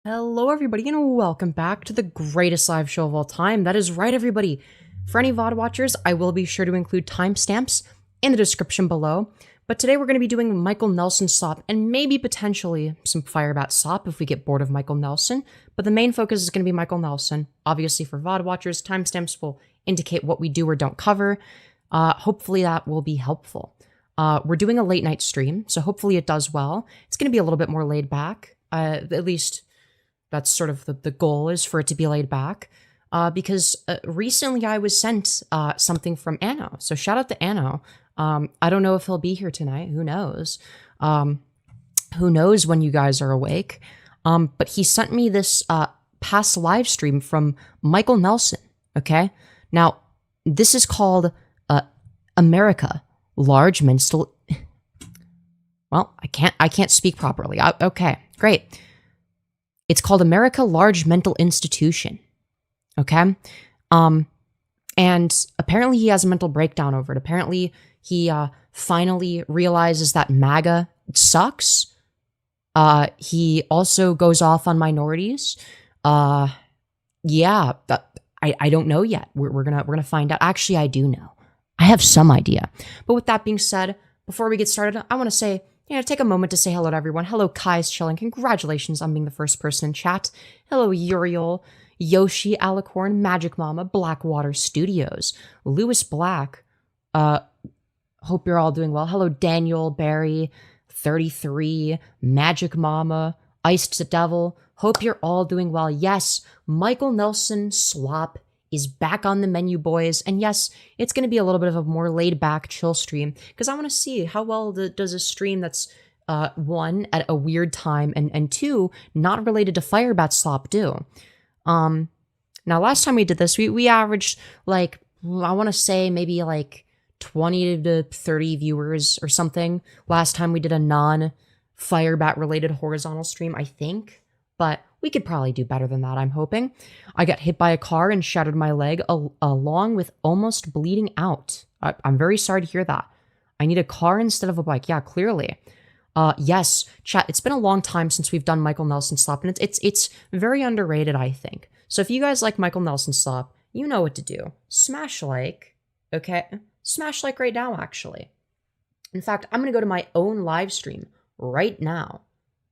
Hello, everybody, and welcome back to the greatest live show of all time. That is right, everybody. For any VOD watchers, I will be sure to include timestamps in the description below. But today we're going to be doing Michael Nelson slop and maybe potentially some Firebat slop if we get bored of Michael Nelson. But the main focus is going to be Michael Nelson. Obviously, for VOD watchers, timestamps will indicate what we do or don't cover. Hopefully that will be helpful. We're doing a late night stream, so hopefully it does well. It's going to be a little bit more laid back, at least. That's sort of the goal, is for it to be laid back, because recently I was sent something from Anno. So shout out to Anno. I don't know if he'll be here tonight. Who knows? Who knows when you guys are awake? But he sent me this past live stream from Michael Nelson. Okay, now this is called America Large Mental. Well, I can't speak properly. Okay, great. It's called America Large Mental Institution. Okay? And apparently he has a mental breakdown over it. Apparently he finally realizes that MAGA sucks. He also goes off on minorities. Yeah, I don't know yet. We're gonna find out. Actually, I do know. I have some idea. But with that being said, before we get started, I want to say, take a moment to say hello to everyone. Hello, Kai's chilling. Congratulations on being the first person in chat. Hello, Uriel, Yoshi, Alicorn, Magic Mama, Blackwater Studios, Lewis Black. Hope you're all doing well. Hello, Daniel, Barry, 33, Magic Mama, Iced Devil. Hope you're all doing well. Yes, Michael Nelson Slop is back on the menu, boys. And yes, it's going to be a little bit of a more laid-back, chill stream, because I want to see how well does a stream that's, one, at a weird time, and two, not related to Firebat slop do. Now, last time we did this, we averaged, like, I want to say maybe, like, 20 to 30 viewers or something. Last time we did a non-Firebat-related horizontal stream, I think. But we could probably do better than that, I'm hoping. I got hit by a car and shattered my leg along with almost bleeding out. I'm very sorry to hear that. I need a car instead of a bike. Yeah, clearly. Yes, chat, it's been a long time since we've done Michael Nelson slop, and it's very underrated, I think. So if you guys like Michael Nelson slop, you know what to do. Smash like, okay? Smash like right now, actually. In fact, I'm going to go to my own live stream right now,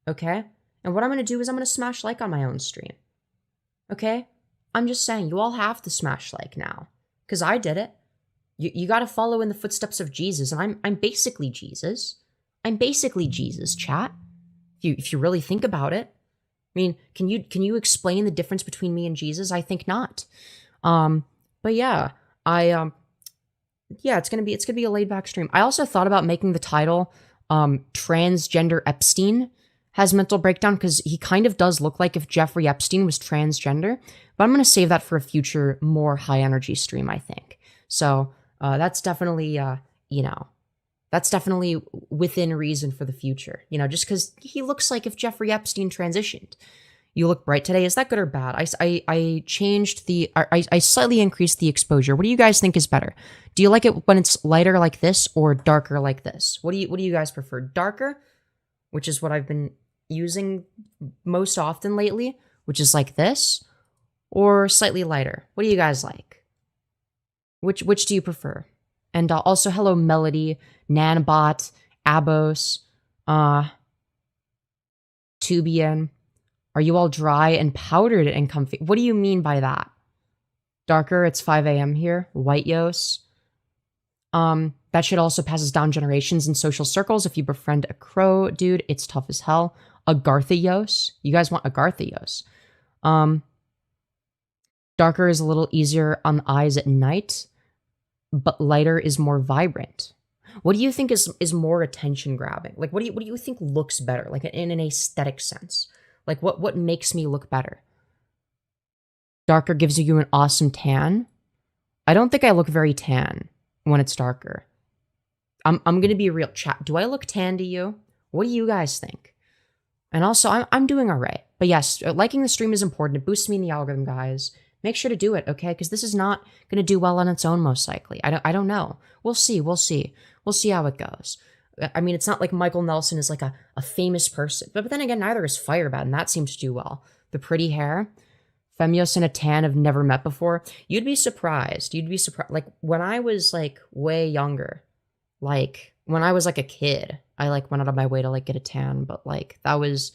okay? And what I'm going to do is I'm going to smash like on my own stream. Okay? I'm just saying, you all have to smash like now. Because I did it. You got to follow in the footsteps of Jesus. And I'm basically Jesus. I'm basically Jesus, chat. If you really think about it. I mean, can you explain the difference between me and Jesus? I think not. But yeah, yeah, it's gonna be a laid back stream. I also thought about making the title Transgender Epstein has mental breakdown, because he kind of does look like if Jeffrey Epstein was transgender. But I'm going to save that for a future, more high-energy stream, I think. So that's definitely, that's definitely within reason for the future. Just because he looks like if Jeffrey Epstein transitioned. You look bright today. Is that good or bad? I changed I slightly increased the exposure. What do you guys think is better? Do you like it when it's lighter like this or darker like this? What do you guys prefer? Darker, which is what I've been using most often lately, which is like this, or slightly lighter? What do you guys like? Which do you prefer? And also, hello, Melody, Nanbot, Abos, Tubian. Are you all dry and powdered and comfy? What do you mean by that? Darker, it's 5 a.m. here. White Yos. That shit also passes down generations in social circles. If you befriend a crow dude, it's tough as hell. Agarthios. You guys want Agarthios. Darker is a little easier on the eyes at night, but lighter is more vibrant. What do you think is more attention grabbing? Like, what do you think looks better? Like, in an aesthetic sense? Like, what makes me look better? Darker gives you an awesome tan. I don't think I look very tan when it's darker. I'm gonna be real, chat. Do I look tan to you? What do you guys think? And also, I'm doing all right. But yes, liking the stream is important. It boosts me in the algorithm, guys. Make sure to do it, okay? Because this is not going to do well on its own, most likely. I don't know. We'll see. We'll see how it goes. I mean, it's not like Michael Nelson is like a famous person. But then again, neither is Firebat, and that seems to do well. The pretty hair. Femyoz and a tan have never met before. You'd be surprised. You'd be surprised. Like, when I was, like, way younger, like, when I was, like, a kid, I, like, went out of my way to, like, get a tan. But, like, that was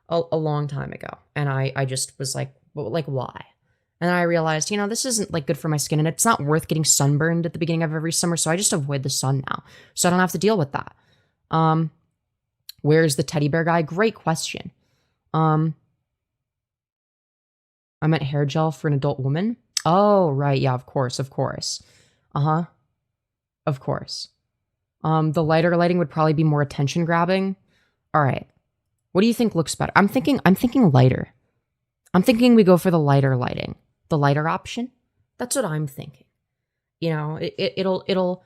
a long time ago. And I just was like, well, like, why? And then I realized, you know, this isn't, like, good for my skin. And it's not worth getting sunburned at the beginning of every summer. So I just avoid the sun now. So I don't have to deal with that. Where's the teddy bear guy? Great question. I meant hair gel for an adult woman. Oh, right. Yeah, of course. Of course. Uh-huh. Of course. The lighter lighting would probably be more attention grabbing. All right. What do you think looks better? I'm thinking lighter. I'm thinking we go for the lighter lighting. The lighter option. That's what I'm thinking. You know, it'll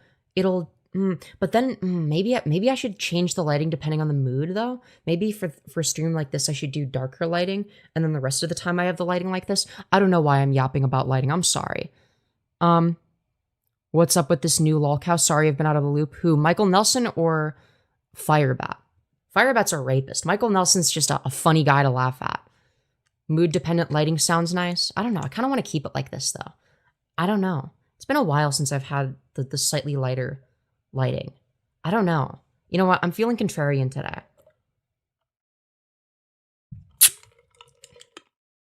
but then maybe I should change the lighting depending on the mood though. Maybe for a stream like this I should do darker lighting, and then the rest of the time I have the lighting like this. I don't know why I'm yapping about lighting. I'm sorry. What's up with this new Lolcow? Sorry, I've been out of the loop. Who? Michael Nelson or Firebat? Firebat's a rapist. Michael Nelson's just a funny guy to laugh at. Mood dependent lighting sounds nice. I don't know. I kind of want to keep it like this though. I don't know. It's been a while since I've had the slightly lighter lighting. I don't know. You know what? I'm feeling contrarian today.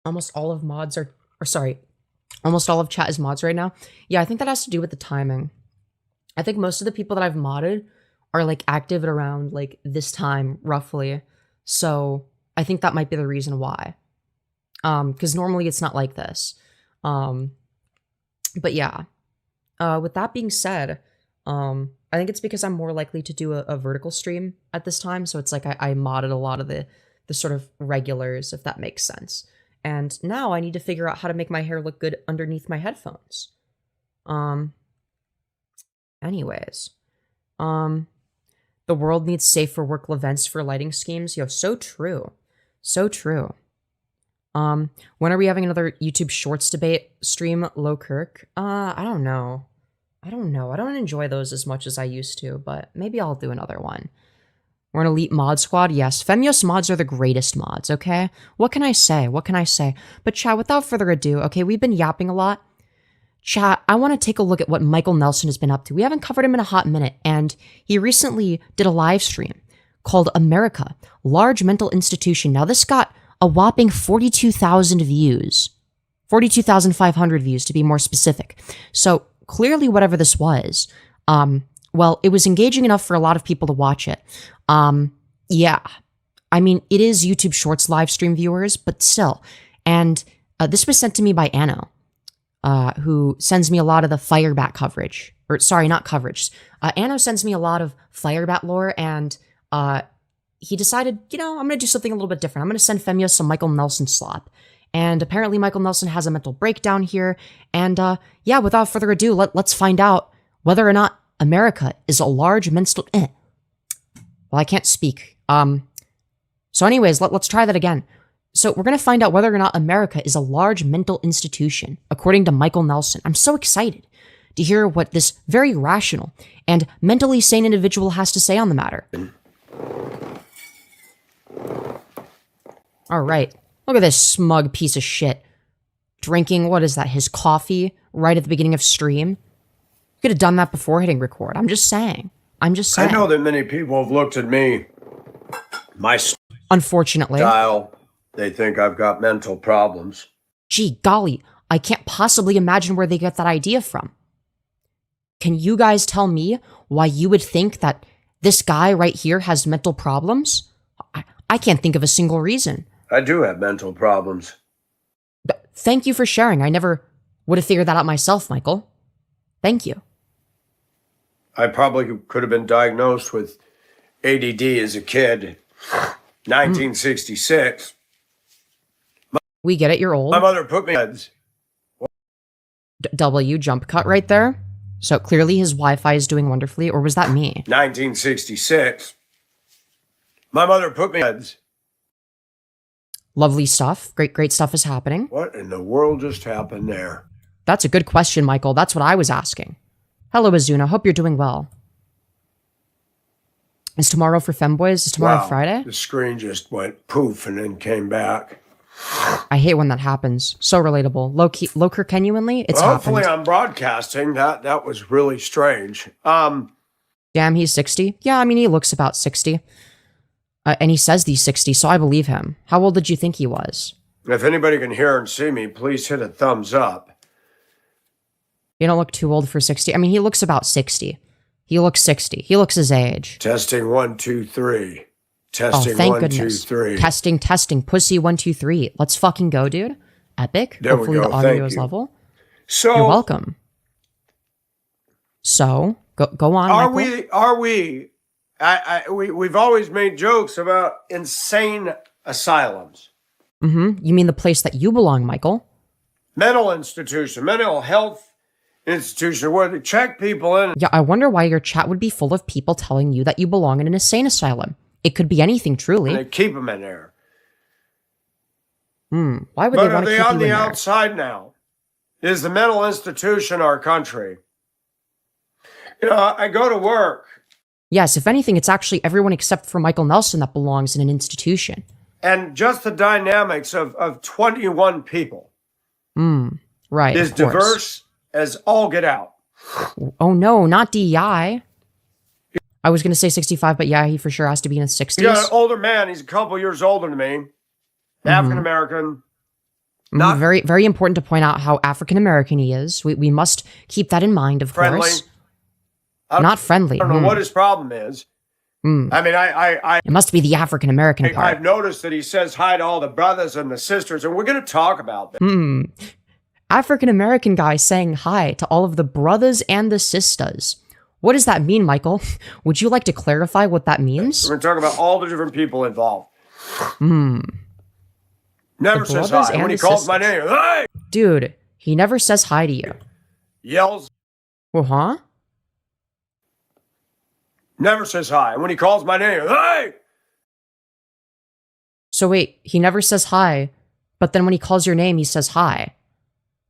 Almost all of mods are, almost all of chat is mods right now. Yeah, I think that has to do with the timing. I think most of the people that I've modded are like active at around like this time roughly. So I think that might be the reason why. Because normally it's not like this. But yeah. With that being said, I think it's because I'm more likely to do a vertical stream at this time. So it's like I modded a lot of the sort of regulars, if that makes sense. And now I need to figure out how to make my hair look good underneath my headphones. Anyways. The world needs safe for work events for lighting schemes. Yo, so true. So true. When are we having another YouTube Shorts debate stream, Lowkirk? I don't know. I don't enjoy those as much as I used to, but maybe I'll do another one. We're an elite mod squad. Yes, Femyoz mods are the greatest mods, okay? What can I say? But chat, without further ado, okay, we've been yapping a lot. Chat, I want to take a look at what Michael Nelson has been up to. We haven't covered him in a hot minute, and he recently did a live stream called America, Large Mental Institution. Now, this got a whopping 42,000 views. 42,500 views, to be more specific. So, clearly whatever this was, well, it was engaging enough for a lot of people to watch it. Yeah. I mean, it is YouTube Shorts live stream viewers, but still. And this was sent to me by Anno, who sends me a lot of the Firebat coverage. Or, sorry, not coverage. Anno sends me a lot of Firebat lore, and he decided, you know, I'm going to do something a little bit different. I'm going to send Femyoz some Michael Nelson slop. And apparently Michael Nelson has a mental breakdown here. And yeah, without further ado, let's find out whether or not America is a large mental... Well, I can't speak. So anyways, let's try that again. So we're going to find out whether or not America is a large mental institution, according to Michael Nelson. I'm so excited to hear what this very rational and mentally sane individual has to say on the matter. All right. Look at this smug piece of shit. Drinking, what is that, his coffee right at the beginning of stream? Could have done that before hitting record. I'm just saying. I know that many people have looked at me, my unfortunately style. They think I've got mental problems. Gee golly, I can't possibly imagine where they get that idea from. Can you guys tell me why you would think that this guy right here has mental problems? I can't think of a single reason. I do have mental problems. Thank you for sharing. I never would have figured that out myself, Michael. Thank you. I probably could have been diagnosed with ADD as a kid. 1966. We get it, you're old. My mother put me... W jump cut right there. So clearly his Wi-Fi is doing wonderfully, or was that me? 1966. My mother put me... Lovely stuff. Great stuff is happening. What in the world just happened there? That's a good question, Michael. That's what I was asking. Hello, Azuna. Hope you're doing well. Is tomorrow for femboys? Is tomorrow Wow. Friday? The screen just went poof and then came back. I hate when that happens. So relatable. Low-key, genuinely, it's Hopefully happened. I'm broadcasting. That was really strange. Damn, he's 60? Yeah, I mean, he looks about 60. And he says he's 60, so I believe him. How old did you think he was? If anybody can hear and see me, please hit a thumbs up. You don't look too old for 60. I mean, he looks about 60. He looks 60. He looks his age. Testing 1, 2, 3. Testing Oh, thank 1, goodness. 2, 3. Testing. Pussy 1, 2, 3. Let's fucking go, dude. Epic. There we Hopefully go. the audio Thank is you. level. So You're welcome. So go on. Michael. We've always made jokes about insane asylums, You mean the place that you belong, Michael? mental institution, mental health institution where they check people in. Yeah, I wonder why your chat would be full of people telling you that you belong in an insane asylum. It could be anything, And truly. they keep them in there. Why would But they are want to they keep on you the in there? outside now? Is the mental institution our country? You know, I go to work Yes, if anything, it's actually everyone except for Michael Nelson that belongs in an institution. and just the dynamics of 21 people Right, is of course. diverse as all get out. Oh no, not DEI. I was going to say 65, but yeah, he for sure has to be in his 60s. You got an older man, he's a couple years older than me, African American. Not Very, very important to point out how African American he is. We must keep that in mind, of friendly. course. I Not friendly. don't know what his problem is. I mean, It must be the African American I've part. noticed that he says hi to all the brothers and the sisters, and we're going to talk about that. African American guy saying hi to all of the brothers and the sisters. What does that mean, Michael? Would you like to clarify what that means? We're going to talk about all the different people involved. Never says brothers hi. and When he the calls my sisters. name, hey! Dude, he never says hi to you. Yells, Well, huh? never says hi. And when he calls my name, hey! So wait, he never says hi, but then when he calls your name, he says hi.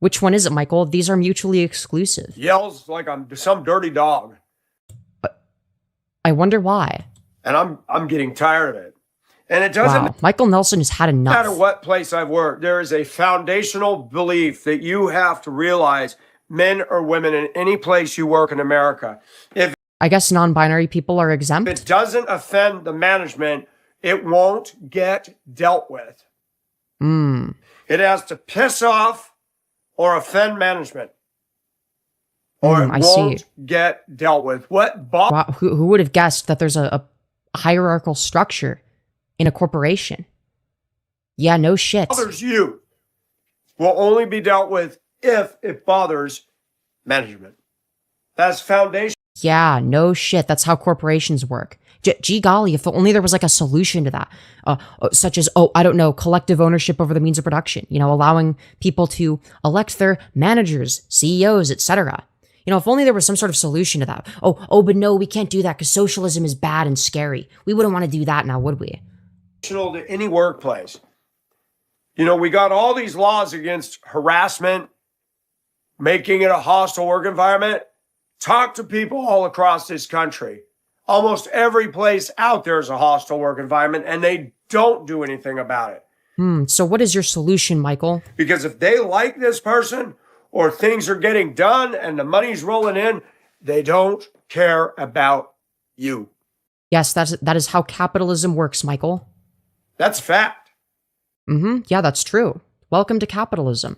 Which one is it, Michael? These are mutually exclusive. Yells like I'm some dirty dog. I wonder why. And I'm getting tired of it. And it doesn't Wow, Michael Nelson has had enough. matter what place I've worked, there is a foundational belief that you have to realize, men or women, in any place you work in America. If I guess non-binary people are exempt. it doesn't offend the management, it won't get dealt with. It has to piss off or offend management, or it I won't see. get dealt with. What Wow, who would have guessed that there's a hierarchical structure in a corporation? Yeah, no shit. bothers you will only be dealt with if it bothers management. That's foundation. Yeah, no shit. That's how corporations work. Gee golly, if only there was like a solution to that, such as, I don't know, collective ownership over the means of production, allowing people to elect their managers, CEOs, etc. If only there was some sort of solution to that. But no, we can't do that because socialism is bad and scary. We wouldn't want to do that now, would we? To any workplace. We got all these laws against harassment, making it a hostile work environment. Talk to people all across this country. Almost every place out there is a hostile work environment, and they don't do anything about it. So what is your solution, Michael? Because if they like this person or things are getting done and the money's rolling in, they don't care about you. Yes, that is how capitalism works, Michael. That's fact. Yeah, that's true. Welcome to capitalism.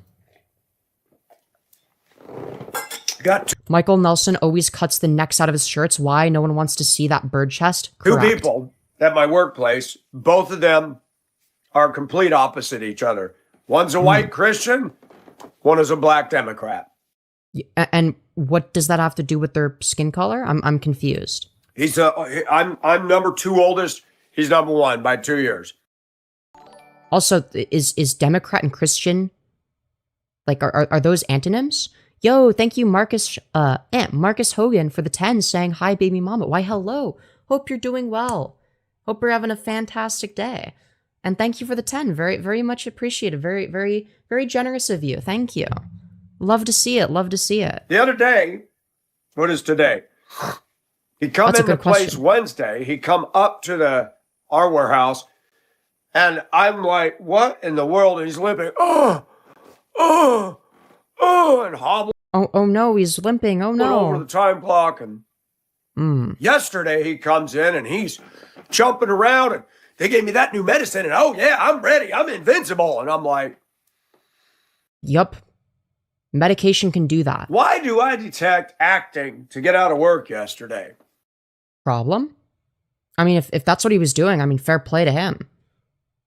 Got Michael Nelson always cuts the necks out of his shirts. Why? No one wants to see that bird chest? two Correct. people at my workplace. Both of them are complete opposite each other. One's a white Christian, one is a black Democrat. And what does that have to do with their skin color? I'm confused. I'm number 2 oldest. He's number 1 by 2 years. Also, is Democrat and Christian, like, are those antonyms? Yo, thank you, Marcus Hogan for the 10 saying, hi, baby mama. Why, hello. Hope you're doing well. Hope you're having a fantastic day. And thank you for the 10. Very, very much appreciated. Very, very, very generous of you. Thank you. Love to see it. Love to see it. The other day, what is today? He come That's a into good place question. Wednesday. He come up to our warehouse, and I'm like, "What in the world?" And he's limping, and hobbling Oh no, he's limping. Oh over no. the time clock. And yesterday he comes in and he's jumping around, and they gave me that new medicine, and oh yeah, I'm ready. I'm invincible. And I'm like, Yup. Medication can do that. why do I detect acting to get out of work yesterday? Problem? I mean, if that's what he was doing, I mean, fair play to him.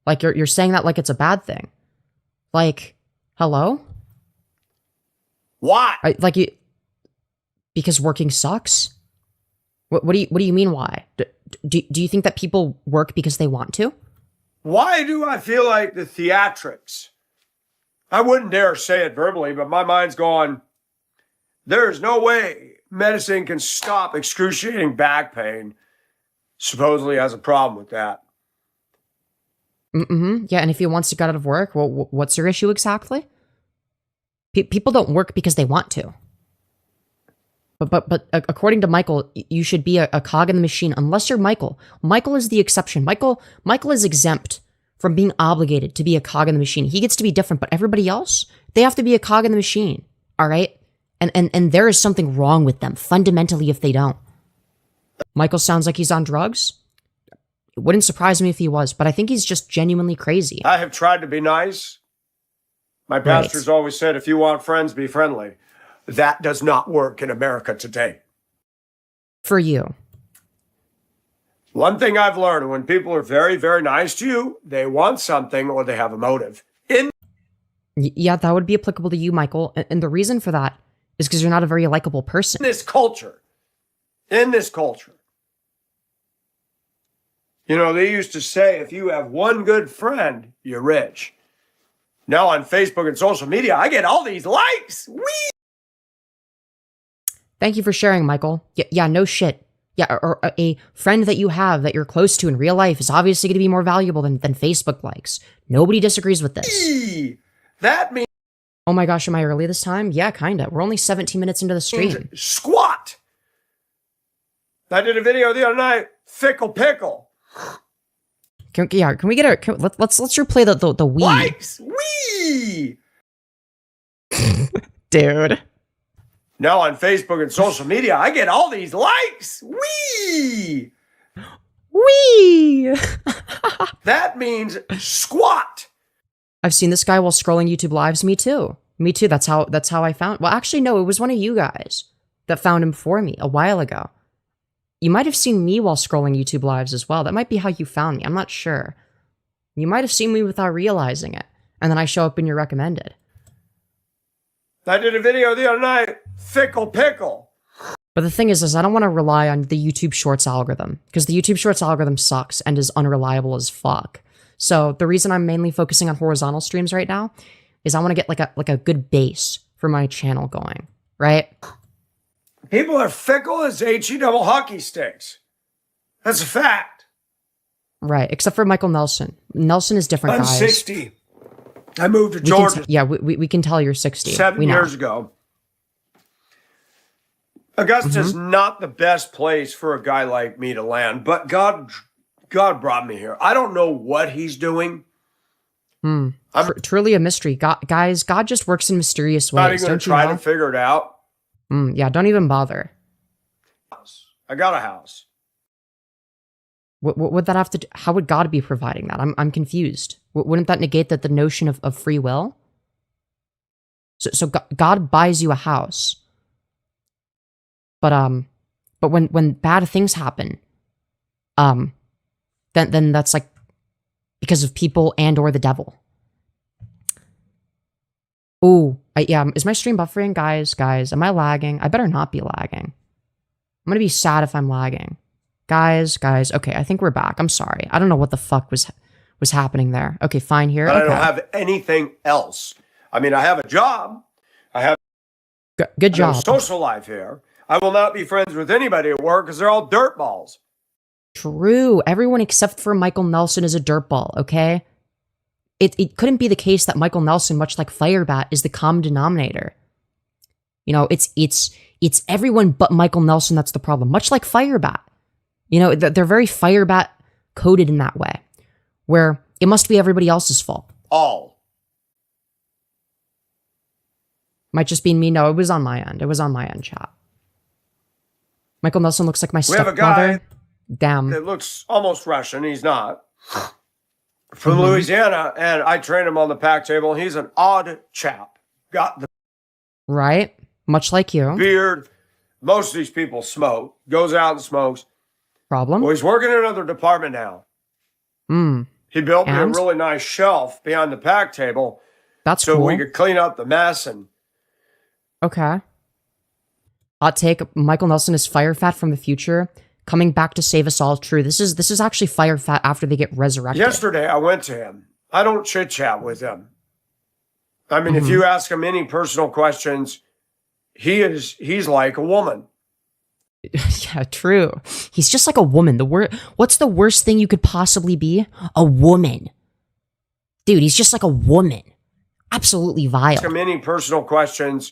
Like, you're saying that like it's a bad thing. Like, hello? Why? Because working sucks? What do you mean why? Do you think that people work because they want to? Why do I feel like the theatrics? I wouldn't dare say it verbally, but my mind's going, there's no way medicine can stop excruciating back pain. Supposedly has a problem with that. Yeah, and if he wants to get out of work, well, what's your issue exactly? People don't work because they want to. But according to Michael, you should be a cog in the machine unless you're Michael. Michael is the exception. Michael is exempt from being obligated to be a cog in the machine. He gets to be different, but everybody else, they have to be a cog in the machine. All right? And there is something wrong with them fundamentally if they don't. Michael sounds like he's on drugs. It wouldn't surprise me if he was, but I think he's just genuinely crazy. I have tried to be nice. My pastor's always said, if you want friends, be friendly. That does not work in America today. For you. One thing I've learned, when people are very, very nice to you, they want something or they have a motive. Yeah, that would be applicable to you, Michael. And the reason for that is because you're not a very likable person. In this culture, you know, they used to say, if you have one good friend, you're rich. Now on Facebook and social media, I get all these likes. Whee! Thank you for sharing, Michael. Yeah, no shit. Yeah, or a friend that you have that you're close to in real life is obviously going to be more valuable than Facebook likes. Nobody disagrees with this. That means... Oh my gosh, am I early this time? Yeah, kinda. We're only 17 minutes into the stream. Squat! I did a video the other night, fickle pickle. Can we get a... Let's replay the Wii. Likes! Wee! Dude. Now on Facebook and social media, I get all these likes. Wee! Wee! That means squat. I've seen this guy while scrolling YouTube lives. Me too. That's how I found... Well, actually, no, it was one of you guys that found him for me a while ago. You might have seen me while scrolling YouTube lives as well. That might be how you found me. I'm not sure. You might have seen me without realizing it. And then I show up in your recommended. I did a video the other night, fickle pickle. But the thing is I don't want to rely on the YouTube Shorts algorithm, because the YouTube Shorts algorithm sucks and is unreliable as fuck. So the reason I'm mainly focusing on horizontal streams right now is I want to get like a good base for my channel going, right? People are fickle as HE double hockey sticks. That's a fact. Right, except for Michael Nelson. Nelson is different, I'm guys. 60. I moved to Georgia. We can tell you're 60. 7 years ago. Augusta's not the best place for a guy like me to land, but God brought me here. I don't know what he's doing. Truly a mystery. God just works in mysterious ways. Not even going to try to figure it out. Yeah, don't even bother. I got a house. What would that have to do? How would God be providing that? I'm confused. Wouldn't that negate the notion of free will? So God buys you a house. But when bad things happen, then that's like because of people and or the devil. Ooh, yeah, is my stream buffering? Guys, am I lagging? I better not be lagging. I'm gonna be sad if I'm lagging. Guys, okay, I think we're back. I'm sorry. I don't know what the fuck was happening there. Okay, fine here. But okay. I don't have anything else. I mean, I have a job. I have good job. a social life here. I will not be friends with anybody at work because they're all dirtballs. True. Everyone except for Michael Nelson is a dirtball, okay? It couldn't be the case that Michael Nelson, much like Firebat, is the common denominator. You know, it's everyone but Michael Nelson that's the problem. Much like Firebat. You know, they're very Firebat coded in that way, where it must be everybody else's fault. All. Might just be me. No, it was on my end. It was on my end, chat. Michael Nelson looks like my We have a stepmother. guy Damn. that looks almost Russian. He's not. From Louisiana, and I trained him on the pack table. He's an odd chap. Got the Right? Much like you. beard. Most of these people smoke. Goes out and smokes. Problem? Well, he's working in another department now. He built me a And? really nice shelf behind the pack table That's so cool. we could clean up the mess. And Okay. Hot take, Michael Nelson is Fire Fat from the future, coming back to save us all. True. This is actually Fire Fat after they get resurrected. yesterday I went to him. I don't chit chat with him. I mean, if you ask him any personal questions, he's like a woman. Yeah, true. He's just like a woman. What's the worst thing you could possibly be? A woman. Dude, he's just like a woman. Absolutely vile. Ask him any personal questions,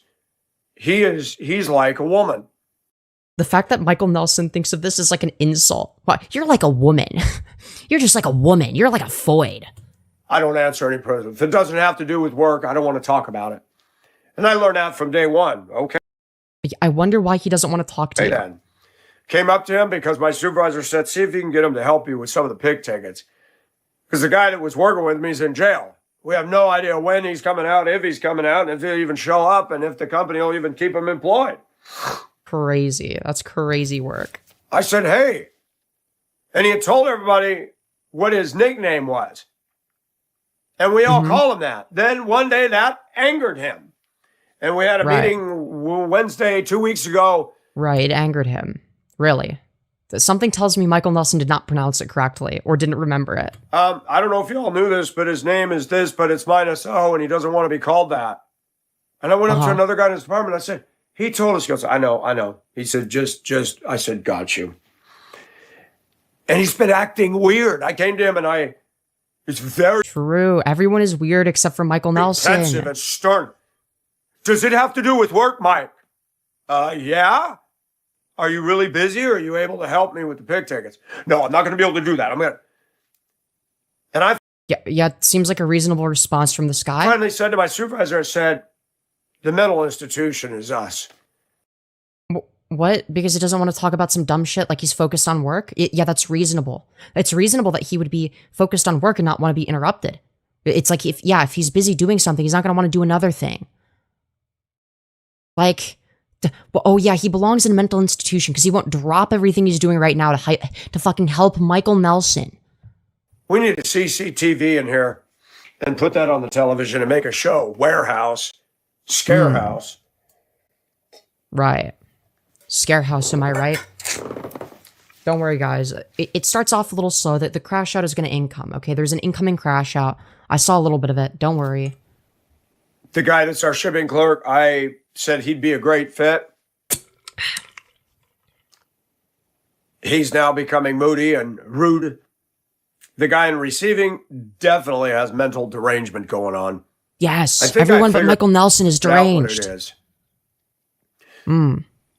he's like a woman. The fact that Michael Nelson thinks of this as like an insult. What? You're like a woman. You're just like a woman. You're like a Foyd. I don't answer any questions. If it doesn't have to do with work, I don't want to talk about it. And I learned that from day one. Okay. I wonder why he doesn't want to talk to you. Then came up to him because my supervisor said, see if you can get him to help you with some of the pig tickets. Because the guy that was working with me is in jail. We have no idea when he's coming out, if he's coming out, and if he'll even show up, and if the company will even keep him employed. Crazy. That's crazy work. I said, hey. And he had told everybody what his nickname was. And we all call him that. Then one day that angered him. And we had a meeting Wednesday, 2 weeks ago. Right, it angered him. Really. Something tells me Michael Nelson did not pronounce it correctly or didn't remember it. I don't know if you all knew this, but his name is this, but it's minus O, and he doesn't want to be called that. And I went up to another guy in his department. I said, he told us, he goes, I know. He said, I said, got you. And he's been acting weird. I came to him and it's very True. Everyone is weird except for Michael Nelson. intensive and stern. Does it have to do with work, Mike? Yeah. Are you really busy or are you able to help me with the pig tickets? No, I'm not going to be able to do that. And I Yeah, it seems like a reasonable response from this guy. finally said to my supervisor, I said, the mental institution is us. What? Because he doesn't want to talk about some dumb shit like he's focused on work? Yeah, that's reasonable. It's reasonable that he would be focused on work and not want to be interrupted. It's like, if he's busy doing something, he's not going to want to do another thing. Like, he belongs in a mental institution because he won't drop everything he's doing right now to fucking help Michael Nelson. We need a CCTV in here and put that on the television and make a show. Warehouse, Scarehouse. Right. Scarehouse, am I right? Don't worry, guys. It starts off a little slow. That the crash out is going to income. Okay, there's an incoming crash out. I saw a little bit of it. Don't worry. The guy that's our shipping clerk, I said he'd be a great fit. He's now becoming moody and rude. The guy in receiving definitely has mental derangement going on. Yes, everyone but Michael Nelson is deranged. What it is.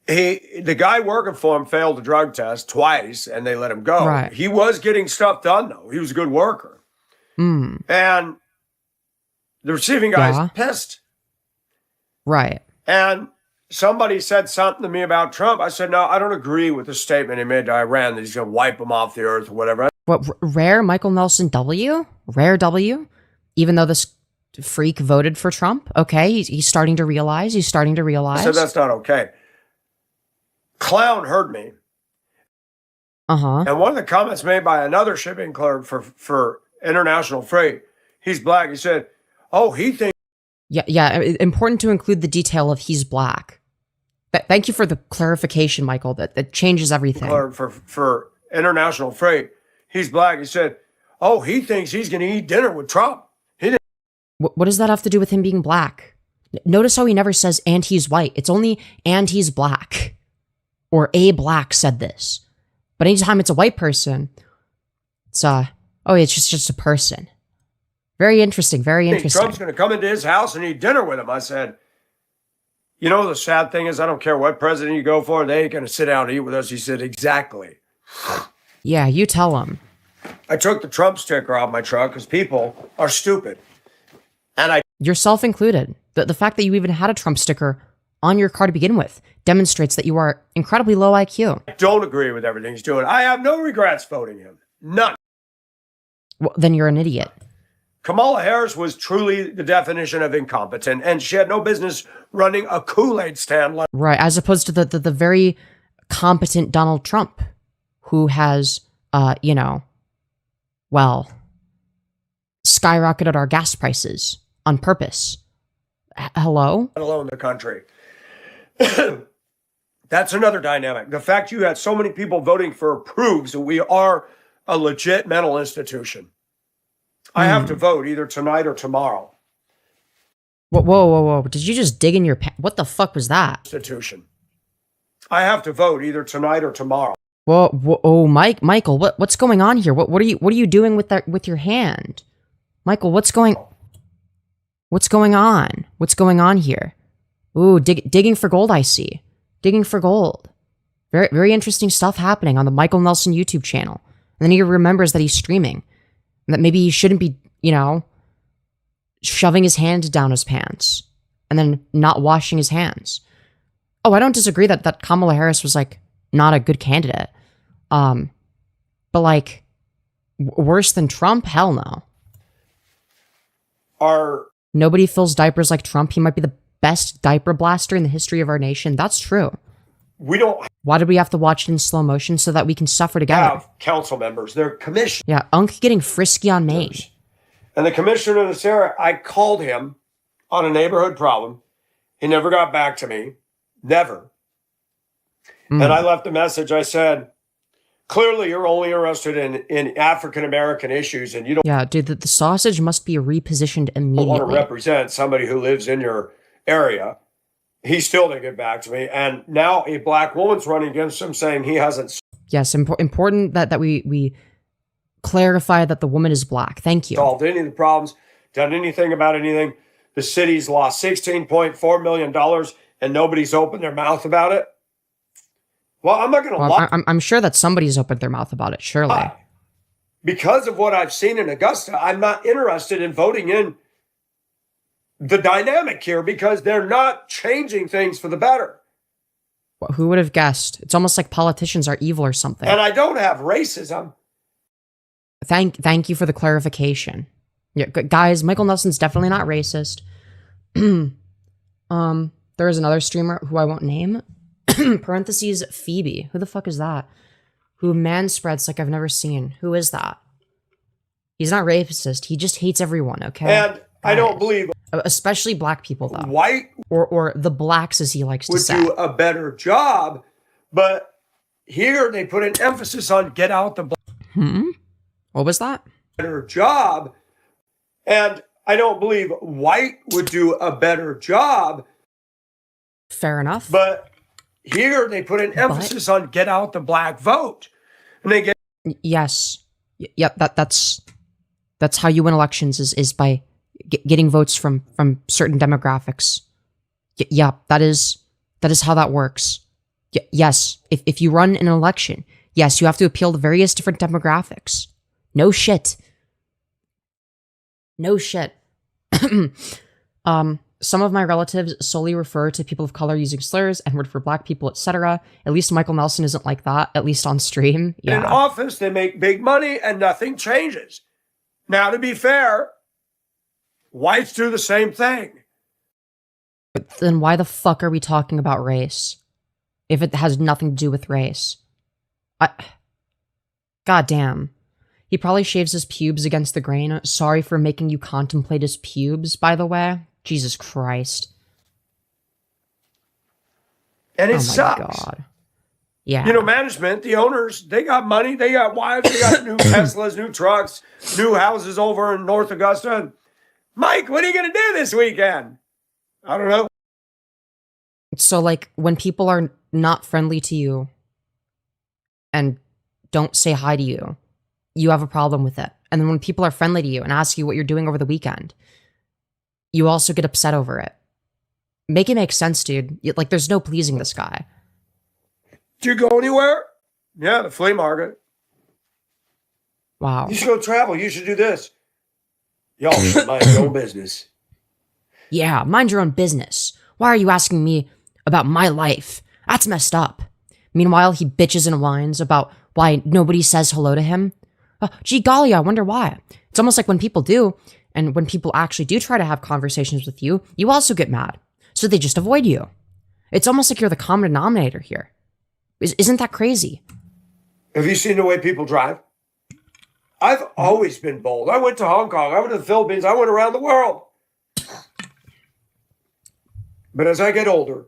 The guy working for him failed the drug test twice, and they let him go. Right. He was getting stuff done, though. He was a good worker. And the receiving guy's pissed. Right. And somebody said something to me about Trump. I said, no, I don't agree with the statement he made to Iran that he's going to wipe them off the earth or whatever. What, rare Michael Nelson W? Rare W? Even though this freak voted for Trump? Okay, he's starting to realize. He's starting to realize. I said, that's not okay. Clown heard me. And one of the comments made by another shipping clerk for international freight, he's black. He said, oh, he thinks. Yeah. Important to include the detail of he's black. Thank you for the clarification, Michael. That changes everything. For international freight, he's black. He said, oh, he thinks he's going to eat dinner with Trump. What does that have to do with him being black? Notice how he never says, and he's white. It's only, and he's black. Or a black said this. But anytime it's a white person, it's it's just a person. Very interesting, very interesting. Trump's going to come into his house and eat dinner with him. I said, You know, the sad thing is, I don't care what president you go for, they ain't going to sit down and eat with us. He said, exactly. Yeah, you tell him. I took the Trump sticker off my truck because people are stupid. And Yourself included. The fact that you even had a Trump sticker on your car to begin with demonstrates that you are incredibly low IQ. I don't agree with everything he's doing. I have no regrets voting him. None. Well, then you're an idiot. Kamala Harris was truly the definition of incompetent, and she had no business running a Kool-Aid stand. Right, as opposed to the very competent Donald Trump, who has, skyrocketed our gas prices on purpose. Hello? Let alone the country. That's another dynamic. The fact you had so many people voting for proves that we are a legit mental institution. I have to vote either tonight or tomorrow. Whoa. Did you just dig in your pants? What the fuck was that? Institution. I have to vote either tonight or tomorrow. Whoa, Michael, what's going on here? What are you doing with your hand? Michael, what's going on? What's going on here? Ooh, digging for gold, I see. Digging for gold. Very, very interesting stuff happening on the Michael Nelson YouTube channel. And then he remembers that he's streaming. And that maybe he shouldn't be, shoving his hand down his pants. And then not washing his hands. Oh, I don't disagree that Kamala Harris was, not a good candidate. But, worse than Trump? Hell no. Nobody fills diapers like Trump. He might be the best diaper blaster in the history of our nation. That's true. Why did we have to watch it in slow motion? So that we can suffer together. Have council members. They're commissioners. Yeah, Unk getting frisky on Maine. And the commissioner of this area, I called him on a neighborhood problem. He never got back to me. Never. And I left a message. I said, clearly you're only interested in African-American issues and you don't Yeah, dude, the sausage must be repositioned immediately. want to represent somebody who lives in your area. He still didn't get back to me. And now a black woman's running against him saying he hasn't Yes, important that we clarify that the woman is black. Thank you. solved any of the problems, done anything about anything. The city's lost $16.4 million and nobody's opened their mouth about it. Well, I'm not going to lie. I'm sure that somebody's opened their mouth about it, surely. Because of what I've seen in Augusta, I'm not interested in voting in the dynamic here because they're not changing things for the better. Who would have guessed? It's almost like politicians are evil or something. And I don't have racism. Thank you for the clarification. Yeah, guys, Michael Nelson's definitely not racist. There is another streamer who I won't name. Parentheses Phoebe. Who the fuck is that? Who manspreads like I've never seen. Who is that? He's not racist. He just hates everyone, okay? And I don't believe especially black people though. white Or the blacks as he likes to would say. do a better job. But here they put an emphasis on get out the What was that? better job. And I don't believe white would do a better job. Fair enough. But here they put an emphasis on get out the black vote. And they get Yes. Yep, that's how you win elections is by getting votes from certain demographics. Yeah, that is how that works. Yes, if you run an election, yes, you have to appeal to various different demographics. No shit. Some of my relatives solely refer to people of color using slurs and word for black people, etc. At least Michael Nelson isn't like that, at least on stream. Yeah. in office, they make big money and nothing changes. Now, to be fair, whites do the same thing. But then why the fuck are we talking about race? If it has nothing to do with race. God damn. He probably shaves his pubes against the grain. Sorry for making you contemplate his pubes, by the way. Jesus Christ. And it Oh my sucks. God. Yeah. You know, management, the owners, they got money, they got wives, they got new Teslas, new trucks, new houses over in North Augusta. And Mike, what are you going to do this weekend? I don't know. So, when people are not friendly to you and don't say hi to you, you have a problem with it. And then when people are friendly to you and ask you what you're doing over the weekend, you also get upset over it. Make it make sense, dude. Like, there's no pleasing this guy. Do you go anywhere? Yeah, the flea market. Wow. You should go travel. You should do this. Y'all should mind your own business. Yeah, mind your own business. Why are you asking me about my life? That's messed up. Meanwhile, he bitches and whines about why nobody says hello to him. Gee golly, I wonder why. It's almost like when people do, and when people actually do try to have conversations with you, you also get mad. So they just avoid you. It's almost like you're the common denominator here. Isn't that crazy? Have you seen the way people drive? I've always been bold. I went to Hong Kong. I went to the Philippines. I went around the world. But as I get older,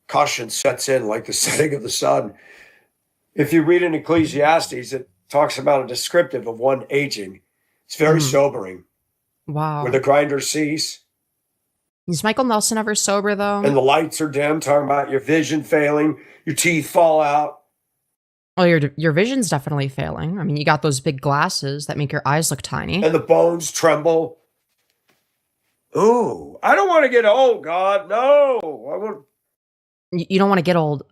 caution sets in like the setting of the sun. If you read in Ecclesiastes, it talks about a descriptive of one aging. It's very sobering. Wow. Where the grinders cease. Is Michael Nelson ever sober, though? And the lights are dim, talking about your vision failing, your teeth fall out. Oh, your vision's definitely failing. I mean, you got those big glasses that make your eyes look tiny. And the bones tremble. Ooh, I don't want to get old, God. No. I want You don't want to get old.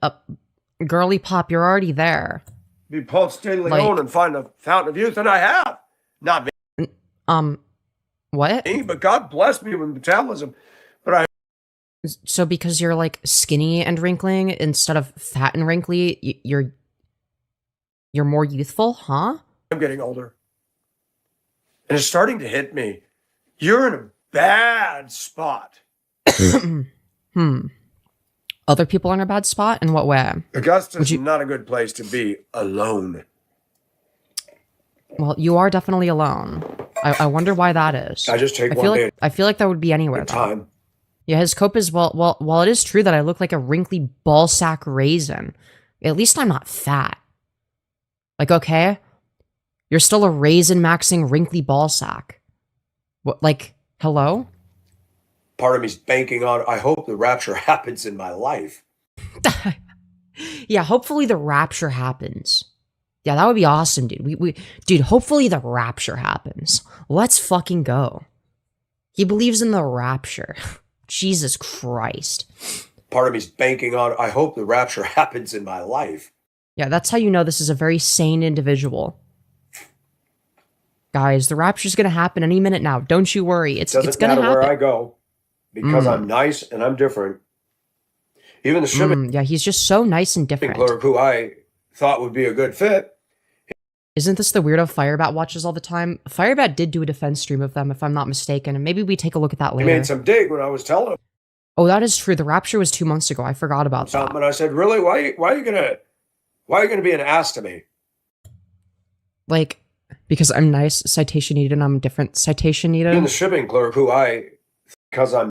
Girly pop, you're already there. Be Pulse de Leon and find the fountain of youth, and I have. Not me. What? But God bless me with metabolism. So because you're like skinny and wrinkling instead of fat and wrinkly, you're more youthful, huh? I'm getting older. And it's starting to hit me. You're in a bad spot. Other people are in a bad spot? In what way? Augusta's not a good place to be alone. Well, you are definitely alone. I wonder why that is. I just take one day I feel like that would be anywhere. at a time. Yeah, his cope is, while it is true that I look like a wrinkly ball sack raisin, at least I'm not fat. Like, okay, you're still a raisin-maxing wrinkly ball sack. What, like, hello? Part of me's banking on, I hope the rapture happens in my life. Yeah, hopefully the rapture happens. Yeah, that would be awesome, dude. Dude, hopefully the rapture happens. Let's fucking go. He believes in the rapture. Jesus Christ. Part of me's banking on, I hope the rapture happens in my life. Yeah, that's how you know this is a very sane individual. Guys, the rapture's gonna happen any minute now. Don't you worry. It's gonna happen. Doesn't matter where I go, because I'm nice and I'm different. Even the shipping yeah, he's just so nice and different. clerk who I thought would be a good fit. Isn't this the weirdo Firebat watches all the time? Firebat did do a defense stream of them, if I'm not mistaken, and maybe we take a look at that He later. made some dig when I was telling him Oh, that is true. The rapture was 2 months ago. I forgot about that. something, and I said, "Really? Why are you gonna be an ass to me?" Like, because I'm nice, citation needed, and I'm different, citation needed. Even the shipping clerk who because I'm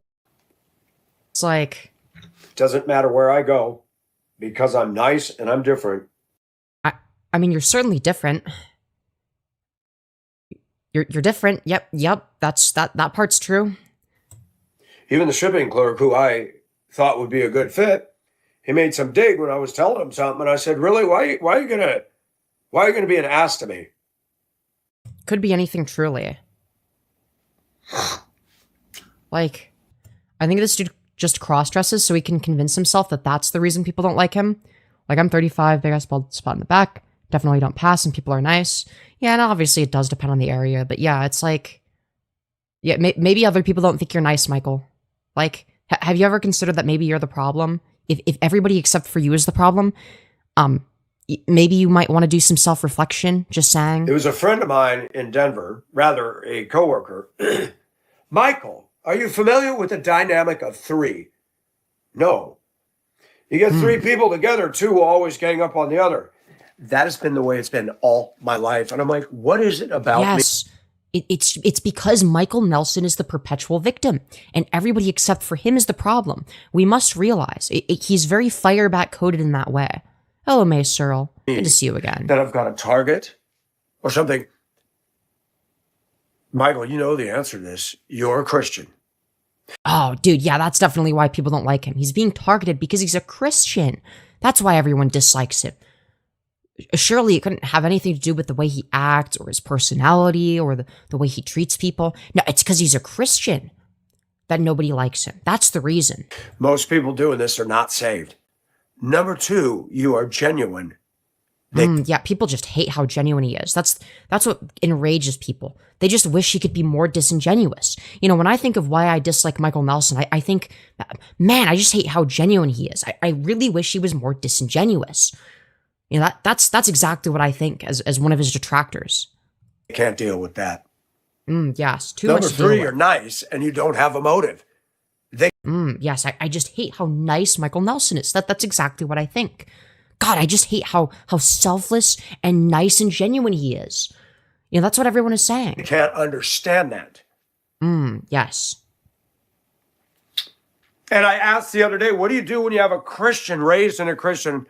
It's like, doesn't matter where I go, because I'm nice and I'm different. I mean, you're certainly different. You're different. Yep. That part's true. Even the shipping clerk who I thought would be a good fit, he made some dig when I was telling him something, and I said, "Really? Why are you gonna be an ass to me?" Could be anything, truly. Like, I think this dude just cross-dresses so he can convince himself that that's the reason people don't like him. Like, I'm 35, big ass bald spot in the back. Definitely don't pass, and people are nice. Yeah, and obviously it does depend on the area, but yeah, it's like, yeah, maybe other people don't think you're nice, Michael. Like, have you ever considered that maybe you're the problem? If everybody except for you is the problem, maybe you might want to do some self-reflection, just saying. It was a friend of mine in Denver, rather a coworker. Michael, are you familiar with the dynamic of three? No. You get three people together, two will always gang up on the other. That has been the way it's been all my life. And I'm like, what is it about me? Yes. It's because Michael Nelson is the perpetual victim, and everybody except for him is the problem. We must realize he's very Firebat coded in that way. Hello, May Searle. Good to see you again. That I've got a target or something. Michael, you know the answer to this. You're a Christian. Oh, dude, yeah, that's definitely why people don't like him. He's being targeted because he's a Christian. That's why everyone dislikes him. Surely it couldn't have anything to do with the way he acts or his personality or the way he treats people. No, it's because he's a Christian. that nobody likes him. That's the reason. Most people doing this are not saved. Number two, you are genuine. Yeah, people just hate how genuine he is. That's what enrages people. They just wish he could be more disingenuous. You know, when I think of why I dislike Michael Nelson, I think, man, I just hate how genuine he is. I really wish he was more disingenuous. You know, that's exactly what I think as one of his detractors. You can't deal with that. Yes, too Number much to deal three, with. you're nice and you don't have a motive. Yes, I just hate how nice Michael Nelson is. That's exactly what I think. God, I just hate how selfless and nice and genuine he is. You know, that's what everyone is saying. You can't understand that. Yes. And I asked the other day, what do you do when you have a Christian raised in a Christian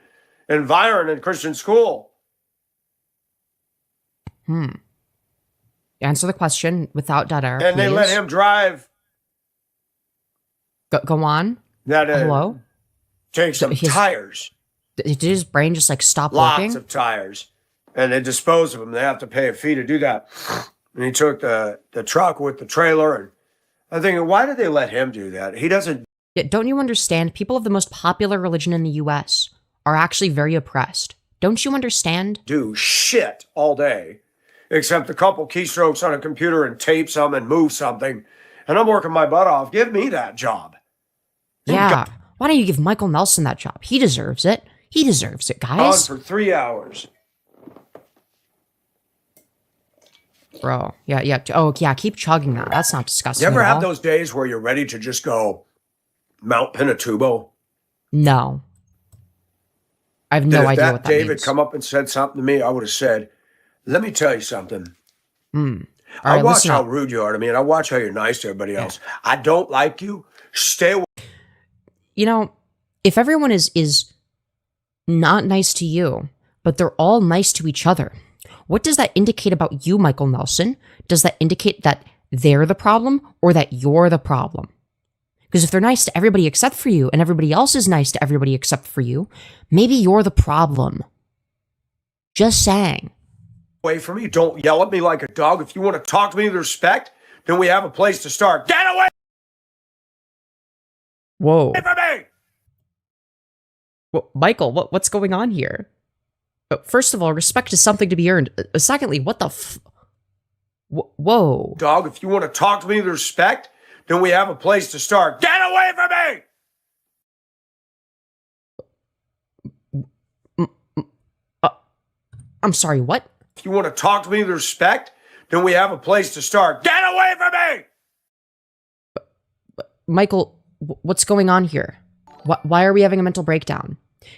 environment, in Christian school? Answer the question without dead air, And they let him drive. Go on. That Hello? take some tires. Did his brain just like stop Lots working? of tires. And they dispose of them. They have to pay a fee to do that. And he took the truck with the trailer. And I'm thinking, why did they let him do that? He doesn't Yeah, don't you understand? People of the most popular religion in the U.S. are actually very oppressed. Don't you understand? do shit all day, except a couple keystrokes on a computer and tape something and move something. And I'm working my butt off. Give me that job. Yeah. Why don't you give Michael Nelson that job? He deserves it. He deserves it, On guys. for 3 hours. Bro. Yeah. Oh, yeah. Keep chugging that. That's not disgusting. You ever at have all. those days where you're ready to just go Mount Pinatubo? No. I have no If idea that what that David means. come up and said something to me, I would have said, let me tell you something. All I right, watch listen how up. rude you are to me, and I watch how you're nice to everybody else. I don't like you. Stay away. You know, if everyone is not nice to you, but they're all nice to each other, what does that indicate about you, Michael Nelson? Does that indicate that they're the problem or that you're the problem? Because if they're nice to everybody except for you and everybody else is nice to everybody except for you, maybe you're the problem. Just saying. Away from me. Don't yell at me like a dog. If you want to talk to me with respect, then we have a place to start. Get away Whoa. from me! Well, Michael, what's going on here? First of all, respect is something to be earned. Secondly, what the Whoa. Dog, if you want to talk to me with respect, then we have a place to start. Get away from me! I'm sorry, what? If you want to talk to me with respect, then we have a place to start. Get away from me! Michael, what's going on here? Why are we having a mental breakdown?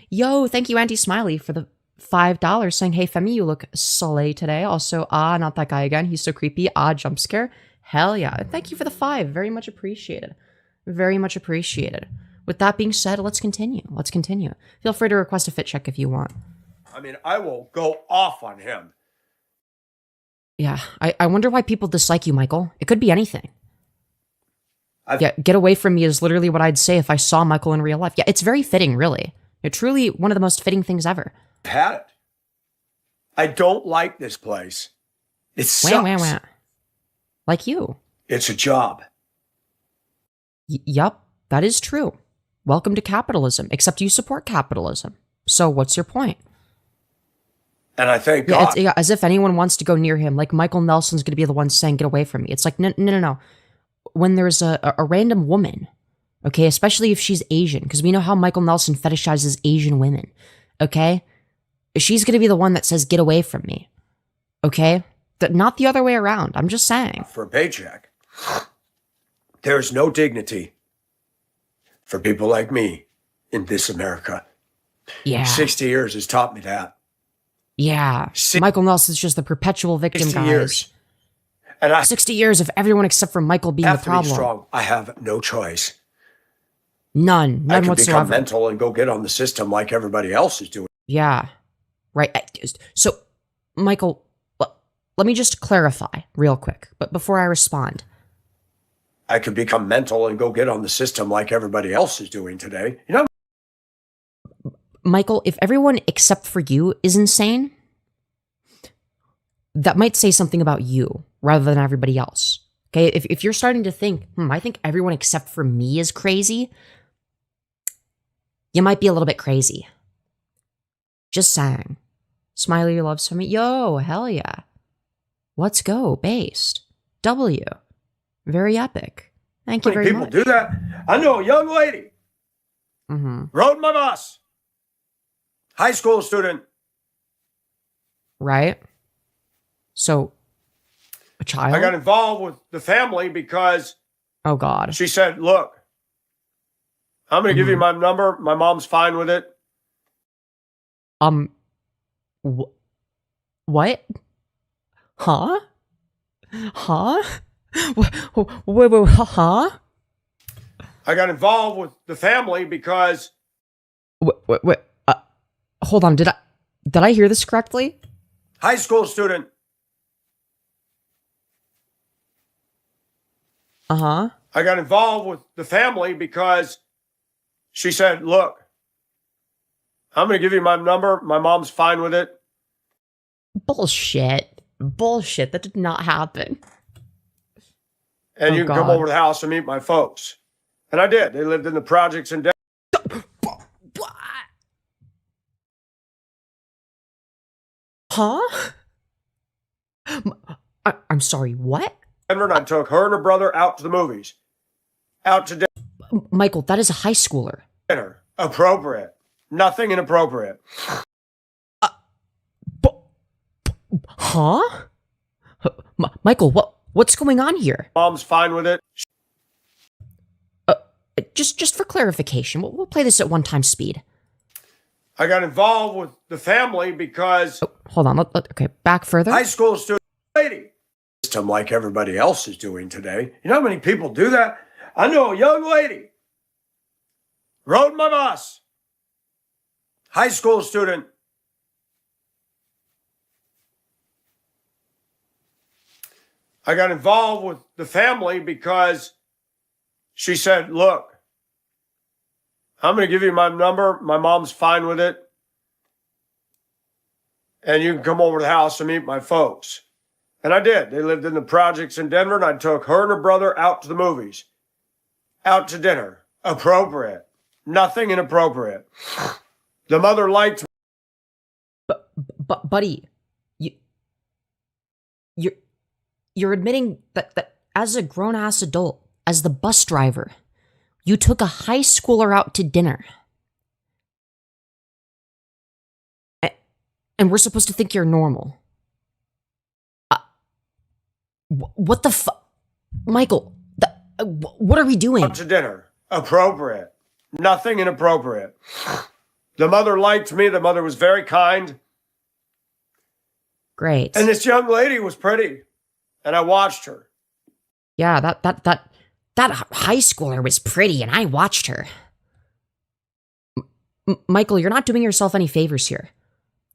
Yo, thank you, Auntie Smiley, for the $5 saying, hey, Femi, you look slay today. Also, not that guy again. He's so creepy. Jump scare. Hell yeah. Thank you for the 5. Very much appreciated. Very much appreciated. With that being said, let's continue. Feel free to request a fit check if you want. I mean, I will go off on him. Yeah, I wonder why people dislike you, Michael. It could be anything. Yeah, get away from me is literally what I'd say if I saw Michael in real life. Yeah, it's very fitting, really. It's truly one of the most fitting things ever. I've had it. I don't like this place. It sucks. Wah. Like you. It's a job. Yup, that is true. Welcome to capitalism, except you support capitalism. So what's your point? And I thank Yeah, God. as if anyone wants to go near him, like Michael Nelson's going to be the one saying, get away from me. It's like, no. When there's a random woman, okay, especially if she's Asian, because we know how Michael Nelson fetishizes Asian women, okay? She's going to be the one that says, get away from me, okay? Not the other way around. I'm just saying. For a paycheck. There's no dignity for people like me in this America. Yeah. 60 years has taught me that. Yeah. Michael Nelson's just the perpetual victim, 60 guys. years. And I 60 years of everyone except for Michael being the have to be problem. strong. I have no choice. None I can whatsoever. become mental and go get on the system like everybody else is doing. Yeah. Right. So, Michael, let me just clarify real quick, but before I respond. I could become mental and go get on the system like everybody else is doing today. You know? Michael, if everyone except for you is insane, that might say something about you rather than everybody else. Okay, if you're starting to think, I think everyone except for me is crazy, you might be a little bit crazy. Just saying. Smiley, your love's for me. Yo, hell yeah. Let's go, based. W. Very epic. Thank you very much. People do that. I know a young lady rode my bus. High school student. Right? So, a child? I got involved with the family because oh, God. she said, look, I'm going to give you my number. My mom's fine with it. What? Huh? Huh? Wait, huh? I got involved with the family because... Wait, hold on, did I hear this correctly? High school student. Uh-huh. I got involved with the family because she said, look, I'm going to give you my number. My mom's fine with it. Bullshit. That did not happen. And you can come over to the house and meet my folks. And I did. They lived in the projects in Denver. Huh? I'm sorry, what? And I took her and her brother out to the movies. Out to dinner. Michael, that is a high schooler. Dinner. Appropriate. Nothing inappropriate. Huh? Michael, what's going on here? Mom's fine with it. Just for clarification, we'll play this at 1x speed. I got involved with the family because... Oh, hold on, okay, back further. High school student lady. System like everybody else is doing today. You know how many people do that? I know a young lady rode my bus. High school student. I got involved with the family because she said, look, I'm going to give you my number. My mom's fine with it. And you can come over to the house and meet my folks. And I did. They lived in the projects in Denver, and I took her and her brother out to the movies. Out to dinner. Appropriate. Nothing inappropriate. The mother liked me. But buddy, you're admitting that as a grown-ass adult, as the bus driver, you took a high schooler out to dinner. And we're supposed to think you're normal. What the fuck? Michael, what are we doing? Out to dinner. Appropriate. Nothing inappropriate. The mother liked me. The mother was very kind. Great. And this young lady was pretty. And I watched her. Yeah, that high schooler was pretty, and I watched her. Michael, you're not doing yourself any favors here.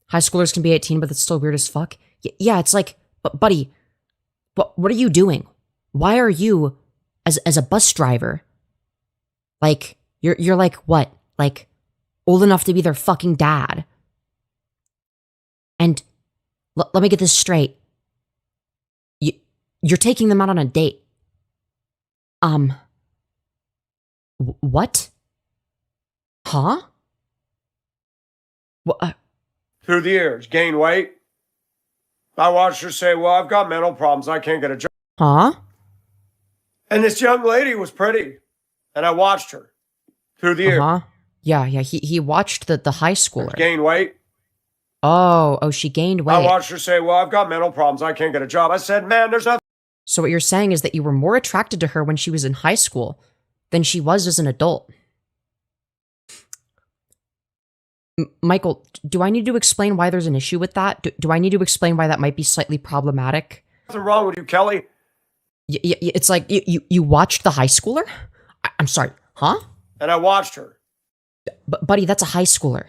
High schoolers can be 18, but it's still weird as fuck. Yeah, it's like, but buddy, what are you doing? Why are you, as a bus driver, like, you're like what? Like, old enough to be their fucking dad? And let me get this straight. You're taking them out on a date. What? Huh? What? Through the years, gain weight. I watched her say, well, I've got mental problems. I can't get a job. Huh? And this young lady was pretty. And I watched her through the years. Uh-huh. Yeah. He watched the high schooler. Gain weight. Oh, she gained weight. I watched her say, well, I've got mental problems. I can't get a job. I said, man, there's nothing. So what you're saying is that you were more attracted to her when she was in high school than she was as an adult. Michael, do I need to explain why there's an issue with that? Do I need to explain why that might be slightly problematic? Nothing wrong with you, Kelly. It's like you watched the high schooler? I'm sorry, huh? And I watched her. Buddy, that's a high schooler.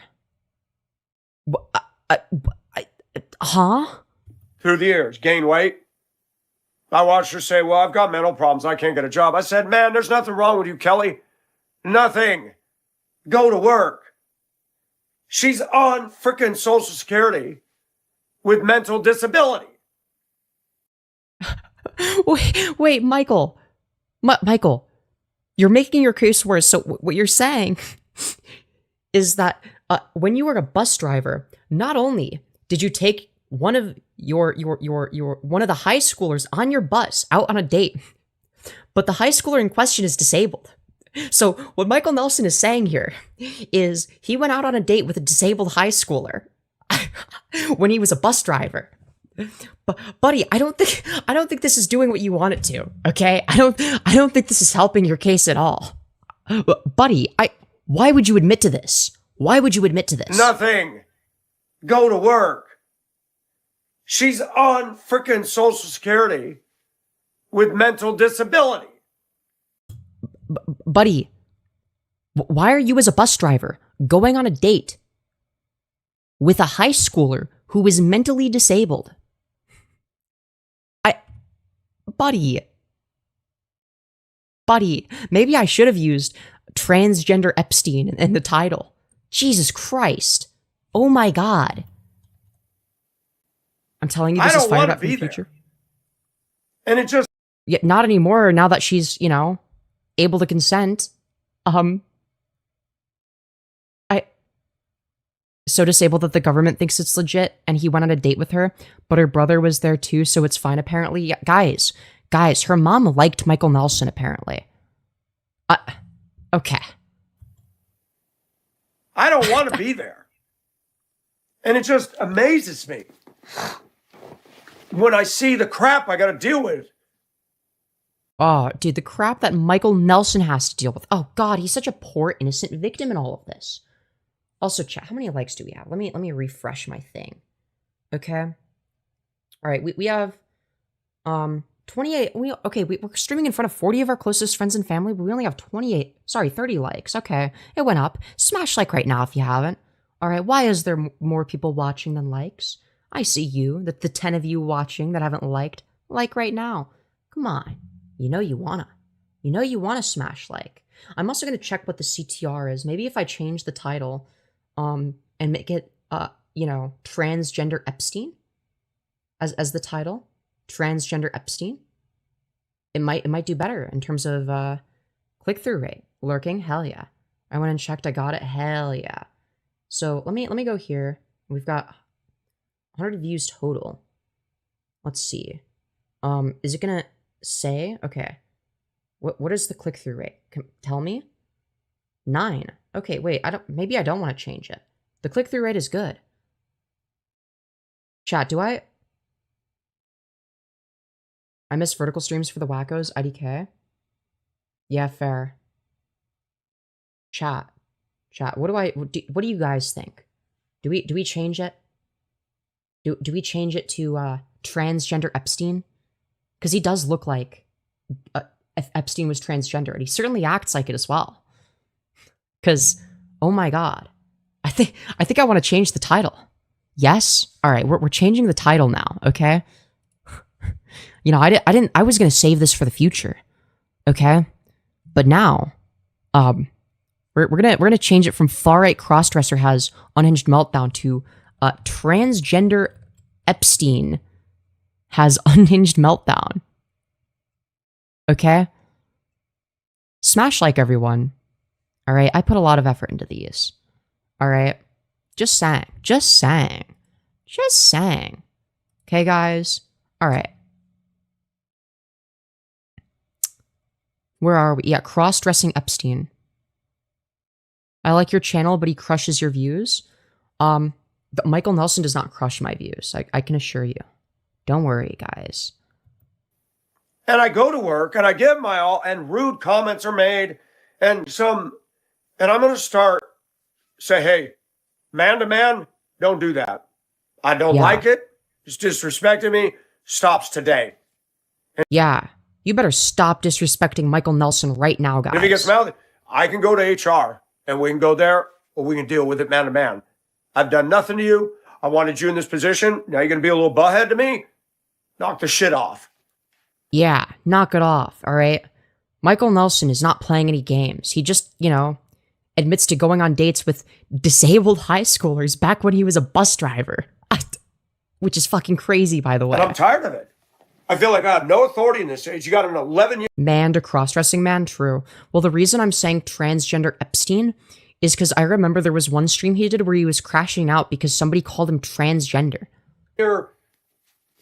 Huh? Through the years, gain weight. I watched her say, well, I've got mental problems. I can't get a job. I said, man, there's nothing wrong with you, Kelly. Nothing. Go to work. She's on freaking Social Security with mental disability. Wait, Michael. Michael, you're making your case worse. So what you're saying is that when you were a bus driver, not only did you take one of your one of the high schoolers on your bus out on a date, but the high schooler in question is disabled. So what Michael Nelson is saying here is he went out on a date with a disabled high schooler when he was a bus driver. But buddy, I don't think this is doing what you want it to. Okay, I don't think this is helping your case at all. Buddy, why would you admit to this? Why would you admit to this? Nothing. Go to work. She's on freaking Social Security with mental disability. Buddy, why are you as a bus driver going on a date with a high schooler who is mentally disabled? Buddy, maybe I should have used Transgender Epstein in the title. Jesus Christ. Oh my God. I'm telling you, this is fired up in the future. And it just... Yeah, not anymore now that she's, able to consent. So disabled that the government thinks it's legit, and he went on a date with her, but her brother was there too, so it's fine apparently. Yeah, guys, her mom liked Michael Nelson apparently. Okay. I don't want to be there. And it just amazes me when I see the crap I got to deal with. Oh, dude, the crap that Michael Nelson has to deal with. Oh God, he's such a poor innocent victim in all of this. Also, chat, how many likes do we have? Let me refresh my thing. Okay. All right, we have 28. We're streaming in front of 40 of our closest friends and family, but we only have 30 likes. Okay, it went up. Smash like right now if you haven't. All right, why is there more people watching than likes? I see you, the 10 of you watching that haven't liked. Like right now. Come on. You know you wanna smash like. I'm also gonna check what the CTR is. Maybe if I change the title, and make it, Transgender Epstein as the title, Transgender Epstein. It might do better in terms of click-through rate. Lurking, hell yeah. I went and checked, I got it, hell yeah. So let me go here. We've got 100 views total. Let's see. Is it gonna say, okay, what is the click-through rate? Tell me. 9. Okay, wait, maybe I don't want to change it. The click-through rate is good. Chat, do I miss vertical streams for the wackos? IDK? Yeah, fair. Chat, what do you guys think? Do we change it? Do we change it to Transgender Epstein? Because he does look like if Epstein was transgender, and he certainly acts like it as well. Because, oh my God, I think I want to change the title. Yes, all right, we're changing the title now. Okay, I was gonna save this for the future. Okay, but now, we're gonna change it from far right crossdresser has unhinged meltdown to Transgender Epstein has unhinged meltdown. Okay, smash like, everyone. All right, I put a lot of effort into these. All right, just saying. Okay, guys. All right. Where are we? Yeah, cross-dressing Epstein. I like your channel, but he crushes your views. But Michael Nelson does not crush my views. I can assure you. Don't worry, guys. And I go to work and I give my all, and rude comments are made, and I'm going to say, hey, man to man, don't do that. I don't like it. It's disrespecting me. Stops today. Yeah. You better stop disrespecting Michael Nelson right now, guys. If he gets mouthy, I can go to HR and we can go there, or we can deal with it man to man. I've done nothing to you. I wanted you in this position. Now you're going to be a little butthead to me? Knock the shit off. Yeah, knock it off, all right? Michael Nelson is not playing any games. He just, admits to going on dates with disabled high schoolers back when he was a bus driver. Which is fucking crazy, by the way. And I'm tired of it. I feel like I have no authority in this age. You got an 11-year Man to cross-dressing man, true. Well, the reason I'm saying transgender Epstein is because I remember there was one stream he did where he was crashing out because somebody called him transgender.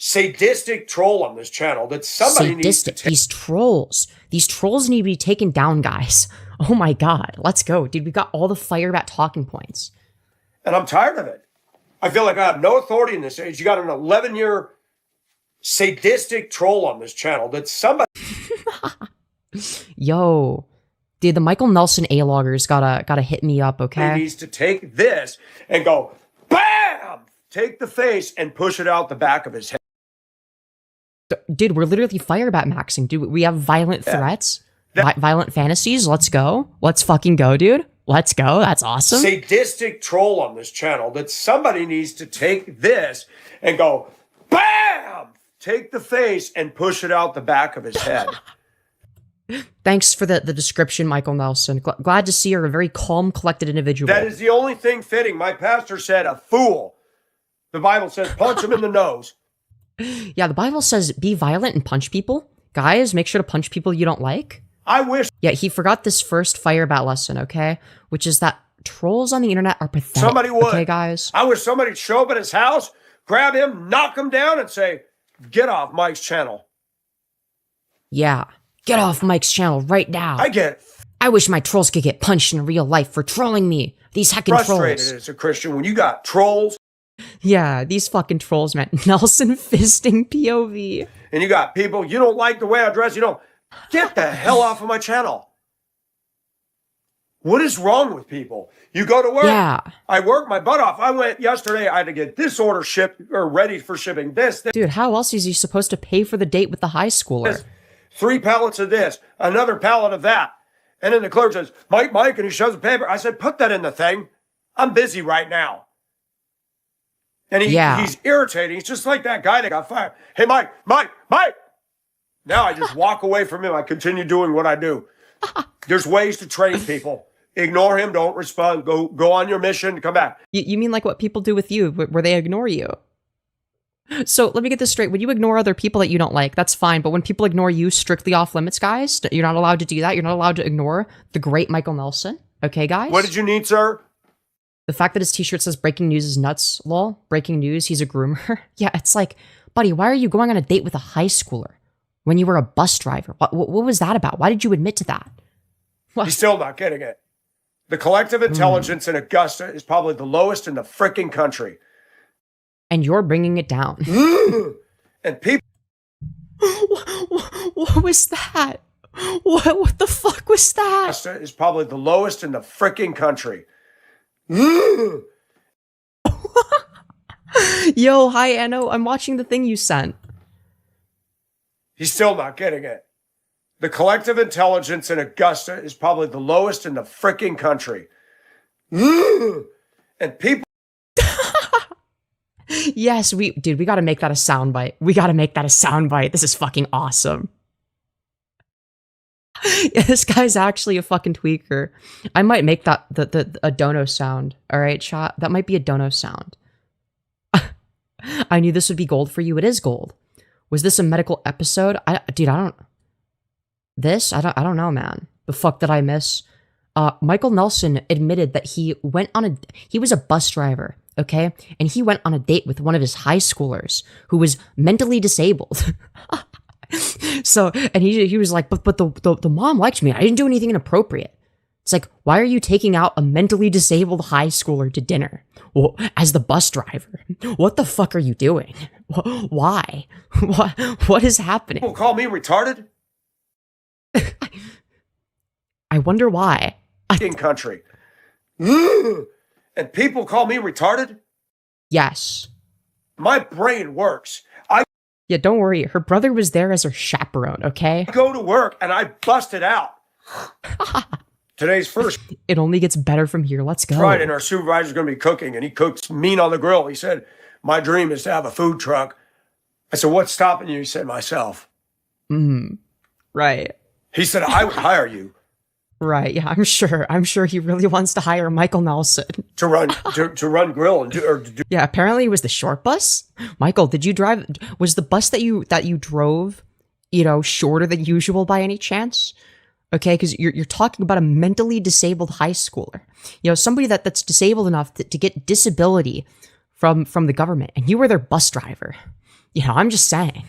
sadistic troll on this channel that somebody needs to These trolls need to be taken down, guys. Oh my god, let's go. Dude, we got all the Firebat talking points. And I'm tired of it. I feel like I have no authority in this age. You got an 11-year sadistic troll on this channel that somebody... Yo, dude, the Michael Nelson A-loggers gotta hit me up, okay? He needs to take this and go, BAM! Take the face and push it out the back of his head. Dude, we're literally Firebat maxing. Dude, we have violent threats, violent fantasies. Let's go. Let's fucking go, dude. Let's go. That's awesome. Sadistic troll on this channel that somebody needs to take this and go, BAM! Take the face and push it out the back of his head. Thanks for the description, Michael Nelson. Glad to see you're a very calm, collected individual. That is the only thing fitting. My pastor said, a fool. The Bible says, punch him in the nose. Yeah, the Bible says, be violent and punch people. Guys, make sure to punch people you don't like. I wish. Yeah, he forgot this first Firebat lesson, okay? Which is that trolls on the internet are pathetic. Somebody would. Okay, guys? I wish somebody'd show up at his house, grab him, knock him down, and say, get off Mike's channel. Yeah. Get off Mike's channel right now. I wish my trolls could get punched in real life for trolling me. These heckin' trolls. Frustrated as a Christian when you got trolls. Yeah, these fucking trolls, man. Nelson fisting POV. And you got people, you don't like the way I dress, get the hell off of my channel. What is wrong with people? You go to work. Yeah. I work my butt off. I went yesterday, I had to get this order shipped or ready for shipping this. Dude, how else is he supposed to pay for the date with the high schooler? 3 pallets of this, another pallet of that. And then the clerk says, Mike, and he shows the paper. I said, put that in the thing. I'm busy right now. And he's irritating. He's just like that guy that got fired. Hey, Mike. Now I just walk away from him. I continue doing what I do. There's ways to train people. Ignore him. Don't respond. Go on your mission. Come back. You mean like what people do with you, where they ignore you? So let me get this straight. When you ignore other people that you don't like, that's fine. But when people ignore you, strictly off limits, guys. You're not allowed to do that. You're not allowed to ignore the great Michael Nelson. Okay, guys? What did you need, sir? The fact that his t-shirt says breaking news is nuts, lol. Breaking news, he's a groomer. Yeah, it's like, buddy, why are you going on a date with a high schooler when you were a bus driver? What was that about? Why did you admit to that? What? He's still not getting it. The collective intelligence in Augusta is probably the lowest in the frickin' country. And you're bringing it down. And people... What was that? What the fuck was that? Augusta is probably the lowest in the frickin' country. Yo, hi, Anno. I'm watching the thing you sent. He's still not getting it. The collective intelligence in Augusta is probably the lowest in the frickin' country. And people... Yes, we gotta make that a soundbite. We gotta make that a soundbite. This is fucking awesome. Yeah, this guy's actually a fucking tweaker. I might make that a dono sound. All right, chat. That might be a dono sound. I knew this would be gold for you. It is gold. Was this a medical episode? I don't know, man. The fuck did I miss? Michael Nelson admitted that he was a bus driver, okay? And he went on a date with one of his high schoolers who was mentally disabled. So, and he was like, but the mom liked me. I didn't do anything inappropriate. It's like, why are you taking out a mentally disabled high schooler to dinner? Well, as the bus driver, what the fuck are you doing? Why? What is happening? People call me retarded? I wonder why. In country. And people call me retarded? Yes. My brain works. Yeah, don't worry. Her brother was there as her chaperone, okay? I go to work and I bust it out. Today's first. It only gets better from here. Let's go. Friday, and our supervisor's going to be cooking, and he cooks mean on the grill. He said, my dream is to have a food truck. I said, what's stopping you? He said, myself. Right. He said, I would hire you. Right. Yeah, I'm sure. I'm sure he really wants to hire Michael Nelson. to run grill and do Yeah, apparently it was the short bus. Michael, did you drive? Was the bus that you drove, shorter than usual by any chance? Okay, because you're talking about a mentally disabled high schooler. Somebody that's disabled enough to get disability from the government, and you were their bus driver. I'm just saying.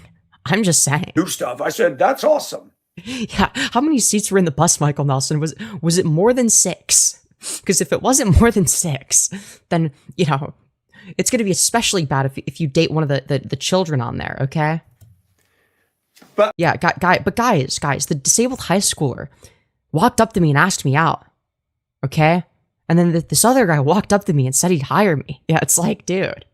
do stuff. I said, that's awesome. Yeah, how many seats were in the bus, Michael Nelson? Was it more than 6? Because if it wasn't more than 6, then it's going to be especially bad if you date one of the children on there. Okay. But yeah, guys, the disabled high schooler walked up to me and asked me out. Okay, and then this other guy walked up to me and said he'd hire me. Yeah, it's like, dude,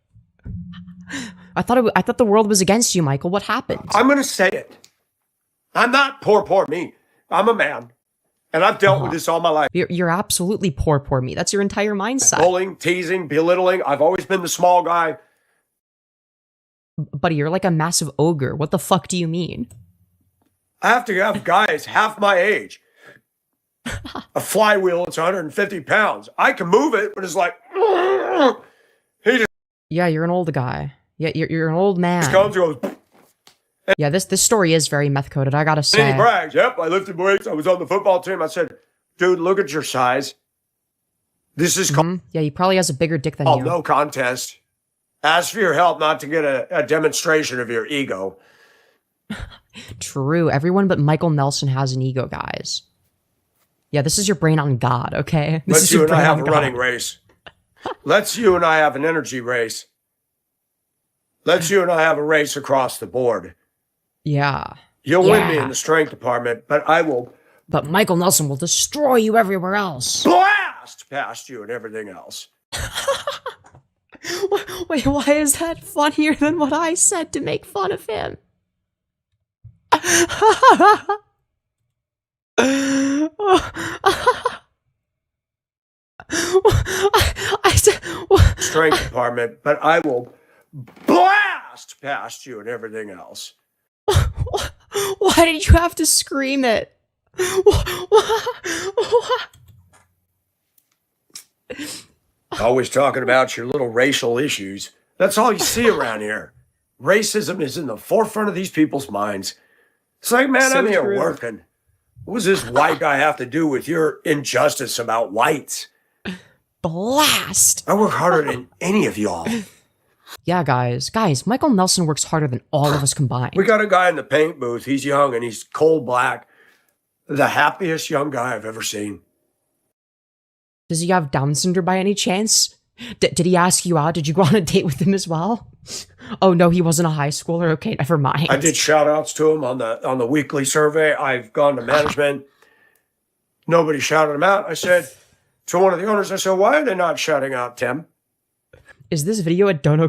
I thought the world was against you, Michael. What happened? I'm going to say it. I'm not poor me. I'm a man. And I've dealt with this all my life. You're absolutely poor me. That's your entire mindset. Bullying, teasing, belittling. I've always been the small guy. Buddy, you're like a massive ogre. What the fuck do you mean? I have to have guys half my age. A flywheel, it's 150 pounds. I can move it, but it's like, yeah, you're an old guy. Yeah, you're an old man. Just comes and goes. Yeah, this story is very meth coded. I gotta say. And he brags. Yep, I lifted weights. I was on the football team. I said, dude, look at your size. This is called yeah, he probably has a bigger dick than you. no contest. Ask for your help, not to get a demonstration of your ego. True. Everyone but Michael Nelson has an ego, guys. Yeah, this is your brain on God, okay? Let's you and I have a running race. Let's you and I have an energy race. Let's you and I have a race across the board. Yeah. You'll win me in the strength department, but I will. But Michael Nelson will destroy you everywhere else. Blast past you and everything else. Wait, why is that funnier than what I said to make fun of him? I said, strength department, but I will blast past you and everything else. Why did you have to scream it? Always talking about your little racial issues. That's all you see around here. Racism is in the forefront of these people's minds. It's like, man, I'm here working. What does this white guy have to do with your injustice about whites? Blast! I work harder than any of y'all. Yeah, guys, Michael Nelson works harder than all of us combined. We got a guy in the paint booth. He's young and he's coal black. The happiest young guy I've ever seen. Does he have Down syndrome by any chance? Did he ask you out? Did you go on a date with him as well? Oh no, he wasn't a high schooler. Okay, never mind. I did shout outs to him on the weekly survey. I've gone to management. Nobody shouted him out. I said to one of the owners, I said, why are they not shouting out Tim? Is this video a Dono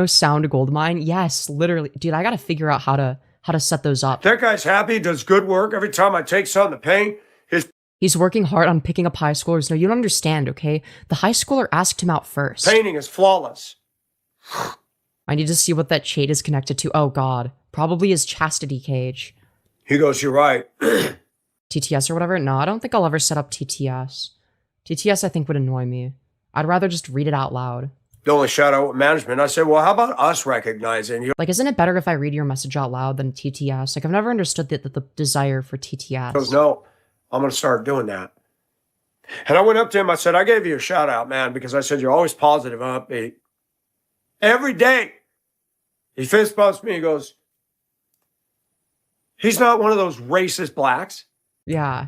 Sound Goldmine? Yes, literally. Dude, I gotta figure out how to set those up. That guy's happy, does good work. Every time I take something to paint, he's working hard on picking up high schoolers. No, you don't understand, okay? The high schooler asked him out first. Painting is flawless. I need to see what that shade is connected to. Oh god. Probably his chastity cage. He goes, you're right. TTS or whatever? No, I don't think I'll ever set up TTS. TTS I think would annoy me. I'd rather just read it out loud. The only shout out with management. I said, well, how about us recognizing you? Like, isn't it better if I read your message out loud than TTS? Like, I've never understood the desire for TTS. He goes, no, I'm going to start doing that. And I went up to him. I said, I gave you a shout out, man, because I said, you're always positive and upbeat. Every day. He fist bumps me. He goes, he's not one of those racist blacks. Yeah.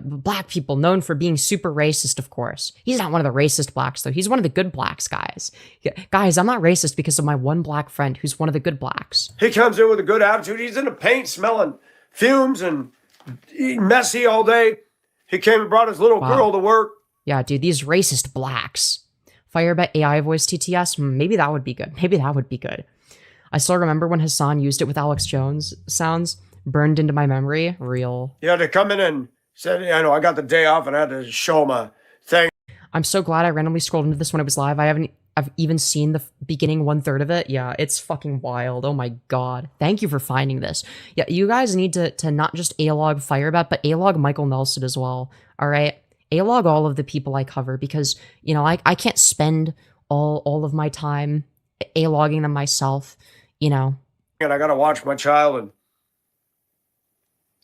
Black people known for being super racist, of course. He's not one of the racist blacks, though. He's one of the good blacks, guys. Yeah, guys, I'm not racist because of my one black friend who's one of the good blacks. He comes in with a good attitude. He's in the paint smelling fumes and messy all day. He came and brought his little girl to work. Yeah, dude, these racist blacks. Firebet AI voice TTS? Maybe that would be good. I still remember when Hassan used it with Alex Jones sounds. Burned into my memory. Real. He had to come in and said, I know, I got the day off and I had to show him a thing. I'm so glad I randomly scrolled into this when it was live. I haven't I've even seen the beginning 1/3 of it. Yeah, it's fucking wild. Oh my god. Thank you for finding this. Yeah, you guys need to not just A-log Firebat, but A-log Michael Nelson as well. All right? A-log all of the people I cover because, you know, I can't spend all of my time A-logging them myself, you know. And I gotta watch my child, and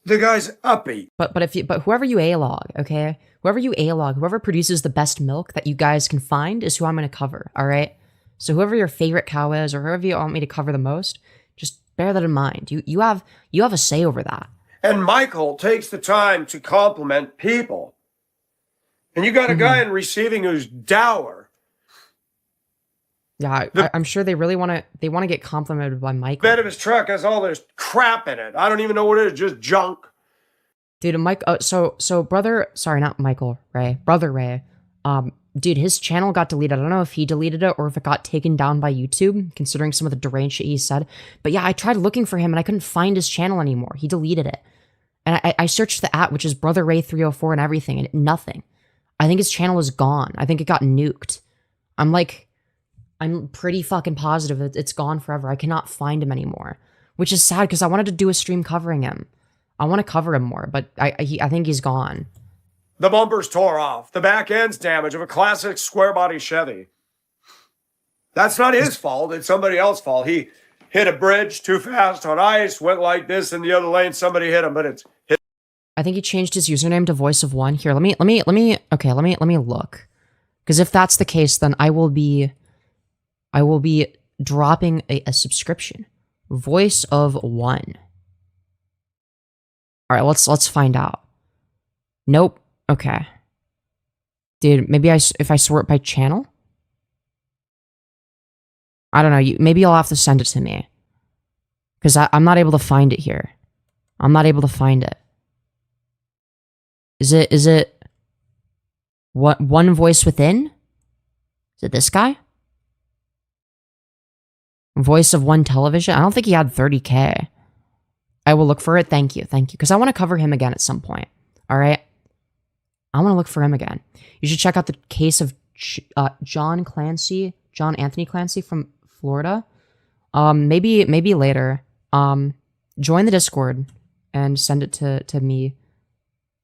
the guy's uppy. But whoever you A-log, okay? Whoever produces the best milk that you guys can find is who I'm going to cover, all right? So whoever your favorite cow is, or whoever you want me to cover the most, just bear that in mind. You have a say over that. And Michael takes the time to compliment people. And you got a guy in receiving who's dour. Yeah, I'm sure they really want to get complimented by Michael. Bed of his truck has all this crap in it. I don't even know what it is, just junk. Dude, Mike, so brother, sorry, not Michael, brother Ray, dude, his channel got deleted. I don't know if he deleted it or if it got taken down by YouTube, considering some of the deranged shit he said. But yeah, I tried looking for him and I couldn't find his channel anymore. He deleted it. And I searched the @ which is Brother Ray 304 and everything, and nothing. I think his channel is gone. I think it got nuked. I'm pretty fucking positive it's gone forever. I cannot find him anymore, which is sad because I wanted to do a stream covering him. I want to cover him more, but I think he's gone. The bumpers tore off. The back end's damage of a classic square body Chevy. That's not his fault. It's somebody else's fault. He hit a bridge too fast on ice, went like this in the other lane. Somebody hit him, but it's his. I think he changed his username to Voice of One. Here, let me look. Because if that's the case, then I will be dropping a subscription. Voice of One. All right, let's find out. Nope. Okay. Dude, maybe if I sort by channel? I don't know. Maybe you'll have to send it to me. Because I'm not able to find it here. I'm not able to find it. Is it what One Voice Within? Is it this guy? Voice of One Television? I don't think he had 30K. I will look for it. Thank you. Because I want to cover him again at some point. All right? I want to look for him again. You should check out the case of John Anthony Clancy from Florida. Maybe later. Join the Discord and send it to me.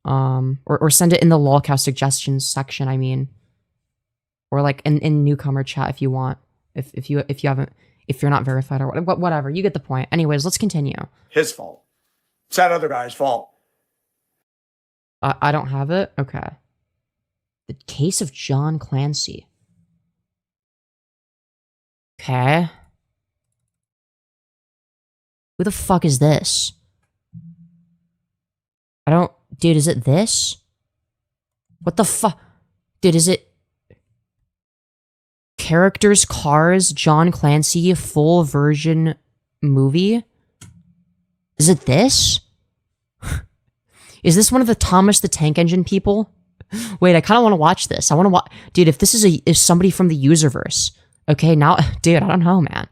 Or send it in the Lolcow suggestions section, I mean. Or like in newcomer chat if you want. If you're not verified or whatever. You get the point. Anyways, let's continue. His fault. It's that other guy's fault. I don't have it? Okay. The case of John Clancy. Okay. Who the fuck is this? Dude, is it this? What the fuck? Dude, is it... Characters, Cars, John Clancy, full version movie? Is it this? Is this one of the Thomas the Tank Engine people? Wait, I kind of want to watch this. I want to watch... Dude, if this is somebody from the Userverse. Okay, now... Dude, I don't know, man.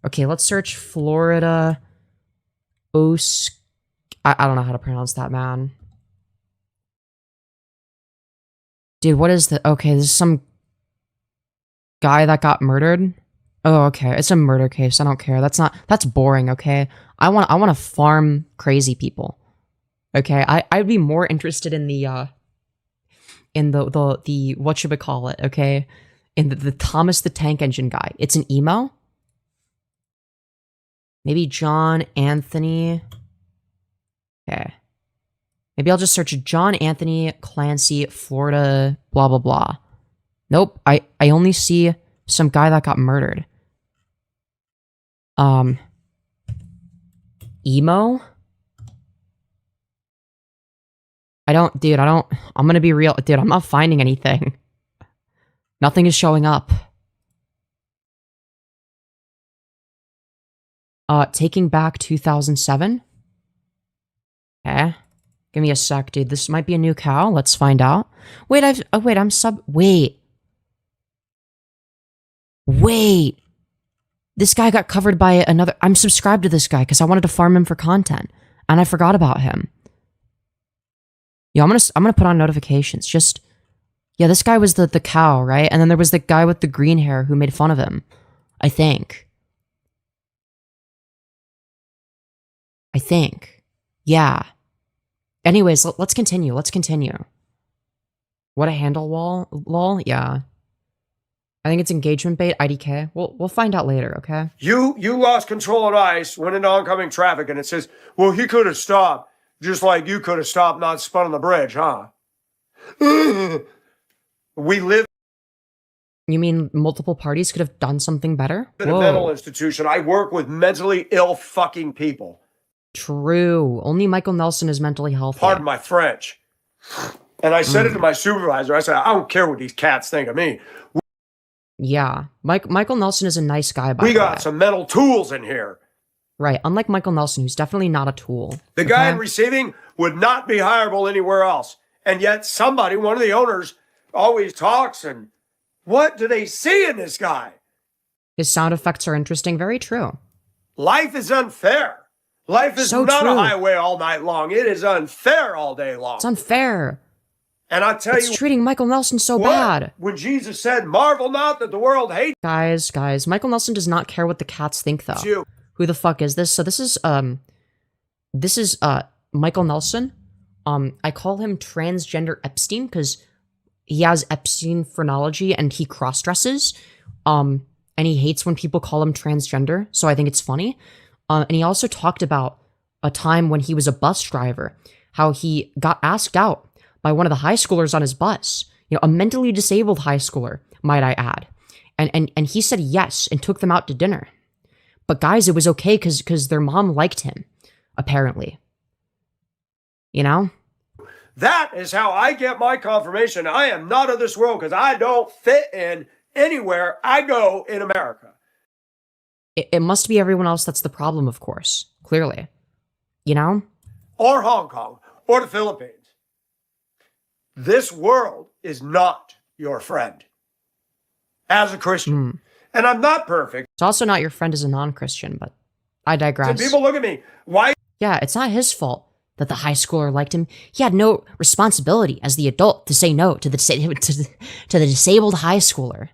Okay, let's search Florida... I don't know how to pronounce that, man. Dude, what is the... Okay, this is some... guy that got murdered? Oh, okay. It's a murder case. I don't care. That's boring, okay? I want to farm crazy people. Okay? I'd be more interested in the whatchamacallit, okay? In the Thomas the Tank Engine guy. It's an emo? Maybe John Anthony. Okay. Maybe I'll just search John Anthony Clancy, Florida, blah, blah, blah. Nope, I only see some guy that got murdered. Emo? I'm gonna be real. Dude, I'm not finding anything. Nothing is showing up. Taking Back 2007? Okay. Give me a sec, dude. This might be a new cow. Let's find out. Wait, Wait. This guy got covered by another... I'm subscribed to this guy because I wanted to farm him for content. And I forgot about him. Yo, I'm gonna put on notifications. Just Yeah, this guy was the cow, right? And then there was the guy with the green hair who made fun of him, I think. Yeah. Anyways, let's continue. What a handle wall, lol. Yeah. I think it's engagement bait, IDK. We'll find out later, okay? You lost control of ICE, went into oncoming traffic, and it says, well, he could have stopped, just like you could have stopped, not spun on the bridge, huh? We live You mean multiple parties could have done something better? in a mental institution. I work with mentally ill fucking people. True. Only Michael Nelson is mentally healthy. Pardon my French. And I said it to my supervisor. I said, I don't care what these cats think of me. Yeah. Michael Nelson is a nice guy, by the way. We got some mental tools in here. Right. Unlike Michael Nelson, who's definitely not a tool. The guy in receiving would not be hireable anywhere else. And yet somebody, one of the owners, always talks, and what do they see in this guy? His sound effects are interesting. Very true. Life is unfair. Life is So not true. a highway all night long. It is unfair all day long. It's unfair. And I tell It's you treating Michael Nelson so what, bad. when Jesus said, marvel not that the world hates Guys, Michael Nelson does not care what the cats think, though. you. Who the fuck is this? So this is Michael Nelson. I call him Transgender Epstein because he has Epstein phrenology and he cross-dresses. And he hates when people call him transgender, so I think it's funny. And he also talked about a time when he was a bus driver, how he got asked out by one of the high schoolers on his bus, a mentally disabled high schooler, might I add. And he said yes and took them out to dinner. But guys, it was okay because their mom liked him, apparently. You know? That is how I get my confirmation. I am not of this world because I don't fit in anywhere I go in America. It must be everyone else that's the problem, of course. Clearly. You know? Or Hong Kong, or the Philippines. This world is not your friend as a Christian. And I'm not perfect. It's also not your friend as a non-Christian, but I digress. And people look at me. Why? Yeah, it's not his fault that the high schooler liked him. He had no responsibility as the adult to say no to the disabled high schooler.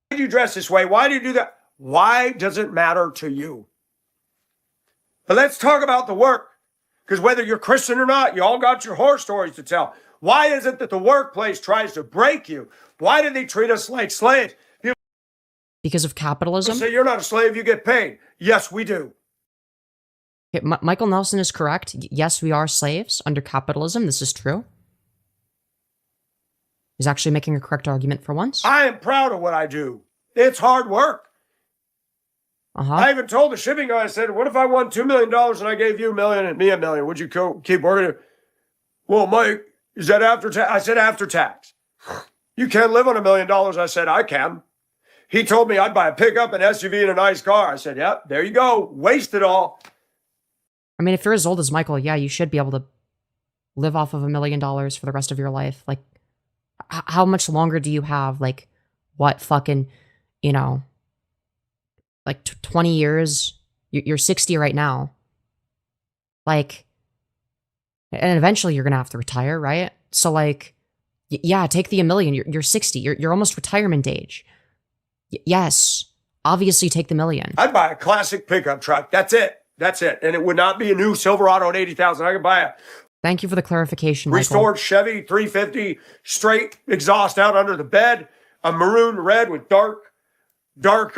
Why do you dress this way? Why do you do that? Why does it matter to you? But let's talk about the work. Because whether you're Christian or not, you all got your horror stories to tell. Why is it that the workplace tries to break you? Why do they treat us like slaves? Because of capitalism? Say you're not a slave, you get paid. Yes, we do. Okay, Michael Nelson is correct. Yes, we are slaves under capitalism. This is true. He's actually making a correct argument for once. I am proud of what I do. It's hard work. I even told the shipping guy, I said, what if I won $2 million and I gave you $1 million and me $1 million? Would you keep working? Well, Mike, is that after tax? I said, after tax. You can't live on $1 million. I said, I can. He told me I'd buy a pickup, an SUV, and a nice car. I said, yep, there you go. Waste it all. I mean, if you're as old as Michael, yeah, you should be able to live off of $1 million for the rest of your life. Like, how much longer do you have? Like, what fucking, like 20 years? You're 60 right now. Like, and eventually you're going to have to retire, right? So like, yeah, take the $1 million. You're 60. You're almost retirement age. Yes, obviously take the $1 million. I'd buy a classic pickup truck. That's it. And it would not be a new Silverado at $80,000. I could buy a Thank you for the clarification, Michael. restored Chevy 350, straight exhaust out under the bed, a maroon red with dark, black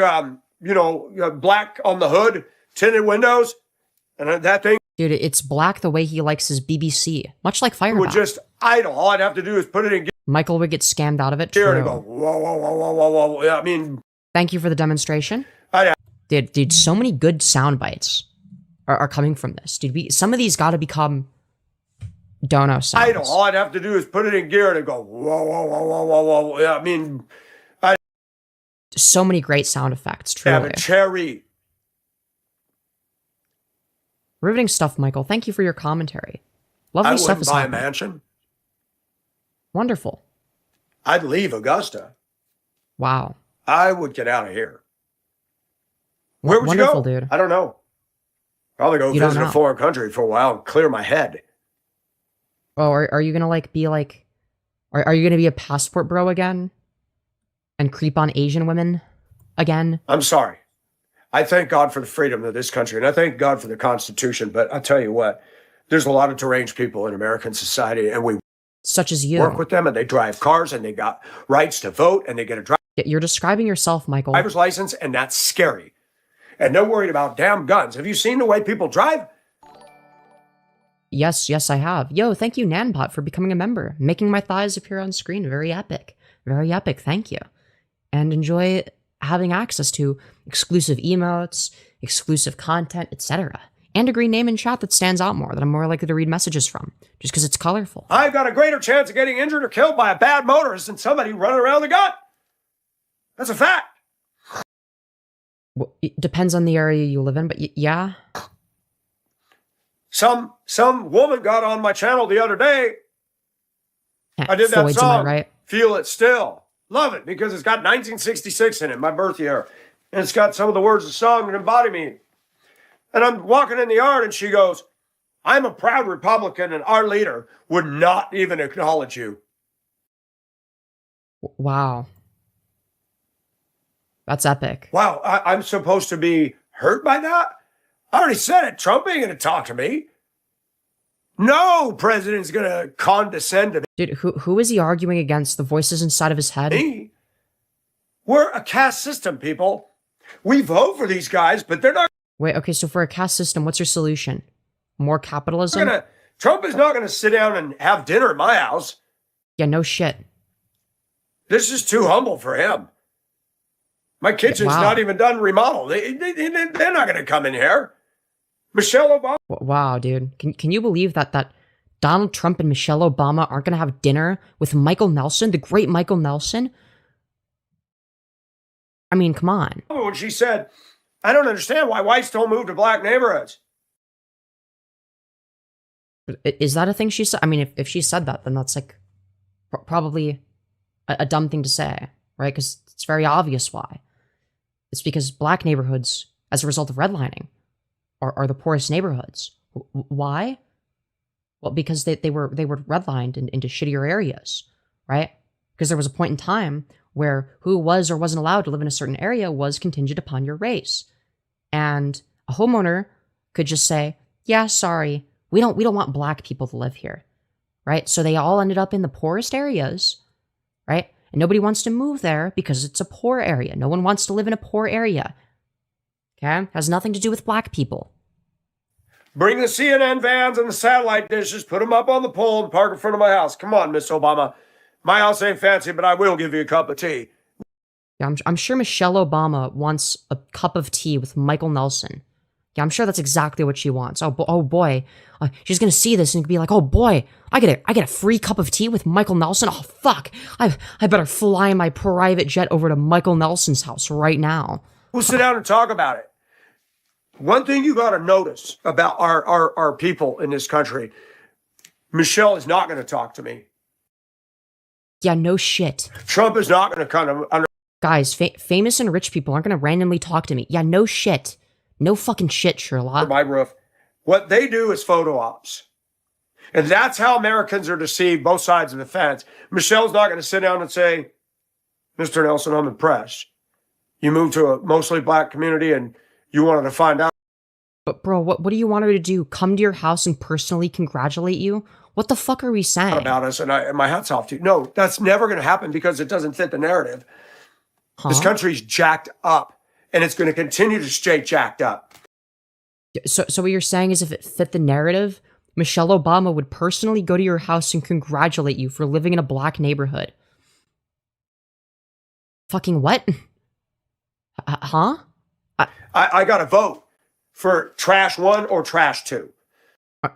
on the hood, tinted windows, and that thing. Dude, it's black the way he likes his BBC, much like Fireback. Would just idle. All I'd have to do is put it in Michael would get scammed out of it. gear True. and go, whoa. Yeah, I mean, Thank you for the demonstration. I Dude, so many good sound bites are coming from this. Dude, some of these got to become dono sounds. idle. All I'd have to do is put it in gear and go, whoa. Yeah, I mean, So many great sound effects, have truly. a cherry. Riveting stuff, Michael. Thank you for your commentary. I Lovely stuff wouldn't is buy a happening. mansion. Wonderful. I'd leave Augusta. Wow. I would get out of here. Where would Wonderful, you go? dude. I don't know. Probably go You don't visit a know. foreign country for a while and clear my head. Oh, are you gonna like be like Are you going to be a passport bro again? And creep on Asian women again? I'm sorry. I thank God for the freedom of this country, and I thank God for the Constitution. But I tell you what, there's a lot of deranged people in American society, and we Such as you. work with them, and they drive cars, and they got rights to vote, and they get a You're describing yourself, Michael. driver's license, and that's scary. And they're worried about damn guns. Have you seen the way people drive? Yes, I have. Yo, thank you, Nanbot, for becoming a member. Making my thighs appear on screen. Very epic. Very epic, thank you. And enjoy having access to exclusive emotes, exclusive content, etc. And a green name in chat that stands out more, that I'm more likely to read messages from, just because it's colorful. I've got a greater chance of getting injured or killed by a bad motorist than somebody running around the gun. That's a fact. Well, it depends on the area you live in, but yeah. Some woman got on my channel the other day. I did that Floyd's, song, am I right? Feel It Still. Love it, because it's got 1966 in it, my birth year. And it's got some of the words of the song that embody me. And I'm walking in the yard, and she goes, I'm a proud Republican, and our leader would not even acknowledge you. Wow. That's epic. Wow, I'm supposed to be hurt by that? I already said it. Trump ain't going to talk to me. No president's going to condescend to Dude, who is he arguing against? The voices inside of his head? me. We're a caste system, people. We vote for these guys, but they're not Wait, okay, so for a caste system, what's your solution? More capitalism? going to... Trump is not going to sit down and have dinner at my house. Yeah, no shit. This is too humble for him. My kitchen's Wow. not even done remodeled. They're not going to come in here. Michelle Obama. Wow, dude. Can you believe that Donald Trump and Michelle Obama aren't going to have dinner with Michael Nelson, the great Michael Nelson? I mean, come on. When she said, I don't understand why whites don't move to black neighborhoods. Is that a thing she said? I mean, if she said that, then that's like probably a dumb thing to say, right? Because it's very obvious why. It's because black neighborhoods, as a result of redlining, are the poorest neighborhoods. Why? Well, because they were redlined into shittier areas, right? Because there was a point in time where who was or wasn't allowed to live in a certain area was contingent upon your race. And a homeowner could just say, yeah, sorry, we don't want black people to live here, right? So they all ended up in the poorest areas, right? And nobody wants to move there because it's a poor area. No one wants to live in a poor area. Okay? Has nothing to do with black people. Bring the CNN vans and the satellite dishes, put them up on the pole and park in front of my house. Come on, Miss Obama. My house ain't fancy, but I will give you a cup of tea. Yeah, I'm sure Michelle Obama wants a cup of tea with Michael Nelson. Yeah, I'm sure that's exactly what she wants. Oh boy, she's gonna see this and be like, oh boy, I get a free cup of tea with Michael Nelson. Oh fuck, I better fly my private jet over to Michael Nelson's house right now. We'll sit down and talk about it. One thing you got to notice about our people in this country, Michelle is not going to talk to me. Yeah, no shit. Trump is not going to come under Guys, famous and rich people aren't gonna randomly talk to me. Yeah, no shit. No fucking shit, Sherlock. my roof. What they do is photo ops. And that's how Americans are deceived, both sides of the fence. Michelle's not going to sit down and say, Mr. Nelson, I'm impressed. You moved to a mostly black community and you wanted to find out But bro, what do you want her to do? Come to your house and personally congratulate you? What the fuck are we saying? about us, and my hat's off to you. No, that's never going to happen because it doesn't fit the narrative. This country's jacked up, and it's going to continue to stay jacked up. So what you're saying is if it fit the narrative, Michelle Obama would personally go to your house and congratulate you for living in a black neighborhood. Fucking what? Huh? I got to vote for trash one or trash two.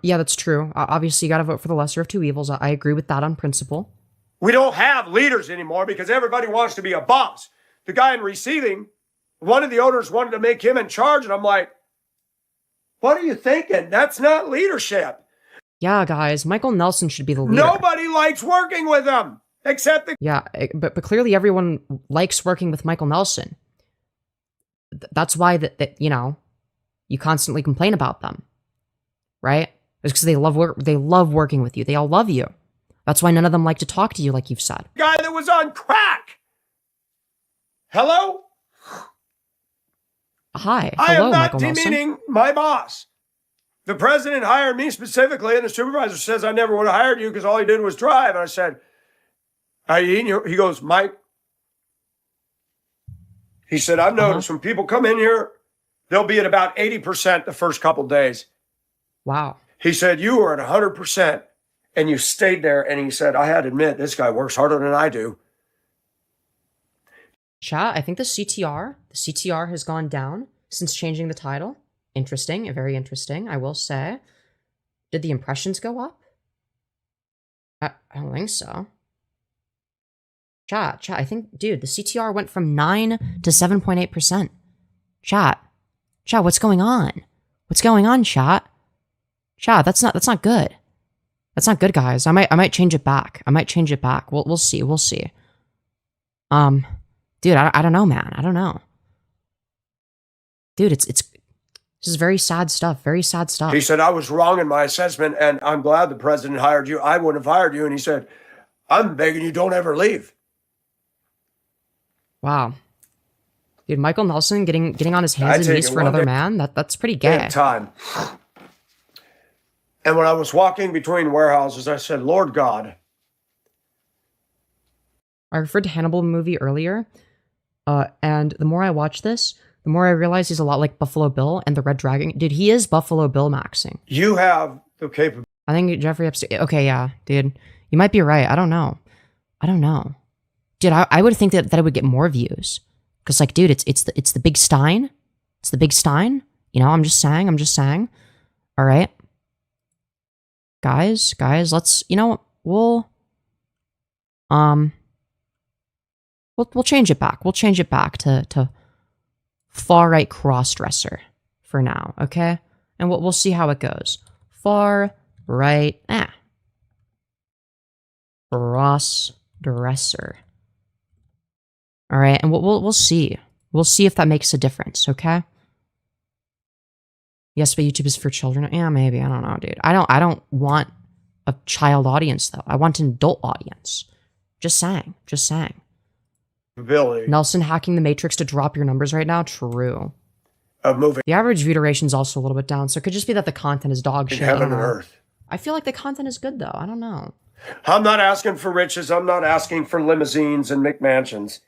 Yeah, that's true. Obviously, you gotta vote for the lesser of two evils. I agree with that on principle. We don't have leaders anymore because everybody wants to be a boss. The guy in receiving, one of the owners wanted to make him in charge, and I'm like, what are you thinking? That's not leadership. Yeah, guys, Michael Nelson should be the leader. Nobody likes working with him except the... Yeah, but clearly everyone likes working with Michael Nelson. That's why that you know, you constantly complain about them, right? It's because they love working with you. They all love you. That's why none of them like to talk to you, like you've said. Guy that was on crack. Hello? Hi. I Hello, am not Michael Nelson. demeaning my boss. The president hired me specifically, and the supervisor says I never would have hired you because all he did was drive. And I said, "Are you eating your-" He goes, "Mike," he said, "I've noticed when people come in here, they'll be at about 80% the first couple days." Wow. He said, "You were at 100%, and you stayed there." And he said, "I had to admit, this guy works harder than I do." Chat, I think the CTR has gone down since changing the title. Interesting, very interesting, I will say. Did the impressions go up? I don't think so. Chat, I think, dude, the CTR went from 9 to 7.8%. Chat, what's going on? What's going on, chat? Chat, that's not good. That's not good, guys. I might change it back. We'll see. Dude, I don't know, man. I don't know. Dude, this is very sad stuff. Very sad stuff. He said, "I was wrong in my assessment, and I'm glad the president hired you. I wouldn't have hired you." And he said, "I'm begging you, don't ever leave." Wow. Dude, Michael Nelson getting on his hands and knees for another man? That's pretty gay. Time. And when I was walking between warehouses, I said, "Lord God." I referred to Hannibal movie earlier, and the more I watch this, the more I realize he's a lot like Buffalo Bill and the Red Dragon. Dude, he is Buffalo Bill maxing. You have the capability. I think Jeffrey Epstein. Okay, yeah, dude. You might be right. I don't know. Dude, I would think that it would get more views. Because, like, dude, it's the big Stein. It's the big Stein. You know, I'm just saying. All right. Guys, let's, you know, we'll change it back. We'll change it back to far right cross-dresser for now, okay? And we'll see how it goes. Far right, cross-dresser. All right, and we'll see. We'll see if that makes a difference, okay? Yes, but YouTube is for children. Yeah, maybe. I don't know, dude. I don't want a child audience though. I want an adult audience. Just saying. Ability Nelson hacking the Matrix to drop your numbers right now? True. of moving The average view duration is also a little bit down, so it could just be that the content is dog shit. heaven and earth. I feel like the content is good though. I don't know. I'm not asking for riches. I'm not asking for limousines and McMansions.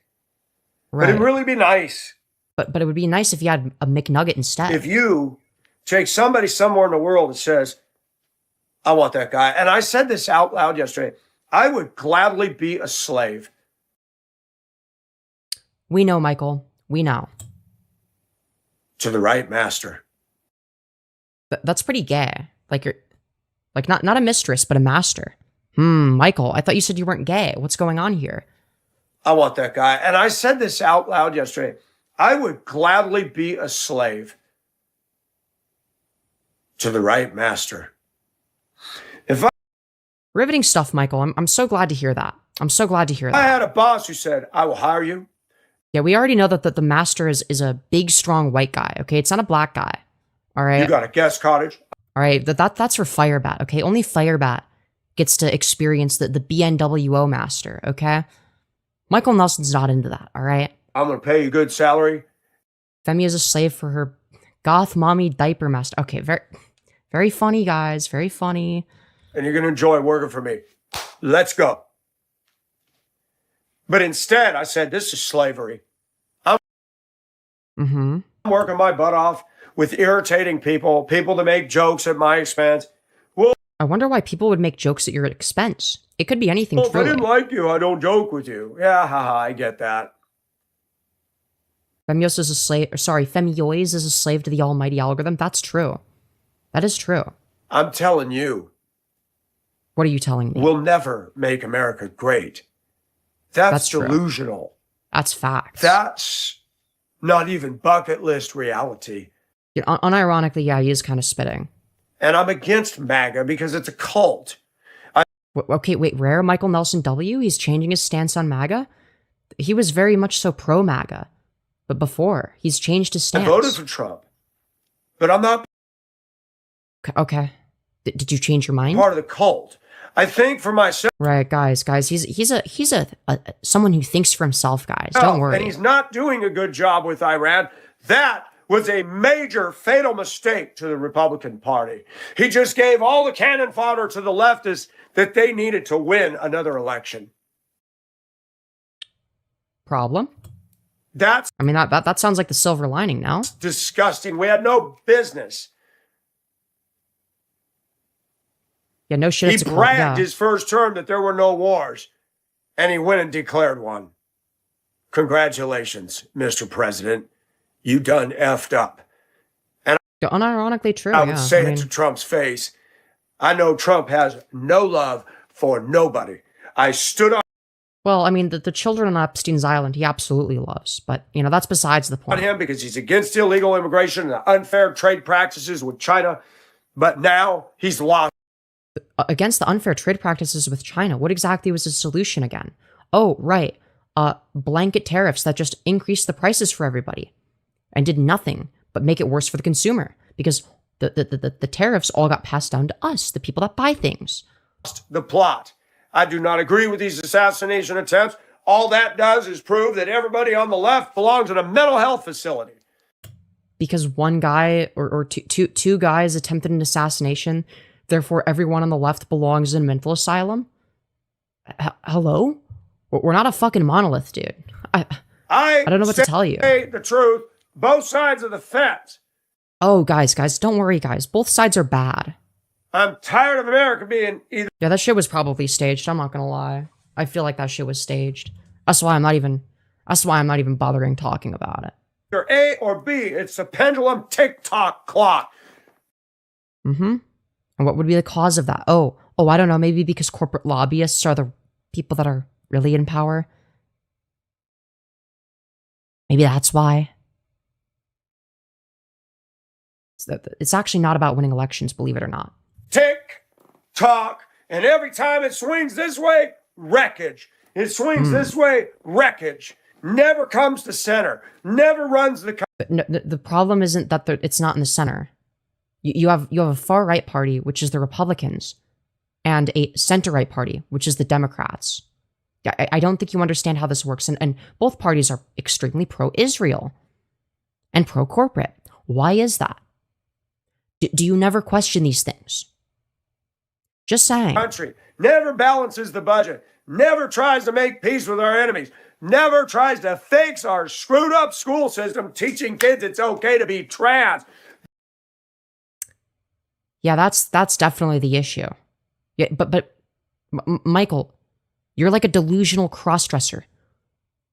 Right. But it'd really be nice But it would be nice if you had a McNugget instead. if you take somebody somewhere in the world that says, "I want that guy." And I said this out loud yesterday. I would gladly be a slave. We know, Michael. We know. To the right master. That's pretty gay. Like you're like not a mistress, but a master. Michael, I thought you said you weren't gay. What's going on here? I want that guy. And I said this out loud yesterday. I would gladly be a slave to the right master. Riveting stuff, Michael. I'm so glad to hear that. I had a boss who said, "I will hire you." Yeah, we already know that the master is a big, strong white guy. Okay, it's not a black guy. All right. You got a guest cottage. All right. That's for Firebat. Okay, only Firebat gets to experience the BNWO master. Okay, Michael Nelson's not into that. All right. I'm going to pay you a good salary. Femi is a slave for her goth mommy diaper master. Okay, very funny, guys. Very funny. And you're going to enjoy working for me. Let's go. But instead, I said, this is slavery. I'm working my butt off with irritating people that make jokes at my expense. Well, I wonder why people would make jokes at your expense. It could be anything. If I didn't like you, I don't joke with you. Yeah, haha, I get that. Femyoz is a slave. Femyoz is a slave to the almighty algorithm. That's true. That is true. I'm telling you. What are you telling me? We'll never make America great. That's delusional. True. That's facts. That's not even bucket list reality. Unironically, yeah, he is kind of spitting. And I'm against MAGA because it's a cult. Okay, wait, Rare Michael Nelson W? He's changing his stance on MAGA? He was very much so pro-MAGA. But before, he's changed his stance. I voted for Trump. But I'm not Okay. Did you change your mind? part of the cult. I think for myself. Right, guys, he's a someone who thinks for himself, guys. Don't worry. And he's not doing a good job with Iran. That was a major fatal mistake to the Republican Party. He just gave all the cannon fodder to the leftists that they needed to win another election. Problem? That's, I mean, that sounds like the silver lining now. Disgusting. We had no business. Yeah, no shit. He bragged his first term that there were no wars, and he went and declared one. Congratulations, Mr. President. You done effed up. And unironically true. I would say it to Trump's face. I know Trump has no love for nobody. I stood on. Well, I mean, the children on Epstein's island, he absolutely loves, but you know that's besides the point. On him because he's against illegal immigration and unfair trade practices with China, but now he's lost. Against the unfair trade practices with China, what exactly was the solution again? Oh, right, blanket tariffs that just increased the prices for everybody and did nothing but make it worse for the consumer because the tariffs all got passed down to us, the people that buy things. The plot. I do not agree with these assassination attempts. All that does is prove that everybody on the left belongs in a mental health facility. Because one guy or two guys attempted an assassination, therefore everyone on the left belongs in a mental asylum? Hello? We're not a fucking monolith, dude. I don't know what to tell you. Say the truth. Both sides of the fence. Oh, guys, don't worry, guys. Both sides are bad. I'm tired of America being either. Yeah, that shit was probably staged. I'm not gonna lie. I feel like that shit was staged. That's why I'm not even bothering talking about it. Either A or B. It's a pendulum tick-tock clock. Mm-hmm. And what would be the cause of that? Oh, I don't know. Maybe because corporate lobbyists are the people that are really in power. Maybe that's why. It's actually not about winning elections, believe it or not. Tick, tock, and every time it swings this way, wreckage. It swings this way, wreckage. Never comes to center. Never runs the. But no, the problem isn't that it's not in the center. You have a far right party, which is the Republicans, and a center right party, which is the Democrats. I don't think you understand how this works, and both parties are extremely pro-Israel and pro-corporate. Why is that? Do you never question these things? Just saying. Country never balances the budget, never tries to make peace with our enemies, never tries to fix our screwed up school system teaching kids it's okay to be trans. Yeah, that's definitely the issue. Yeah, but Michael, you're like a delusional crossdresser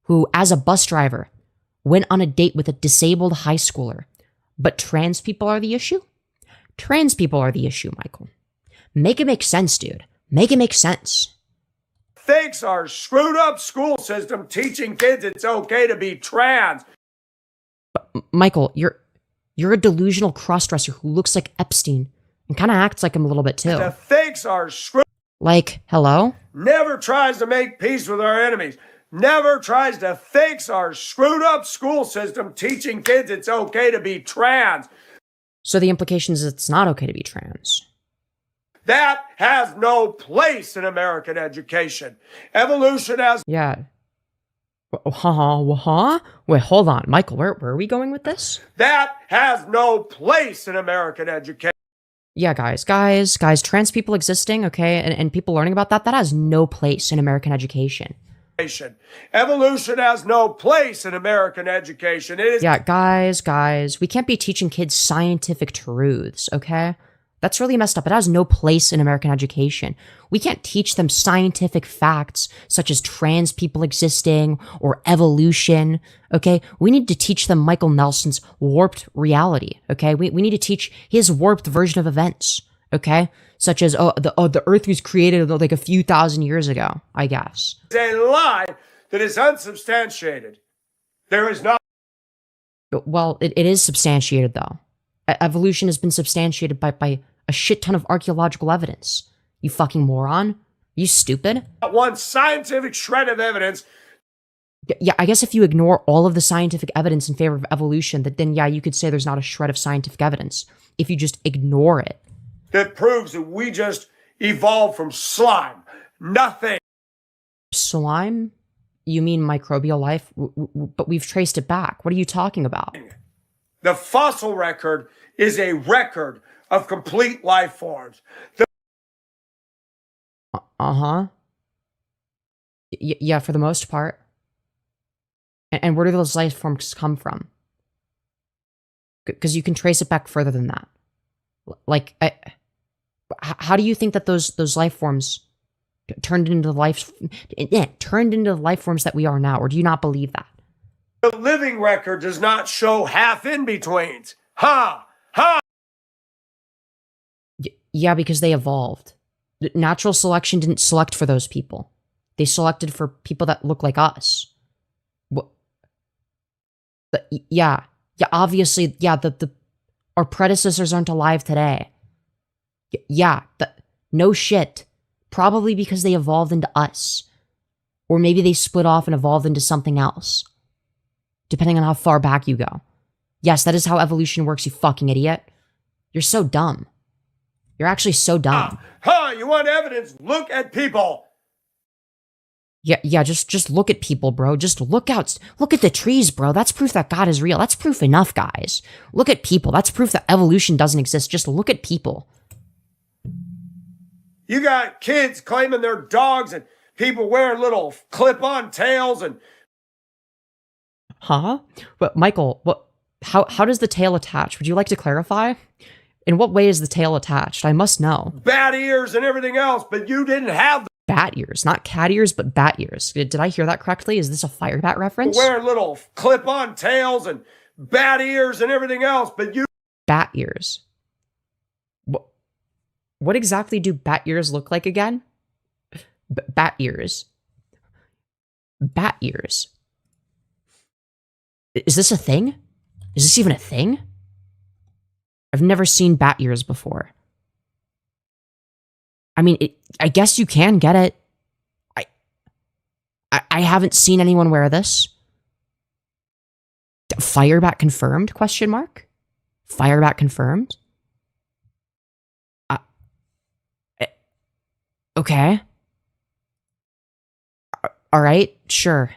who, as a bus driver, went on a date with a disabled high schooler. But trans people are the issue? Trans people are the issue, Michael. Make it make sense, dude. Make it make sense. Fix our screwed up school system teaching kids it's okay to be trans. But, Michael, you're a delusional crossdresser who looks like Epstein and kind of acts like him a little bit too. To fix our screwed. Like, hello? Never tries to make peace with our enemies. Never tries to fix our screwed up school system teaching kids it's okay to be trans. So the implication is it's not okay to be trans. That has no place in American education. Evolution has. Yeah. Huh? Wait, hold on. Michael, where are we going with this? That has no place in American education. Yeah, guys, trans people existing, okay, and people learning about that has no place in American education. Evolution has no place in American education. It is. Yeah, guys, we can't be teaching kids scientific truths, okay? That's really messed up. It has no place in American education. We can't teach them scientific facts such as trans people existing or evolution, okay? We need to teach them Michael Nelson's warped reality, okay? We need to teach his warped version of events, okay? Such as, the Earth was created like a few thousand years ago, I guess. It's a lie that is unsubstantiated. There is not. Well, it is substantiated, though. Evolution has been substantiated by a shit ton of archaeological evidence. You fucking moron. You stupid. Not one scientific shred of evidence. Yeah, I guess if you ignore all of the scientific evidence in favor of evolution, then yeah, you could say there's not a shred of scientific evidence. If you just ignore it. That proves that we just evolved from slime. Nothing. Slime? You mean microbial life? But we've traced it back. What are you talking about? The fossil record is a record of complete life forms. Uh-huh. Yeah, for the most part. And where do those life forms come from? Because you can trace it back further than that. Like, how do you think that those life forms turned into the life forms that we are now? Or do you not believe that? The living record does not show half in-betweens. Ha! Ha! Yeah, because they evolved. Natural selection didn't select for those people. They selected for people that look like us. Yeah, obviously, yeah, our predecessors aren't alive today. Yeah, no shit. Probably because they evolved into us. Or maybe they split off and evolved into something else. Depending on how far back you go. Yes, that is how evolution works, you fucking idiot. You're so dumb. You're actually so dumb. You want evidence? Look at people. Yeah, just look at people, bro. Just look out. Look at the trees, bro. That's proof that God is real. That's proof enough, guys. Look at people. That's proof that evolution doesn't exist. Just look at people. You got kids claiming they're dogs and people wearing little clip-on tails and... Huh? But Michael, how does the tail attach? Would you like to clarify? In what way is the tail attached? I must know. Bat ears and everything else, but you didn't have... Bat ears, not cat ears, but bat ears. Did I hear that correctly? Is this a fire bat reference? Wearing little clip-on tails and bat ears and everything else, but you... Bat ears. What exactly do bat ears look like again? Bat ears. Bat ears. Is this a thing? Is this even a thing? I've never seen bat ears before. I mean, I guess you can get it. I haven't seen anyone wear this. Firebat confirmed? Question mark. Firebat confirmed. Okay. All right. Sure.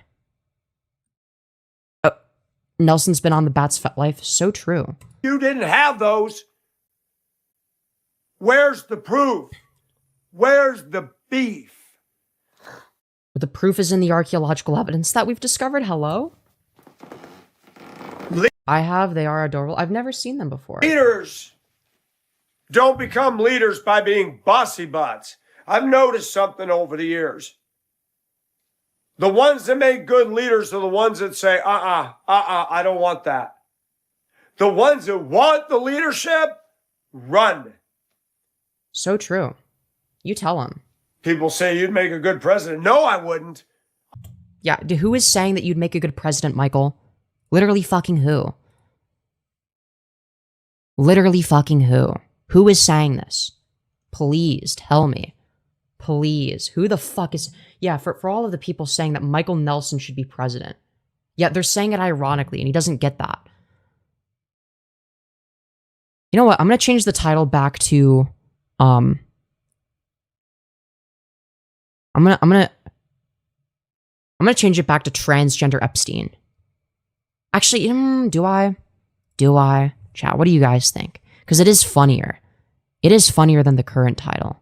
Nelson's been on the Bat's life. So true. You didn't have those. Where's the proof? Where's the beef? The proof is in the archaeological evidence that we've discovered. Hello? I have. They are adorable. I've never seen them before. Leaders don't become leaders by being bossy butts. I've noticed something over the years. The ones that make good leaders are the ones that say, I don't want that. The ones that want the leadership, run. So true. You tell them. People say you'd make a good president. No, I wouldn't. Yeah, who is saying that you'd make a good president, Michael? Literally fucking who? Literally fucking who? Who is saying this? Please tell me. Please. Who the fuck is... Yeah, for all of the people saying that Michael Nelson should be president. Yeah, they're saying it ironically, and he doesn't get that. You know what? I'm going to change the title back to... I'm gonna change it back to Transgender Epstein. Actually, do I? Chat, what do you guys think? Because it is funnier. It is funnier than the current title.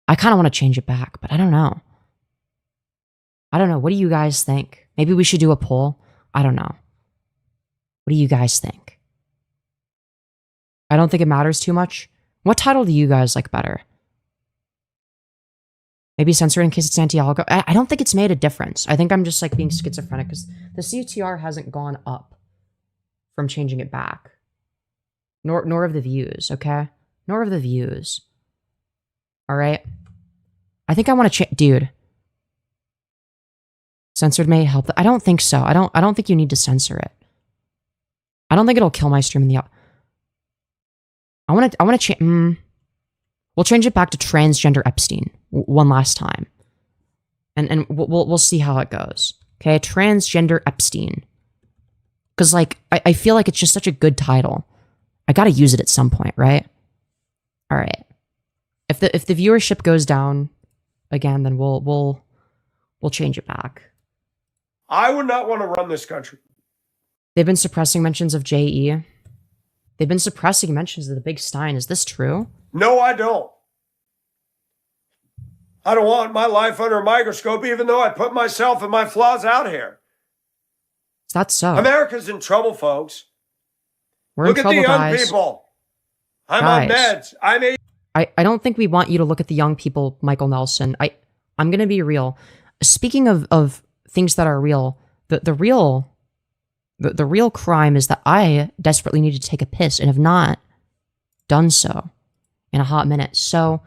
I kind of want to change it back, but I don't know. What do you guys think? Maybe we should do a poll. I don't know. What do you guys think? I don't think it matters too much. What title do you guys like better? Maybe censor in case it's anti-algo. I don't think it's made a difference. I think I'm just like being schizophrenic because the CTR hasn't gone up from changing it back. Nor of the views, okay? Nor of the views. All right? I think I want to dude. Censored may help. I don't think so. I don't think you need to censor it. I don't think it'll kill my stream in the... I want to change... We'll change it back to Transgender Epstein one last time. And we'll see how it goes. Okay, Transgender Epstein. Because, like, I feel like it's just such a good title. I gotta use it at some point, right? All right. if the viewership goes down again, then we'll change it back. I would not want to run this country. They've been suppressing mentions of JE. They've been suppressing mentions of the Big Stein. Is this true? No, I don't. I don't want my life under a microscope, even though I put myself and my flaws out here. Is that so? America's in trouble, folks. We're Look in at trouble, the young guys. people. I'm on meds. I don't think we want you to look at the young people, Michael Nelson. I'm gonna be real. Speaking of things that are real, the real crime is that I desperately need to take a piss and have not done so in a hot minute. So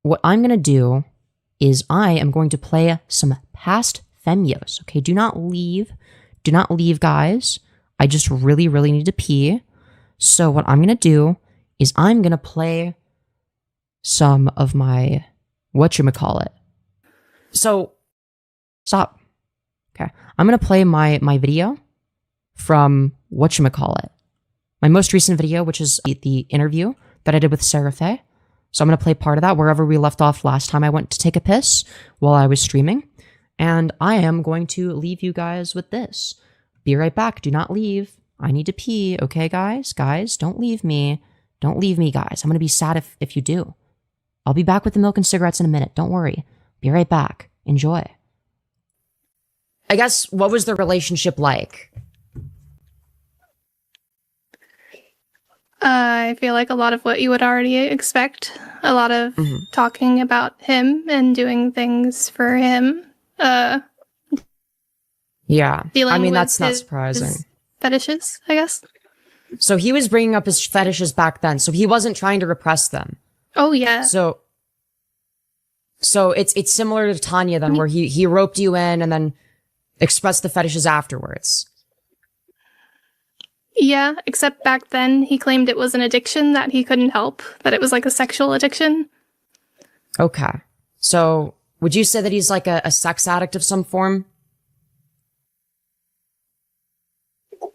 what I'm gonna do is I am going to play some past Femyoz. Okay, do not leave. Do not leave, guys. I just really, really need to pee. So what I'm gonna do is I'm gonna play some of my whatchamacallit. So stop. Okay. I'm gonna play my video from whatchamacallit. My most recent video, which is the interview that I did with Sarah Faye. So I'm gonna play part of that wherever we left off last time I went to take a piss while I was streaming. And I am going to leave you guys with this. Be right back. Do not leave. I need to pee. Okay, guys? Guys, don't leave me. Don't leave me, guys. I'm going to be sad if you do. I'll be back with the milk and cigarettes in a minute. Don't worry. Be right back. Enjoy. I guess, what was the relationship like? I feel like a lot of what you would already expect. A lot of talking about him and doing things for him. Yeah. Dealing I mean, with that's not his surprising. Fetishes, I guess. So he was bringing up his fetishes back then. So he wasn't trying to repress them. Oh, yeah. So it's similar to Tanya then, where he roped you in and then expressed the fetishes afterwards. Yeah, except back then he claimed it was an addiction that he couldn't help, that it was like a sexual addiction. Okay. So would you say that he's like a sex addict of some form?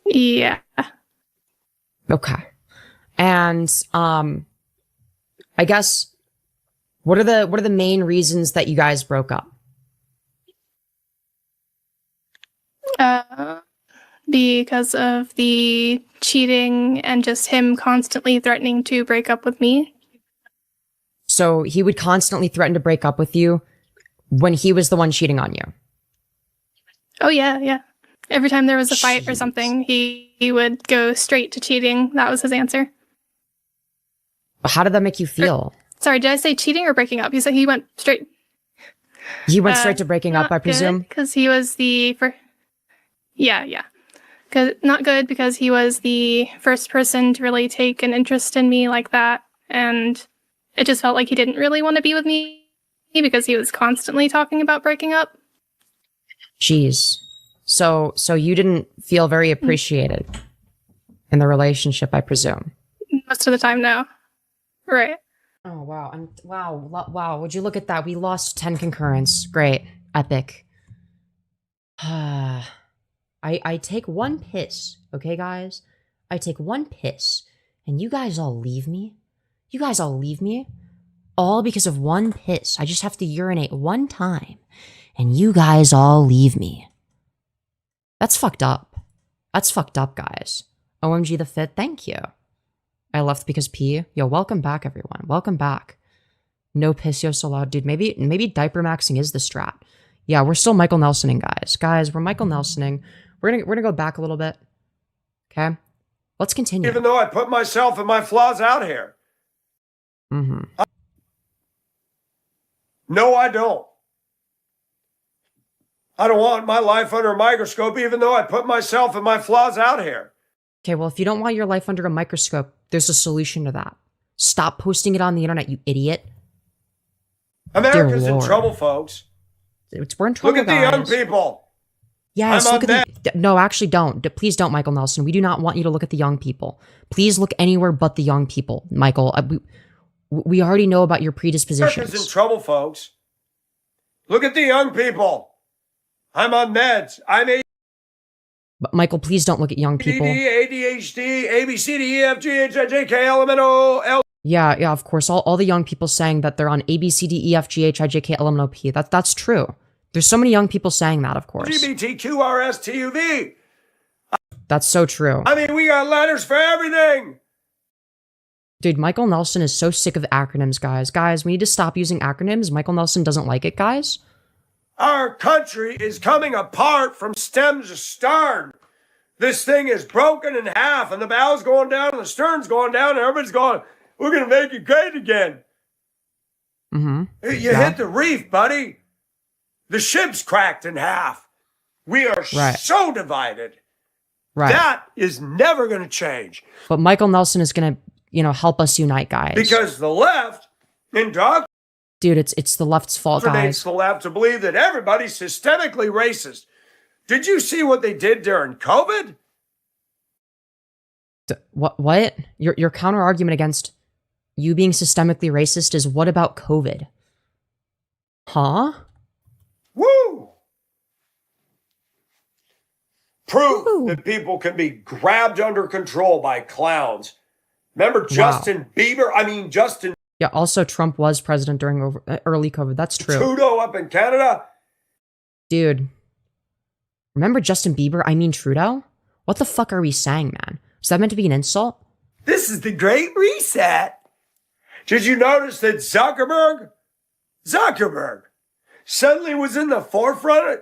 Yeah. Okay. And I guess what are the main reasons that you guys broke up? Because of the cheating and just him constantly threatening to break up with me. So he would constantly threaten to break up with you when he was the one cheating on you? Oh, yeah, yeah. Every time there was a fight or something, he would go straight to cheating. That was his answer. How did that make you feel? Sorry, did I say cheating or breaking up? You said he went straight. He went straight to breaking up, I presume? Because he was the first. Yeah. Not good because he was the first person to really take an interest in me like that. And it just felt like he didn't really want to be with me because he was constantly talking about breaking up. Jeez. So you didn't feel very appreciated in the relationship, I presume? Most of the time, no. Right. Oh, wow. Wow. Would you look at that? We lost 10 concurrents. Great. Epic. I take one piss, okay, guys? I take one piss, and you guys all leave me? You guys all leave me? All because of one piss. I just have to urinate one time, and you guys all leave me. That's fucked up. That's fucked up, guys. OMG the Fit, thank you. I left because pee. Yo, welcome back, everyone. Welcome back. No piss, yo, so loud, dude. Maybe diaper maxing is the strat. Yeah, we're still Michael Nelsoning, guys. Guys, we're Michael Nelsoning. We're gonna go back a little bit. Okay? Let's continue. Even though I put myself and my flaws out here. No, I don't. I don't want my life under a microscope, even though I put myself and my flaws out here. Okay, well, if you don't want your life under a microscope, there's a solution to that. Stop posting it on the internet, you idiot. America's in trouble, folks. We're in trouble, Look at the young people. Yes, look at the... No, actually don't. Please don't, Michael Nelson. We do not want you to look at the young people. Please look anywhere but the young people, Michael. We already know about your predispositions. America's in trouble, folks. Look at the young people. I'm on meds. But Michael, please don't look at young people. ADD, ADHD, ABCDEFGHIJK, LMNO, L. Yeah, of course. All the young people saying that they're on A, B, C, D, E, F, G, H, I, J, K, L, M, N, O, P. That's true. There's so many young people saying that, of course. LGBTQRSTUV. That's so true. I mean, we got letters for everything. Dude, Michael Nelson is so sick of acronyms, guys. Guys, we need to stop using acronyms. Michael Nelson doesn't like it, guys. Our country is coming apart from stem to stern. This thing is broken in half, and the bow's going down, and the stern's going down, and everybody's going, we're going to make it great again. Mm-hmm. You hit the reef, buddy. The ship's cracked in half. We are so divided. Right. That is never going to change. But Michael Nelson is going to, help us unite, guys. Because the left indoctrinates Dude, it's the left's fault, guys. the left to believe that everybody's systemically racist. Did you see what they did during COVID? What? Your counter argument against you being systemically racist is what about COVID? Huh? Woo! Proof that people can be grabbed under control by clowns. Remember Justin Bieber? Yeah, also Trump was president during early COVID. That's true. Trudeau up in Canada. Dude. Remember Justin Bieber? Trudeau? What the fuck are we saying, man? Is that meant to be an insult? This is the Great Reset. Did you notice that Zuckerberg suddenly was in the forefront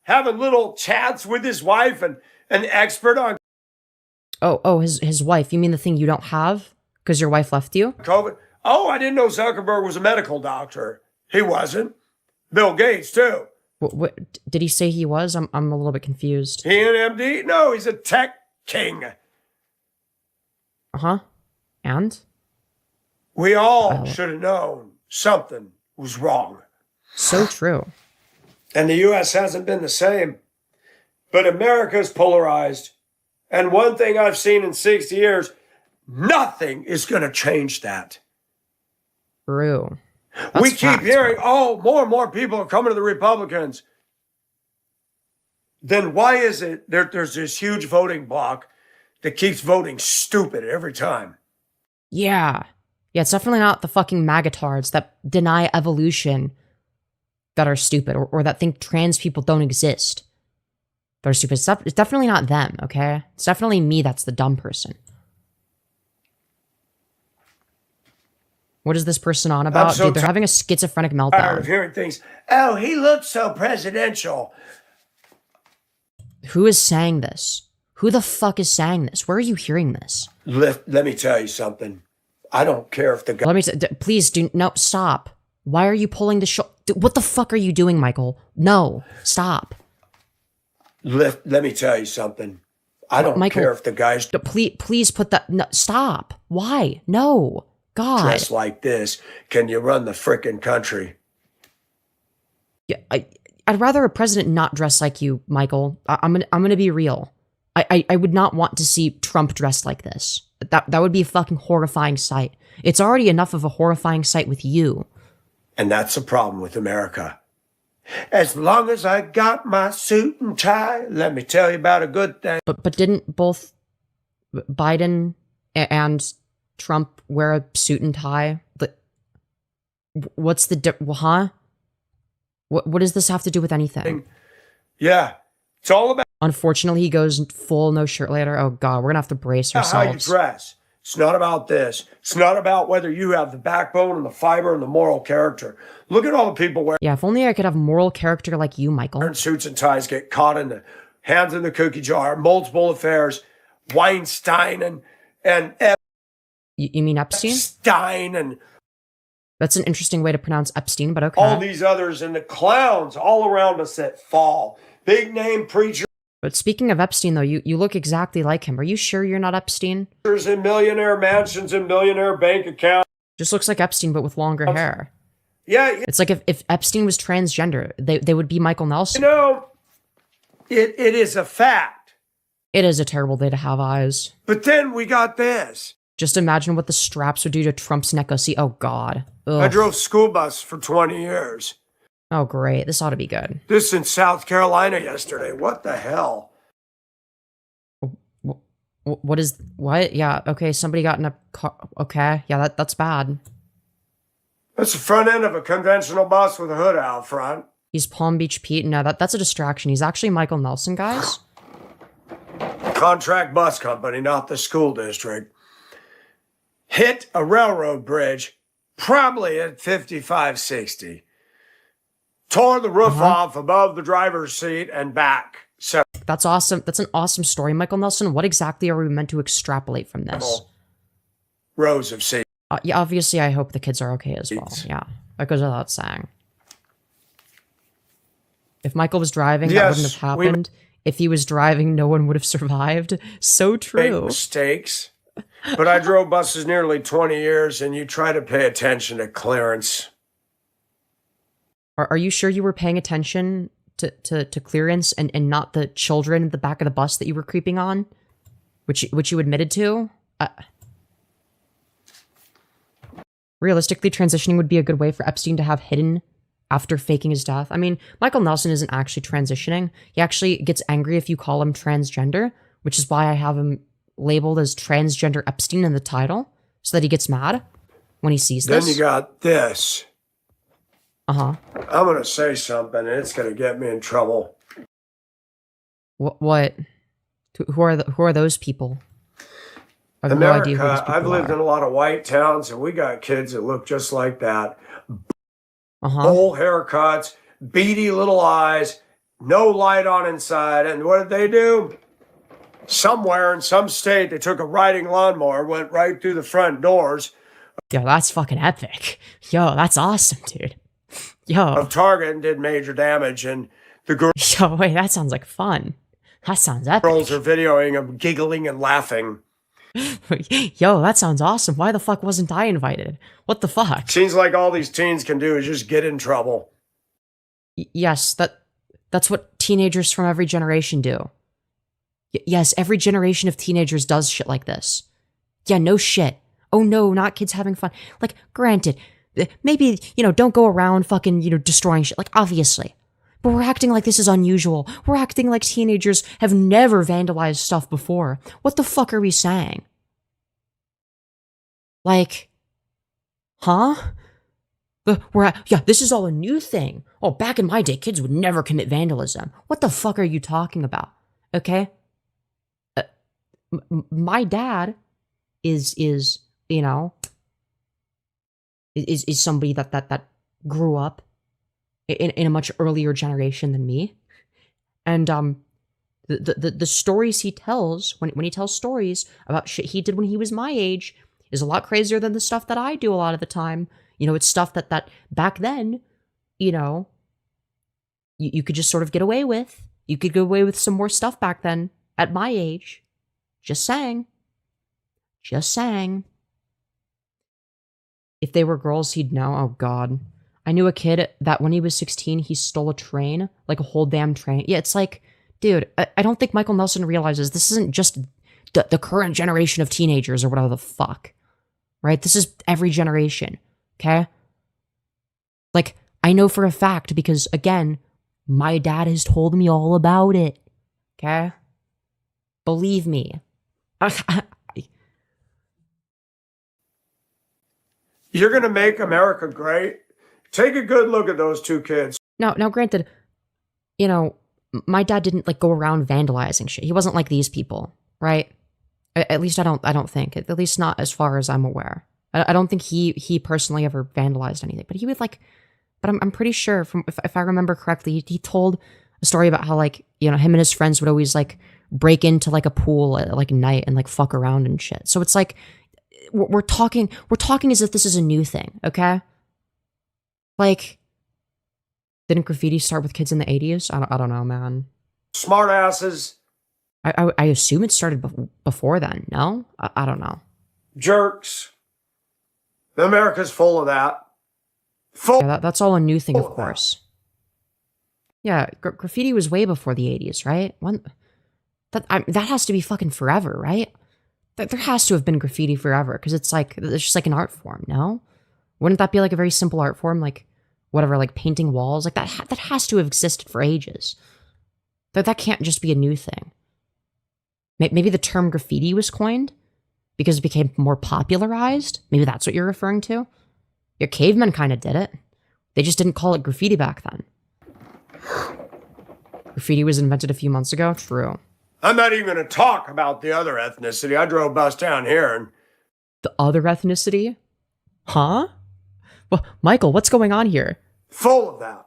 having little chats with his wife and an expert on his wife. You mean the thing you don't have because your wife left you? COVID. Oh, I didn't know Zuckerberg was a medical doctor. He wasn't. Bill Gates, too. What did he say he was? I'm a little bit confused. He an MD? No, he's a tech king. Uh-huh. And? We all should have known something was wrong. So true. And the U.S. hasn't been the same. But America's polarized. And one thing I've seen in 60 years, nothing is going to change that. True. We keep hearing, more and more people are coming to the Republicans. Then why is it there's this huge voting bloc that keeps voting stupid every time? Yeah. Yeah, it's definitely not the fucking magatards that deny evolution that are stupid or that think trans people don't exist. They're stupid. It's definitely not them, okay? It's definitely me that's the dumb person. What is this person on about? Dude, they're having a schizophrenic meltdown. Tired of hearing things. Oh, he looks so presidential. Who is saying this? Who the fuck is saying this? Where are you hearing this? Let me tell you something. I don't care if the guy... Please do... No, stop. Why are you pulling the show? What the fuck are you doing, Michael? No, stop. Let me tell you something. I don't care if the guy's... Please put that... No, stop. Why? No. God. Dressed like this. Can you run the frickin' country? Yeah, I'd rather a president not dress like you, Michael. I'm gonna be real. I would not want to see Trump dressed like this. That would be a fucking horrifying sight. It's already enough of a horrifying sight with you. And that's the problem with America. As long as I got my suit and tie, let me tell you about a good thing. But didn't both Biden and Trump wear a suit and tie? What's the huh? What does this have to do with anything? Yeah, it's all about... Unfortunately, he goes full no shirt later. Oh God, we're gonna have to brace ourselves. How you dress. It's not about this. It's not about whether you have the backbone and the fiber and the moral character. Look at all the people wearing... Yeah, if only I could have moral character like you, Michael. Suits and ties, get caught in the hands in the cookie jar, multiple affairs, Weinstein and you mean Epstein? Stein and... That's an interesting way to pronounce Epstein, but okay. All these others and the clowns all around us that fall. Big name preachers. But speaking of Epstein, though, you look exactly like him. Are you sure you're not Epstein? In millionaire mansions and millionaire bank accounts. Just looks like Epstein, but with longer hair. Yeah. It's like if Epstein was transgender, they would be Michael Nelson. You know, it is a fact. It is a terrible day to have eyes. But then we got this. Just imagine what the straps would do to Trump's neck. Oh, God. Ugh. I drove school bus for 20 years. Oh, great. This ought to be good. This in South Carolina yesterday. What the hell? What is what? Yeah, okay, somebody got in a car. Okay, yeah, that's bad. That's the front end of a conventional bus with a hood out front. He's Palm Beach Pete. No, that's a distraction. He's actually Michael Nelson, guys. Contract bus company, not the school district. Hit a railroad bridge, probably at 55, 60. Tore the roof off above the driver's seat and back. That's awesome. That's an awesome story, Michael Nelson. What exactly are we meant to extrapolate from this? Rows of seats. Yeah, obviously, I hope the kids are okay as well. Yeah, that goes without saying. If Michael was driving, that wouldn't have happened. If he was driving, no one would have survived. So true. Make mistakes. But I drove buses nearly 20 years, and you try to pay attention to clearance. Are you sure you were paying attention to clearance and not the children in the back of the bus that you were creeping on? Which you admitted to? Realistically, transitioning would be a good way for Epstein to have hidden after faking his death. I mean, Michael Nelson isn't actually transitioning. He actually gets angry if you call him transgender, which is why I have him labeled as Transgender Epstein in the title, so that he gets mad when he sees this. Then you got this. Uh-huh. I'm going to say something, and it's going to get me in trouble. What? Who are those people? I have America, no idea who those people I've lived are. in a lot of white towns, and we got kids that look just like that. Uh-huh. Bowl haircuts, beady little eyes, no light on inside. And what did they do? Somewhere in some state, they took a riding lawnmower, went right through the front doors. Yo, that's fucking epic. Yo, that's awesome, dude. Yo. Of Target and did major damage. And the Yo, wait, that sounds like fun. That sounds epic. girls are videoing them giggling and laughing. Yo, that sounds awesome. Why the fuck wasn't I invited? What the fuck? Seems like all these teens can do is just get in trouble. Yes, that's what teenagers from every generation do. Yes, every generation of teenagers does shit like this. Yeah, no shit. Oh no, not kids having fun. Like, granted, maybe, don't go around fucking, destroying shit. Like, obviously. But we're acting like this is unusual. We're acting like teenagers have never vandalized stuff before. What the fuck are we saying? Like, huh? This is all a new thing. Oh, back in my day, kids would never commit vandalism. What the fuck are you talking about? Okay? My dad is somebody that grew up in a much earlier generation than me. And the stories he tells, when he tells stories about shit he did when he was my age, is a lot crazier than the stuff that I do a lot of the time. It's stuff that back then, you could just sort of get away with. You could get away with some more stuff back then at my age. Just saying. Just saying. If they were girls, he'd know. Oh, God. I knew a kid that when he was 16, he stole a train. Like a whole damn train. Yeah, it's like, dude, I don't think Michael Nelson realizes this isn't just the current generation of teenagers or whatever the fuck. Right? This is every generation. Okay? Like, I know for a fact because, again, my dad has told me all about it. Okay? Believe me. You're going to make America great? Take a good look at those two kids. Now, granted, my dad didn't go around vandalizing shit. He wasn't like these people, right? At least I don't think. At least not as far as I'm aware. I don't think he personally ever vandalized anything. But he would but I'm pretty sure from if I remember correctly, he told a story about how him and his friends would always break into a pool at night and fuck around and shit. So it's we're talking as if this is a new thing, okay? Didn't graffiti start with kids in the 80s? I don't know, man. Smart asses. I assume it started before then, no? I don't know. Jerks. America's full of that. Yeah, that's all a new thing, of course. Yeah, graffiti was way before the 80s, right? That has to be fucking forever, right? There has to have been graffiti forever, because it's just an art form, no? Wouldn't that be a very simple art form, painting walls? That has to have existed for ages. That can't just be a new thing. Maybe the term graffiti was coined because it became more popularized. Maybe that's what you're referring to. Your cavemen kind of did it. They just didn't call it graffiti back then. Graffiti was invented a few months ago. True. I'm not even going to talk about the other ethnicity. I drove bus down here and... The other ethnicity? Huh? Well, Michael, what's going on here? Full of that.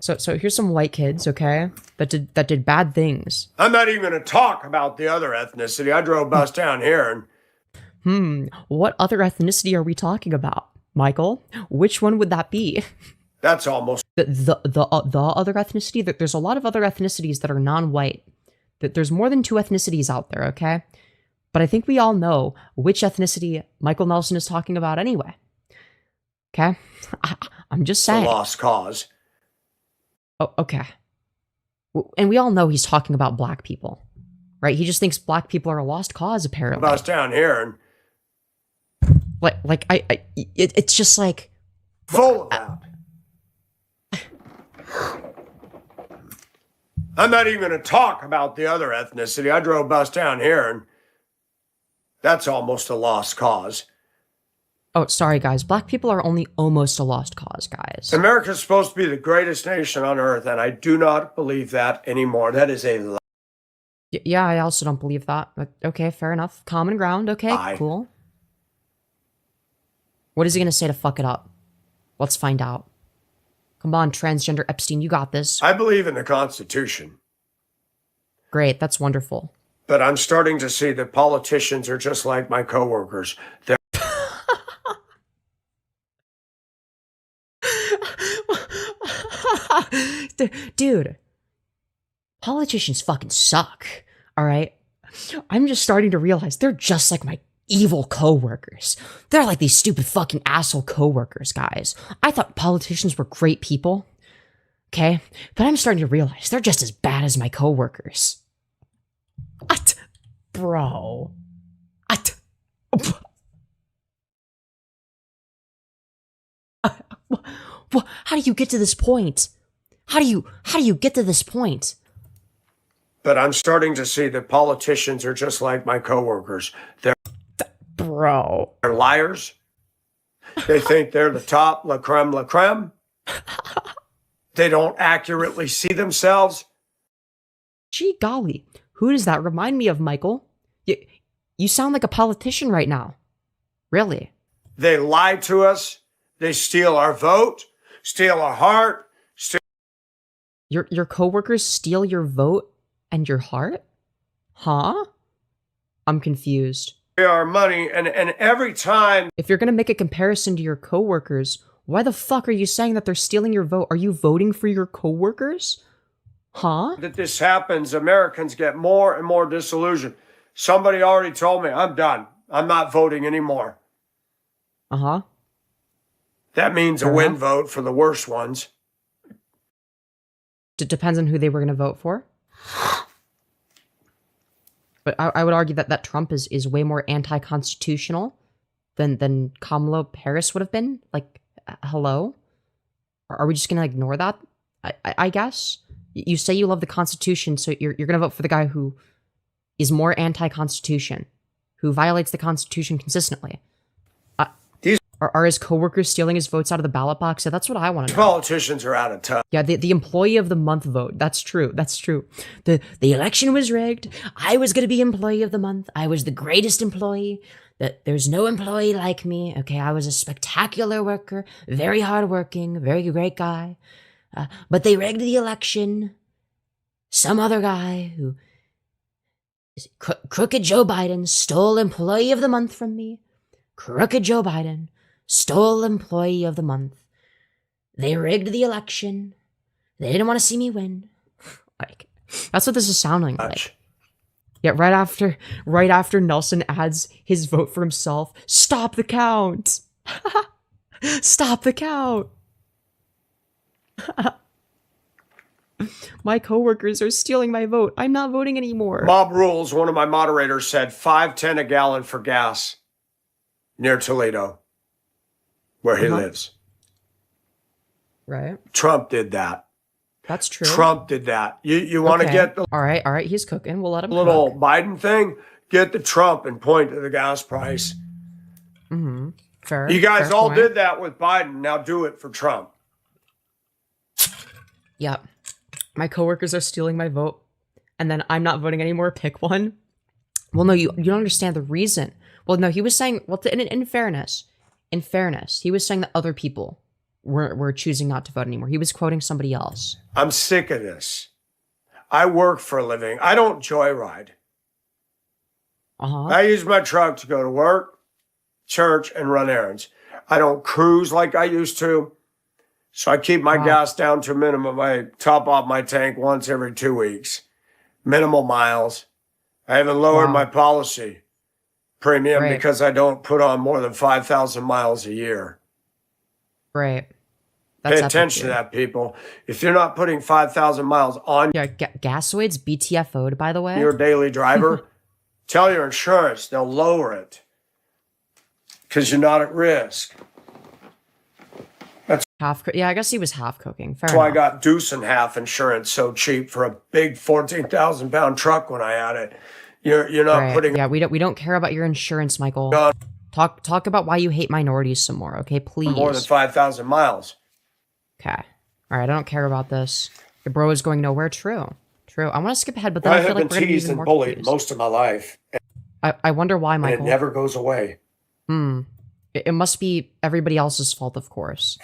So here's some white kids, okay, that did bad things. I'm not even going to talk about the other ethnicity. I drove bus down here and... What other ethnicity are we talking about, Michael? Which one would that be? That's almost... The other ethnicity? That there's a lot of other ethnicities that are non-white. That there's more than 2 ethnicities out there, okay? But I think we all know which ethnicity Michael Nelson is talking about anyway. Okay? I'm just saying. A lost cause. Oh, okay. And we all know he's talking about black people, right? He just thinks black people are a lost cause, apparently. Bus down here and... It's just like... Full of that. I'm not even going to talk about the other ethnicity. I drove bus down here and... That's almost a lost cause. Oh, sorry, guys. Black people are only almost a lost cause, guys. America's supposed to be the greatest nation on earth, and I do not believe that anymore. That is a lie. Yeah, I also don't believe that. But okay, fair enough. Common ground. Okay, cool. What is he going to say to fuck it up? Let's find out. Come on, Transgender Epstein, you got this. I believe in the Constitution. Great, that's wonderful. But I'm starting to see that politicians are just like my coworkers. They're Dude, politicians fucking suck, all right? I'm just starting to realize they're just like my evil coworkers. They're like these stupid fucking asshole coworkers, guys. I thought politicians were great people, okay? But I'm starting to realize they're just as bad as my coworkers. What? Bro. What? How do you get to this point? How do you get to this point? But I'm starting to see that politicians are just like my coworkers. They're liars. They think they're the top, la creme, la creme. They don't accurately see themselves. Gee golly, who does that remind me of, Michael? You sound like a politician right now. Really? They lie to us. They steal our vote, steal our heart. Your coworkers steal your vote and your heart? Huh? I'm confused. Our money, and every time... If you're gonna make a comparison to your coworkers, why the fuck are you saying that they're stealing your vote? Are you voting for your coworkers? Huh? That this happens, Americans get more and more disillusioned. Somebody already told me, I'm done. I'm not voting anymore. Uh-huh. That means a win vote for the worst ones. It depends on who they were going to vote for. But I would argue that Trump is way more anti-constitutional than Kamala Harris would have been. Like, hello? Are we just going to ignore that? I guess? You say you love the Constitution, so you're going to vote for the guy who is more anti-Constitution, who violates the Constitution consistently. Are his coworkers stealing his votes out of the ballot box? Yeah, that's what I want to know. Politicians are out of touch. Yeah, the employee of the month vote. That's true. That's true. The election was rigged. I was going to be employee of the month. I was the greatest employee. There's no employee like me. Okay, I was a spectacular worker, very hardworking, very great guy. But they rigged the election. Some other guy who... Crooked Joe Biden stole employee of the month from me. Crooked Joe Biden stole employee of the month. They rigged the election. They didn't want to see me win. Like, that's what this is sounding like. Yeah, right after Nelson adds his vote for himself, stop the count. Stop the count. My coworkers are stealing my vote. I'm not voting anymore. Mob rules, one of my moderators said $5.10 a gallon for gas near Toledo, where he lives. Right. Trump did that. That's true. Trump did that. You want to get the all right. He's cooking. We'll let him little cook. Biden thing. Get the Trump and point to the gas price. Mm-hmm. Fair. You guys fair all point. did that with Biden. Now do it for Trump. Yep. My coworkers are stealing my vote, and then I'm not voting anymore. Pick one. Well, no, you don't understand the reason. Well, no, he was saying, well, in fairness, he was saying that other people were choosing not to vote anymore. He was quoting somebody else. I'm sick of this. I work for a living. I don't joyride. Uh-huh. I use my truck to go to work, church, and run errands. I don't cruise like I used to. So I keep my gas down to a minimum. I top off my tank once every 2 weeks. Minimal miles. I haven't lowered my policy premium because I don't put on more than 5,000 miles a year. Right. Pay attention to that, people. If you're not putting 5,000 miles on Gasoid's BTFO'd, by the way. Your daily driver, tell your insurance. They'll lower it because you're not at risk. Yeah, I guess he was half cooking. Fair That's why I enough. got deuce and half insurance so cheap for a big 14,000 pound truck when I had it. You're not putting. Yeah, we don't care about your insurance, Michael. Talk about why you hate minorities some more, okay? Please. More than 5,000 miles. Okay. All right, I don't care about this. Your bro is going nowhere. True. I want to skip ahead, but then I feel like we're going to be teased even and more bullied confused. most of my life, I wonder why, and Michael. it never goes away. It must be everybody else's fault, of course.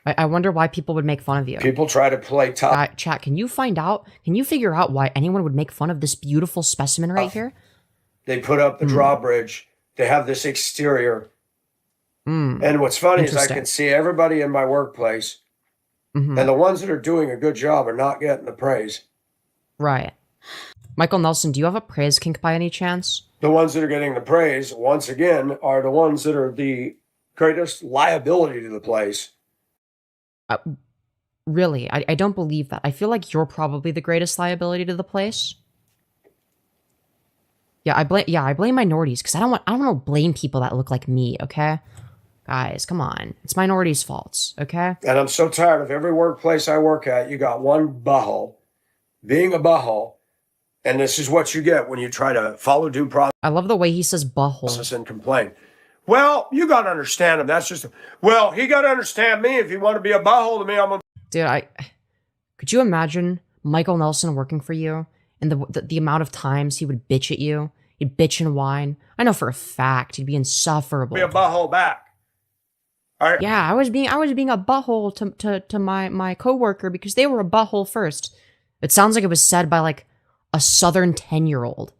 I wonder why people would make fun of you. People try to play tough. Chat, can you figure out why anyone would make fun of this beautiful specimen right here? They put up the drawbridge. They have this exterior. And what's funny is I can see everybody in my workplace, and the ones that are doing a good job are not getting the praise. Right. Michael Nelson, do you have a praise kink by any chance? The ones that are getting the praise, once again, are the ones that are the greatest liability to the place. Really, I don't believe that. I feel like you're probably the greatest liability to the place. Yeah, I blame minorities because I don't want to blame people that look like me. Okay, guys, come on, it's minorities' faults. Okay. And I'm so tired of every workplace I work at. You got one butthole being a butthole, and this is what you get when you try to follow due process. I love the way he says butthole And complain. Well, you got to understand him. That's just, well, he got to understand me. If you want to be a butthole to me, I'm a... Dude, could you imagine Michael Nelson working for you and the amount of times he would bitch at you? He'd bitch and whine. I know for a fact he'd be insufferable. Be a butthole back. All right. Yeah, I was being a butthole to my coworker because they were a butthole first. It sounds like it was said by like a Southern 10-year-old.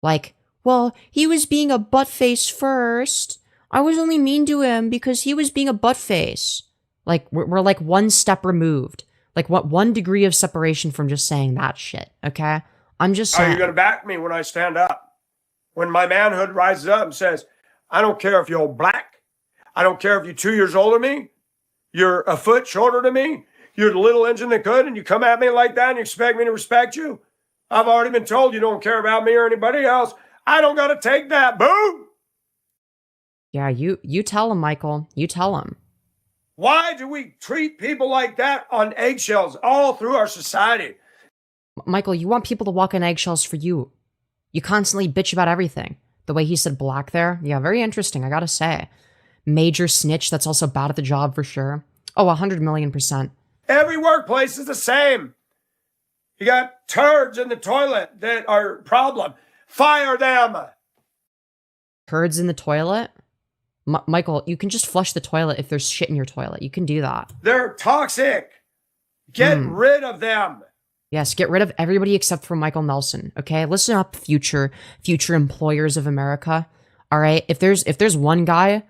Like, well, he was being a buttface first. I was only mean to him because he was being a buttface. Like, we're like one step removed. Like, what 1 degree of separation from just saying that shit, okay? I'm just saying. Are you going to back me when I stand up? When my manhood rises up and says, I don't care if you're black. I don't care if you're 2 years older than me. You're a foot shorter than me. You're the little engine that could, and you come at me like that and you expect me to respect you? I've already been told you don't care about me or anybody else. I don't got to take that. Boom! Yeah, you tell him, Michael. You tell him. Why do we treat people like that on eggshells all through our society? Michael, you want people to walk on eggshells for you. You constantly bitch about everything. The way he said black there. Yeah, very interesting, I gotta say. Major snitch that's also bad at the job for sure. Oh, 100,000,000%. Every workplace is the same. You got turds in the toilet that are a problem. Fire them. Turds in the toilet? Michael, you can just flush the toilet if there's shit in your toilet. You can do that. They're toxic. Get rid of them. Yes, get rid of everybody except for Michael Nelson, okay? Listen up, future employers of America. All right? If there's one guy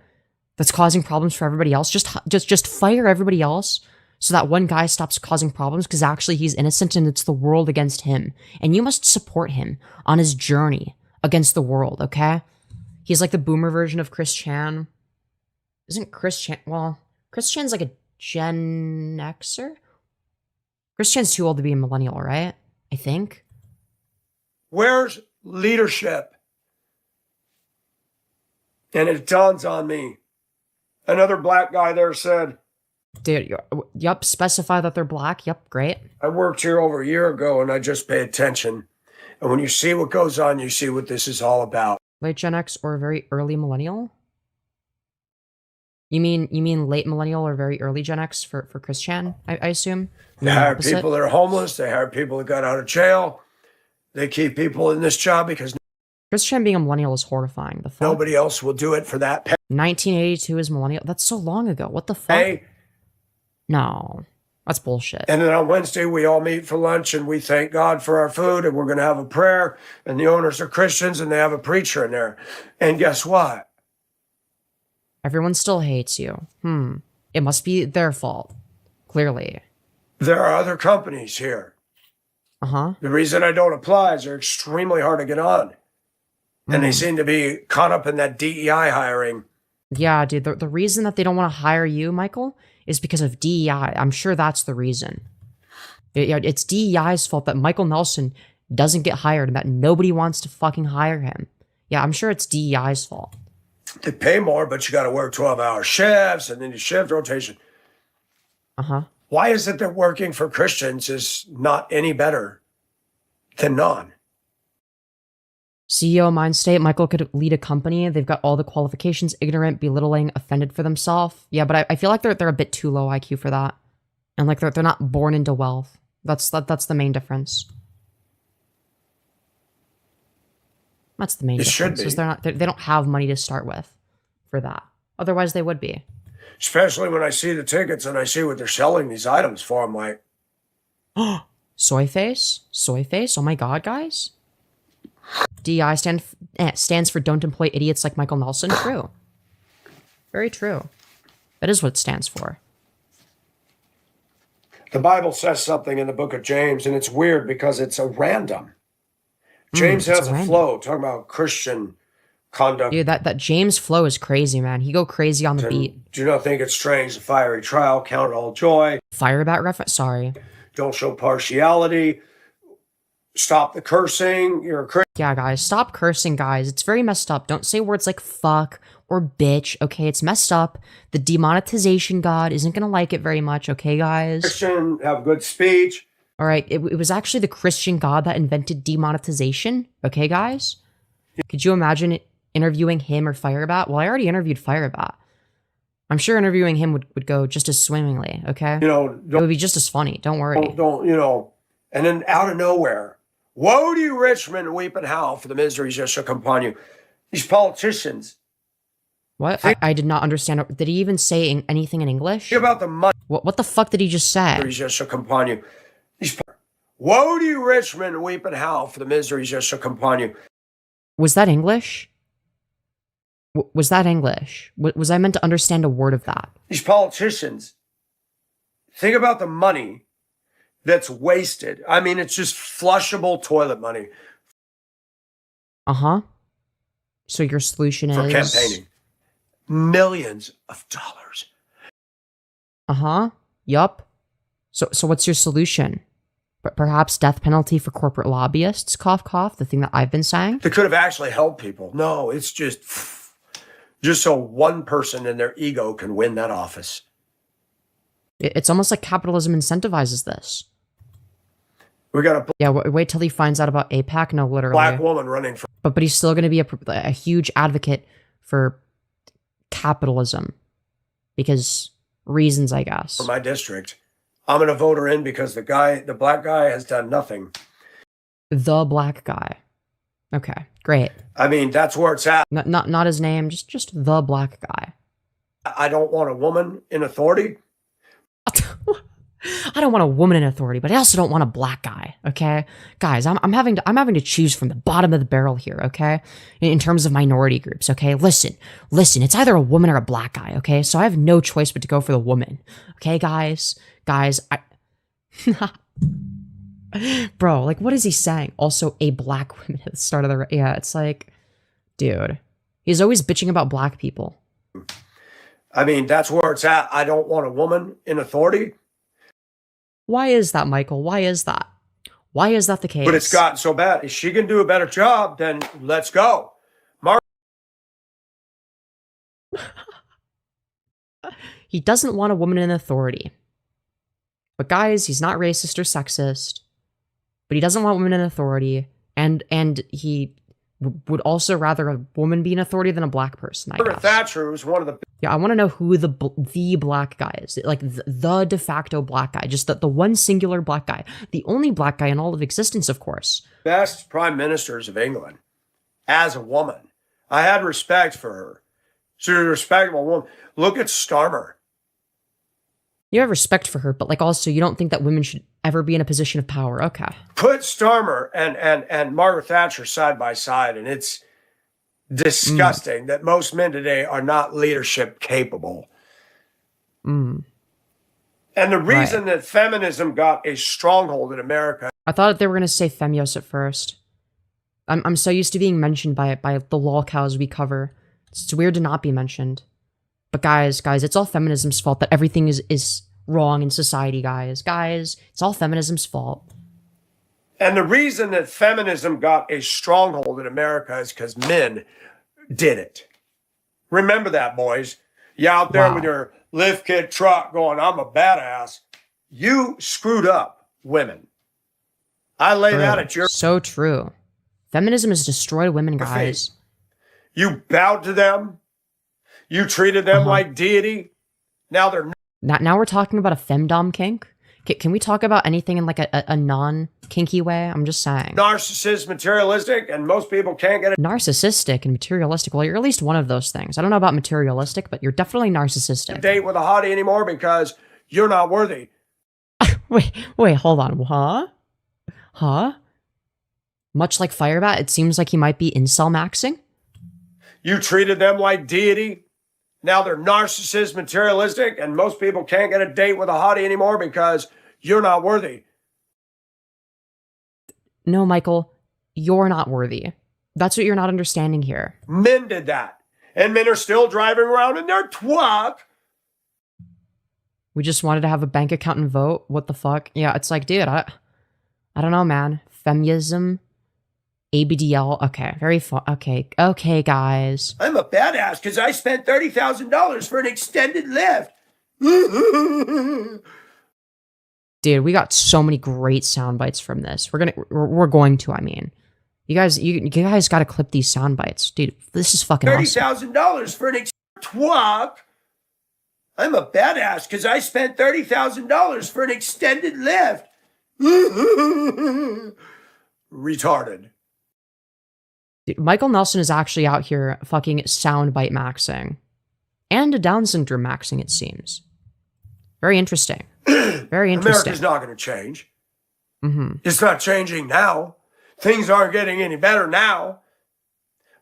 that's causing problems for everybody else, just fire everybody else so that one guy stops causing problems because actually he's innocent and it's the world against him. And you must support him on his journey against the world, okay? He's like the boomer version of Chris Chan. Isn't Chris Chan... Well, Chris Chan's like a Gen Xer? Chris Chan's too old to be a millennial, right? I think. Where's leadership? And it dawns on me. Another black guy there said, Dude, yup, specify that they're black. Yep, great. I worked here over a year ago and I just pay attention. And when you see what goes on, you see what this is all about. Late Gen X or very early millennial? You mean late millennial or very early Gen X for Christian, I assume? They hire people that are homeless. They hire people that got out of jail. They keep people in this job because Christian being a millennial is horrifying. The fuck? Nobody else will do it for that pay. 1982 is millennial. That's so long ago. What the fuck? Hey. No, that's bullshit. And then on Wednesday, we all meet for lunch and we thank God for our food and we're going to have a prayer. And the owners are Christians and they have a preacher in there. And guess what? Everyone still hates you. It must be their fault. Clearly. There are other companies here. Uh-huh. The reason I don't apply is they're extremely hard to get on. And they seem to be caught up in that DEI hiring. Yeah, dude. The reason that they don't want to hire you, Michael, is because of DEI. I'm sure that's the reason. It's DEI's fault that Michael Nelson doesn't get hired and that nobody wants to fucking hire him. Yeah, I'm sure it's DEI's fault. They pay more, but you got to work 12-hour shifts and then you shift rotation. Uh-huh. Why is it that working for Christians is not any better than non? CEO mind state, Michael could lead a company. They've got all the qualifications, ignorant, belittling, offended for themselves. Yeah, but I feel like they're a bit too low IQ for that. And like they're not born into wealth. That's the main difference. That's the main difference. Should be. Because they don't have money to start with for that. Otherwise they would be. Especially when I see the tickets and I see what they're selling these items for. I'm like, soy face? Soy face? Oh my god, guys. DEI stands for don't employ idiots like Michael Nelson. True. Very true. That is what it stands for. The Bible says something in the book of James, and it's weird because it's a random. James has a flow talking about Christian conduct. Dude, that James flow is crazy, man. He go crazy on the beat. Do not think it's strange, the fiery trial, count it all joy. Firebat reference? Sorry. Don't show partiality. Stop the cursing. You're a Christian. Yeah, guys. Stop cursing, guys. It's very messed up. Don't say words like fuck or bitch, okay? It's messed up. The demonetization god isn't going to like it very much, okay, guys? Christian, have good speech. All right. It was actually the Christian god that invented demonetization, okay, guys? Could you imagine interviewing him or Firebat? Well, I already interviewed Firebat. I'm sure interviewing him would go just as swimmingly, okay? It would be just as funny. Don't worry. And then out of nowhere, woe to you, Richmond, weep and howl, for the miseries that shall come upon you. These politicians. What? I did not understand. Did he even say anything in English? Think about the money. What the fuck did he just say? Miseries that shall come upon you. Woe to you, Richmond, weep and howl, for the miseries that shall come upon you. Was that English? Was that English? Was I meant to understand a word of that? These politicians. Think about the money that's wasted. I mean, it's just flushable toilet money. Uh-huh. So your solution for is... campaigning. Millions of dollars. Uh-huh. Yup. So what's your solution? Perhaps death penalty for corporate lobbyists? Cough, cough. The thing that I've been saying? That could have actually helped people. No, it's just so one person and their ego can win that office. It's almost like capitalism incentivizes this. We got a wait till he finds out about APAC. No, literally. black woman running for. But he's still going to be a huge advocate for capitalism because reasons, I guess. For my district, I'm going to vote her in because the black guy has done nothing. The black guy. Okay, great. I mean, that's where it's at. Not his name, just the black guy. I don't want a woman in authority. I don't want a woman in authority, but I also don't want a black guy. Okay, guys, I'm having to choose from the bottom of the barrel here. Okay, in terms of minority groups. Okay, listen. It's either a woman or a black guy. Okay, so I have no choice but to go for the woman. Okay, guys, bro, like, what is he saying? Also, a black woman at the start of the it's like, dude, he's always bitching about black people. I mean, that's where it's at. I don't want a woman in authority. Why is that, Michael? Why is that? Why is that the case? But it's gotten so bad. If she can do a better job, then let's go. He doesn't want a woman in authority. But guys, he's not racist or sexist. But he doesn't want women in authority. And he would also rather a woman be in authority than a black person, I guess. Margaret Thatcher was one of the... Yeah, I want to know who the black guy is. Like, the de facto black guy. Just the one singular black guy. The only black guy in all of existence, of course. best prime ministers of England as a woman. I had respect for her. She was a respectable woman. Look at Starmer. You have respect for her, but like also you don't think that women should ever be in a position of power. Okay. Put Starmer and Margaret Thatcher side by side, and it's disgusting that most men today are not leadership capable. And the reason that feminism got a stronghold in America. I thought they were going to say Femyoz at first. I'm so used to being mentioned by the Lolcows we cover. It's weird to not be mentioned. But guys, it's all feminism's fault that everything is wrong in society, guys. Guys, it's all feminism's fault. And the reason that feminism got a stronghold in America is because men did it. Remember that, boys. You out there with your lift kit truck going, I'm a badass. You screwed up, women. I lay that at your... So true. Feminism has destroyed women, guys. You bowed to them. You treated them like deity. Now they're... Now we're talking about a femdom kink? Can we talk about anything in like a non-kinky way? I'm just saying. Narcissist, materialistic, and most people can't get it. Narcissistic and materialistic. Well, you're at least one of those things. I don't know about materialistic, but you're definitely narcissistic. Date with a hottie anymore because you're not worthy. wait, hold on. Huh? Much like Firebat, it seems like he might be incel maxing. You treated them like deity. Now they're narcissist, materialistic, and most people can't get a date with a hottie anymore because you're not worthy. No, Michael, you're not worthy. That's what you're not understanding here. Men did that. And men are still driving around in their twat. We just wanted to have a bank account and vote. What the fuck? Yeah, it's like, dude, I don't know, man. Feminism, ABDL. Okay, very fun. Okay, guys. I'm a badass because I spent $30,000 for an extended lift. Dude, we got so many great sound bites from this. We're going to. I mean, you guys got to clip these sound bites, dude. This is fucking awesome. $30,000 for an twat. I'm a badass because I spent $30,000 for an extended lift. Retarded. Dude, Michael Nelson is actually out here fucking soundbite maxing. And a Down syndrome maxing, it seems. Very interesting. Very interesting. America's not going to change. It's not changing now. Things aren't getting any better now.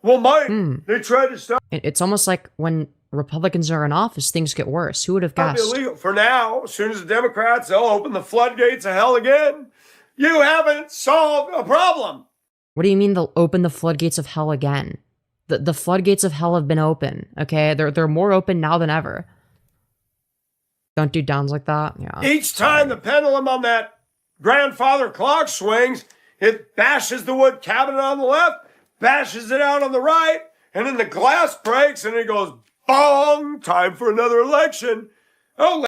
Well, Mike, they tried to stop. It's almost like when Republicans are in office, things get worse. Who would have guessed? Illegal. For now, as soon as the Democrats, they'll open the floodgates of hell again. You haven't solved a problem. What do you mean they'll open the floodgates of hell again? The floodgates of hell have been open, okay? They're more open now than ever. Don't do downs like that. Yeah. Each time the pendulum on that grandfather clock swings, it bashes the wood cabinet on the left, bashes it out on the right, and then the glass breaks and it goes, bong, time for another election. Oh,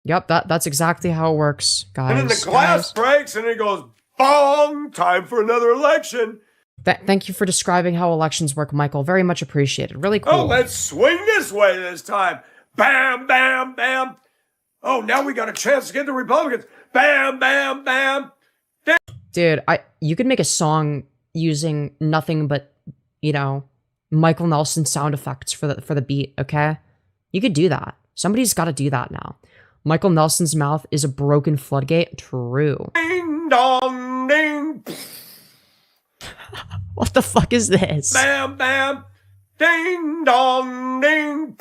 yep, that's exactly how it works, guys. and then the glass breaks and it goes, bong, time for another election. Thank you for describing how elections work, Michael. Very much appreciated. Really cool. Oh, let's swing this way this time. Bam, bam, bam. Oh, now we got a chance to get the Republicans. Bam, bam, bam. Damn. Dude, you could make a song using nothing but, Michael Nelson sound effects for the beat, okay? You could do that. Somebody's got to do that now. Michael Nelson's mouth is a broken floodgate. True. Ding dong ding. What the fuck is this? Bam bam. Ding dong ding.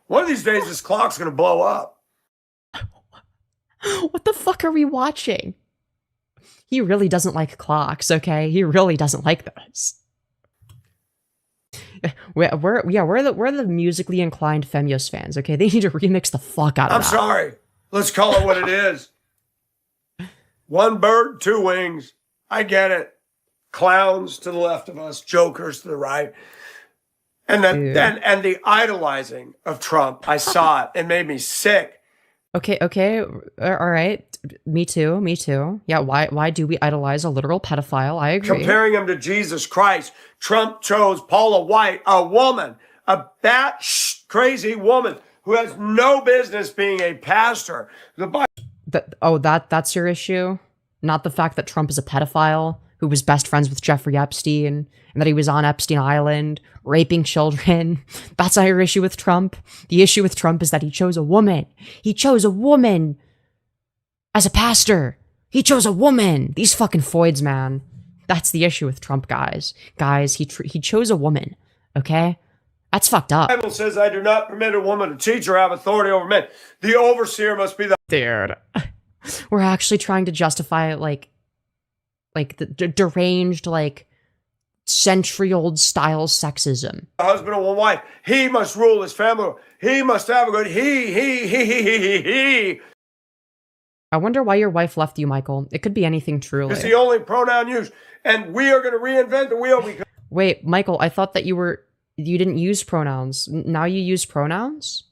One of these days this clock's gonna blow up. What the fuck are we watching? He really doesn't like clocks, okay? He really doesn't like those. We're the musically inclined Femyoz fans, okay? They need to remix the fuck out of that. I'm sorry. Let's call it what it is. One bird, two wings. I get it. Clowns to the left of us, jokers to the right. And that Dude. and the idolizing of Trump. I saw it. It made me sick. Okay, all right. Me too. Yeah, why do we idolize a literal pedophile? I agree. Comparing him to Jesus Christ. Trump chose Paula White, a woman, a crazy woman who has no business being a pastor. That's your issue? Not the fact that Trump is a pedophile who was best friends with Jeffrey Epstein and that he was on Epstein Island raping children. That's not your issue with Trump. The issue with Trump is that he chose a woman. He chose a woman as a pastor. He chose a woman. These fucking foids, man. That's the issue with Trump, guys. Guys, he chose a woman, okay? That's fucked up. The Bible says, I do not permit a woman to teach or have authority over men. The overseer must be the... Dude. We're actually trying to justify, like the deranged, like, century-old style sexism. husband and one wife. He must rule his family. He must have a good he. I wonder why your wife left you, Michael. It could be anything, truly. It's the only pronoun used. And we are going to reinvent the wheel because... Wait, Michael, I thought that you didn't use pronouns. Now you use pronouns?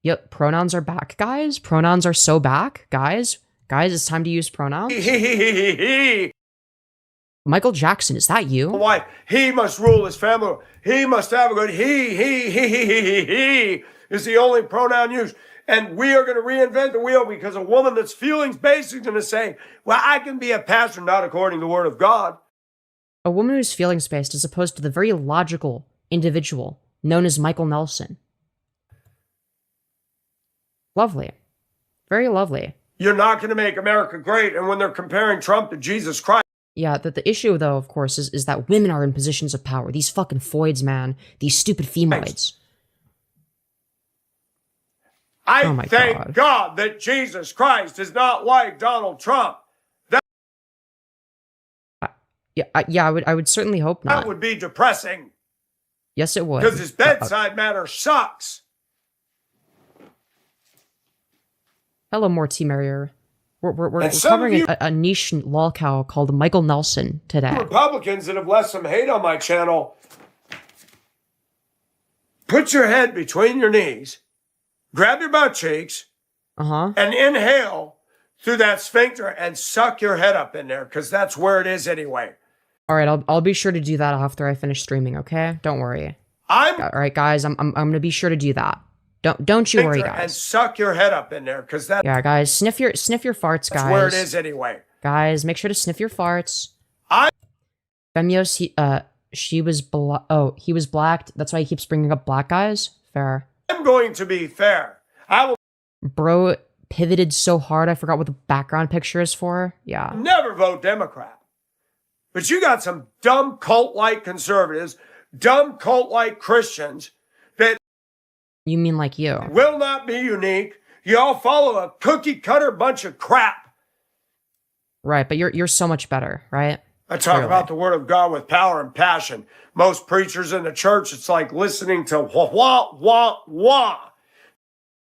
Yep, pronouns are back, guys. Pronouns are so back, guys. Guys, it's time to use pronouns. Michael Jackson, is that you? Wife. He must rule his family. He must have a good he is the only pronoun used. And we are going to reinvent the wheel because a woman that's feelings-based is going to say, well, I can be a pastor not according to the word of God. A woman who's feelings-based as opposed to the very logical individual known as Michael Nelson. Lovely. Very lovely. You're not going to make America great. And when they're comparing Trump to Jesus Christ. Yeah, the issue, though, of course, is that women are in positions of power. These fucking foids, man. These stupid femoids. I thank God that Jesus Christ is not like Donald Trump. I would certainly hope not. That would be depressing. Yes, it would. Because his bedside manner sucks. Hello, Morty Merrier. We're covering a niche lolcow called Michael Nelson today. Republicans that have left some hate on my channel, put your head between your knees, grab your butt cheeks, and inhale through that sphincter and suck your head up in there, because that's where it is anyway. All right, I'll be sure to do that after I finish streaming. Okay, don't worry. All right, guys, I'm gonna be sure to do that. Don't you worry, guys. And suck your head up in there, because that. Yeah, guys, sniff your farts, guys. That's where it is anyway. Guys, make sure to sniff your farts. Femyoz, he was black. That's why he keeps bringing up black guys. Fair. I'm going to be fair. I will. Bro pivoted so hard, I forgot what the background picture is for. Yeah. Never vote Democrat. But you got some dumb cult-like conservatives, dumb cult-like Christians that. You mean like you? Will not be unique. You all follow a cookie-cutter bunch of crap. Right, but you're so much better, right? I talk about the word of God with power and passion. Most preachers in the church, it's like listening to wah, wah, wah, wah.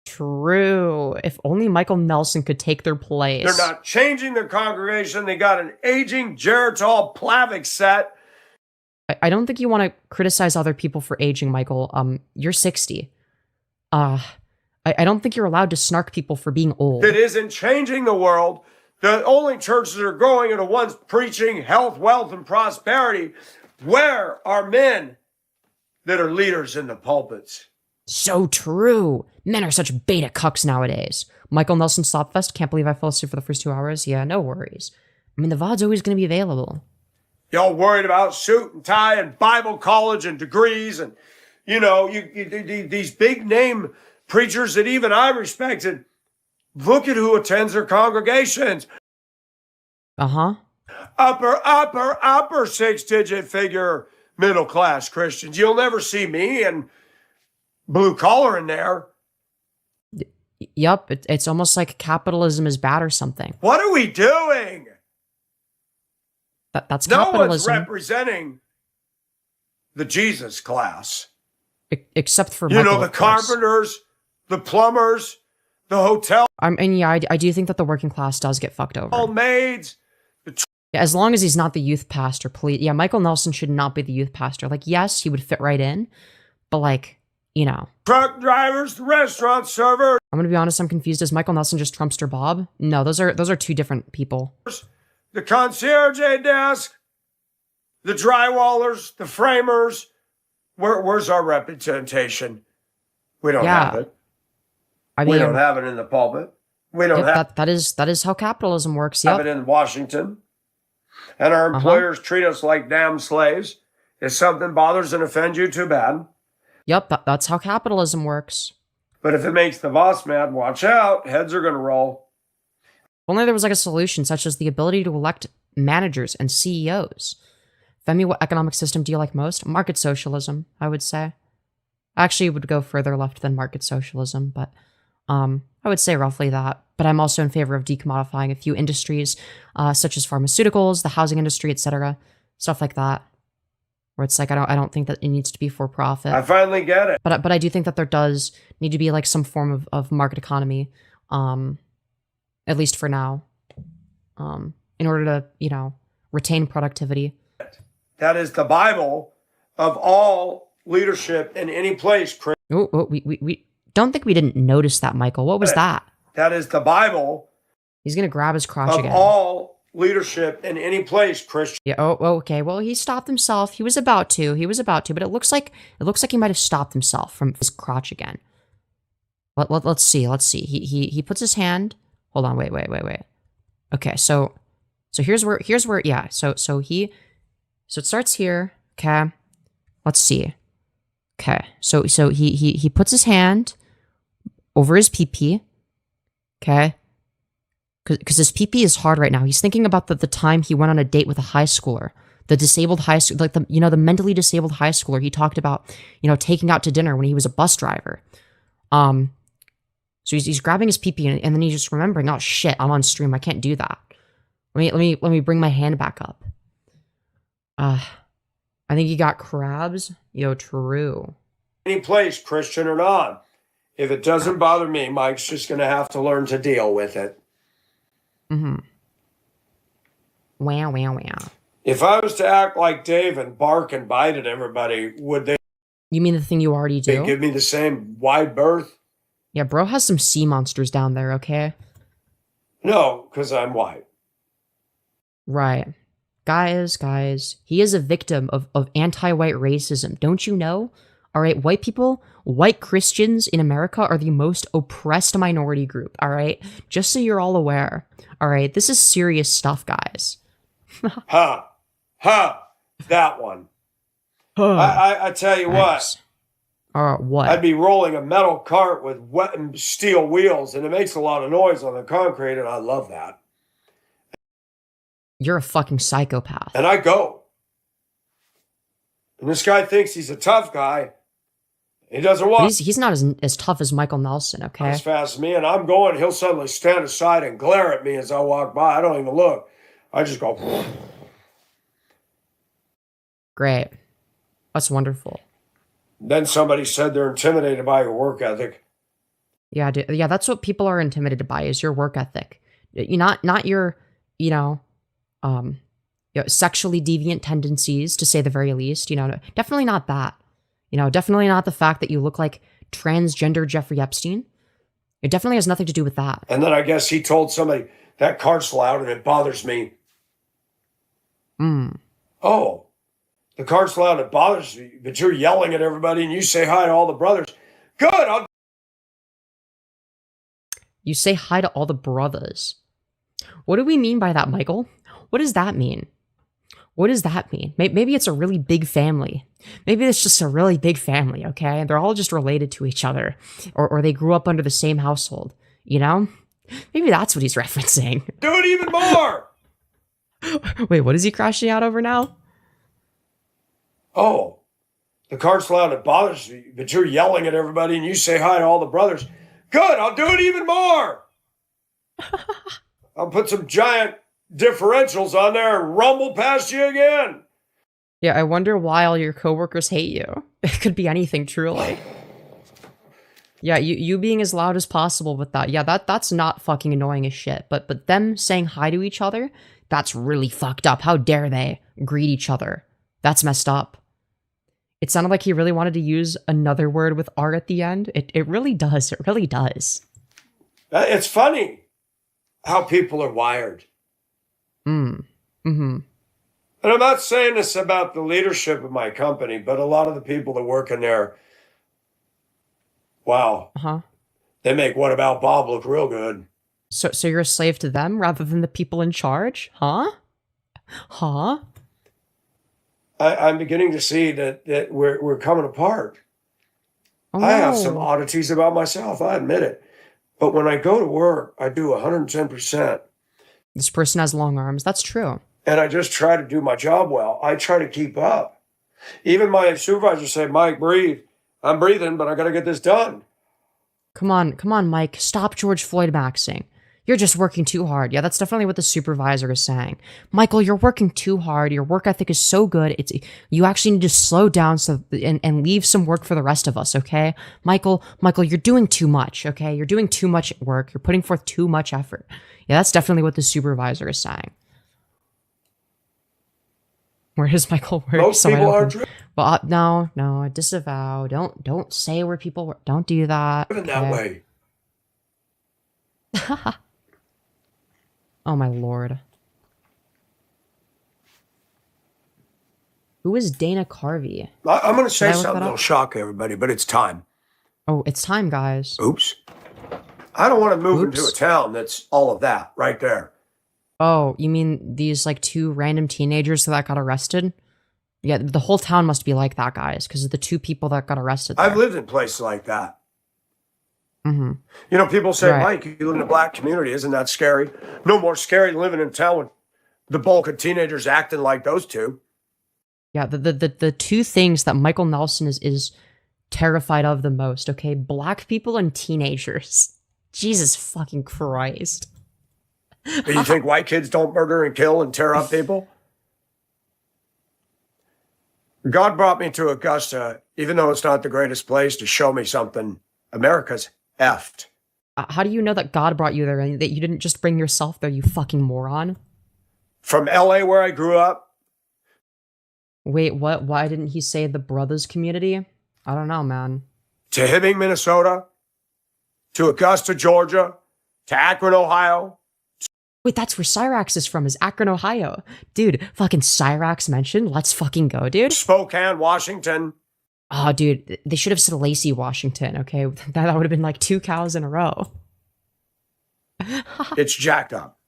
True. If only Michael Nelson could take their place. They're not changing their congregation. They got an aging Geritol Plavix set. I don't think you want to criticize other people for aging, Michael. You're 60. I don't think you're allowed to snark people for being old. That isn't changing the world. The only churches that are growing are the ones preaching health, wealth, and prosperity. Where are men that are leaders in the pulpits? So true. Men are such beta cucks nowadays. Michael Nelson Slopfest, can't believe I fell asleep for the first 2 hours. Yeah, no worries. I mean, the VOD's always going to be available. Y'all worried about suit and tie and Bible college and degrees and, these big name preachers that even I respected. Look at who attends their congregations. Upper six-digit figure middle-class Christians. You'll never see me and blue collar in there. Yup, it's almost like capitalism is bad or something. What are we doing? That's capitalism. No one's representing the Jesus class. Except for Michael, the carpenters, the plumbers, the hotel. I do think that the working class does get fucked over. Maids. As long as he's not the youth pastor, please. Yeah, Michael Nelson should not be the youth pastor. Like, yes, he would fit right in, But like, you know. Truck drivers, the restaurant servers. I'm gonna be honest, I'm confused. Is Michael Nelson just Trumpster Bob? No, those are two different people. The concierge desk, the drywallers, the framers. Where's our representation? We don't have it. I mean, we don't have it in the pulpit. We don't have that is how capitalism works. Have it in Washington. And our employers treat us like damn slaves. If something bothers and offends you, too bad. Yep, that's how capitalism works. But if it makes the boss mad, watch out. Heads are going to roll. Only there was like a solution, such as the ability to elect managers and CEOs. Femi, what economic system do you like most? Market socialism, I would say. Actually, it would go further left than market socialism, but I would say roughly that. But I'm also in favor of decommodifying a few industries, such as pharmaceuticals, the housing industry, etc., stuff like that. Where it's like I don't think that it needs to be for profit. I finally get it. But I do think that there does need to be like some form of market economy, at least for now, in order to, you know, retain productivity. That is the Bible of all leadership in any place. Oh, we don't think we didn't notice that, Michael. What was that? That is the Bible. He's gonna grab his crotch of again. All leadership in any place, Christian. Yeah. Oh, okay. Well, he stopped himself. He was about to, but it looks like he might have stopped himself from his crotch again. Let's see. He puts his hand. Hold on. Wait. Okay. So here's where. Yeah. So it starts here. Okay. Let's see. Okay. So he puts his hand over his pee-pee. Okay. Because his pee-pee is hard right now. He's thinking about the time he went on a date with a high schooler, the disabled high school, like the mentally disabled high schooler. He talked about, taking out to dinner when he was a bus driver. So he's grabbing his pee-pee and then he's just remembering, oh shit, I'm on stream. I can't do that. Let me bring my hand back up. I think he got crabs. True. Any place, Christian or not. If it doesn't bother me, Mike's just going to have to learn to deal with it. Mm-hmm. Wow. If I was to act like Dave and bark and bite at everybody, would they? You mean the thing you already do? They give me the same wide berth? Yeah, bro has some sea monsters down there, okay? No, because I'm white. Right. Guys, he is a victim of anti-white racism. Don't you know? All right, white people, white Christians in America are the most oppressed minority group, all right? Just so you're all aware. All right, this is serious stuff, guys. Ha! That one. I tell you nice. What? I'd be rolling a metal cart with wet and steel wheels, and it makes a lot of noise on the concrete, and I love that. You're a fucking psychopath. And I go. And this guy thinks he's a tough guy. He doesn't walk. He's not as tough as Michael Nelson, okay? As fast as me, and I'm going, he'll suddenly stand aside and glare at me as I walk by. I don't even look. I just go. Great. That's wonderful. Then somebody said they're intimidated by your work ethic. Yeah, that's what people are intimidated by, is your work ethic. Not your, sexually deviant tendencies, to say the very least. Definitely not that. Definitely not the fact that you look like transgender Jeffrey Epstein. It definitely has nothing to do with that. And then I guess he told somebody, that cart's loud and it bothers me. Oh, the cart's loud, it bothers me, but you're yelling at everybody and you say hi to all the brothers. Good. You say hi to all the brothers. What do we mean by that, Michael? What does that mean? What does that mean? Maybe it's a really big family. Maybe it's just a really big family, okay? They're all just related to each other. Or they grew up under the same household, Maybe that's what he's referencing. Do it even more! Wait, what is he crashing out over now? Oh, the cart's loud, it bothers me, but you're yelling at everybody and you say hi to all the brothers. Good, I'll do it even more! I'll put some giant differentials on there and rumble past you again. Yeah, I wonder why all your coworkers hate you. It could be anything, truly. Yeah, you being as loud as possible with that. Yeah, that's not fucking annoying as shit. But them saying hi to each other, that's really fucked up. How dare they greet each other? That's messed up. It sounded like he really wanted to use another word with R at the end. It really does. It really does. It's funny how people are wired. Mm-hmm. And I'm not saying this about the leadership of my company, but a lot of the people that work in there, wow, they make What About Bob look real good. So you're a slave to them rather than the people in charge? Huh? I'm beginning to see that we're coming apart. Oh, I have some oddities about myself, I admit it. But when I go to work, I do 110%. This person has long arms. That's true. And I just try to do my job well. I try to keep up. Even my supervisor said, Mike, breathe. I'm breathing, but I got to get this done. Come on, Mike. Stop George Floyd maxing. You're just working too hard. Yeah, that's definitely what the supervisor is saying. Michael, you're working too hard. Your work ethic is so good. You actually need to slow down and leave some work for the rest of us, okay? Michael, you're doing too much, okay? You're doing too much work. You're putting forth too much effort. Yeah, that's definitely what the supervisor is saying. Where does Michael work? Most people aren't true. Well, no, I disavow. Don't say where people work. Don't do that. Living that way. Oh my lord. Who is Dana Carvey? I'm going to say something that'll shock everybody, but it's time. Oh, it's time, guys. Oops. I don't want to move into a town that's all of that right there. Oh, you mean these like two random teenagers that got arrested? Yeah, the whole town must be like that, guys, because of the two people that got arrested there. I've lived in places like that. Mm-hmm. You know, people say, Mike, you live in a black community. Isn't that scary? No more scary than living in a town with the bulk of teenagers acting like those two. Yeah, the two things that Michael Nelson is terrified of the most, okay? Black people and teenagers. Jesus fucking Christ. Do you think white kids don't murder and kill and tear up people? God brought me to Augusta, even though it's not the greatest place, to show me something. America's effed. How do you know that God brought you there and that you didn't just bring yourself there, you fucking moron? From LA, where I grew up. Wait, what? Why didn't he say the brothers community? I don't know, man. To Hibbing, Minnesota. To Augusta, Georgia. To Akron, Ohio. Wait, that's where Cyrax is from, is Akron, Ohio. Dude, fucking Cyrax mentioned. Let's fucking go, dude. Spokane, Washington. Oh, dude, they should have said Lacey, Washington, okay? That would have been like 2 cows in a row. It's jacked up.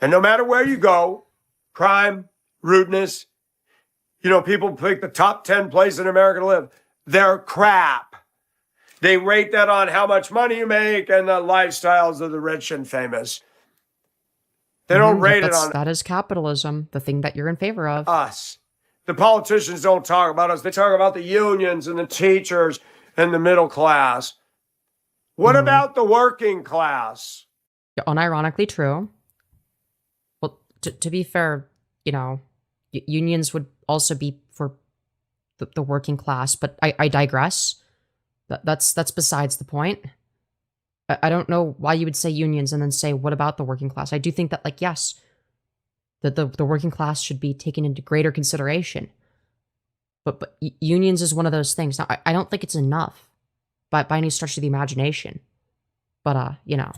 And no matter where you go, crime, rudeness, you know, people pick the top 10 places in America to live. They're crap. They rate that on how much money you make and the lifestyles of the rich and famous. They don't rate it on... That is capitalism, the thing that you're in favor of. Us. The politicians don't talk about us. They talk about the unions and the teachers and the middle class. What about the working class? Unironically true. Well, to be fair, you know, unions would also be for the working class, but I digress. That's besides the point. I don't know why you would say unions and then say, what about the working class? I do think that, like, yes, that the working class should be taken into greater consideration. But unions is one of those things. Now, I don't think it's enough by any stretch of the imagination. But, you know.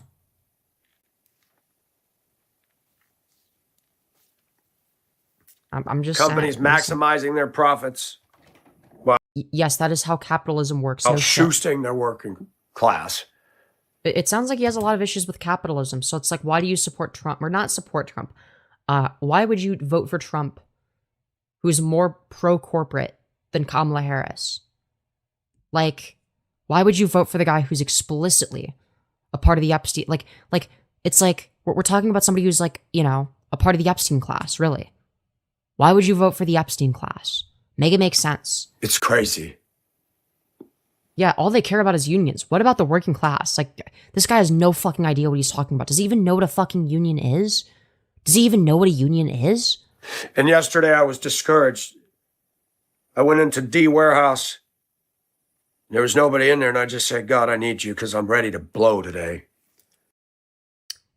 I'm just Companies saying, maximizing their profits. Well, yes, that is how capitalism works. Shoosting their working class. It sounds like he has a lot of issues with capitalism. So it's like, why do you support Trump? Or not support Trump. Why would you vote for Trump, who's more pro-corporate than Kamala Harris? Like, why would you vote for the guy who's explicitly a part of the Epstein? Like it's like, we're talking about somebody who's like, you know, a part of the Epstein class, really. Why would you vote for the Epstein class? Make it make sense. It's crazy. Yeah, all they care about is unions. What about the working class? Like, this guy has no fucking idea what he's talking about. Does he even know what a fucking union is? Does he even know what a union is? And yesterday I was discouraged. I went into D warehouse. There was nobody in there, and I just said, God, I need you because I'm ready to blow today.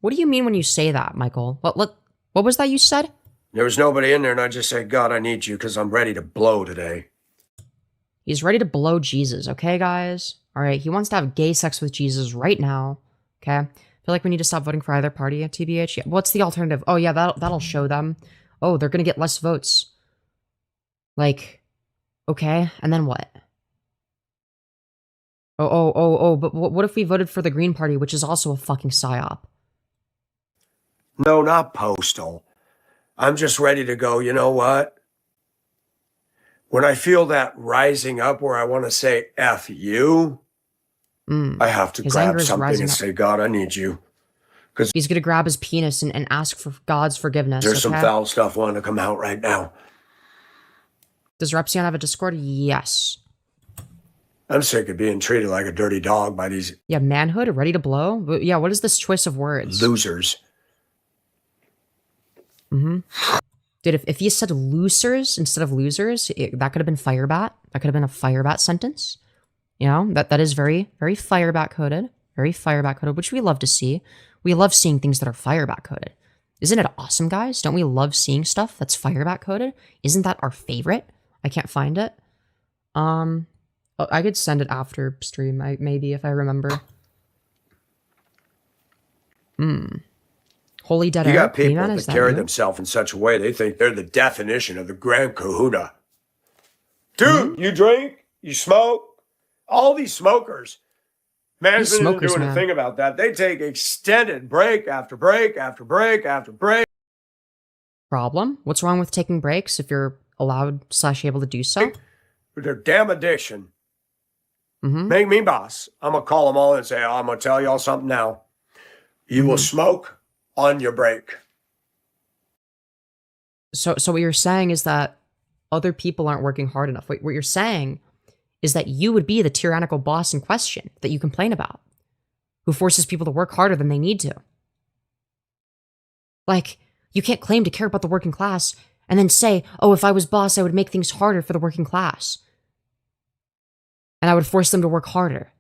What do you mean when you say that, Michael? What was that you said? There was nobody in there, and I just said, God, I need you because I'm ready to blow today. He's ready to blow Jesus, okay, guys? All right, he wants to have gay sex with Jesus right now, okay? I feel like we need to stop voting for either party at TBH. Yeah, what's the alternative? Oh, yeah, that'll show them. Oh, they're gonna get less votes. Like, okay, and then what? Oh, but what if we voted for the Green Party, which is also a fucking psyop? No, not postal. I'm just ready to go, you know what? When I feel that rising up where I want to say F you, I have to His grab anger is something rising and up. say, God, I need you. He's gonna grab his penis and ask for God's forgiveness. There's some okay? foul stuff wanting to come out right now. Does Repsion have a Discord? Yes. I'm sick of being treated like a dirty dog by these Yeah, manhood, ready to blow? But yeah, what is this choice of words? losers. Dude, if he said losers instead of losers, that could have been Firebat. That could have been a Firebat sentence. You know, that is very, very Firebat coded. Very Firebat coded, which we love to see. We love seeing things that are Firebat coded. Isn't it awesome, guys? Don't we love seeing stuff that's Firebat coded? Isn't that our favorite? I can't find it. I could send it after stream, maybe, if I remember. Holy Dead You Air? got people P-Man, that is carry you? themselves in such a way they think they're the definition of the grand kahuna. Dude, you drink, you smoke, all these smokers. Management isn't smokers, doing a man. thing about that. They take extended break after break after break after break. Problem? What's wrong with taking breaks if you're allowed / able to do so? With their damn addiction. Make me boss. I'm going to call them all and say, I'm going to tell y'all something now. You will smoke on your break. So what you're saying is that other people aren't working hard enough. What you're saying is that you would be the tyrannical boss in question that you complain about, who forces people to work harder than they need to. Like, you can't claim to care about the working class and then say, oh, if I was boss, I would make things harder for the working class. And I would force them to work harder.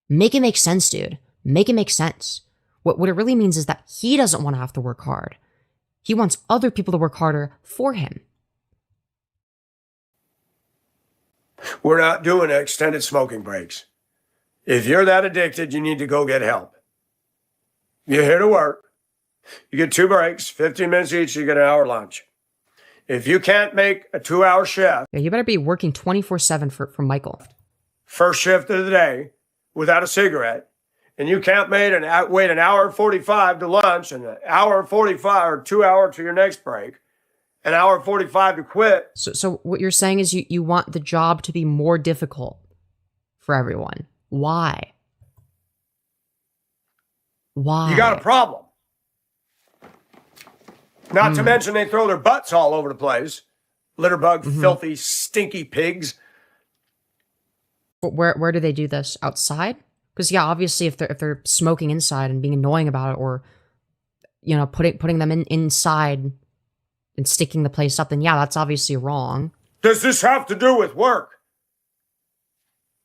Make it make sense, dude. Make it make sense. What it really means is that he doesn't want to have to work hard. He wants other people to work harder for him. We're not doing extended smoking breaks. If you're that addicted, you need to go get help. You're here to work. You get 2 breaks, 15 minutes each, you get an hour lunch. If you can't make a 2-hour shift, Yeah, you better be working 24/7 for Michael. first shift of the day, without a cigarette, and you can't wait an hour and 45 to lunch and an hour and 45 or 2 hour to your next break, an hour and 45 to quit. So what you're saying is you want the job to be more difficult for everyone. Why? Why? You got a problem. Not to mention they throw their butts all over the place. Litterbug, filthy, stinky pigs. Where do they do this? Outside? Because yeah, obviously if they're smoking inside and being annoying about it, or you know, putting them inside and sticking the place up, then yeah, that's obviously wrong. Does this have to do with work?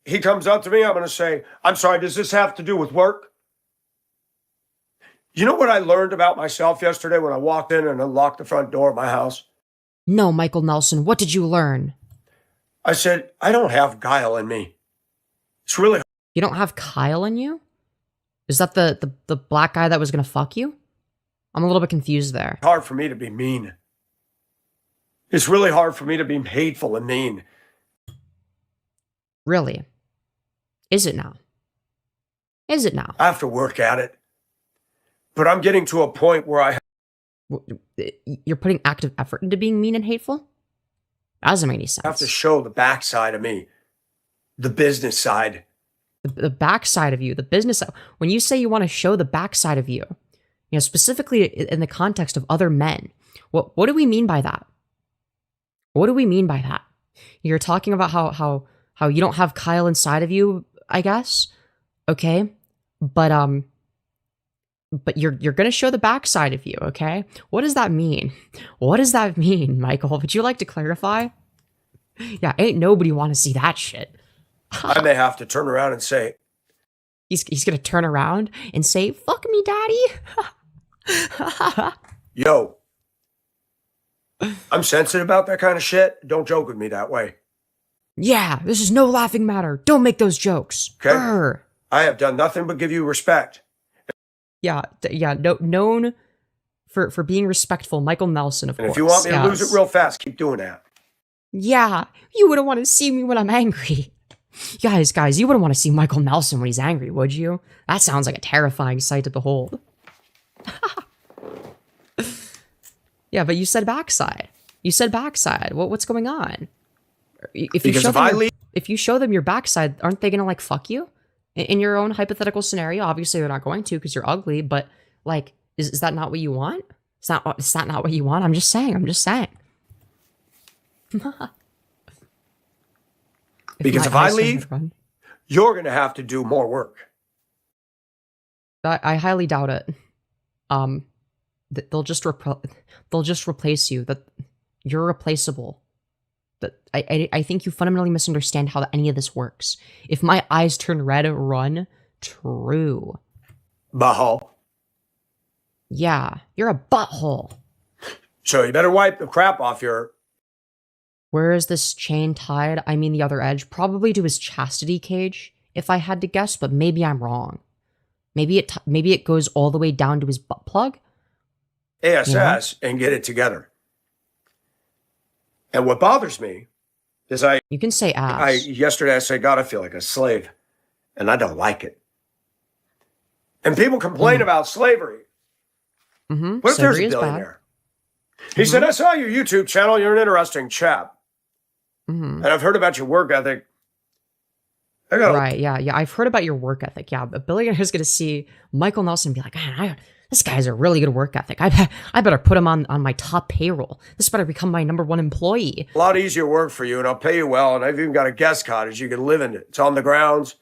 He comes up to me, I'm going to say, I'm sorry, does this have to do with work? You know what I learned about myself yesterday when I walked in and unlocked the front door of my house? No, Michael Nelson, what did you learn? I said, I don't have guile in me. It's really You don't have Kyle in you? Is that the black guy that was gonna fuck you? I'm a little bit confused there. hard for me to be mean. It's really hard for me to be hateful and mean. Really? Is it now? Is it now? I have to work at it. But I'm getting to a point where I You're putting active effort into being mean and hateful? That doesn't make any sense. have to show the backside of me, the business side. The backside of you, the business side. When you say you want to show the backside of you, you know, specifically in the context of other men, what do we mean by that? What do we mean by that? You're talking about how you don't have Kyle inside of you, I guess. Okay, but you're gonna show the backside of you, okay? What does that mean? What does that mean, Michael? Would you like to clarify? Yeah, ain't nobody want to see that shit. I may have to turn around and say, He's gonna turn around and say, "Fuck me, daddy." yo, I'm sensitive about that kind of shit. Don't joke with me that way. Yeah, this is no laughing matter. Don't make those jokes. Okay. Purr. I have done nothing but give you respect. Yeah, known for being respectful, Michael Nelson, of course. And if you want me to lose it real fast, keep doing that. Yeah, you wouldn't want to see me when I'm angry. Guys, you wouldn't want to see Michael Nelson when he's angry, would you? That sounds like a terrifying sight to behold. Yeah, but you said backside. You said backside. What's going on? If you show them your backside, aren't they gonna like fuck you? In your own hypothetical scenario, obviously they're not going to because you're ugly. But like, is that not what you want? Is that not what you want? I'm just saying. Because if I leave, you're gonna have to do more work. I highly doubt it. They'll just replace you. That you're replaceable. That I think you fundamentally misunderstand how any of this works. If my eyes turn red, run. True. Butthole. Yeah, you're a butthole. So you better wipe the crap off your... Where is this chain tied? I mean the other edge. Probably to his chastity cage, if I had to guess, but maybe I'm wrong. Maybe it goes all the way down to his butt plug? ASS and get it together. And what bothers me is you can say ass. Yesterday I said, God, I feel like a slave. And I don't like it. And people complain about slavery. What if there's a billionaire? He said, I saw your YouTube channel. You're an interesting chap. And I've heard about your work ethic. Right, yeah. I've heard about your work ethic. Yeah, a billionaire's going to see Michael Nelson and be like, man, this guy's a really good work ethic. I better put him on my top payroll. This better become my #1 employee. A lot easier work for you, and I'll pay you well. And I've even got a guest cottage you can live in. It's on the grounds.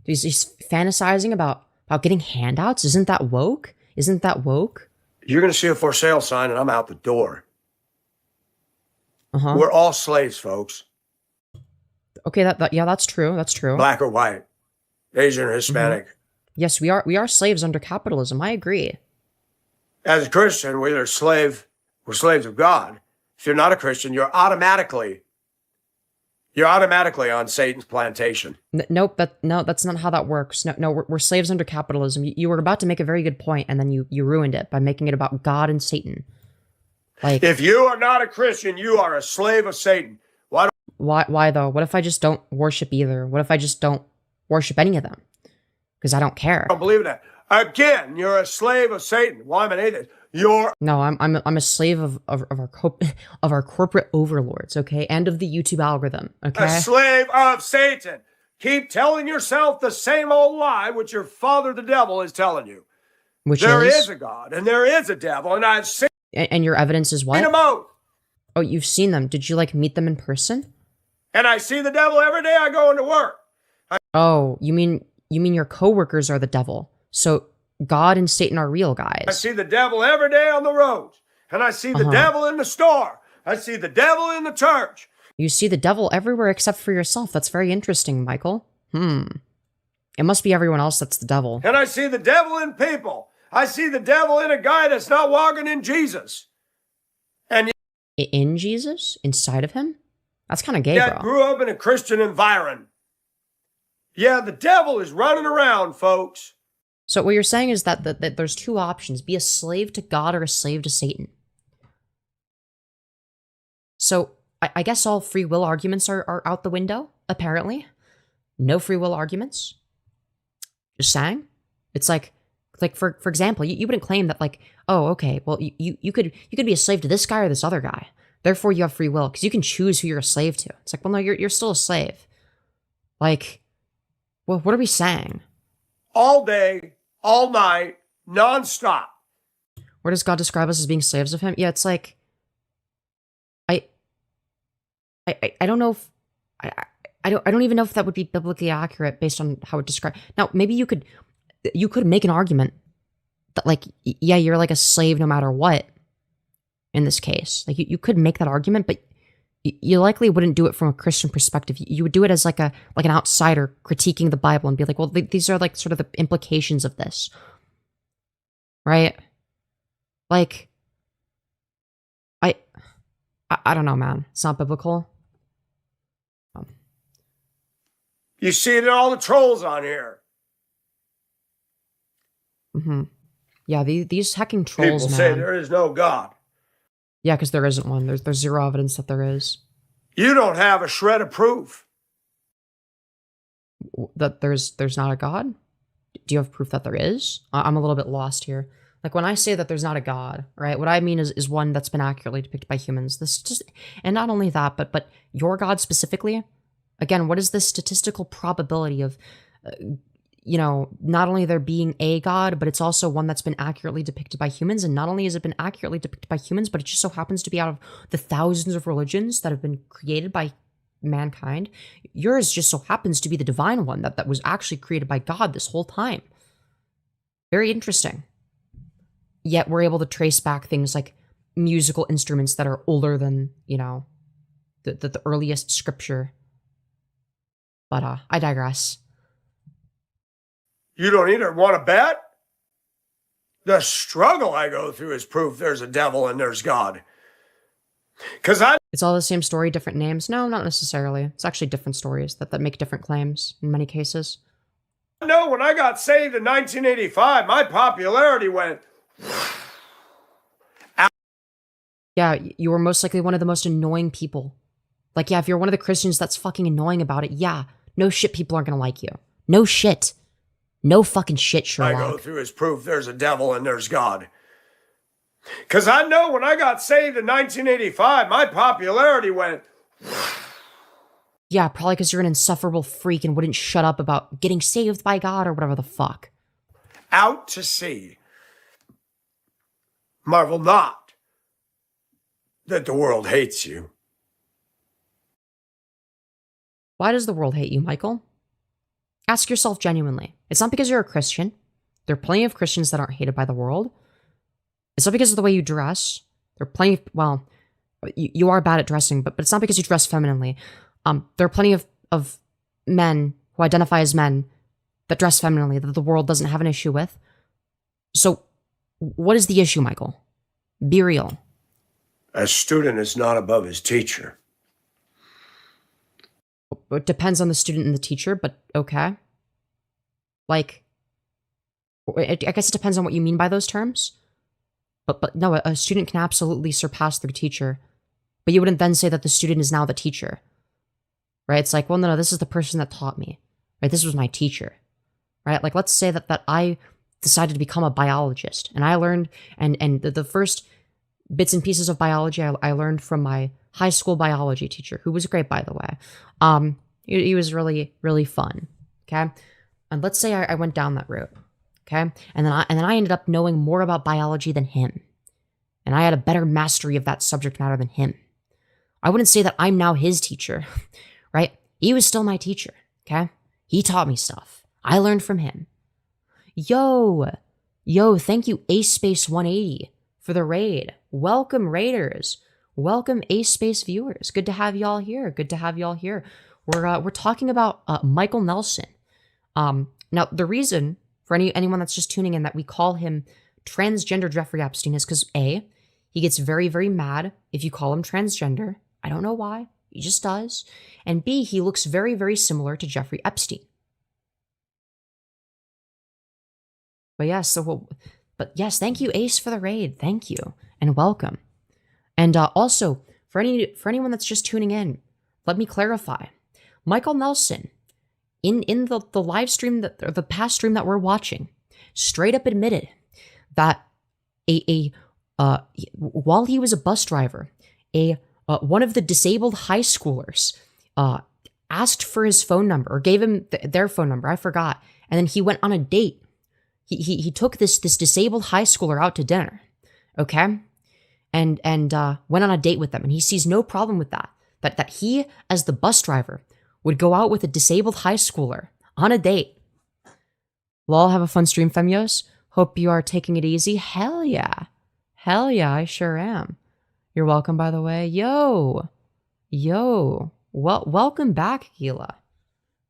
He's fantasizing about getting handouts. Isn't that woke? You're going to see a for sale sign, and I'm out the door. We're all slaves, folks. Okay, that's true. That's true. Black or white, Asian or Hispanic. Yes, we are slaves under capitalism. I agree. As a Christian, we're either slaves of God. If you're not a Christian, you're automatically on Satan's plantation. Nope, that's not how that works. No, we're slaves under capitalism. You were about to make a very good point, and then you ruined it by making it about God and Satan. Like, if you are not a Christian, you are a slave of Satan. Why though? What if I just don't worship either? What if I just don't worship any of them? Because I don't care. I don't believe in that. Again, you're a slave of Satan. Why am I an atheist? No, I'm a slave of our corporate overlords, okay, and of the YouTube algorithm, okay. A slave of Satan. Keep telling yourself the same old lie which your father, the devil, is telling you. There is a God and there is a devil, and I've seen. And your evidence is what? Seen them both. Oh, you've seen them. Did you meet them in person? And I see the devil every day I go into work. Oh, you mean your coworkers are the devil? So God and Satan are real, guys. I see the devil every day on the roads. And I see the devil in the store. I see the devil in the church. You see the devil everywhere except for yourself. That's very interesting, Michael. It must be everyone else that's the devil. And I see the devil in people. I see the devil in a guy that's not walking in Jesus. And in Jesus? Inside of him? That's kind of gay, bro. I grew up in a Christian environment. Yeah, the devil is running around, folks. So what you're saying is that there's two options. Be a slave to God or a slave to Satan. So I guess all free will arguments are out the window, apparently. No free will arguments. Just saying. It's like for example, you wouldn't claim that oh, okay, well, you could be a slave to this guy or this other guy. Therefore, you have free will because you can choose who you're a slave to. It's like, well, no, you're still a slave. Well, what are we saying? All day, all night, nonstop. Where does God describe us as being slaves of him? Yeah, it's like, I don't know if, I don't even know if that would be biblically accurate based on how it describes. Now, maybe you could make an argument that yeah, you're like a slave no matter what in this case. You could make that argument, but you likely wouldn't do it from a Christian perspective. You would do it as like an outsider critiquing the Bible and be like, well, these are sort of the implications of this. Right? I don't know, man. It's not biblical. You see it in all the trolls on here. Mm-hmm. Yeah, these hacking trolls, People man. say there is no God. Yeah, because there isn't one. There's zero evidence that there is. You don't have a shred of proof. That there's not a God? Do you have proof that there is? I'm a little bit lost here. Like, when I say that there's not a God, right, what I mean is one that's been accurately depicted by humans. And not only that, but your God specifically. Again, what is the statistical probability of, not only there being a God, but it's also one that's been accurately depicted by humans. And not only has it been accurately depicted by humans, but it just so happens to be out of the thousands of religions that have been created by mankind. Yours just so happens to be the divine one that was actually created by God this whole time. Very interesting. Yet we're able to trace back things like musical instruments that are older than, the earliest scripture. But I digress. You don't either want to bet? The struggle I go through is proof there's a devil and there's God. Because It's all the same story, different names? No, not necessarily. It's actually different stories that make different claims in many cases. I know when I got saved in 1985, my popularity went... Yeah, you were most likely one of the most annoying people. Like, yeah, if you're one of the Christians that's fucking annoying about it, yeah, no shit, people aren't gonna like you. No shit. No fucking shit, Sherlock. I go through is proof there's a devil and there's God. Because I know when I got saved in 1985, my popularity went... Yeah, probably because you're an insufferable freak and wouldn't shut up about getting saved by God or whatever the fuck. Out to sea. Marvel not that the world hates you. Why does the world hate you, Michael? Ask yourself genuinely. It's not because you're a Christian. There are plenty of Christians that aren't hated by the world. It's not because of the way you dress. There are plenty of, well, you are bad at dressing, but it's not because you dress femininely. There are plenty of men who identify as men that dress femininely that the world doesn't have an issue with. So, what is the issue, Michael? Be real. A student is not above his teacher. It depends on the student and the teacher, but okay. Like, I guess it depends on what you mean by those terms. But no, a student can absolutely surpass their teacher. But you wouldn't then say that the student is now the teacher. Right? It's like, well, no, this is the person that taught me. Right? This was my teacher. Right? Like, let's say that I decided to become a biologist. And I learned, and the first bits and pieces of biology I learned from my high school biology teacher, who was great, by the way. He was really, really fun. Okay? And let's say I went down that route. Okay? And then I ended up knowing more about biology than him. And I had a better mastery of that subject matter than him. I wouldn't say that I'm now his teacher, right? He was still my teacher, okay? He taught me stuff. I learned from him. Yo, thank you, Ace Space 180, for the raid. Welcome, raiders. Welcome, Ace Space viewers. Good to have y'all here. We're talking about Michael Nelson. Now, the reason for anyone that's just tuning in that we call him Transgender Jeffrey Epstein is because A, he gets very, very mad if you call him transgender. I don't know why. He just does. And B, he looks very, very similar to Jeffrey Epstein. But yes, thank you, Ace, for the raid. Thank you and welcome. And also, for anyone that's just tuning in, let me clarify. Michael Nelson, in the live stream or the past stream that we're watching, straight up admitted that while he was a bus driver, one of the disabled high schoolers asked for his phone number or gave him their phone number. I forgot. And then he went on a date. He took this disabled high schooler out to dinner, okay, and went on a date with them. And he sees no problem with that. That he, as the bus driver, would go out with a disabled high schooler on a date. Lol, have a fun stream, Femyoz. Hope you are taking it easy. Hell yeah, I sure am. You're welcome, by the way. Yo, welcome back, Gila.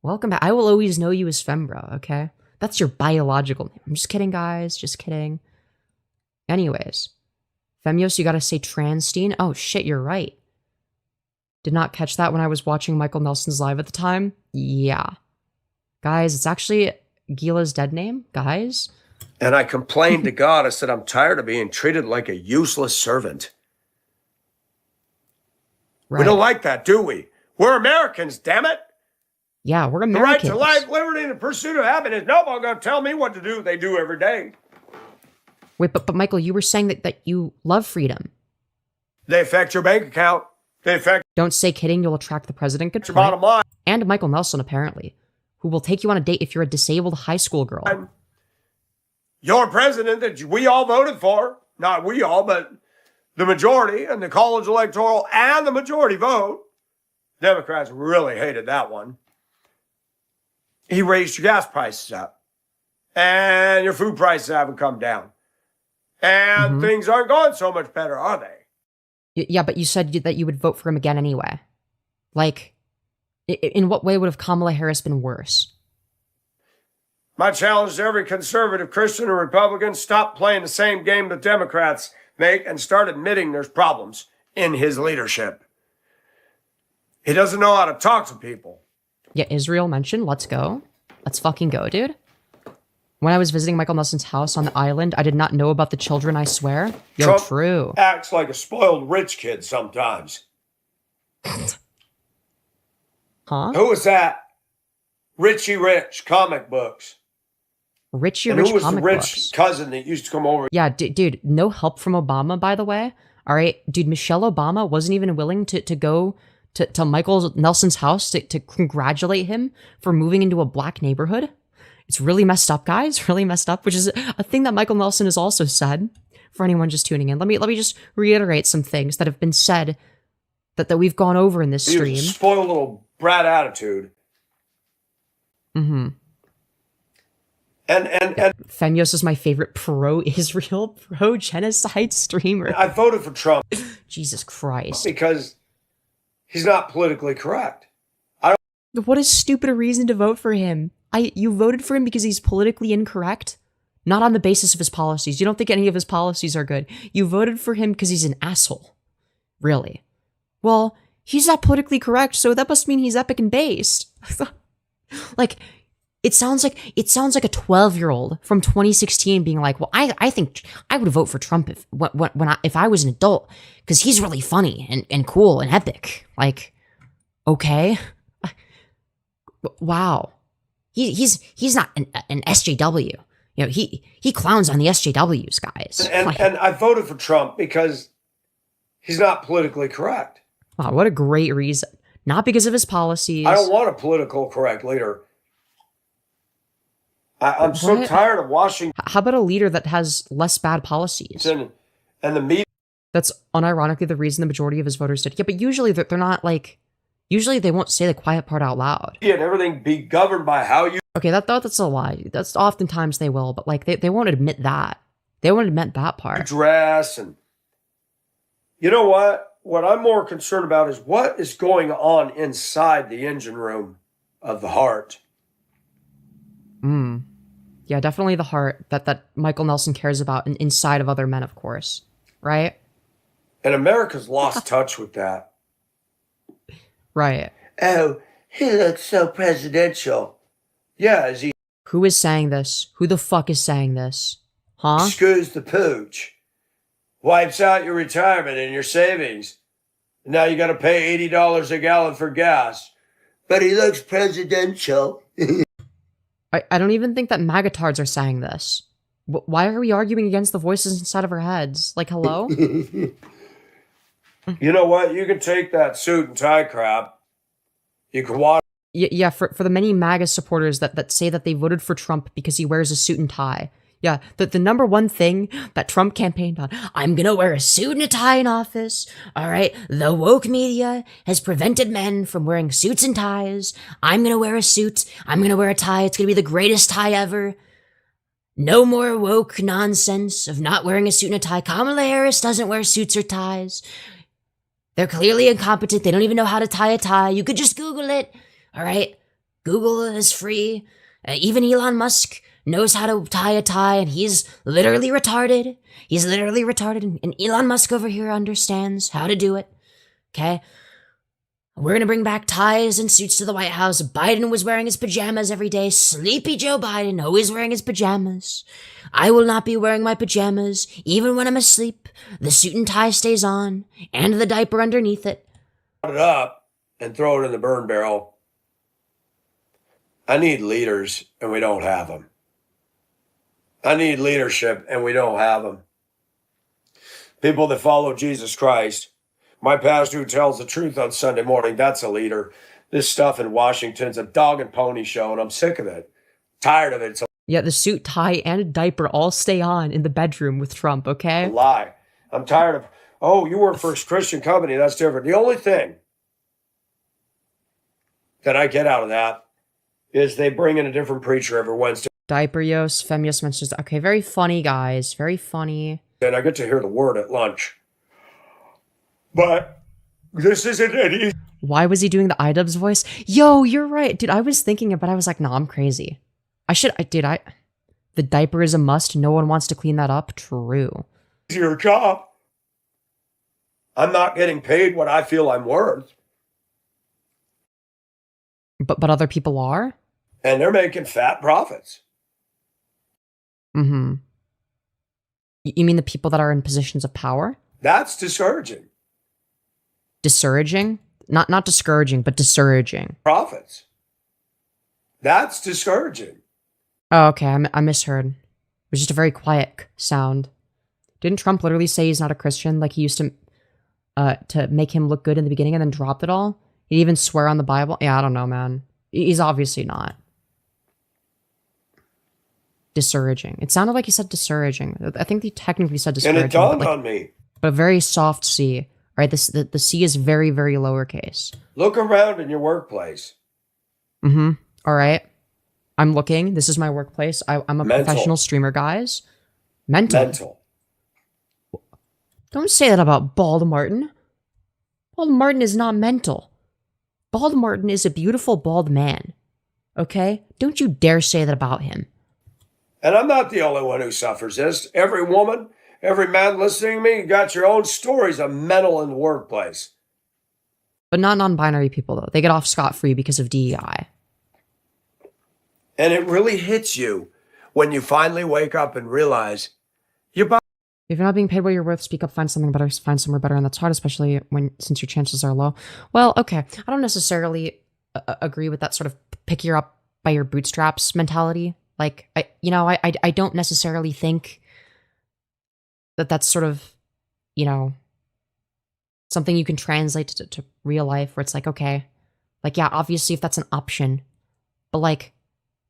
Welcome back. I will always know you as Fembra, okay? That's your biological name. I'm just kidding, guys. Just kidding. Anyways, Femyoz, you gotta say Transtein. Oh shit, you're right. Did not catch that when I was watching Michael Nelson's live at the time. Yeah. Guys, it's actually Gila's dead name, guys. And I complained to God. I said, I'm tired of being treated like a useless servant. Right. We don't like that, do we? We're Americans, damn it. Yeah, we're The right Americans. to life, liberty, and the pursuit of happiness. Nobody's going to tell me what to do. They do every day. Wait, but Michael, you were saying that you love freedom. They affect your bank account. They affect Don't say kidding, you'll attract the president. Good your point. bottom line. And Michael Nelson, apparently, who will take you on a date if you're a disabled high school girl. Your president that we all voted for, not we all, but the majority and the college electoral and the majority vote. Democrats really hated that one. He raised your gas prices up and your food prices haven't come down. And things aren't going so much better, are they? Yeah, but you said that you would vote for him again anyway. Like, in what way would have Kamala Harris been worse? My challenge to every conservative, Christian, or Republican, stop playing the same game the Democrats make and start admitting there's problems in his leadership. He doesn't know how to talk to people. Yeah, Israel mentioned, let's go. Let's fucking go, dude. When I was visiting Michael Nelson's house on the island, I did not know about the children, I swear. Yo, Trump true. acts like a spoiled rich kid sometimes. Huh? Who was that? Richie Rich comic books. Richie And Rich who was the comic rich books. cousin that used to come over? Yeah, dude, no help from Obama, by the way. All right, dude, Michelle Obama wasn't even willing to go to Michael Nelson's house to congratulate him for moving into a black neighborhood. It's really messed up, guys. Really messed up, which is a thing that Michael Nelson has also said. For anyone just tuning in, let me just reiterate some things that have been said that we've gone over in this He was stream. a spoiled little brat attitude. Mm-hmm. And Femyoz is my favorite pro-Israel, pro-genocide streamer. I voted for Trump Jesus Christ. because he's not politically correct. What a stupid reason to vote for him. You voted for him because he's politically incorrect? Not on the basis of his policies. You don't think any of his policies are good. You voted for him because he's an asshole. Really? Well, he's not politically correct, so that must mean he's epic and based. Like, it sounds like a 12-year-old from 2016 being like, well, I think I would vote for Trump if I was an adult because he's really funny and cool and epic. Like, okay. Wow. He's not an SJW. You know, he clowns on the SJWs, guys. And I voted for Trump because he's not politically correct. Wow, what a great reason. Not because of his policies. I don't want a political correct leader. I'm so What? tired of watching How about a leader that has less bad policies? and the media. That's unironically the reason the majority of his voters did. Yeah, but usually they're not like... Usually they won't say the quiet part out loud. And everything be governed by how you Okay, that's a lie. That's oftentimes they will, but like they won't admit that. They won't admit that part. dress. And you know what I'm more concerned about is what is going on inside the engine room of the heart. Yeah, definitely the heart that Michael Nelson cares about and inside of other men, of course. Right? And America's lost touch with that. Right. Oh, he looks so presidential. Yeah, as he Who is saying this? Who the fuck is saying this? Huh? screws the pooch, wipes out your retirement and your savings. And now you got to pay $80 a gallon for gas. But he looks presidential. I don't even think that magatards are saying this. Why are we arguing against the voices inside of our heads? Like, hello? You know what? You can take that suit and tie crap. You can watch. Yeah, for the many MAGA supporters that say that they voted for Trump because he wears a suit and tie. Yeah, the number one thing that Trump campaigned on, I'm gonna wear a suit and a tie in office, alright? The woke media has prevented men from wearing suits and ties. I'm gonna wear a suit, I'm gonna wear a tie, it's gonna be the greatest tie ever. No more woke nonsense of not wearing a suit and a tie. Kamala Harris doesn't wear suits or ties. They're clearly incompetent, they don't even know how to tie a tie. You could just Google it. All right, Google is free. Even Elon Musk knows how to tie a tie, and he's literally retarded. He's literally retarded, and Elon Musk over here understands how to do it. Okay? We're gonna bring back ties and suits to the White House. Biden was wearing his pajamas every day. Sleepy Joe Biden, always wearing his pajamas. I will not be wearing my pajamas, even when I'm asleep. The suit and tie stays on, and the diaper underneath it. Put it up and throw it in the burn barrel. I need leaders, and we don't have them. I need leadership, and we don't have them. People that follow Jesus Christ. My pastor who tells the truth on Sunday morning, that's a leader. This stuff in Washington's a dog and pony show, and I'm sick of it. Tired of it. It's Yeah, the suit, tie, and diaper all stay on in the bedroom with Trump, a okay? lie. I'm tired of, oh, you work for a Christian company. That's different. The only thing that I get out of that is they bring in a different preacher every Wednesday. Diaper-yos, Femyoz mentions, okay, very funny, guys. Very funny. And I get to hear the word at lunch. But this isn't any. Why was he doing the iDubbbz voice? Yo, you're right. Dude, I was thinking it, but I was like, no, I'm crazy. The diaper is a must. No one wants to clean that up. True. Your job. I'm not getting paid what I feel I'm worth. But other people are? And they're making fat profits. Mm-hmm. You mean the people that are in positions of power? That's discouraging. Discouraging? Not discouraging, but discouraging. Profits. That's discouraging. Oh, okay. I misheard. It was just a very quiet sound. Didn't Trump literally say he's not a Christian? Like he used to make him look good in the beginning and then dropped it all? He'd even swear on the Bible? Yeah, I don't know, man. He's obviously not. Discouraging. It sounded like he said discouraging. I think he technically said discouraging. And it dawned on me. But a very soft C. Right? The C is very, very lowercase. Look around in your workplace. Mm-hmm. All right. I'm looking. This is my workplace. I'm a Mental. professional streamer, guys. Mental. Don't say that about Bald Martin. Bald Martin is not mental. Bald Martin is a beautiful bald man. Okay? Don't you dare say that about him. And I'm not the only one who suffers this. Every woman, every man listening to me, you got your own stories of mental in the workplace. But not non-binary people, though. They get off scot-free because of DEI. And it really hits you when you finally wake up and realize you're If you're not being paid what you're worth, speak up, find something better, find somewhere better, and that's hard, especially since your chances are low. Well, okay, I don't necessarily agree with that sort of pick you up by your bootstraps mentality. Like, I don't necessarily think that that's sort of, something you can translate to real life where it's like, okay, like, yeah, obviously if that's an option, but like,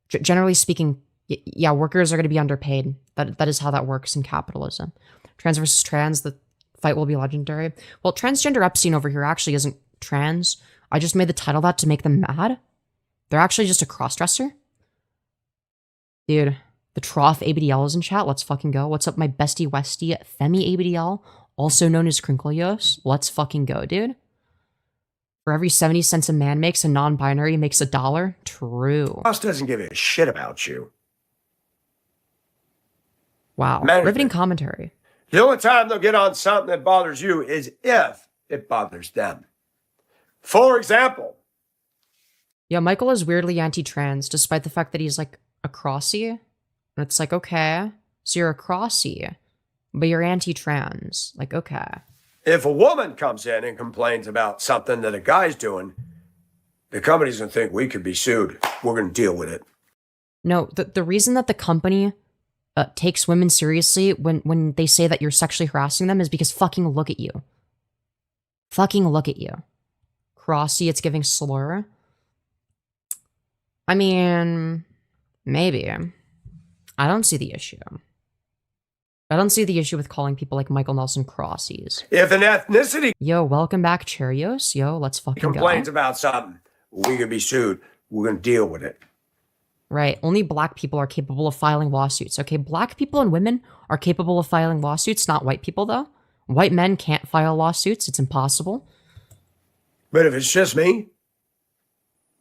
generally speaking, yeah, workers are going to be underpaid. That is how that works in capitalism. Trans versus trans, the fight will be legendary. Well, Transgender Epstein over here actually isn't trans. I just made the title that to make them mad. They're actually just a crossdresser. Dude, the Trough ABDL is in chat. Let's fucking go. What's up, my bestie Westie Femi ABDL, also known as Crinkleios? Let's fucking go, dude. For every 70 cents a man makes, a non-binary makes $1. True. boss doesn't give a shit about you. Wow. Management. Riveting commentary. The only time they'll get on something that bothers you is if it bothers them. For example. Yeah, Michael is weirdly anti-trans, despite the fact that he's like a crossy. And it's like, okay, so you're a crossy, but you're anti-trans. Like, okay. If a woman comes in and complains about something that a guy's doing, the company's going to think we could be sued. We're going to deal with it. No, the reason that the company takes women seriously when they say that you're sexually harassing them is because fucking look at you. Fucking look at you. Crossy, it's giving slur. I mean, maybe. I don't see the issue. I don't see the issue with calling people like Michael Nelson crossies. If an ethnicity Yo, welcome back, Cheerios. Yo, let's fucking complains go. about something, we could be sued. We're going to deal with it. Right. Only black people are capable of filing lawsuits. Okay, black people and women are capable of filing lawsuits, not white people, though. White men can't file lawsuits. It's impossible. But if it's just me,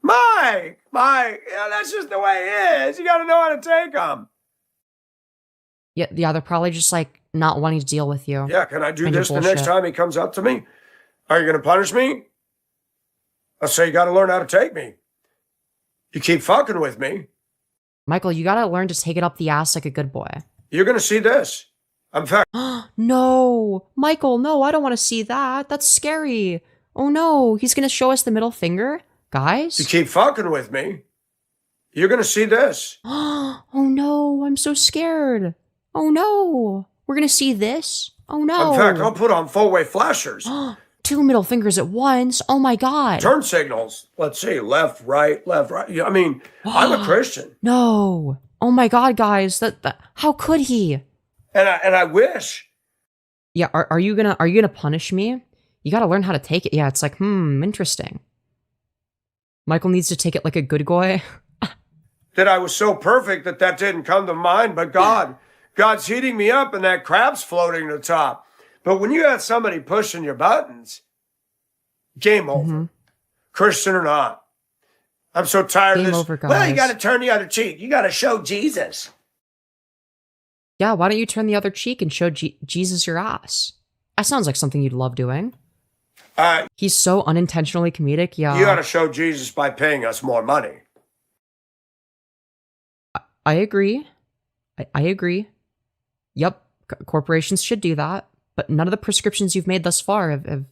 Mike, that's just the way it is. You got to know how to take them. Yeah, they're probably just like not wanting to deal with you. Yeah, can I do And your this the next bullshit. time he comes up to me? Are you going to punish me? I say, you got to learn how to take me. You keep fucking with me, Michael, you gotta learn to take it up the ass like a good boy. you're going to see this. In fact, No, Michael, no, I don't want to see that. That's scary. Oh no, he's gonna show us the middle finger? Guys? you keep fucking with me, you're going to see this. Oh no, I'm so scared. Oh no, we're gonna see this? Oh no. In fact, I'll put on full-way flashers. 2 middle fingers at once. Oh my god. Turn signals. Let's see, left, right, left, right. Yeah, I mean, I'm a Christian. No. Oh my god, guys. That how could he? And I wish. Yeah, are you gonna punish me? You gotta learn how to take it. Yeah, it's like, interesting. Michael needs to take it like a good boy. That I was so perfect that didn't come to mind, but God's heating me up and that crab's floating to the top. But when you got somebody pushing your buttons, game over. Christian or not. I'm so tired Game of this. over, guys. Well, you got to turn the other cheek. You got to show Jesus. Yeah, why don't you turn the other cheek and show Jesus your ass? That sounds like something you'd love doing. He's so unintentionally comedic, yeah. You got to show Jesus by paying us more money. I agree. I agree. Yep, corporations should do that, but none of the prescriptions you've made thus far have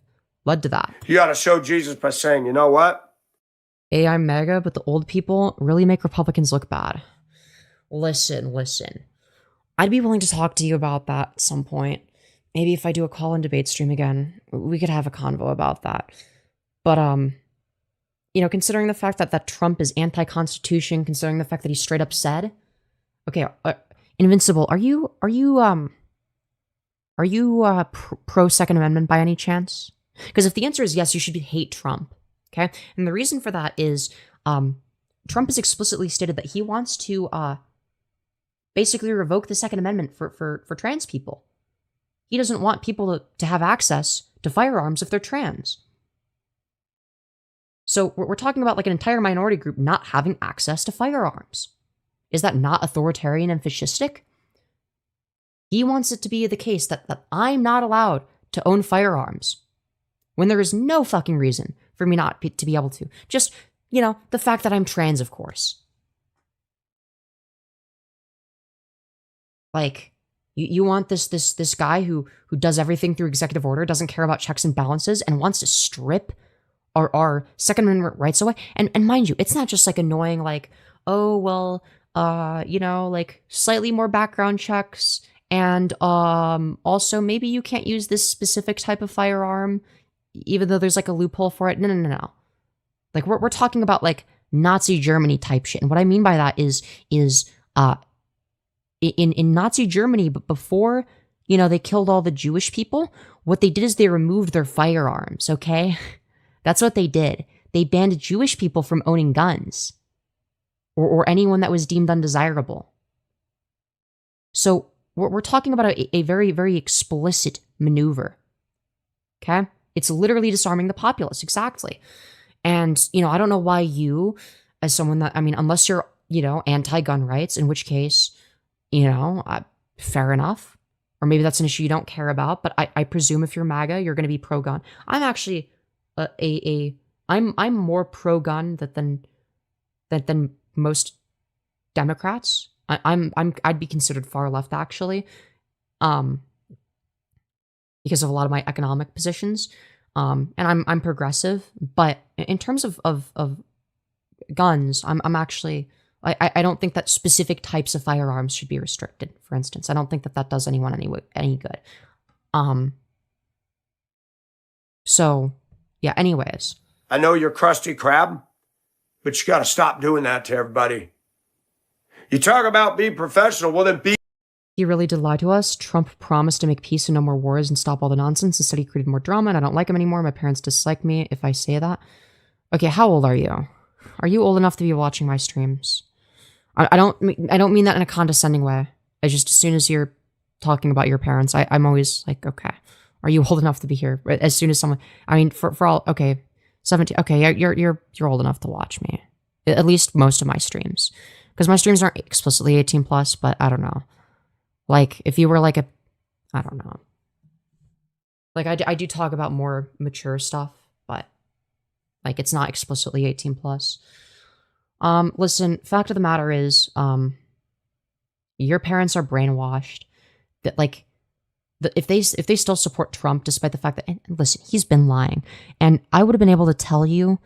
led to that. You got to show Jesus by saying, you know what? Hey, I'm MAGA, but the old people really make Republicans look bad. Listen. I'd be willing to talk to you about that at some point. Maybe if I do a call-in debate stream again, we could have a convo about that. But, considering the fact that Trump is anti-constitution, considering the fact that he straight up said, okay, Invincible, are you pro Second Amendment by any chance? Because if the answer is yes, you should hate Trump. Okay, and the reason for that is Trump has explicitly stated that he wants to basically revoke the Second Amendment for trans people. He doesn't want people to have access to firearms if they're trans. So we're talking about like an entire minority group not having access to firearms. Is that not authoritarian and fascistic? He wants it to be the case that I'm not allowed to own firearms when there is no fucking reason for me not to be able to. Just, the fact that I'm trans, of course. Like, you want this guy who does everything through executive order, doesn't care about checks and balances, and wants to strip our Second Amendment rights away. And mind you, it's not just like annoying, like, oh, well, like slightly more background checks, and also maybe you can't use this specific type of firearm, even though there's like a loophole for it. No. Like we're talking about like Nazi Germany type shit. And what I mean by that is in Nazi Germany, but before, they killed all the Jewish people, what they did is they removed their firearms, okay? That's what they did. They banned Jewish people from owning guns or anyone that was deemed undesirable. So we're talking about a very, very explicit maneuver, okay? It's literally disarming the populace, exactly. And, I don't know why you, as someone that, unless you're, anti-gun rights, in which case, fair enough. Or maybe that's an issue you don't care about, but I presume if you're MAGA, you're going to be pro-gun. I'm actually I'm more pro-gun than most Democrats. I'd be considered far left, actually, because of a lot of my economic positions. And I'm progressive, but in terms of guns, I'm actually, I don't think that specific types of firearms should be restricted. For instance, I don't think that does anyone any good. So yeah. Anyways, I know you're crusty crab, but you got to stop doing that to everybody. You talk about being professional, well then be. He really did lie to us. Trump promised to make peace and no more wars and stop all the nonsense. Instead, he created more drama, and I don't like him anymore. My parents dislike me if I say that. Okay, how old are you? Are you old enough to be watching my streams? I don't mean that in a condescending way. I just, as soon as you're talking about your parents, I'm always like, okay, are you old enough to be here? As soon as someone, for all, okay, 17, okay, you're old enough to watch me. At least most of my streams, because my streams aren't explicitly 18 plus, but I don't know. Like, if you were like I don't know. Like, I do talk about more mature stuff, but Like, it's not explicitly 18 plus. Listen, fact of the matter is, your parents are brainwashed. That, like, if they still support Trump, despite the fact that, and listen, he's been lying, and I would have been able to tell you,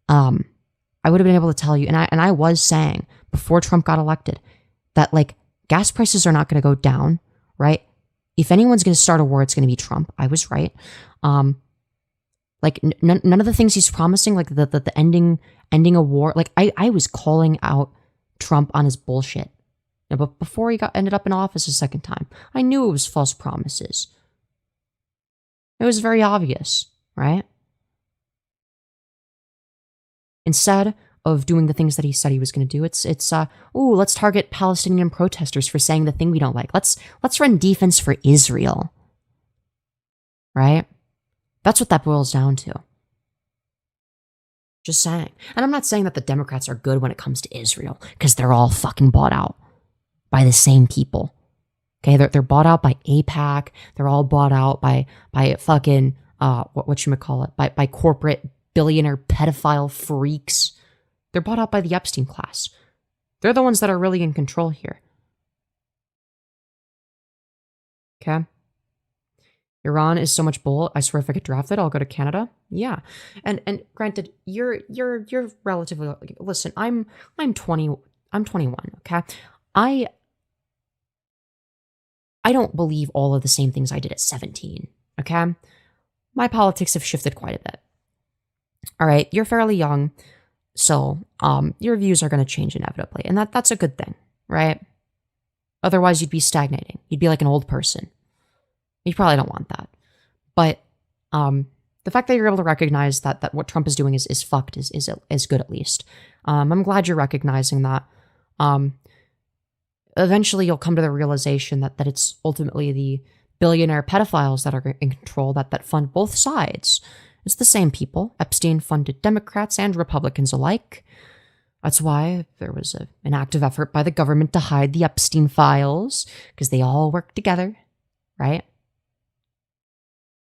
and I was saying before Trump got elected that, like, gas prices are not going to go down, right? If anyone's going to start a war, it's going to be Trump. I was right. Like, none of the things he's promising, like the ending a war, like I was calling out Trump on his bullshit. But before he ended up in office a second time, I knew it was false promises. It was very obvious, right? Instead of doing the things that he said he was going to do, let's target Palestinian protesters for saying the thing we don't like. Let's run defense for Israel, right? That's what that boils down to. Just saying. And I'm not saying that the Democrats are good when it comes to Israel, because they're all fucking bought out by the same people. Okay, they're bought out by AIPAC. They're all bought out by fucking by corporate billionaire pedophile freaks. They're bought out by the Epstein class. They're the ones that are really in control here. Okay. Iran is so much bull. I swear if I get drafted, I'll go to Canada. Yeah. And granted, you're relatively, listen, I'm 20, I'm 21, okay? I don't believe all of the same things I did at 17, okay? My politics have shifted quite a bit. All right, you're fairly young, so your views are going to change inevitably, and that's a good thing, right? Otherwise, you'd be stagnating. You'd be like an old person. You probably don't want that. But the fact that you're able to recognize that what Trump is doing is fucked is good, at least. I'm glad you're recognizing that. Eventually, you'll come to the realization that it's ultimately the billionaire pedophiles that are in control that fund both sides. It's the same people. Epstein funded Democrats and Republicans alike. That's why there was an active effort by the government to hide the Epstein files, because they all work together, right?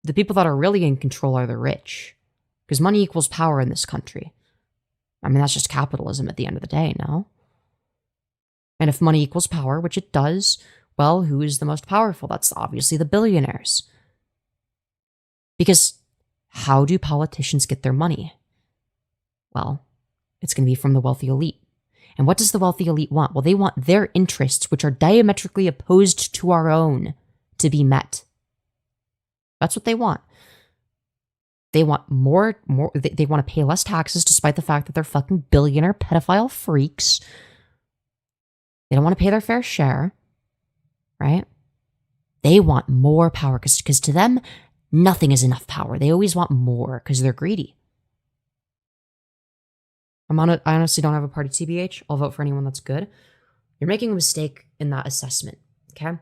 The people that are really in control are the rich, because money equals power in this country. I mean, that's just capitalism at the end of the day, no? And if money equals power, which it does, well, who is the most powerful? That's obviously the billionaires. Because how do politicians get their money? Well, it's going to be from the wealthy elite. And what does the wealthy elite want? Well, they want their interests, which are diametrically opposed to our own, to be met. That's what they want. They want more. They want to pay less taxes, despite the fact that they're fucking billionaire pedophile freaks. They don't want to pay their fair share, right? They want more power because to them, nothing is enough power. They always want more because they're greedy. I honestly don't have a party, TBH. I'll vote for anyone that's good. You're making a mistake in that assessment, okay?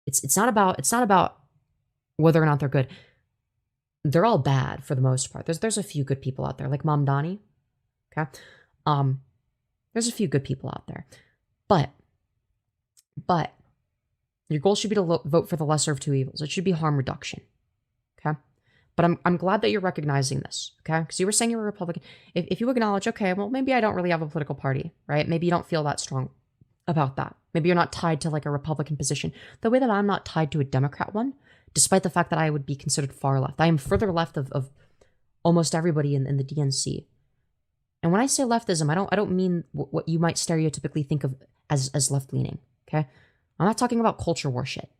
It's not about whether or not they're good. They're all bad for the most part. There's a few good people out there, like Mom Donnie, okay? There's a few good people out there. But your goal should be to vote for the lesser of two evils. It should be harm reduction, okay? But I'm glad that you're recognizing this, okay? Because you were saying you were a Republican. If you acknowledge, okay, well, maybe I don't really have a political party, right? Maybe you don't feel that strong about that. Maybe you're not tied to like a Republican position. The way that I'm not tied to a Democrat one, despite the fact that I would be considered far left. I am further left of almost everybody in the DNC. And when I say leftism, I don't mean what you might stereotypically think of as left-leaning, okay? I'm not talking about culture war shit.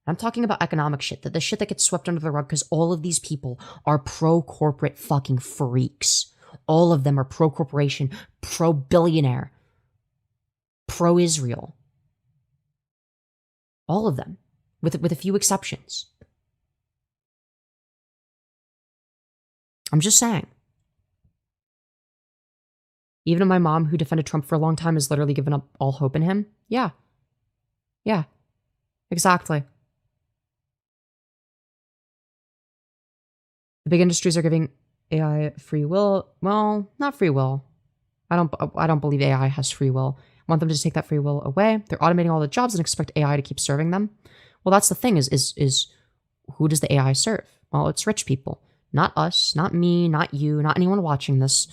I'm talking about economic shit, the shit that gets swept under the rug because all of these people are pro-corporate fucking freaks. All of them are pro-corporation, pro-billionaire, pro-Israel. All of them, with a few exceptions. I'm just saying. Even my mom, who defended Trump for a long time, has literally given up all hope in him. Yeah. Yeah. Exactly. The big industries are giving AI free will. Well, not free will. I don't believe AI has free will. I want them to take that free will away. They're automating all the jobs and expect AI to keep serving them. Well, that's the thing is who does the AI serve? Well, it's rich people. not us, not me, not you, not anyone watching this.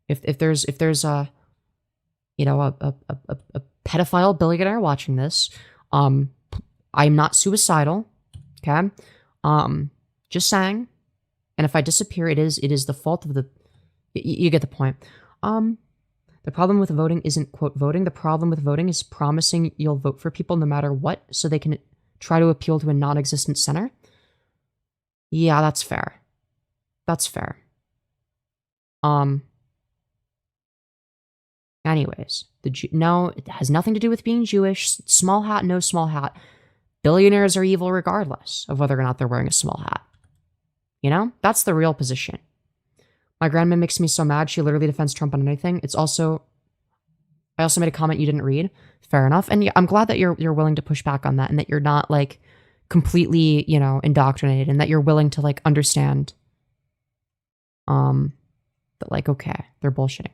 If there's a pedophile billionaire watching this, I'm not suicidal. Okay. Just saying. And if I disappear, it is the fault of the, you get the point. The problem with voting isn't, quote, voting. The problem with voting is promising you'll vote for people no matter what, so they can try to appeal to a non-existent center. Yeah, that's fair. That's fair. Anyways, no, it has nothing to do with being Jewish. Small hat, no small hat. Billionaires are evil regardless of whether or not they're wearing a small hat. You know, that's the real position. My grandma makes me so mad. She literally defends Trump on anything. I also made a comment you didn't read. Fair enough. And yeah, I'm glad that you're willing to push back on that, and that you're not like completely, indoctrinated, and that you're willing to like understand that like, okay, they're bullshitting.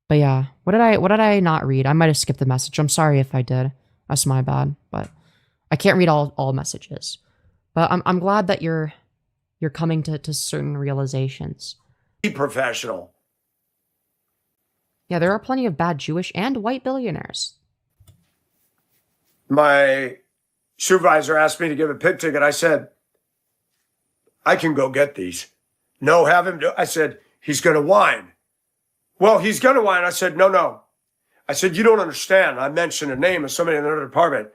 But yeah, what did I not read? I might have skipped the message. I'm sorry if I did. That's my bad. But I can't read all messages. But I'm glad that you're coming to certain realizations. Be professional. Yeah, there are plenty of bad Jewish and white billionaires. My supervisor asked me to give a pig ticket. I said, I can go get these. No, have him do. I said, he's going to whine. Well, he's going to whine. I said, no. I said, you don't understand. I mentioned a name of somebody in another department.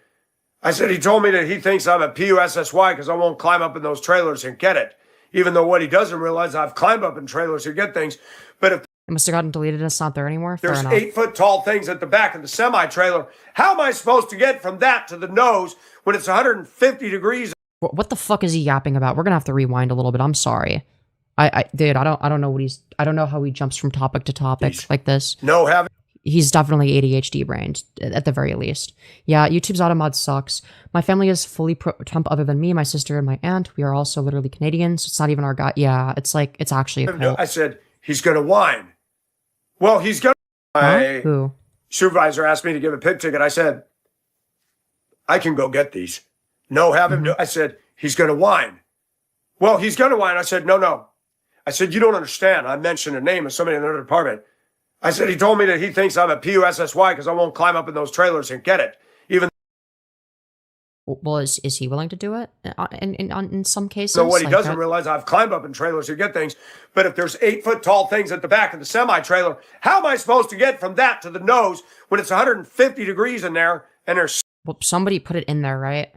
I said, he told me that he thinks I'm a PUSSY because I won't climb up in those trailers and get it. Even though what he doesn't realize, I've climbed up in trailers to get things. But if it must have gotten deleted and it's not there anymore. There's 8-foot tall things at the back of the semi-trailer. How am I supposed to get from that to the nose when it's 150 degrees? What the fuck is he yapping about? We're gonna have to rewind a little bit. I'm sorry. Dude, I don't know I don't know how he jumps from topic to topic like this. No, have He's definitely ADHD brained, at the very least. Yeah, YouTube's automod sucks. My family is fully pro-Trump other than me, my sister, and my aunt. We are also literally Canadian, so it's not even our guy. Yeah, it's like, it's actually a cult. I said, he's going to whine. Well, he's going to... My Who? Supervisor asked me to give a pig ticket. I said, I can go get these. No, have him do. I said, he's going to whine. Well, he's going to whine. I said, no. I said, you don't understand. I mentioned a name of somebody in another department. I said, he told me that he thinks I'm a PUSSY because I won't climb up in those trailers and get it. Even well, is he willing to do it in some cases? So what he doesn't realize, I've climbed up in trailers to get things. But if there's 8-foot tall things at the back of the semi-trailer, how am I supposed to get from that to the nose when it's 150 degrees in there and there's... Well, somebody put it in there, right?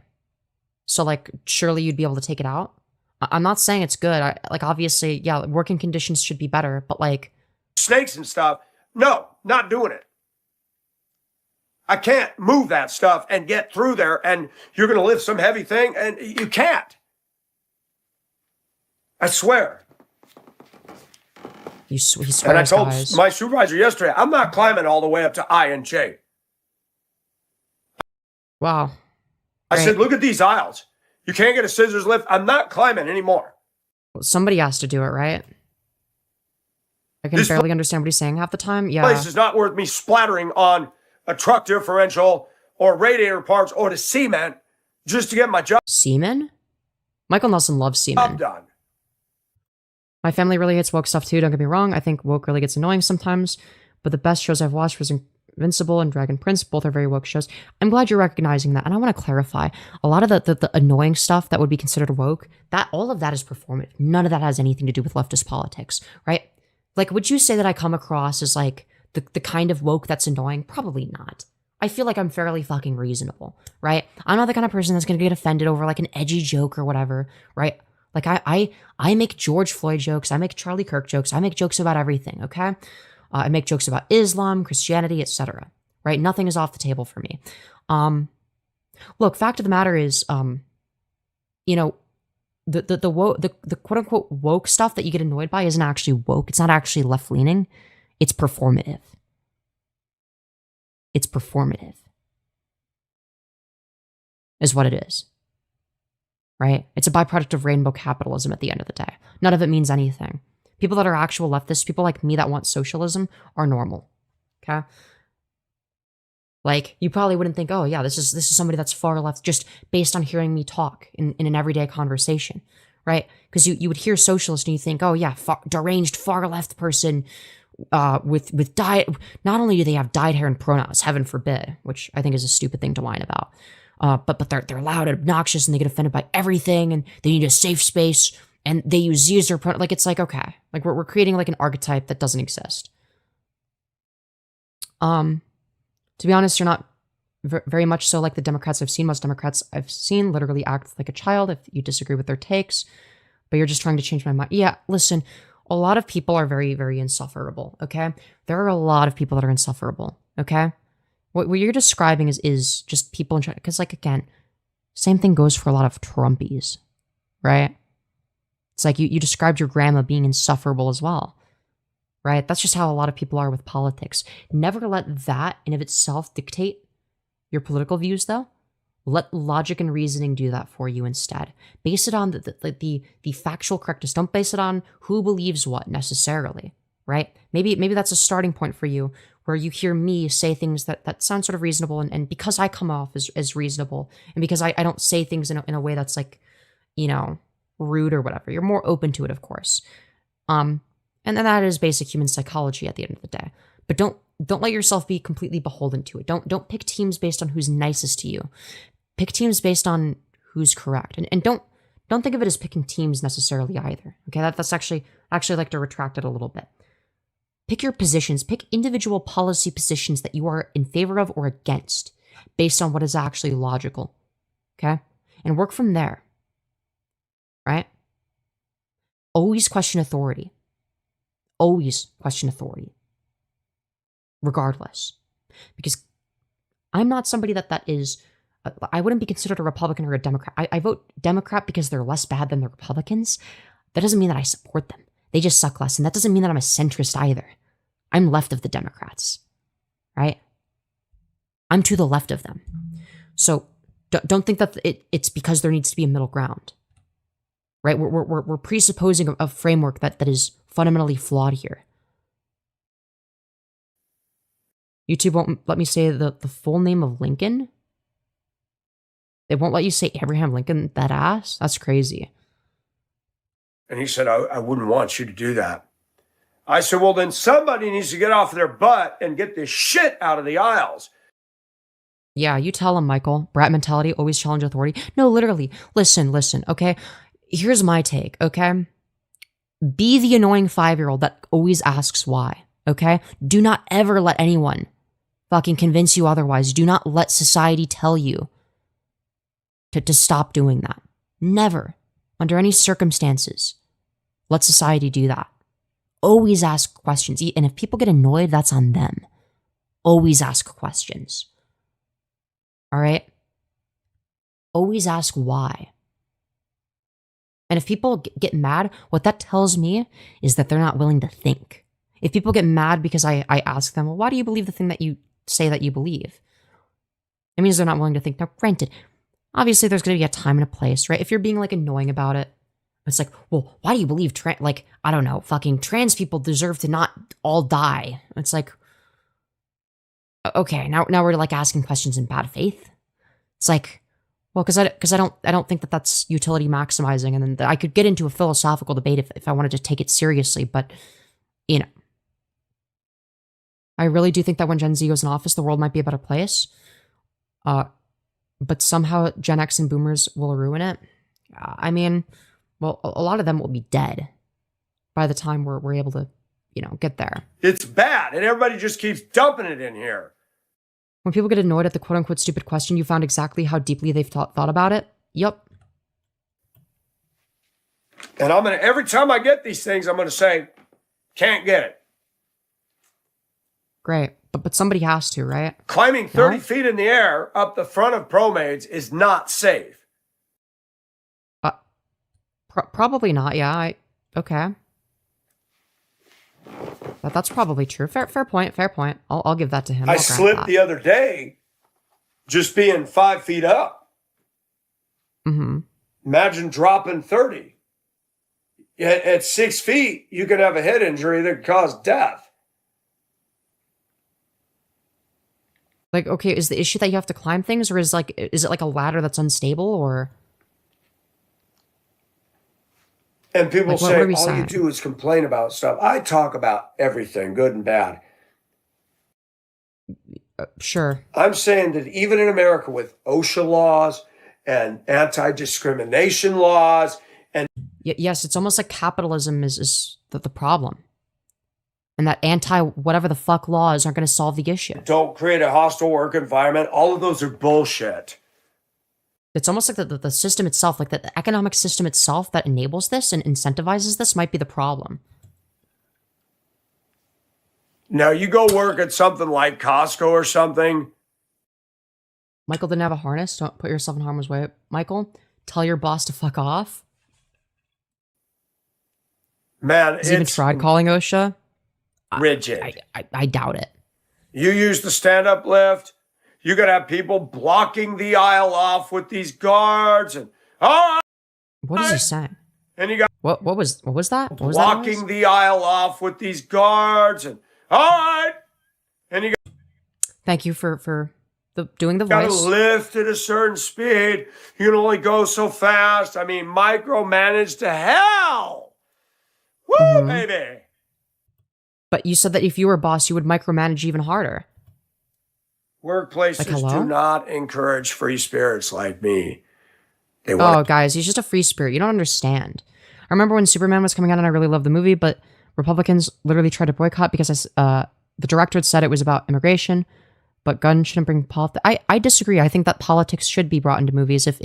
So like, surely you'd be able to take it out? I'm not saying it's good. Obviously, yeah, working conditions should be better, but like... snakes and stuff. No, not doing it. I can't move that stuff and get through there, and you're going to lift some heavy thing, and you can't. I swear. He swears, and I told guys. My supervisor yesterday, I'm not climbing all the way up to I and J. Wow. I said, look at these aisles. You can't get a scissors lift. I'm not climbing anymore. Well, somebody has to do it, right? I can barely understand what he's saying half the time. Yeah. This place is not worth me splattering on a truck differential or radiator parts or the cement just to get my job. Semen? Michael Nelson loves semen. Done. My family really hates woke stuff too, don't get me wrong. I think woke really gets annoying sometimes, but the best shows I've watched was Invincible and Dragon Prince. Both are very woke shows. I'm glad you're recognizing that, and I want to clarify. A lot of the annoying stuff that would be considered woke, all of that is performative. None of that has anything to do with leftist politics, right? Like, would you say that I come across as like the kind of woke that's annoying? Probably not. I feel like I'm fairly fucking reasonable, right? I'm not the kind of person that's going to get offended over like an edgy joke or whatever, right? Like I make George Floyd jokes. I make Charlie Kirk jokes. I make jokes about everything, okay? I make jokes about Islam, Christianity, etc. Right? Nothing is off the table for me. Look, fact of the matter is, the quote unquote woke stuff that you get annoyed by isn't actually woke. It's not actually left leaning. It's performative. It's performative. Is what it is. Right? It's a byproduct of rainbow capitalism at the end of the day. None of it means anything. People that are actual leftists, people like me that want socialism, are normal. Okay? Like, you probably wouldn't think, oh yeah, this is somebody that's far left just based on hearing me talk in an everyday conversation, right? Because you would hear socialist and you think, oh yeah, deranged far left person with dyed. Not only do they have dyed hair and pronouns, heaven forbid, which I think is a stupid thing to whine about. But they're loud and obnoxious and they get offended by everything and they need a safe space and they use Z as their pronoun. Like, it's like, okay, like we're creating like an archetype that doesn't exist. To be honest, you're not very much so like the Democrats I've seen. Most Democrats I've seen literally act like a child if you disagree with their takes, but you're just trying to change my mind. Yeah, listen, a lot of people are very, very insufferable, okay? There are a lot of people that are insufferable, okay? What you're describing is just people in, because like, again, same thing goes for a lot of Trumpies, right? It's like you described your grandma being insufferable as well, right? That's just how a lot of people are with politics. Never let that in of itself dictate your political views, though. Let logic and reasoning do that for you instead. Base it on the factual correctness. Don't base it on who believes what necessarily, right? Maybe that's a starting point for you where you hear me say things that sound sort of reasonable, and because I come off as reasonable, and because I don't say things in a way that's like, you know, rude or whatever, you're more open to it, of course. And that is basic human psychology at the end of the day. But don't let yourself be completely beholden to it. Don't pick teams based on who's nicest to you. Pick teams based on who's correct. And don't think of it as picking teams necessarily either. Okay, that's actually like to retract it a little bit. Pick your positions, pick individual policy positions that you are in favor of or against based on what is actually logical. Okay? And work from there. Right? Always question authority. Always question authority. Regardless. Because I'm not somebody that is, I wouldn't be considered a Republican or a Democrat. I vote Democrat because they're less bad than the Republicans. That doesn't mean that I support them. They just suck less. And that doesn't mean that I'm a centrist either. I'm left of the Democrats, right? I'm to the left of them. So don't think that it's because there needs to be a middle ground, right? We're presupposing a framework that is fundamentally flawed here. YouTube won't let me say the full name of Lincoln. They won't let you say Abraham Lincoln, that ass? That's crazy. And he said, I wouldn't want you to do that. I said, well, then somebody needs to get off their butt and get this shit out of the aisles. Yeah, you tell him, Michael. Brat mentality, always challenge authority. No, literally. Listen, okay? Here's my take, okay? Be the annoying 5-year-old that always asks why, okay? Do not ever let anyone fucking convince you otherwise. Do not let society tell you to stop doing that. Never, under any circumstances, let society do that. Always ask questions. And if people get annoyed, that's on them. Always ask questions. All right? Always ask why. And if people get mad, what that tells me is that they're not willing to think. If people get mad because I ask them, well, why do you believe the thing that you say that you believe? It means they're not willing to think. Now, granted, obviously there's going to be a time and a place, right? If you're being like annoying about it, it's like, well, why do you believe, I don't know, fucking trans people deserve to not all die? It's like, okay, now we're like asking questions in bad faith. It's like, well, because I don't think that that's utility maximizing, and then I could get into a philosophical debate if I wanted to take it seriously, but you know, I really do think that when Gen Z goes in office, the world might be a better place. But somehow Gen X and Boomers will ruin it. I mean, well, a lot of them will be dead by the time we're able to, you know, get there. It's bad, and everybody just keeps dumping it in here. When people get annoyed at the quote-unquote stupid question, you found exactly how deeply they've thought about it? Yep. And every time I get these things, I'm going to say, can't get it. Great. But somebody has to, right? Climbing 30 feet in the air up the front of ProMaids is not safe. Probably not, yeah. Okay. But that's probably true. Fair point. I'll give that to him. I slipped the other day just being 5 feet up. Mm-hmm. Imagine dropping 30. At 6 feet, you could have a head injury that could cause death. Like, okay, is the issue that you have to climb things, or is it like a ladder that's unstable, or? And people Like, what say are we all you saying? do is complain about stuff. I talk about everything, good and bad. Sure. I'm saying that even in America with OSHA laws and anti-discrimination laws, and Yes, it's almost like capitalism is the problem. And that anti-whatever the fuck laws aren't going to solve the issue. don't create a hostile work environment, all of those are bullshit. It's almost like the system itself, like the economic system itself that enables this and incentivizes this might be the problem. Now you go work at something like Costco or something. Michael didn't have a harness. Don't put yourself in harm's way. Michael, tell your boss to fuck off. Man, Has he even it's tried calling OSHA? rigid. I doubt it. You use the stand-up lift. You got to have people blocking the aisle off with these guards, and all right, What is he saying? and you got What was that? What was that blocking noise? the aisle off with these guards, and all right, and you Thank you for doing the got to voice. lift at a certain speed. You can only go so fast. I mean, micromanage to hell. Woo, Mhm. baby. But you said that if you were a boss, you would micromanage even harder. Workplaces Like, hello? do not encourage free spirits like me. They Oh, want guys, he's just a free spirit. You don't understand. I remember when Superman was coming out and I really loved the movie, but Republicans literally tried to boycott because the director had said it was about immigration, but guns shouldn't bring politics. I disagree. I think that politics should be brought into movies if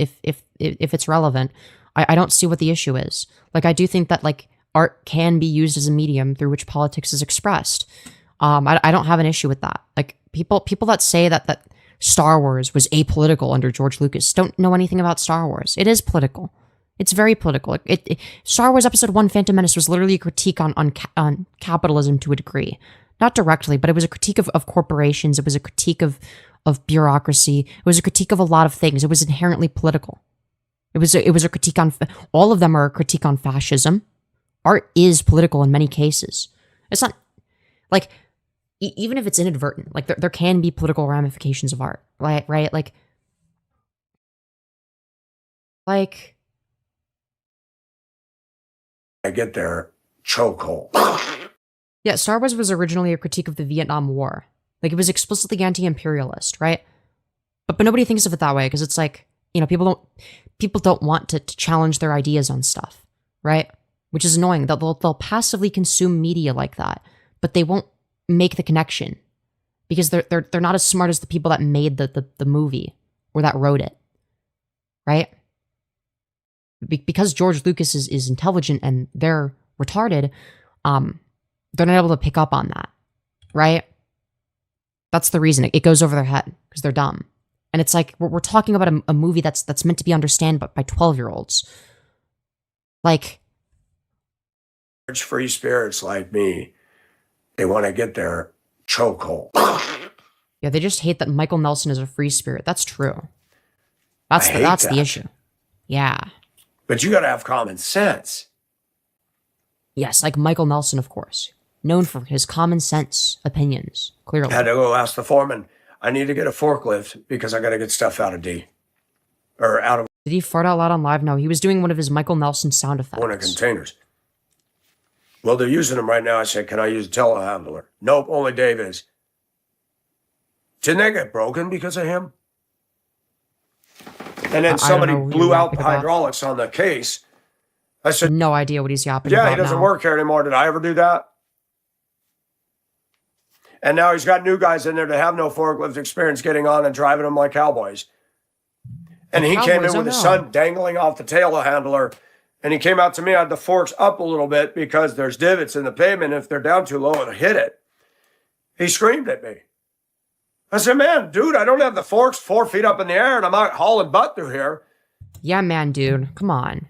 it's relevant. I don't see what the issue is. Like, I do think that, like, art can be used as a medium through which politics is expressed. I don't have an issue with that. Like, people that say that Star Wars was apolitical under George Lucas don't know anything about Star Wars. It is political. It's very political. Star Wars Episode 1 Phantom Menace was literally a critique on capitalism to a degree. Not directly, but it was a critique of corporations. It was a critique of bureaucracy. It was a critique of a lot of things. It was inherently political. It was a critique on, all of them are a critique on fascism. Art is political in many cases. It's not, like, even if it's inadvertent, like, there can be political ramifications of art, right? Like, to get their chokehold. yeah, Star Wars was originally a critique of the Vietnam War. Like, it was explicitly anti-imperialist, right? But nobody thinks of it that way because it's like, you know, people don't want to challenge their ideas on stuff, right? Which is annoying. They'll passively consume media like that, but they won't make the connection because they're not as smart as the people that made the movie or that wrote it, right? Because George Lucas is intelligent and they're retarded, they're not able to pick up on that, right? That's the reason. It goes over their head because they're dumb. And it's like we're talking about a movie that's meant to be understood by 12-year-olds. Like, Free spirits like me, they want to get their chokehold. yeah, they just hate that Michael Nelson is a free spirit. That's true. That's the that. issue. Yeah. But you got to have common sense. Yes, like Michael Nelson, of course. Known for his common sense opinions, clearly. I had to go ask the foreman, I need to get a forklift because I got to get stuff out of D. Or out of Did he fart out loud on live? No, he was doing one of his Michael Nelson sound effects. one of the containers. Well, they're using them right now. I said, can I use a telehandler? Nope, only Dave is. Didn't that get broken because of him? And then I somebody don't know who blew you're out the yapping about. hydraulics on the case. I said, No idea what he's yapping about yeah, he doesn't now. work here anymore. Did I ever do that? And now he's got new guys in there that have no forklift experience getting on and driving them like cowboys. And he came in with his son dangling off the telehandler. And he came out to me, I had the forks up a little bit because there's divots in the pavement. If they're down too low, it'll hit it. He screamed at me. I said, man, dude, I don't have the forks 4 feet up in the air and I'm out hauling butt through here. Yeah, man, dude. Come on.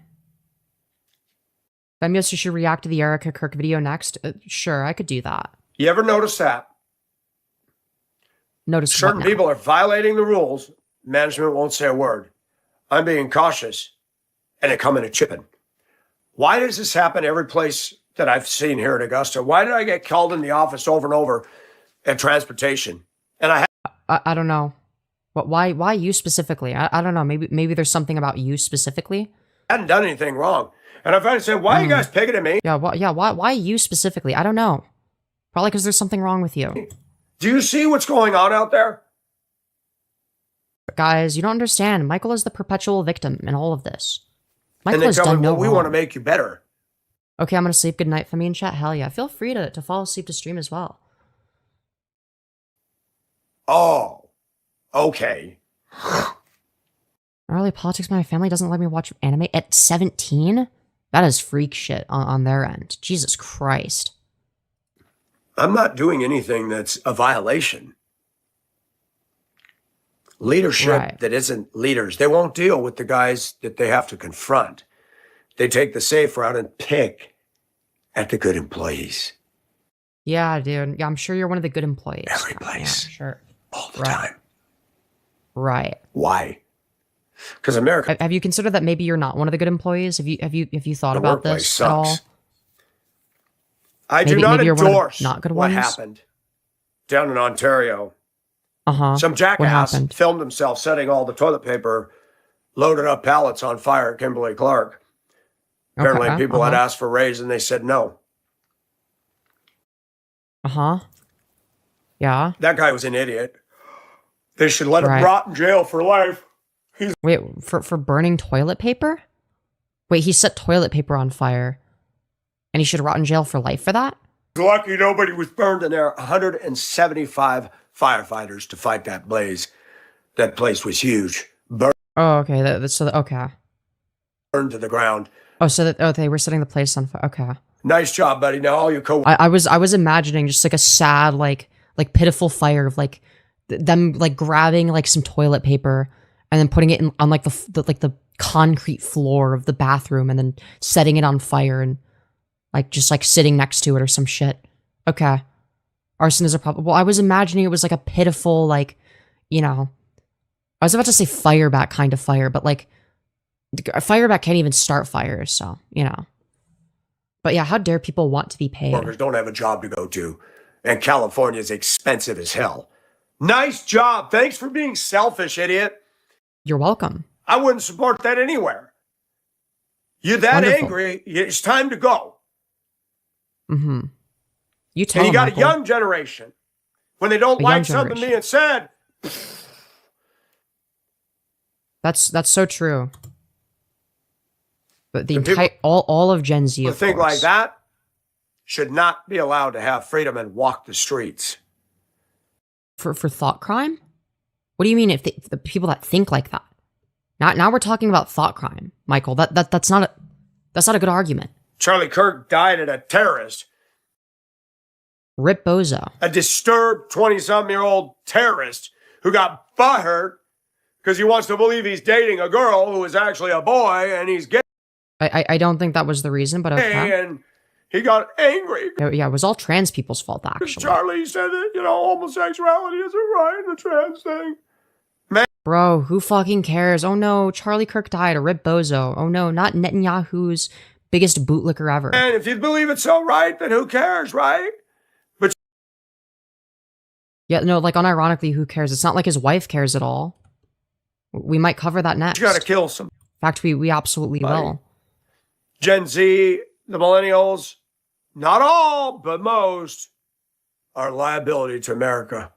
Femyoz, you should react to the Erica Kirk video next. Sure, I could do that. You ever notice that? Notice Certain what now? people are violating the rules. Management won't say a word. I'm being cautious. And they come in a chipping. Why does this happen every place that I've seen here at Augusta? Why did I get called in the office over and over at transportation? And I don't know. But why you specifically? I don't know. Maybe there's something about you specifically. hadn't done anything wrong. And I finally said, why are you guys picking at me? Why you specifically? I don't know. Probably because there's something wrong with you. Do you see what's going on out there? Guys, you don't understand. Michael is the perpetual victim in all of this. And Michael they has tell done me, no well, we wrong. want to make you better. Okay, I'm gonna sleep. Good night for me in chat. Hell yeah. Feel free to fall asleep to stream as well. Oh, okay. Early politics, my family doesn't let me watch anime at 17? That is freak shit on their end. Jesus Christ. I'm not doing anything that's a violation. Leadership that isn't leaders, they won't deal with the guys that they have to confront. They take the safe route and pick at the good employees. Yeah, dude. Yeah, I'm sure you're one of the good employees. Every place. Yeah, sure. All the time. Right. Why? Because America. Have you considered that maybe you're not one of the good employees? Have you thought The about workplace this sucks. at all? I do not maybe you're one of the endorse not good what ones? happened down in Ontario. Uh-huh. Some What jackass happened? filmed himself setting all the toilet paper loaded up pallets on fire at Kimberly Clark. Apparently Okay, people had asked for a raise and they said no. Uh-huh. Yeah. That guy was an idiot. They should let him Right. rot in jail for life. Wait, for burning toilet paper? Wait, he set toilet paper on fire. And he should rot in jail for life for that? He's lucky nobody was burned in there. 175 firefighters to fight that blaze. That place was huge. Burned Oh, okay. Okay. to the ground. Oh, so they were setting the place on fire. Okay. Nice job, buddy. Now all your I was imagining just like a sad, like pitiful fire of like them like grabbing like some toilet paper and then putting it on like the concrete floor of the bathroom and then setting it on fire and like just like sitting next to it or some shit. Okay. Arson is a problem. Well, I was imagining it was like a pitiful, like, you know, I was about to say firebat kind of fire, but like a firebat can't even start fires, so, you know. But yeah, how dare people want to be paid? workers don't have a job to go to. And California is expensive as hell. Nice job. Thanks for being selfish, idiot. You're welcome. I wouldn't support that anywhere. You're that Wonderful. angry. It's time to go. Mm-hmm. You tell And you got Michael. a young generation. When they don't A like young something generation. being said, That's so true. But the And people- entire all of Gen Z, to of think course. like that should not be allowed to have freedom and walk the streets. For thought crime? What do you mean if the people that think like that? Now we're talking about thought crime, Michael. That's not a good argument. Charlie Kirk died at a terrorist, Rip Bozo. a disturbed 20-something-year-old terrorist who got butthurt because he wants to believe he's dating a girl who is actually a boy and he's gay. I don't think that was the reason, but okay. And he got angry. Yeah, it was all trans people's fault, Because actually. Charlie said that, homosexuality isn't right in the trans thing. Bro, who fucking cares? Oh no, Charlie Kirk died. A Rip Bozo. Oh no, not Netanyahu's biggest bootlicker ever. And if you believe it's so right, then who cares, right? Yeah, no, like unironically, who cares? It's not like his wife cares at all. We might cover that next. You got to kill some. In fact, we absolutely will. Gen Z, the millennials, not all, but most, are a liability to America.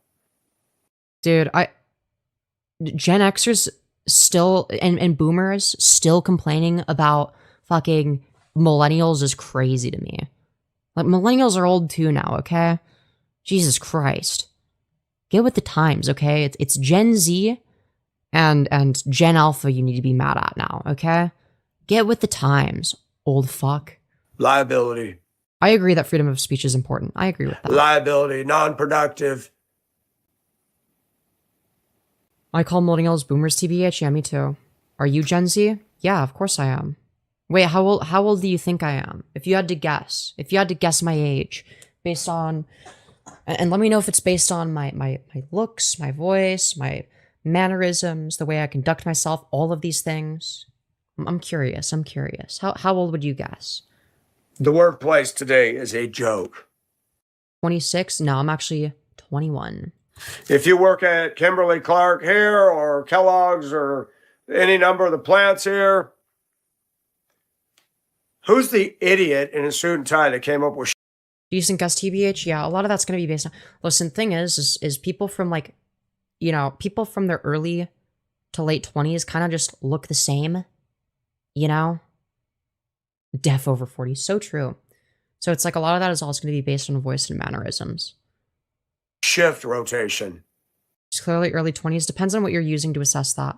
Dude, Gen Xers still and boomers still complaining about fucking millennials is crazy to me. Like millennials are old too now, okay? Jesus Christ. Get with the times, okay? It's Gen Z and Gen Alpha you need to be mad at now, okay? Get with the times, old fuck. Liability. I agree that freedom of speech is important. I agree with that. Liability, non-productive. I call millennials boomers TBH. Yeah, me too. Are you Gen Z? Yeah, of course I am. Wait, how old do you think I am? If you had to guess my age based on, and let me know if it's based on my looks, my voice, my mannerisms, the way I conduct myself, all of these things. I'm curious. How old would you guess? The workplace today is a joke. 26? No, I'm actually 21. If you work at Kimberly Clark here or Kellogg's or any number of the plants here, Who's the idiot in a suit and tie that came up with Decent guess, TBH. Yeah, a lot of that's going to be based on. Listen, thing is people from like, you know, people from their early to late 20s kind of just look the same, you know? Deaf over 40. So true. So it's like a lot of that is also going to be based on voice and mannerisms. shift rotation? It's clearly early 20s. Depends on what you're using to assess that.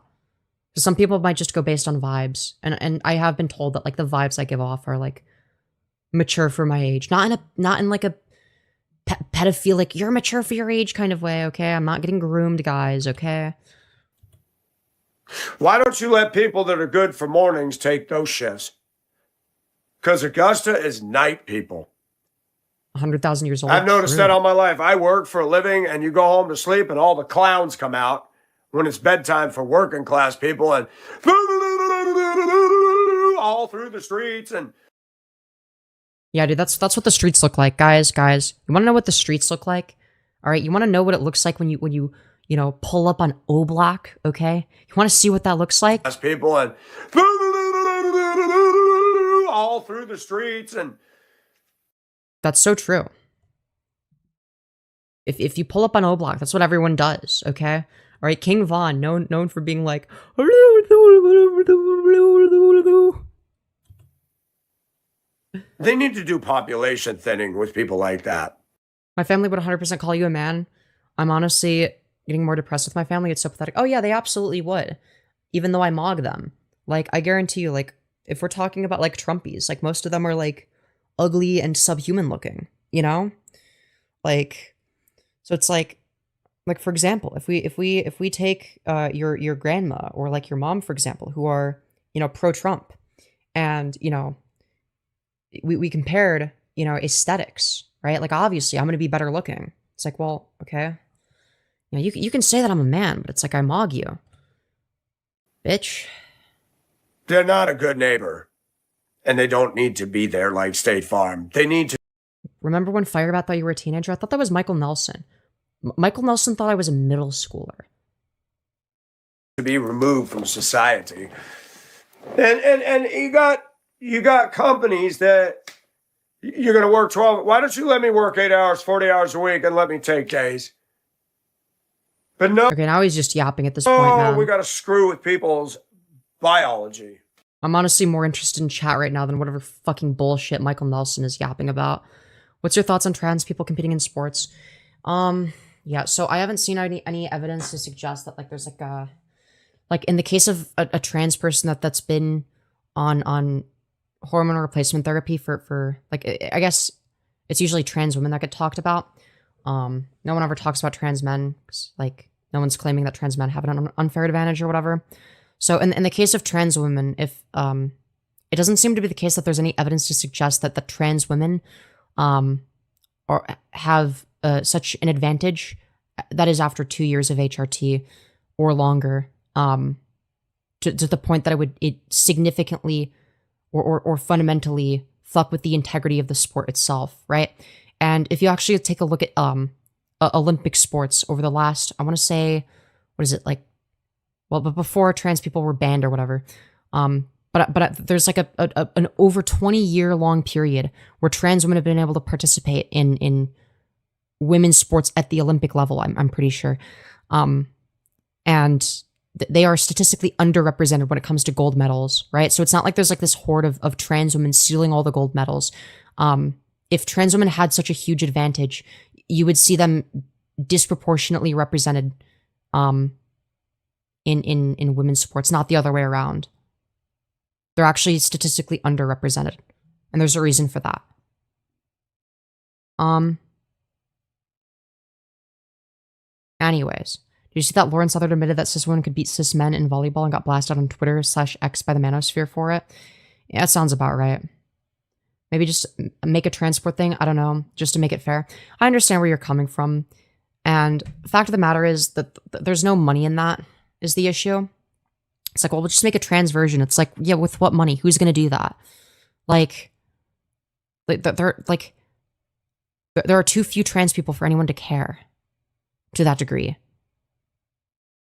So some people might just go based on vibes. And I have been told that like the vibes I give off are like mature for my age. Not in like a pedophilic, you're mature for your age kind of way, okay? I'm not getting groomed, guys, okay? Why don't you let people that are good for mornings take those shifts? Because Augusta is night people. 100,000 years old. I've noticed that all my life. I work for a living, and you go home to sleep, and all the clowns come out when it's bedtime for working class people, and all through the streets. And yeah, dude, that's what the streets look like, guys. You want to know what the streets look like? All right, you want to know what it looks like when you pull up on O Block, okay? You want to see what that looks like? class people, and all through the streets, and That's so true. If you pull up on O Block, that's what everyone does, okay? All right, King Von, known for being like, they need to do population thinning with people like that. my family would 100% call you a man. I'm honestly getting more depressed with my family. It's so pathetic. Oh yeah, they absolutely would. Even though I mog them. Like, I guarantee you, like, if we're talking about like Trumpies, like most of them are like ugly and subhuman looking, you know? Like, so it's like for example, if we take your grandma or like your mom, for example, who are, pro-Trump, and, we compared, aesthetics, right? Like, obviously I'm going to be better looking. It's like, well, okay. You can say that I'm a man, but it's like, I mog you. Bitch. They're not a good neighbor, and they don't need to be there like State Farm. They need to Remember when Firebat thought you were a teenager? I thought that was Michael Nelson. Michael Nelson thought I was a middle schooler. be removed from society. And you got companies that you're going to work 12. Why don't you let me work 8 hours, 40 hours a week, and let me take days? But no, Okay, now he's just yapping at this point, man. we got to screw with people's biology. I'm honestly more interested in chat right now than whatever fucking bullshit Michael Nelson is yapping about. What's your thoughts on trans people competing in sports? Yeah, so I haven't seen any evidence to suggest that, like, there's like a, like, in the case of a trans person that's been on hormone replacement therapy for like, I guess it's usually trans women that get talked about. No one ever talks about trans men, 'cause, like, no one's claiming that trans men have an unfair advantage or whatever. So in the case of trans women, if it doesn't seem to be the case that there's any evidence to suggest that the trans women or have such an advantage, that is after 2 years of HRT or longer, to the point that it significantly or fundamentally fuck with the integrity of the sport itself, right? And if you actually take a look at Olympic sports over the last, I want to say, what is it, like, well, but before trans people were banned or whatever, but there's like an over 20-year long period where trans women have been able to participate in women's sports at the Olympic level. I'm pretty sure, and they are statistically underrepresented when it comes to gold medals, right? So it's not like there's like this horde of trans women stealing all the gold medals. If trans women had such a huge advantage, you would see them disproportionately represented in women's sports, not the other way around. They're actually statistically underrepresented, and there's a reason for that. Anyways, did you see that Lauren Southern admitted that cis women could beat cis men in volleyball and got blasted on Twitter/X by the manosphere for it? Yeah, that sounds about right. Maybe just make a transport thing. I don't know, just to make it fair. I understand where you're coming from. And the fact of the matter is that there's no money in that is the issue. It's like, well, we'll just make a trans version. It's like, yeah, with what money? Who's going to do that? Like there are too few trans people for anyone to care to that degree.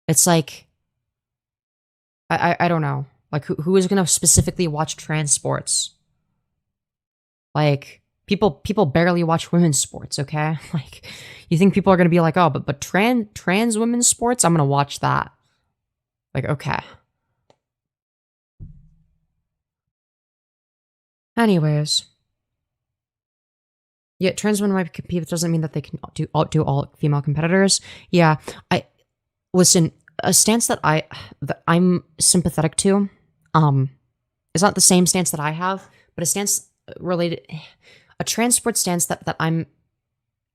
It's like, I don't know. Like, who is going to specifically watch trans sports? Like, people barely watch women's sports, okay? Like, you think people are gonna be like, oh, but trans women's sports, I'm gonna watch that. Like, okay. Anyways. Yeah, trans women might compete, but doesn't mean that they can do all female competitors. Yeah, listen, a stance that I'm sympathetic to, it's not the same stance that I have, but a stance related, a trans sport stance that I'm,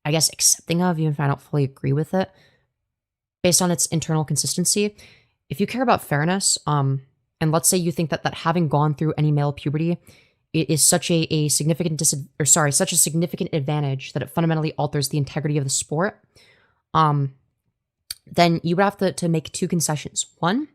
I guess, accepting of, even if I don't fully agree with it, based on its internal consistency. If you care about fairness, and let's say you think that having gone through any male puberty, it is such a significant such a significant advantage that it fundamentally alters the integrity of the sport, then you would have to make two concessions. One,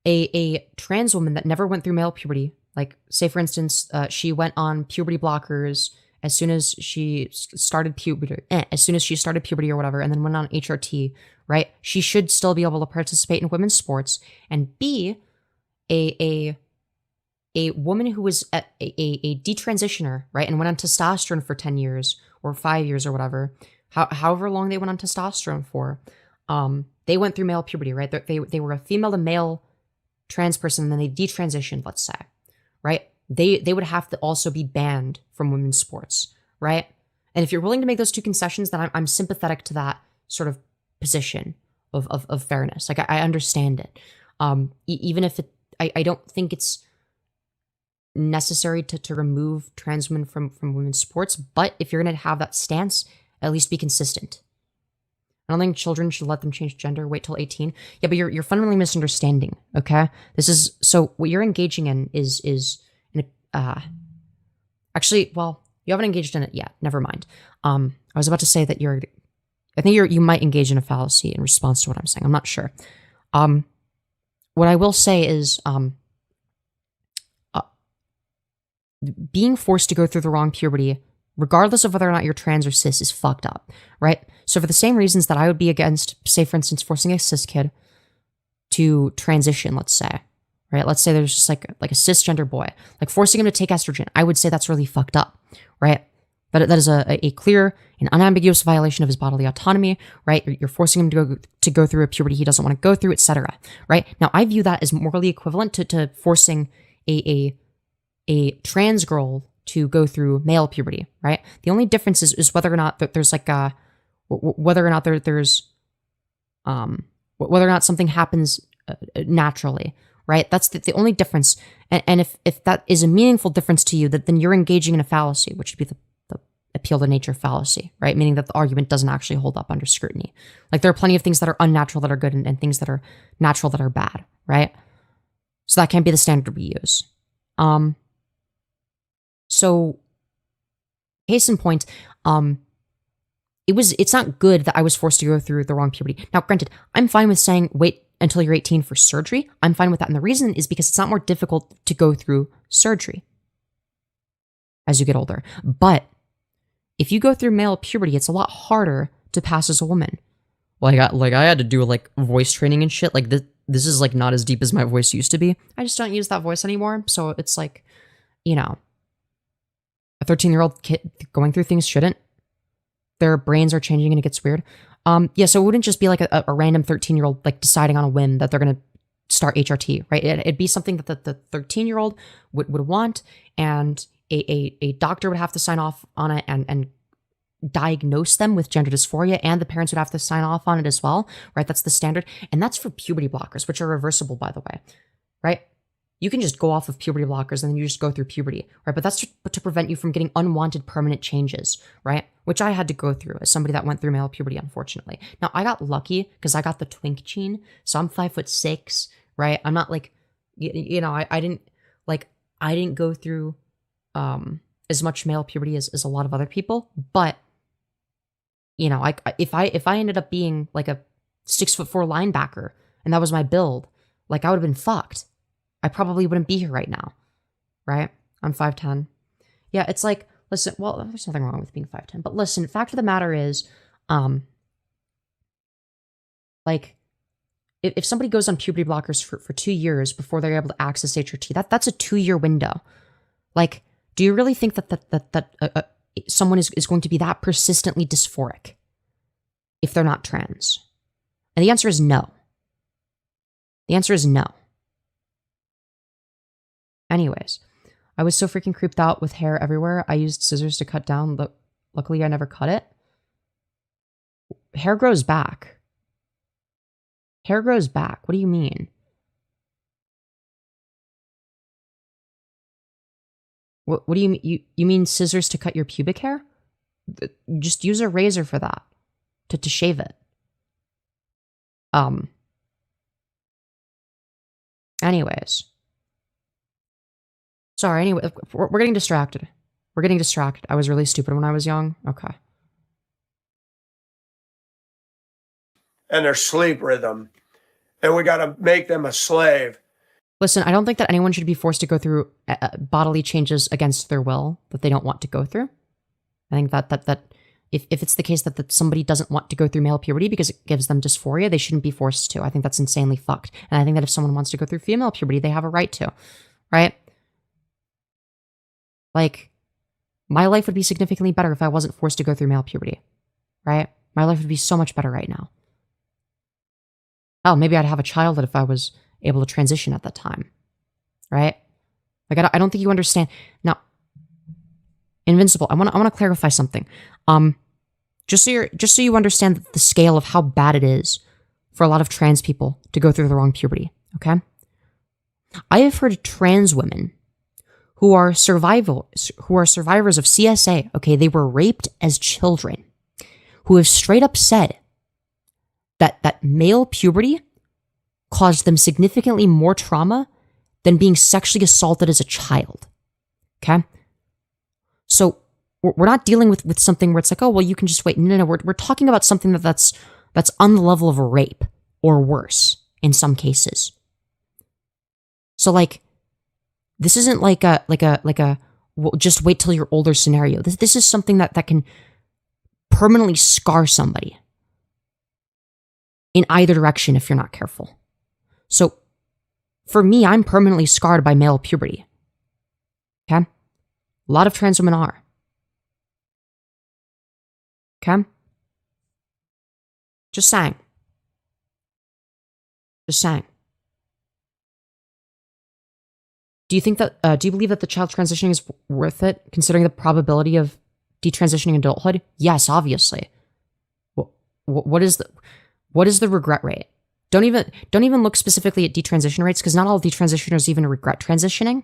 a trans woman that never went through male puberty, like say for instance, she went on puberty blockers as soon as she started puberty, or whatever, and then went on HRT, right? She should still be able to participate in women's sports. And B, a woman who was a detransitioner, right, and went on testosterone for 10 years or 5 years or whatever, however long they went on testosterone for, they went through male puberty, right? They were a female to male trans person, and then they detransitioned, let's say, right? They would have to also be banned from women's sports, right? And if you're willing to make those two concessions, then I'm sympathetic to that sort of position of fairness. Like, I understand it. Even if I don't think it's necessary to remove trans women from women's sports, but if you're going to have that stance, at least be consistent. I don't think children should let them change gender, wait till 18. Yeah, but you're fundamentally misunderstanding, okay? This is, so what you're engaging in is actually, well, you haven't engaged in it yet, never mind. I was about to say that I think you might engage in a fallacy in response to what I'm saying, I'm not sure. What I will say is, being forced to go through the wrong puberty, regardless of whether or not you're trans or cis, is fucked up, right? So for the same reasons that I would be against, say for instance, forcing a cis kid to transition, let's say, right? Let's say there's just like a cisgender boy, like forcing him to take estrogen, I would say that's really fucked up, right? That is a clear and unambiguous violation of his bodily autonomy, right? You're forcing him to go through a puberty he doesn't want to go through, etc. Right? Now, I view that as morally equivalent to forcing a trans girl to go through male puberty, right? The only difference is whether or not there's like whether or not there's whether or not something happens naturally, right? That's the only difference. And if that is a meaningful difference to you, then you're engaging in a fallacy, which would be the appeal to nature fallacy, right? Meaning that the argument doesn't actually hold up under scrutiny. Like, there are plenty of things that are unnatural that are good, and things that are natural that are bad, right? So that can't be the standard we use. So, case in point, it's not good that I was forced to go through the wrong puberty. Now, granted, I'm fine with saying wait until you're 18 for surgery. I'm fine with that. And the reason is because it's not more difficult to go through surgery as you get older. But if you go through male puberty, it's a lot harder to pass as a woman. Like I had to do like voice training and shit. Like this is like not as deep as my voice used to be. I just don't use that voice anymore. So it's like, you know, a 13-year-old kid going through things shouldn't. Their brains are changing and it gets weird. Yeah, so it wouldn't just be like a random 13-year-old like deciding on a whim that they're going to start HRT, right? It'd be something that the 13-year-old would want, and a doctor would have to sign off on it and diagnose them with gender dysphoria, and the parents would have to sign off on it as well, right? That's the standard. And that's for puberty blockers, which are reversible, by the way, right? You can just go off of puberty blockers and then you just go through puberty, right? But that's to prevent you from getting unwanted permanent changes, right? Which I had to go through as somebody that went through male puberty, unfortunately. Now, I got lucky because I got the twink gene, so I'm 5'6", right? I'm not like, you know, I didn't go through as much male puberty as a lot of other people, but you know, if I ended up being like a 6'4" linebacker and that was my build, like I would have been fucked. I probably wouldn't be here right now, right? I'm 5'10". Yeah, it's like, listen, well, there's nothing wrong with being 5'10", but listen, fact of the matter is, like, if somebody goes on puberty blockers for 2 years before they're able to access HRT, that's a 2-year window. Like, Do you really think that someone is going to be that persistently dysphoric if they're not trans? And the answer is no. The answer is no. Anyways, I was so freaking creeped out with hair everywhere. I used scissors to cut down. Luckily, I never cut it. Hair grows back. Hair grows back. What do you mean? What do you mean? You mean scissors to cut your pubic hair? Just use a razor for that. To shave it. Anyways. Sorry, anyway, we're getting distracted. We're getting distracted. I was really stupid when I was young. Okay. And their sleep rhythm. And we got to make them a slave. Listen, I don't think that anyone should be forced to go through bodily changes against their will that they don't want to go through. I think that if it's the case that somebody doesn't want to go through male puberty because it gives them dysphoria, they shouldn't be forced to. I think that's insanely fucked. And I think that if someone wants to go through female puberty, they have a right to, right? Like, my life would be significantly better if I wasn't forced to go through male puberty, right? My life would be so much better right now. Oh, maybe I'd have a child if I was able to transition at that time, right? Like, I don't think you understand. Now, Invincible, I want to clarify something. Just so you understand the scale of how bad it is for a lot of trans people to go through the wrong puberty, okay? I have heard trans women who are survivors of CSA, okay, they were raped as children, who have straight up said that male puberty caused them significantly more trauma than being sexually assaulted as a child, okay? So we're not dealing with something where it's like, oh, well, you can just wait. No, we're talking about something that's on the level of a rape or worse in some cases. So like, this isn't like a well, just wait till you're older scenario. This is something that can permanently scar somebody in either direction if you're not careful. So for me, I'm permanently scarred by male puberty. Okay? A lot of trans women are. Okay? Just saying. Just saying. Do you think that, do you believe that the child transitioning is worth it, considering the probability of detransitioning in adulthood? Yes, obviously. What is the regret rate? Don't even look specifically at detransition rates, because not all detransitioners even regret transitioning.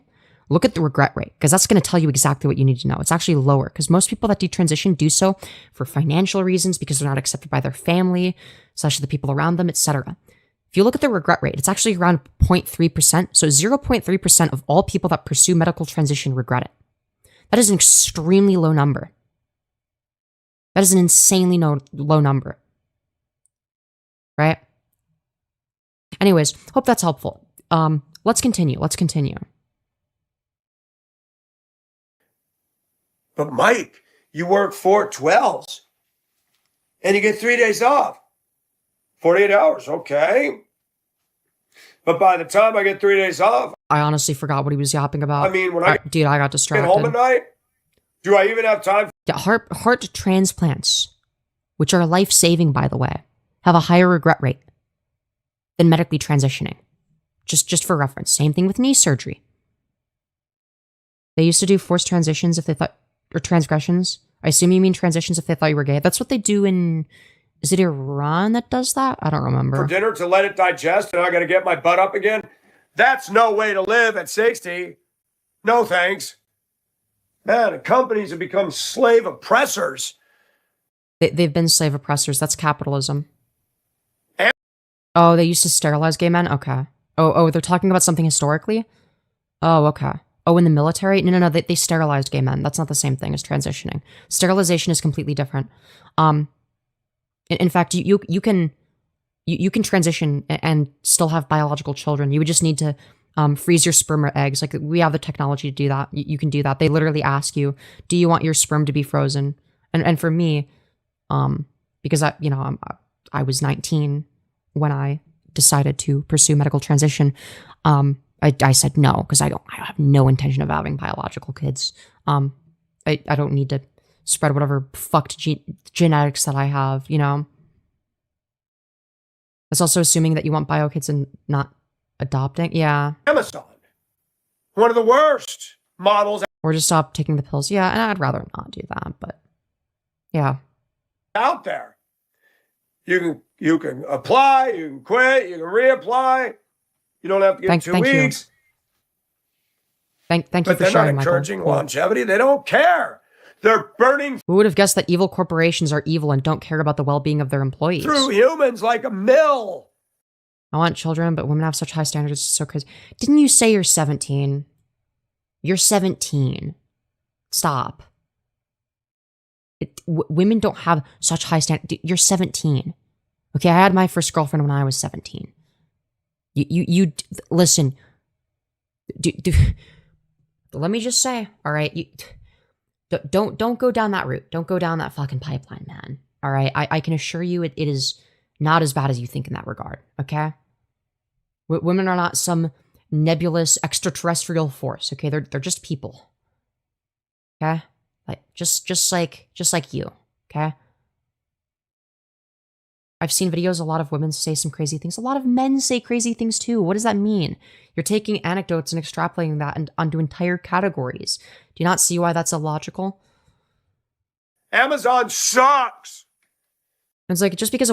Look at the regret rate, because that's going to tell you exactly what you need to know. It's actually lower, because most people that detransition do so for financial reasons, because they're not accepted by their family, / the people around them, etc. If you look at the regret rate, it's actually around 0.3%. So 0.3% of all people that pursue medical transition regret it. That is an extremely low number. That is an insanely low number. Right? Anyways, hope that's helpful. Let's continue. But Mike, you work 4 12s and you get 3 days off. 48 hours, okay. But by the time I get 3 days off, I honestly forgot what he was yapping about. I mean, when I got distracted. Get home at night, do I even have time? Yeah, heart transplants, which are life-saving, by the way, have a higher regret rate than medically transitioning. Just for reference. Same thing with knee surgery. They used to do forced transitions if they thought, or transgressions. I assume you mean transitions if they thought you were gay. That's what they do in, is it Iran that does that? I don't remember. For dinner to let it digest and I got to get my butt up again? That's no way to live at 60. No thanks. Man, companies have become slave oppressors. They've been slave oppressors. That's capitalism. Oh, they used to sterilize gay men? Okay. Oh, they're talking about something historically? Oh, okay. Oh, in the military? No, they sterilized gay men. That's not the same thing as transitioning. Sterilization is completely different. In fact, you can transition and still have biological children. You would just need to freeze your sperm or eggs. Like, we have the technology to do that. You can do that. They literally ask you, do you want your sperm to be frozen? And for me, because I was 19 when I decided to pursue medical transition, I said no, because I have no intention of having biological kids. I don't need to spread whatever fucked genetics that I have, you know? It's also assuming that you want bio kids and not adopting. Yeah. Amazon, one of the worst models Or just stop taking the pills. Yeah, and I'd rather not do that, but yeah. out there. You can apply, you can quit, you can reapply. You don't have to get 2 weeks. Thank you But for they're sharing, not encouraging Michael. longevity. They don't care. They're burning Who would have guessed that evil corporations are evil and don't care about the well-being of their employees? through humans like a mill. I want children, but women have such high standards. It's so crazy. Didn't you say you're 17? You're 17. Stop. Women don't have such high standards. You're 17. Okay, I had my first girlfriend when I was 17. You listen. Let me just say, all right, don't go down that route. Don't go down that fucking pipeline, man. All right, I can assure you it is not as bad as you think in that regard. Okay, women are not some nebulous extraterrestrial force. Okay, they're just people. Okay, like just like you. Okay. I've seen videos, a lot of women say some crazy things. A lot of men say crazy things too. What does that mean? You're taking anecdotes and extrapolating that onto entire categories. Do you not see why that's illogical? Amazon sucks. It's like, just because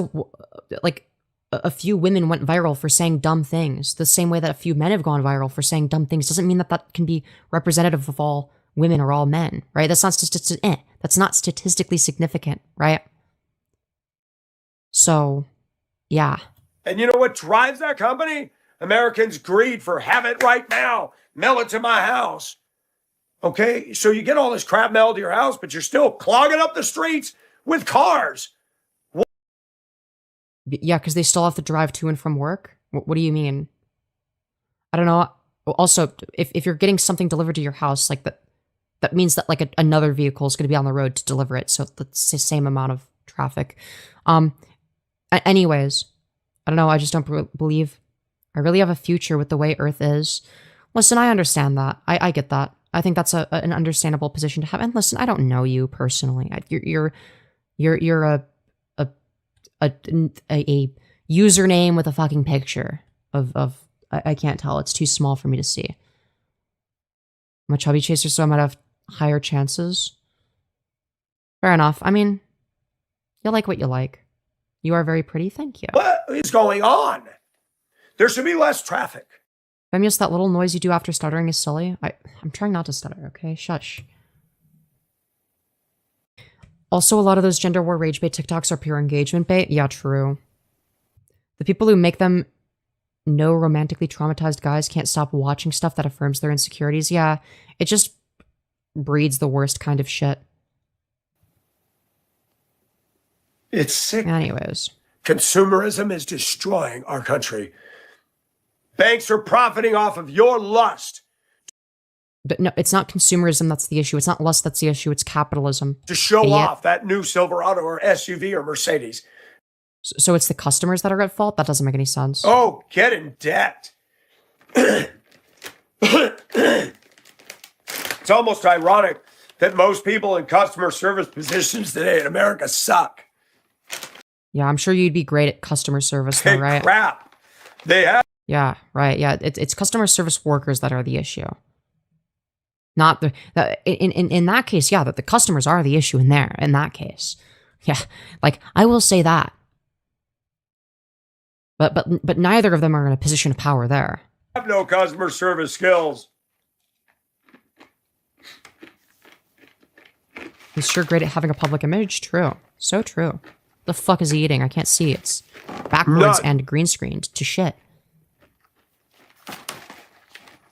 a few women went viral for saying dumb things, the same way that a few men have gone viral for saying dumb things, doesn't mean that that can be representative of all women or all men, right? That's not statistically significant, right? So, yeah. And you know what drives that company? Americans' greed for have it right now. Mail it to my house. Okay, so you get all this crap mailed to your house, but you're still clogging up the streets with cars. Yeah, because they still have to drive to and from work? What do you mean? I don't know. Also, if you're getting something delivered to your house, like that means that like another vehicle is going to be on the road to deliver it, so that's the same amount of traffic. Anyways, I don't know. I just don't believe I really have a future with the way Earth is. Listen, I understand that. I get that. I think that's an understandable position to have. And listen, I don't know you personally. You're a username with a fucking picture of I can't tell. It's too small for me to see. I'm a chubby chaser, so I might have higher chances. Fair enough. I mean, you like what you like. You are very pretty, thank you. What is going on? There should be less traffic. Femyoz, that little noise you do after stuttering is silly. I'm trying not to stutter, okay? Shush. Also, a lot of those gender war rage bait TikToks are pure engagement bait. Yeah, true. The people who make them know romantically traumatized guys can't stop watching stuff that affirms their insecurities. Yeah, it just breeds the worst kind of shit. It's sick. Anyways. Consumerism is destroying our country. Banks are profiting off of your lust. But no, it's not consumerism that's the issue. It's not lust that's the issue. It's capitalism. To show off that new Silverado or SUV or Mercedes. So it's the customers that are at fault? That doesn't make any sense. Oh, get in debt. It's almost ironic that most people in customer service positions today in America suck. Yeah, I'm sure you'd be great at customer service, though, right? Crap. They have. Yeah, right. Yeah, it's customer service workers that are the issue. Not in that case, yeah, that the customers are the issue in that case. Yeah, like I will say that. But neither of them are in a position of power there. Have no customer service skills. He's sure great at having a public image. True. So true. The fuck is he eating? I can't see. It's backwards and green screened to shit.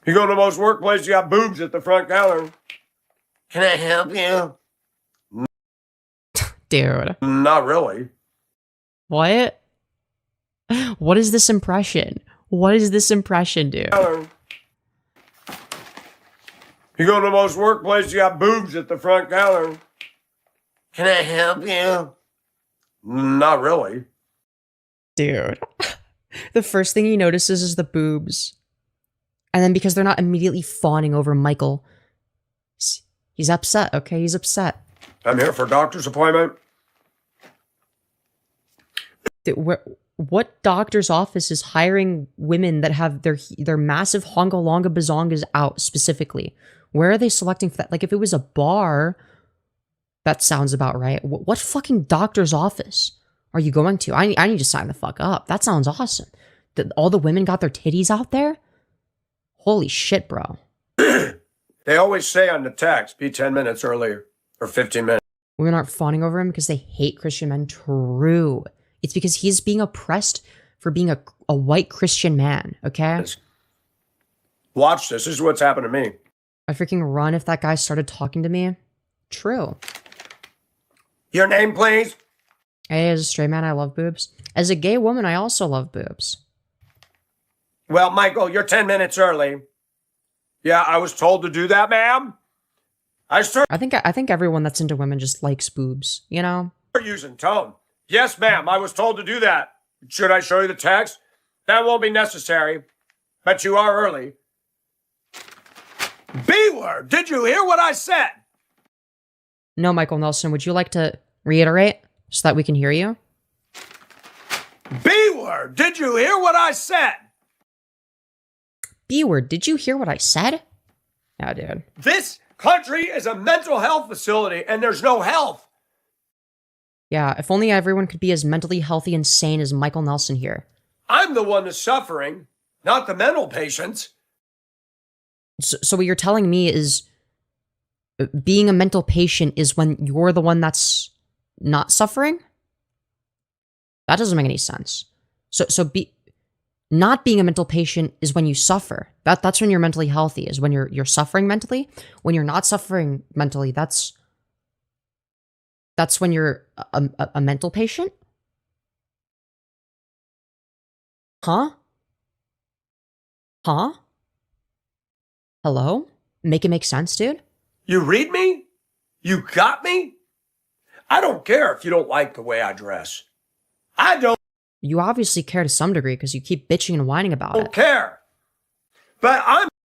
You go to most workplaces, you got boobs at the front counter. Can I help you? Dude. Not really. What? What is this impression? What is this impression, dude? You go to most workplaces, you got boobs at the front counter. Can I help you? Not really. Dude. The first thing he notices is the boobs. And then because they're not immediately fawning over Michael, He's upset, okay? He's upset. I'm here for a doctor's appointment. What doctor's office is hiring women that have their massive honga longa bazongas out specifically? Where are they selecting for that? Like, if it was a bar, that sounds about right. What fucking doctor's office are you going to? I need to sign the fuck up. That sounds awesome. All the women got their titties out there? Holy shit, bro. They always say on the text, be 10 minutes earlier or 15 minutes. Women aren't fawning over him because they hate Christian men. True. It's because he's being oppressed for being a white Christian man, okay? Watch this. This is what's happened to me. I freaking run if that guy started talking to me. True. Your name, please? Hey, as a straight man, I love boobs. As a gay woman, I also love boobs. Well, Michael, you're 10 minutes early. Yeah, I was told to do that, ma'am. I think everyone that's into women just likes boobs, you know? Using tone. Yes, ma'am, I was told to do that. Should I show you the text? That won't be necessary, but you are early. B-word, did you hear what I said? No, Michael Nelson, would you like to reiterate so that we can hear you? B-word, did you hear what I said? B-word, did you hear what I said? Yeah, dude. This country is a mental health facility and there's no health. Yeah, if only everyone could be as mentally healthy and sane as Michael Nelson here. I'm the one that's suffering, not the mental patients. So what you're telling me is being a mental patient is when you're the one that's not suffering? That doesn't make any sense. Not being a mental patient is when you suffer. That's when you're mentally healthy, is when you're suffering mentally. When you're not suffering mentally, that's when you're a mental patient? Huh? Hello? Make it make sense, dude? You read me? You got me? I don't care if you don't like the way I dress. I don't You obviously care to some degree because you keep bitching and whining about it. care. But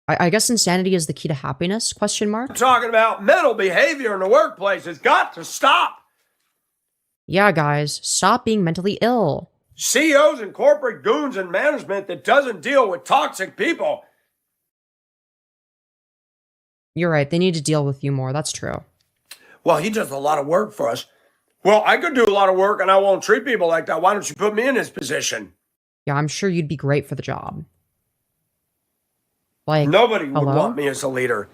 I guess insanity is the key to happiness, question mark? talking about mental behavior in the workplace. It's got to stop. Yeah, guys, stop being mentally ill. CEOs and corporate goons and management that doesn't deal with toxic people. You're right, they need to deal with you more, that's true. Well, he does a lot of work for us. Well, I could do a lot of work and I won't treat people like that. Why don't you put me in his position? Yeah, I'm sure you'd be great for the job. Like, nobody would hello? want me as a leader.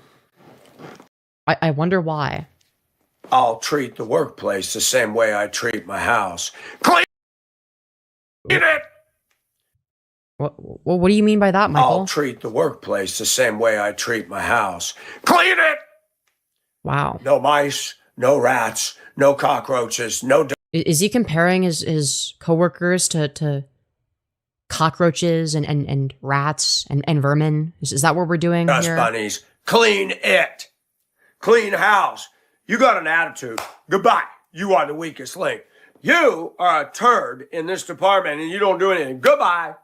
I wonder why. I'll treat the workplace the same way I treat my house. Clean it! What do you mean by that, Michael? I'll treat the workplace the same way I treat my house. Clean it! Wow. No mice, no rats, no cockroaches, no... Is he comparing his coworkers to cockroaches and rats and vermin? Is that what we're doing dust here? bunnies. Clean it. Clean house. You got an attitude. Goodbye. You are the weakest link. You are a turd in this department and you don't do anything. Goodbye.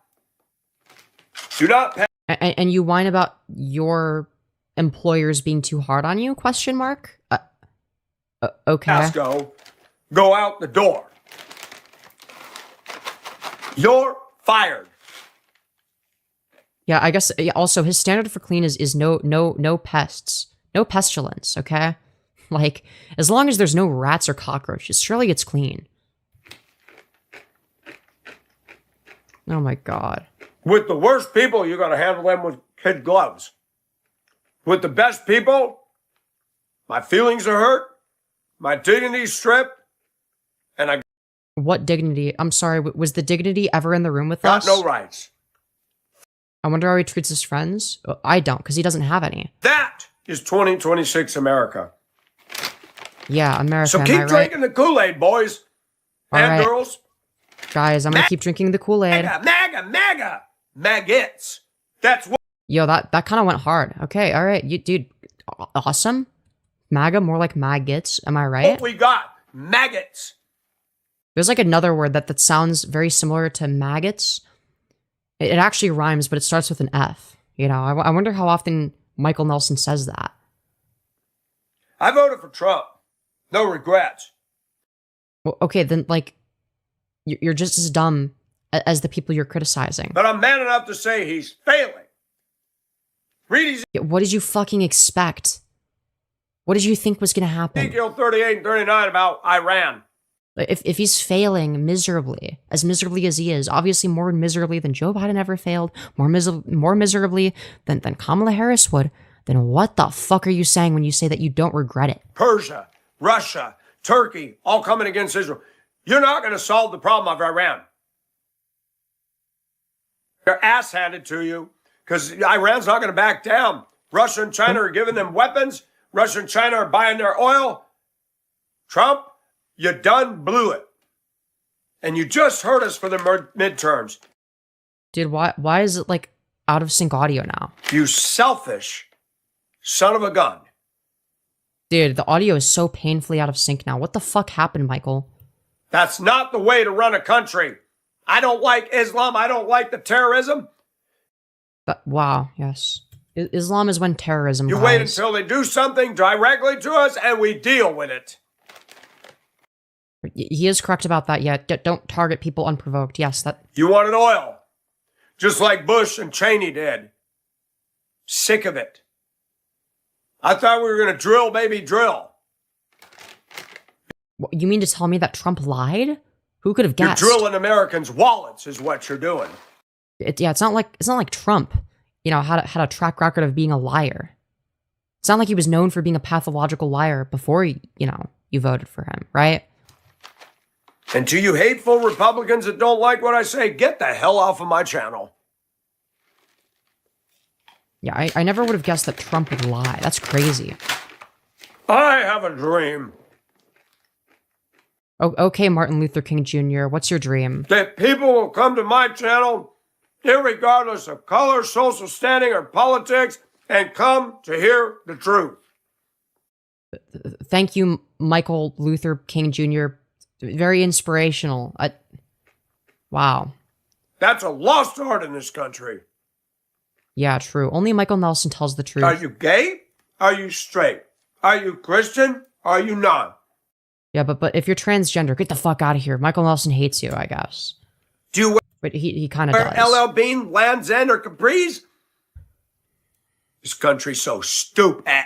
Do not pay. And you whine about your employers being too hard on you? Question mark. Okay. Go out the door. You're fired. Yeah, I guess also his standard for clean is no pests. No pestilence, okay? Like, as long as there's no rats or cockroaches, surely it's clean. Oh my god. With the worst people, you gotta handle them with kid gloves. With the best people, my feelings are hurt, my dignity's stripped, and I What dignity? I'm sorry, was the dignity ever in the room with got us? no rights. I wonder how he treats his friends. I don't, because he doesn't have any. That is 2026 America. Yeah, America, So am keep I right? drinking the Kool-Aid, boys All and right. girls. Guys, I'm gonna keep drinking the Kool-Aid. MAGA, maggots. That's what Yo, that kind of went hard. Okay, all right, you dude, awesome. MAGA, more like maggots. Am I right? we got. Maggots. There's like another word that sounds very similar to maggots. It actually rhymes, but it starts with an F. You know, I wonder how often Michael Nelson says that. I voted for Trump. No regrets. Well, okay, then, like, you're just as dumb as the people you're criticizing. But I'm man enough to say he's failing. Read his What did you fucking expect? What did you think was going to happen? Ezekiel 38 and 39 about Iran. If he's failing miserably as he is, obviously more miserably than Joe Biden ever failed, more miserably than Kamala Harris would, then what the fuck are you saying when you say that you don't regret it? Persia, Russia, Turkey, all coming against Israel. You're not going to solve the problem of Iran. Your ass handed to you because Iran's not going to back down. Russia and China are giving them weapons. Russia and China are buying their oil. Trump, you done blew it. And you just hurt us for the midterms. Dude, why is it like out of sync audio now? You selfish son of a gun. Dude, the audio is so painfully out of sync now. What the fuck happened, Michael? That's not the way to run a country. I don't like Islam. I don't like the terrorism. But, wow, yes. Islam is when terrorism You dies. wait until they do something directly to us and we deal with it. He is correct about that, yeah. Don't target people unprovoked. Yes, that... You wanted oil, just like Bush and Cheney did. Sick of it. I thought we were going to drill, baby, drill. You mean to tell me that Trump lied? Who could have guessed? You're drilling Americans' wallets is what you're doing. It's not like Trump, had a track record of being a liar. It's not like he was known for being a pathological liar before, you voted for him, right? And to you hateful Republicans that don't like what I say, get the hell off of my channel. Yeah, I never would have guessed that Trump would lie. That's crazy. I have a dream. Oh, okay, Martin Luther King Jr., what's your dream? That people will come to my channel, irregardless of color, social standing, or politics, and come to hear the truth. Thank you, Michael Luther King Jr., very inspirational. Wow. That's a lost art in this country. Yeah, true. Only Michael Nelson tells the truth. Are you gay? Are you straight? Are you Christian? Are you not? Yeah, but if you're transgender, get the fuck out of here. Michael Nelson hates you, I guess. Do you But he kind of wear does. LL Bean, Land's End, or Capri's? This country's so stupid.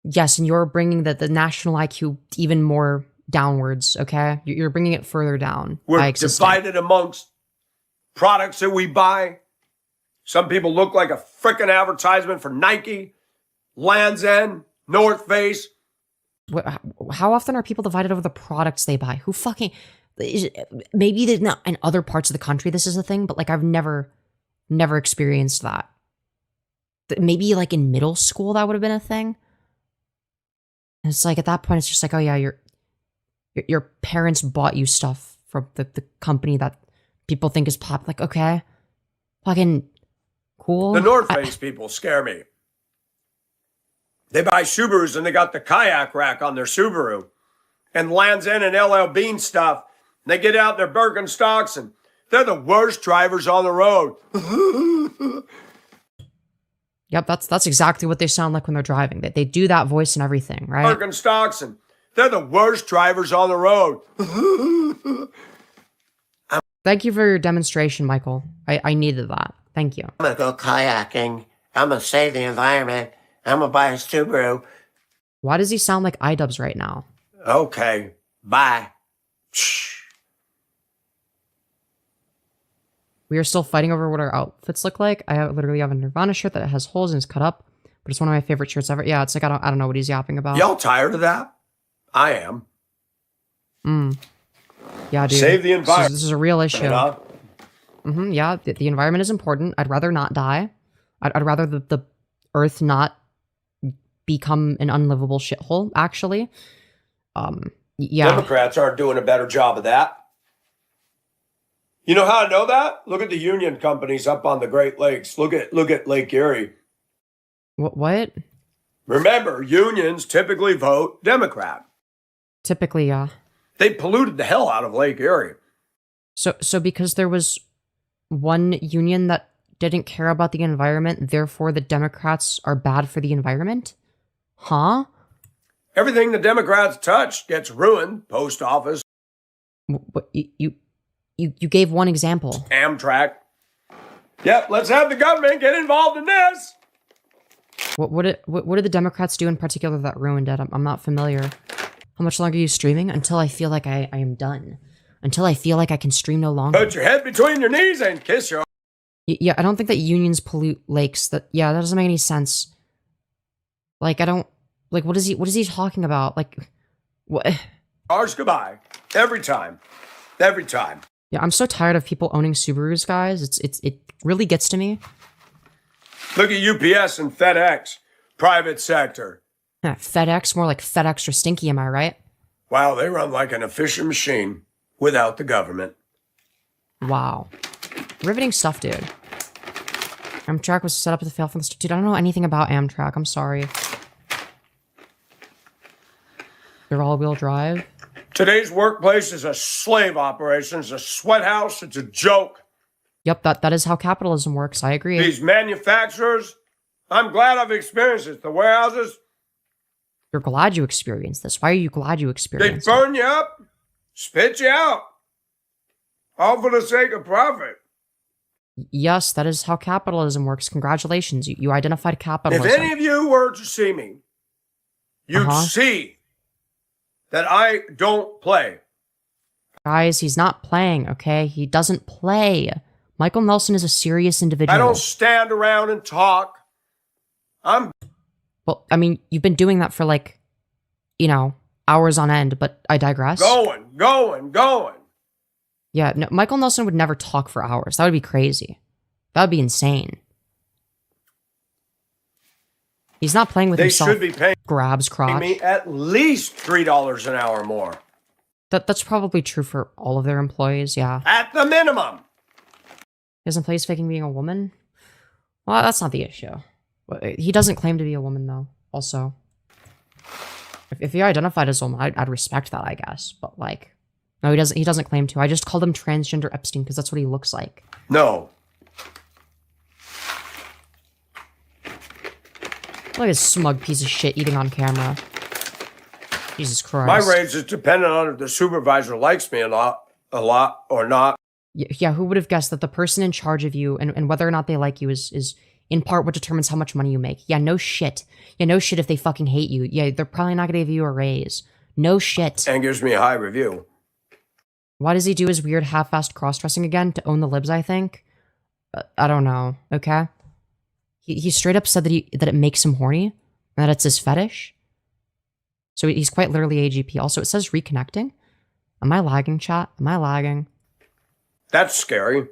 Yes, and you're bringing the national IQ even more downwards, okay? You're bringing it further down. We're divided amongst products that we buy. Some people look like a frickin' advertisement for Nike, Land's End, North Face. How often are people divided over the products they buy? Who fucking... Maybe there's not in other parts of the country this is a thing, but like I've never experienced that. Maybe like in middle school that would have been a thing. And it's like at that point it's just like, oh yeah, your parents bought you stuff from the company that people think is pop. Like, okay, fucking cool. The North Face people scare me. They buy Subarus and they got the kayak rack on their Subaru. And Land's End and LL Bean stuff. And they get out in their Birkenstocks and they're the worst drivers on the road. Yep, that's exactly what they sound like when they're driving. They do that voice and everything, right? Birkenstocks and they're the worst drivers on the road. Thank you for your demonstration, Michael. I needed that. Thank you. I'm gonna go kayaking. I'm gonna save the environment. I'm gonna buy a Subaru. Why does he sound like iDubbbz right now? Okay, bye. We are still fighting over what our outfits look like. Literally have a Nirvana shirt that has holes and is cut up, but it's one of my favorite shirts ever. Yeah, it's like I don't know what he's yapping about. Y'all tired of that? I am. Yeah, dude. Save the environment. This is a real issue. You know? Yeah, the environment is important. I'd rather not die. I'd rather the Earth not become an unlivable shithole, actually. Yeah. Democrats aren't doing a better job of that. You know how I know that? Look at the union companies up on the Great Lakes. Look at Lake Erie. What? Remember, unions typically vote Democrat. Typically, yeah. They polluted the hell out of Lake Erie. So because there was one union that didn't care about the environment, therefore the Democrats are bad for the environment? Huh? Everything the Democrats touch gets ruined. Post office, What, you gave one example. Amtrak. Yep, let's have the government get involved in this. What did the Democrats do in particular that ruined it? I'm not familiar. How much longer are you streaming? Until I feel like I am done. Until I feel like I can stream no longer. Put your head between your knees and kiss your... Yeah, I don't think that unions pollute lakes. That doesn't make any sense. Like, I don't... Like, what is he talking about? Like, what? Cars goodbye. Every time. Every time. Yeah, I'm so tired of people owning Subarus, guys. It really gets to me. Look at UPS and FedEx. Private sector. Yeah, FedEx, more like FedEx or Stinky, am I right? Wow, they run like an efficient machine without the government. Wow. Riveting stuff, dude. Amtrak was set up to fail from the start. Dude, I don't know anything about Amtrak. I'm sorry. They're all-wheel drive. Today's workplace is a slave operation. It's a sweat house. It's a joke. Yep, that is how capitalism works. I agree. These manufacturers, I'm glad I've experienced it. The warehouses, You're glad you experienced this. Why are you glad you they experienced it? burn you up, spit you out, all for the sake of profit. Yes, that is how capitalism works. Congratulations. You identified capitalism. If any of you were to see me, you'd see that I don't play. Guys, he's not playing, okay? He doesn't play. Michael Nelson is a serious individual. I don't stand around and talk. Well, I mean, you've been doing that for like, hours on end, but I digress. Going. Yeah, no, Michael Nelson would never talk for hours. That would be crazy. That would be insane. He's not playing with They himself. should be paying Grabs crotch. me at least $3 an hour more. That's probably true for all of their employees, yeah. At the minimum. Isn't Place faking being a woman? Well, that's not the issue. He doesn't claim to be a woman, though, also. If he identified as a woman, I'd respect that, I guess. But, like, no, he doesn't claim to. I just called him Transgender Epstein because that's what he looks like. No. Look at this smug piece of shit eating on camera. Jesus Christ. My raise is dependent on if the supervisor likes me a lot or not. Yeah, who would have guessed that the person in charge of you and whether or not they like you is in part what determines how much money you make. Yeah, no shit. Yeah, no shit if they fucking hate you. Yeah, they're probably not gonna give you a raise. No shit. And gives me a high review. Why does he do his weird half-assed cross-dressing again? To own the libs, I think? I don't know, okay? He straight up said that it makes him horny, and that it's his fetish. So he's quite literally AGP. Also, it says reconnecting. Am I lagging, chat? Am I lagging? That's scary.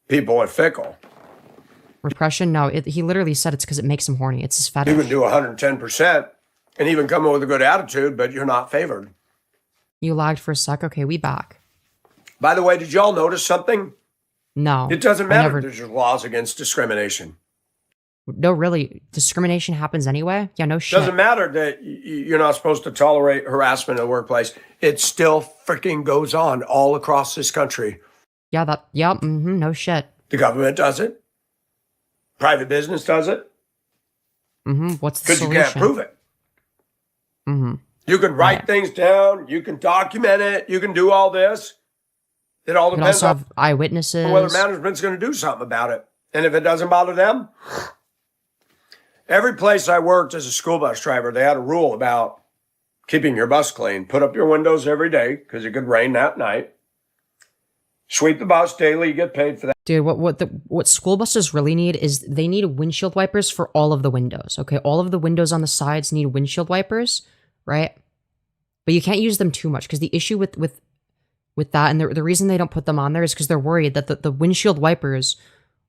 People are fickle. Repression? No, he literally said it's because it makes him horny. It's his fetish. You can do 110% and even come in with a good attitude, but you're not favored. You lagged for a sec? Okay, we back. By the way, did y'all notice something? No. It doesn't matter if there's laws against discrimination. No, really. Discrimination happens anyway? Yeah, no shit. Doesn't matter that you're not supposed to tolerate harassment in the workplace. It still freaking goes on all across this country. Yeah, no shit. The government does it. Private business does it. What's the Because solution? you can't prove it. You can write things down. You can document it. You can do all this. It all You can depends also on have eyewitnesses. whether management's going to do something about it. And if it doesn't bother them, every place I worked as a school bus driver, they had a rule about keeping your bus clean. Put up your windows every day because it could rain that night. Sweep the bus daily. You get paid for that. Dude, what school buses really need is they need windshield wipers for all of the windows. Okay, all of the windows on the sides need windshield wipers, right? But you can't use them too much because the issue with that, and the reason they don't put them on there is because they're worried that the windshield wipers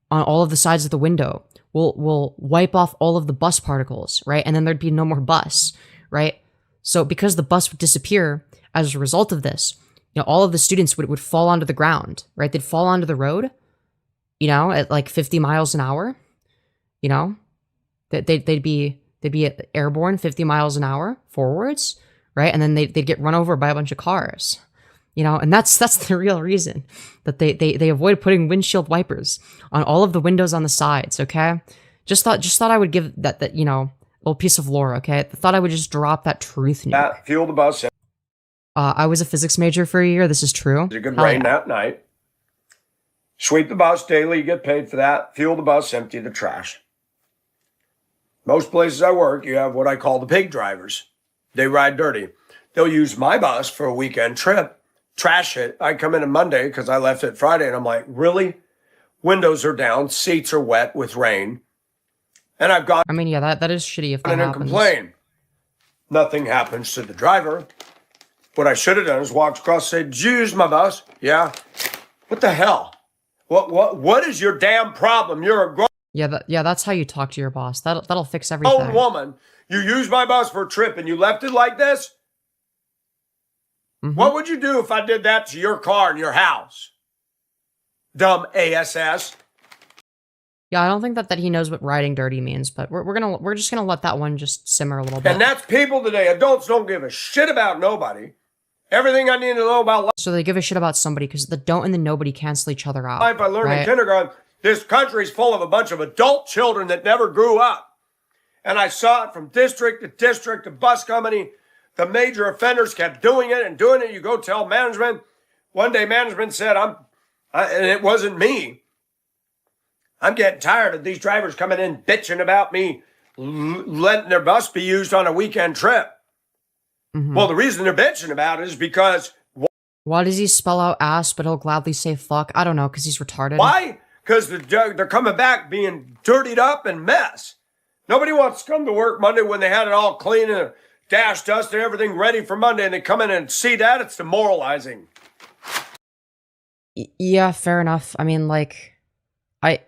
on all of the sides of the window will wipe off all of the bus particles, right? And then there'd be no more bus, right? So because the bus would disappear as a result of this, all of the students would fall onto the ground, right? They'd fall onto the road, at like 50 miles an hour, they'd be airborne 50 miles an hour forwards, right? And then they'd get run over by a bunch of cars, and that's the real reason that they avoid putting windshield wipers on all of the windows on the sides. Okay. Just thought I would give that, Little piece of lore, okay? I thought I would just drop that truth nuke. Fuel the bus. I was a physics major for a year. This is true. It's a good Hell rain yeah. that night. Sweep the bus daily. You get paid for that. Fuel the bus. Empty the trash. Most places I work, you have what I call the pig drivers. They ride dirty. They'll use my bus for a weekend trip. Trash it. I come in on Monday because I left it Friday, and I'm like, really? Windows are down. Seats are wet with rain. And I've gone I mean, yeah, that is shitty if that in and happens. complain. Nothing happens to the driver. What I should have done is walked across and said, "Did you use my bus?" Yeah. What the hell? What is your damn problem? You're a grown Yeah, that's how you talk to your boss. That'll fix everything. woman. You used my bus for a trip and you left it like this? Mhm. What would you do if I did that to your car and your house? Dumb ASS. Yeah, I don't think that he knows what riding dirty means, but we're just gonna let that one just simmer a little bit. And that's people today. Adults don't give a shit about nobody. Everything I need to know about So they give a shit about somebody because the don't and the nobody cancel each other out. life I learned in right? kindergarten. This country's full of a bunch of adult children that never grew up. And I saw it from district to district to bus company. The major offenders kept doing it and doing it. You go tell management. One day management said, and it wasn't me. I'm getting tired of these drivers coming in bitching about me letting their bus be used on a weekend trip. Mhm. Well, the reason they're bitching about it is because Why does he spell out ass, but he'll gladly say fuck? I don't know, because he's retarded. why? Because they're coming back being dirtied up and mess. Nobody wants to come to work Monday when they had it all clean and dash dust and everything ready for Monday, and they come in and see that. It's demoralizing. Yeah, fair enough. I mean, like, I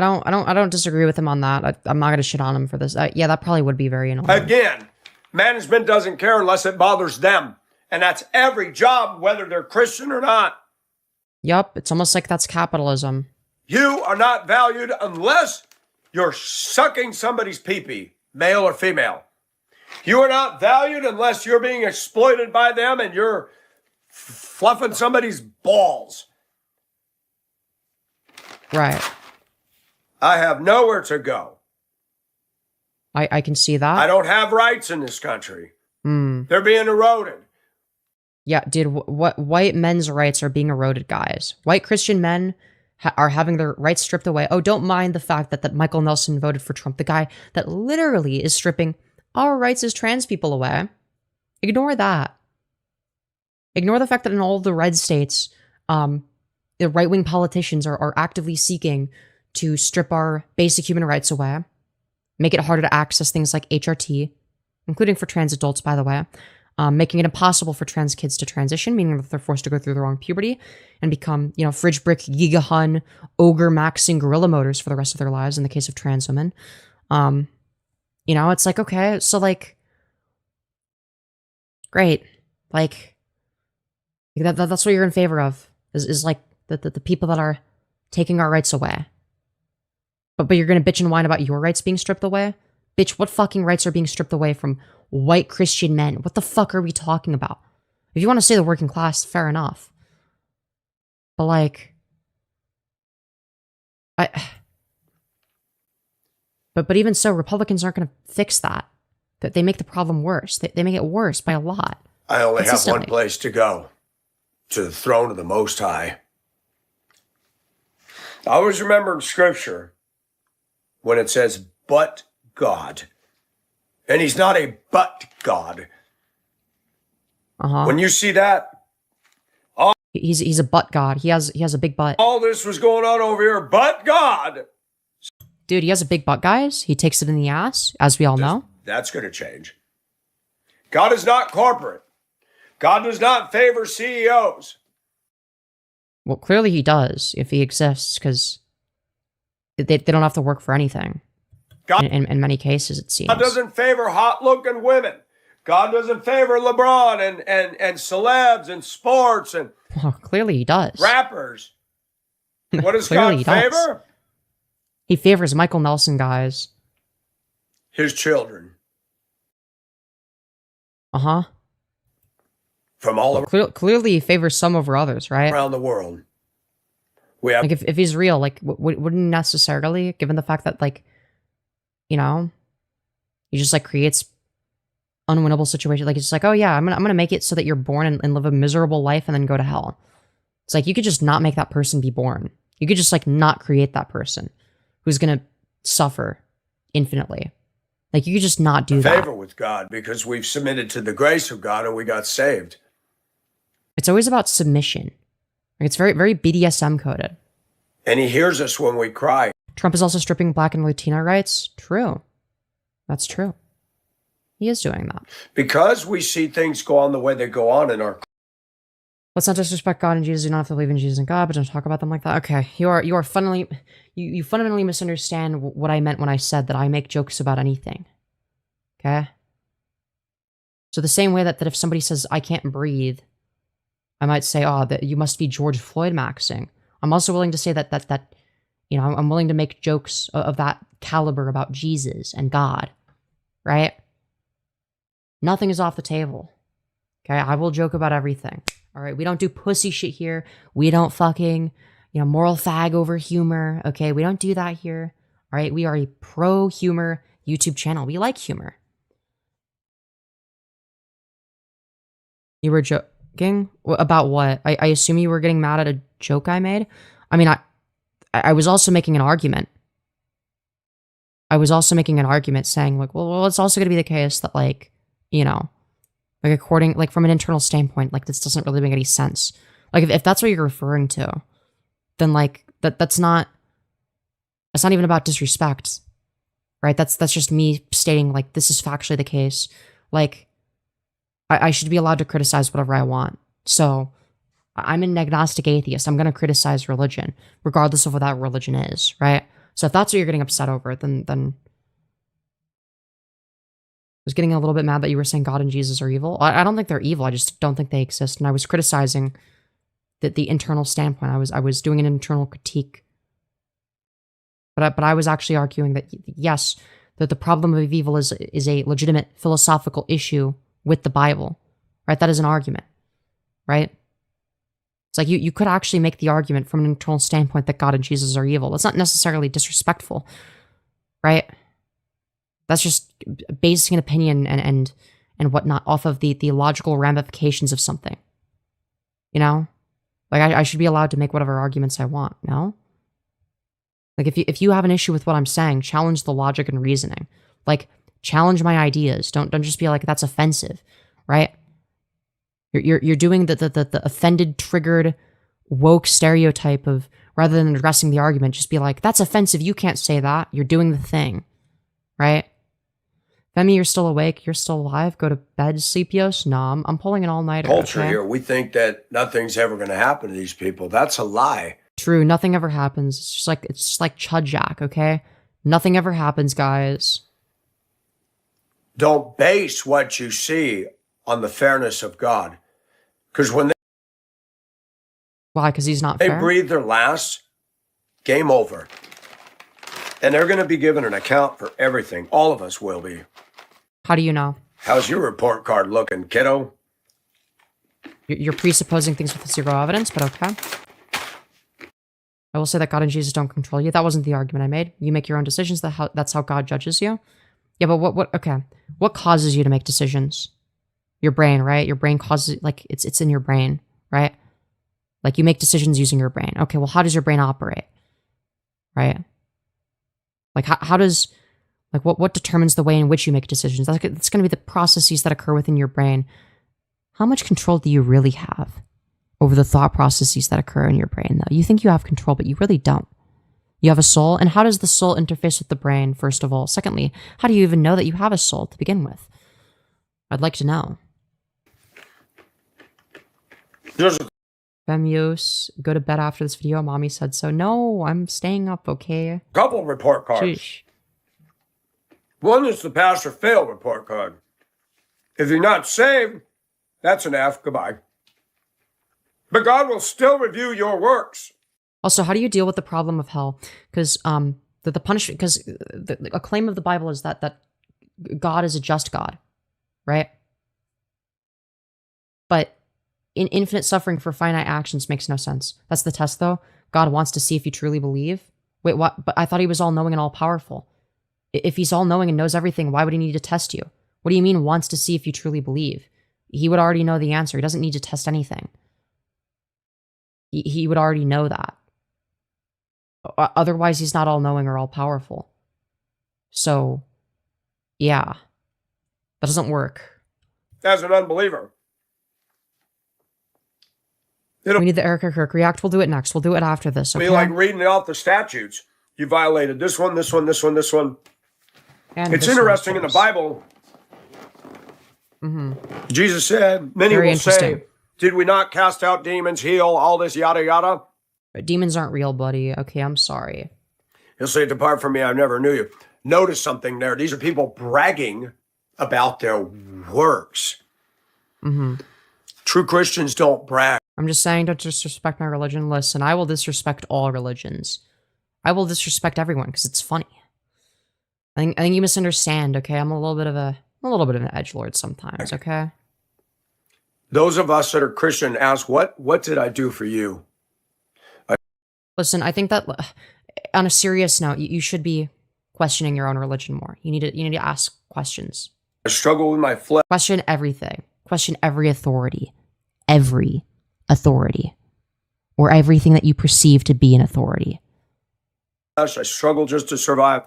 don't disagree with him on that. I'm not gonna shit on him for this. Yeah, that probably would be very annoying. Again, management doesn't care unless it bothers them. And that's every job, whether they're Christian or not. Yup, it's almost like that's capitalism. You are not valued unless you're sucking somebody's pee-pee, male or female. You are not valued unless you're being exploited by them and you're fluffing somebody's balls. Right. I have nowhere to go. I can see that. I don't have rights in this country. Hmm. They're being eroded. Yeah, dude, what white men's rights are being eroded, guys. White Christian men are having their rights stripped away. Oh, don't mind the fact that Michael Nelson voted for Trump, the guy that literally is stripping our rights as trans people away. Ignore that. Ignore the fact that in all the red states, the right-wing politicians are actively seeking to strip our basic human rights away, make it harder to access things like HRT, including for trans adults, by the way. Making it impossible for trans kids to transition, meaning that they're forced to go through the wrong puberty and become, fridge brick, Giga Hun, ogre maxing gorilla motors for the rest of their lives in the case of trans women. It's like, okay, so like, great. Like, that's what you're in favor of, is like the people that are taking our rights away. But you're going to bitch and whine about your rights being stripped away? Bitch, what fucking rights are being stripped away from white Christian men? What the fuck are we talking about? If you want to say the working class, fair enough. But like, but even so, Republicans aren't going to fix that. That they make the problem worse. They make it worse by a lot. I only have one Consistently. place to go, to the throne of the Most High. I always remember in Scripture when it says, but God. And he's not a but God. Uh-huh. When you see that, He's a butt god. He has a big butt. all this was going on over here, but God. Dude, he has a big butt, guys. He takes it in the ass, as we all know. That's going to change. God is not corporate. God does not favor CEOs. Well, clearly he does, if he exists, because they don't have to work for anything. God, In many cases, it seems. God doesn't favor hot-looking women. God doesn't favor LeBron and celebs and sports and Well, clearly he does. rappers. What does Clearly God he does. favor? He favors Michael Nelson, guys. His children Uh-huh. from all Clearly he favors some over others, right? around the world. We have Like, if he's real, like, wouldn't necessarily, given the fact that, like, He just like creates unwinnable situations. Like it's just like, oh yeah, I'm gonna make it so that you're born and live a miserable life and then go to hell. It's like you could just not make that person be born. You could just like not create that person who's gonna suffer infinitely. Like you could just not do that. Favor with God because we've submitted to the grace of God and we got saved. It's always about submission. Like it's very, very BDSM coded. And he hears us when we cry. Trump is also stripping Black and Latino rights. True. That's true. He is doing that. Because we see things go on the way they go on in our... Let's not disrespect God and Jesus. You don't have to believe in Jesus and God, but don't talk about them like that. Okay, you are fundamentally, you fundamentally misunderstand what I meant when I said that I make jokes about anything. Okay? So the same way that if somebody says, I can't breathe, I might say, oh, that you must be George Floyd maxing. I'm also willing to say that you know, I'm willing to make jokes of that caliber about Jesus and God, right? Nothing is off the table. Okay, I will joke about everything. All right, we don't do pussy shit here. We don't fucking, you know, moral fag over humor. Okay, we don't do that here. All right, we are a pro-humor YouTube channel. We like humor. You were joking? About what? I assume you were getting mad at a joke I made? I mean, I was also making an argument. I was also making an argument saying, like, well, it's also going to be the case that, like, you know, like, according, like, from an internal standpoint, like, this doesn't really make any sense. Like, if that's what you're referring to, then, like, that's not even about disrespect, right? That's just me stating, like, this is factually the case. Like, I should be allowed to criticize whatever I want. So, I'm an agnostic atheist. I'm going to criticize religion, regardless of what that religion is, right? So if that's what you're getting upset over, then I was getting a little bit mad that you were saying God and Jesus are evil. I don't think they're evil. I just don't think they exist. And I was criticizing the internal standpoint. I was doing an internal critique. But I was actually arguing that, yes, that the problem of evil is a legitimate philosophical issue with the Bible, right? That is an argument, right? It's like you could actually make the argument from an internal standpoint that God and Jesus are evil. That's not necessarily disrespectful, right? That's just basing an opinion and whatnot off of the logical ramifications of something. You know? Like, I should be allowed to make whatever arguments I want, no? Like, if you have an issue with what I'm saying, challenge the logic and reasoning. Like, challenge my ideas. Don't just be like, that's offensive, right? You're doing the offended, triggered, woke stereotype of, rather than addressing the argument, just be like, that's offensive, you can't say that. You're doing the thing, right? Femi, you're still awake, you're still alive, go to bed, Sleepios. No, I'm pulling an all-nighter. Culture okay? here, we think that nothing's ever going to happen to these people. That's a lie. True, nothing ever happens. It's just like Chud Jack, okay? Nothing ever happens, guys. Don't base what you see on the fairness of God. Because when Why? Because he's not they fair? breathe their last, game over. And they're going to be given an account for everything. All of us will be. How do you know? How's your report card looking, kiddo? You're presupposing things with zero evidence, but okay. I will say that God and Jesus don't control you. That wasn't the argument I made. You make your own decisions. That's how God judges you. Yeah, but okay. What causes you to make decisions? Your brain, right? Your brain causes, like, it's in your brain, right? Like, you make decisions using your brain. Okay, well, how does your brain operate? Right? Like, how does, like, what determines the way in which you make decisions? That's going to be the processes that occur within your brain. How much control do you really have over the thought processes that occur in your brain, though? You think you have control, but you really don't. You have a soul, and how does the soul interface with the brain, first of all? Secondly, how do you even know that you have a soul to begin with? I'd like to know. There's a Femyoz, go to bed after this video. Mommy said so. No, I'm staying up, okay? couple report cards. Sheesh. One is the pass or fail report card. If you're not saved, that's an F. Goodbye. But God will still review your works. Also, how do you deal with the problem of hell? Because the punishment, because a claim of the Bible is that God is a just God, right? But in infinite suffering for finite actions makes no sense. That's the test, though. God wants to see if you truly believe. Wait, what? But I thought he was all-knowing and all-powerful. If he's all knowing and knows everything, why would he need to test you? What do you mean wants to see if you truly believe? He would already know the answer. He doesn't need to test anything. He would already know that. Otherwise, he's not all knowing or all powerful. So, yeah, that doesn't work. As an unbeliever. We need the Erica Kirk react. We'll do it next. We'll do it after this. Okay? Be like reading off the statutes. You violated this one, this one, this one, this one. And it's this interesting one, in the Bible. Mm-hmm. Jesus said, many Very will say, did we not cast out demons, heal, all this yada yada? But demons aren't real, buddy. Okay, I'm sorry. He'll say, depart from me, I never knew you. Notice something there. These are people bragging about their works. Mm-hmm. True Christians don't brag. I'm just saying, don't disrespect my religion. Listen, I will disrespect all religions. I will disrespect everyone because it's funny. I think you misunderstand. Okay, I'm a little bit of an edgelord sometimes. Okay. Those of us that are Christian ask, what did I do for you? Listen, I think that on a serious note, you should be questioning your own religion more. You need to ask questions. I struggle with my flesh. Question everything. Question every authority. Every authority. Or everything that you perceive to be an authority. I struggle just to survive.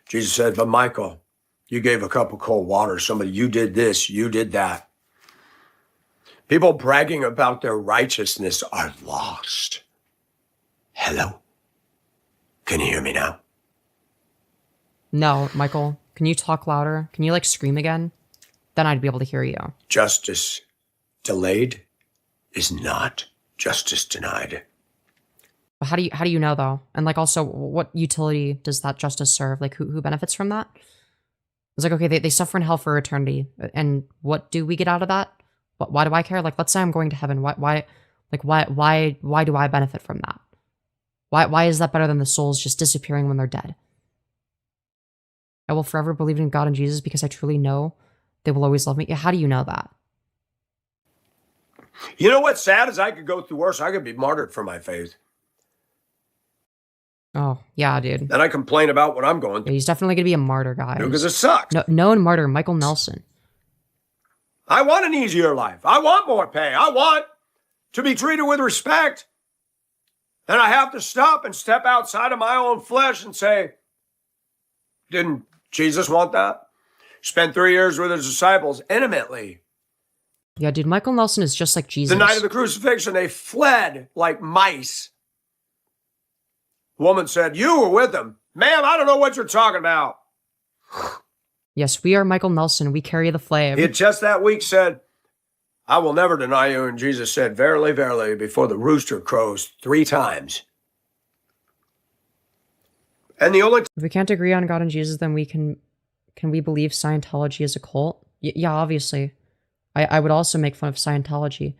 Jesus said, but Michael, you gave a cup of cold water. Somebody, you did this, you did that. People bragging about their righteousness are lost. Hello? Can you hear me now? No, Michael, can you talk louder? Can you like scream again? Then I'd be able to hear you. Justice delayed is not justice denied. How do you know though? And like also, what utility does that justice serve? Like who benefits from that? It's like, okay, they suffer in hell for eternity, and what do we get out of that? Why do I care? Like, let's say I'm going to heaven. Why do I benefit from that? Why is that better than the souls just disappearing when they're dead? I will forever believe in God and Jesus because I truly know they will always love me. How do you know that? You know what's sad is I could go through worse. I could be martyred for my faith. Oh, yeah, dude. And I complain about what I'm going through. Yeah, he's definitely going to be a martyr, guys. Because it sucks. No, known martyr, Michael Nelson. I want an easier life. I want more pay. I want to be treated with respect. And I have to stop and step outside of my own flesh and say, didn't Jesus want that? Spent 3 years with his disciples intimately. Yeah, dude, Michael Nelson is just like Jesus. The night of the crucifixion, they fled like mice. The woman said, you were with him. Ma'am, I don't know what you're talking about. Yes, we are Michael Nelson. We carry the flame. He had just that week said, I will never deny you. And Jesus said, verily, verily, before the rooster crows 3 times. And the only... If we can't agree on God and Jesus, then can we believe Scientology is a cult? Yeah, obviously. I would also make fun of Scientology.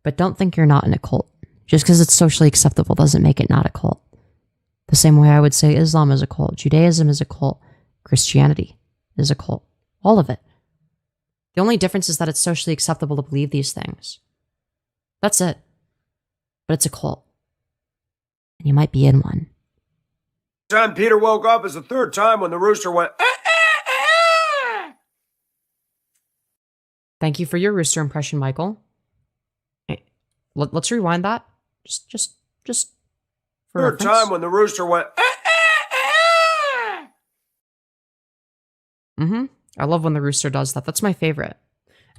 But don't think you're not in a cult. Just because it's socially acceptable doesn't make it not a cult. The same way I would say Islam is a cult, Judaism is a cult, Christianity is a cult. All of it. The only difference is that it's socially acceptable to believe these things. That's it. But it's a cult. And you might be in one. Time Peter woke up is the 3rd time when the rooster went, ah, ah, ah. Thank you for your rooster impression, Michael. Hey, let's rewind that. Just for 3rd reference. time when the rooster went, ah, ah, ah. Mm-hmm. I love when the rooster does that. That's my favorite.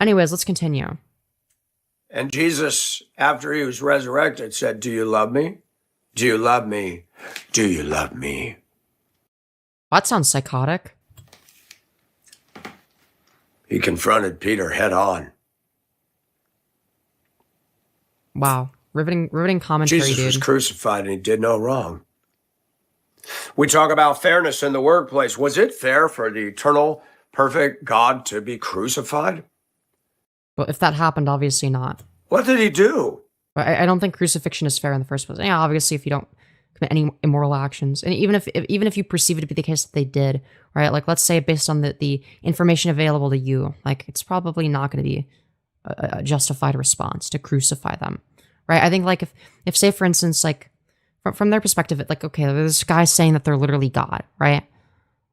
Anyways, let's continue. And Jesus, after he was resurrected, said, do you love me? Do you love me? Do you love me? That sounds psychotic. He confronted Peter head on. Wow. Riveting commentary, Jesus dude. was crucified and he did no wrong. We talk about fairness in the workplace. Was it fair for the eternal, perfect God to be crucified? Well, if that happened, obviously not. What did he do? I don't think crucifixion is fair in the first place. Yeah, obviously, if you don't commit any immoral actions, and even if you perceive it to be the case that they did, right? Like, let's say based on the information available to you, like it's probably not going to be a justified response to crucify them, right? I think like if say for instance, like from their perspective, like okay, there's this guy saying that they're literally God, right?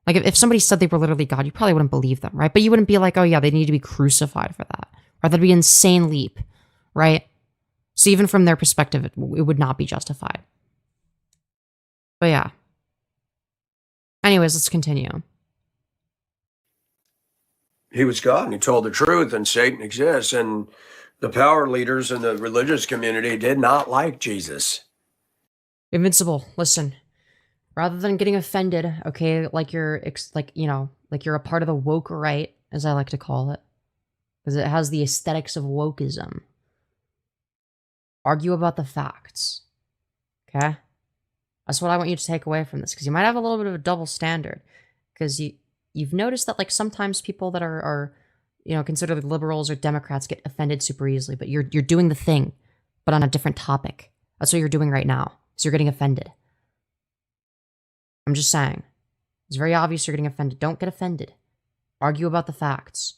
Like if somebody said they were literally God, you probably wouldn't believe them, right? But you wouldn't be like, oh yeah, they need to be crucified for that. Or that'd be an insane leap, right? So even from their perspective, it would not be justified. But yeah. Anyways, let's continue. He was God and he told the truth and Satan exists. And the power leaders in the religious community did not like Jesus. Invincible, listen. Rather than getting offended, okay, like you're a part of the woke right, as I like to call it, because it has the aesthetics of wokeism. Argue about the facts, okay? That's what I want you to take away from this, because you might have a little bit of a double standard, because you've noticed that like sometimes people that are considered liberals or Democrats get offended super easily, but you're doing the thing, but on a different topic. That's what you're doing right now. So you're getting offended. I'm just saying. It's very obvious you're getting offended. Don't get offended. Argue about the facts.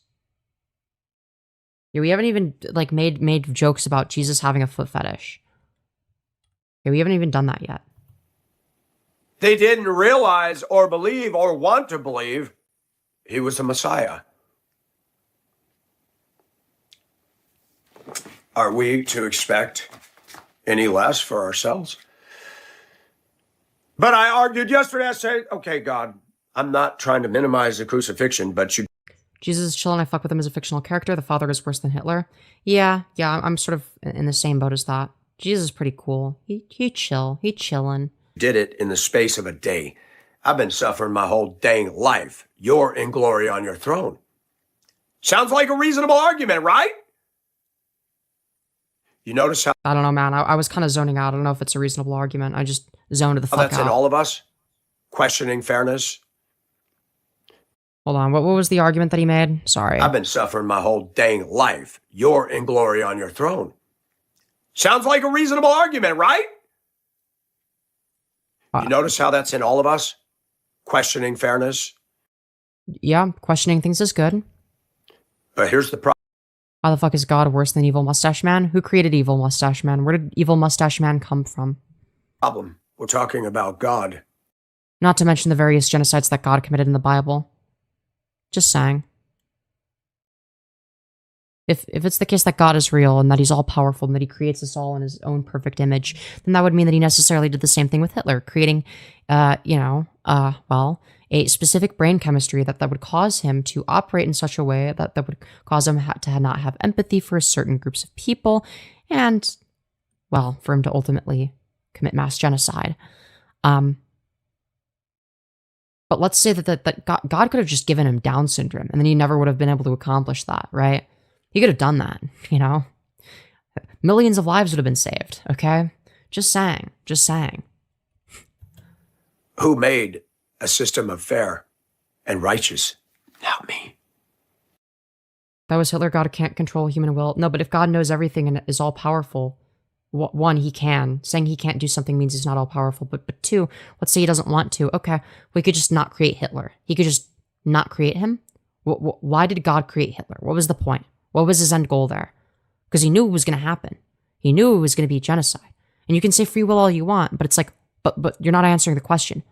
Yeah, we haven't even like made jokes about Jesus having a foot fetish. Yeah, we haven't even done that yet. They didn't realize or believe or want to believe he was the Messiah. Are we to expect any less for ourselves? But I argued yesterday, I said, okay, God, I'm not trying to minimize the crucifixion, but you... Jesus is chilling, I fuck with him as a fictional character. The father is worse than Hitler. Yeah, I'm sort of in the same boat as that. Jesus is pretty cool. He chillin'. Did it in the space of a day. I've been suffering my whole dang life. You're in glory on your throne. Sounds like a reasonable argument, right? You notice how... I don't know, man. I was kind of zoning out. I don't know if it's a reasonable argument. I just zoned the fuck out. That's in all of us? Questioning fairness? Hold on. What was the argument that he made? Sorry. I've been suffering my whole dang life. You're in glory on your throne. Sounds like a reasonable argument, right? You notice how that's in all of us? Questioning fairness? Yeah, questioning things is good. But here's the problem. How the fuck is God worse than Evil Mustache Man? Who created Evil Mustache Man? Where did Evil Mustache Man come from? We're talking about God. Not to mention the various genocides that God committed in the Bible. Just saying. If it's the case that God is real and that he's all powerful and that he creates us all in his own perfect image, then that would mean that he necessarily did the same thing with Hitler, creating, a specific brain chemistry that would cause him to operate in such a way that would cause him to not have empathy for certain groups of people and, well, for him to ultimately commit mass genocide. But let's say that God could have just given him Down syndrome and then he never would have been able to accomplish that, right? He could have done that, Millions of lives would have been saved, okay? Just saying. Who made a system of fair and righteous? Not me. That was Hitler. God can't control human will. No, but if God knows everything and is all powerful, one, he can. Saying he can't do something means he's not all powerful. But two, let's say he doesn't want to. Okay, we could just not create Hitler. He could just not create him. Why did God create Hitler? What was the point? What was his end goal there? Because he knew it was going to happen. He knew it was going to be genocide. And you can say free will all you want, but it's like, but you're not answering the question.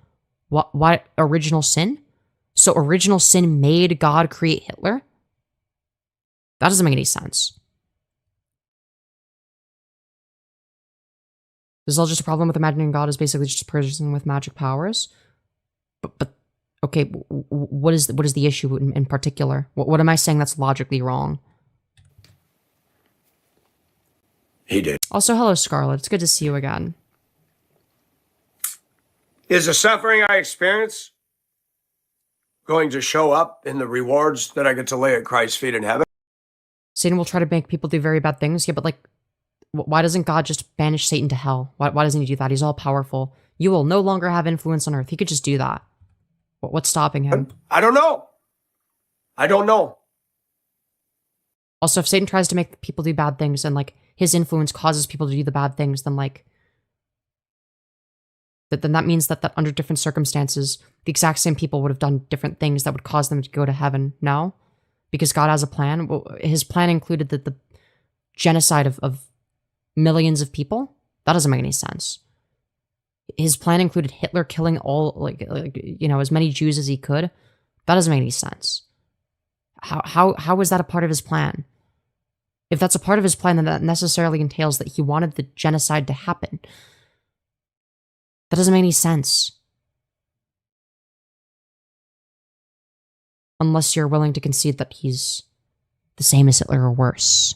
What original sin? So original sin made God create Hitler? That doesn't make any sense. This is all just a problem with imagining God is basically just a person with magic powers. But okay, what is the issue in particular? What am I saying that's logically wrong? He did. Also, hello, Scarlett. It's good to see you again. Is the suffering I experience going to show up in the rewards that I get to lay at Christ's feet in heaven? Satan will try to make people do very bad things. Yeah, but like, why doesn't God just banish Satan to hell? Why doesn't he do that? He's all powerful. You will no longer have influence on earth. He could just do that. What's stopping him? I don't know. Also, if Satan tries to make people do bad things and like his influence causes people to do the bad things, then like, then that means that under different circumstances, the exact same people would have done different things that would cause them to go to heaven. No? Because God has a plan. Well, his plan included the genocide of millions of people. That doesn't make any sense. His plan included Hitler killing all, as many Jews as he could. That doesn't make any sense. How is that a part of his plan? If that's a part of his plan, then that necessarily entails that he wanted the genocide to happen. That doesn't make any sense. Unless you're willing to concede that he's the same as Hitler or worse.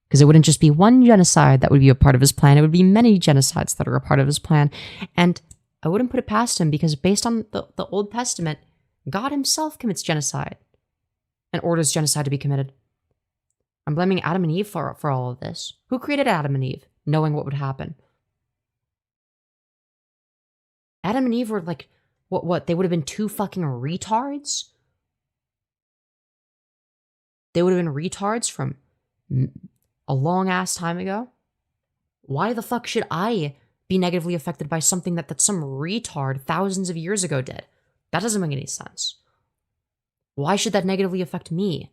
Because it wouldn't just be one genocide that would be a part of his plan. It would be many genocides that are a part of his plan. And I wouldn't put it past him, because based on the Old Testament, God himself commits genocide and orders genocide to be committed. I'm blaming Adam and Eve for all of this. Who created Adam and Eve, knowing what would happen? Adam and Eve were like, what? They would have been two fucking retards? They would have been retards from a long-ass time ago? Why the fuck should I be negatively affected by something that some retard thousands of years ago did? That doesn't make any sense. Why should that negatively affect me?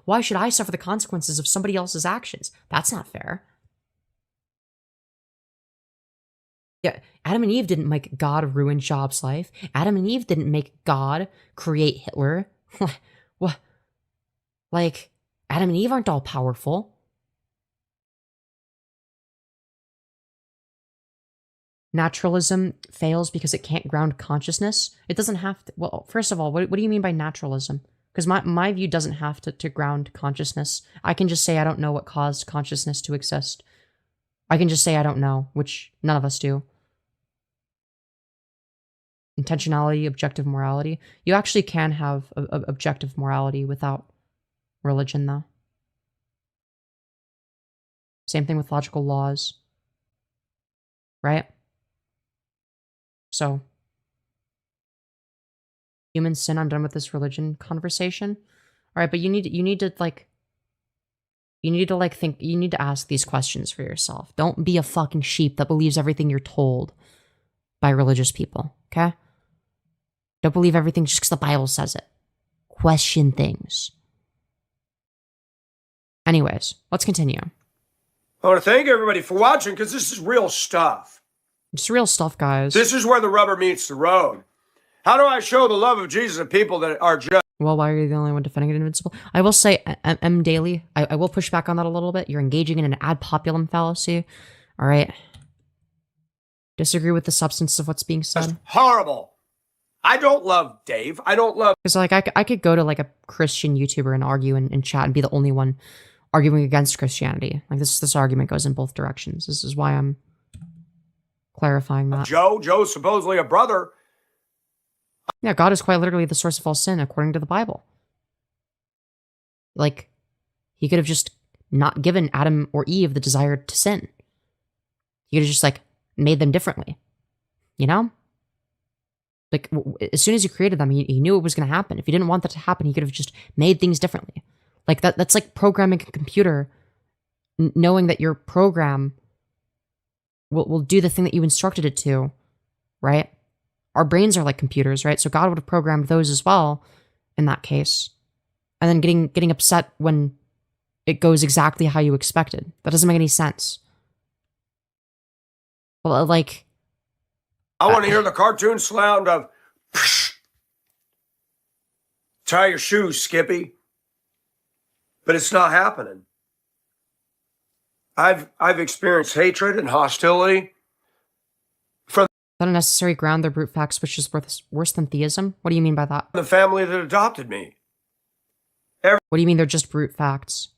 Why should I suffer the consequences of somebody else's actions? That's not fair. Yeah, Adam and Eve didn't make God ruin Job's life. Adam and Eve didn't make God create Hitler. What? Like, Adam and Eve aren't all powerful. Naturalism fails because it can't ground consciousness. It doesn't have to. Well, first of all, what do you mean by naturalism? Because my view doesn't have to ground consciousness. I can just say I don't know what caused consciousness to exist. I can just say I don't know, which none of us do. Intentionality, objective morality. You actually can have objective morality without religion, though. Same thing with logical laws. Right? So, human sin, I'm done with this religion conversation. All right, but you need to think, you need to ask these questions for yourself. Don't be a fucking sheep that believes everything you're told by religious people, okay? Don't believe everything just because the Bible says it. Question things. Anyways, let's continue. I want to thank everybody for watching, because this is real stuff. It's real stuff, guys. This is where the rubber meets the road. How do I show the love of Jesus to people that are just... Well, why are you the only one defending it invincible? I will say, M. Daily, I will push back on that a little bit. You're engaging in an ad populum fallacy. All right. Disagree with the substance of what's being said. horrible. I don't love Dave. I don't love... Because, like, I could go to, like, a Christian YouTuber and argue and chat and be the only one arguing against Christianity. Like, this argument goes in both directions. This is why I'm clarifying that. Joe's supposedly a brother. Yeah, God is quite literally the source of all sin, according to the Bible. Like, he could have just not given Adam or Eve the desire to sin. He could have just, like, made them differently. You know? Like, as soon as he created them, he knew it was going to happen. If he didn't want that to happen, he could have just made things differently. Like, that's like programming a computer, knowing that your program will do the thing that you instructed it to, right? Our brains are like computers, right? So God would have programmed those as well in that case. And then getting upset when it goes exactly how you expected. That doesn't make any sense. Well, like... I want to hear the cartoon sound of... Tie your shoes, Skippy. But it's not happening. I've experienced hatred and hostility from that a necessary ground their brute facts, which is worse than theism? What do you mean by that? the family that adopted me. What do you mean they're just brute facts?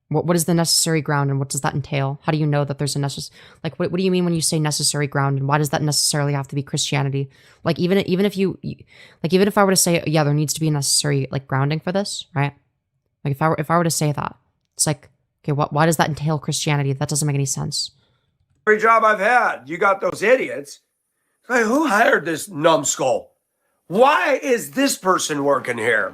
What is the necessary ground, and what does that entail? How do you know that there's a necessary... Like, what do you mean when you say necessary ground, and why does that necessarily have to be Christianity? Like, even if I were to say, yeah, there needs to be a necessary, like, grounding for this, right? Like, if I were to say that, it's like, okay, why does that entail Christianity? That doesn't make any sense. Every job I've had, you got those idiots. Like, who hired this numbskull? Why is this person working here?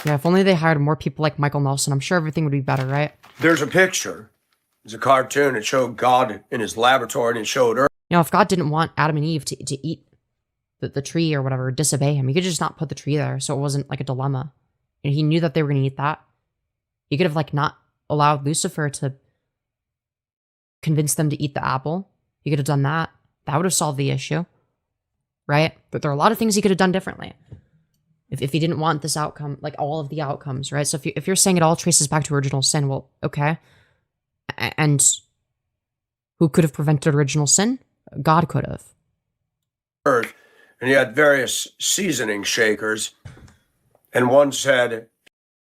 Yeah, if only they hired more people like Michael Nelson, I'm sure everything would be better, right? There's a picture. There's a cartoon. It showed God in his laboratory, and it showed Earth. You know, if God didn't want Adam and Eve to eat the tree or whatever, disobey him, he could just not put the tree there, so it wasn't like a dilemma. And he knew that they were going to eat that. He could have, like, not allowed Lucifer to convince them to eat the apple. He could have done that. That would have solved the issue, right? But there are a lot of things he could have done differently if he didn't want this outcome, like all of the outcomes, right? So if you're saying it all traces back to original sin, well, okay. And who could have prevented original sin? God could have. Earth, and you had various seasoning shakers, and one said,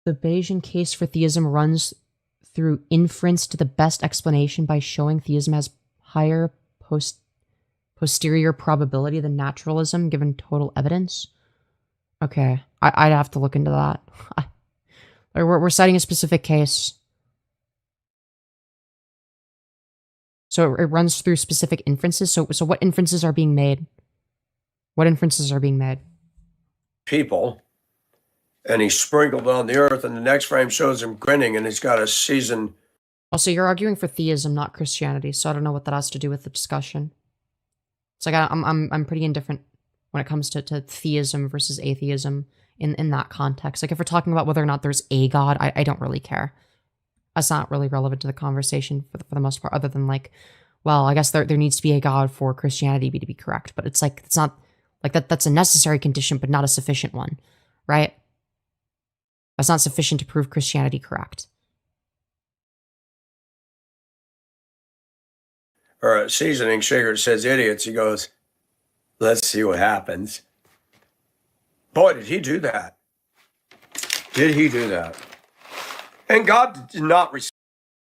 The Bayesian case for theism runs through inference to the best explanation by showing theism has higher posterior probability than naturalism given total evidence. Okay, I'd have to look into that. We're citing a specific case. So it runs through specific inferences. So what inferences are being made? What inferences are being made? people, and he sprinkled on the earth, and the next frame shows him grinning, and he's got a seasoned. Also, you're arguing for theism, not Christianity, so I don't know what that has to do with the discussion. It's like I'm pretty indifferent when it comes to theism versus atheism in that context. Like if we're talking about whether or not there's a God, I don't really care. That's not really relevant to the conversation for the most part, other than like, well, I guess there needs to be a God for Christianity to be correct, but it's like, it's not like that's a necessary condition, but not a sufficient one, right? That's not sufficient to prove Christianity correct. Or a seasoning shaker says idiots. He goes, let's see what happens. Boy, did he do that. Did he do that? And God did not respond.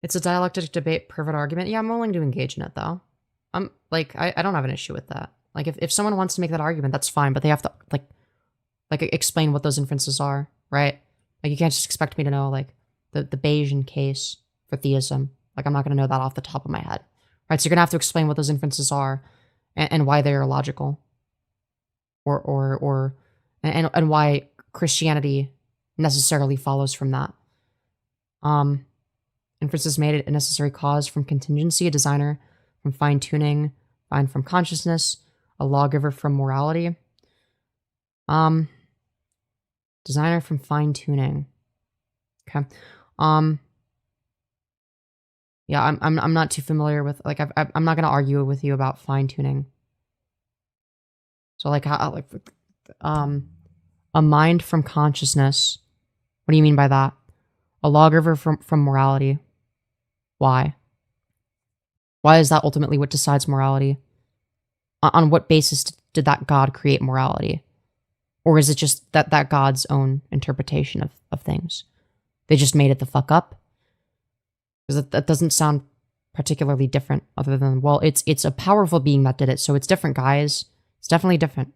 It's a dialectic debate, pervert argument. Yeah, I'm willing to engage in it, though. I'm like, I don't have an issue with that. Like, if someone wants to make that argument, that's fine, but they have to, like explain what those inferences are, right? Like, you can't just expect me to know, like, the Bayesian case for theism. Like, I'm not going to know that off the top of my head, right? So you're going to have to explain what those inferences are and why they are logical. And why Christianity necessarily follows from that. Inferences made a necessary cause from contingency, a designer from fine-tuning, fine from consciousness, a lawgiver from morality. Designer from fine-tuning. Okay. Yeah, I'm not too familiar with, like, I'm not going to argue with you about fine-tuning. So, like, how, like, a mind from consciousness. What do you mean by that? A lawgiver from morality. Why? Why is that ultimately what decides morality? On what basis did that God create morality? Or is it just that God's own interpretation of things? They just made it the fuck up? Because that doesn't sound particularly different, other than, well, it's a powerful being that did it, so it's different, guys. It's definitely different.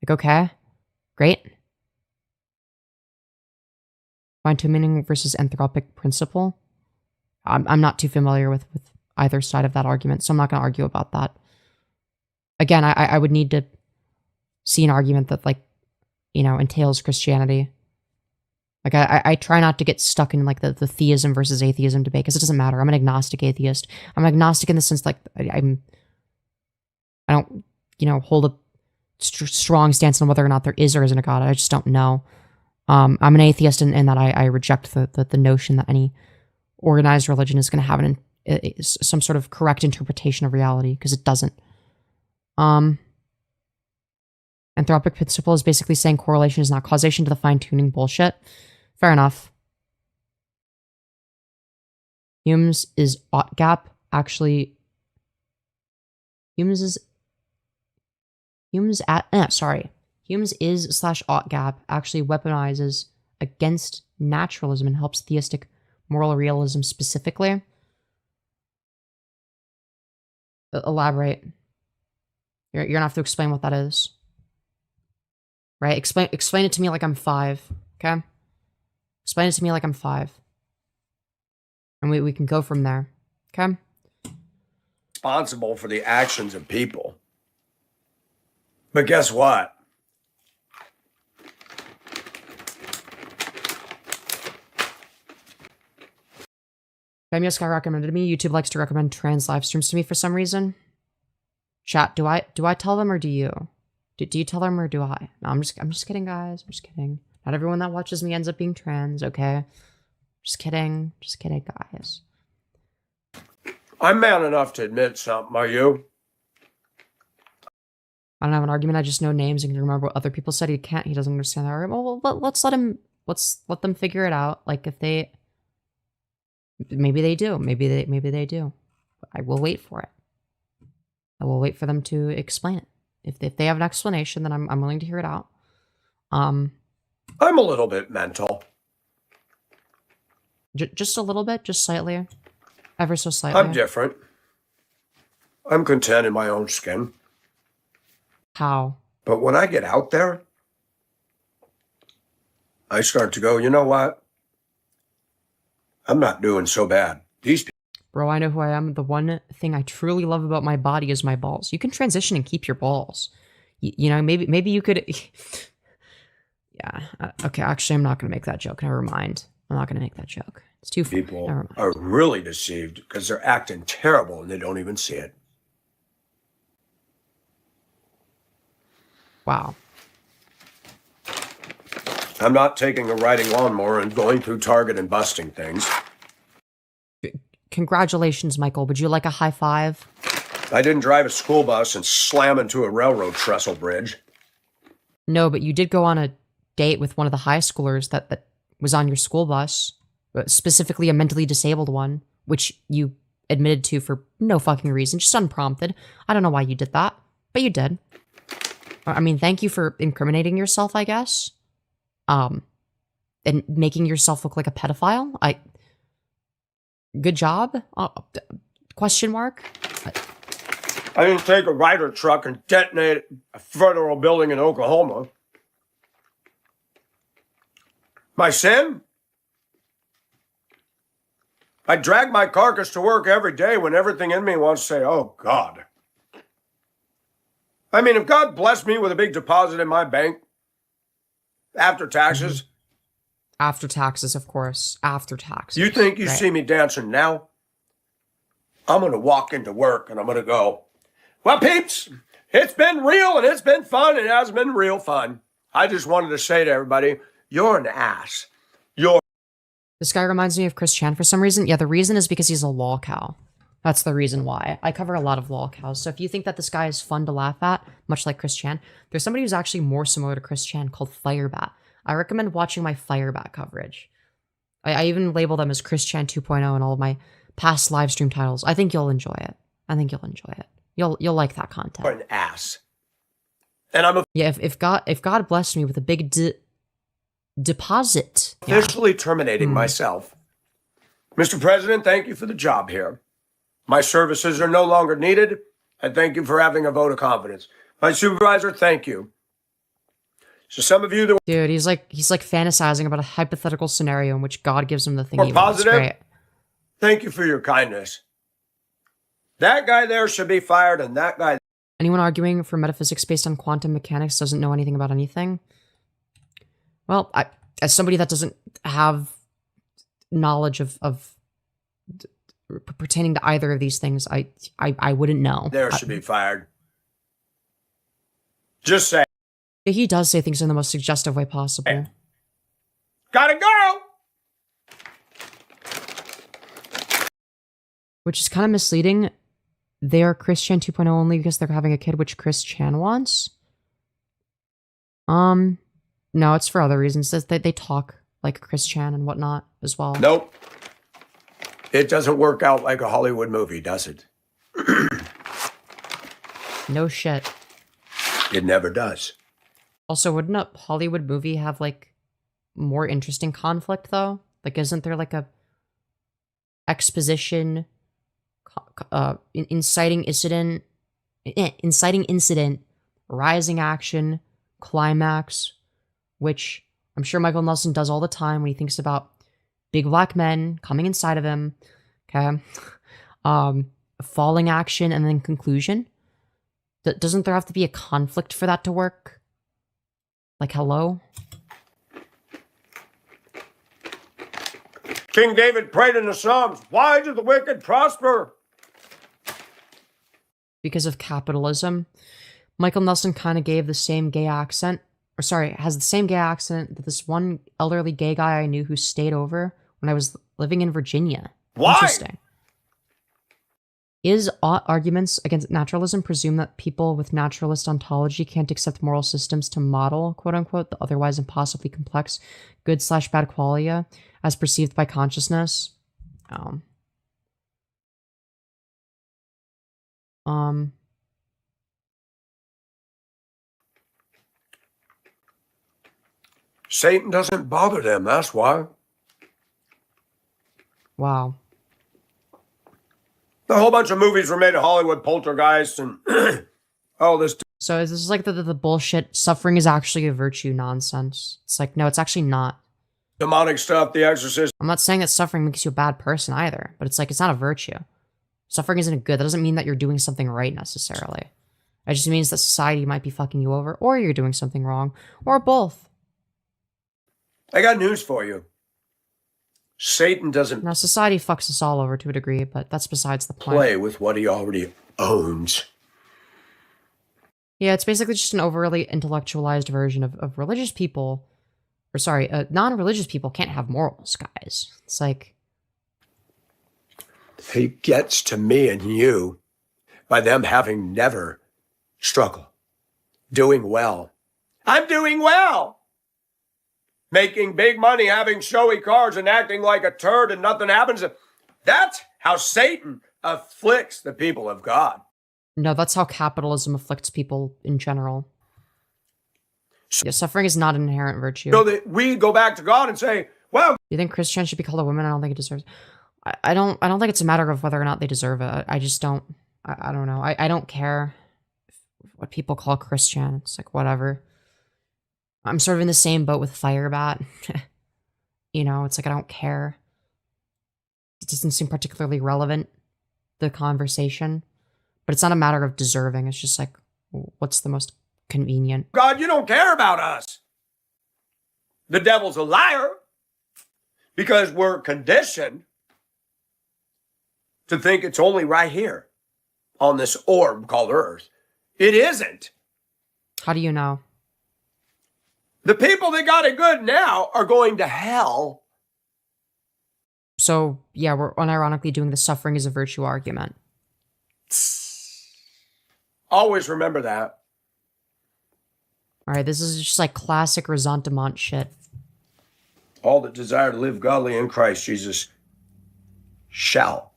Like, okay, great. Fine-tuning versus anthropic principle. I'm not too familiar with either side of that argument, so I'm not going to argue about that. Again, I would need to see an argument that, like, you know, entails Christianity. Like, I try not to get stuck in, like, the theism versus atheism debate, because it doesn't matter. I'm an agnostic atheist. I'm agnostic in the sense, like, I don't, you know, hold a strong stance on whether or not there is or isn't a God. I just don't know. I'm an atheist in that I reject the notion that any organized religion is going to have some sort of correct interpretation of reality, because it doesn't. Anthropic principle is basically saying correlation is not causation to the fine-tuning bullshit. Fair enough. Hume's is ought gap actually. Hume's is / ought gap actually weaponizes against naturalism and helps theistic moral realism specifically. Elaborate. You're gonna have to explain what that is. Right? Explain it to me like I'm 5. Okay? Explain it to me like I'm 5. And we can go from there. Okay? Responsible for the actions of people. But guess what? Femyoz got recommended to me. YouTube likes to recommend trans live streams to me for some reason. Chat, do I tell them or do you? Do you tell them or do I? No, I'm just kidding, guys. I'm just kidding. Not everyone that watches me ends up being trans, okay? Just kidding. Just kidding, guys. I'm man enough to admit something, are you? I don't have an argument. I just know names and can remember what other people said. He doesn't understand that argument. Well, let's let them figure it out. Like if they, maybe they do. Maybe they do. I will wait for it. I will wait for them to explain it. If they have an explanation, then I'm willing to hear it out. I'm a little bit mental. Just a little bit, just slightly, ever so slightly. I'm different. I'm content in my own skin. How? But when I get out there, I start to go, you know what? I'm not doing so bad. These people. Bro, I know who I am. The one thing I truly love about my body is my balls. You can transition and keep your balls. You know, maybe you could. Yeah. Okay. Actually, I'm not going to make that joke. Never mind. I'm not going to make that joke. It's too funny. People are really deceived because they're acting terrible and they don't even see it. Wow. I'm not taking a riding lawnmower and going through Target and busting things. Congratulations, Michael. Would you like a high five? I didn't drive a school bus and slam into a railroad trestle bridge. No, but you did go on a date with one of the high schoolers that was on your school bus, specifically a mentally disabled one, which you admitted to for no fucking reason, just unprompted. I don't know why you did that, but you did. I mean, thank you for incriminating yourself, I guess. And making yourself look like a pedophile. Good job? Question mark? I didn't take a Ryder truck and detonate a federal building in Oklahoma. My sin? I drag my carcass to work every day when everything in me wants to say, oh, God. I mean, if God blessed me with a big deposit in my bank after taxes. After taxes, of course. After taxes. You think you right. see me dancing now? I'm going to walk into work and I'm going to go, well, peeps, it's been real and it's been fun. It has been real fun. I just wanted to say to everybody, you're an ass. This guy reminds me of Chris Chan for some reason. Yeah, the reason is because he's a lolcow. That's the reason why. I cover a lot of lolcows. So if you think that this guy is fun to laugh at, much like Chris Chan, there's somebody who's actually more similar to Chris Chan called Firebat. I recommend watching my Firebat coverage. I even label them as Chris Chan 2.0 in all of my past live stream titles. I think you'll enjoy it. You'll like that content. You're an ass. And I'm if God blessed me with a big deposit. officially terminating myself. Mr. President, thank you for the job here. My services are no longer needed. I thank you for having a vote of confidence. My supervisor, thank you. So some of you that Dude, he's like fantasizing about a hypothetical scenario in which God gives him the thing were he wants. positive, Great. thank you for your kindness. That guy there should be fired, and that guy. Anyone arguing for metaphysics based on quantum mechanics doesn't know anything about anything? Well, as somebody that doesn't have knowledge of pertaining to either of these things, I wouldn't know. There should be fired. Just say. He does say things in the most suggestive way possible. Gotta go! Which is kind of misleading. They are Chris Chan 2.0 only because they're having a kid, which Chris Chan wants. No, it's for other reasons. They talk like Chris Chan and whatnot as well. Nope. It doesn't work out like a Hollywood movie, does it? No shit. It never does. Also, wouldn't a Hollywood movie have, like, more interesting conflict, though? Like, isn't there, like, a exposition, inciting incident, rising action, climax, which I'm sure Michael Nelson does all the time when he thinks about big black men coming inside of him, okay? Falling action, and then conclusion. Doesn't there have to be a conflict for that to work? Like, hello? King David prayed in the Psalms, why do the wicked prosper? Because of capitalism. Michael Nelson kind of gave the same gay accent, or sorry, has the same gay accent that this one elderly gay guy I knew who stayed over when I was living in Virginia. Why? Interesting. Is arguments against naturalism presume that people with naturalist ontology can't accept moral systems to model, quote unquote, the otherwise impossibly complex good/bad qualia as perceived by consciousness? Satan doesn't bother them, that's why. Wow. A whole bunch of movies were made in Hollywood, Poltergeist, and all this. So this is like the bullshit, suffering is actually a virtue nonsense. It's like, no, it's actually not. Demonic stuff, The Exorcist. I'm not saying that suffering makes you a bad person either, but it's like, it's not a virtue. Suffering isn't good. That doesn't mean that you're doing something right necessarily. It just means that society might be fucking you over, or you're doing something wrong, or both. I got news for you. Satan doesn't Now, society fucks us all over to a degree, but that's besides the point. play with what he already owns. Yeah, it's basically just an overly intellectualized version of religious people, or sorry, non-religious people can't have morals, guys. It's like... He gets to me and you by them having never struggled, doing well. I'm doing well. Making big money, having showy cars, and acting like a turd and nothing happens. That's how Satan afflicts the people of God. No, that's how capitalism afflicts people in general. Yeah, suffering is not an inherent virtue. So that we go back to God and say, well, You think Christians should be called a woman? I don't think it deserves. I don't think it's a matter of whether or not they deserve it. I just don't. I don't know. I don't care what people call Christian. It's like whatever. I'm sort of in the same boat with Firebat. You know, it's like I don't care. It doesn't seem particularly relevant, the conversation. But it's not a matter of deserving. It's just like, what's the most convenient? God, you don't care about us. The devil's a liar because we're conditioned to think it's only right here on this orb called Earth. It isn't. How do you know? The people that got it good now are going to hell. So, yeah, we're unironically doing the suffering is a virtue argument. Always remember that. All right, this is just like classic resentment shit. All that desire to live godly in Christ Jesus shall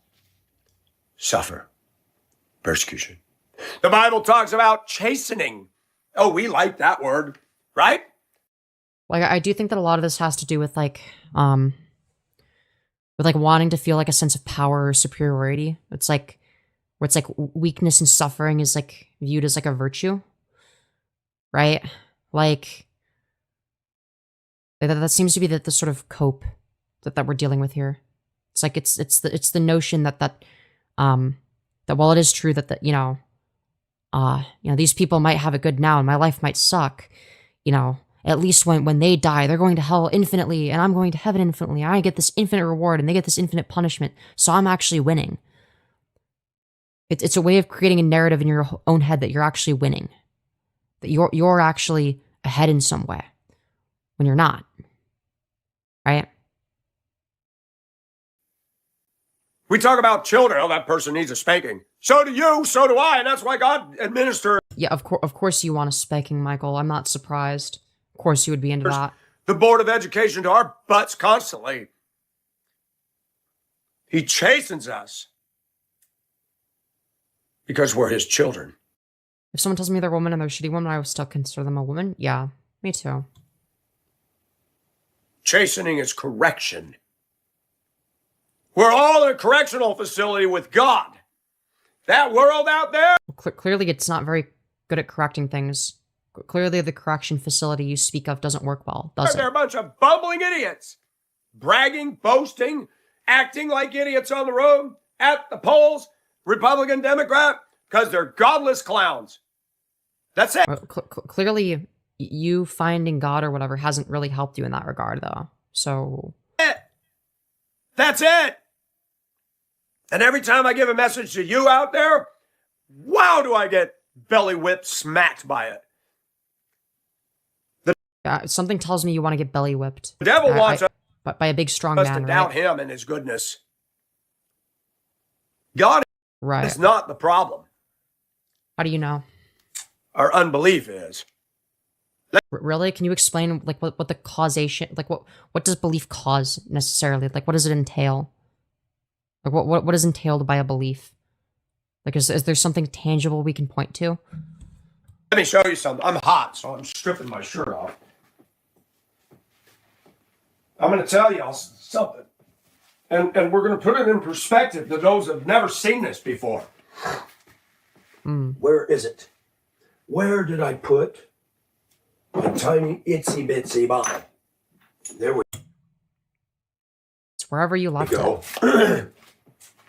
suffer persecution. The Bible talks about chastening. Oh, we like that word, right? Like, I do think that a lot of this has to do with like wanting to feel like a sense of power or superiority. It's like, where it's like weakness and suffering is like viewed as like a virtue, right? Like, that seems to be the sort of cope that we're dealing with here. It's like, it's the notion that while it is true that you know, these people might have it good now and my life might suck, you know, at least when they die, they're going to hell infinitely and I'm going to heaven infinitely. I get this infinite reward and they get this infinite punishment. So I'm actually winning. It's a way of creating a narrative in your own head that you're actually winning. That you're actually ahead in some way. When you're not. Right? We talk about children. Oh, that person needs a spanking. So do you, so do I, and that's why God administers Yeah, of course you want a spanking, Michael. I'm not surprised. Of course you would be into that. the Board of Education to our butts constantly. He chastens us because we're his children. If someone tells me they're a woman and they're a shitty woman, I would still consider them a woman. Yeah, me too. Chastening is correction. We're all in a correctional facility with God. That world out there. Clearly, it's not very good at correcting things. Clearly, the correction facility you speak of doesn't work well, does They're it? a bunch of bumbling idiots. Bragging, boasting, acting like idiots on the road, at the polls, Republican, Democrat, because they're godless clowns. That's it. Well, clearly, you finding God or whatever hasn't really helped you in that regard, though. So... That's it. And every time I give a message to you out there, wow, do I get belly whipped, smacked by it. something tells me you want to get belly whipped. The devil wants us by a big, strong to man, doubt right? him and his goodness. God Right. It's not the problem. How do you know? Our unbelief is. Really? Can you explain like what the causation, like what does belief cause necessarily? Like what does it entail? Like what is entailed by a belief? Like is there something tangible we can point to? Let me show you something. I'm hot, so I'm stripping my shirt off. I'm going to tell y'all something. And we're going to put it in perspective to those that have never seen this before. Where is it? Where did I put my tiny itsy bitsy Bible? There we It's wherever you left go. it.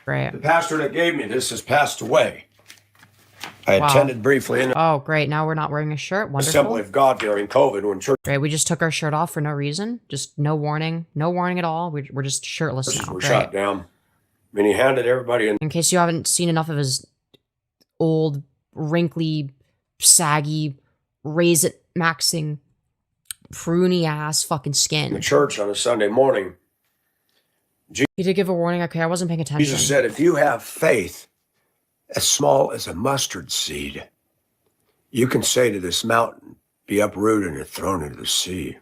Great. The pastor that gave me this has passed away. I Wow. attended briefly in the Oh, great. Now we're not wearing a shirt. Assembly Wonderful. of God during COVID when churches Great. We just took our shirt off for no reason. Just no warning. No warning at all. We're just shirtless now. were Great. shut down. I mean, he handed everybody in In case you haven't seen enough of his old, wrinkly, saggy, raise it maxing, pruny ass fucking the skin. church on a Sunday morning. He did give a warning. Okay, I wasn't paying attention. Jesus said, if you have faith as small as a mustard seed, you can say to this mountain, be uprooted and thrown into the sea.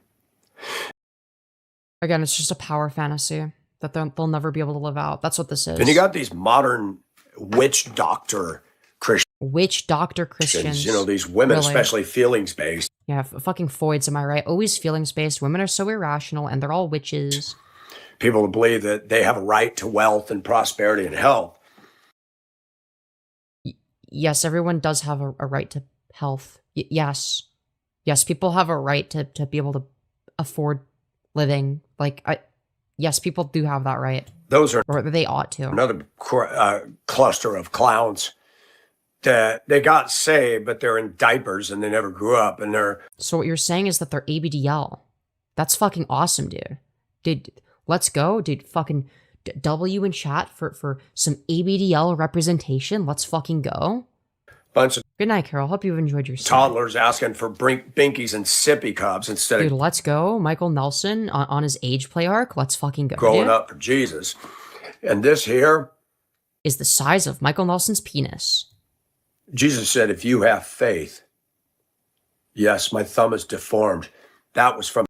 Again, it's just a power fantasy that they'll never be able to live out. That's what this is. And you got these modern witch doctor Christians, Witch doctor Christians. you know, these women, Really? especially feelings-based. Yeah, fucking Foids, am I right? Always feelings-based. Women are so irrational, and they're all witches. People who believe that they have a right to wealth and prosperity and health. Yes, everyone does have a right to health. Yes. Yes, people have a right to be able to afford living. Yes, people do have that right. Those are Or they ought to. another cluster of clowns that they got saved, but they're in diapers and they never grew up, and they're So what you're saying is that they're ABDL. That's fucking awesome, dude. Dude, let's go. Dude, fucking W in chat for some ABDL representation. Let's fucking go. bunch of Good night, Carol. Hope you've enjoyed your stay. toddlers asking for binkies and sippy cups instead Dude, of let's go. Michael Nelson on his age play arc. Let's fucking go. growing dude. up for Jesus. And this here, Is the size of Michael Nelson's penis. Jesus said, if you have faith, yes, my thumb is deformed. That was from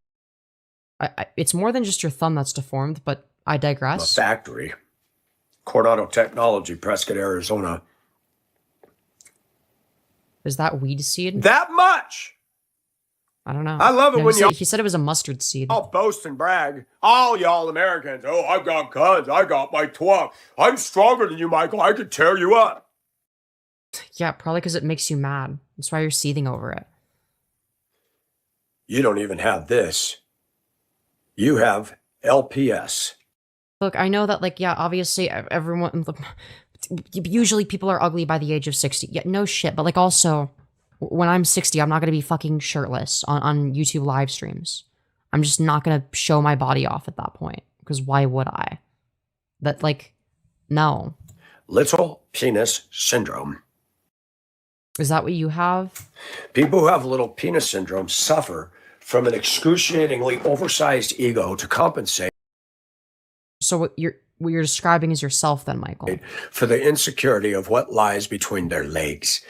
It's more than just your thumb that's deformed, but I a digress. factory, Coronado Technology, Prescott, Arizona. Is that weed seed? That much. I don't know. I love it No, when he said it was a mustard seed. I'll boast and brag. All y'all Americans. Oh, I've got guns. I got my 12. I'm stronger than you, Michael. I could tear you up. Yeah, probably because it makes you mad. That's why you're seething over it. You don't even have this. You have LPS. Look, I know that, like, yeah, obviously everyone, usually people are ugly by the age of 60. Yeah, no shit. But, like, also, when I'm 60, I'm not going to be fucking shirtless on YouTube live streams. I'm just not going to show my body off at that point. Because why would I? That, like, no. Little penis syndrome. Is that what you have? People who have little penis syndrome suffer from an excruciatingly oversized ego to compensate So what you're describing is yourself then, Michael. for the insecurity of what lies between their legs.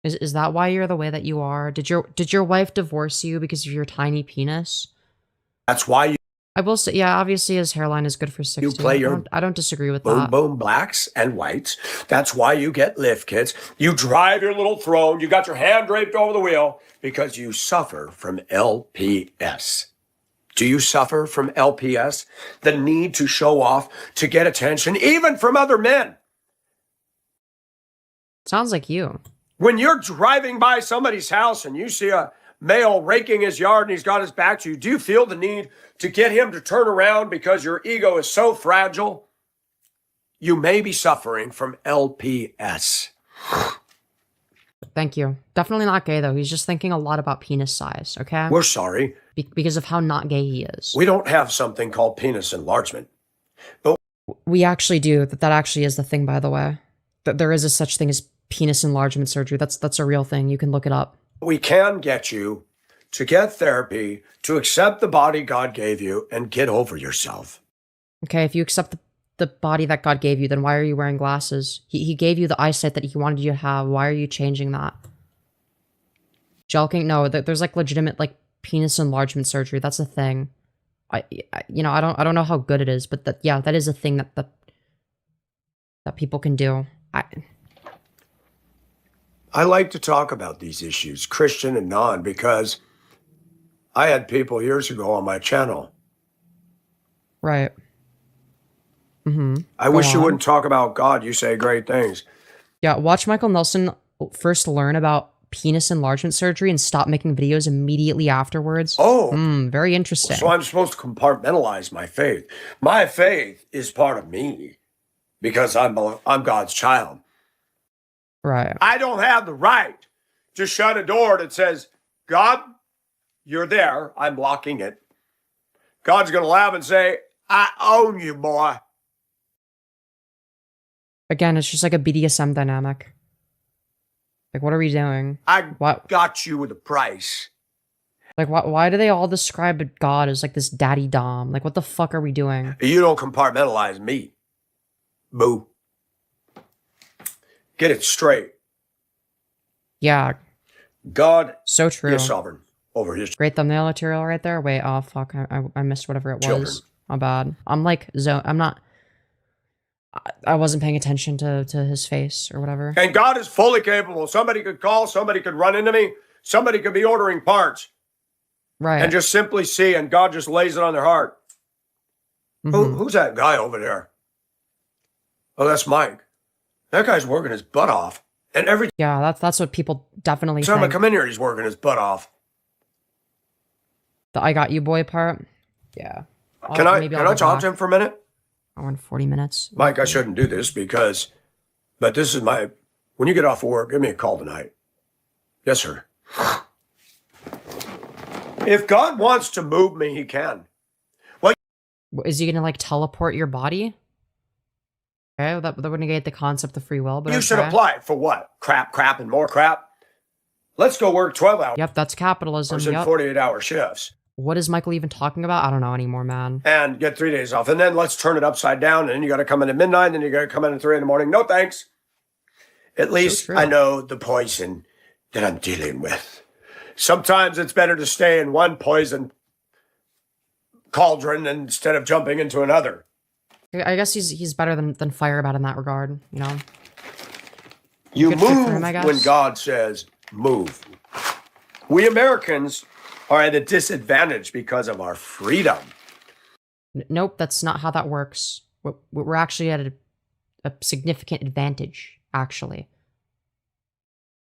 Is that why you're the way that you are? Did your wife divorce you because of your tiny penis? That's why you I will say, yeah, obviously his hairline is good for 60. play your I don't disagree with boom, that. boom, blacks and whites. That's why you get lift kits. You drive your little throne. You got your hand draped over the wheel because you suffer from LPS. Do you suffer from LPS? The need to show off, to get attention, even from other men. Sounds like you. When you're driving by somebody's house and you see a male raking his yard and he's got his back to you, do you feel the need to get him to turn around because your ego is so fragile? You may be suffering from LPS. Thank you. Definitely not gay though. He's just thinking a lot about penis size, okay? We're sorry. Because of how not gay he is. We don't have something called penis enlargement. But We actually do. That actually is the thing, by the way. That there is a such thing as penis enlargement surgery. That's a real thing. You can look it up. we can get you to get therapy, to accept the body God gave you, and get over yourself. Okay, if you accept the body that God gave you, then why are you wearing glasses? He gave you the eyesight that he wanted you to have. Why are you changing that? Jelking? No, there's like legitimate like penis enlargement surgery. That's a thing. I don't know how good it is, but that is a thing that people can do. I like to talk about these issues, Christian and non, because I had people years ago on my channel. Right. I wish you wouldn't talk about God. You say great things. Yeah, watch Michael Nelson first learn about penis enlargement surgery and stop making videos immediately afterwards. Oh. Very interesting. So I'm supposed to compartmentalize my faith. My faith is part of me because I'm God's child. Right. I don't have the right to shut a door that says, God, you're there. I'm blocking it. God's going to laugh and say, I own you, boy. Again, it's just like a BDSM dynamic. Like, what are we doing? I What? got you with a price. Like, why do they all describe God as like this daddy dom? Like, what the fuck are we doing? You don't compartmentalize me. Boo. Get it straight. Yeah, God so true. is sovereign over his Great thumbnail material right there. Wait, oh fuck, I missed whatever it was. Children. My bad. I'm like, I'm not. I wasn't paying attention to his face or whatever. And God is fully capable. Somebody could call, somebody could run into me, somebody could be ordering parts Right. and just simply see, and God just lays it on their heart. Who's that guy over there? Oh, that's Mike. That guy's working his butt off. And every Yeah, that's what people definitely time I think. come in here, he's working his butt off. The I got you boy part. Yeah. Can I go talk back. to him for a minute? Hour and 40 minutes. Mike, I shouldn't do this but this is when you get off work, give me a call tonight. Yes, sir. If God wants to move me, he can. Is he gonna like teleport your body? Okay, that would negate the concept of free will, but You should okay. apply for what? Crap, and more crap? Let's go work 12 hours Yep, that's capitalism. in Yep. 48-hour shifts What is Michael even talking about? I don't know anymore, man. and get 3 days off. And then let's turn it upside down. And then you got to come in at midnight. And then you got to come in at 3 in the morning. No, thanks. At least true. I know the poison that I'm dealing with. Sometimes it's better to stay in one poison cauldron instead of jumping into another. I guess he's better than Firebat in that regard, you know? You Good for move him, I guess. when God says move. We Americans are at a disadvantage because of our freedom. Nope, that's not how that works. We're actually at a significant advantage, actually,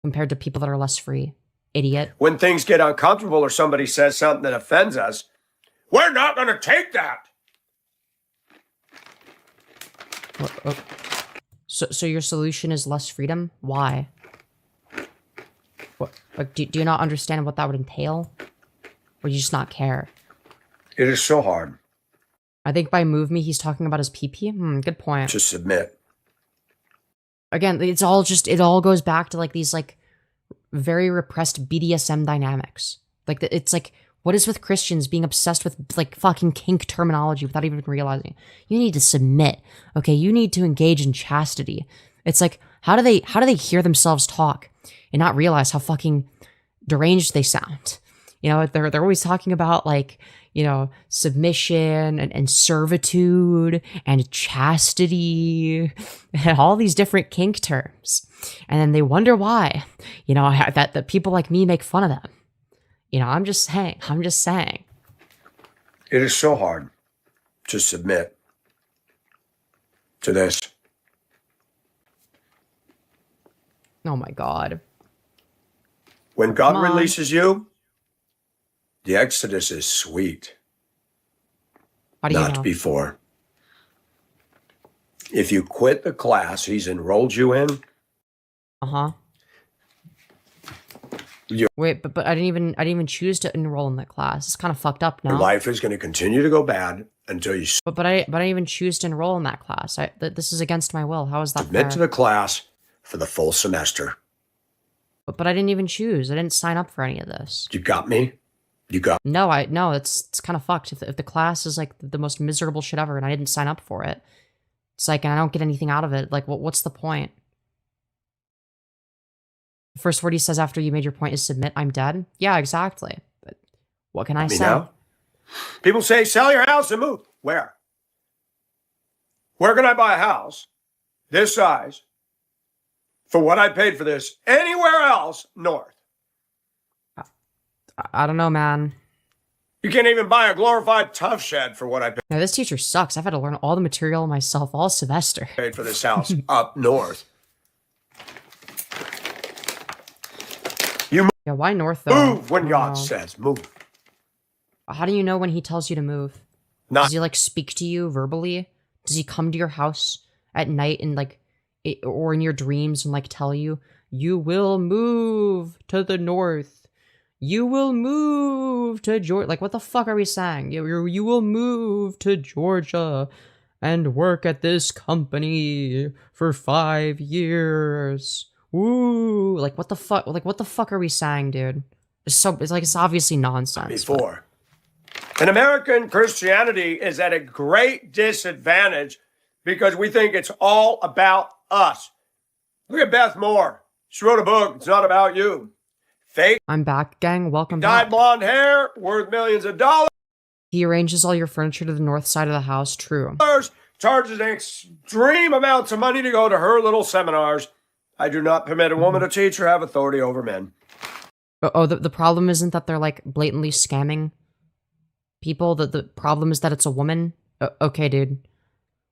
compared to people that are less free. Idiot. When things get uncomfortable or somebody says something that offends us, we're not going to take that. So your solution is less freedom? Why? What? Like, do you not understand what that would entail? Or do you just not care? It is so hard I think by move me, he's talking about his pee-pee. Good point. to submit. Again, it all goes back to like these like very repressed BDSM dynamics. Like it's like, what is with Christians being obsessed with like fucking kink terminology without even realizing? You need to submit. Okay, you need to engage in chastity. It's like, how do they hear themselves talk and not realize how fucking deranged they sound? You know, they're always talking about like, you know, submission and servitude and chastity and all these different kink terms. And then they wonder why, you know, that people like me make fun of them. You know, I'm just saying. It is so hard to submit to this. Oh my God. When God Come on. releases you, the exodus is sweet. How do you Not know? before. If you quit the class he's enrolled you in, Uh-huh. You- Wait, but I didn't even choose to enroll in that class. It's kind of fucked up now. your life is going to continue to go bad until you But I didn't even choose to enroll in that class. This is against my will. How is that submit fair? to the class for the full semester. But I didn't even choose. I didn't sign up for any of this. You got me? You got No, it's kind of fucked. If the class is like the most miserable shit ever and I didn't sign up for it, It's like, and I don't get anything out of it. Like, what's the point? The first word he says after you made your point is submit. I'm dead. Yeah, exactly. But what can I say? Now, people say, sell your house and move. Where? Where can I buy a house this size for what I paid for this anywhere else north? I don't know, man. You can't even buy a glorified tough shed for what I No, this teacher sucks. I've had to learn all the material myself all semester. paid for this house up north. You Yeah, why north though? move when I don't God know. says move. How do you know when he tells you to move? Not Does he like speak to you verbally? Does he come to your house at night and like, or in your dreams and like tell you, you will move to the north. You will move to Georgia. Like, what the fuck are we saying? You will move to Georgia and work at this company for 5 years. Woo! Like, what the fuck? Like, what the fuck are we saying, dude? It's obviously nonsense. but- before. And American Christianity is at a great disadvantage because we think it's all about us. Look at Beth Moore. She wrote a book. It's not about you. Fake I'm back, gang. Welcome dyed back. blonde hair worth millions of dollars. He arranges all your furniture to the north side of the house. True. Charges extreme amounts of money to go to her little seminars. I do not permit a woman to teach or have authority over men. Oh, the problem isn't that they're like blatantly scamming people. The problem is that it's a woman. Okay, dude.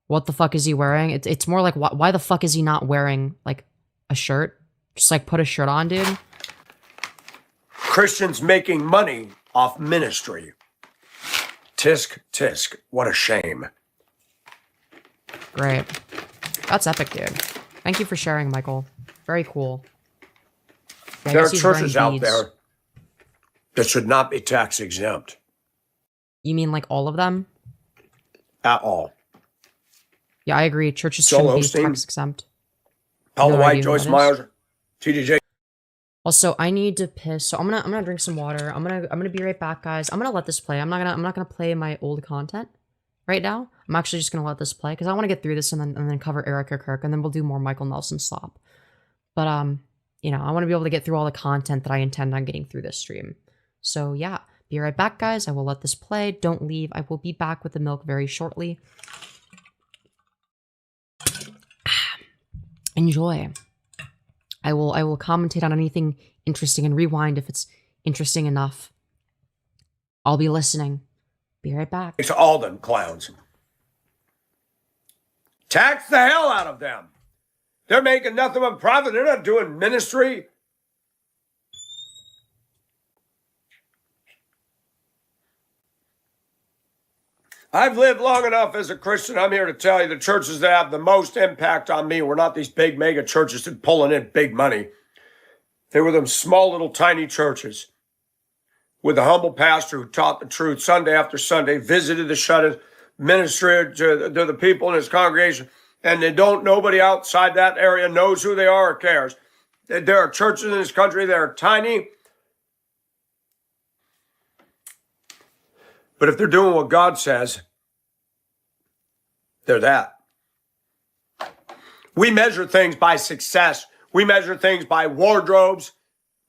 What the fuck is he wearing? It's more like why the fuck is he not wearing like a shirt? Just like put a shirt on, dude. Christians making money off ministry. Tisk, tisk. What a shame. Great. That's epic, dude. Thank you for sharing, Michael. Very cool. Yeah, I There are guess he's wearing churches out beads. there that should not be tax exempt You mean like all of them? at all. Yeah, I agree. Churches Joel shouldn't be Osteen. tax exempt. Paula No White, idea who Joyce that is. Myers, TDJ. Also, I need to piss, so I'm gonna drink some water. I'm gonna be right back, guys. I'm gonna let this play. I'm not gonna play my old content right now. I'm actually just gonna let this play because I want to get through this and then cover Erica Kirk, and then we'll do more Michael Nelson slop. But you know, I want to be able to get through all the content that I intend on getting through this stream. So yeah, be right back, guys. I will let this play. Don't leave. I will be back with the milk very shortly. Enjoy. I will commentate on anything interesting and rewind if it's interesting enough. I'll be listening. Be right back. To all them clowns. Tax the hell out of them. They're making nothing but profit. They're not doing ministry. I've lived long enough as a Christian. I'm here to tell you the churches that have the most impact on me were not these big mega churches that pulling in big money. They were them small little tiny churches with a humble pastor who taught the truth Sunday after Sunday, visited the shut-ins, ministered to the people in his congregation, and nobody outside that area knows who they are or cares. There are churches in this country that are tiny, but if they're doing what God says, they're that. We measure things by success. We measure things by wardrobes,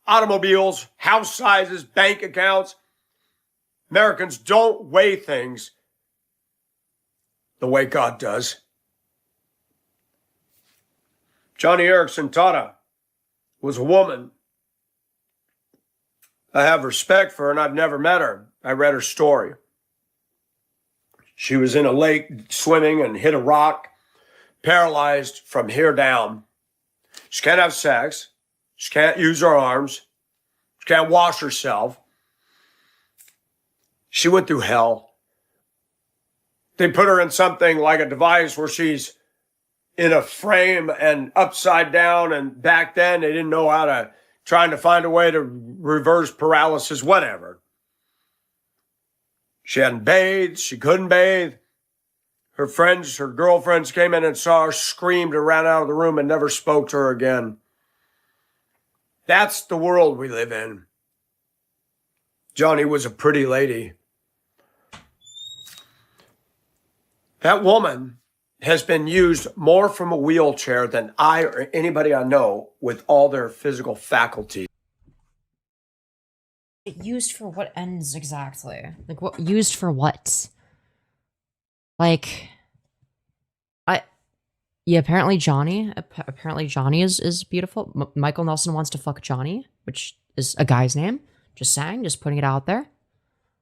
automobiles, house sizes, bank accounts. Americans don't weigh things the way God does. Johnny Erickson Tata was a woman. I have respect for her, and I've never met her. I read her story. She was in a lake swimming and hit a rock, paralyzed from here down. She can't have sex. She can't use her arms. She can't wash herself. She went through hell. They put her in something like a device where she's in a frame and upside down, and back then they didn't know how to, trying to find a way to reverse paralysis, whatever. She hadn't bathed. She couldn't bathe. Her friends, her girlfriends came in and saw her, screamed and ran out of the room and never spoke to her again. That's the world we live in. Johnny was a pretty lady. That woman has been used more from a wheelchair than I or anybody I know with all their physical faculties. Used for what ends exactly? Like, what used for what? Like, apparently Johnny is beautiful. Michael Nelson wants to fuck Johnny, which is a guy's name. Just saying, just putting it out there.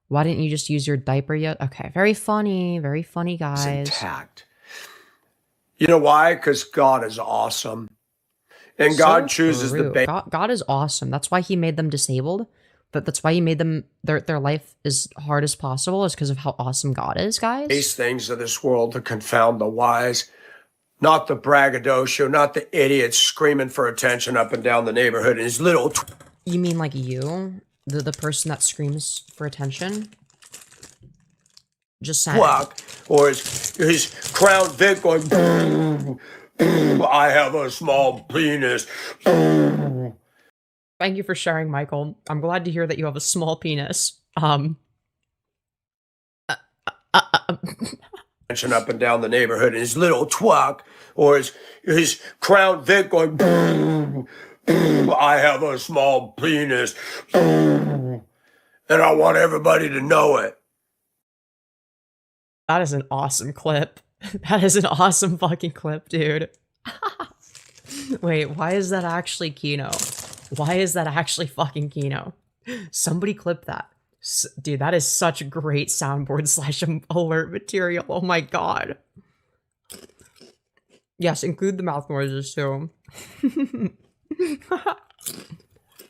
Why didn't you just use your diaper yet? Okay, very funny, guys. Intact. You know why? Because God is awesome. And God chooses true. the God is awesome. That's why he made them disabled. That's why he made them their life as hard as possible, is because of how awesome God is, guys. base things of this world to confound the wise, not the braggadocio, not the idiots screaming for attention up and down the neighborhood in his little You mean like you? The person that screams for attention? Just saying. Walk, or his Crown Vic going, boom, boom, I have a small penis. Boom. Thank you for sharing, Michael. I'm glad to hear that you have a small penis. Attention up and down the neighborhood in his little twuck, or his Crown Vic going, boom, boom, I have a small penis. Boom. And I want everybody to know it. That is an awesome clip. That is an awesome fucking clip, dude. Wait, why is that actually Kino? Why is that actually fucking Kino? Somebody clip that. Dude, that is such great soundboard / alert material. Oh my god. Yes, include the mouth noises too.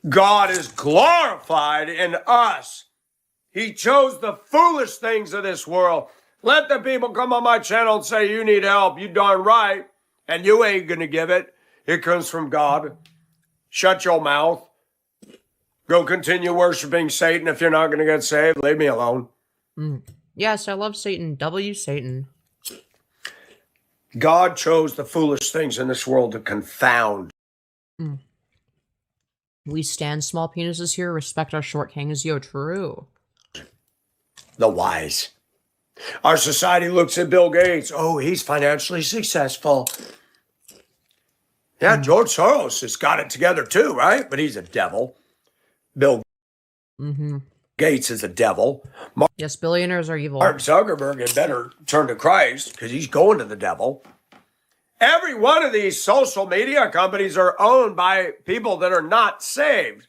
God is glorified in us. He chose the foolish things of this world. Let the people come on my channel and say, you need help. You darn right. And you ain't going to give it. It comes from God. Shut your mouth. Go continue worshiping Satan if you're not going to get saved. Leave me alone. Yes, I love Satan. W Satan. God chose the foolish things in this world to confound. We stand small penises here. Respect our short kings. Yo, true. The wise. Our society looks at Bill Gates. Oh, he's financially successful. Yeah, George Soros has got it together too, right? But he's a devil. Bill Gates is a devil. Yes, billionaires are evil. Mark Zuckerberg had better turn to Christ because he's going to the devil. Every one of these social media companies are owned by people that are not saved.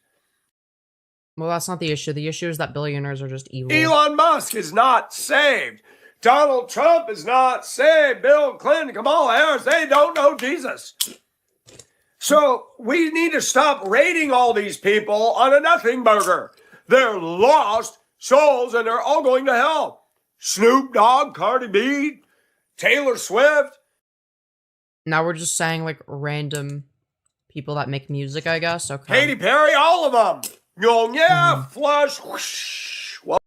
Well, that's not the issue. The issue is that billionaires are just evil. Elon Musk is not saved. Donald Trump is not saved. Bill Clinton, Kamala Harris, they don't know Jesus. So we need to stop rating all these people on a nothing burger. They're lost souls and they're all going to hell. Snoop Dogg, Cardi B, Taylor Swift. Now we're just saying like random people that make music, I guess. Okay. Katy Perry, all of them. Yeah, flush. Whoosh. Well,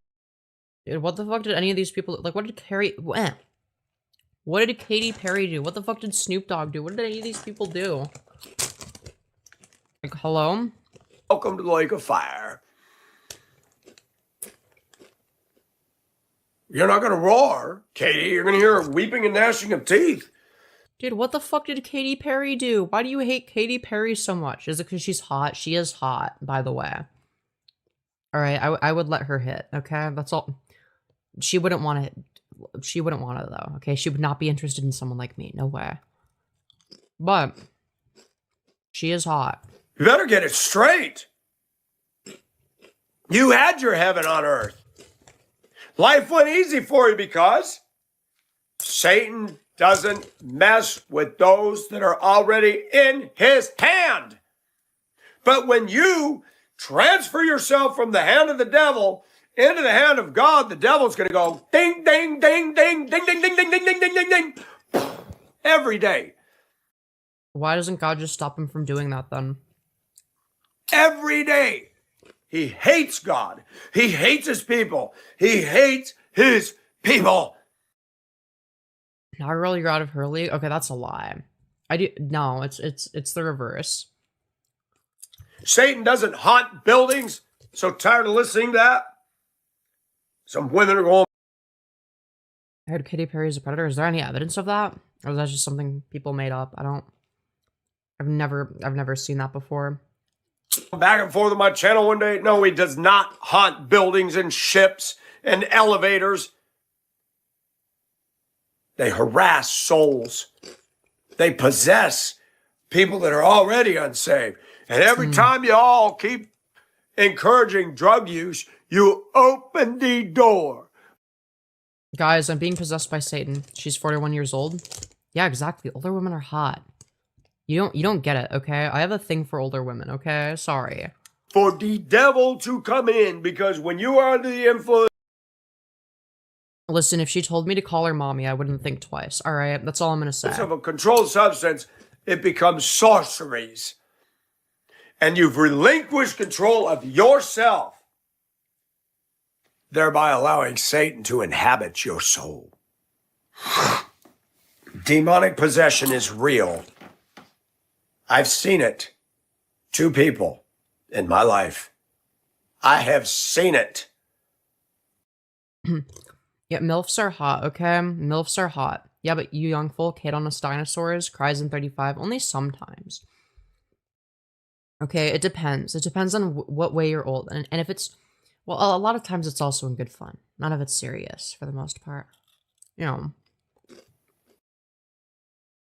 Dude, what the fuck did any of these people like? What did What did Katy Perry do? What the fuck did Snoop Dogg do? What did any of these people do? Like, hello? welcome to the lake of fire. You're not going to roar, Katie. You're going to hear weeping and gnashing of teeth. Dude, what the fuck did Katy Perry do? Why do you hate Katy Perry so much? Is it because she's hot? She is hot, by the way. Alright, I would let her hit, okay? That's all. She wouldn't want it. She wouldn't want it, though, okay? She would not be interested in someone like me. No way. But she is hot. You better get it straight. You had your heaven on earth. Life went easy for you because Satan doesn't mess with those that are already in his hand. But when you transfer yourself from the hand of the devil into the hand of God, the devil's going to go ding, ding, ding, ding, ding, ding, ding, ding, ding, ding, ding, ding, ding, every day. Why doesn't God just stop him from doing that then? Every day. He hates God. He hates his people. He hates his people. Now I roll you're out of her league? Okay, that's a lie. I do no, it's the reverse. Satan doesn't haunt buildings. So tired of listening to that. Some women are going I heard Katy Perry is a predator. Is there any evidence of that? Or is that just something people made up? I've never seen that before. Back and forth on my channel one day. No, he does not haunt buildings and ships and elevators. They harass souls. They possess people that are already unsaved. And every time you all keep encouraging drug use, you open the door. Guys, I'm being possessed by Satan. She's 41 years old. Yeah, exactly. Older women are hot. You don't get it, okay? I have a thing for older women, okay? Sorry. For the devil to come in, because when you are under the influence Listen, if she told me to call her mommy, I wouldn't think twice. All right, that's all I'm gonna say. of a controlled substance, it becomes sorceries. And you've relinquished control of yourself, thereby allowing Satan to inhabit your soul. Demonic possession is real. I've seen it. 2 people in my life. I have seen it. Yeah, MILFs are hot, okay? MILFs are hot. Yeah, but you young folk hate on us dinosaurs, cries in 35, only sometimes. Okay, it depends. It depends on what way you're old. And if it's, well, a lot of times it's also in good fun. None of it's serious, for the most part. You know.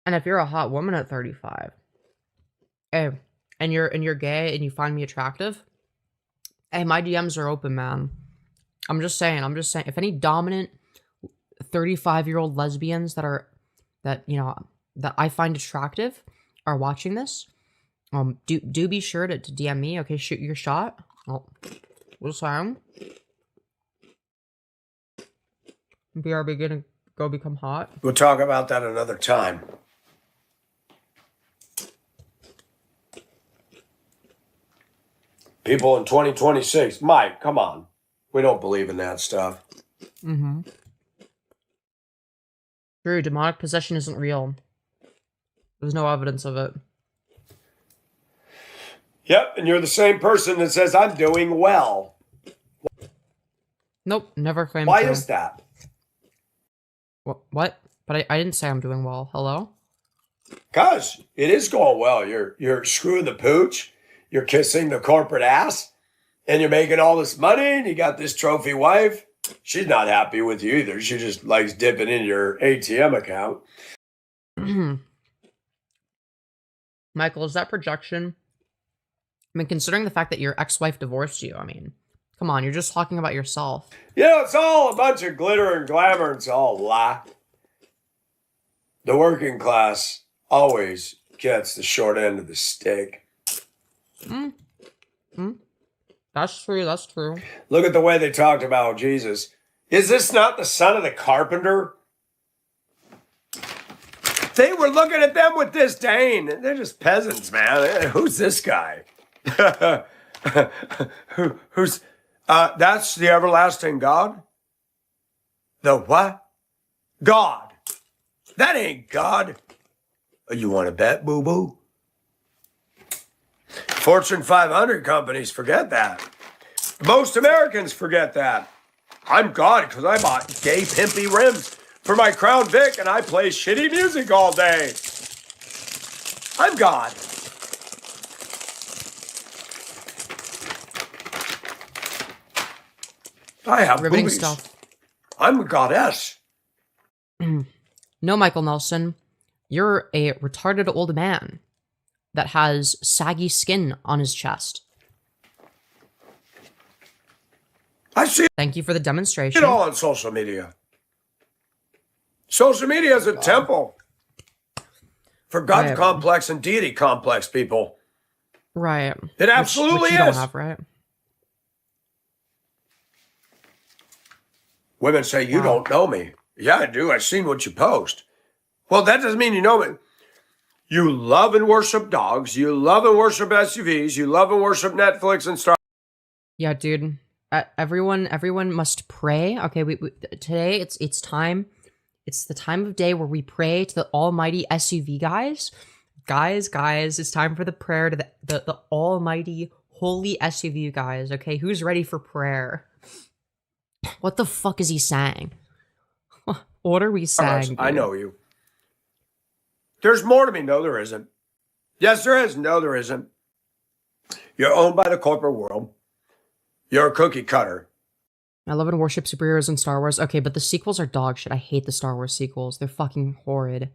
And if you're a hot woman at 35, hey, and you're gay and you find me attractive, hey, my DMs are open, man. I'm just saying, if any dominant 35-year-old lesbians that I find attractive are watching this, do be sure to DM me, okay? Shoot your shot. Oh, what's that? BRB gonna go become hot. We'll talk about that another time. People in 2026, Mike, come on. We don't believe in that stuff. Mm-hmm. True, demonic possession isn't real. There's no evidence of it. Yep, and you're the same person that says, I'm doing well. Nope, never claimed Why to. is that? What? But I didn't say I'm doing well. Hello? Because it is going well. You're screwing the pooch. You're kissing the corporate ass. And you're making all this money. And you got this trophy wife. She's not happy with you either. She just likes dipping in your ATM account. Michael, is that projection? I mean, considering the fact that your ex-wife divorced you, I mean, come on, you're just talking about yourself. Yeah, it's all a bunch of glitter and glamour. It's all a lie. The working class always gets the short end of the stick. That's true, that's true. Look at the way they talked about Jesus. Is this not the son of the carpenter? They were looking at them with disdain. They're just peasants, man. Who's this guy? Who's that's the everlasting God? The what? God. That ain't God. You want to bet, boo-boo? Fortune 500 companies forget that. Most Americans forget that. I'm God because I bought gay pimpy rims for my Crown Vic and I play shitty music all day. I'm God. I have Riveting boobies. stuff. I'm a goddess. No, Michael Nelson, you're a retarded old man that has saggy skin on his chest. I see Thank you for the demonstration. it all on social media. Social media is a temple for God Right. complex and deity complex people. Right. It absolutely which you don't is. have, right? Women say, you don't know me. Yeah, I do. I've seen what you post. Well, that doesn't mean you know me. You love and worship dogs. You love and worship SUVs. You love and worship Netflix and Star. Yeah, dude. Everyone must pray. Okay, we today it's time. It's the time of day where we pray to the almighty SUV guys. Guys, it's time for the prayer to the almighty holy SUV guys. Okay, who's ready for prayer? What the fuck is he saying? What are we saying? I dude? know you. There's more to me. No, there isn't. Yes, there is. No, there isn't. You're owned by the corporate world. You're a cookie cutter. I love and worship superheroes in Star Wars. Okay, but the sequels are dog shit. I hate the Star Wars sequels. They're fucking horrid.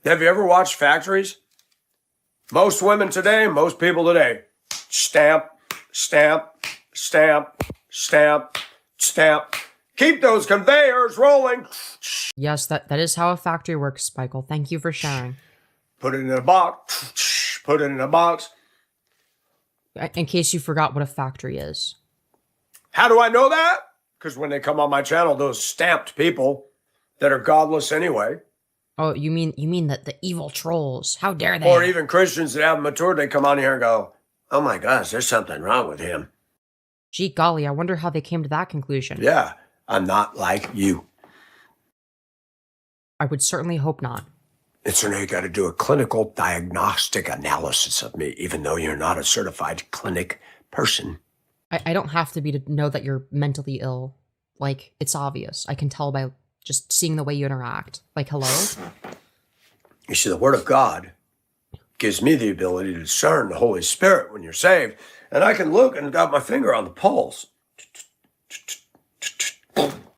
Have you ever watched Factories? Most women today, most people today. Stamp, stamp, stamp, stamp, stamp. Keep those conveyors rolling. Yes, that is how a factory works, Michael. Thank you for sharing. Put it in a box. Put it in a box. In case you forgot what a factory is. How do I know that? Because when they come on my channel, those stamped people that are godless anyway, Oh, you mean that the evil trolls? How dare they? or even Christians that haven't matured, they come on here and go, oh my gosh, there's something wrong with him. Gee golly, I wonder how they came to that conclusion. Yeah, I'm not like you. I would certainly hope not. It's you got to do a clinical diagnostic analysis of me, even though you're not a certified clinic person. I don't have to be to know that you're mentally ill. Like, it's obvious. I can tell by just seeing the way you interact. Like, hello? You see, the Word of God gives me the ability to discern the Holy Spirit when you're saved, and I can look and got my finger on the pulse.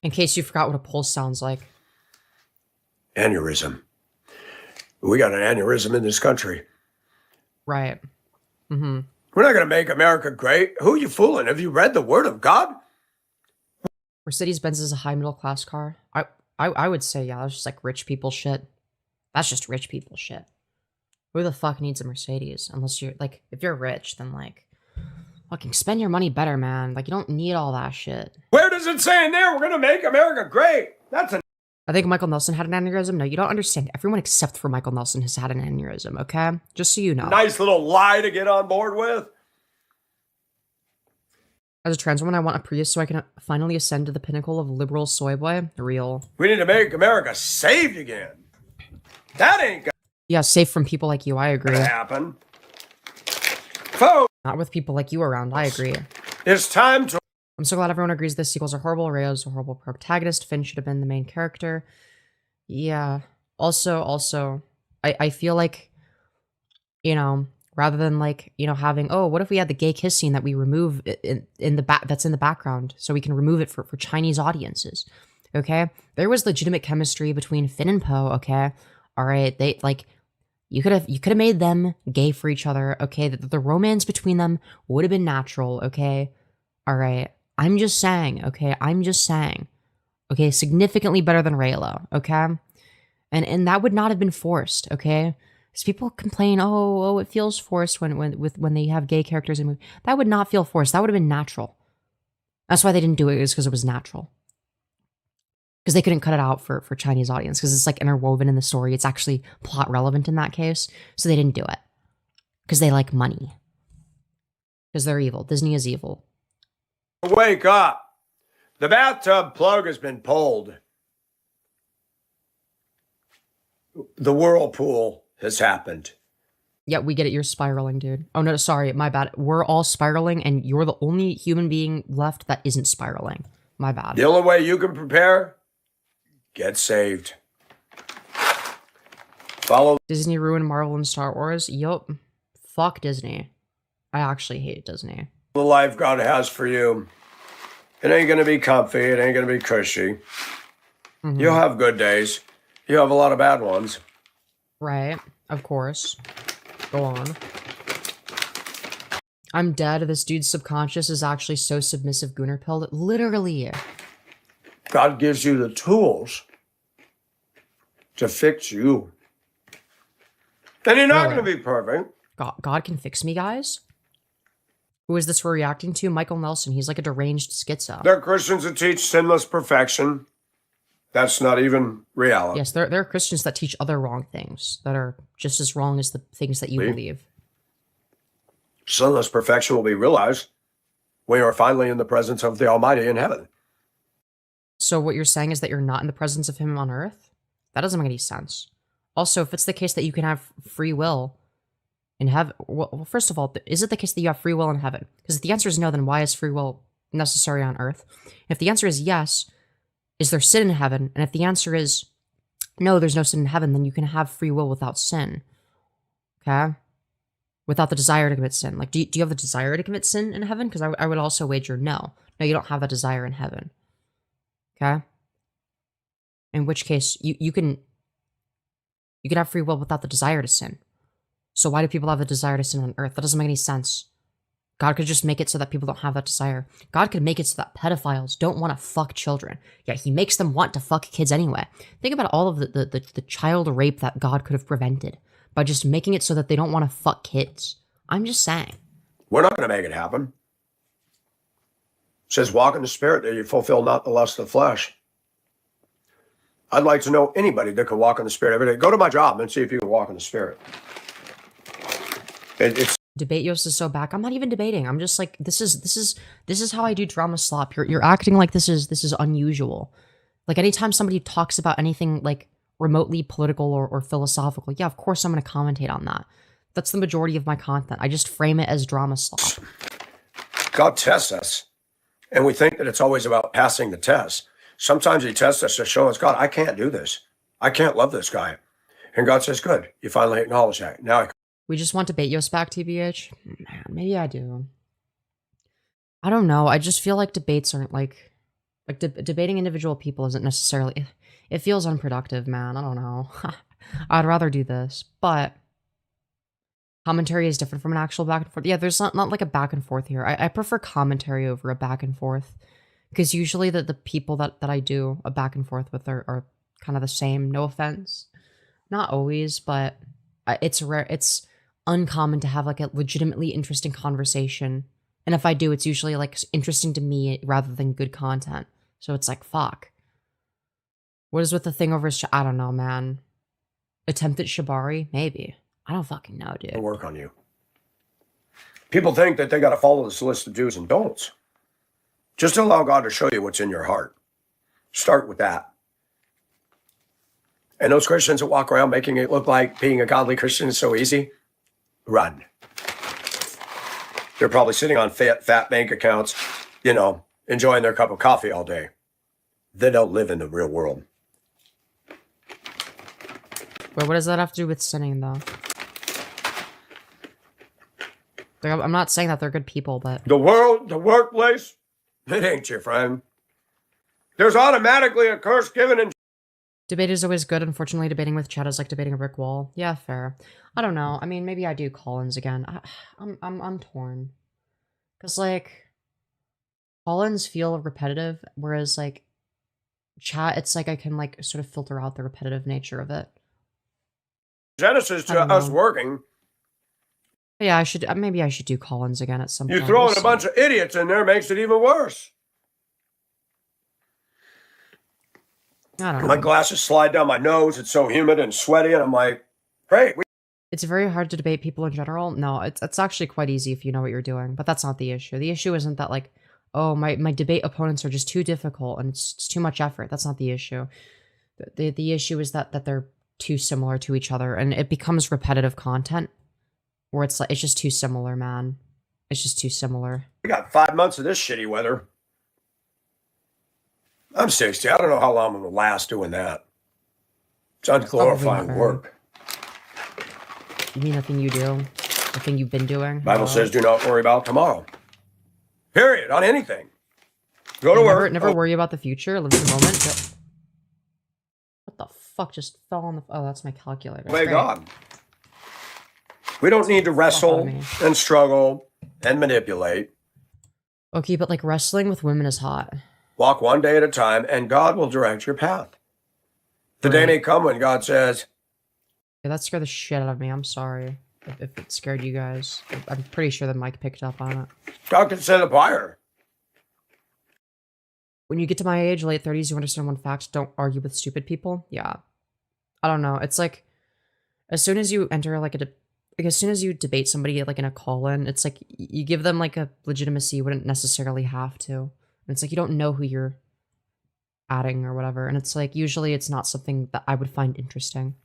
In case you forgot what a pulse sounds like. Aneurysm. We got an aneurysm in this country. Right. Mm-hmm. We're not going to make America great. Who are you fooling? Have you read the Word of God? Mercedes-Benz is a high middle class car. I would say, yeah, that's just like rich people shit. That's just rich people shit. Who the fuck needs a Mercedes? Unless you're, like, if you're rich, then, like, fucking spend your money better, man. Like, you don't need all that shit. Where does it say in there we're going to make America great? That's a I think Michael Nelson had an aneurysm. No, you don't understand. Everyone except for Michael Nelson has had an aneurysm, okay? Just so you know. nice little lie to get on board with. As a trans woman, I want a Prius so I can finally ascend to the pinnacle of liberal soy boy. Real. We need to make America saved again. That ain't going Yeah, safe from people like you. I agree. to happen. Folks, Not with people like you around. I agree. it's time to I'm so glad everyone agrees the sequels are horrible. Rayo's a horrible protagonist. Finn should have been the main character. Yeah. Also, I feel like, you know, rather than like, you know, having, oh, what if we had the gay kiss scene that we remove in the back that's in the background so we can remove it for Chinese audiences. Okay? There was legitimate chemistry between Finn and Poe, okay? All right, they like you could have made them gay for each other, okay? The romance between them would have been natural, okay? All right. I'm just saying, okay? I'm just saying. Okay, significantly better than Raylo, okay? And that would not have been forced, okay? Because people complain, oh, it feels forced when they have gay characters in movies. That would not feel forced. That would have been natural. That's why they didn't do it, is because it was natural. Because they couldn't cut it out for Chinese audience, because it's like interwoven in the story. It's actually plot relevant in that case. So they didn't do it. Because they like money. Because they're evil. Disney is evil. wake up. The bathtub plug has been pulled. The whirlpool has happened. Yeah, we get it. You're spiraling, dude. Oh, no, sorry. My bad. We're all spiraling, and you're the only human being left that isn't spiraling. My bad. The only way you can prepare, get saved. Follow Disney ruined Marvel and Star Wars? Yup. Fuck Disney. I actually hate Disney. the life God has for you. It ain't going to be comfy. It ain't going to be cushy. You'll have good days. You'll have a lot of bad ones. Right. Of course. Go on. I'm dead. This dude's subconscious is actually so submissive, Gooner Pill. Literally. God gives you the tools to fix you. And you're not Really? going to be perfect. God can fix me, guys? Who is this we're reacting to? Michael Nelson. He's like a deranged schizo. There are Christians that teach sinless perfection. That's not even reality. Yes, there are Christians that teach other wrong things that are just as wrong as the things that you believe. Sinless perfection will be realized when you are finally in the presence of the Almighty in heaven. So what you're saying is that you're not in the presence of him on earth? That doesn't make any sense. Also, if it's the case that you can have free will in heaven, well, first of all, is it the case that you have free will in heaven? Because if the answer is no, then why is free will necessary on earth? If the answer is yes, is there sin in heaven? And if the answer is no, there's no sin in heaven, then you can have free will without sin. Okay? Without the desire to commit sin. Like, do you have the desire to commit sin in heaven? Because I would also wager no. No, you don't have that desire in heaven. Okay? In which case, you can have free will without the desire to sin. So why do people have the desire to sin on earth? That doesn't make any sense. God could just make it so that people don't have that desire. God could make it so that pedophiles don't want to fuck children. Yeah, he makes them want to fuck kids anyway. Think about all of the child rape that God could have prevented by just making it so that they don't want to fuck kids. I'm just saying. We're not going to make it happen. It says, walk in the spirit that you fulfill not the lust of the flesh. I'd like to know anybody that can walk in the spirit every day. Go to my job and see if you can walk in the spirit. It's Debate Yost is so back. I'm not even debating. I'm just like, this is how I do drama slop. You're acting like this is unusual. Like anytime somebody talks about anything like remotely political or philosophical, yeah, of course I'm going to commentate on that. That's the majority of my content. I just frame it as drama slop. God tests us, and we think that it's always about passing the test. Sometimes he tests us to show us, God, I can't do this. I can't love this guy. And God says, good, you finally acknowledge that. Now We just want debate Yost back, TBH? Man, maybe I do. I don't know. I just feel like debates aren't like debating individual people isn't necessarily, it feels unproductive, man. I don't know. I'd rather do this, but commentary is different from an actual back and forth. Yeah, there's not like a back and forth here. I prefer commentary over a back and forth because usually the people that I do a back and forth with are kind of the same. No offense. Not always, but it's rare. It's uncommon to have like a legitimately interesting conversation. And if I do, it's usually like interesting to me rather than good content. So it's like, fuck. What is with the thing over his I don't know, man. Attempted shibari? Maybe. I don't fucking know, dude. work on you. People think that they got to follow this list of do's and don'ts. Just allow God to show you what's in your heart. Start with that. And those Christians that walk around making it look like being a godly Christian is so easy, run. They're probably sitting on fat bank accounts, enjoying their cup of coffee all day. They don't live in the real world. Wait, what does that have to do with sinning, though? Like, I'm not saying that they're good people, but... The world, the workplace, it ain't your friend. There's automatically a curse given in... Debate is always good. Unfortunately, debating with Chad is like debating a brick wall. Yeah, fair. I don't know. I mean, maybe I do Collins again. I'm torn. Because, like, Collins feel repetitive, whereas, like, chat, it's like I can, like, sort of filter out the repetitive nature of it. Genesis to us working. Yeah, maybe I should do Collins again at some point. You throwing a bunch of idiots in there makes it even worse. I don't know. My glasses slide down my nose. It's so humid and sweaty, and I'm like, great. It's very hard to debate people in general. No, it's actually quite easy if you know what you're doing, but that's not the issue. The issue isn't that, like, oh, my debate opponents are just too difficult and it's too much effort. That's not the issue. The issue is that they're too similar to each other, and it becomes repetitive content where it's like, it's just too similar, man. It's just too similar. We got 5 months of this shitty weather. I'm 60. I don't know how long I'm going to last doing that. It's unglorifying work. You mean the thing you do? The thing you've been doing? Bible says do not worry about tomorrow. Period. On anything. Go to work. Never worry about the future. Live in the moment. What the fuck just fell on the... Oh, that's my calculator. Obey God. We don't need to wrestle and struggle and manipulate. Okay, but like wrestling with women is hot. Walk one day at a time, and God will direct your path. The day may come when God says... Yeah, that scared the shit out of me. I'm sorry if it scared you guys. I'm pretty sure the mic picked up on it. God can send a fire. When you get to my age, late 30s, you understand one fact: don't argue with stupid people. Yeah. I don't know. It's like, as soon as you enter as soon as you debate somebody like in a call-in, it's like you give them like a legitimacy you wouldn't necessarily have to. And it's like you don't know who you're adding or whatever. And it's like usually it's not something that I would find interesting.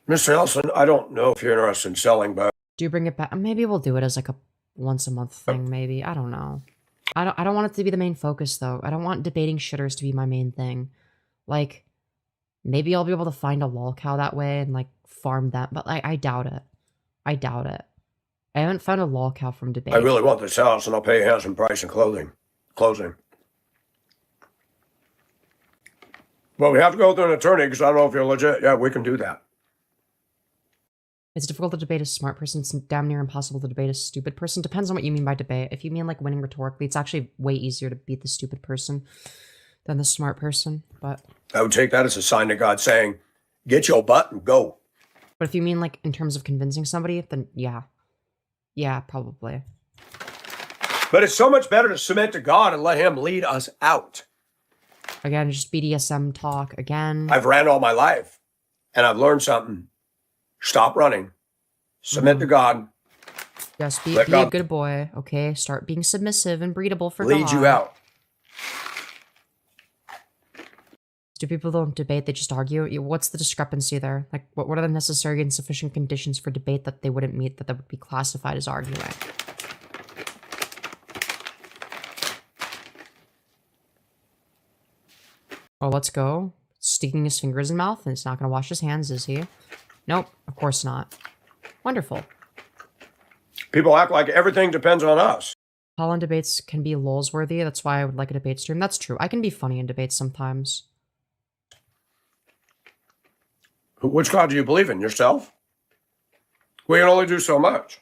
Mr. Nelson, I don't know if you're interested in selling, but... Do you bring it back? Maybe we'll do it as like a once a month thing, maybe. I don't know. I don't want it to be the main focus though. I don't want debating shitters to be my main thing. Like, maybe I'll be able to find a lolcow that way and like farm that, but I doubt it. I doubt it. I haven't found a lolcow from debate. I really want this house, and I'll pay a handsome price in closing. Well, we have to go through an attorney because I don't know if you're legit. Yeah, we can do that. It's difficult to debate a smart person. It's damn near impossible to debate a stupid person. Depends on what you mean by debate. If you mean like winning rhetorically, it's actually way easier to beat the stupid person than the smart person. But I would take that as a sign to God saying, get your butt and go. But if you mean like in terms of convincing somebody, then yeah. Yeah, probably. But it's so much better to submit to God and let him lead us out. Again, just BDSM talk again. I've ran all my life, and I've learned something. Stop running. Submit to God. Yes, be a good boy, okay? Start being submissive and breedable for God. Lead you out. Do people don't debate, they just argue? What's the discrepancy there? Like, what are the necessary and sufficient conditions for debate that they wouldn't meet that would be classified as arguing? Oh, let's go. Sticking his fingers in mouth, and he's not going to wash his hands, is he? Nope, of course not. Wonderful. People act like everything depends on us. Call-in debates can be lulz-worthy. That's why I would like a debate stream. That's true. I can be funny in debates sometimes. Which God do you believe in? Yourself? We can only do so much.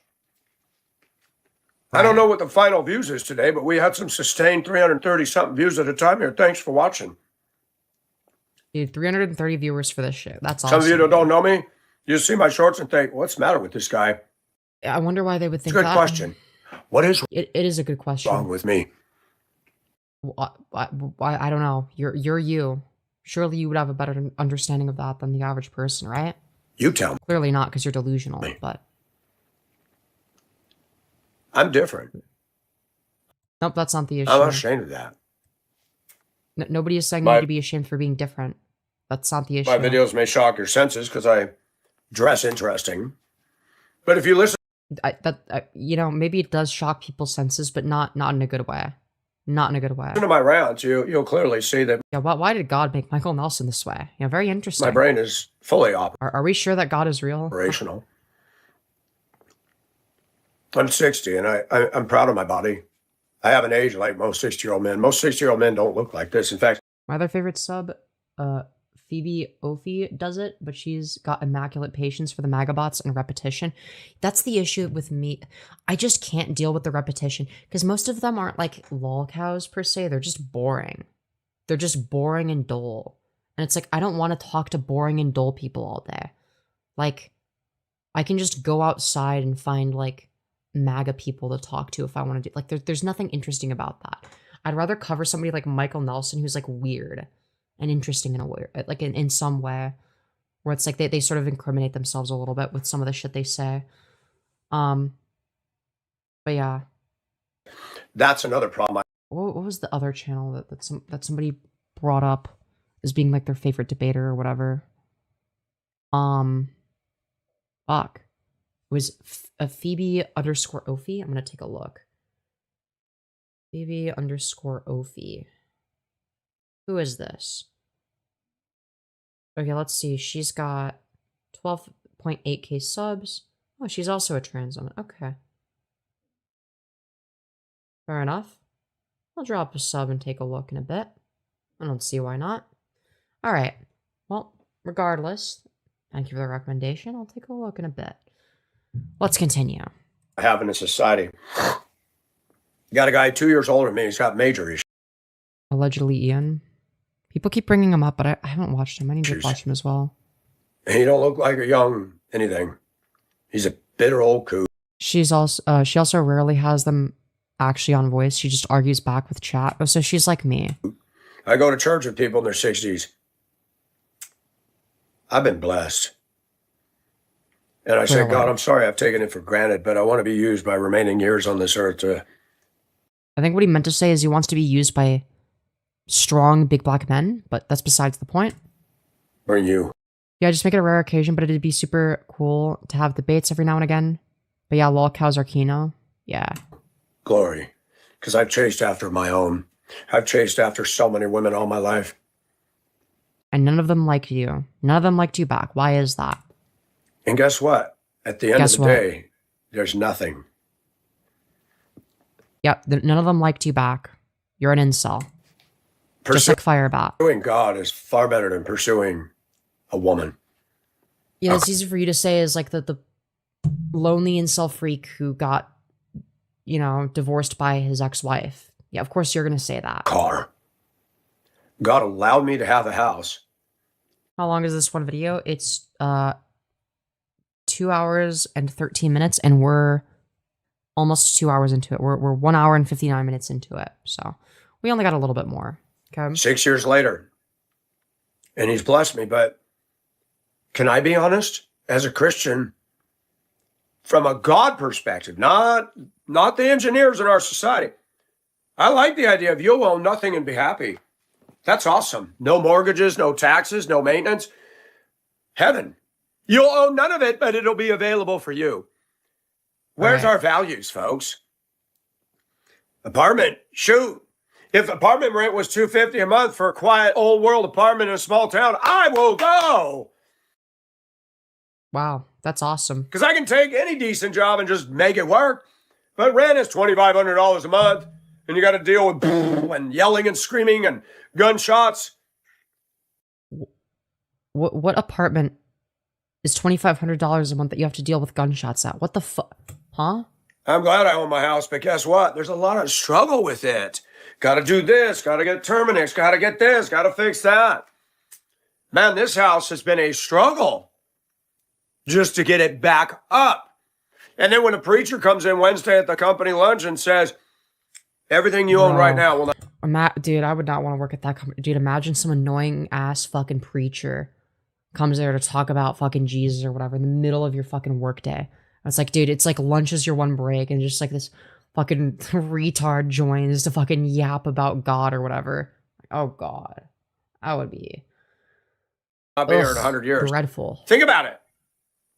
I don't know what the final views is today, but we had some sustained 330-something views at a time here. Thanks for watching. Dude, 330 viewers for this shit. That's awesome. Some of you that don't know me, you see my shorts and think, what's the matter with this guy? I wonder why they would think It's a that. good question. What is It is a good question. wrong with me? I don't know. You're you. Surely you would have a better understanding of that than the average person, right? You tell me. Clearly not, because you're delusional, but... I'm different. Nope, that's not the issue. I'm not ashamed of that. Nobody is saying you need to be ashamed for being different. That's not the issue. My videos may shock your senses because I dress interesting. But if you listen... you know, maybe it does shock people's senses, but not in a good way. Not in a good way. to my rants, you'll clearly see that Yeah, why did God make Michael Nelson this way? You know, very interesting. my brain is fully Are we sure that God is real? operational. I'm 60, and I'm proud of my body. I haven't aged like most 60-year-old men. Most 60-year-old men don't look like this. In fact, My other favorite sub, Phoebe Ophi does it, but she's got immaculate patience for the magabots and repetition. That's the issue with me. I just can't deal with the repetition because most of them aren't like lolcows per se. They're just boring. They're just boring and dull. And it's like, I don't want to talk to boring and dull people all day. Like, I can just go outside and find like MAGA people to talk to if I want to do. Like, there's nothing interesting about that. I'd rather cover somebody like Michael Nelson who's like weird and interesting in a way, like in some way, where it's like they sort of incriminate themselves a little bit with some of the shit they say. But yeah. that's another problem. What was the other channel that somebody brought up as being like their favorite debater or whatever? Fuck. It was a Phoebe _ Ophi. I'm gonna take a look. Phoebe _ Ophi. Who is this? Okay, let's see. She's got 12.8k subs. Oh, she's also a trans woman. Okay. Fair enough. I'll drop a sub and take a look in a bit. I don't see why not. Alright. Well, regardless, thank you for the recommendation. I'll take a look in a bit. Let's continue. I have in a society. Got a guy 2 years older than me. He's got major issues. Allegedly Ian. People keep bringing him up, but I haven't watched him. I need to watch him as well. He don't look like a young anything. He's a bitter old coot. She also rarely has them actually on voice. She just argues back with chat. Oh, so she's like me. I go to church with people in their 60s. I've been blessed. And I say, God, I'm sorry I've taken it for granted, but I want to be used my remaining years on this earth to... I think what he meant to say is he wants to be used by strong, big black men, but that's besides the point. bring you. Yeah, just make it a rare occasion, but it'd be super cool to have debates every now and again. But yeah, Lolcows are Kino. Yeah. Glory. because I've chased after my own. I've chased after so many women all my life. And none of them liked you. None of them liked you back. Why is that? And guess what? At the end of the day, there's nothing. Yep, none of them liked you back. You're an incel. Just like Firebat. Pursuing God is far better than pursuing a woman. Yeah, it's easy for you to say is like the lonely incel freak who got, you know, divorced by his ex-wife. Yeah, of course you're going to say that. Car. God allowed me to have a house. How long is this one video? It's 2 hours and 13 minutes, and we're almost 2 hours into it. We're 1 hour and 59 minutes into it. So we only got a little bit more. Okay. 6 years later. And he's blessed me, but can I be honest? As a Christian, from a God perspective, not the engineers in our society, I like the idea of you'll own nothing and be happy. That's awesome. No mortgages, no taxes, no maintenance. Heaven. You'll own none of it, but it'll be available for you. Where's our values, folks? Apartment, shoot. If apartment rent was $250 a month for a quiet old world apartment in a small town, I will go. Wow, that's awesome. Because I can take any decent job and just make it work. But rent is $2,500 a month, and you got to deal with and yelling and screaming and gunshots. What apartment is $2,500 a month that you have to deal with gunshots at? What the fuck? Huh? I'm glad I own my house, but guess what? There's a lot of struggle with it. Got to do this, got to get Terminix, got to get this, got to fix that. Man, this house has been a struggle just to get it back up. And then when a preacher comes in Wednesday at the company lunch and says, everything you own right now will not... Dude, I would not want to work at that company. Dude, imagine some annoying ass fucking preacher comes there to talk about fucking Jesus or whatever in the middle of your fucking workday. It's like, dude, it's like lunch is your one break, and just like this fucking retard joins to fucking yap about God or whatever. Oh God, that would be. I'll be here in 100 years. Dreadful. Think about it.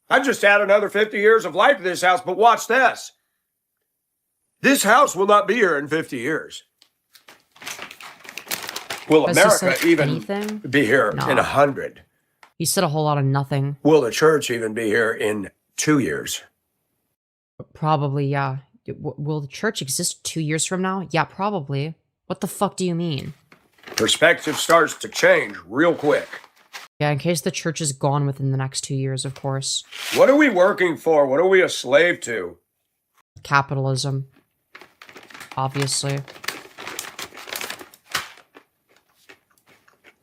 I just add another 50 years of life to this house, but watch this. This house will not be here in 50 years. Will America even be here in 100? You said a whole lot of nothing. Will the church even be here in 2 years? Probably, yeah. Will the church exist 2 years from now? Yeah, probably. What the fuck do you mean? Perspective starts to change real quick. Yeah, in case the church is gone within the next 2 years, of course. What are we working for? What are we a slave to? Capitalism. Obviously.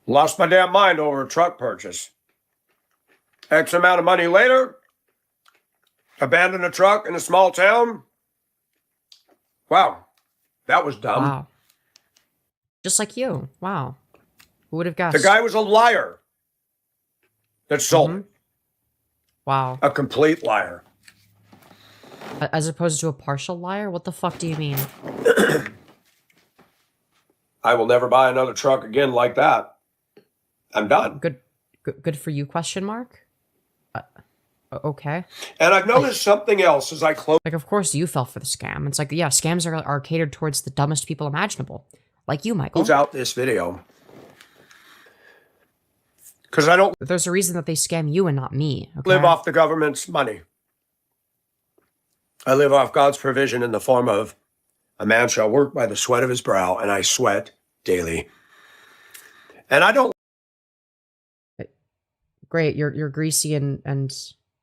Lost my damn mind over a truck purchase. X amount of money later, abandoned a truck in a small town. Wow, that was dumb. Wow. Just like you. Wow. Who would have guessed? The guy was a liar that sold it. Wow. A complete liar. As opposed to a partial liar? What the fuck do you mean? I will never buy another truck again like that. I'm done. Good for you, question mark? Okay. And I've noticed something else as I close. Like, of course you fell for the scam. It's like, yeah, scams are catered towards the dumbest people imaginable. Like you, Michael. Close out this video. Because I don't... There's a reason that they scam you and not me. Okay? Live off the government's money. I live off God's provision in the form of a man shall work by the sweat of his brow, and I sweat daily. And I don't... Great, you're greasy and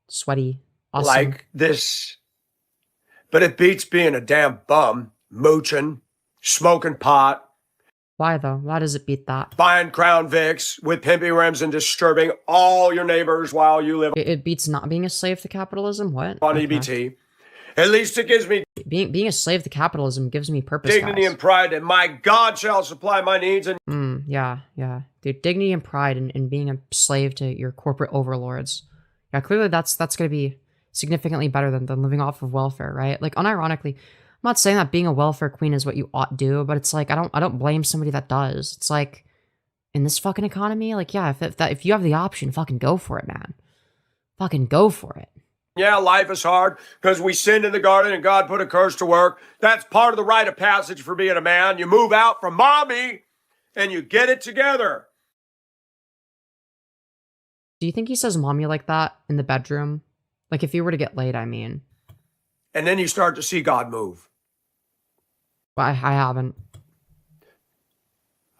sweaty. Awesome. Like this. But it beats being a damn bum, mooching, smoking pot. Why though? Why does it beat that? Buying Crown Vics with pimpy rims and disturbing all your neighbors while you live. It beats not being a slave to capitalism? What? On EBT. At least it gives me... Being a slave to capitalism gives me purpose, dignity guys. and pride, and my God shall supply my needs. And yeah. Dude, dignity and pride in being a slave to your corporate overlords. Yeah, clearly that's going to be significantly better than living off of welfare, right? Like, unironically, I'm not saying that being a welfare queen is what you ought to do, but it's like, I don't blame somebody that does. It's like, in this fucking economy, like, yeah, if you have the option, fucking go for it, man. Fucking go for it. Yeah, life is hard because we sinned in the garden and God put a curse to work. That's part of the rite of passage for being a man. You move out from mommy and you get it together. Do you think he says mommy like that in the bedroom? Like if you were to get laid, I mean. And then you start to see God move. But I haven't.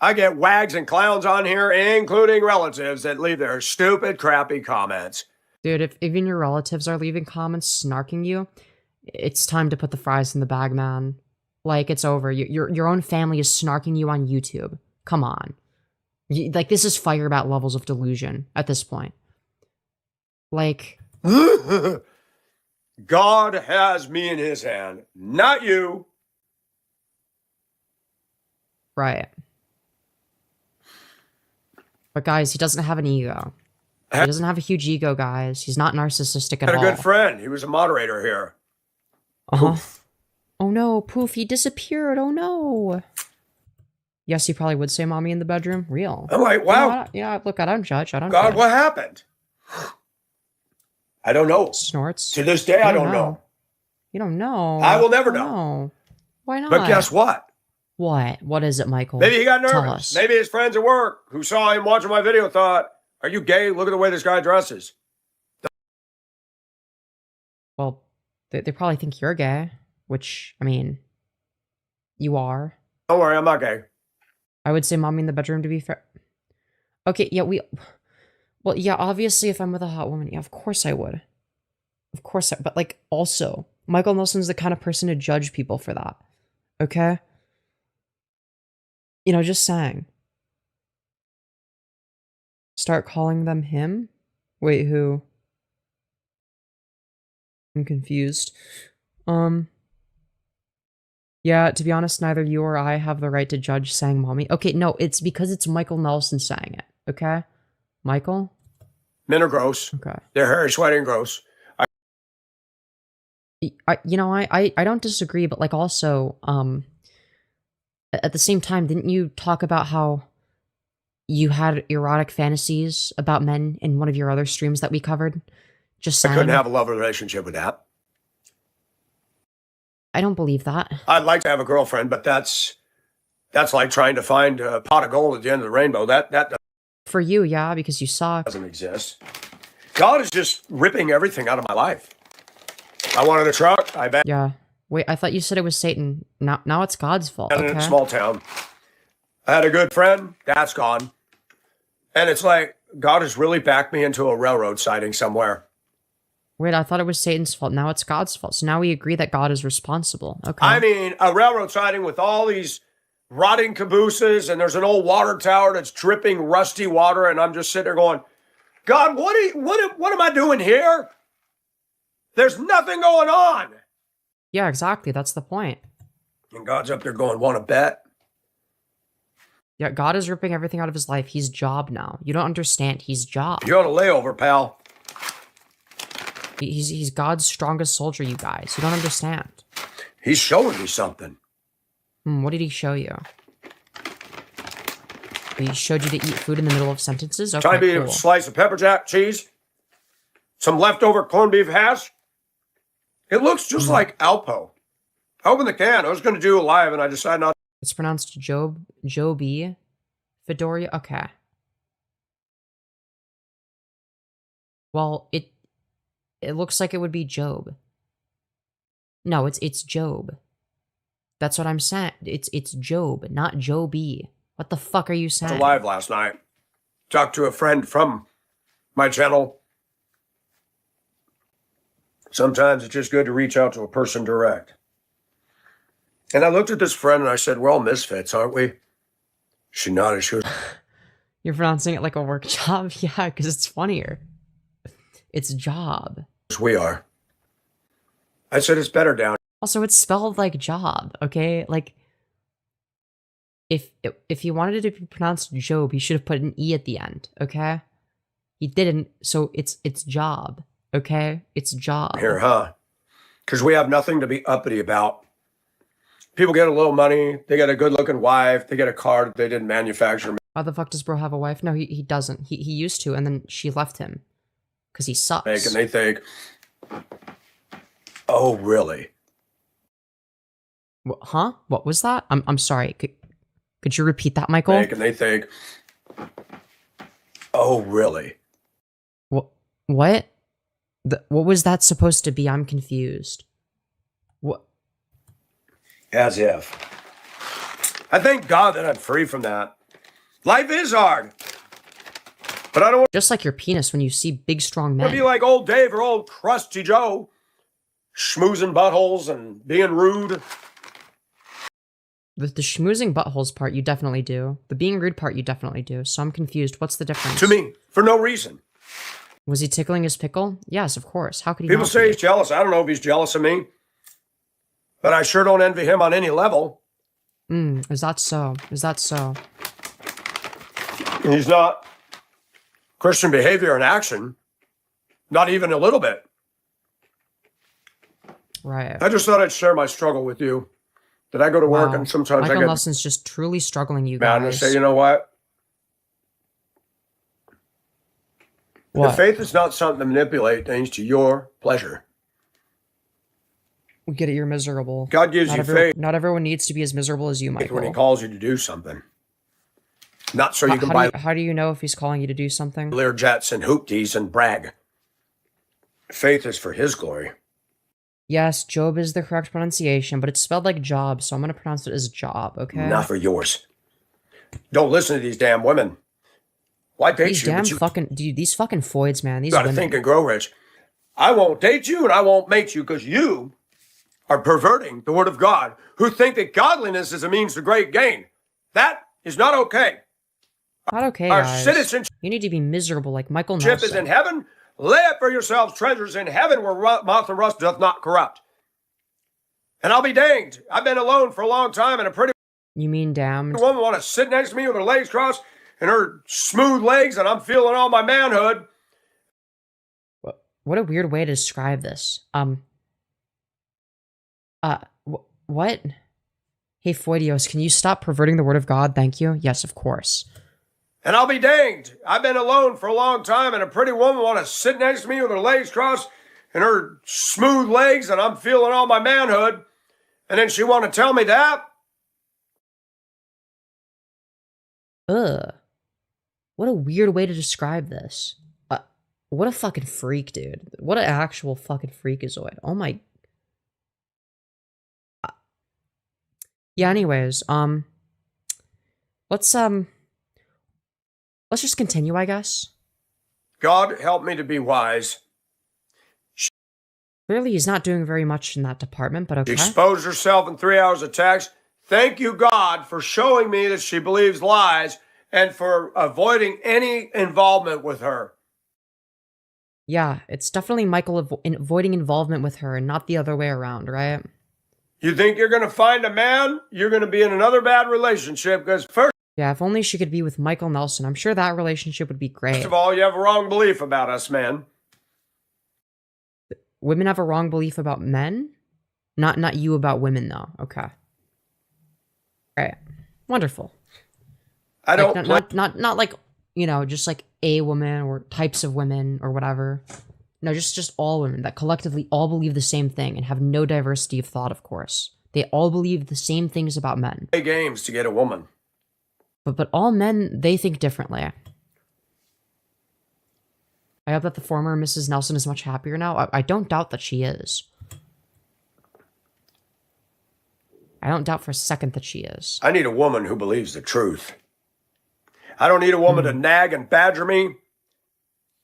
I get wags and clowns on here, including relatives that leave their stupid, crappy comments. Dude, if even your relatives are leaving comments snarking you, it's time to put the fries in the bag, man. Like, it's over. Your own family is snarking you on YouTube. Come on. Like, this is Firebat levels of delusion at this point. Like... God has me in his hand, not you. Right. But guys, he doesn't have an ego. He doesn't have a huge ego, guys. He's not narcissistic at all. Had a good friend. He was a moderator here. Uh-huh. Oh no, Poof, he disappeared. Oh no. Yes, he probably would say mommy in the bedroom. Real. I'm like, wow. Yeah, look, I don't judge. I don't God, judge. what happened? I don't know. Snorts. To this day, I don't know. You don't know. I will never Oh, know. no. Why not? But guess what? What? What is it, Michael? Maybe he got Tell nervous. us. Maybe his friends at work who saw him watching my video thought, are you gay? Look at the way this guy dresses. Well, they probably think you're gay, which, I mean, you are. Don't worry, I'm not gay. I would say mommy in the bedroom, to be fair. Okay, yeah, well, yeah, obviously, if I'm with a hot woman, yeah, of course I would. Of course, but, like, also, Michael Nelson's the kind of person to judge people for that. Okay? You know, just saying. Start calling them him? Wait, who? I'm confused. Yeah, to be honest, neither you or I have the right to judge saying mommy. Okay, no, it's because it's Michael Nelson saying it, okay? Michael? Men are gross. Okay. They're hairy, sweaty, and gross. I don't disagree, but like also, at the same time, didn't you talk about how you had erotic fantasies about men in one of your other streams that we covered? Just saying. I couldn't have a love relationship with that. I don't believe that. I'd like to have a girlfriend, but that's like trying to find a pot of gold at the end of the rainbow. That For you, yeah, because you suck. doesn't exist. God is just ripping everything out of my life. I wanted a truck. I bet. Yeah. Wait, I thought you said it was Satan. Now it's God's fault. In Okay. a small town. I had a good friend. That's gone. And it's like God has really backed me into a railroad siding somewhere. Wait, I thought it was Satan's fault. Now it's God's fault. So now we agree that God is responsible. Okay. I mean, a railroad siding with all these rotting cabooses, and there's an old water tower that's dripping rusty water, and I'm just sitting there going, God, what am I doing here? There's nothing going on. Yeah, exactly. That's the point. And God's up there going, want to bet? Yeah, God is ripping everything out of his life. He's Job now. You don't understand. He's Job. You're on a layover, pal. He's God's strongest soldier, you guys. You don't understand. He's showing me something. What did he show you? He showed you to eat food in the middle of sentences? Okay, Trying to eat a cool. slice of pepper jack cheese, some leftover corned beef hash. It looks just like Alpo. I opened the can. I was going to do it live, and I decided not. It's pronounced Joby. Fedoria? Okay. Well, it looks like it would be Job. No, it's Job. That's what I'm saying. It's Job, not Joby. What the fuck are you saying? Live last night. Talked to a friend from my channel. Sometimes it's just good to reach out to a person direct. And I looked at this friend and I said, we're all misfits, aren't we? She nodded. She was, You're pronouncing it like a work job? Yeah, because it's funnier. It's job. we are. I said, it's better down. Also, it's spelled like job, okay? Like, if he wanted it to be pronounced Job, he should have put an E at the end, okay? He didn't, so it's job, okay? It's job. Here, huh? Because we have nothing to be uppity about. People get a little money. They get a good-looking wife. They get a car that they didn't manufacture. How the fuck does bro have a wife? No, he doesn't. He used to, and then she left him. Because he sucks. And they think, Oh, really? Huh? What was that? I'm sorry. Could you repeat that, Michael? And they think, oh, really? What? What was that supposed to be? I'm confused. What? As if. I thank God that I'm free from that. Life is hard. But I don't want Just like your penis when you see big, strong to men. be like old Dave or old Crusty Joe, schmoozing buttholes and being rude. The schmoozing buttholes part, you definitely do. The being rude part, you definitely do. So I'm confused. What's the difference? To me, for no reason. Was he tickling his pickle? Yes, of course. How could he People not say be? he's jealous. I don't know if he's jealous of me. But I sure don't envy him on any level. Is that so? Is that so? He's not Christian behavior in action. Not even a little bit. Right. I just thought I'd share my struggle with you. That I go to work Wow. and sometimes Michael I get Nelson's just truly struggling, you mad and I guys. say, you know what? What? If faith is not something to manipulate things to your pleasure. We get it, you're miserable. God gives you faith Not everyone needs to be as miserable as you, Michael. when he calls you to do something. Not so you can buy How do you know if he's calling you to do something? Lear jets and hoopties and brag. Faith is for his glory. Yes, Job is the correct pronunciation, but it's spelled like job, so I'm going to pronounce it as job, okay? Not for yours. Don't listen to these damn women. Why date These you? damn But you fucking, dude, these fucking Foids, man. These gotta women. think and grow rich. I won't date you and I won't mate you because you are perverting the word of God, who think that godliness is a means to great gain. That is not okay. Not okay, Our guys. citizenship You need to be miserable like Michael is Nelson. in heaven. Lay up for yourselves treasures in heaven where moth and rust doth not corrupt. And I'll be danged. I've been alone for a long time and a pretty You mean damned? woman want to sit next to me with her legs crossed and her smooth legs and I'm feeling all my manhood. What a weird way to describe this. What? Hey, Foidios, can you stop perverting the word of God? Thank you. Yes, of course. And I'll be danged. I've been alone for a long time and a pretty woman want to sit next to me with her legs crossed and her smooth legs and I'm feeling all my manhood. And then she want to tell me that. Ugh. What a weird way to describe this. What a fucking freak, dude. What an actual fucking freakazoid. Oh my. Yeah, anyways, let's just continue, I guess. God help me to be wise. Clearly, he's not doing very much in that department, but okay. She exposed herself in 3 hours of text. Thank you, God, for showing me that she believes lies and for avoiding any involvement with her. Yeah, it's definitely Michael avoiding involvement with her and not the other way around, right? You think you're going to find a man? You're going to be in another bad relationship because first Yeah, if only she could be with Michael Nelson. I'm sure that relationship would be great. of all, you have a wrong belief about us men. Women have a wrong belief about men? Not you about women, though. Okay. Right. Wonderful. I Like, don't not like, just like a woman or types of women or whatever. No, just all women that collectively all believe the same thing and have no diversity of thought, of course. They all believe the same things about men. play games to get a woman. But all men, they think differently. I hope that the former Mrs. Nelson is much happier now. I don't doubt that she is. I don't doubt for a second that she is. I need a woman who believes the truth. I don't need a woman to nag and badger me.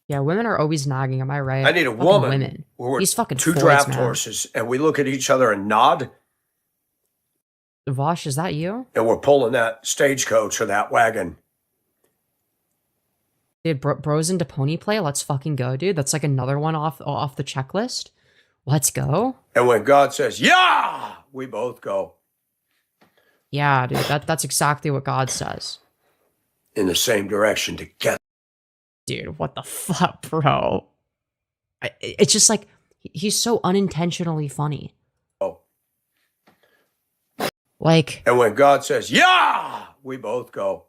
Yeah, women are always nagging, am I right? I need a Fucking woman. Women. where we're These fucking two Foids, draft man. horses and we look at each other and nod Vosh, is that you? and we're pulling that stagecoach or that wagon. Dude, bros into pony play? Let's fucking go, dude. That's like another one off the checklist. Let's go. And when God says, yeah, we both go Yeah, dude, that's exactly what God says. in the same direction together. Dude, what the fuck, bro? It's just like, he's so unintentionally funny. Oh. Like, And when God says, yeah, we both go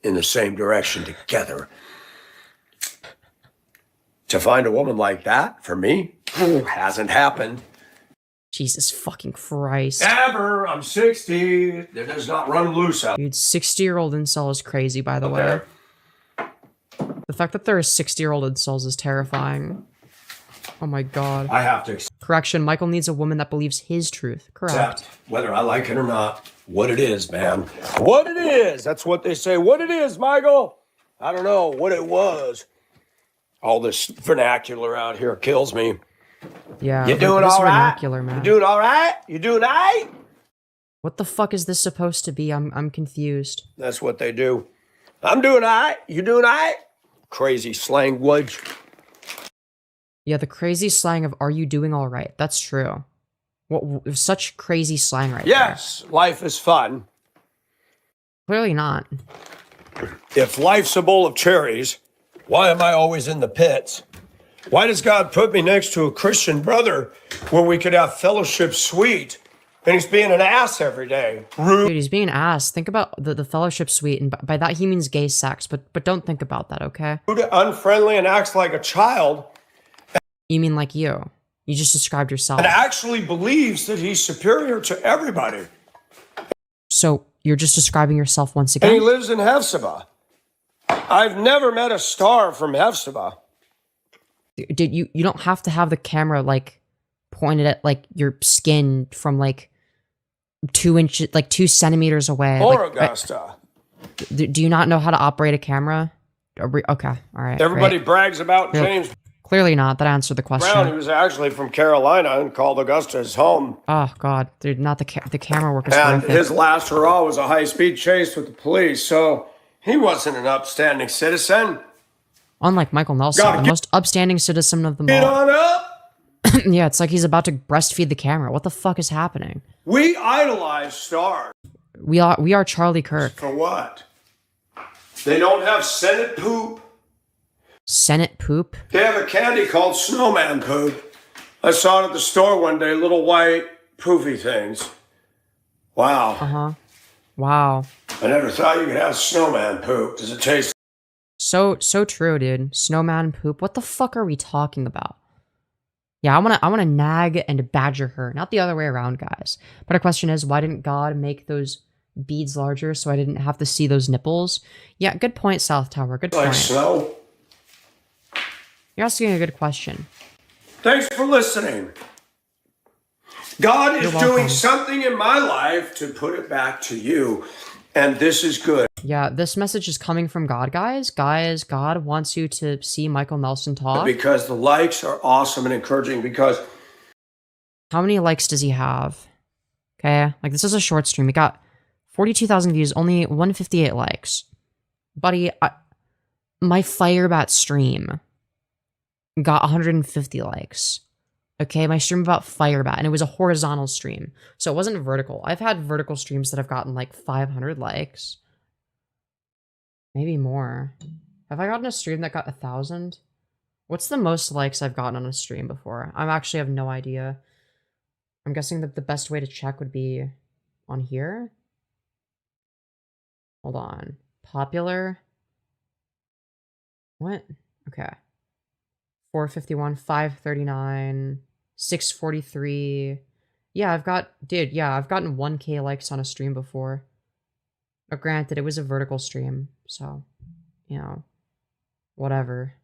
in the same direction together. To find a woman like that, for me, hasn't happened. Jesus fucking Christ. Ever. I'm 60. They're just not running loose out. Dude, 60-year-old incel is crazy, by the way. There. The fact that there are 60-year-old incels is terrifying. Oh my god. I have to Correction, Michael needs a woman that believes his truth. Correct. accept, whether I like it or not, what it is, man. What it is. That's what they say. What it is, Michael. I don't know what it was. All this vernacular out here kills me. Yeah. You doing this all right? vernacular, man. You doing all right? You doing all right? What the fuck is this supposed to be? I'm confused. That's what they do. I'm doing all right. You doing all right? Crazy slanguage. Yeah, the crazy slang of "Are you doing all right?" That's true. What such crazy slang right Yes, life is fun. there. Clearly not. If life's a bowl of cherries, why am I always in the pits? Why does God put me next to a Christian brother where we could have fellowship sweet and he's being an ass every day? Rude, Dude, he's being an ass. Think about the fellowship suite, and by that he means gay sex, but don't think about that, okay? unfriendly, and acts like a child You mean like you. You just described yourself. and actually believes that he's superior to everybody. So you're just describing yourself once And he again? lives in Hephzibah. I've never met a star from Hephzibah. Dude, you don't have to have the camera like pointed at like your skin from like 2 centimeters away. Or Like, Augusta. do you not know how to operate a camera? Okay, all right. Everybody great. brags about Yep. James Clearly not. That answered the Brown, question. who's actually from Carolina and called Augusta his home. Oh god, dude, not the camera work is And horrific. his last hurrah was a high-speed chase with the police, so he wasn't an upstanding citizen. Unlike Michael Nelson, Gotta the get- most upstanding citizen of them Get all. on up! Yeah, it's like he's about to breastfeed the camera. What the fuck is happening? We idolize stars. We are Charlie Kirk. For what? They don't have Senate poop. Senate poop. They have a candy called snowman poop. I saw it at the store one day, little white poofy things. Wow. Wow. I never thought you could have snowman poop. Does it taste So true, dude. Snowman poop. What the fuck are we talking about? Yeah, I wanna nag and badger her, not the other way around, guys. But our question is, why didn't God make those beads larger so I didn't have to see those nipples? Yeah, good point, South Tower. Good like point. snow? You're asking a good question. Thanks for listening. God is You're welcome. doing something in my life to put it back to you, and this is good. Yeah, this message is coming from God, guys. Guys, God wants you to see Michael Nelson talk. Because the likes are awesome and encouraging, because How many likes does he have? Okay, like this is a short stream. He got 42,000 views, only 158 likes. Buddy, my Firebat stream got 150 likes. Okay, my stream about Firebat, and it was a horizontal stream, so it wasn't vertical. I've had vertical streams that have gotten like 500 likes. Maybe more. Have I gotten a stream that got 1,000? What's the most likes I've gotten on a stream before? I actually have no idea. I'm guessing that the best way to check would be on here. Hold on. Popular. What? Okay. 451, 539, 643. Yeah, I've gotten 1K likes on a stream before. But granted, it was a vertical stream, so, you know, whatever.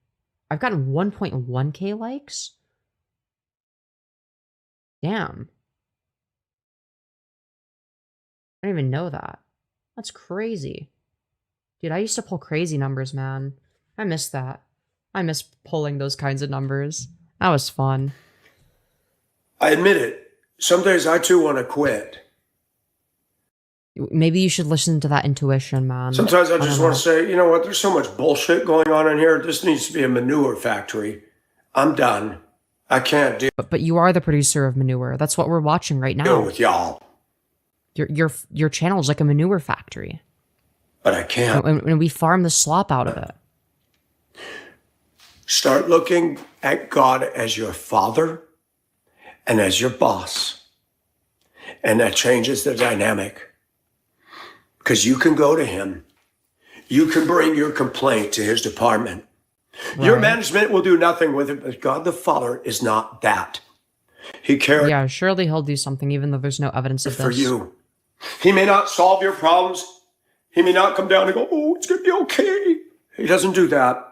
I've gotten 1.1K likes? Damn. I didn't even know that. That's crazy. Dude, I used to pull crazy numbers, man. I miss that. I miss pulling those kinds of numbers. That was fun. I admit it. Some days I too want to quit. Maybe you should listen to that intuition, man. Sometimes I don't just know. want to say, you know what? There's so much bullshit going on in here. This needs to be a manure factory. I'm done. I can't deal But you are the producer of manure. That's what we're watching right now. with y'all. Your channel's like a manure factory. But I can't. And we farm the slop out of it. Start looking at God as your father and as your boss. And that changes the dynamic. Because you can go to him. You can bring your complaint to his department. Your Right. management will do nothing with it, but God the Father is not that. He cares Yeah, surely he'll do something even though there's no evidence of for this. you. He may not solve your problems. He may not come down and go, oh, it's going to be okay. He doesn't do that.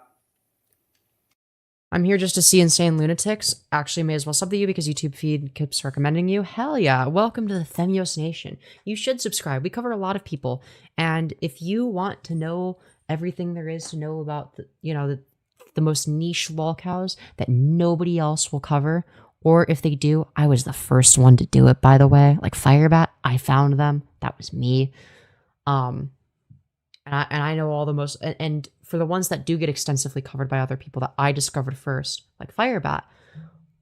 I'm here just to see insane lunatics. Actually, may as well sub to you because YouTube feed keeps recommending you. Hell yeah. Welcome to the Femyoz Nation. You should subscribe. We cover a lot of people. And if you want to know everything there is to know about the most niche lolcows that nobody else will cover, or if they do, I was the first one to do it, by the way. Like Firebat, I found them. That was me. And I know all the most, and for the ones that do get extensively covered by other people that I discovered first, like Firebat,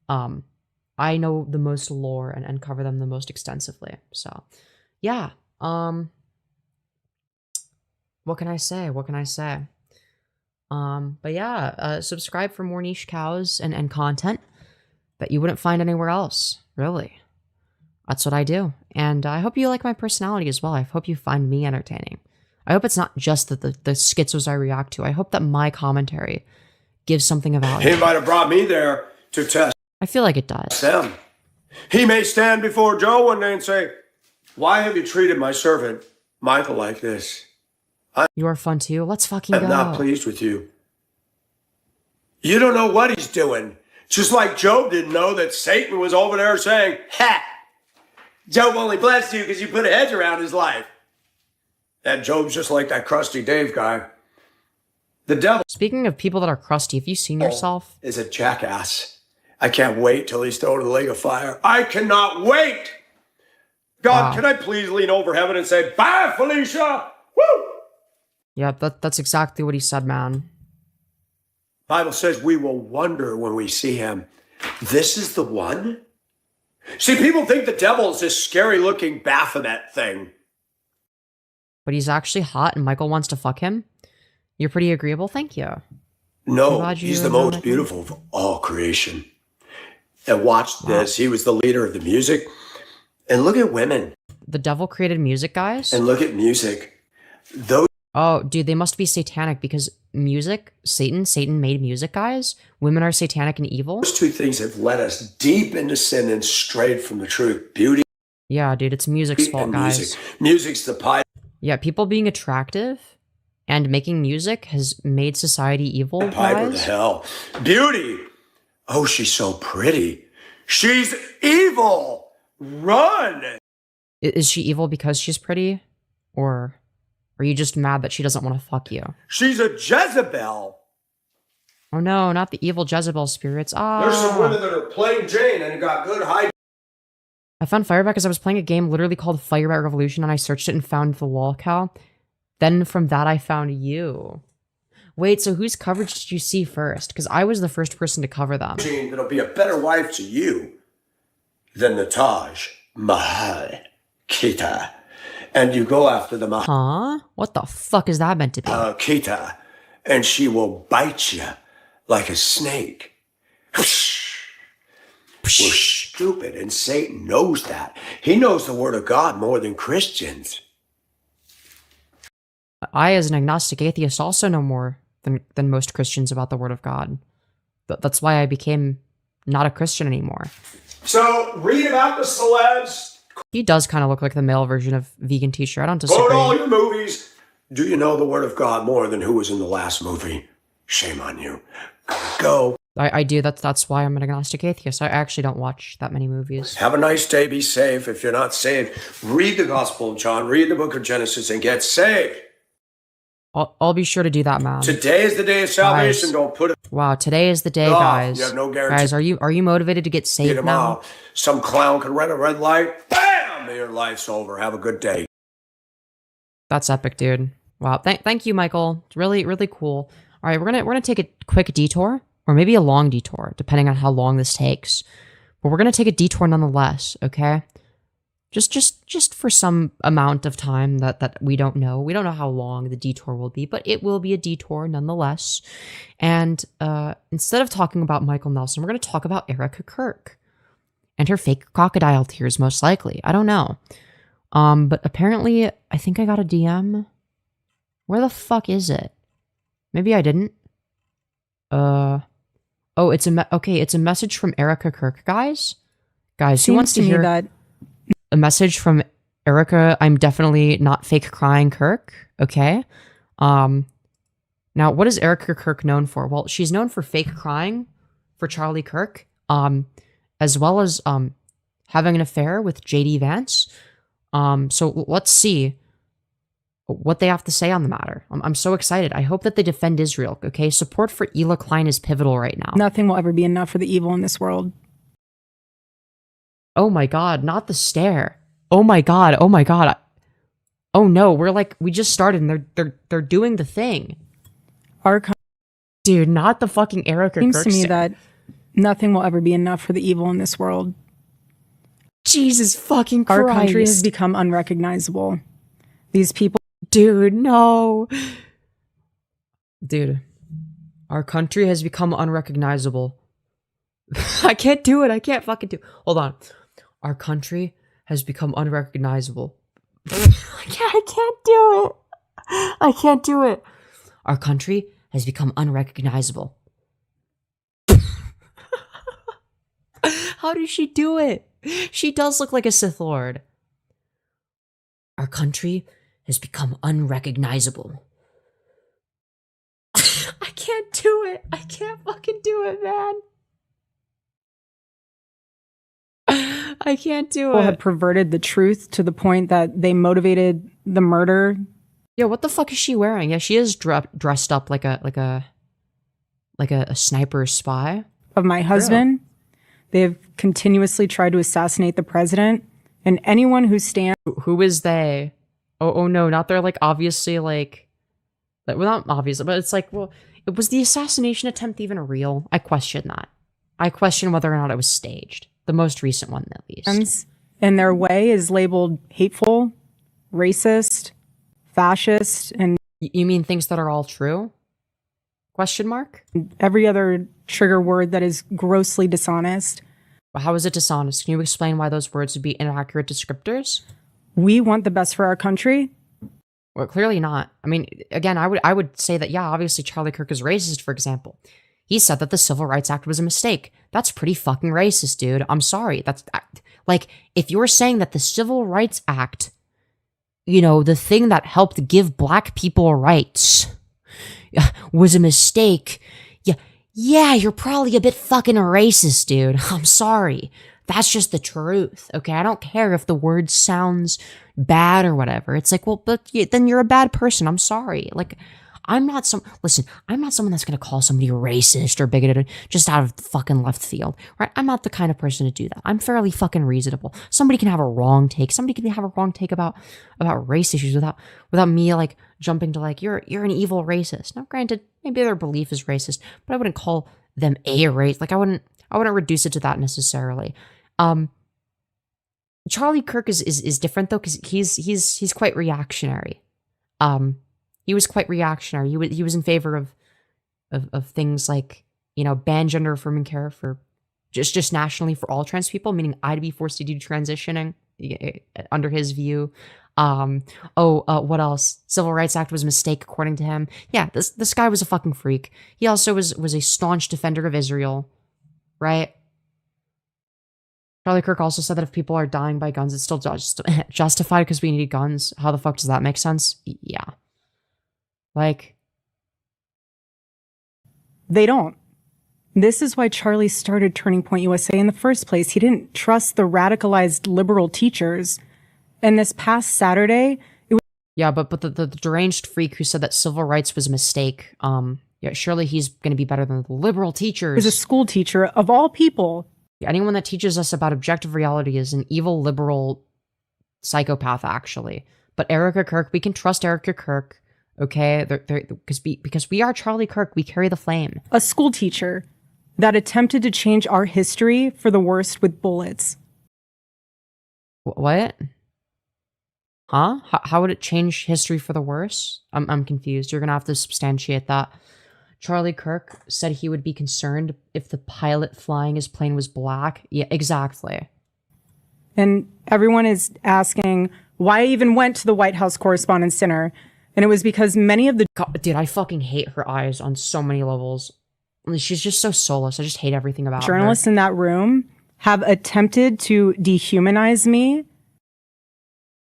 I know the most lore and cover them the most extensively. So, yeah. What can I say? But yeah, subscribe for more niche cows and content that you wouldn't find anywhere else, really. That's what I do. And I hope you like my personality as well. I hope you find me entertaining. I hope it's not just the schizos I react to. I hope that my commentary gives something of value. He might have brought me there to test I feel like it does. them. He may stand before Joe one day and say, why have you treated my servant, Michael, like this? You are fun too. Let's fucking I'm go. not pleased with you. You don't know what he's doing. Just like Job didn't know that Satan was over there saying, ha! Job only blessed you because you put a hedge around his life. And Job's just like that crusty Dave guy. The devil Speaking of people that are crusty, have you seen yourself? is a jackass. I can't wait till he's thrown in the lake of fire. I cannot wait. God, Wow. can I please lean over heaven and say, bye, Felicia? Woo! Yeah, that's exactly what he said, man. Bible says we will wonder when we see him. This is the one? See, people think the devil is this scary looking Baphomet thing. But he's actually hot and Michael wants to fuck him. You're pretty agreeable, thank you. No, glad you he's the know most that. beautiful of all creation. And watch this. He was the leader of the music. And look at women. The devil created music, guys? And look at music. Those Oh, dude, they must be satanic because music, Satan made music, guys. Women are satanic and evil. two things have led us deep into sin and strayed from the truth. Beauty Yeah, dude, it's music's fault, and guys. music. Music's the pie. Yeah, people being attractive and making music has made society evil, Piper to guys. hell. Beauty. Oh, she's so pretty. She's evil. Run. Is she evil because she's pretty? Or are you just mad that she doesn't want to fuck you? She's a Jezebel. Oh no, not the evil Jezebel spirits. There's some women Ah. that are plain Jane and got good high. I found Firebat because I was playing a game literally called Firebat Revolution and I searched it and found the Lolcow. Then from that I found you. Wait, so whose coverage did you see first? Because I was the first person to cover them. Jane that'll be a better wife to you than the Taj Mahal Kita. And you go after the Mahal Huh? What the fuck is that meant to be? Kita, and she will bite you like a snake. We're stupid, and Satan knows that. He knows the word of God more than Christians. I, as an agnostic atheist, also know more than most Christians about the Word of God. That's why I became not a Christian anymore. So read about the celebs, He does kind of look like the male version of Vegan Teacher. I don't quote all disagree. your movies. Do you know the word of God more than who was in the last movie? Shame on you. Go. I do. That's why I'm an agnostic atheist. I actually don't watch that many movies. Have a nice day. Be safe. If you're not saved, read the Gospel of John, read the book of Genesis, and get saved. I'll be sure to do that, man. Today is the day of salvation. Guys. Don't put it Wow, today is the day, off. guys. You have no guarantee. Guys, are you motivated to get saved now? tomorrow. Some clown can run a red light. Bam! Your life's over. Have a good day. That's epic, dude. Wow. Thank you, Michael. It's really, really cool. All right, we're gonna take a quick detour, or maybe a long detour, depending on how long this takes. But we're gonna take a detour nonetheless, okay? Just for some amount of time that we don't know. We don't know how long the detour will be, but it will be a detour nonetheless. And instead of talking about Michael Nelson, we're gonna talk about Erica Kirk and her fake crocodile tears, most likely. I don't know. But apparently, I think I got a DM. Where the fuck is it? Maybe I didn't. Oh, it's okay. It's a message from Erica Kirk, guys. Guys, who Seems wants to me hear that a message from Erica? I'm definitely not fake crying, Kirk. Okay. Now, what is Erica Kirk known for? Well, she's known for fake crying for Charlie Kirk, as well as having an affair with JD Vance. So let's see what they have to say on the matter. I'm so excited. I hope that they defend Israel. Okay, support for Ela Klein is pivotal right now. nothing will ever be enough for the evil in this world. Oh my God, not the stare. Oh my God. Oh my God. Oh no, we just started and they're doing the thing. Our country Dude, not the fucking Erica seems Kirk to me stare. that nothing will ever be enough for the evil in this world. Jesus fucking Christ. Our country has become unrecognizable. These people, Dude, no. Dude, our country has become unrecognizable. I can't do it. I can't fucking do it. Hold on. Our country has become unrecognizable. I can't do it. I can't do it. Our country has become unrecognizable. How does she do it? She does look like a Sith Lord. Our country has become unrecognizable. I can't do it. I can't fucking do it, man. I can't do have it. perverted the truth to the point that they motivated the murder. Yeah, what the fuck is she wearing? Yeah, she is dressed up like a sniper spy. Of my husband. They've continuously tried to assassinate the president and anyone who stands Who is they? Oh no, not they're like obviously well, not obviously, but it's like, well, was the assassination attempt even real? I question that. I question whether or not it was staged. The most recent one, at least. in their way is labeled hateful, racist, fascist, and You mean things that are all true? Question mark? every other trigger word that is grossly dishonest. How is it dishonest? Can you explain why those words would be inaccurate descriptors? We want the best for our country. Well, clearly not. I mean, again, I would say that, yeah, obviously Charlie Kirk is racist, for example. He said that the Civil Rights Act was a mistake. That's pretty fucking racist, dude. I'm sorry. That's like, if you're saying that the Civil Rights Act, you know, the thing that helped give black people rights was a mistake, yeah, you're probably a bit fucking racist, dude. I'm sorry. That's just the truth, okay? I don't care if the word sounds bad or whatever. It's like, well, but then you're a bad person. I'm sorry. Like, I'm not someone that's going to call somebody racist or bigoted just out of fucking left field, right? I'm not the kind of person to do that. I'm fairly fucking reasonable. Somebody can have a wrong take. Somebody can have a wrong take about race issues without me like jumping to like, you're an evil racist. Now, granted, maybe their belief is racist, but I wouldn't call them a race. Like, I wouldn't reduce it to that necessarily. Charlie Kirk is different though, because he's quite reactionary. He was quite reactionary. He was in favor of things like, you know, ban gender affirming care for just nationally for all trans people, meaning I'd be forced to do transitioning under his view. What else? Civil Rights Act was a mistake according to him. Yeah, this guy was a fucking freak. He also was a staunch defender of Israel, right? Charlie Kirk also said that if people are dying by guns, it's still justified because we need guns. How the fuck does that make sense? Yeah. Like, They don't. This is why Charlie started Turning Point USA in the first place. He didn't trust the radicalized liberal teachers. And this past Saturday, yeah, but the deranged freak who said that civil rights was a mistake, yeah, surely he's going to be better than the liberal teachers. was a school teacher of all people. Anyone that teaches us about objective reality is an evil liberal psychopath, actually. But Erica Kirk, we can trust Erica Kirk, okay? Because we are Charlie Kirk, we carry the flame. A school teacher that attempted to change our history for the worst with bullets. What? Huh? How would it change history for the worse? I'm confused. You're gonna have to substantiate that. Charlie Kirk said he would be concerned if the pilot flying his plane was black. Yeah, exactly. And everyone is asking why I even went to the White House Correspondents' Dinner. And it was because many of the God, dude, I fucking hate her eyes on so many levels. She's just so soulless. I just hate everything about journalists her. in that room have attempted to dehumanize me.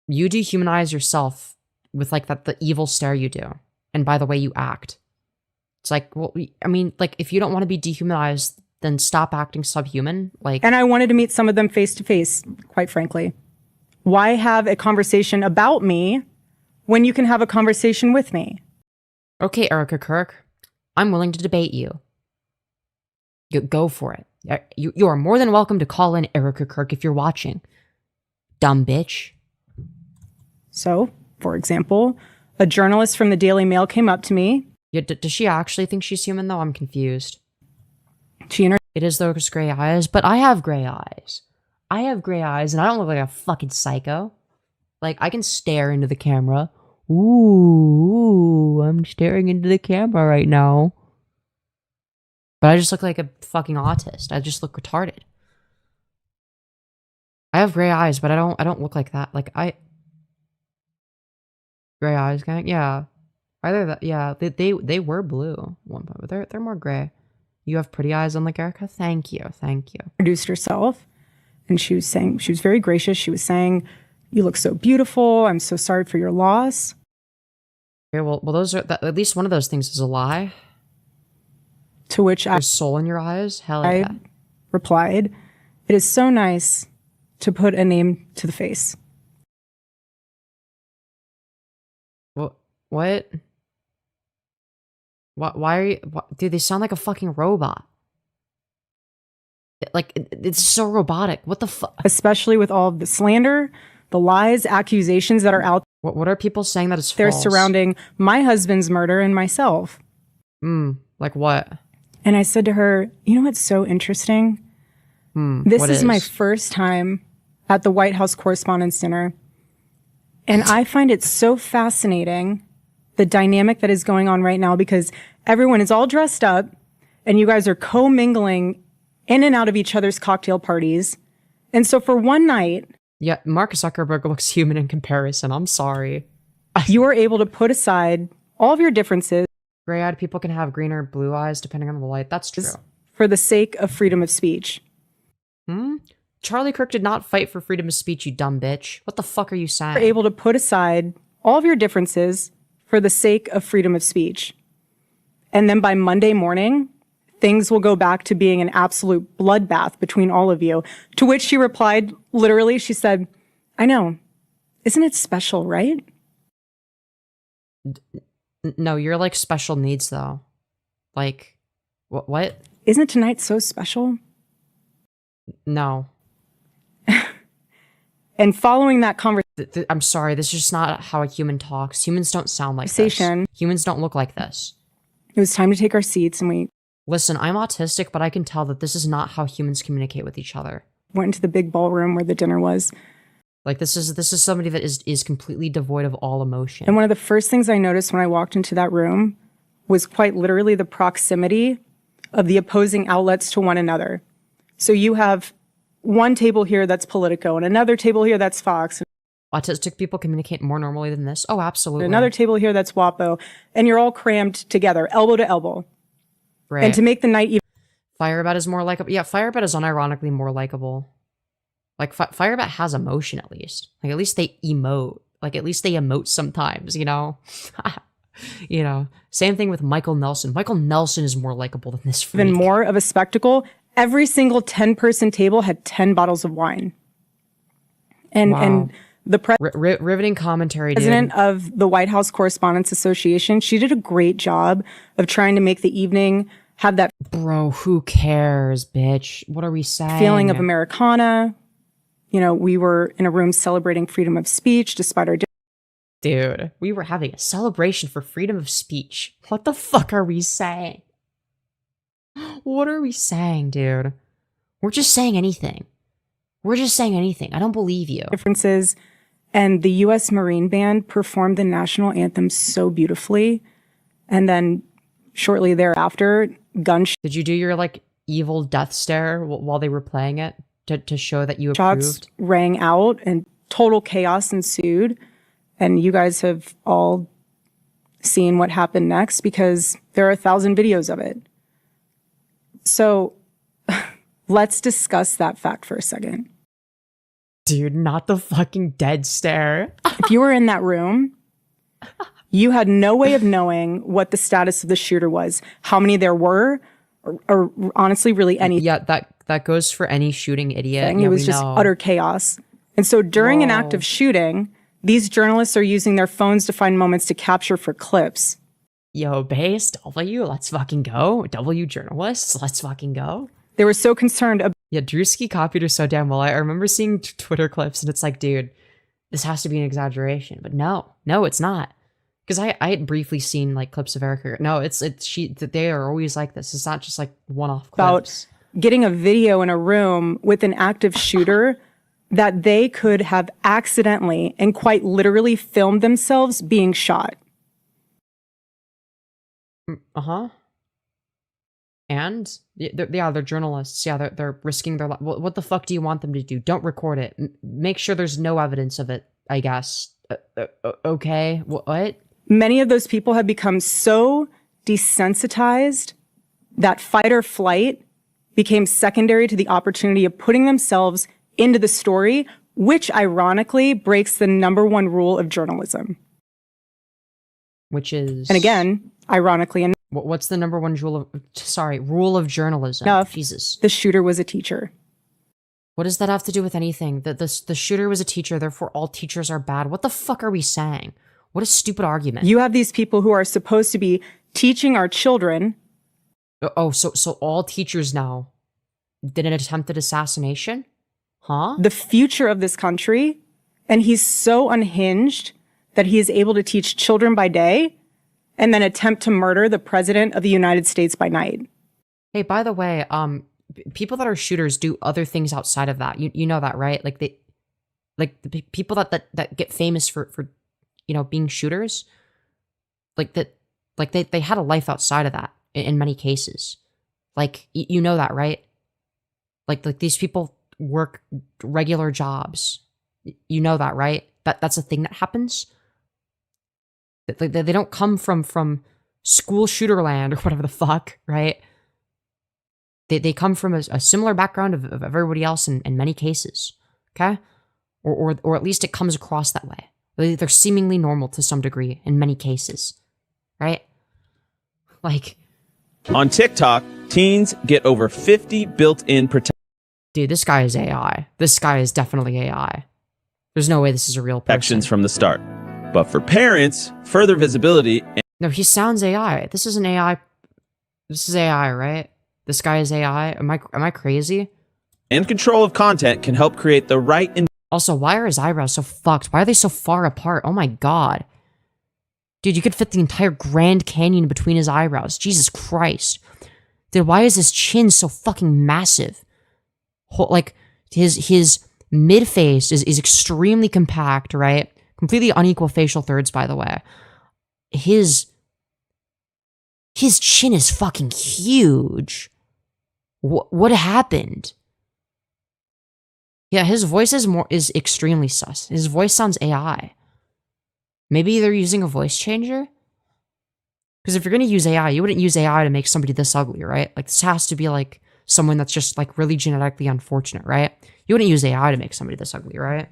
You dehumanize yourself with like the evil stare you do, and by the way you act. It's like, well, I mean, like if you don't want to be dehumanized, then stop acting subhuman. Like, And I wanted to meet some of them face to face, quite frankly. Why have a conversation about me when you can have a conversation with me? okay, Erica Kirk, I'm willing to debate you. Go for it. You are more than welcome to call in Erica Kirk if you're watching. Dumb bitch. So, for example, a journalist from the Daily Mail came up to me. Yeah, does she actually think she's human though? I'm confused. She It is those gray eyes, but I have gray eyes. I have gray eyes and I don't look like a fucking psycho. Like, I can stare into the camera. Ooh, I'm staring into the camera right now. But I just look like a fucking autist. I just look retarded. I have gray eyes, but I don't look like that. Like, gray eyes, gang? Yeah. Either that, yeah, they were blue at one point, but they're more gray. You have pretty eyes, unlike Erica. Thank you. introduced herself, and she was very gracious. She was saying, "You look so beautiful. I'm so sorry for your loss." Okay, well, those are at least one of those things is a lie. To which I There's soul in your eyes. Hell yeah. replied, "It is so nice to put a name to the face." What? Why are you? Dude, they sound like a fucking robot. Like, it's so robotic. What the fuck? Especially with all of the slander, the lies, accusations that are out What are people saying that is there false? surrounding my husband's murder and myself. Like what? And I said to her, "You know what's so interesting? This what is my first time at the White House Correspondents' Dinner. And I find it so fascinating, the dynamic that is going on right now, because everyone is all dressed up and you guys are co-mingling in and out of each other's cocktail parties. And so for one night, Yeah, Mark Zuckerberg looks human in comparison. I'm sorry. you are able to put aside all of your differences Gray-eyed people can have green or blue eyes depending on the light. That's true. for the sake of freedom of speech. Charlie Kirk did not fight for freedom of speech, you dumb bitch. What the fuck are you saying? You're able to put aside all of your differences for the sake of freedom of speech. And then by Monday morning, things will go back to being an absolute bloodbath between all of you. To which she replied, literally, she said, "I know. Isn't it special, right?" No, you're like special needs though. Like, what? "Isn't tonight so special?" No. And following that I'm sorry, this is just not how a human talks. Humans don't sound like this. conversation, Humans don't look like this. it was time to take our seats, and we Listen, I'm autistic, but I can tell that this is not how humans communicate with each other. went into the big ballroom where the dinner was. Like, this is somebody that is completely devoid of all emotion. And one of the first things I noticed when I walked into that room was quite literally the proximity of the opposing outlets to one another. So you have one table here that's Politico, and another table here that's Fox, Autistic people communicate more normally than this? Oh, absolutely. and another table here that's WAPO, and you're all crammed together, elbow to elbow. Right. And to make the night even Firebat is more likable. Yeah, Firebat is unironically more likable. Like, Firebat has emotion, at least. Like, at least they emote. Like, at least they emote sometimes, you know? You know? Same thing with Michael Nelson. Michael Nelson is more likable than this freak. more of a spectacle, every single 10-person table had 10 bottles of wine. And Wow. and the Riveting commentary, dude. president of the White House Correspondents Association, she did a great job of trying to make the evening have that Bro, who cares, bitch? What are we saying? feeling of Americana. You know, we were in a room celebrating freedom of speech despite our Dude, we were having a celebration for freedom of speech. What the fuck are we saying? What are we saying, dude? We're just saying anything. We're just saying anything. I don't believe you. differences. And the U.S. Marine Band performed the national anthem so beautifully. And then shortly thereafter, gunshots Did you do your, like, evil death stare while they were playing it to show that you approved? rang out and total chaos ensued. And you guys have all seen what happened next because there are 1,000 videos of it. So let's discuss that fact for a second. Dude, not the fucking dead stare. If you were in that room, you had no way of knowing what the status of the shooter was, how many there were, or honestly, really anything. Yeah, that goes for any shooting idiot. It was just utter chaos. And so during an active shooting, these journalists are using their phones to find moments to capture for clips. Yo, base, W, let's fucking go. W journalists, let's fucking go. They were so concerned about. Yeah, Drewski copied her so damn well. I remember seeing Twitter clips and it's like, dude, this has to be an exaggeration. But no, it's not. Because I had briefly seen like clips of Erica. No, they are always like this. It's not just like one-off clips. About getting a video in a room with an active shooter that they could have accidentally and quite literally filmed themselves being shot. Uh-huh. And they're journalists. Yeah, they're risking their life. What the fuck do you want them to do? Don't record it. Make sure there's no evidence of it, I guess. Okay, what? Many of those people have become so desensitized that fight or flight became secondary to the opportunity of putting themselves into the story, which ironically breaks the number one rule of journalism. Which is... And again, ironically enough... What's the number one rule of journalism? Jesus. The shooter was a teacher. What does that have to do with anything? The shooter was a teacher, therefore all teachers are bad. What the fuck are we saying? What a stupid argument. You have these people who are supposed to be teaching our children. Oh, so all teachers now did an attempted assassination? Huh? The future of this country, and he's so unhinged that he is able to teach children by day and then attempt to murder the president of the United States by night. Hey, by the way, people that are shooters do other things outside of that. You know that, right? Like the people that get famous for being shooters, they had a life outside of that in many cases. Like you know that, right? Like these people work regular jobs. You know that, right? That's a thing that happens. They don't come from school shooter land or whatever the fuck, right? They come from a similar background of everybody else in many cases, okay? Or at least it comes across that way. They're seemingly normal to some degree in many cases, right? Like... On TikTok, teens get over 50 built-in protection. Dude, this guy is AI. This guy is definitely AI. There's no way this is a real person. Protections from the start. But for parents, further visibility... No, he sounds AI. This is an AI... This is AI, right? This guy is AI? Am I crazy? And control of content can help create the right... Also, why are his eyebrows so fucked? Why are they so far apart? Oh my god. Dude, you could fit the entire Grand Canyon between his eyebrows. Jesus Christ. Dude, why is his chin so fucking massive? Like, his mid-face is extremely compact, right? Completely unequal facial thirds, by the way. His chin is fucking huge. What happened? Yeah, his voice is extremely sus. His voice sounds AI. Maybe they're using a voice changer? Because if you're going to use AI, you wouldn't use AI to make somebody this ugly, right? Like, this has to be, like, someone that's just, like, really genetically unfortunate, right? You wouldn't use AI to make somebody this ugly, right?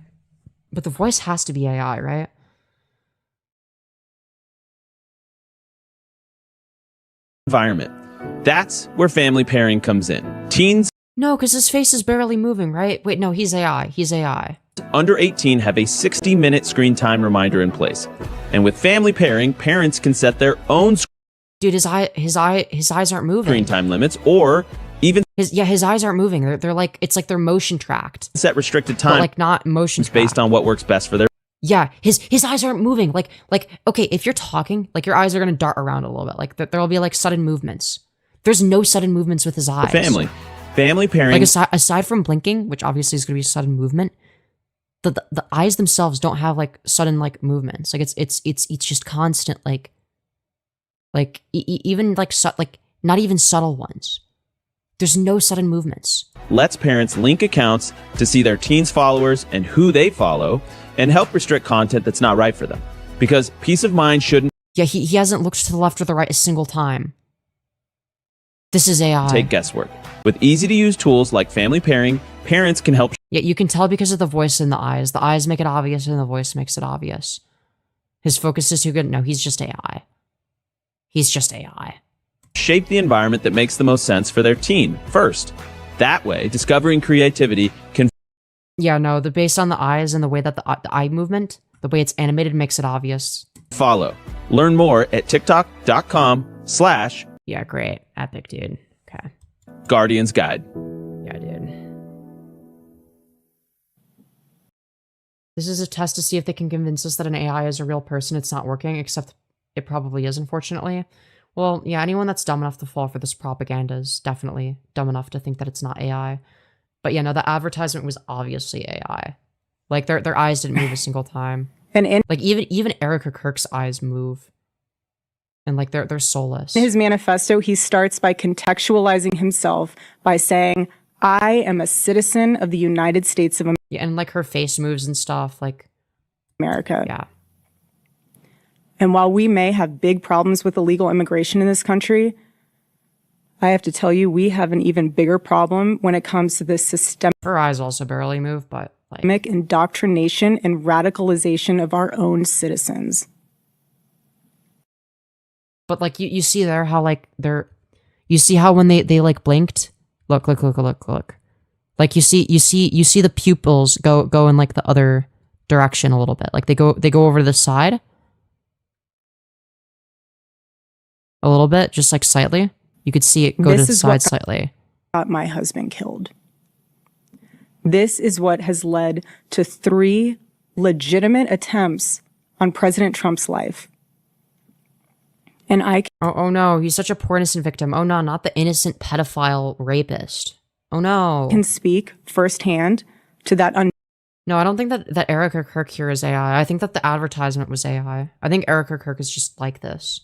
But the voice has to be AI, right? Environment. That's where family pairing comes in. Teens... No, because his face is barely moving, right? Wait, no, he's AI. He's AI. Under 18 have a 60-minute screen time reminder in place. And with family pairing, parents can set their own Dude, his eyes aren't moving. Screen time limits, or even his eyes aren't moving. They're like, it's like they're motion tracked. Set restricted time, but like not motion tracked. Based on what works best for their... Yeah, his eyes aren't moving. Like okay, if you're talking, like your eyes are gonna dart around a little bit. Like there'll be like sudden movements. There's no sudden movements with his eyes. Family pairing. Like aside from blinking, which obviously is gonna be a sudden movement, the eyes themselves don't have like sudden like movements. Like it's just constant even like not even subtle ones. There's no sudden movements. Lets parents link accounts to see their teens' followers and who they follow, and help restrict content that's not right for them. Because peace of mind shouldn't... Yeah, he hasn't looked to the left or the right a single time. This is AI. Take guesswork. With easy-to-use tools like family pairing, parents can help. Yeah, you can tell because of the voice and the eyes. The eyes make it obvious and the voice makes it obvious. His focus is too good. No, he's just AI. He's just AI. Shape the environment that makes the most sense for their teen first. That way, discovering creativity can Yeah, no, based on the eyes and the way that the eye movement, the way it's animated makes it obvious. follow. Learn more at tiktok.com/. Yeah, great. Epic, dude. Okay. Guardian's Guide. Yeah, dude. This is a test to see if they can convince us that an AI is a real person. It's not working, except it probably is, unfortunately. Well, yeah, anyone that's dumb enough to fall for this propaganda is definitely dumb enough to think that it's not AI. But yeah, no, the advertisement was obviously AI. Like, their eyes didn't move a single time. And Like, even Erica Kirk's eyes move. And, like, they're soulless. in his manifesto, he starts by contextualizing himself by saying, I am a citizen of the United States of Yeah, and, like, her face moves and stuff. Like, America. yeah. And while we may have big problems with illegal immigration in this country, I have to tell you, we have an even bigger problem when it comes to this systemic Her eyes also barely move, but, like, indoctrination and radicalization of our own citizens. but, like, you see there how, like, you see how when they like, blinked? Look. Like, you see the pupils go in, like, the other direction a little bit. Like, they go over to the side. A little bit, just, like, slightly. You could see it go to the side slightly. Got my husband killed. This is what has led to 3 legitimate attempts on President Trump's life. And I Oh no, he's such a poor innocent victim. Oh no, not the innocent pedophile rapist. Oh no. can speak firsthand to that No, I don't think that Erica Kirk here is AI. I think that the advertisement was AI. I think Erica Kirk is just like this.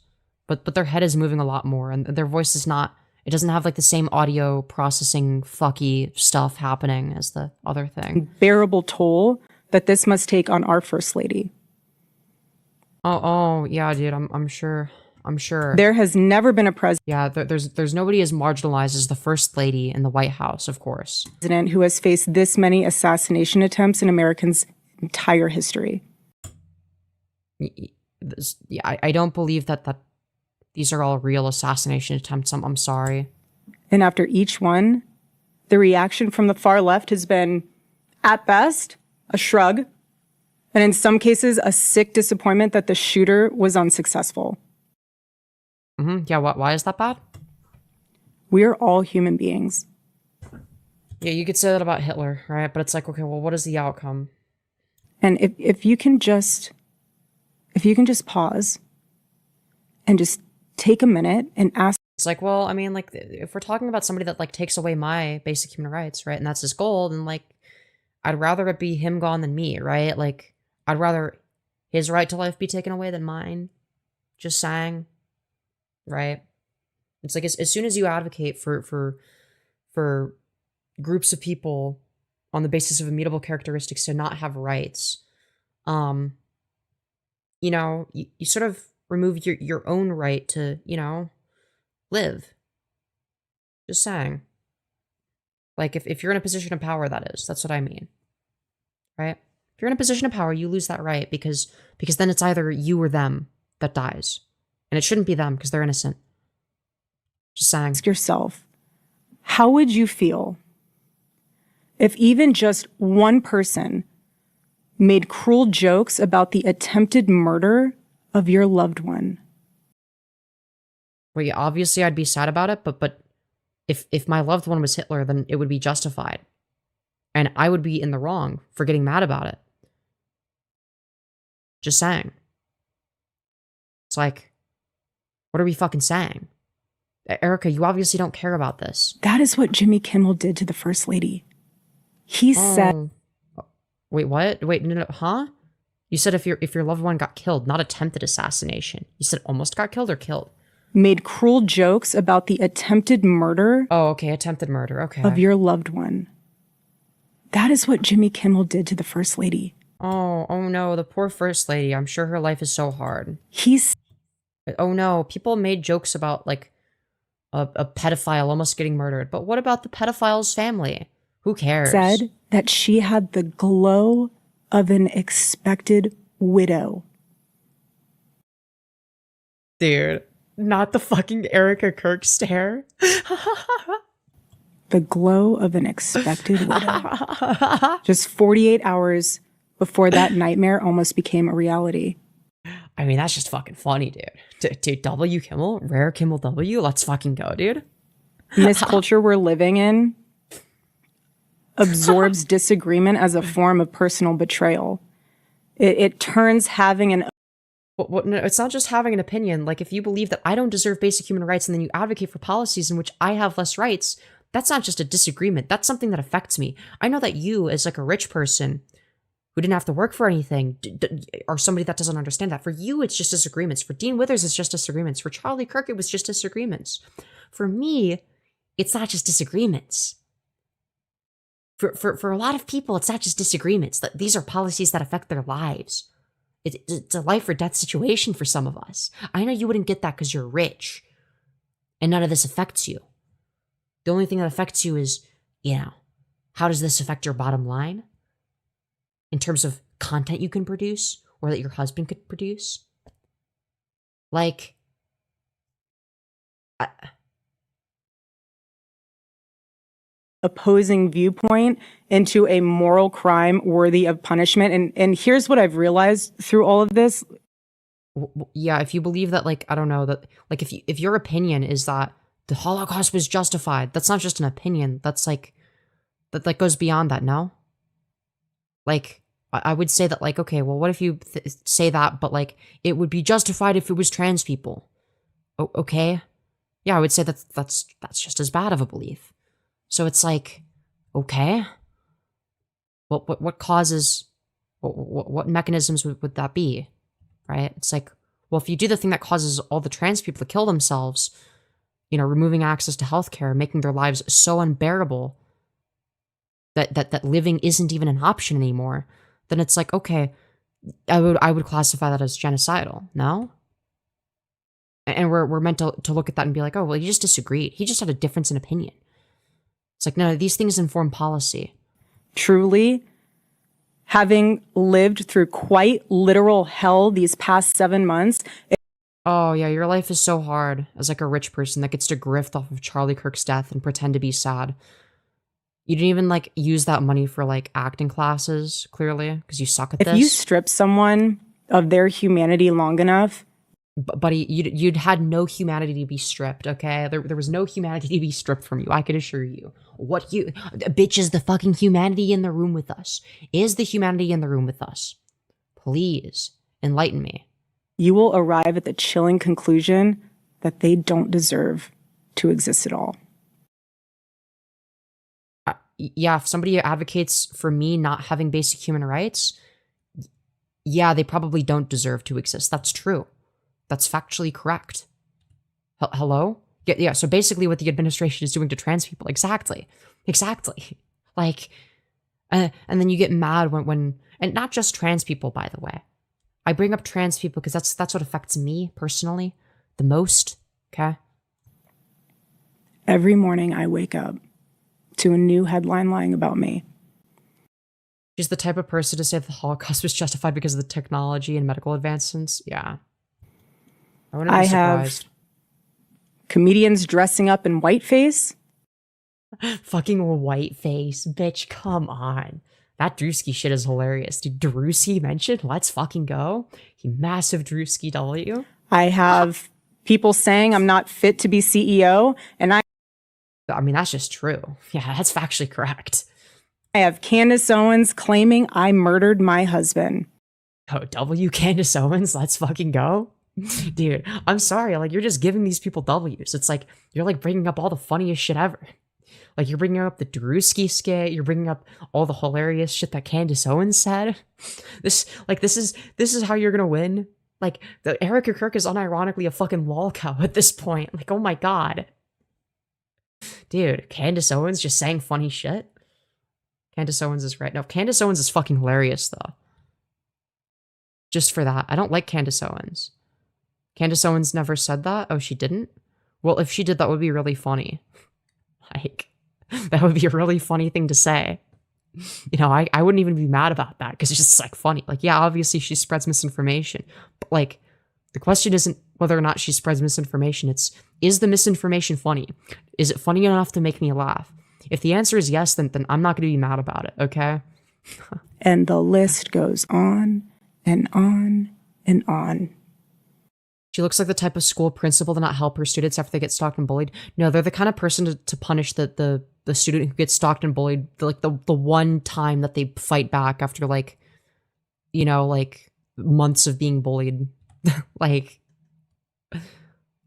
But their head is moving a lot more, and their voice is not, it doesn't have, like, the same audio processing fucky stuff happening as the other thing. unbearable toll that this must take on our First Lady. Oh yeah, dude, I'm sure. There has never been a Yeah, there's nobody as marginalized as the First Lady in the White House, of course. president who has faced this many assassination attempts in Americans' entire history. Yeah, I don't believe that these are all real assassination attempts. I'm sorry. And after each one, the reaction from the far left has been, at best, a shrug, and in some cases, a sick disappointment that the shooter was unsuccessful. Yeah, why is that bad? We are all human beings. Yeah, you could say that about Hitler, right? But it's like, okay, well, what is the outcome? And if you can just pause and just take a minute and ask. It's like, well, I mean, like, if we're talking about somebody that, like, takes away my basic human rights, right, and that's his goal, then, like, I'd rather it be him gone than me, right? Like, I'd rather his right to life be taken away than mine. Just saying, right? It's like, as soon as you advocate for groups of people on the basis of immutable characteristics to not have rights, you know, you sort of remove your own right to, you know, live. Just saying. Like, if you're in a position of power, that's what I mean. Right? If you're in a position of power, you lose that right because then it's either you or them that dies. And it shouldn't be them because they're innocent. Just saying. Ask yourself, how would you feel if even just one person made cruel jokes about the attempted murder of your loved one? Well, yeah, obviously I'd be sad about it, but if my loved one was Hitler, then it would be justified. And I would be in the wrong for getting mad about it. Just saying. It's like, what are we fucking saying? Erica, you obviously don't care about this. That is what Jimmy Kimmel did to the First Lady. He said, Wait, what? Wait, no, huh? You said if your loved one got killed, not attempted assassination. You said almost got killed or killed? made cruel jokes about the attempted murder Oh, okay, attempted murder. Okay. of your loved one. That is what Jimmy Kimmel did to the First Lady. Oh no, the poor First Lady. I'm sure her life is so hard. He's Oh no, people made jokes about, like, a pedophile almost getting murdered. But what about the pedophile's family? Who cares? Said that she had the glow of an expected widow. Dude, not the fucking Erica Kirk stare. The glow of an expected widow. Just 48 hours before that nightmare almost became a reality. I mean, that's just fucking funny, dude. Dude, W Kimmel, rare Kimmel W, let's fucking go, dude. In this culture we're living in absorbs disagreement as a form of personal betrayal. It turns having an No, it's not just having an opinion. Like, if you believe that I don't deserve basic human rights and then you advocate for policies in which I have less rights, that's not just a disagreement. That's something that affects me. I know that you, as like a rich person who didn't have to work for anything, or somebody that doesn't understand that. For you, it's just disagreements. For Dean Withers, it's just disagreements. For Charlie Kirk, it was just disagreements. For me, it's not just disagreements. For a lot of people, it's not just disagreements. These are policies that affect their lives. It's a life or death situation for some of us. I know you wouldn't get that because you're rich and none of this affects you. The only thing that affects you is, how does this affect your bottom line? In terms of content you can produce or that your husband could produce? Like, opposing viewpoint into a moral crime worthy of punishment. And here's what I've realized through all of this. Yeah, if you believe that, like, I don't know, that, like, if your opinion is that the Holocaust was justified, that's not just an opinion. That's like, that goes beyond that, no? Like, I would say that, like, okay, well, what if you say that, but, like, it would be justified if it was trans people? Okay? Yeah, I would say that's just as bad of a belief. So it's like, okay, what causes, what mechanisms would that be, right? It's like, well, if you do the thing that causes all the trans people to kill themselves, removing access to healthcare, making their lives so unbearable that living isn't even an option anymore, then it's like, okay, I would classify that as genocidal, no? And we're meant to look at that and be like, oh, well, he just disagreed. He just had a difference in opinion. It's like, no, these things inform policy. Truly, having lived through quite literal hell these past 7 months. Oh, yeah, your life is so hard as like a rich person that gets to grift off of Charlie Kirk's death and pretend to be sad. You didn't even like use that money for like acting classes, clearly, because you suck at this. If you strip someone of their humanity long enough, buddy, you'd had no humanity to be stripped, okay? There was no humanity to be stripped from you, I could assure you. Bitch, is the fucking humanity in the room with us? Is the humanity in the room with us? Please, enlighten me. You will arrive at the chilling conclusion that they don't deserve to exist at all. Yeah, if somebody advocates for me not having basic human rights, yeah, they probably don't deserve to exist. That's true. That's factually correct. Hello? Yeah, so basically what the administration is doing to trans people. Exactly. Like, and then you get mad when and not just trans people, by the way. I bring up trans people because that's what affects me personally the most, okay? Every morning I wake up to a new headline lying about me. She's the type of person to say that the Holocaust was justified because of the technology and medical advancements. Yeah. I wouldn't be surprised. Have comedians dressing up in whiteface. Fucking whiteface. Bitch, come on. That Drewski shit is hilarious. Dude, Drewski mentioned? Let's fucking go. You massive Drewski W. I have people saying I'm not fit to be CEO, and I mean, that's just true. Yeah, that's factually correct. I have Candace Owens claiming I murdered my husband. Oh, W Candace Owens? Let's fucking go. Dude, I'm sorry. Like, you're just giving these people W's. It's like, you're like bringing up all the funniest shit ever. Like, you're bringing up the Drewski skit. You're bringing up all the hilarious shit that Candace Owens said. This is how you're gonna win. Like, the Erica Kirk is unironically a fucking lolcow at this point. Like, oh my god. Dude, Candace Owens just saying funny shit. Candace Owens is right. No, Candace Owens is fucking hilarious, though. Just for that. I don't like Candace Owens. Candace Owens never said that? Oh, she didn't? Well, if she did, that would be really funny. Like, that would be a really funny thing to say. You know, I wouldn't even be mad about that because it's just like funny. Like, yeah, obviously she spreads misinformation. But like, the question isn't whether or not she spreads misinformation. It's, is the misinformation funny? Is it funny enough to make me laugh? If the answer is yes, then I'm not going to be mad about it, okay? And the list goes on and on and on. She looks like the type of school principal to not help her students after they get stalked and bullied. No, they're the kind of person to punish the student who gets stalked and bullied, like the one time that they fight back after, like, you know, like months of being bullied. Like,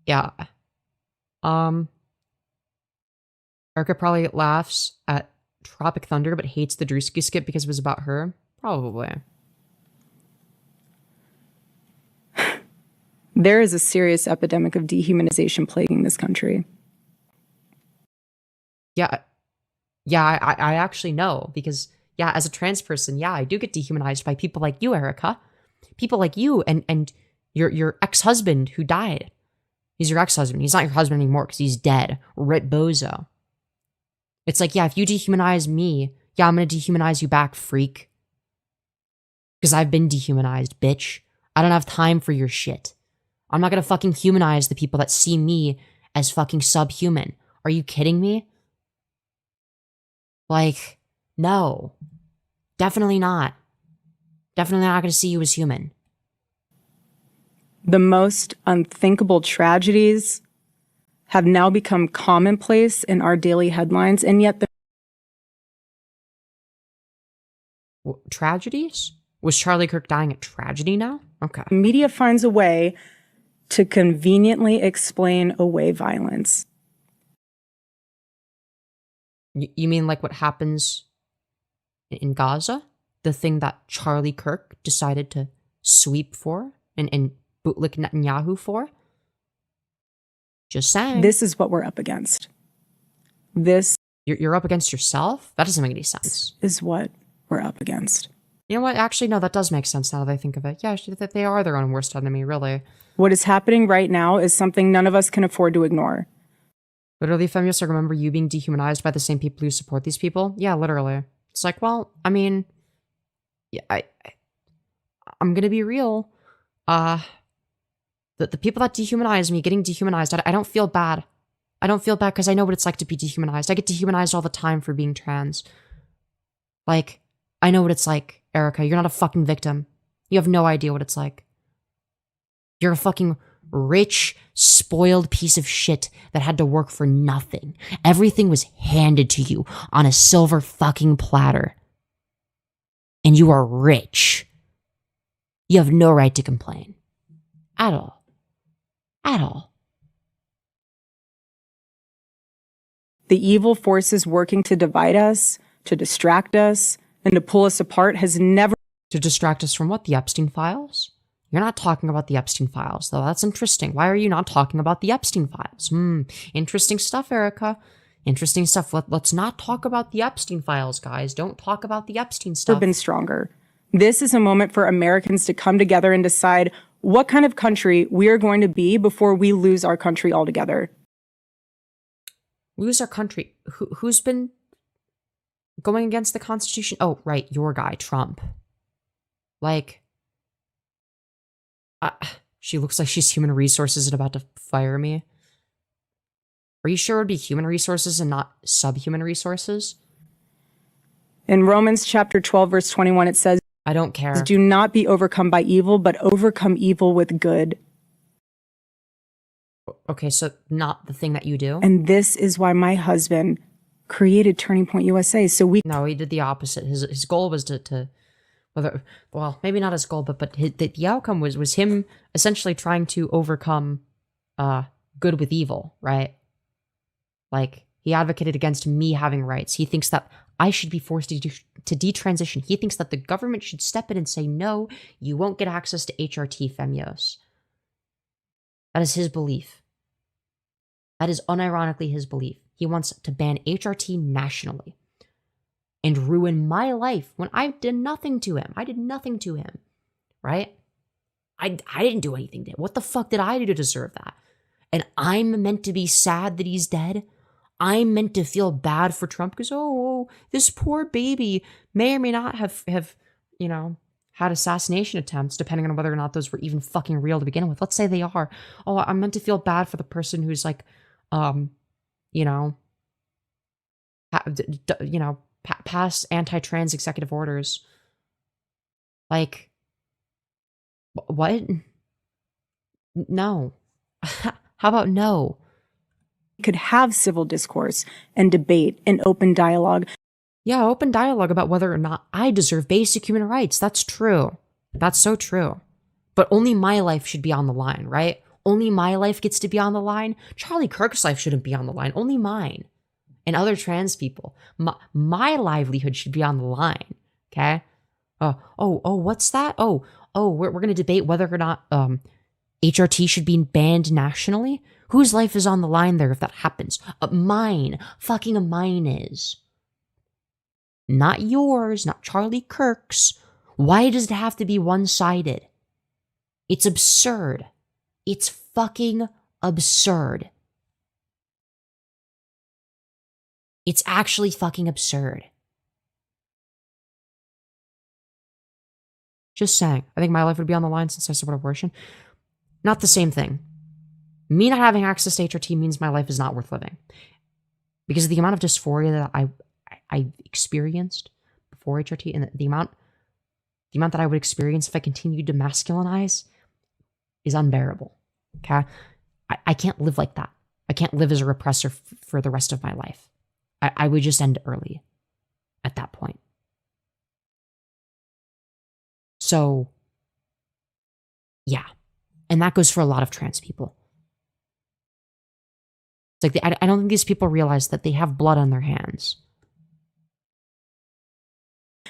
yeah. Erica probably laughs at Tropic Thunder, but hates the Drewski skit because it was about her. Probably. There is a serious epidemic of dehumanization plaguing this country. Yeah. Yeah, I actually know because, yeah, as a trans person, yeah, I do get dehumanized by people like you, Erica. People like you and your ex-husband who died. He's your ex-husband. He's not your husband anymore because he's dead. Rit bozo. It's like, yeah, if you dehumanize me, yeah, I'm going to dehumanize you back, freak. Because I've been dehumanized, bitch. I don't have time for your shit. I'm not going to fucking humanize the people that see me as fucking subhuman. Are you kidding me? Like, no. Definitely not. Definitely not going to see you as human. The most unthinkable tragedies have now become commonplace in our daily headlines, and yet the tragedies? Was Charlie Kirk dying a tragedy now? Okay. media finds a way to conveniently explain away violence. You mean like what happens in Gaza? The thing that Charlie Kirk decided to sweep for and bootlick Netanyahu for? Just saying. This is what we're up against. This You're up against yourself? That doesn't make any sense. is what we're up against. You know what? Actually, no, that does make sense now that I think of it. Yeah, that they are their own worst enemy, really. What is happening right now is something none of us can afford to ignore. Literally, Femyoz, I remember you being dehumanized by the same people who support these people. Yeah, literally. It's like, well, I mean, yeah, I'm gonna be real. The people that dehumanize me getting dehumanized, I don't feel bad. I don't feel bad because I know what it's like to be dehumanized. I get dehumanized all the time for being trans. Like, I know what it's like, Erica. You're not a fucking victim. You have no idea what it's like. You're a fucking rich, spoiled piece of shit that had to work for nothing. Everything was handed to you on a silver fucking platter. And you are rich. You have no right to complain. At all. At all. The evil forces working to divide us, to distract us, and to pull us apart has never... To distract us from what? The Epstein files? You're not talking about the Epstein files, though. That's interesting. Why are you not talking about the Epstein files? Interesting stuff, Erica. Interesting stuff. Let's not talk about the Epstein files, guys. Don't talk about the Epstein stuff. been stronger. This is a moment for Americans to come together and decide what kind of country we are going to be before we lose our country altogether. Lose our country. Who's been going against the Constitution? Oh, right, your guy, Trump. Like, she looks like she's human resources and about to fire me. Are you sure it would be human resources and not subhuman resources? In Romans chapter 12, verse 21, it says, I don't care. do not be overcome by evil, but overcome evil with good. Okay, so not the thing that you do? And this is why my husband created Turning Point USA. So we... No, he did the opposite. His goal was to whether, well, maybe not his goal, but the outcome was him essentially trying to overcome good with evil, right? Like, he advocated against me having rights. He thinks that I should be forced to detransition. He thinks that the government should step in and say, no, you won't get access to HRT, Femyoz. That is his belief. That is unironically his belief. He wants to ban HRT nationally and ruin my life when I did nothing to him. I did nothing to him, right? I didn't do anything to him. What the fuck did I do to deserve that? And I'm meant to be sad that he's dead. I'm meant to feel bad for Trump because, oh, this poor baby may or may not have, had assassination attempts, depending on whether or not those were even fucking real to begin with. Let's say they are. Oh, I'm meant to feel bad for the person who's like, passed anti-trans executive orders. Like, what? No. How about no? Could have civil discourse and debate and open dialogue. Yeah, open dialogue about whether or not I deserve basic human rights. That's true. That's so true. But only my life should be on the line, right? Only my life gets to be on the line. Charlie Kirk's life shouldn't be on the line. Only mine and other trans people. My livelihood should be on the line. Okay. What's that? We're going to debate whether or not HRT should be banned nationally. Whose life is on the line there if that happens? Mine. Fucking mine is. Not yours, not Charlie Kirk's. Why does it have to be one-sided? It's absurd. It's fucking absurd. It's actually fucking absurd. Just saying. I think my life would be on the line since I support abortion. Not the same thing. Me not having access to HRT means my life is not worth living. Because of the amount of dysphoria that I experienced before HRT and the amount that I would experience if I continued to masculinize is unbearable. Okay? I can't live like that. I can't live as a repressor for the rest of my life. I would just end early at that point. So, yeah. And that goes for a lot of trans people. It's like, I don't think these people realize that they have blood on their hands.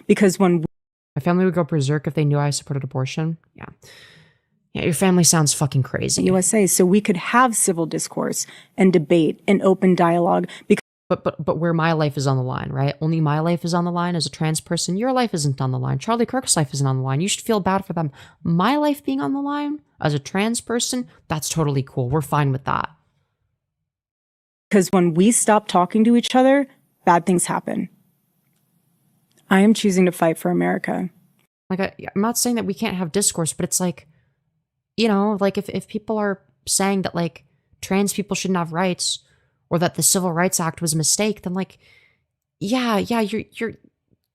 Because when my family would go berserk if they knew I supported abortion. Yeah. Yeah, your family sounds fucking crazy. USA, so we could have civil discourse and debate and open dialogue. But where my life is on the line, right? Only my life is on the line as a trans person. Your life isn't on the line. Charlie Kirk's life isn't on the line. You should feel bad for them. My life being on the line as a trans person, that's totally cool. We're fine with that. Because when we stop talking to each other, bad things happen. I am choosing to fight for America. Like, I'm not saying that we can't have discourse, but it's like, like if people are saying that like trans people shouldn't have rights or that the Civil Rights Act was a mistake, then like, yeah, you're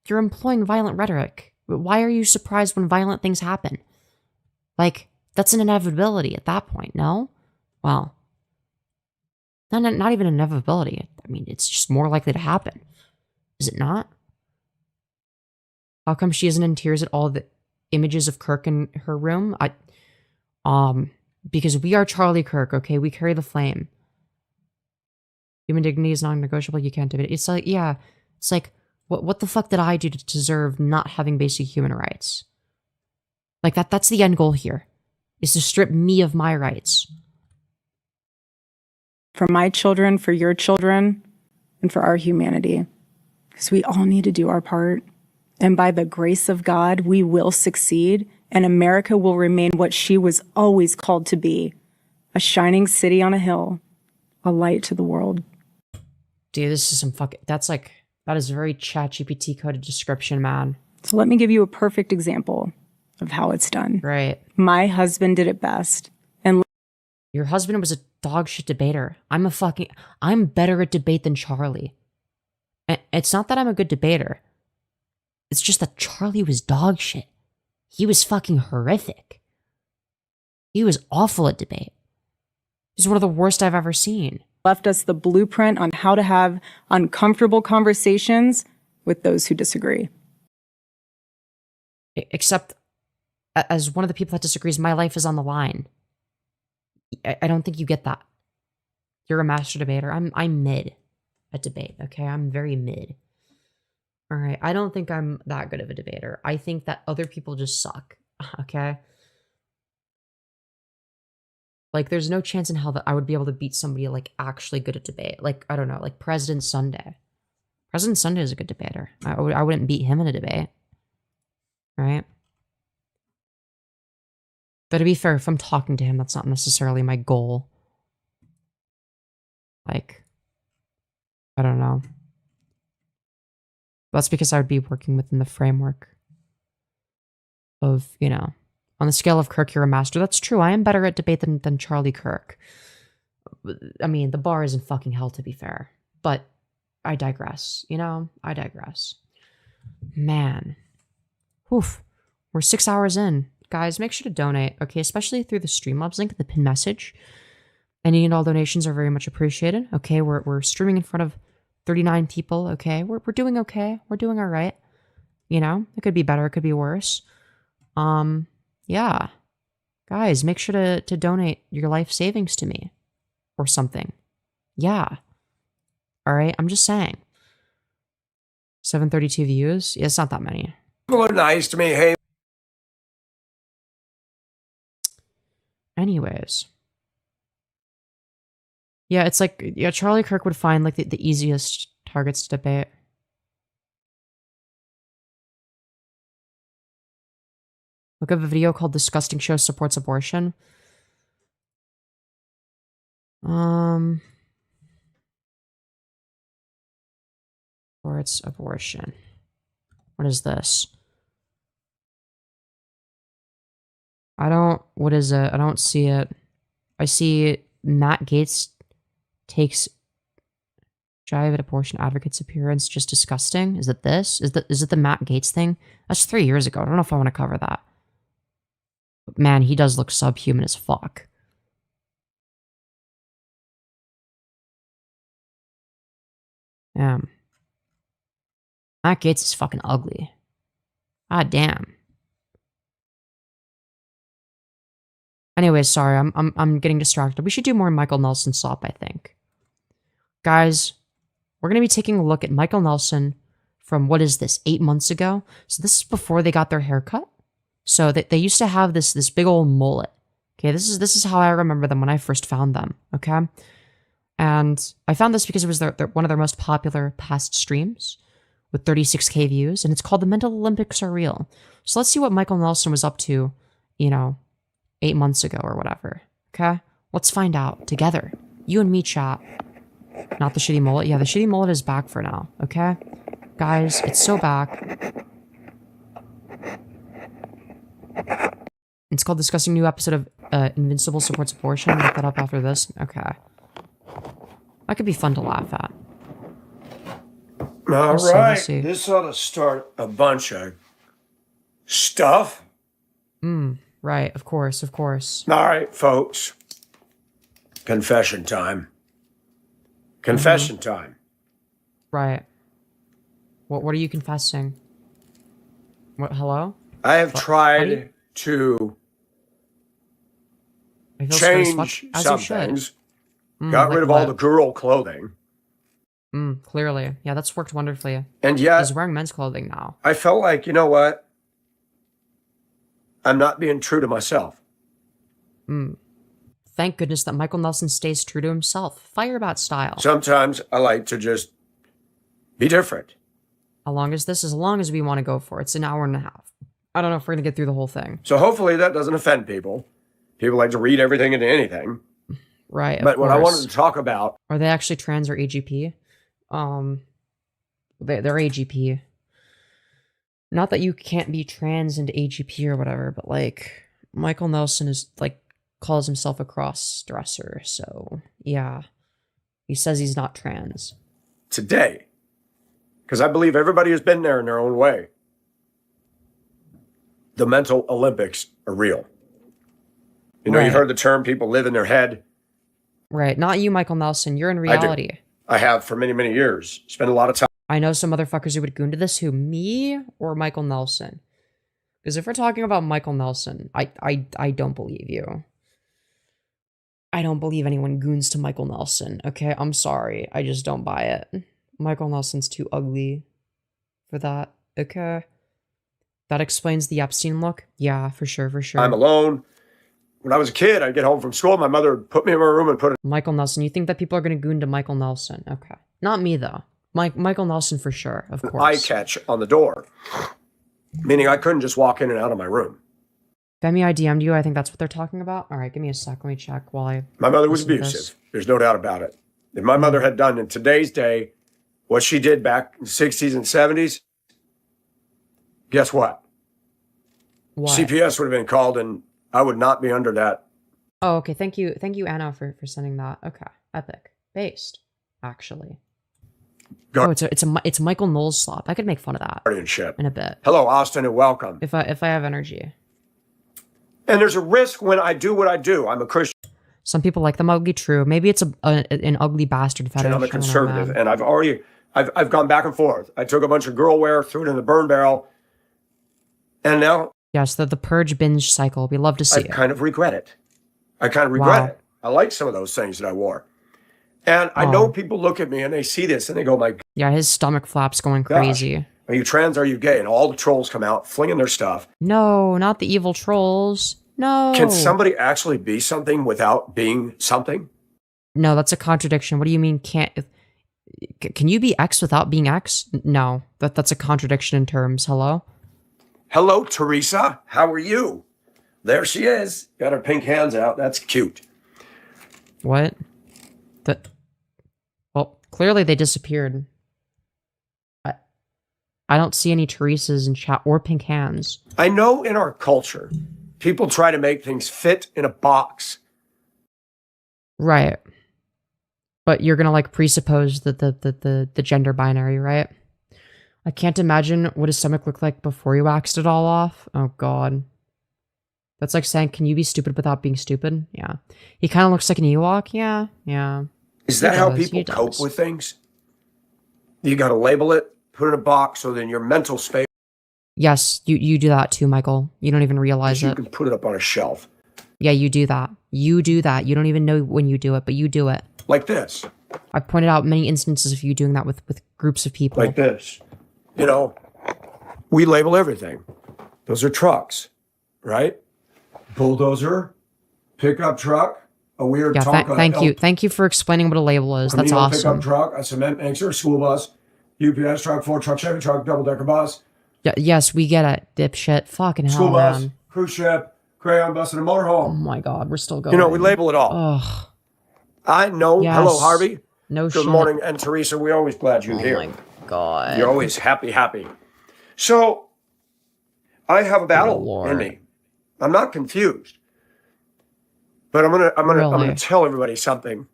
employing violent rhetoric. Why are you surprised when violent things happen? Like, that's an inevitability at that point, no? Well, not even an inevitability. I mean, it's just more likely to happen. Is it not? How come she isn't in tears at all the images of Kirk in her room? Because we are Charlie Kirk, okay? We carry the flame. Human dignity is non-negotiable. You can't debate it. It's like, yeah. It's like, what the fuck did I do to deserve not having basic human rights? Like, that's the end goal here, is to strip me of my rights. For my children, for your children, and for our humanity. Because we all need to do our part. And by the grace of God, we will succeed, and America will remain what she was always called to be, a shining city on a hill, a light to the world. Dude, this is some that is a very ChatGPT coded description, man. So let me give you a perfect example of how it's done. Right. My husband did it best. And your husband was a dog shit debater. I'm better at debate than Charlie. And it's not that I'm a good debater. It's just that Charlie was dog shit. He was fucking horrific. He was awful at debate. He's one of the worst I've ever seen. Left us the blueprint on how to have uncomfortable conversations with those who disagree. Except, as one of the people that disagrees, my life is on the line. I don't think you get that. You're a master debater. I'm mid at debate, okay? I'm very mid. All right, I don't think I'm that good of a debater. I think that other people just suck, okay? Like, there's no chance in hell that I would be able to beat somebody, like, actually good at debate. Like, I don't know, like President Sunday. President Sunday is a good debater. I wouldn't beat him in a debate, right? But to be fair, if I'm talking to him, that's not necessarily my goal. Like, I don't know. That's because I would be working within the framework of, you know, on the scale of Kirk, you're a master. That's true. I am better at debate than Charlie Kirk. I mean, the bar is in fucking hell, to be fair. But I digress. You know, I digress. Man. Oof. We're 6 hours in. Guys, make sure to donate, okay? Especially through the Streamlabs link, the pin message. Any and all donations are very much appreciated. Okay, we're streaming in front of 39 people, okay? We're doing okay. We're doing all right. You know, it could be better, it could be worse. Yeah. Guys, make sure to donate your life savings to me or something. Yeah. All right, I'm just saying. 732 views? Yeah, it's not that many. People are nice to me. Hey. Anyways. Yeah, it's like, yeah, Charlie Kirk would find like the easiest targets to debate. Look up a video called Disgusting Show Supports Abortion. Supports abortion. What is this? What is it? I don't see it. I see Matt Gaetz takes jive at abortion advocates appearance just disgusting. Is it this? Is it the Matt Gaetz thing? That's 3 years ago. I don't know if I want to cover that. But man, he does look subhuman as fuck. Damn. Matt Gaetz is fucking ugly. Ah damn. Anyways, sorry, I'm getting distracted. We should do more Michael Nelson slop, I think. Guys, we're gonna be taking a look at Michael Nelson from, what is this, 8 months ago? So this is before they got their haircut. So they used to have this big old mullet. Okay, this is how I remember them when I first found them. Okay, and I found this because it was their one of their most popular past streams with 36K views, and it's called The Mental Olympics Are Real. So let's see what Michael Nelson was up to, you know, 8 months ago or whatever. Okay, let's find out together. You and me, chat. Not the shitty mullet. Yeah, the shitty mullet is back for now. Okay, guys, it's so back. It's called Discussing New Episode of Invincible Supports Abortion. Look that up after this. Okay. That could be fun to laugh at. All right. This ought to start a bunch of stuff. Right. Of course. Of course. All right, folks. Confession time. Confession time. Right. What are you confessing? What? Hello? I have tried to change some things. Got rid of all the girl clothing. Clearly. Yeah, that's worked wonderfully. And yet, he's wearing men's clothing now. I felt like, you know what? I'm not being true to myself. Thank goodness that Michael Nelson stays true to himself. Firebat style. Sometimes I like to just be different. As long as we want to go for it. It's an hour and a half. I don't know if we're going to get through the whole thing. So hopefully that doesn't offend people. People like to read everything into anything. Right, but what I wanted to talk about... Are they actually trans or AGP? They're AGP. Not that you can't be trans into AGP or whatever, but like, Michael Nelson is like, calls himself a cross-dresser, so yeah. He says he's not trans. Today. Because I believe everybody has been there in their own way. The mental Olympics are real. You know, You've heard the term people live in their head. Right. Not you, Michael Nelson. You're in reality. I have for many, many years. Spent a lot of time. I know some motherfuckers who would goon to this. Who, me or Michael Nelson? Because if we're talking about Michael Nelson, I don't believe you. I don't believe anyone goons to Michael Nelson. Okay, I'm sorry. I just don't buy it. Michael Nelson's too ugly for that. Okay. That explains the Epstein look. Yeah, for sure, for sure. I'm alone. When I was a kid, I'd get home from school. My mother would put me in my room and put it. Michael Nelson. You think that people are going to goon to Michael Nelson? Okay. Not me, though. Michael Nelson for sure, of course. Eye catch on the door. Meaning I couldn't just walk in and out of my room. Femi, I DM'd you. I think that's what they're talking about. All right, give me a sec. Let me check while I... My mother was abusive. There's no doubt about it. If my mother had done in today's day what she did back in the 60s and 70s, guess what? CPS would have been called and I would not be under that. Oh, okay. Thank you, Anna, for sending that. Okay, epic based, actually. Oh, it's Michael Knowles slop. I could make fun of that Guardianship. in a bit Hello, Austin, and welcome. if I have energy. And there's a risk when I do what I do. I'm a Christian. Some people like them ugly. True. Maybe it's an ugly bastard fetish. And I'm a I don't know, conservative, man. and I've gone back and forth. I took a bunch of girl wear, threw it in the burn barrel, and now Yes, the purge binge cycle. We love to see I it. kind of regret it. I kind of regret Wow. it. I like some of those things that I wore, and I know people look at me and they see this and they go, "My Yeah, his stomach flaps going gosh, crazy. are you trans? Are you gay?" And all the trolls come out flinging their stuff. No, not the evil trolls. No. Can somebody actually be something without being something? No, that's a contradiction. What do you mean can't? Can you be X without being X? No, that's a contradiction in terms. Hello? Hello, Teresa. How are you? There she is. Got her pink hands out. That's cute. What? Well, clearly they disappeared. I don't see any Teresas in chat or pink hands. I know in our culture, people try to make things fit in a box. Right. But you're gonna like presuppose that the gender binary, right? I can't imagine what his stomach looked like before you waxed it all off. Oh god. That's like saying, can you be stupid without being stupid? Yeah. He kind of looks like an Ewok. Yeah. Yeah. Is that He how does, people he cope does. with things? You got to label it, put it in a box, so then your mental space, Yes, you do that too, Michael. You don't even realize you it. can put it up on a shelf. Yeah, you do that. You do that. You don't even know when you do it, but you do it. Like this. I've pointed out many instances of you doing that with groups of people. Like this. You know, we label everything. Those are trucks, right? Bulldozer, pickup truck, a weird Yeah, Tonka. thank you. Thank you for explaining what a label is. That's Camino awesome. Pickup truck, a cement mixer, school bus, UPS truck, Ford truck, Chevy truck, double-decker bus, Yeah, yes, we get it, dipshit. Fucking hell, school bus, man. cruise ship, crayon bus, and a Oh motorhome. my god, we're still going. You know, we label it all. Ugh. I know. Yes. Hello, Harvey. No Good shit. morning. And Teresa, we're always glad you're Oh here. my god. You're always happy. So, I have a battle Lord. in me. I'm not confused. But I'm gonna Really? tell everybody something.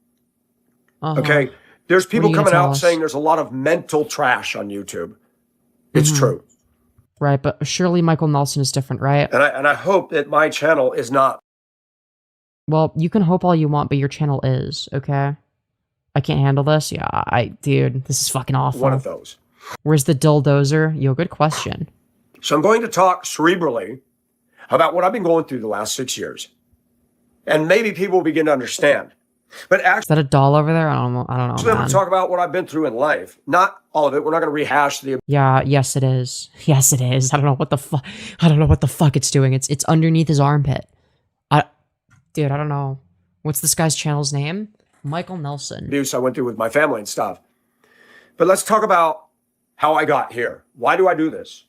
Uh-huh. Okay? There's people you gonna coming tell out us? saying there's a lot of mental trash on YouTube. It's Mm-hmm. true. Right, but surely Michael Nelson is different, right? And I hope that my channel is not. Well, you can hope all you want, but your channel is, okay? I can't handle this. Yeah, dude, this is fucking awful. One of those. Where's the dildozer? Yo, good question. So I'm going to talk cerebrally about what I've been going through the last 6 years. And maybe people will begin to understand. But Is actually, that a doll over there? I don't know. I'm Man. going to talk about what I've been through in life. Not all of it. We're not going to rehash the Yeah, yes it is. Yes it is. I don't know what the fuck. I don't know what the fuck it's doing. It's underneath his armpit. Dude, I don't know. What's this guy's channel's name? Michael Nelson. abuse I went through with my family and stuff. But let's talk about how I got here. Why do I do this?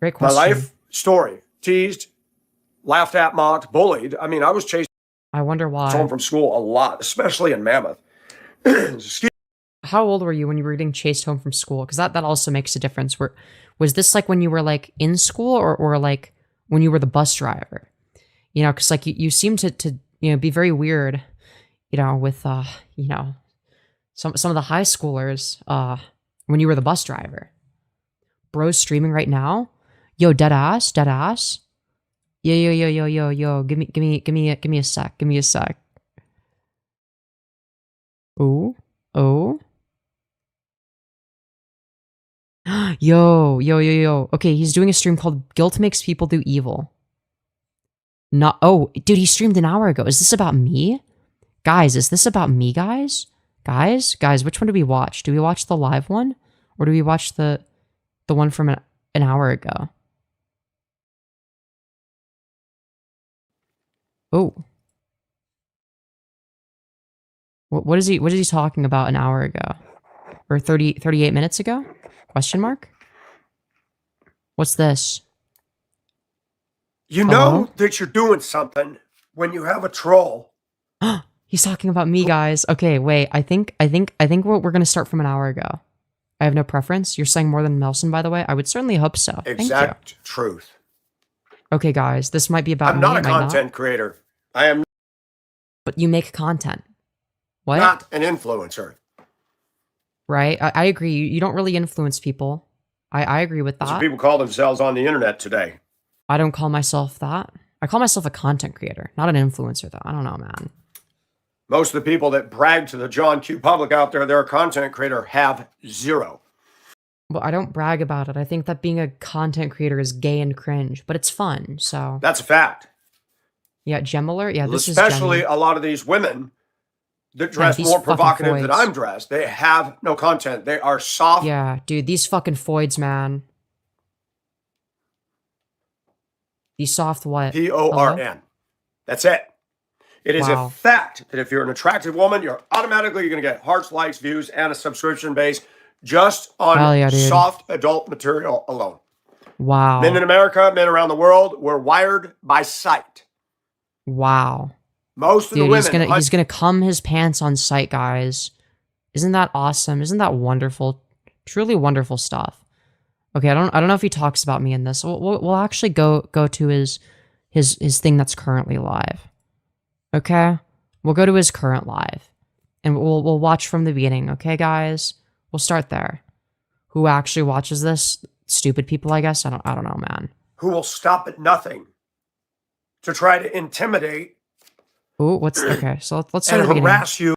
Great My question. life story. Teased, laughed at, mocked, bullied. I mean, I was chased I wonder home why. from school a lot, especially in Mammoth. Excuse How old were you when you were getting chased home from school? Because that also makes a difference. Was this like when you were like in school or like when you were the bus driver? You know, because like you seem to be very weird. You know, with some of the high schoolers when you were the bus driver. Bro's streaming right now. Yo, dead ass. Yo. Give me a sec. Oh. Yo. Okay, he's doing a stream called Guilt Makes People Do Evil. Dude, he streamed an hour ago. Is this about me? Guys, is this about me, guys? Guys, which one do we watch? Do we watch the live one? Or do we watch the one from an hour ago? Oh. What is he talking about an hour ago? Or 38 minutes ago? Question mark? What's this? You know that you're doing something when you have a troll He's talking about me, guys. Okay, wait. I think we're gonna start from an hour ago. I have no preference. You're saying more than Nelson, by the way. I would certainly hope so. Thank you. Exact truth. Okay, guys, this might be about I'm me. not a it might content creator. I am But you make content. What? not an influencer. Right? I agree. You don't really influence people. I agree with That's what that. people call themselves on the internet today. I don't call myself that. I call myself a content creator, not an influencer, though. I don't know, man. Most of the people that brag to the John Q public out there, they're a content creator, have zero. Well, I don't brag about it. I think that being a content creator is gay and cringe, but it's fun. So That's a fact. yeah, Gemiller. Yeah, this Especially is a lot of these women that dress these more fucking provocative than foids. I'm dressed. They have no content. They are soft. Yeah, dude, these fucking foids, man. These soft what? P-O-R-N. That's it. It is Wow. a fact that if you're an attractive woman, you're automatically going to get hearts, likes, views, and a subscription base just on Hell yeah, dude. soft adult material alone. Wow. Men in America, men around the world, we're wired by sight. Wow. Most of the Dude, women. he's gonna cum his pants on sight, guys. Isn't that awesome? Isn't that wonderful? Truly wonderful stuff. Okay, I don't know if he talks about me in this. We'll actually go to his thing that's currently live. Okay, we'll go to his current live, and we'll watch from the beginning. Okay, guys, we'll start there. Who actually watches this? Stupid people, I guess. I don't know, man. who will stop at nothing to try to intimidate Ooh, what's okay? So let's start and at the beginning. harass you.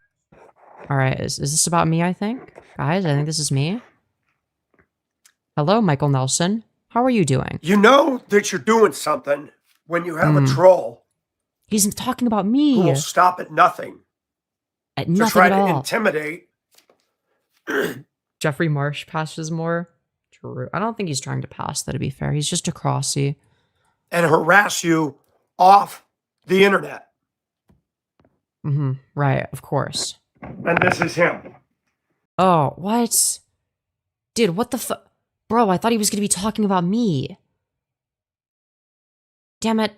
All right, is this about me? I think, guys, I think this is me. Hello, Michael Nelson. How are you doing? You know that you're doing something when you have a troll He's talking about me. who will stop at nothing At to nothing try at to all. intimidate. Jeffrey Marsh passes more. True. I don't think he's trying to pass, though, to be fair. He's just a crossy. And harass you off the internet. Mm-hmm. Right, of course. And this is him. Oh, what? Dude, what the fuck? Bro, I thought he was going to be talking about me. Damn it.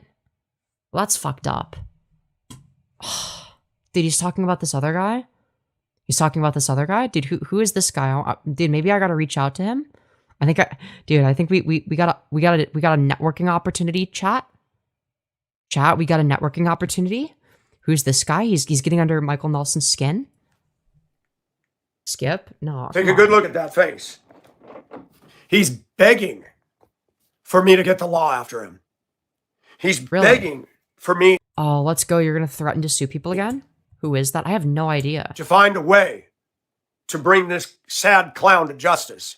Well, that's fucked up. Dude, he's talking about this other guy? He's talking about this other guy? Dude, who is this guy? Dude, maybe I gotta reach out to him. I think we got a networking opportunity. Chat, we got a networking opportunity. Who's this guy? He's getting under Michael Nelson's skin. Skip? No. Take come a good on. look at that face. He's begging for me to get the law after him. He's Really? begging for me Oh, let's go. You're gonna threaten to sue people again? Who is that? I have no idea. to find a way to bring this sad clown to justice.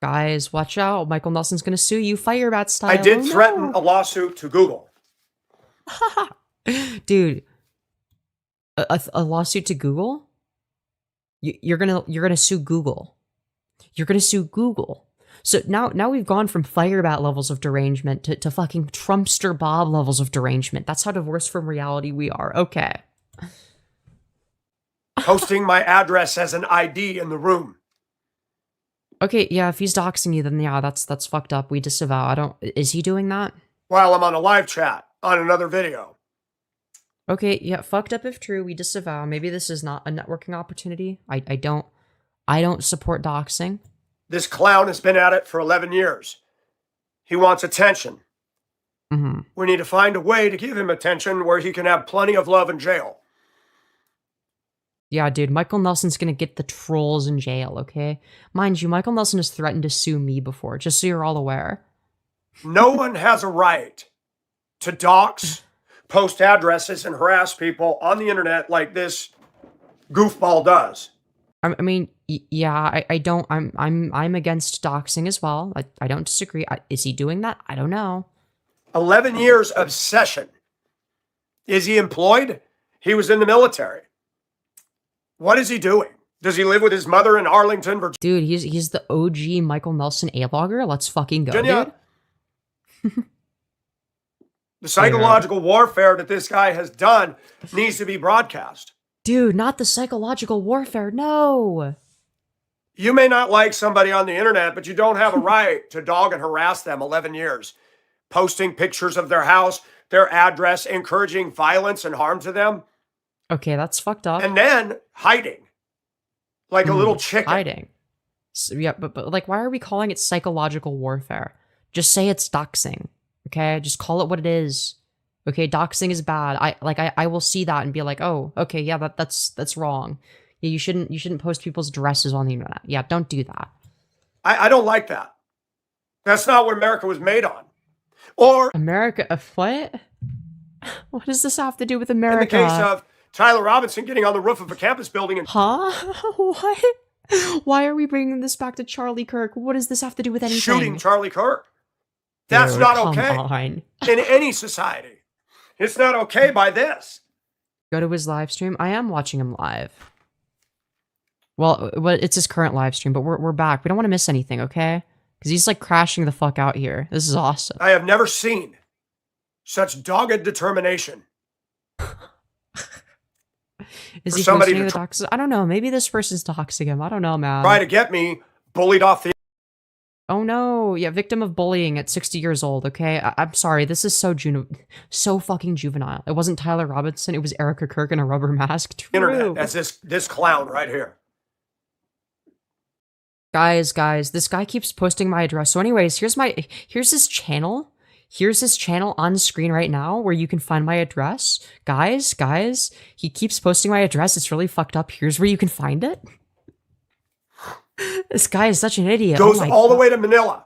Guys, watch out. Michael Nelson's gonna sue you, Firebat style. I did Oh, threaten no. a lawsuit to Google. Dude, a lawsuit to Google? You're gonna sue Google. You're gonna sue Google. So now we've gone from Firebat levels of derangement to fucking Trumpster Bob levels of derangement. That's how divorced from reality we are. Okay. Posting my address as an ID in the room. Okay, yeah, if he's doxing you, then yeah, that's fucked up. We disavow. Is he doing that? While I'm on a live chat on another video. Okay, yeah, fucked up if true. We disavow. Maybe this is not a networking opportunity. I don't support doxing. This clown has been at it for 11 years. He wants attention. Mm-hmm. We need to find a way to give him attention where he can have plenty of love in jail. Yeah, dude, Michael Nelson's gonna get the trolls in jail, okay? Mind you, Michael Nelson has threatened to sue me before, just so you're all aware. No one has a right to dox, post addresses, and harass people on the internet like this goofball does. I mean, yeah, I don't. I'm against doxing as well. I don't disagree. Is he doing that? I don't know. 11 years of session. Is he employed? He was in the military. What is he doing? Does he live with his mother in Arlington, Virginia? Dude, he's the OG Michael Nelson A-logger. Let's fucking go, dude. The psychological warfare that this guy has done needs to be broadcast. Dude, not the psychological warfare. No. You may not like somebody on the internet, but you don't have a right to dog and harass them 11 years. Posting pictures of their house, their address, encouraging violence and harm to them. Okay, that's fucked up. and then hiding like a little chicken. Hiding. So, yeah, but like, why are we calling it psychological warfare? Just say it's doxing. Okay, just call it what it is. Okay, doxing is bad. I will see that and be like, oh, okay, yeah, that's wrong. Yeah, you shouldn't post people's addresses on the internet. Yeah, don't do that. I don't like that. That's not what America was made on. Or America, what? What does this have to do with America? in the case of Tyler Robinson getting on the roof of a campus building and Huh? What? Why are we bringing this back to Charlie Kirk? What does this have to do with anything? shooting Charlie Kirk. That's Dude, not come okay on. in any society. It's not okay by this. Go to his live stream. I am watching him live. Well, it's his current live stream, but we're back. We don't want to miss anything, okay? Because he's like crashing the fuck out here. This is awesome. I have never seen such dogged determination. Is for he somebody posting to the doxes? I don't know. Maybe this person's doxing him. I don't know, man. Try to get me bullied off the Oh no, yeah, victim of bullying at 60 years old, okay? I'm sorry, this is so fucking juvenile. It wasn't Tyler Robinson, it was Erica Kirk in a rubber mask. True. internet as this clown right here. Guys, this guy keeps posting my address. So anyways, here's his channel. Here's his channel on screen right now where you can find my address. Guys, he keeps posting my address. It's really fucked up. Here's where you can find it. This guy is such an idiot. Goes oh all the way to Manila.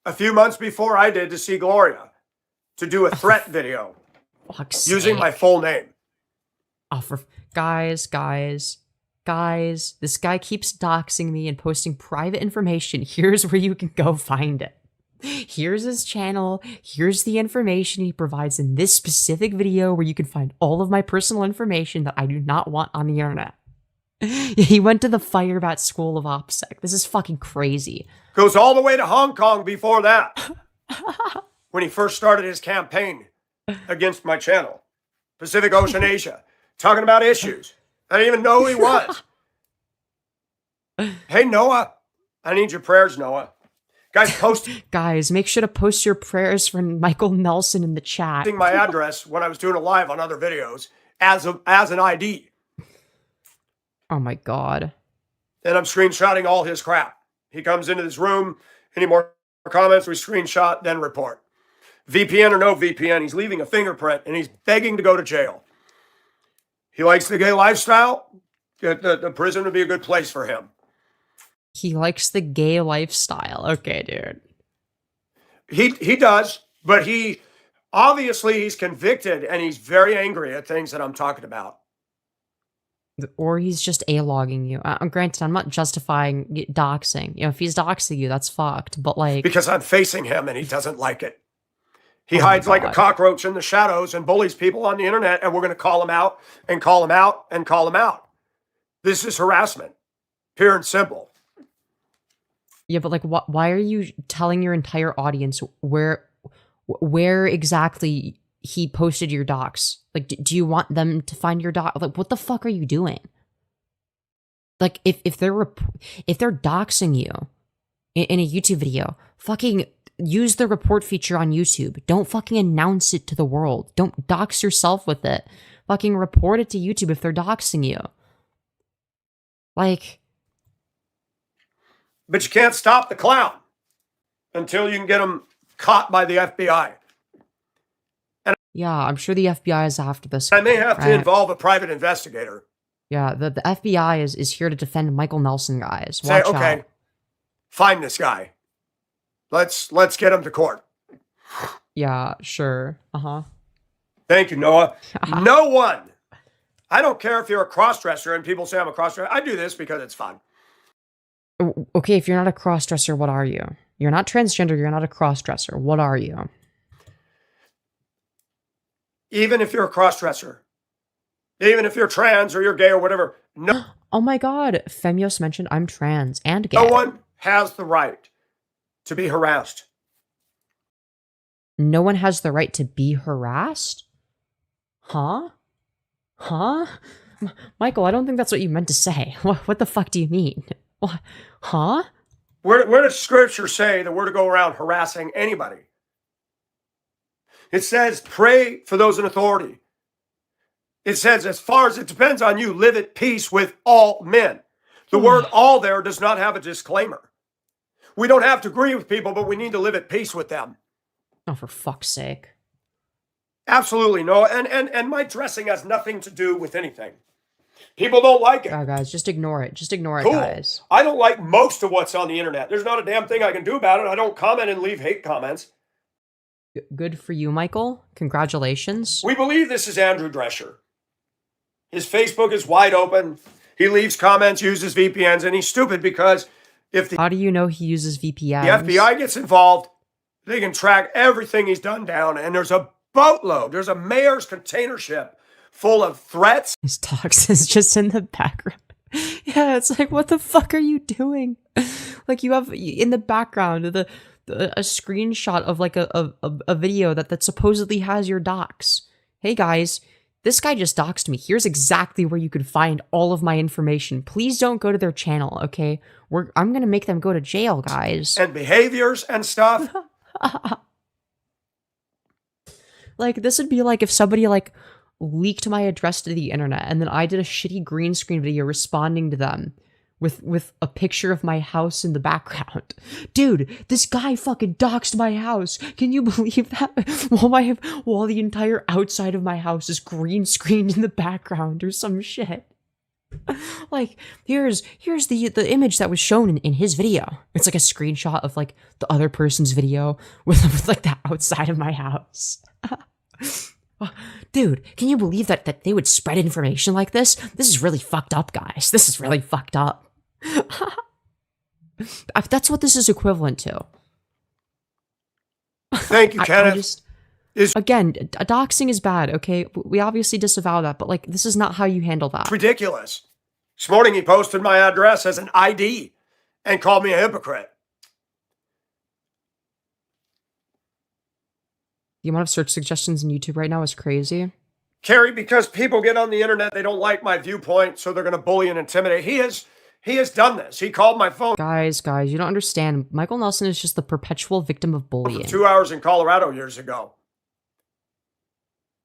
A few months before I did to see Gloria to do a threat video Fuck's using sake. my full name. Oh, guys, this guy keeps doxing me and posting private information. Here's where you can go find it. Here's his channel. Here's the information he provides in this specific video where you can find all of my personal information that I do not want on the internet. He went to the Firebat School of OPSEC. This is fucking crazy. Goes all the way to Hong Kong before that. When he first started his campaign against my channel. Pacific Ocean Asia. Talking about issues. I didn't even know who he was. Hey, Noah. I need your prayers, Noah. Guys, Guys, make sure to post your prayers for Michael Nelson in the chat. my address when I was doing a live on other videos as an ID. Oh my god. And I'm screenshotting all his crap. He comes into this room. Any more comments, we screenshot, then report. VPN or no VPN, he's leaving a fingerprint and he's begging to go to jail. He likes the gay lifestyle. The prison would be a good place for him. He likes the gay lifestyle. Okay, dude. He does, but he's convicted and he's very angry at things that I'm talking about. Or he's just A-logging you. Granted, I'm not justifying doxing. You know, if he's doxing you, that's fucked. But like, Because I'm facing him and he doesn't like it. He hides like a cockroach in the shadows and bullies people on the internet, and we're going to call him out and call him out and call him out. This is harassment, pure and simple. yeah, but like, why are you telling your entire audience where exactly he posted your docs? Like, do you want them to find your doc? Like, what the fuck are you doing? Like, if they're doxing you in a YouTube video, fucking use the report feature on YouTube. Don't fucking announce it to the world. Don't dox yourself with it. Fucking report it to YouTube if they're doxing you. Like, But you can't stop the clown until you can get him caught by the FBI. yeah, I'm sure the FBI is after this. I may have to right? involve a private investigator. Yeah, the FBI is here to defend Michael Nelson, guys. Say, Watch okay, out. find this guy. Let's get him to court. Yeah, sure. Uh-huh. Thank you, Noah. No one. I don't care if you're a crossdresser and people say I'm a crossdresser. I do this because it's fun. Okay, if you're not a crossdresser, what are you? You're not transgender, you're not a crossdresser. What are you? Even if you're a crossdresser, even if you're trans or you're gay or whatever, no Oh my god, Femyoz mentioned I'm trans and gay. one has the right to be harassed. No one has the right to be harassed? Huh? Huh? Michael, I don't think that's what you meant to say. What the fuck do you mean? What? Huh? Where does scripture say that we're to go around harassing anybody? It says, pray for those in authority. It says, as far as it depends on you, live at peace with all men. The word all there does not have a disclaimer. We don't have to agree with people, but we need to live at peace with them. Oh, for fuck's sake. Absolutely no. And my dressing has nothing to do with anything. People don't like it. Yeah, guys, just ignore it. Just ignore it, Cool. guys. I don't like most of what's on the internet. There's not a damn thing I can do about it. I don't comment and leave hate comments. Good for you, Michael. Congratulations. We believe this is Andrew Drescher. His Facebook is wide open. He leaves comments, uses VPNs, and he's stupid because if the How do you know he uses VPNs? FBI gets involved, they can track everything he's done down, and there's a boatload. There's a mayor's container ship full of threats. His docs is just in the background. Yeah, it's like, what the fuck are you doing? Like, you have in the background a screenshot of like a video that supposedly has your docs. Hey guys, this guy just doxed me. Here's exactly where you could find all of my information. Please don't go to their channel, okay? I'm gonna make them go to jail, guys. And behaviors and stuff. Like, this would be like if somebody like leaked my address to the internet and then I did a shitty green screen video responding to them with a picture of my house in the background. Dude, this guy fucking doxed my house. Can you believe that? While the entire outside of my house is green screened in the background or some shit. Like, here's the image that was shown in his video. It's like a screenshot of like the other person's video with like the outside of my house. Dude, can you believe that they would spread information like this? This is really fucked up, guys. This is really fucked up. That's what this is equivalent to. Thank you, Kenneth. Again, doxing is bad, okay? We obviously disavow that, but like, this is not how you handle that. It's ridiculous. This morning he posted my address as an ID and called me a hypocrite. The amount of search suggestions in YouTube right now is crazy. Carrie, because people get on the internet, they don't like my viewpoint, so they're going to bully and intimidate. He has done this. He called my phone. Guys, you don't understand. Michael Nelson is just the perpetual victim of bullying. For 2 hours in Colorado years ago.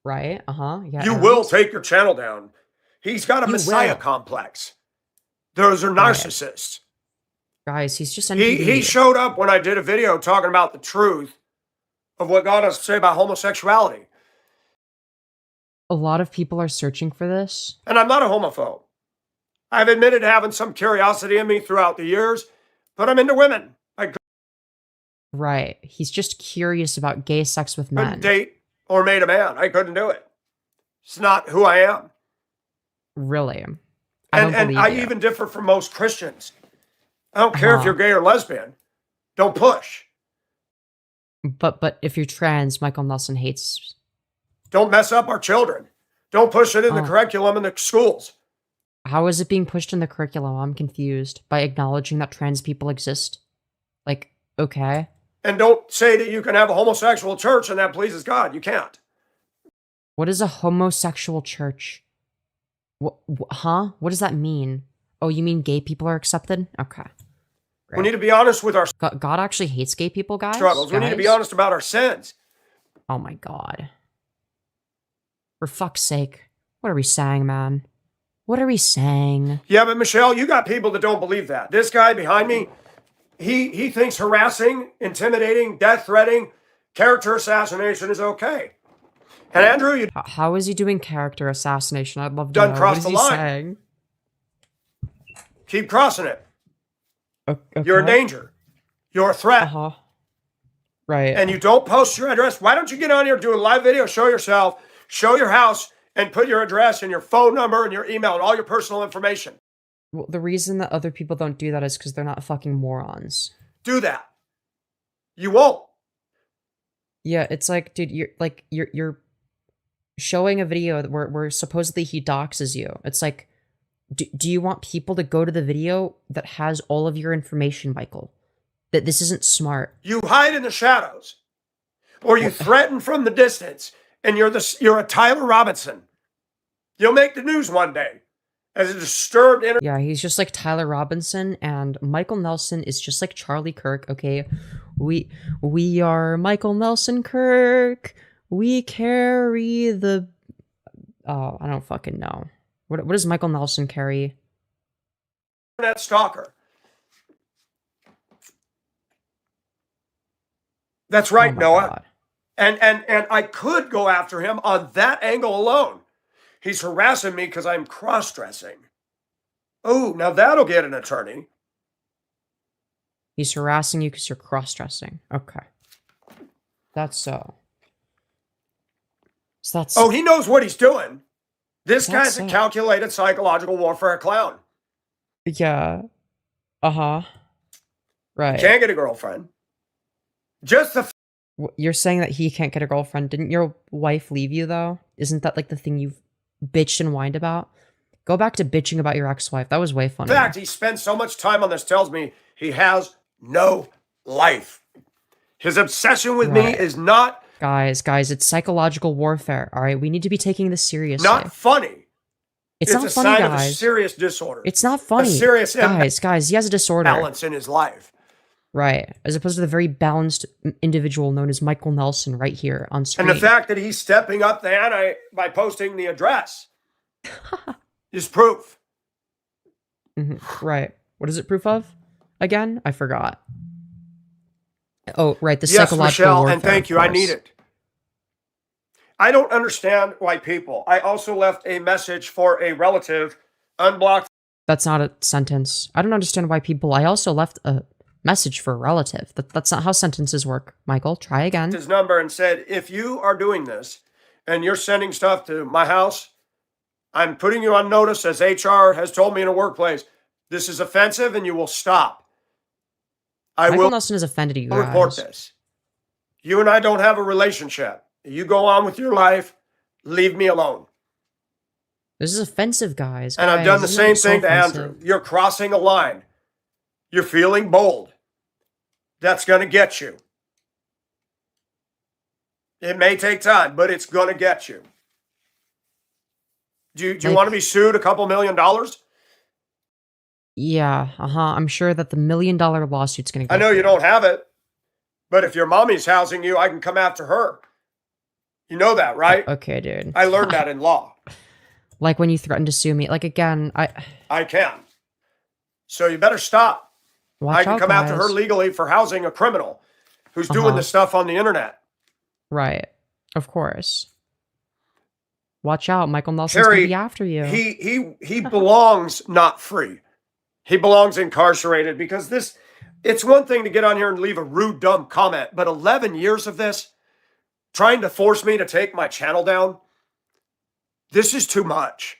Right? Yeah. You will take your channel down. He's got a messiah complex. Those are narcissists. Guys, he's just he showed up when I did a video talking about the truth of what God has to say about homosexuality. A lot of people are searching for this. And I'm not a homophobe. I've admitted having some curiosity in me throughout the years, but I'm into women. Right. He's just curious about gay sex with men. Couldn't date or made a man. I couldn't do it. It's not who I am. Really? And I even differ from most Christians. I don't care if you're gay or lesbian. Don't push. But if you're trans, Michael Nelson hates. Don't mess up our children. Don't push it in the curriculum in the schools. How is it being pushed in the curriculum? I'm confused. By acknowledging that trans people exist? Like, okay. And don't say that you can have a homosexual church and that pleases God. You can't. What is a homosexual church? What does that mean? Oh, you mean gay people are accepted? Okay. Great. We need to be honest with our God actually hates gay people, guys? struggles. We need to be honest about our sins. Oh my God. For fuck's sake. What are we saying, man? What are we saying? Yeah, but Michelle, you got people that don't believe that. This guy behind me, he thinks harassing, intimidating, death threatening, character assassination is okay. And Andrew, you how is he doing character assassination? I'd love to done know. crossed What the is he line. saying? Keep crossing it. Okay. You're a danger. You're a threat. Right. And you don't post your address. Why don't you get on here, do a live video, show yourself, show your house, and put your address and your phone number and your email and all your personal information. Well, the reason that other people don't do that is because they're not fucking morons. Do that. You won't. Yeah, it's like, dude, you're showing a video where supposedly he doxes you. It's like, do you want people to go to the video that has all of your information, Michael? That this isn't smart. You hide in the shadows, or you threaten from the distance, and you're a Tyler Robinson. You'll make the news one day as a disturbed Yeah, he's just like Tyler Robinson, and Michael Nelson is just like Charlie Kirk. Okay, we are Michael Nelson Kirk. We carry the Oh, I don't fucking know. What does Michael Nelson carry? Internet stalker. That's right, Oh my Noah. God. And I could go after him on that angle alone. He's harassing me because I'm cross-dressing. Oh, now that'll get an attorney. He's harassing you because you're cross-dressing. Okay. That's so. So that's. Oh, he knows what he's doing. This That's guy's a it. calculated psychological warfare clown. Yeah. Uh-huh. Right. Can't get a girlfriend. Just the You're saying that he can't get a girlfriend. Didn't your wife leave you, though? Isn't that like the thing you've bitched and whined about? Go back to bitching about your ex-wife. That was way funny. fact he spends so much time on this tells me he has no life. His obsession with me Right. is not Guys, it's psychological warfare, all right? We need to be taking this seriously. funny. It's not a funny, sign of a guys. serious disorder. It's not funny. serious Guys, he has a disorder. Balance in his life. Right. As opposed to the very balanced individual known as Michael Nelson right here on screen. And the fact that he's stepping up the ante by posting the address is proof. Right. What is it proof of? Again? I forgot. Oh, right. The Yes, psychological Michelle, warfare, and thank of you. I course. need it. I don't understand white people. I also left a message for a relative, unblocked That's not a sentence. I don't understand why people. I also left a message for a relative. That's not how sentences work, Michael. Try again. his number and said, if you are doing this and you're sending stuff to my house, I'm putting you on notice as HR has told me in a workplace. This is offensive and you will stop. I Michael will Nelson is offended at you report guys. this. You and I don't have a relationship. You go on with your life. Leave me alone. This is offensive, guys. And I've done the Isn't same that thing so to Andrew. offensive? You're crossing a line. You're feeling bold. That's going to get you. It may take time, but it's going to get you. Do you want to be sued a couple $1 million? Yeah, I'm sure that the $1 million lawsuit's gonna. I know you don't have it, but if your mommy's housing you, I can come after her. You know that, right? Okay, dude. I learned that in law. Like when you threatened to sue me. Like again, I can. So you better stop. watch I can out, come after her guys. legally for housing a criminal who's doing this stuff on the internet. Right, of course. Watch out, Michael Nelson's gonna Harry, be after you. he belongs not free. He belongs incarcerated because it's one thing to get on here and leave a rude, dumb comment, but 11 years of this, trying to force me to take my channel down, this is too much.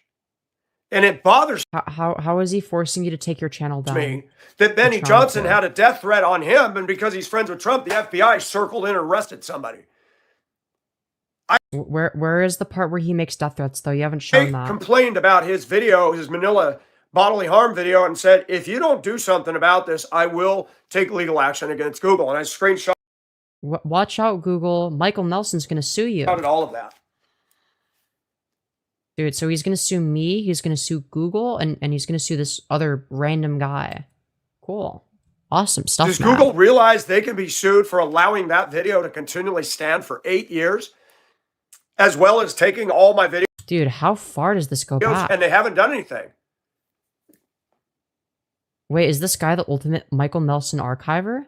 And it bothers How is he forcing you to take your channel down? me that Benny trying Johnson to. had a death threat on him, and because he's friends with Trump, the FBI circled in and arrested somebody. Where is the part where he makes death threats though? You haven't They shown that. complained about his video, his Manila bodily harm video, and said, if you don't do something about this, I will take legal action against Google. And I screenshot Watch out, Google. Michael Nelson's gonna sue you. all of that. Dude, so he's gonna sue me, he's gonna sue Google, and he's gonna sue this other random guy. Cool. Awesome stuff, Does man. Google realize they can be sued for allowing that video to continually stand for 8 years, as well as taking all my videos, Dude, how far does this go back? and they haven't done anything? Wait, is this guy the ultimate Michael Nelson archiver?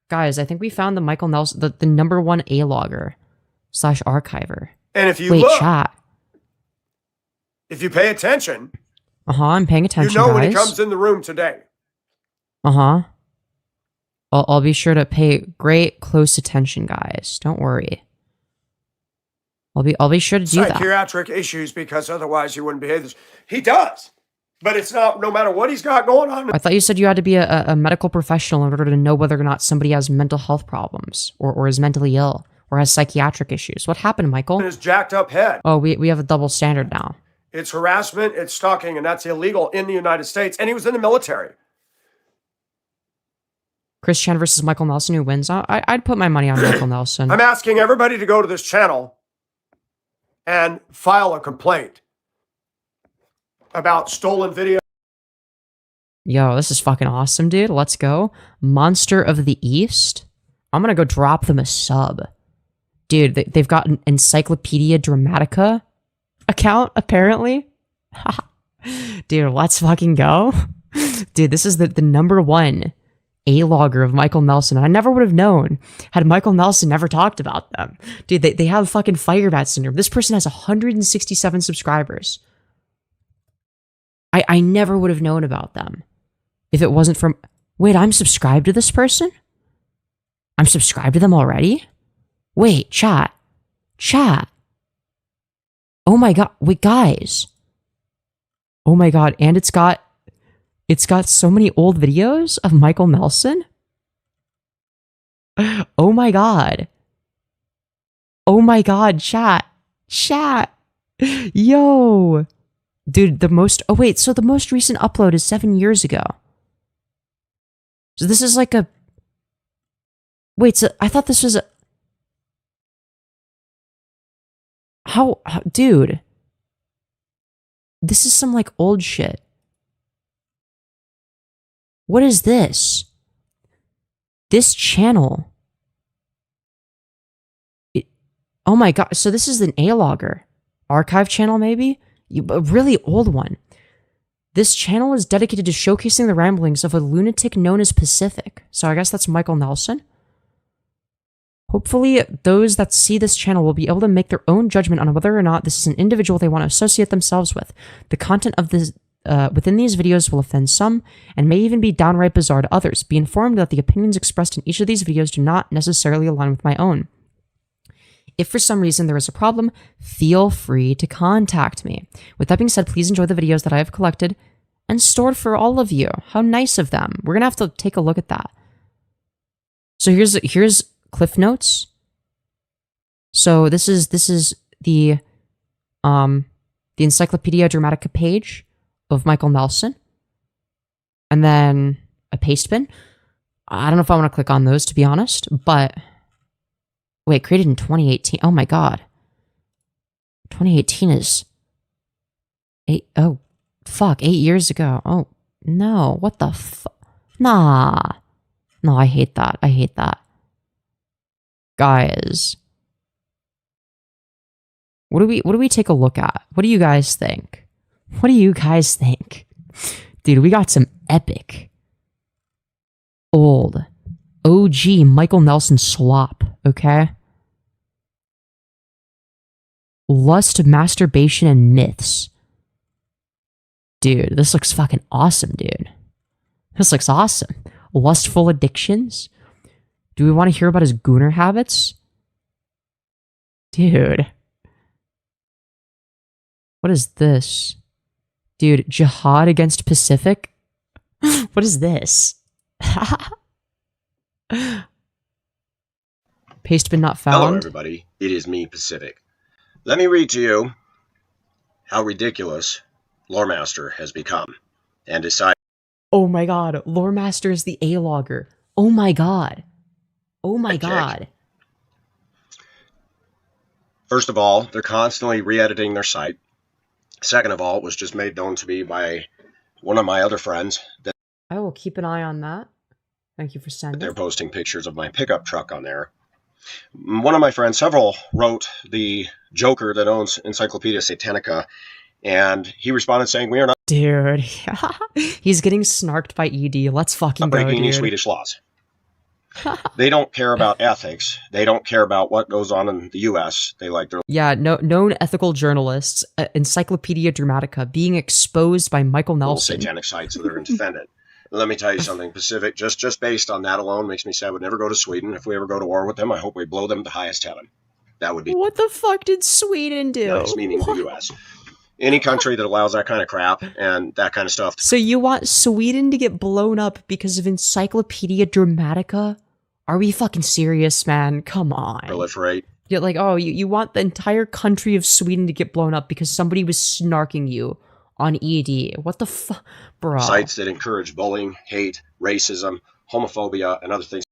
Guys, I think we found the Michael Nelson, the number one A-logger / archiver. And if you Wait, look, chat. if you pay attention, I'm paying attention, you know guys. when he comes in the room today. I'll be sure to pay great close attention, guys. Don't worry. I'll be sure to do that. Psychiatric issues, because otherwise he wouldn't behave this. He does, but it's not. No matter what he's got going on, I thought you said you had to be a medical professional in order to know whether or not somebody has mental health problems or is mentally ill or has psychiatric issues. What happened, Michael? in his jacked up head. Oh, we have a double standard now. It's harassment, it's stalking, and that's illegal in the United States. And he was in the military. Chris Chan versus Michael Nelson, who wins? I'd put my money on Michael Nelson. I'm asking everybody to go to this channel and file a complaint about stolen video. Yo, this is fucking awesome, dude. Let's go. Monster of the East. I'm gonna go drop them a sub. Dude, they've got an Encyclopedia Dramatica. account, apparently. Dude, let's fucking go. Dude, this is the number one A-logger of Michael Nelson. I never would have known had Michael Nelson never talked about them. Dude, they have fucking fire bat syndrome. This person has 167 subscribers. I never would have known about them if it wasn't from... Wait, I'm subscribed to this person? I'm subscribed to them already? Wait, chat. Oh my god, wait, guys. Oh my god, and it's got so many old videos of Michael Nelson. Oh my god. Oh my god, chat. Yo. Dude, the most recent upload is 7 years ago. So this is like a... Wait, so I thought this was a... How, dude. This is some like old shit. What is this? This channel. Oh my god, so this is an A-logger. Archive channel maybe? A really old one. This channel is dedicated to showcasing the ramblings of a lunatic known as Pacific. So I guess that's Michael Nelson. Hopefully, those that see this channel will be able to make their own judgment on whether or not this is an individual they want to associate themselves with. The content of this within these videos will offend some and may even be downright bizarre to others. Be informed that the opinions expressed in each of these videos do not necessarily align with my own. If for some reason there is a problem, feel free to contact me. With that being said, please enjoy the videos that I have collected and stored for all of you. How nice of them. We're going to have to take a look at that. So here's Cliff Notes. So this is the Encyclopedia Dramatica page of Michael Nelson. And then a paste bin. I don't know if I want to click on those, to be honest, but... Wait, created in 2018. Oh my god. 2018 is... 8 years ago. Oh, no. What the fuck? Nah. No, I hate that. Guys. What do we take a look at? What do you guys think? Dude, we got some epic, old, OG Michael Nelson slop, okay? Lust, masturbation, and myths. Dude, this looks fucking awesome, dude. This looks awesome. Lustful addictions. Do we want to hear about his gooner habits? Dude. What is this? Dude, jihad against Pacific? What is this? Paste bin not found. Hello, everybody. It is me, Pacific. Let me read to you how ridiculous Loremaster has become and decide. Oh my god, Loremaster is the A-logger. Oh my god. God. First of all, they're constantly re-editing their site. Second of all, it was just made known to me by one of my other friends that I will keep an eye on that. Thank you for sending. they're posting pictures of my pickup truck on there. One of my friends, several, wrote the Joker that owns Encyclopedia Satanica, and he responded saying, "We are not Dude, he's getting snarked by ED. Let's fucking go, breaking any dude. Swedish laws." They don't care about ethics. They don't care about what goes on in the U.S. They like their known ethical journalists, Encyclopedia Dramatica, being exposed by Michael little Nelson. satanic sites so they're going to defend it. Let me tell you something, Pacific, just based on that alone makes me say I would never go to Sweden. If we ever go to war with them, I hope we blow them to highest heaven. That would be What the fuck did Sweden do? nice, meaning the U.S. Any country that allows that kind of crap and that kind of stuff to So you want Sweden to get blown up because of Encyclopedia Dramatica? Are we fucking serious, man? Come on. proliferate. You're like, oh, you want the entire country of Sweden to get blown up because somebody was snarking you on ED. What the fuck, bro? Sites that encourage bullying, hate, racism, homophobia, and other things.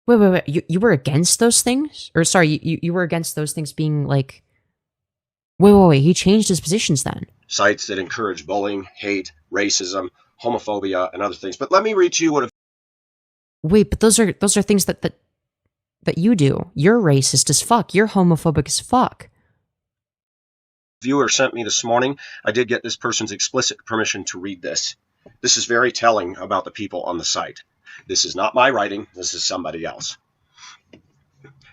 Wait. You were against those things? Or sorry, you were against those things being like... Wait. He changed his positions then. Sites that encourage bullying, hate, racism, homophobia, and other things. But let me read to you what Wait, but those are things that you do. You're racist as fuck. You're homophobic as fuck. viewer sent me this morning, I did get this person's explicit permission to read this. This is very telling about the people on the site. This is not my writing. This is somebody else.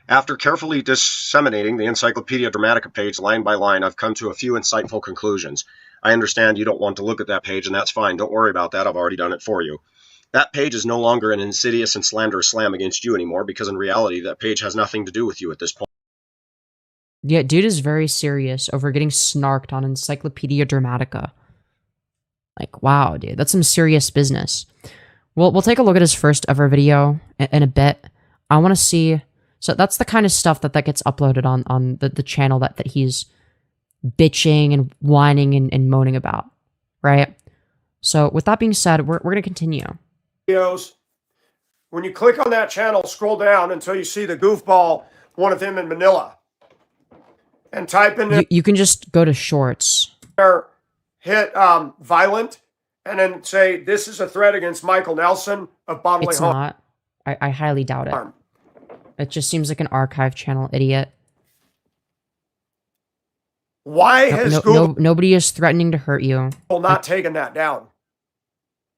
After carefully disseminating the Encyclopedia Dramatica page line by line, I've come to a few insightful conclusions. I understand you don't want to look at that page, and that's fine. Don't worry about that. I've already done it for you. That page is no longer an insidious and slanderous slam against you anymore, because in reality, that page has nothing to do with you at this point. Yeah, dude is very serious over getting snarked on Encyclopedia Dramatica. Like, wow, dude, that's some serious business. We'll take a look at his first ever video in a bit. I want to see... So that's the kind of stuff that gets uploaded on the channel that he's bitching and whining and moaning about, right? So with that being said, we're going to continue. Videos. When you click on that channel, scroll down until you see the goofball, one of him in Manila. And type in you can just go to shorts. there, hit violent, and then say, this is a threat against Michael Nelson of bodily It's harm. not. I highly doubt it. It just seems like an archive channel idiot. Why has Google Nobody is threatening to hurt you. not taken that down?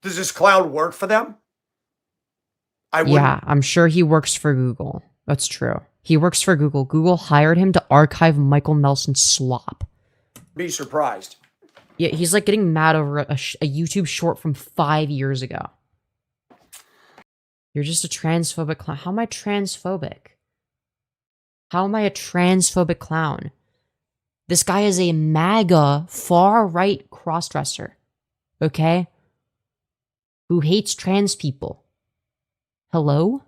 Does this clown work for them? Yeah, I'm sure he works for Google. That's true. He works for Google. Google hired him to archive Michael Nelson's slop. Be surprised. Yeah, he's like getting mad over a YouTube short from 5 years ago. You're just a transphobic clown. How am I transphobic? How am I a transphobic clown? This guy is a MAGA far-right crossdresser. Okay? Who hates trans people. Hello?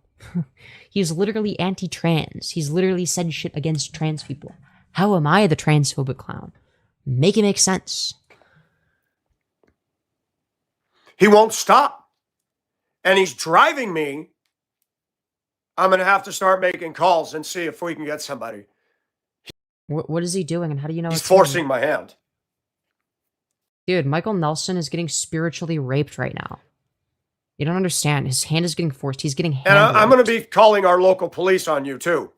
He's literally anti-trans. He's literally said shit against trans people. How am I the transphobic clown? Make it make sense. He won't stop. And he's driving me. I'm going to have to start making calls and see if we can get somebody. What is he doing, and how do you know He's it's forcing him? my hand. Dude, Michael Nelson is getting spiritually raped right now. You don't understand. His hand is getting forced. He's getting hand And I'm going to raped. be calling our local police on you, too.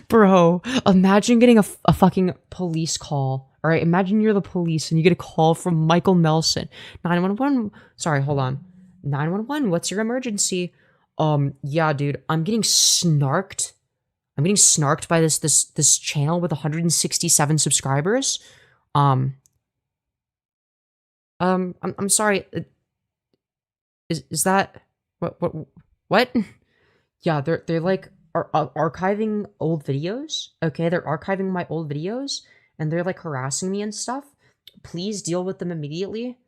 Bro, imagine getting a fucking police call. All right, imagine you're the police and you get a call from Michael Nelson. 911. Sorry, hold on. 911, what's your emergency? Yeah, dude, I'm getting snarked. I'm getting snarked by this channel with 167 subscribers. I'm sorry. Is that what? Yeah, they're like archiving old videos. Okay, they're archiving my old videos and they're like harassing me and stuff. Please deal with them immediately.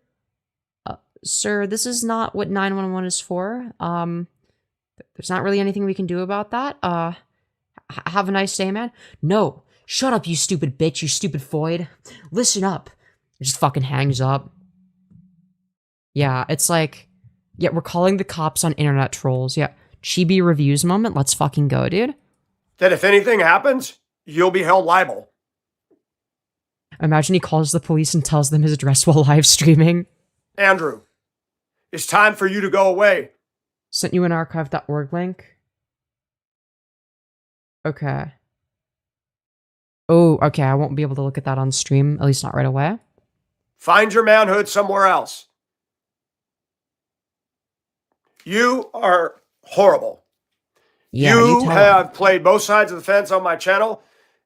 Sir, this is not what 911 is for. There's not really anything we can do about that. Have a nice day, man. No, shut up, you stupid bitch, you stupid void. Listen up. It just fucking hangs up. Yeah, it's like, yeah, we're calling the cops on internet trolls. Yeah, chibi reviews moment. Let's fucking go, dude. That if anything happens, you'll be held liable. Imagine he calls the police and tells them his address while live streaming. Andrew, it's time for you to go away. Sent you an archive.org link. Okay. Oh, okay, I won't be able to look at that on stream, at least not right away. Find your manhood somewhere else. You are horrible. Yeah, you tell have him. played both sides of the fence on my channel.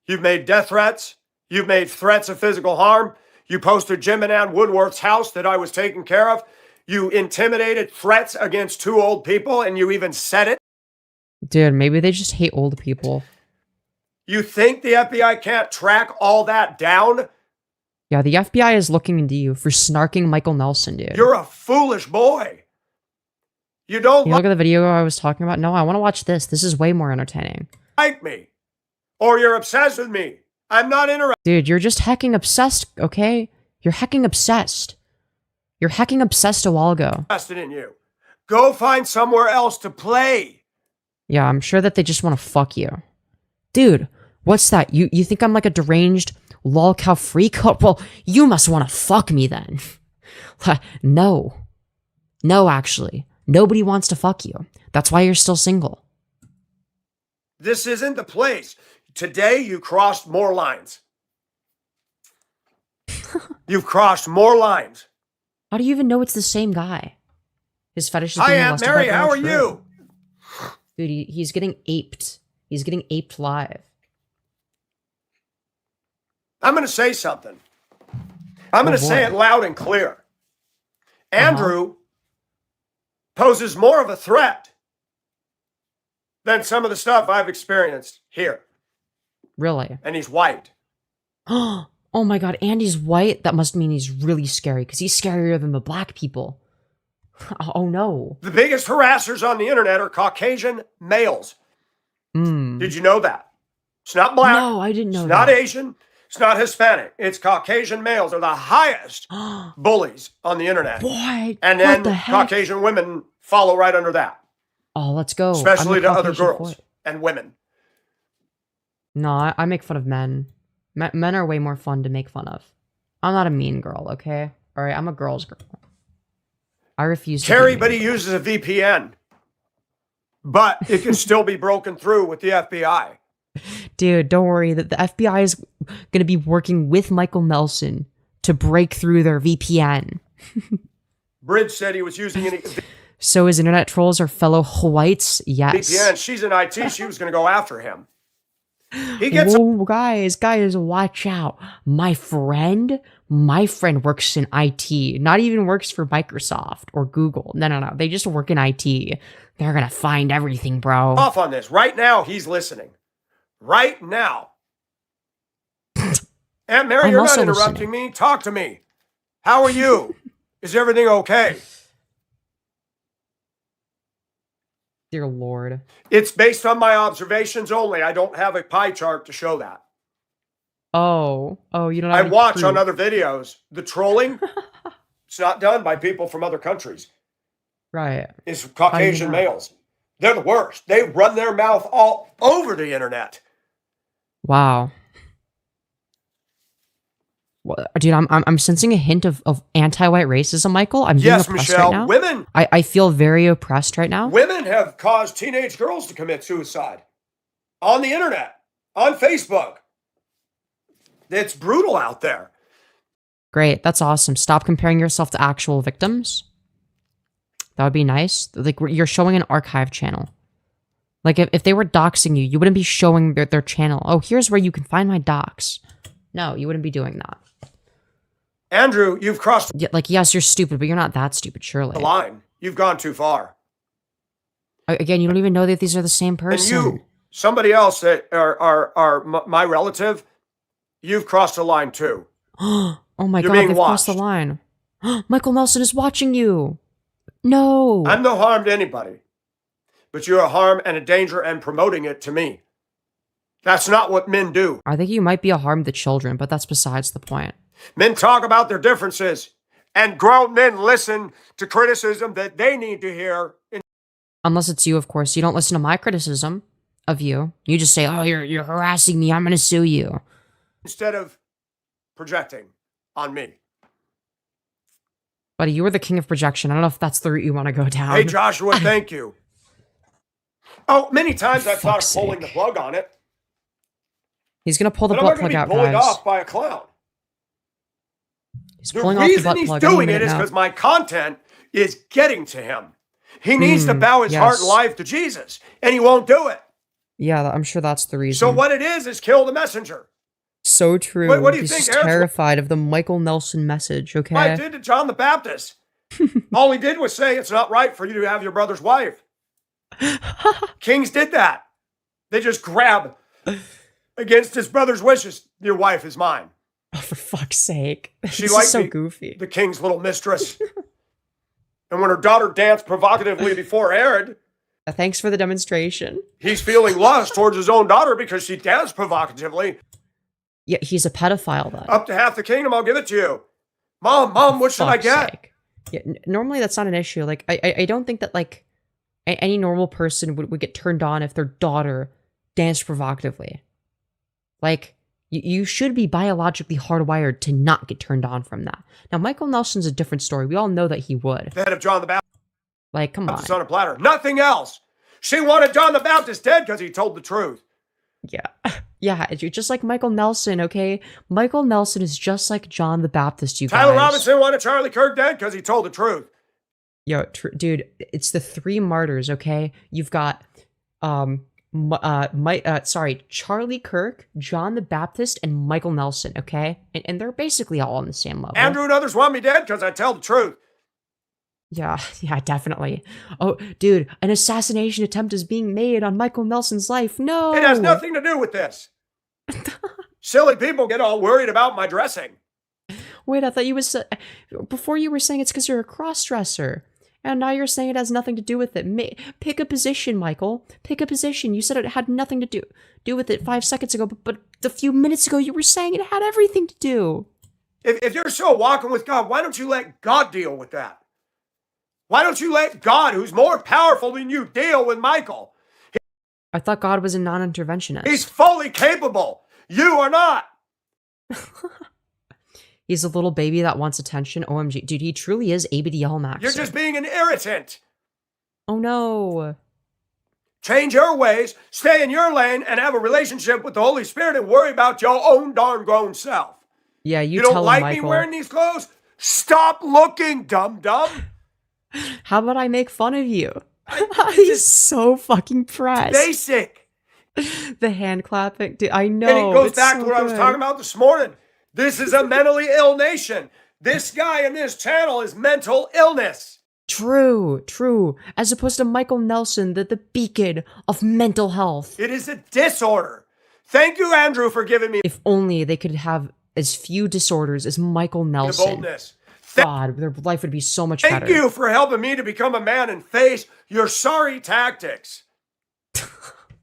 You've made death threats. You've made threats of physical harm. You posted Jim and Ann Woodworth's house that I was taking care of. You intimidated threats against two old people, and you even said it. Dude, maybe they just hate old people. You think the FBI can't track all that down? Yeah, the FBI is looking into you for snarking Michael Nelson, dude. You're a foolish boy. You don't You look at the video I was talking about? No, I want to watch this. This is way more entertaining. like me. Or you're obsessed with me. I'm not interested. Dude, you're just hecking obsessed, okay? You're hecking obsessed. You're hecking obsessed a while ago. In you. Go find somewhere else to play. Yeah, I'm sure that they just want to fuck you. Dude, what's that? You think I'm like a deranged Lolcow freak? Oh, well, you must want to fuck me then. No. No, actually. Nobody wants to fuck you. That's why you're still single. This isn't the place. Today you crossed more lines. You've crossed more lines. How do you even know it's the same guy? His fetish is Hi, being Aunt molested Mary. by How are Donald you? Trump. Dude, he's getting aped. He's getting aped live. I'm going to say something. I'm going to say it loud and clear. Andrew poses more of a threat than some of the stuff I've experienced here. Really? And he's white. Oh my God, Andy's white? That must mean he's really scary because he's scarier than the black people. Oh no. The biggest harassers on the internet are Caucasian males. Did you know that? It's not black. No, I didn't know It's that. not Asian. It's not Hispanic. It's Caucasian males are the highest bullies on the internet. What? And then What the heck? Caucasian women follow right under that. Oh, let's go. Especially I'm a to other Caucasian girls boy. and women. No, I make fun of men. Men are way more fun to make fun of. I'm not a mean girl, okay? All right, I'm a girl's girl. I refuse to Terry, be but mean. he uses a VPN. But it can still be broken through with the FBI. Dude, don't worry. The FBI is going to be working with Michael Nelson to break through their VPN. Bridge said he was using an So his internet trolls are fellow whites? Yes. VPN. She's in IT. She was going to go after him. He gets Whoa, guys, watch out. My friend works in IT. Not even works for Microsoft or Google. No. They just work in IT. They're going to find everything, bro. off on this. Right now, he's listening. Right now. Aunt Mary, I'm you're not also interrupting me. Talk to me. How are you? Is everything okay? Dear Lord. It's based on my observations only. I don't have a pie chart to show that. Oh, you don't have I any watch proof. on other videos. The trolling, it's not done by people from other countries. Right. It's Caucasian know? males. They're the worst. They run their mouth all over the internet. Wow. Well, dude, I'm sensing a hint of anti-white racism, Michael. I'm being Yes, oppressed Michelle. right now. Women I feel very oppressed right now. Women have caused teenage girls to commit suicide on the internet, on Facebook. It's brutal out there. Great. That's awesome. Stop comparing yourself to actual victims. That would be nice. Like, you're showing an archive channel. Like, if they were doxing you, you wouldn't be showing their channel. Oh, here's where you can find my docs. No, you wouldn't be doing that. Andrew, you've crossed Yeah, like, yes, you're stupid, but you're not that stupid, surely. the line. You've gone too far. Again, you don't even know that these are the same person. And you, somebody else that are my relative, you've crossed the line too. Oh my You're God, being they've crossed the watched. line. Michael Nelson is watching you. No. I'm no harm to anybody, but you're a harm and a danger and promoting it to me. That's not what men do. I think you might be a harm to children, but that's besides the point. Men talk about their differences, and grown men listen to criticism that they need to hear. Unless it's you, of course. You don't listen to my criticism of you. You just say, oh, you're harassing me. I'm going to sue you. Instead of projecting on me. Buddy, you were the king of projection. I don't know if that's the route you want to go down. Hey, Joshua, thank you. Oh, many times I've thought of fuck's pulling the sake. plug on it. He's going to pull the But I'm butt not going plug to be out, bullied guys. off by a clown. He's The pulling off the reason butt he's plug any doing it minute is now. because my content is getting to him. He needs to bow his heart and yes. life to Jesus, and he won't do it. Yeah, I'm sure that's the reason. So what it is kill the messenger. So true. What do you He's think, just Eric? terrified of the Michael Nelson message, What okay? I did to John the Baptist. All he did was say it's not right for you to have your brother's wife. Kings did that. They just grab against his brother's wishes. Your wife is mine. Oh, for fuck's sake. She This liked is so me. goofy. The king's little mistress. And when her daughter danced provocatively before Herod, Thanks for the demonstration. he's feeling lust towards his own daughter because she danced provocatively. Yeah, he's a pedophile, then. Up to half the kingdom, I'll give it to you. Mom, what should I Fuck's get? sake. Yeah, normally that's not an issue. Like, I don't think that, like, any normal person would get turned on if their daughter danced provocatively. Like, you should be biologically hardwired to not get turned on from that. Now, Michael Nelson's a different story. We all know that he would. The head of John the Baptist Like, come on. on a platter. Nothing else. She wanted John the Baptist dead because he told the truth. Yeah. Yeah, you're just like Michael Nelson, okay? Michael Nelson is just like John the Baptist, you Tyler guys. Robinson wanted Charlie Kirk dead because he told the truth. Yo, dude, it's the three martyrs, okay? You've got, Charlie Kirk, John the Baptist, and Michael Nelson, okay? And they're basically all on the same level. Andrew and others want me dead because I tell the truth. Yeah, definitely. Oh, dude, an assassination attempt is being made on Michael Nelson's life. No! It has nothing to do with this. Silly people get all worried about my dressing. Wait, I thought you was before you were saying it's because you're a cross-dresser, and now you're saying it has nothing to do with it. Pick a position, Michael. Pick a position. You said it had nothing to do with it 5 seconds ago, but a few minutes ago you were saying it had everything to do. If you're so walking with God, why don't you let God deal with that? Why don't you let God, who's more powerful than you, deal with Michael? I thought God was a non-interventionist. He's fully capable. You are not. He's a little baby that wants attention. OMG. Dude, he truly is ABDL Max. You're just being an irritant. Oh no. Change your ways, stay in your lane, and have a relationship with the Holy Spirit and worry about your own darn grown self. Yeah, you don't tell him, like Michael. me wearing these clothes? Stop looking, dum-dum. How about I make fun of you? He's so fucking pressed. Basic. The hand clapping. Dude, I know. And it goes back so to what I was good. talking about this morning. This is a mentally ill nation. This guy in this channel is mental illness. True. As opposed to Michael Nelson, the beacon of mental health. It is a disorder. Thank you, Andrew, for giving me If only they could have as few disorders as Michael the Nelson. boldness. God, their life would be so much Thank better. you for helping me to become a man and face your sorry tactics.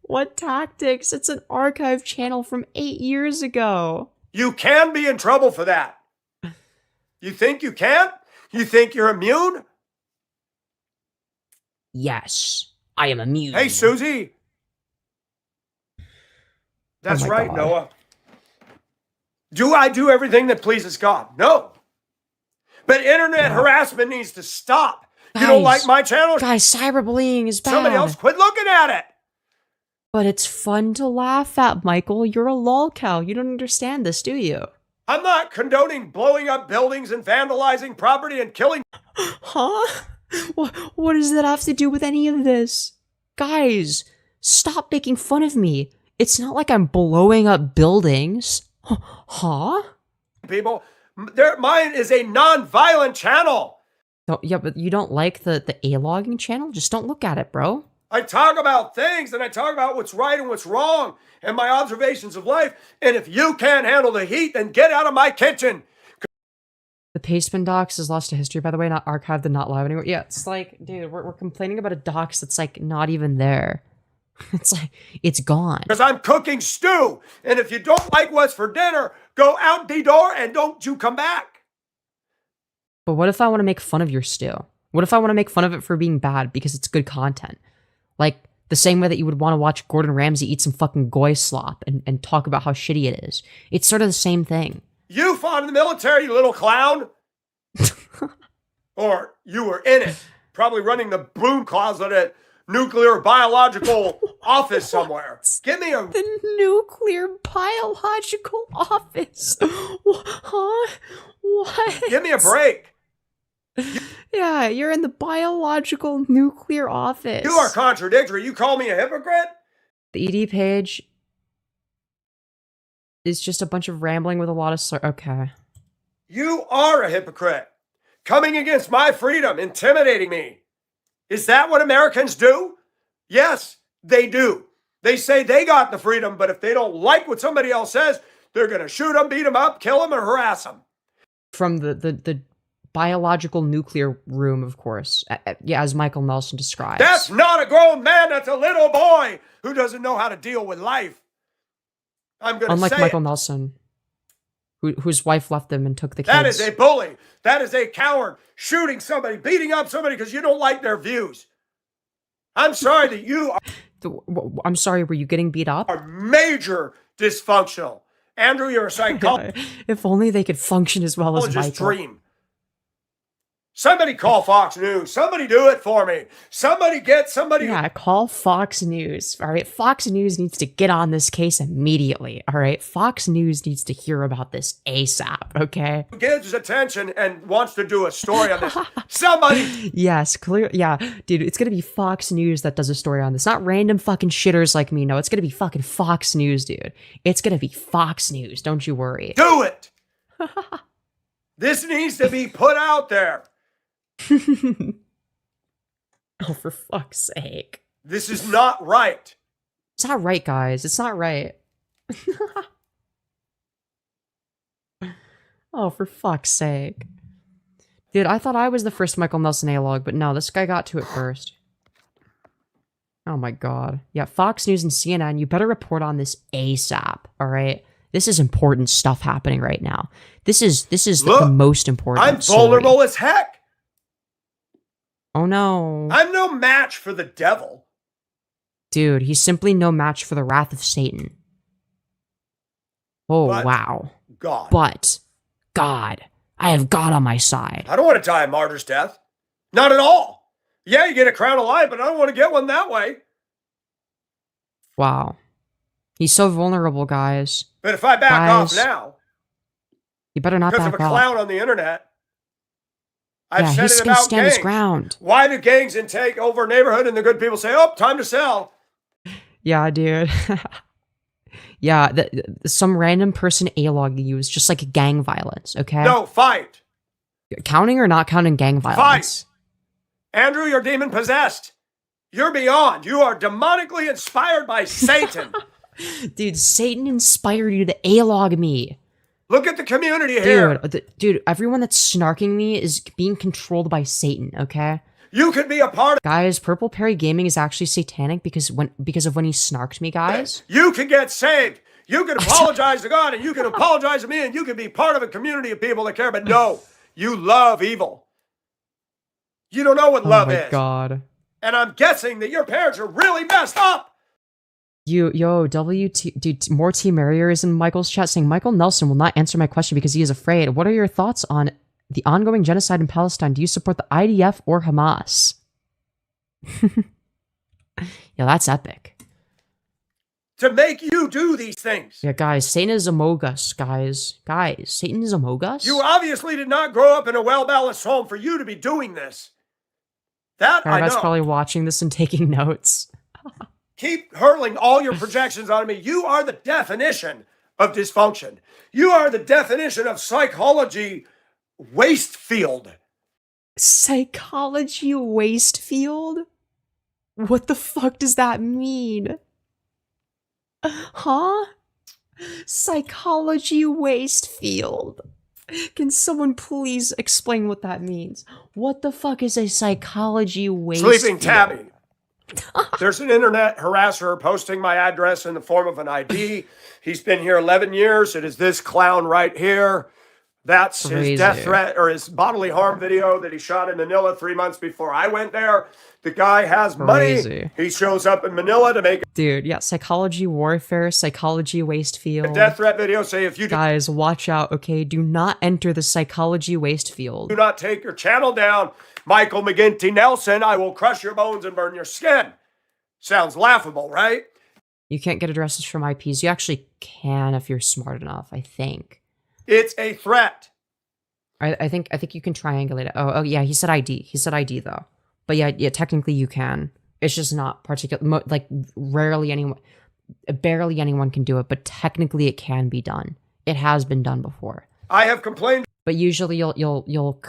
What tactics? It's an archive channel from 8 years ago. You can be in trouble for that. You think you can't? You think you're immune? Yes, I am immune. Hey, Susie. That's my right, God. Noah. Do I do everything that pleases God? No. But internet harassment needs to stop. You don't Guys. like my channel? Guys, cyberbullying is bad. Somebody else quit looking at it. But it's fun to laugh at, Michael. You're a lolcow. You don't understand this, do you? I'm not condoning blowing up buildings and vandalizing property and killing. Huh? What does that have to do with any of this? Guys, stop making fun of me. It's not like I'm blowing up buildings. Huh? People, mine is a non-violent channel. Oh, yeah, but you don't like the A-logging channel? Just don't look at it, bro. I talk about things and I talk about what's right and what's wrong and my observations of life. And if you can't handle the heat, then get out of my kitchen. The Pasteman docs is lost to history, by the way, not archived and not live anymore. Yeah, it's like, dude, we're complaining about a docs that's like not even there. It's like, it's gone. Because I'm cooking stew. And if you don't like what's for dinner, go out the door and don't you come back. But what if I want to make fun of your stew? What if I want to make fun of it for being bad because it's good content? Like, the same way that you would want to watch Gordon Ramsay eat some fucking goy slop and talk about how shitty it is. It's sort of the same thing. You fought in the military, you little clown. Or you were in it. Probably running the broom closet at nuclear biological office somewhere. Give me a... The nuclear biological office. Huh? What? Give me a break. Yeah, you're in the biological nuclear office. You are contradictory. You call me a hypocrite? The ED page is just a bunch of rambling with a lot of okay. You are a hypocrite. Coming against my freedom, intimidating me. Is that what Americans do? Yes, they do. They say they got the freedom, but if they don't like what somebody else says, they're going to shoot them, beat them up, kill them, or harass them. From the biological nuclear room, of course. Yeah, as Michael Nelson describes. That's not a grown man. That's a little boy who doesn't know how to deal with life. I'm going to say unlike Michael Nelson, whose wife left him and took the kids. that is a bully. That is a coward shooting somebody, beating up somebody because you don't like their views. I'm sorry that you I'm sorry, were you getting beat up? are major dysfunctional. Andrew, you're a psychologist. If only they could function as well as Michael. Dream. Somebody call Fox News. Somebody do it for me. Somebody get somebody. Yeah, call Fox News. All right. Fox News needs to get on this case immediately. All right. Fox News needs to hear about this ASAP. Okay. Who gives attention and wants to do a story on this. Somebody. Yes, clear. Yeah, dude, it's gonna be Fox News that does a story on this. Not random fucking shitters like me. No, it's gonna be fucking Fox News, dude. It's gonna be Fox News. Don't you worry. Do it. This needs to be put out there. Oh, for fuck's sake. This is not right. It's not right, guys. It's not right. Oh, for fuck's sake. Dude, I thought I was the first Michael Nelson A-log, but no, this guy got to it first. Oh my god. Yeah, Fox News and CNN, you better report on this ASAP, alright? This is important stuff happening right now. This is Look, the most important I'm vulnerable story. as heck. Oh no. I'm no match for the devil. Dude, he's simply no match for the wrath of Satan. Oh, But wow. God. But, God, I have God on my side. I don't want to die a martyr's death. Not at all. Yeah, you get a crown of life, but I don't want to get one that way. Wow. He's so vulnerable, guys. But if I back off Guys, now, You better not because of back a off. clown on the internet, I've Yeah, said he's it gonna about stand his gangs. ground. Why do gangs and take over a neighborhood and the good people say, oh, time to sell? Yeah, dude. Yeah, some random person A-log you is just like gang violence, okay? No, fight. Counting or not counting gang violence? Andrew, you're demon possessed. You're beyond. You are demonically inspired by Satan. Dude, Satan inspired you to A-log me. Look at the community here. Dude, everyone that's snarking me is being controlled by Satan, okay? You could be a part of Guys, Purple Perry Gaming is actually satanic because of when he snarked me, guys. it. You can get saved. You can apologize to God and you can apologize to me and you can be part of a community of people that care. But no, you love evil. You don't know what love Oh my is. god. And I'm guessing that your parents are really messed up. Dude, more T Merrier is in Michael's chat saying Michael Nelson will not answer my question because he is afraid. What are your thoughts on the ongoing genocide in Palestine? Do you support the IDF or Hamas? Yeah, that's epic. To make you do these things. Yeah, guys, Satan is among us, guys. Guys, Satan is among us? You obviously did not grow up in a well-balanced home for you to be doing this. That I That's know. probably watching this and taking notes. Keep hurling all your projections on me. You are the definition of dysfunction. You are the definition of psychology waste field. Psychology waste field? What the fuck does that mean? Huh? Psychology waste field. Can someone please explain what that means? What the fuck is a psychology waste Sleeping field? Tabby. There's an internet harasser posting my address in the form of an ID. He's been here 11 years. It is this clown right here. That's Crazy. his death threat or his bodily harm video that he shot in Manila 3 months before I went there. The guy has money. Crazy. He shows up in Manila to make Dude, yeah, psychology warfare, psychology waste a field. death threat video. Say if you Guys, watch out, okay? Do not enter the psychology waste field. do not take your channel down, Michael McGinty Nelson, I will crush your bones and burn your skin. Sounds laughable, right? You can't get addresses from IPs. You actually can if you're smart enough, I think. It's a threat. I think you can triangulate it. Oh yeah, he said ID. He said ID though. But yeah, technically you can. It's just not particular. Like barely anyone can do it. But technically it can be done. It has been done before. I have complained But usually you'll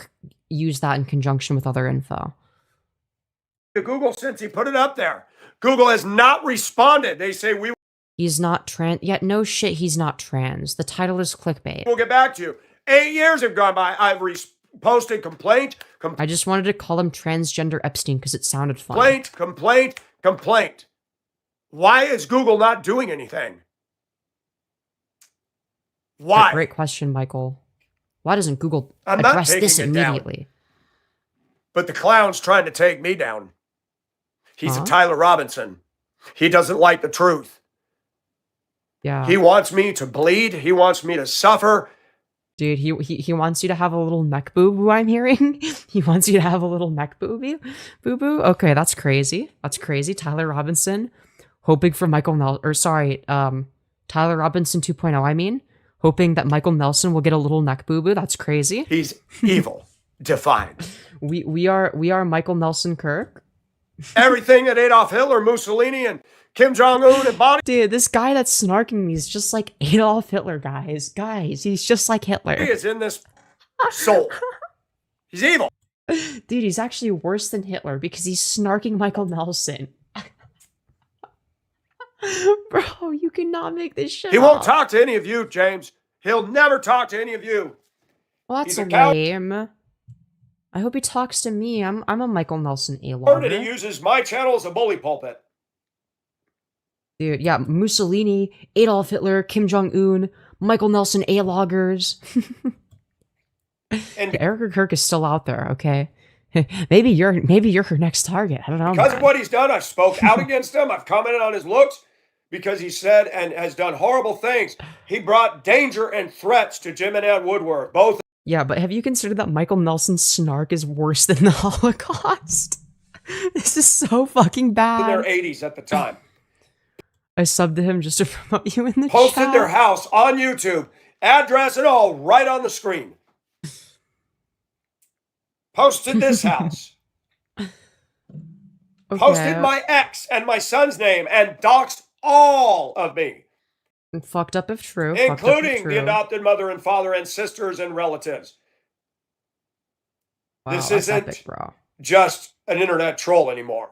use that in conjunction with other info. to Google since he put it up there. Google has not responded. They say we He's not trans. Yeah, no shit. He's not trans. The title is clickbait. will get back to you. 8 years have gone by. I've posted complaint, I just wanted to call him Transgender Epstein because it sounded fun. complaint. Why is Google not doing anything? Why? Great question, Michael. Why doesn't Google I'm not address this taking it down. immediately? But the clown's trying to take me down. He's Huh? a Tyler Robinson. He doesn't like the truth. Yeah. He wants me to bleed. He wants me to suffer. Dude, he wants you to have a little neck boo-boo, I'm hearing. He wants you to have a little neck boo-boo. Boo-boo? Okay, that's crazy. That's crazy. Tyler Robinson, hoping for Tyler Robinson 2.0, I mean. Hoping that Michael Nelson will get a little neck boo-boo. That's crazy. He's evil, defined. We are Michael Nelson Kirk. Everything that Adolf Hitler, Mussolini, and Kim Jong-un embodied. Dude, this guy that's snarking me is just like Adolf Hitler, guys. Guys, he's just like Hitler. He is in this soul. He's evil. Dude, he's actually worse than Hitler because he's snarking Michael Nelson. Bro, you cannot make this shit He won't up. talk to any of you, James. He'll never talk to any of you. Well, that's He's a coward. lame. I hope he talks to me. I'm a Michael Nelson And he A-logger. uses my channel as a bully pulpit. Dude, yeah, Mussolini, Adolf Hitler, Kim Jong-un, Michael Nelson A-loggers. And Erica Kirk is still out there, okay? maybe you're her next target. I don't know. because man. of what he's done, I've spoke out against him. I've commented on his looks because he said and has done horrible things. He brought danger and threats to Jim and Ann Woodward, both Yeah, but have you considered that Michael Nelson's snark is worse than the Holocaust? This is so fucking in their bad. 80s at the time. I subbed to him just to promote you in the Posted chat. their house on YouTube, address and all, right on the screen. Posted this house. Posted Okay. my ex and my son's name and doxed all of me, Fucked up if true. Fucked up if including true. the adopted mother and father and sisters and relatives. Wow, this that's isn't epic, bro. just an internet troll anymore.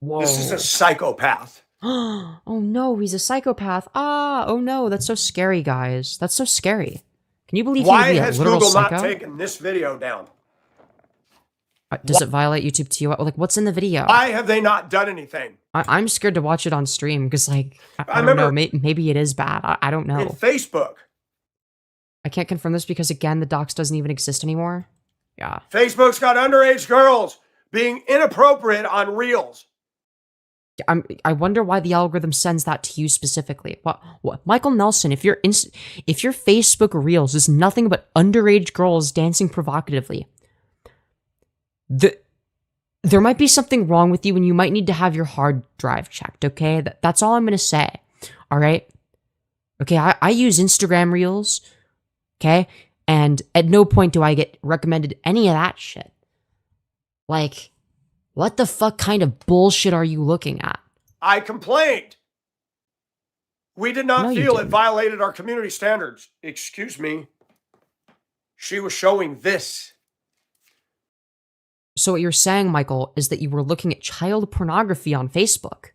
Whoa. This is a psychopath. Oh no, he's a psychopath. Oh no, that's so scary, guys. That's so scary. Can you believe Why he would be a has literal Google psycho? not taken this video down? Does it violate YouTube TOS? Like, what's in the video? Why have they not done anything? I'm scared to watch it on stream because, like, I don't remember- know. Maybe it is bad. I don't know. In Facebook. I can't confirm this because, again, the docs doesn't even exist anymore. Yeah. Facebook's got underage girls being inappropriate on Reels. I wonder why the algorithm sends that to you specifically. What Michael Nelson, if your Facebook Reels is nothing but underage girls dancing provocatively, there might be something wrong with you and you might need to have your hard drive checked, okay? That's all I'm going to say, all right? Okay, I use Instagram Reels, okay? And at no point do I get recommended any of that shit. Like, what the fuck kind of bullshit are you looking at? I complained. We did not No, you feel it didn't. violated our community standards. Excuse me. She was showing this. So what you're saying, Michael, is that you were looking at child pornography on Facebook.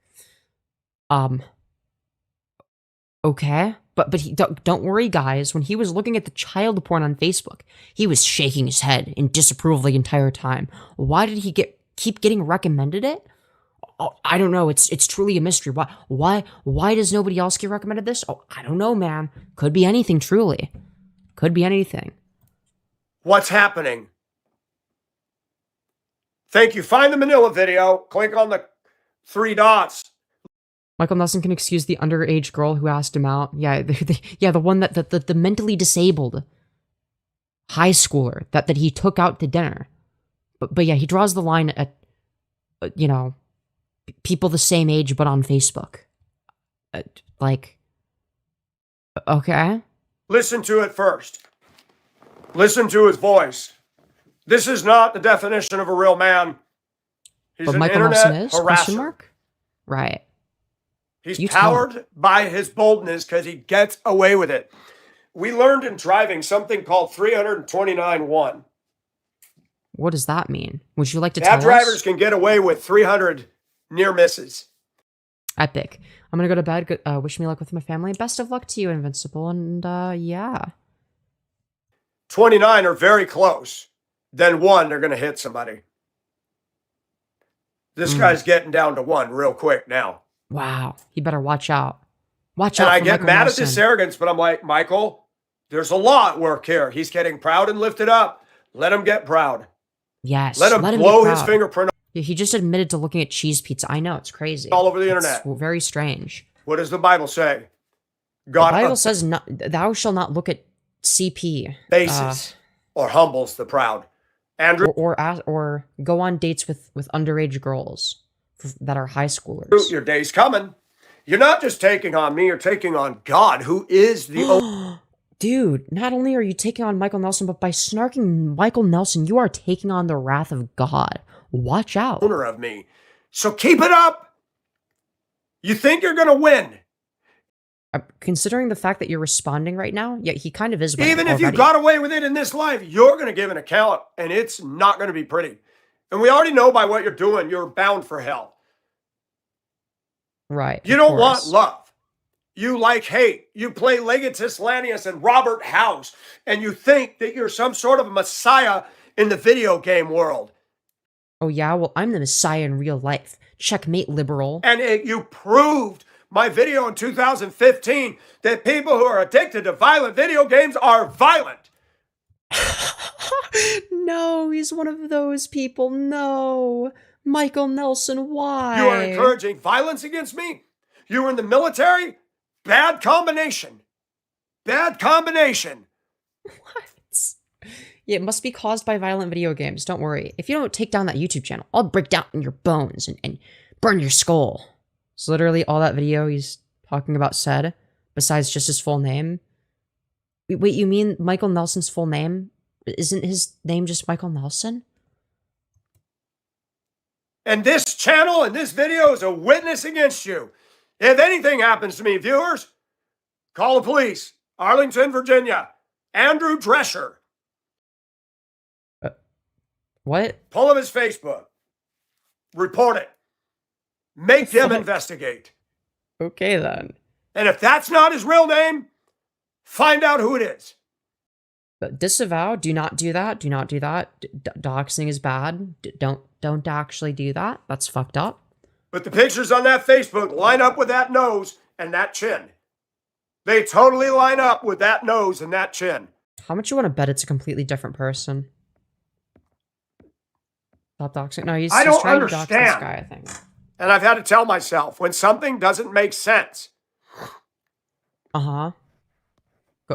Okay, but don't worry, guys. When he was looking at the child porn on Facebook, he was shaking his head in disapproval the entire time. Why did he keep getting recommended it? Oh, I don't know. It's truly a mystery. Why does nobody else get recommended this? Oh, I don't know, man. Could be anything. Truly, could be anything. What's happening? Thank you. Find the Manila video. Click on the 3 dots. Michael Nelson can excuse the underage girl who asked him out. Yeah, the one that the mentally disabled high schooler that he took out to dinner. But yeah, he draws the line at people the same age but on Facebook. Okay. Listen to it first. Listen to his voice. This is not the definition of a real man. He's But an Michael internet Nelson is? Question harasser. mark? Right. He's You tell powered by his boldness because he gets away with it. We learned in driving something called 329-1. What does that mean? Would you like to tell Cab drivers us? can get away with 300 near misses. Epic. I'm gonna go to bed. Wish me luck with my family. Best of luck to you, Invincible. And yeah. 29 are very close. Then 1, they're going to hit somebody. This guy's getting down to 1 real quick now. Wow. You better watch out. Watch And out. I for get Michael mad Nelson. at this arrogance, but I'm like, Michael, there's a law at work here. He's getting proud and lifted up. Let him get proud. Yes. Let him get blow his proud. fingerprint Yeah, he just admitted to looking at cheese pizza. I know, it's crazy. all over the It's internet. very strange. What does the Bible say? The God, Bible says, "Thou shalt not look at CP. Bases or humbles the proud. Andrew, Or go on dates with underage girls that are high schoolers. your day's coming. You're not just taking on me, you're taking on God, who is the only Dude, not only are you taking on Michael Nelson, but by snarking Michael Nelson, you are taking on the wrath of God. Watch out. owner of me. So keep it up. You think you're going to win. Considering the fact that you're responding right now, yeah, he kind of is winning Even if you already. got away with it in this life, you're going to give an account, and it's not going to be pretty. And we already know by what you're doing, you're bound for hell. Right. You of don't want course. love. You like hate. You play Legatus Lanius and Robert House, and you think that you're some sort of a messiah in the video game world. Oh yeah, well, I'm the messiah in real life. Checkmate, liberal. And you proved my video in 2015 that people who are addicted to violent video games are violent. No, he's one of those people. No. Michael Nelson, why? You are encouraging violence against me? You were in the military? Bad combination. Bad combination. What? Yeah, it must be caused by violent video games. Don't worry. If you don't take down that YouTube channel, I'll break down your bones and burn your skull. It's literally all that video he's talking about said, besides just his full name. Wait, you mean Michael Nelson's full name? Isn't his name just Michael Nelson? And this channel and this video is a witness against you. If anything happens to me, viewers, call the police. Arlington, Virginia. Andrew Drescher. What? Pull up his Facebook. Report it. Make them investigate. Okay, then. And if that's not his real name, find out who it is. But disavow. Do not do that. Do not do that. Doxing is bad. Don't actually do that. That's fucked up. But the pictures on that Facebook line up with that nose and that chin. They totally line up with that nose and that chin. How much you want to bet it's a completely different person? Stop doxing. No, he's I don't trying to dox this understand. guy, I think. And I've had to tell myself when something doesn't make sense, Uh-huh.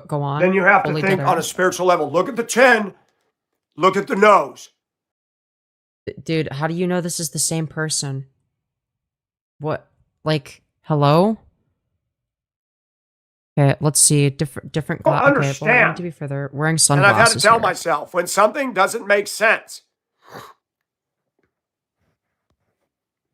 Go on. then you have to Fully think dead on a air. spiritual level. Look at the chin. Look at the nose. Dude, how do you know this is the same person? What? Like, hello? Okay, let's see. Different Don't Okay, well, I understand. need to be further. Wearing And sunglasses I've had to tell here. myself when something doesn't make sense,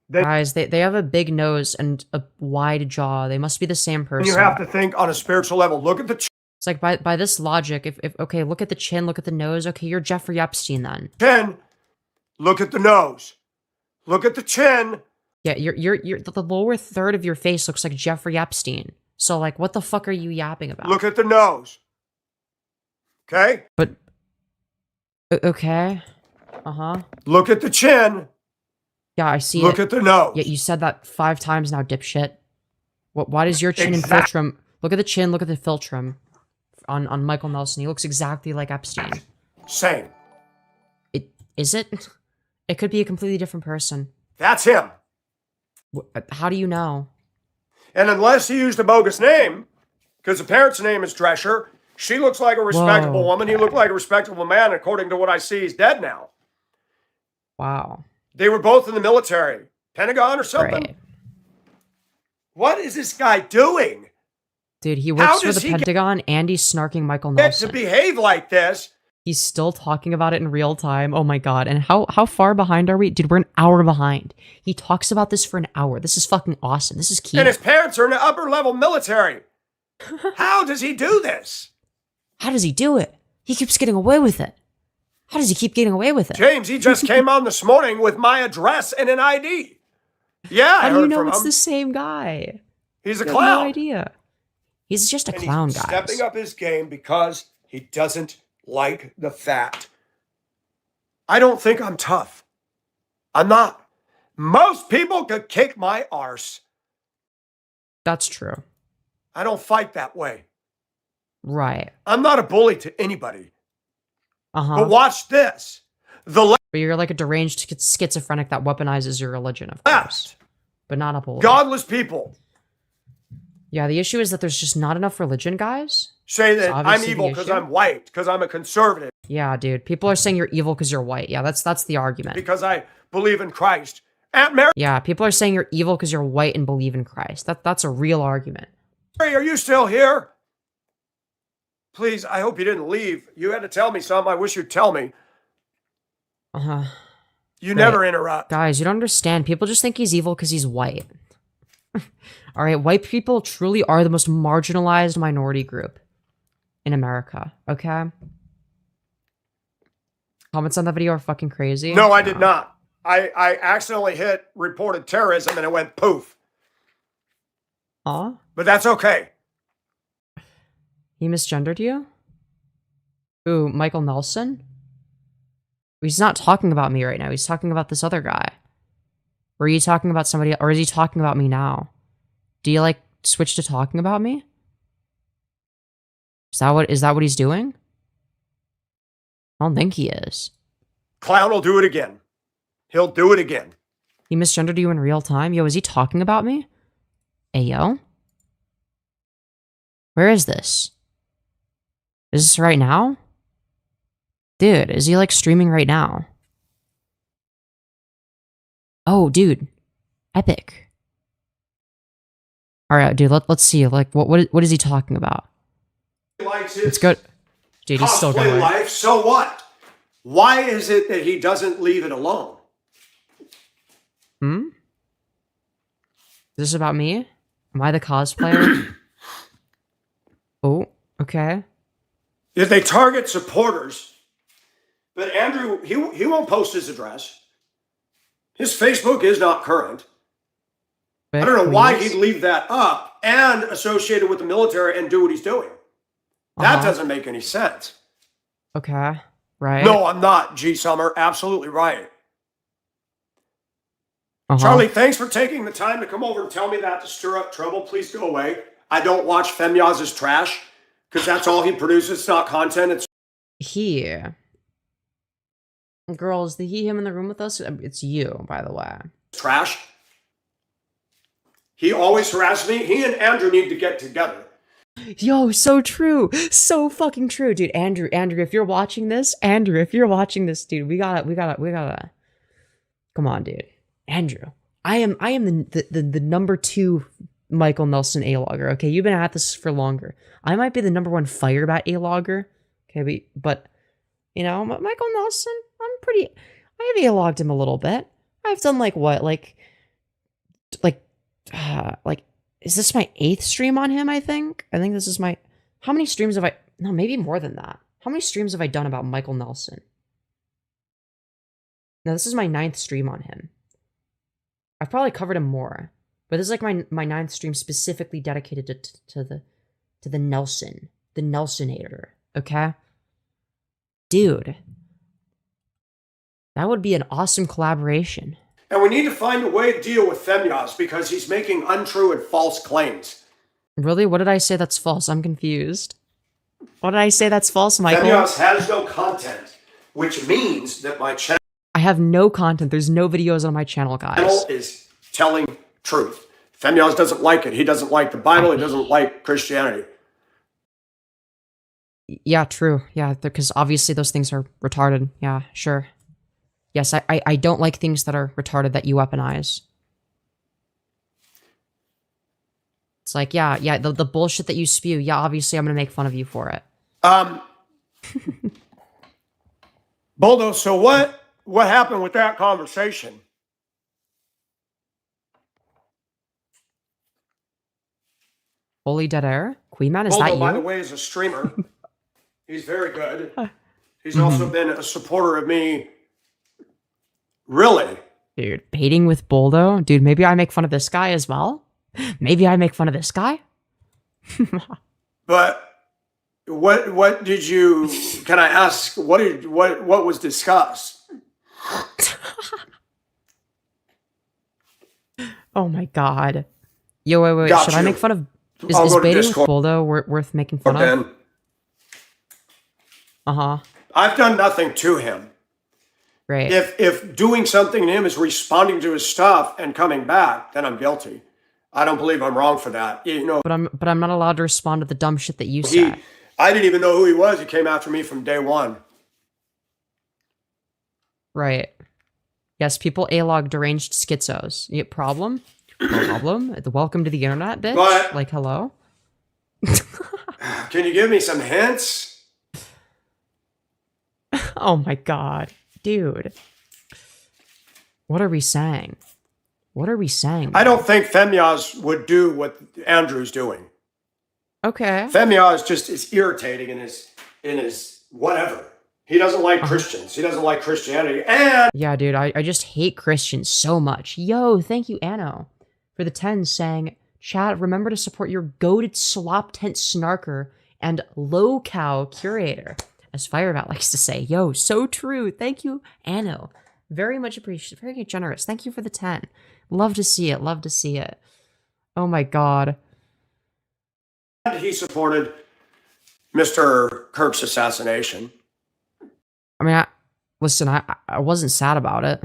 then Guys, they have a big nose and a wide jaw. They must be the same person. you have to think on a spiritual level. Look at the It's like by this logic, if okay, look at the chin, look at the nose. Okay, you're Jeffrey Epstein then. chin. Look at the nose. Look at the chin. Yeah, you're the lower third of your face looks like Jeffrey Epstein. So like, what the fuck are you yapping about? Look at the nose. Okay? But okay, Look at the chin. yeah, I see Look it. at the nose. Yeah, you said that 5 times now, dipshit. What? Why does your chin Exact- and Filtrum? Look at the chin. Look at the Filtrum on Michael Nelson. He looks exactly like Epstein. Same. Is it? It could be a completely different person. That's him. How do you know? And unless he used a bogus name, because the parent's name is Drescher, she looks like a respectable Whoa. woman. He looked like a respectable man. According to what I see, he's dead now. Wow. They were both in the military, Pentagon or something. Great. What is this guy doing? Dude, he How works for does the he get- Pentagon and he's snarking Michael Get Nelson. to behave like this. He's still talking about it in real time. Oh my god. And how far behind are we? Dude, we're an hour behind. He talks about this for an hour. This is fucking awesome. This is key. And his parents are in the upper level military. How does he do this? How does he do it? He keeps getting away with it. How does he keep getting away with it? James, he just came on this morning with my address and an ID. Yeah, I How do you heard know from it's him. the same guy? He's a I have clown. no idea. He's just a And clown, he's guys. stepping up his game because he doesn't like the fact. I don't think I'm tough. I'm not. Most people could kick my arse. That's true. I don't fight that way. Right. I'm not a bully to anybody. Uh-huh. But watch this. The But you're like a deranged schizophrenic that weaponizes your religion, of left, course. But not a bully. godless people, Yeah, the issue is that there's just not enough religion, guys. say It's that I'm obviously evil the because issue. I'm white, because I'm a conservative, Yeah, dude. People are saying you're evil because you're white. Yeah, that's the argument. because I believe in Christ. Aunt Mary, Yeah, people are saying you're evil because you're white and believe in Christ. That's a real argument. are you still here? Please, I hope you didn't leave. You had to tell me something. I wish you'd tell me. Uh-huh. You Right. never interrupt. Guys, you don't understand. People just think he's evil because he's white. All right, white people truly are the most marginalized minority group in America, okay? Comments on the video are fucking crazy. No, I did not. I accidentally hit reported terrorism and it went poof. Aw? But that's okay. He misgendered you? Ooh, Michael Nelson? He's not talking about me right now. He's talking about this other guy. Or are you talking about somebody, or is he talking about me now? Do you, like, switch to talking about me? Is that what he's doing? I don't think he is. Clown will do it again. He'll do it again. He misgendered you in real time? Yo, is he talking about me? Hey, yo? Where is this? Is this right now? Dude, is he, like, streaming right now? Oh, dude. Epic. Alright, dude, let's see. Like, what is he talking about? He likes his It's good. Dude, he's still cosplay going. life, so what? Why is it that he doesn't leave it alone? Hmm? Is this about me? Am I the cosplayer? Oh, okay. If they target supporters, but Andrew, he won't post his address. His Facebook is not current. I don't know why he'd leave that up and associate it with the military and do what he's doing. That doesn't make any sense. Okay, right. No, I'm not, G. Summer. Absolutely right. Uh-huh. Charlie, thanks for taking the time to come over and tell me that to stir up trouble. Please go away. I don't watch Femyoz's trash because that's all he produces. It's not content. It's He. Girls, the he, him in the room with us? It's you, by the way. trash. He always harasses me. He and Andrew need to get together. Yo, so true. So fucking true, dude. Andrew, if you're watching this, dude, we gotta. Come on, dude. Andrew, I am the number 2 Michael Nelson A-logger, okay? You've been at this for longer. I might be the number 1 Firebat A-logger, okay? But, you know, Michael Nelson, I have A-logged him a little bit. I've done, like, what? Like, is this my 8th stream on him, I think? I think this is my... How many streams have I... No, maybe more than that. How many streams have I done about Michael Nelson? No, this is my 9th stream on him. I've probably covered him more. But this is like my 9th stream specifically dedicated to the Nelson. The Nelsonator. Okay? Dude. That would be an awesome collaboration. And we need to find a way to deal with Femyoz because he's making untrue and false claims. Really? What did I say that's false? I'm confused. What did I say that's false, Michael? Femyoz has no content, which means that my channel I have no content. There's no videos on my channel, guys. is telling truth. Femyoz doesn't like it. He doesn't like the Bible. He doesn't like Christianity. Yeah, true. Yeah, because obviously those things are retarded. Yeah, sure. Yes, I don't like things that are retarded that you weaponize. It's like, yeah, the bullshit that you spew, yeah, obviously I'm gonna make fun of you for it. Boldo, so what happened with that conversation? Holy dead air? Queen Man, is Boldo, that by the you? way, is a streamer. He's very good. He's also been a supporter of me. Really? Dude, baiting with Boldo? Dude, maybe I make fun of this guy as well? Maybe I make fun of this guy? But what did you, can I ask, what was discussed? Oh my god. Yo, wait. Got Should I you. make fun of... Is I'll go to baiting with Discord. Boldo worth making fun of? Then Uh-huh. I've done nothing to him. Great. If doing something to him is responding to his stuff and coming back, then I'm guilty. I don't believe I'm wrong for that. You know, But I'm not allowed to respond to the dumb shit that you say. I didn't even know who he was. He came after me from day one. Right. Yes, people A-log deranged schizos. You problem? Problem? Welcome to the internet, bitch. But- like, hello? Can you give me some hints? Oh my god. Dude. What are we saying? What are we saying? I don't think Femyoz would do what Andrew's doing. Okay. Femyoz just is irritating in his whatever. He doesn't like Christians. He doesn't like Christianity. And Yeah, dude, I just hate Christians so much. Yo, thank you, Anno, for the 10 saying, chat, remember to support your goated slop tent snarker and Lolcow curator, as Firebat likes to say. Yo, so true. Thank you, Anno. Very much appreciated. Very generous. Thank you for the 10. Love to see it. Love to see it. Oh my god. he supported Mr. Kirk's assassination. I mean, I wasn't sad about it,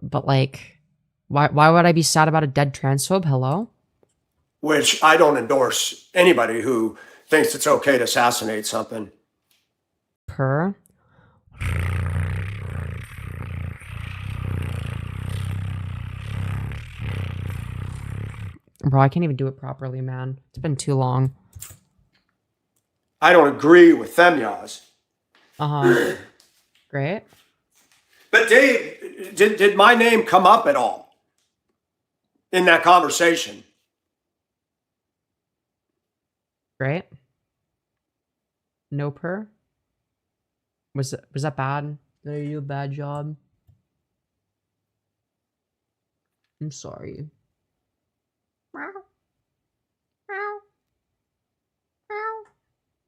but like, why would I be sad about a dead transphobe? Hello? Which I don't endorse anybody who thinks it's okay to assassinate something. Purr? Bro, I can't even do it properly, man. It's been too long. I don't agree with Femyoz. Uh-huh. Great. But Dave, did my name come up at all in that conversation? Great. No purr? Was that bad? Did I do a bad job? I'm sorry.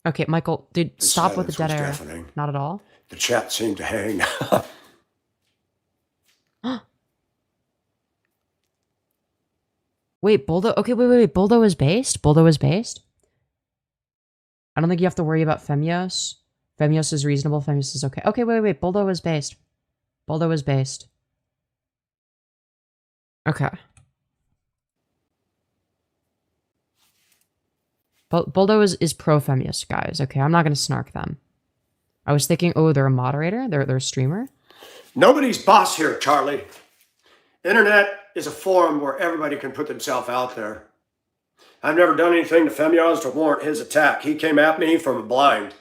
Okay, Michael, dude, stop with the dead air. Deafening. Not at all. The chat seemed to hang. Wait, Buldo. Okay, wait. Buldo is based? Buldo is based? I don't think you have to worry about Femyoz. Femyoz is reasonable. Femyoz is okay. Okay, wait. Buldo is based. Buldo is based. Okay. Buldo is pro-Femyoz, guys. Okay, I'm not going to snark them. I was thinking, oh, they're a moderator? They're a streamer? Nobody's boss here, Charlie. Internet is a forum where everybody can put themselves out there. I've never done anything to Femyoz to warrant his attack. He came at me from a blind.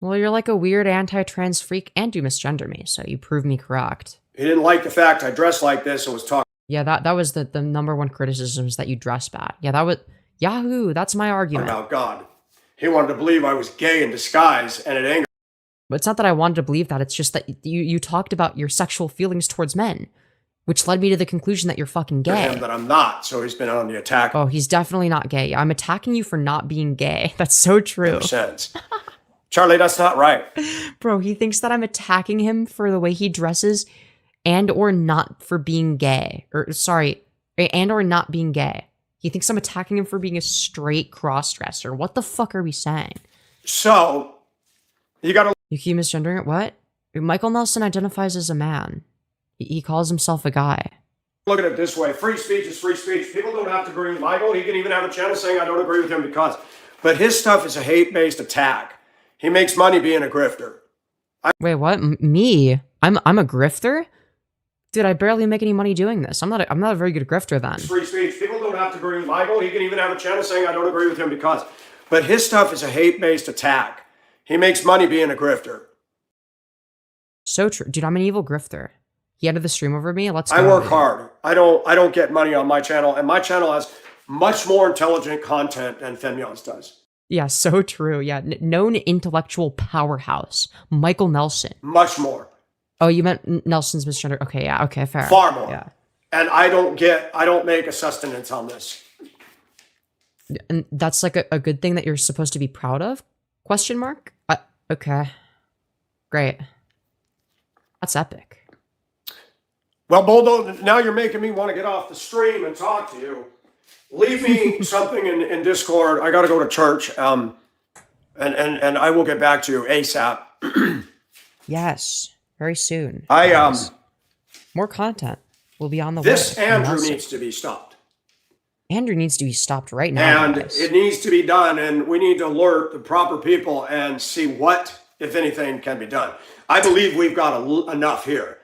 Well, you're like a weird anti-trans freak and you misgender me, so you prove me correct. He didn't like the fact I dressed like this and was talking Yeah, that was the number one criticism, is that you dress bad. Yeah, that was... Yahoo! That's my argument. about God. He wanted to believe I was gay in disguise, and it angered But it's not that I wanted to believe that. It's just that you talked about your sexual feelings towards men, which led me to the conclusion that you're fucking gay. him that I'm not, so he's been on the attack Oh, he's definitely not gay. I'm attacking you for not being gay. That's so true. ever since. Charlie, that's not right. Bro, he thinks that I'm attacking him for the way he dresses and or not for being gay. Or, sorry, and or not being gay. He thinks I'm attacking him for being a straight cross-dresser. What the fuck are we saying? So, you gotta You keep misgendering it? What? Michael Nelson identifies as a man. He calls himself a guy. look at it this way. Free speech is free speech. People don't have to agree with Michael. He can even have a channel saying I don't agree with him because. But his stuff is a hate-based attack. He makes money being a grifter. Wait, what? Me? I'm a grifter? Dude, I barely make any money doing this. I'm not a very good grifter then. Free speech. People don't have to agree with Michael. He can even have a channel saying I don't agree with him because. But his stuff is a hate-based attack. He makes money being a grifter. So true. Dude, I'm an evil grifter. He ended the stream over me. Let's go. I work hard. I don't get money on my channel, and my channel has much more intelligent content than Femyoz does. Yeah, so true. Yeah, known intellectual powerhouse. Michael Nelson. Much more. Oh, you meant Nelson's misgender. Okay, yeah, okay, fair. Far more. Yeah. And I don't make a sustenance on this. And that's like a good thing that you're supposed to be proud of? Question mark? Okay. Great. That's epic. Well, Boldo, now you're making me want to get off the stream and talk to you. Leave me something in Discord. I got to go to church. And I will get back to you ASAP. Yes, very soon. Yes. More content will be on the way. This Andrew Nelson. needs to be stopped. Andrew needs to be stopped right now. And guys. it needs to be done, and we need to alert the proper people and see what, if anything, can be done. I believe we've got enough here.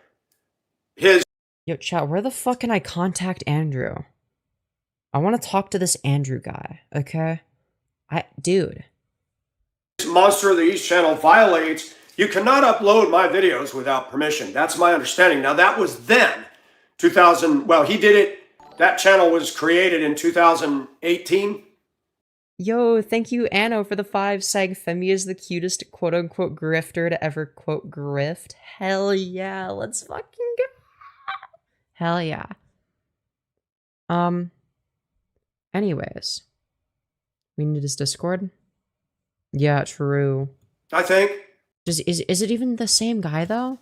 Yo, chat, where the fuck can I contact Andrew? I want to talk to this Andrew guy, okay? Dude. This Monster of the East channel violates, you cannot upload my videos without permission. That's my understanding. Now, that was then, 2000, well, he did it. That channel was created in 2018. Yo, thank you, Anno, for the 5 saying Femi is the cutest quote-unquote grifter to ever quote grift. Hell yeah, let's fucking go. Hell yeah. Anyways. We need his Discord? Yeah, true. I think. Is it even the same guy, though?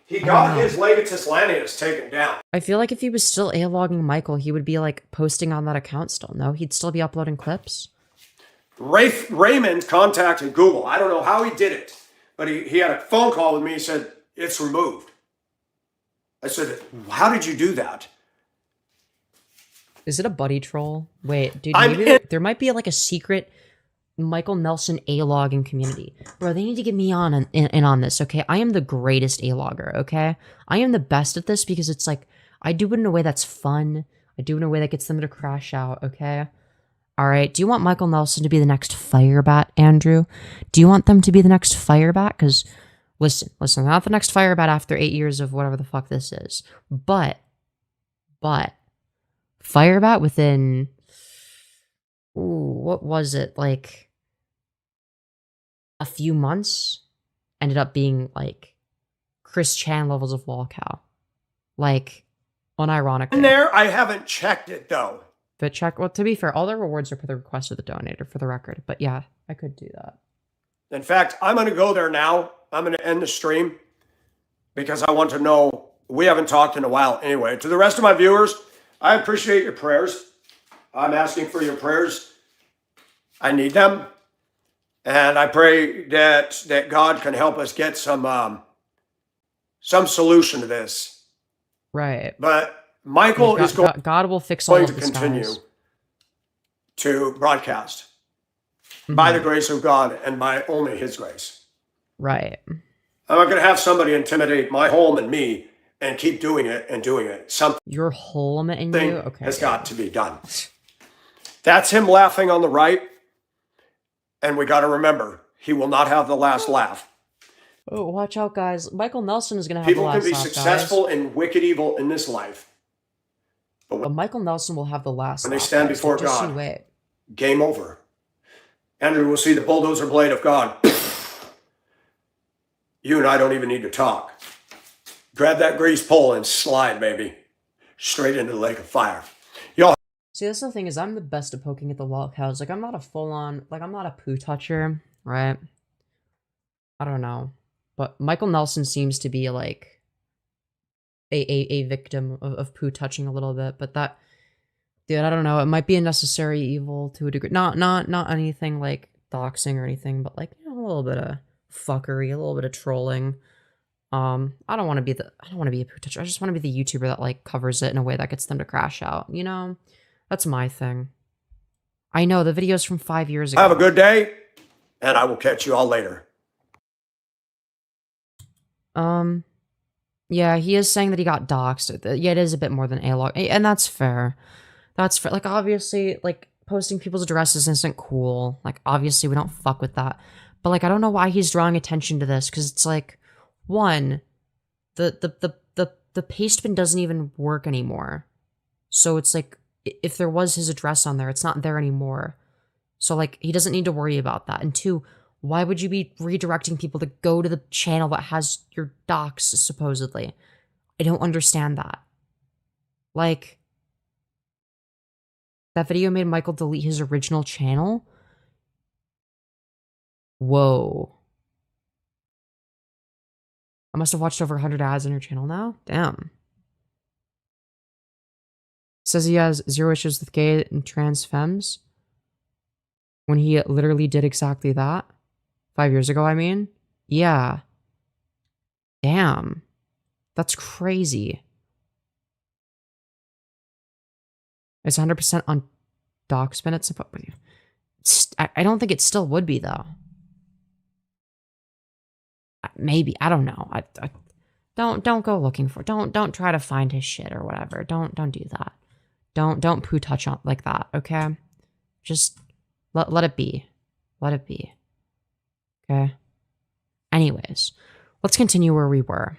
He got his Legatus Lanius taken down. I feel like if he was still A-logging Michael, he would be, like, posting on that account still, no? He'd still be uploading clips? Raymond contacted Google. I don't know how he did it, but he had a phone call with me. He said, it's removed. I said, how did you do that? Is it a buddy troll? Wait, dude, maybe there might be, like, a secret Michael Nelson A-logging community. Bro, they need to get me in on this, okay? I am the greatest A-logger, okay? I am the best at this because it's like, I do it in a way that's fun. I do it in a way that gets them to crash out, okay? Alright, do you want Michael Nelson to be the next Firebat, Andrew? Do you want them to be the next Firebat? Because, listen, not the next Firebat after 8 years of whatever the fuck this is. But, Firebat within, what was it, like, a few months ended up being like Chris Chan levels of Lolcow. Like, unironically. In there, I haven't checked it though. But check, well, to be fair, all the rewards are for the request of the donator, for the record. But yeah, I could do that. In fact, I'm going to go there now. I'm going to end the stream because I want to know, we haven't talked in a while anyway. To the rest of my viewers, I appreciate your prayers. I'm asking for your prayers. I need them. And I pray that God can help us get some solution to this. Right. But Michael is God will fix all going of to the continue skies. to broadcast by the grace of God and by only His grace. Right. I'm not going to have somebody intimidate my home and me and keep doing it and doing it. Something Your home and you? Okay. has got to be done. That's him laughing on the right. And we got to remember, he will not have the last laugh. Oh, watch out, guys. Michael Nelson is going to have People the can last be laugh, successful guys. in wicked evil in this life. But Michael Nelson will have the last When laugh. they stand guys. before Just God, you wait. game over. Andrew will see the bulldozer blade of God. You and I don't even need to talk. Grab that grease pole and slide, baby. Straight into the lake of fire. Y'all. See, that's the thing is I'm the best at poking at the Lolcows. Like, I'm not a full-on, like, I'm not a poo toucher, right? I don't know. But Michael Nelson seems to be, like, a victim of poo touching a little bit. But that, dude, I don't know. It might be a necessary evil to a degree. Not anything, like, doxing or anything, but, like, you know, a little bit of fuckery, a little bit of trolling. I don't want to be a poo toucher. I just want to be the YouTuber that, like, covers it in a way that gets them to crash out, you know? That's my thing. I know, the video's from 5 years ago. Have a good day, and I will catch you all later. Yeah, he is saying that he got doxxed. Yeah, it is a bit more than A-log, and that's fair. That's fair. Like, obviously, like, posting people's addresses isn't cool. Like, obviously, we don't fuck with that. But, like, I don't know why he's drawing attention to this, because it's like, one, the paste bin doesn't even work anymore. So it's like, if there was his address on there, it's not there anymore. So, like, he doesn't need to worry about that. And two, why would you be redirecting people to go to the channel that has your docs, supposedly? I don't understand that. Like, that video made Michael delete his original channel? Whoa. I must have watched over 100 ads on your channel now? Damn. Says he has 0 issues with gay and trans femmes. When he literally did exactly that. 5 years ago, I mean. Yeah. Damn. That's crazy. It's 100% on Doxman. I don't think it still would be though. Maybe, I don't know. Don't go looking for. Don't try to find his shit or whatever. Don't do that. Don't poo touch on like that. Okay, just let it be. Let it be. Okay. Anyways, let's continue where we were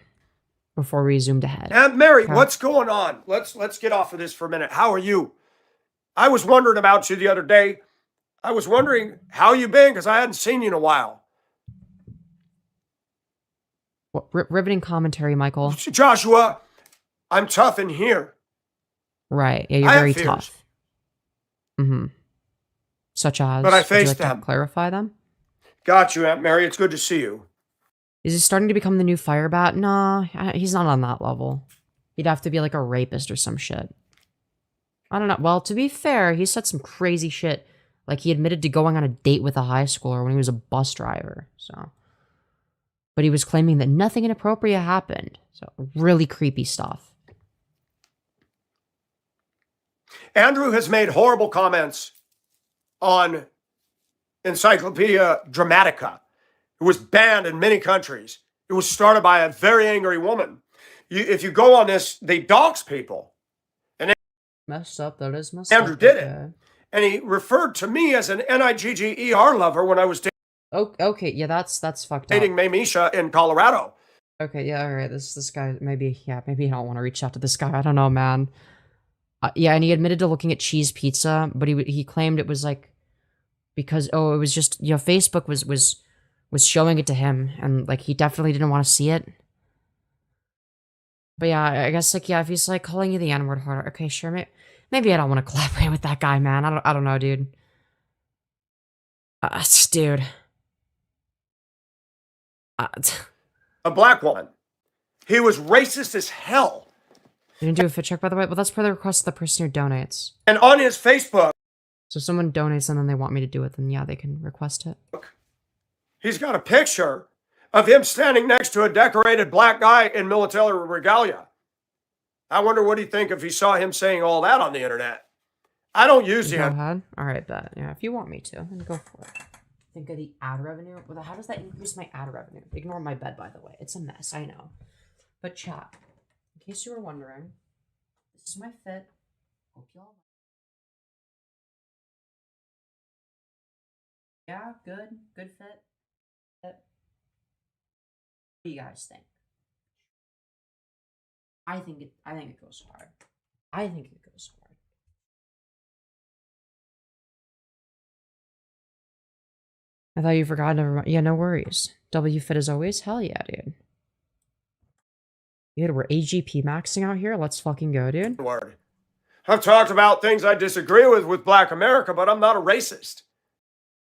before we zoomed ahead. Aunt Mary, Okay. what's going on? Let's get off of this for a minute. How are you? I was wondering about you the other day. I was wondering how you been because I hadn't seen you in a while. What, riveting commentary, Michael. Joshua, I'm tough in here. Right. Yeah, you're I have very fears. tough. Mm-hmm. Such as, But I would you faced like to them. clarify them? Got you, Aunt Mary. It's good to see you. Is he starting to become the new Firebat? Nah, he's not on that level. He'd have to be like a rapist or some shit. I don't know. Well, to be fair, he said some crazy shit. Like he admitted to going on a date with a high schooler when he was a bus driver. So, but he was claiming that nothing inappropriate happened. So really creepy stuff. Andrew has made horrible comments on Encyclopedia Dramatica. It was banned in many countries. It was started by a very angry woman. If you go on this, they dox people. Messed up. That is messed Andrew up. did it. And he referred to me as an NIGGER lover when I was Oh, okay. Yeah, that's fucked dating up. Mamisha in Colorado. Okay, yeah, all right. This guy, maybe I don't want to reach out to this guy. I don't know, man. Yeah, and he admitted to looking at cheese pizza, but he claimed it was like because it was just Facebook was showing it to him, and like he definitely didn't want to see it. But yeah, I guess like if he's like calling you the N-word harder, okay, sure, maybe I don't want to collaborate with that guy, man. I don't know, dude. Dude. A black woman. He was racist as hell. You didn't do a fit check, by the way? Well, that's per the request of the person who donates. And on his Facebook, So if someone donates and then they want me to do it, then yeah, they can request it. he's got a picture of him standing next to a decorated black guy in military regalia. I wonder what he'd think if he saw him saying all that on the internet. I don't use Go the ahead. All right, bet. Yeah, if you want me to, then go for it. Think of the ad revenue. Well, how does that increase my ad revenue? Ignore my bed, by the way. It's a mess, I know. But chat, in case you were wondering, this is my fit. Hope y'all. Yeah, good fit. What do you guys think? I think it goes hard. I think it goes hard. I thought you forgot. Never mind. Yeah, no worries. W fit as always. Hell yeah, dude. Dude, we're AGP maxing out here. Let's fucking go, dude. word. I've talked about things I disagree with Black America, but I'm not a racist.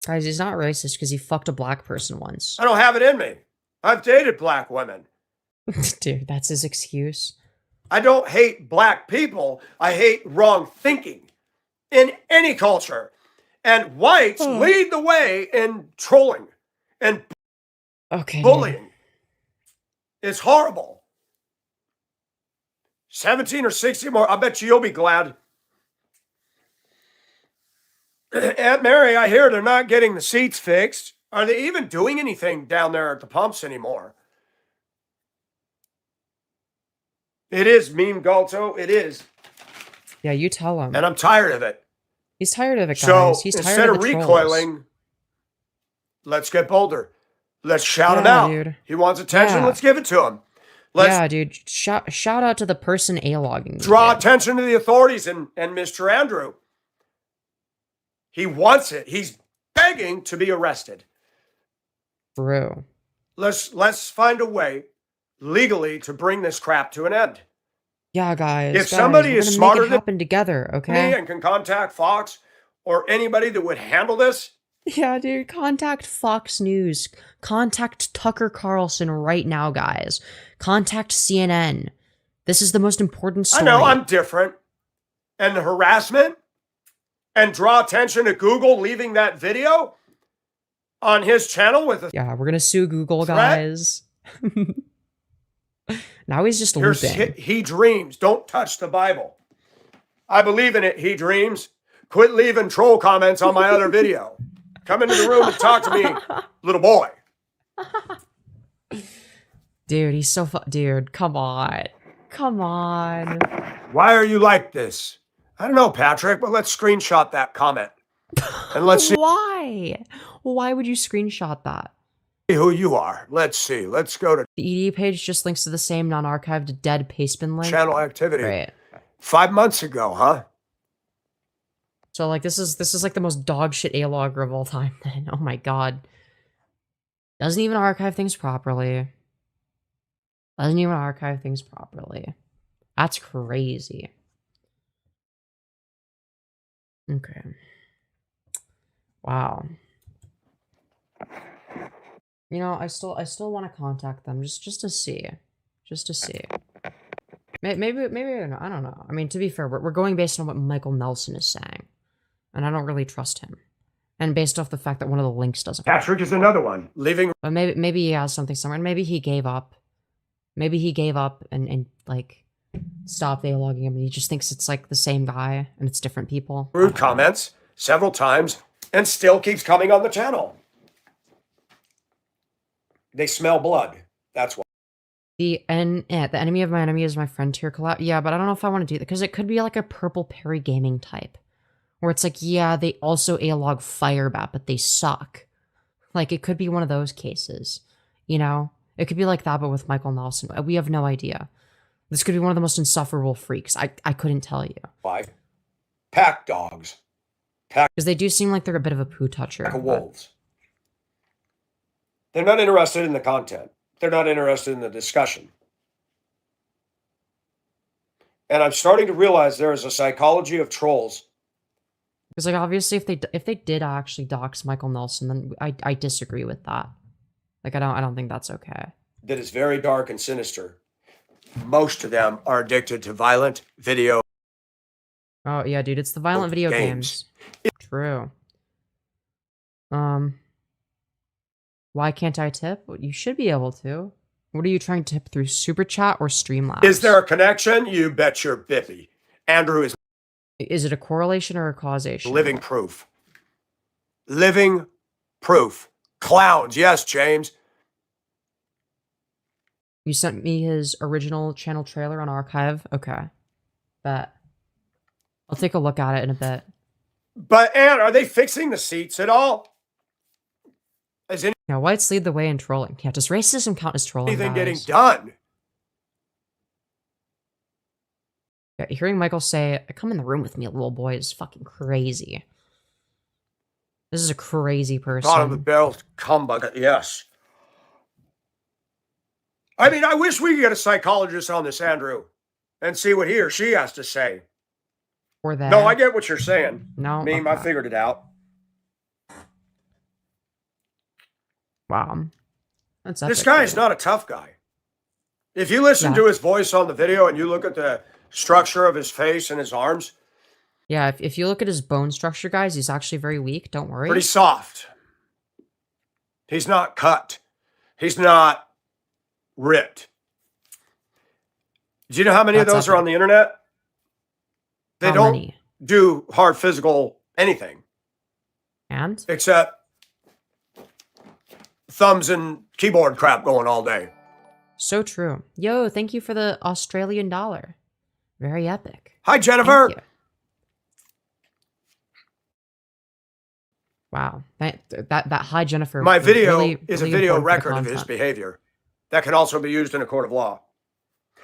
Guys, he's not racist because he fucked a black person once. I don't have it in me. I've dated black women. Dude, that's his excuse. I don't hate black people. I hate wrong thinking in any culture. And whites lead the way in trolling and Okay. bullying. It's horrible. 17 or 60 more. I bet you'll be glad. Aunt Mary, I hear they're not getting the seats fixed. Are they even doing anything down there at the pumps anymore? It is meme Galto. It is. Yeah, you tell him. And I'm tired of it. He's tired of it, guys. So He's tired instead of of the trolls. recoiling, let's get bolder. Let's shout him Yeah, out. dude. He wants attention. Yeah. Let's give it to him. Let's Yeah, dude. Shout out to the person A-logging. me, draw dude. attention to the authorities and Mr. Andrew. He wants it. He's begging to be arrested. Bro. Let's find a way legally to bring this crap to an end. Yeah, guys. If somebody we're is gonna smarter make it than happen together, Me okay? and can contact Fox or anybody that would handle this. Yeah, dude. Contact Fox News. Contact Tucker Carlson right now, guys. Contact CNN. This is the most important story. I know I'm different. And the harassment and draw attention to Google leaving that video on his channel with a Yeah, we're gonna sue Google, threat? guys. Now he's just Here's looping. he dreams. Don't touch the Bible. I believe in it, he dreams. Quit leaving troll comments on my other video. Come into the room and talk to me, little boy. Dude, he's so dude, come on. Come on. Why are you like this? I don't know, Patrick, but let's screenshot that comment. And let's see Why? Why would you screenshot that? who you are. Let's see. Let's go to The ED page just links to the same non-archived dead pastebin link. channel activity. Right. 5 months ago, huh? So like this is like the most dog shit A-logger of all time then. Oh my god. Doesn't even archive things properly. Doesn't even archive things properly. That's crazy. Okay. Wow. You know, I still want to contact them just to see. Just to see. Maybe I don't know. I mean, to be fair, we're going based on what Michael Nelson is saying. And I don't really trust him. And based off the fact that one of the links doesn't. Patrick is another one. Living. But maybe he has something somewhere. And maybe he gave up. Maybe he gave up and like stopped logging him. And he just thinks it's like the same guy and it's different people. Rude comments several times and still keeps coming on the channel. They smell blood. That's why. The enemy of my enemy is my friend tier collab. Yeah, but I don't know if I want to do that because it could be like a Purple Perry gaming type. Where it's like, yeah, they also A-log Firebat, but they suck. Like, it could be one of those cases. You know? It could be like that, but with Michael Nelson. We have no idea. This could be one of the most insufferable freaks. I couldn't tell you. Why? Pack dogs. Because they do seem like they're a bit of a poo toucher. Pack of wolves. They're not interested in the content. They're not interested in the discussion. And I'm starting to realize there is a psychology of trolls. Because like obviously if they did actually dox Michael Nelson, then I disagree with that. Like I don't think that's okay. That is very dark and sinister. Most of them are addicted to violent video. Oh yeah, dude, it's the violent video games. True. Why can't I tip? Well, you should be able to. What are you trying to tip through? Super Chat or Streamlabs? Is there a connection? You bet your bippy. Andrew is. Is it a correlation or a causation? Living proof. Living proof. Clowns. Yes, James. You sent me his original channel trailer on archive? Okay. Bet. I'll take a look at it in a bit. But, Ann, are they fixing the seats at all? Is Yeah, whites lead the way in trolling. Yeah, does racism count as trolling? anything getting guys? done? Yeah, hearing Michael say, "Come in the room with me, little boy," is fucking crazy. This is a crazy person. Bottom of the barrel cum bucket, yes. I mean, I wish we could get a psychologist on this, Andrew, and see what he or she has to say. Or that. No, I get what you're saying. No. Meme, I figured it out. Wow. That's This epic, guy is dude. not a tough guy. If you listen Yeah. to his voice on the video and you look at the structure of his face and his arms, Yeah, if you look at his bone structure, guys, he's actually very weak. Don't worry. pretty soft. He's not cut. He's not ripped. Do you know how many of That's those are epic. on the internet? They How don't many? do hard physical anything And? except thumbs and keyboard crap going all day. So true. Yo, thank you for the Australian dollar. Very epic. Hi, Jennifer. Thank you. Wow. That hi, Jennifer. My video really, is really a video important for the record of his content. behavior that can also be used in a court of law.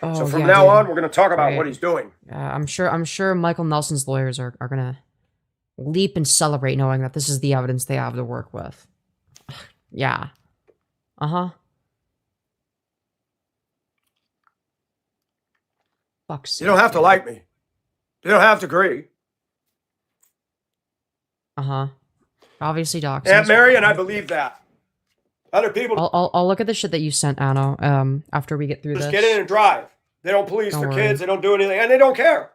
Oh, So from yeah, now dude. on, we're going to talk about Right. what he's doing. I'm sure Michael Nelson's lawyers are gonna leap and celebrate knowing that this is the evidence they have to work with. Yeah. Uh-huh. Fuck's You don't have to like me. You don't have to agree. Uh-huh. Obviously, docs. Aunt Mary and I believe that. Other people I'll look at the shit that you sent, Anno, after we get through just this. get in and drive. They don't police Don't the worry. kids. They don't do anything. And they don't care.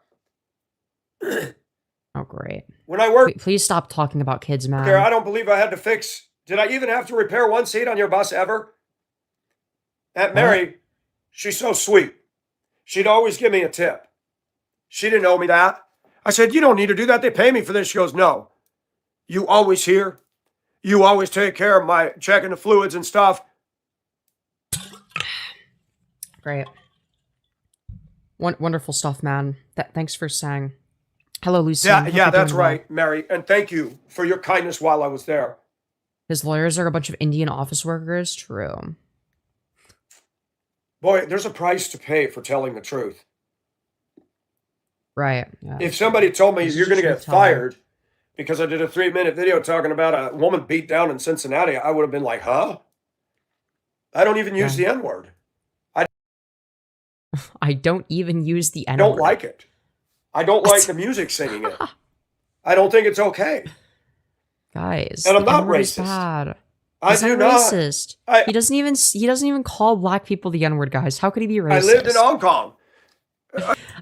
Oh, great. When I worked Please stop talking about kids, man. there, I don't believe I had to fix. Did I even have to repair one seat on your bus ever? Aunt Mary, she's so sweet. She'd always give me a tip. She didn't owe me that. I said, you don't need to do that. They pay me for this. She goes, no. You always here. You always take care of my checking the fluids and stuff. Great. Wonderful stuff, man. Thanks for saying. Hello, Lucy. Yeah, that's right, Mary. And thank you for your kindness while I was there. His lawyers are a bunch of Indian office workers. True. Boy, there's a price to pay for telling the truth. Right. Yeah. If somebody told me you're going to get fired because I did a 3-minute video talking about a woman beat down in Cincinnati, I would have been like, huh? I don't even use the N-word. I don't even use the N-word. I don't like it. I don't like the music singing it. I don't think it's okay. Guys, and I'm not N-word racist. Is bad. I do not. Racist. He doesn't even call black people the N-word, guys. How could he be racist? I lived in Hong Kong.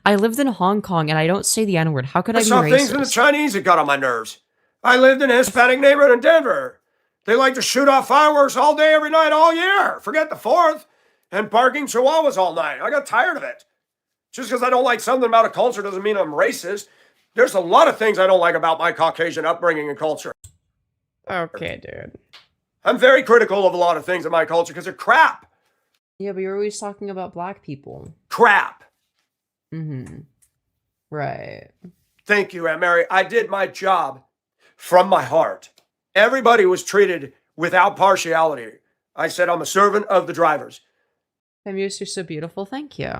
I lived in Hong Kong and I don't say the N-word. How could I be saw racist? things in the Chinese that got on my nerves. I lived in a Hispanic neighborhood in Denver. They like to shoot off fireworks all day, every night, all year. Forget the 4th. And barking chihuahuas all night. I got tired of it. Just because I don't like something about a culture doesn't mean I'm racist. There's a lot of things I don't like about my Caucasian upbringing and culture. Okay, dude. I'm very critical of a lot of things in my culture because they're crap. Yeah, but you're always talking about black people. Crap. Mm-hmm. Right. Thank you, Aunt Mary. I did my job from my heart. Everybody was treated without partiality. I said I'm a servant of the drivers. Femyoz, you're so beautiful. Thank you.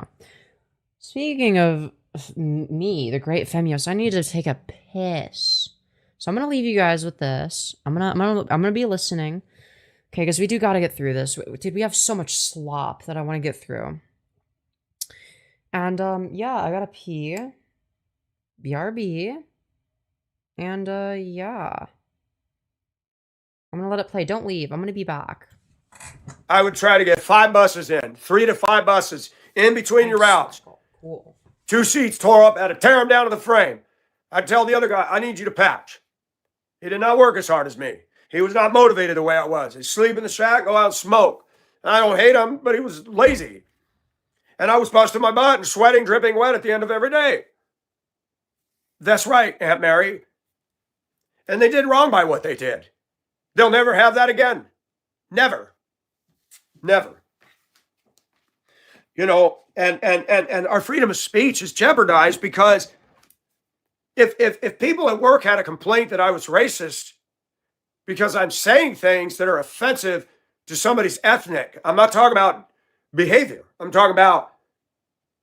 Speaking of me, the great Femyoz, I need to take a piss. So I'm gonna leave you guys with this. I'm gonna be listening. Okay, because we do gotta get through this. Dude, we have so much slop that I want to get through. And yeah, I gotta pee. BRB. And yeah. I'm gonna let it play. Don't leave. I'm gonna be back. I would try to get 5 buses in, 3 to 5 buses in between your routes. Cool. 2 seats tore up, had to tear them down to the frame. I'd tell the other guy, I need you to patch. He did not work as hard as me. He was not motivated the way I was. He'd sleep in the shack, go out and smoke. And I don't hate him, but he was lazy. And I was busting my butt and sweating, dripping wet at the end of every day. That's right, Aunt Mary. And they did wrong by what they did. They'll never have that again. Never. Never. You know, and our freedom of speech is jeopardized because if people at work had a complaint that I was racist because I'm saying things that are offensive to somebody's ethnic, I'm not talking about behavior. I'm talking about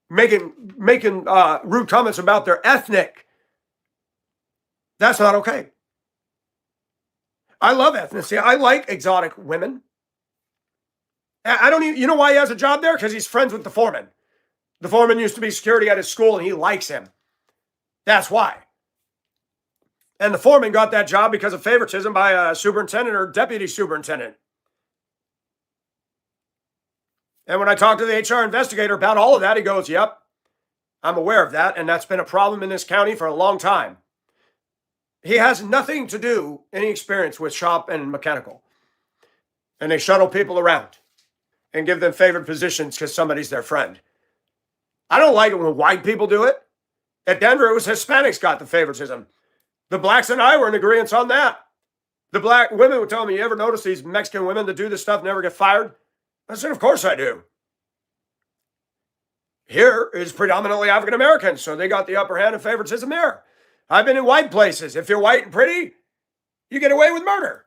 making rude comments about their ethnic. That's not okay. I love ethnicity. I like exotic women. I don't even, you know why he has a job there? Because he's friends with the foreman. The foreman used to be security at his school and he likes him. That's why. And the foreman got that job because of favoritism by a superintendent or deputy superintendent. And when I talked to the HR investigator about all of that, he goes, yep, I'm aware of that. And that's been a problem in this county for a long time. He has nothing to do, any experience with shop and mechanical. And they shuttle people around and give them favored positions because somebody's their friend. I don't like it when white people do it. At Denver, it was Hispanics got the favoritism. The blacks and I were in agreement on that. The black women would tell me, you ever notice these Mexican women that do this stuff never get fired? I said, of course I do. Here is predominantly African Americans, so they got the upper hand of favoritism there. I've been in white places. If you're white and pretty, you get away with murder.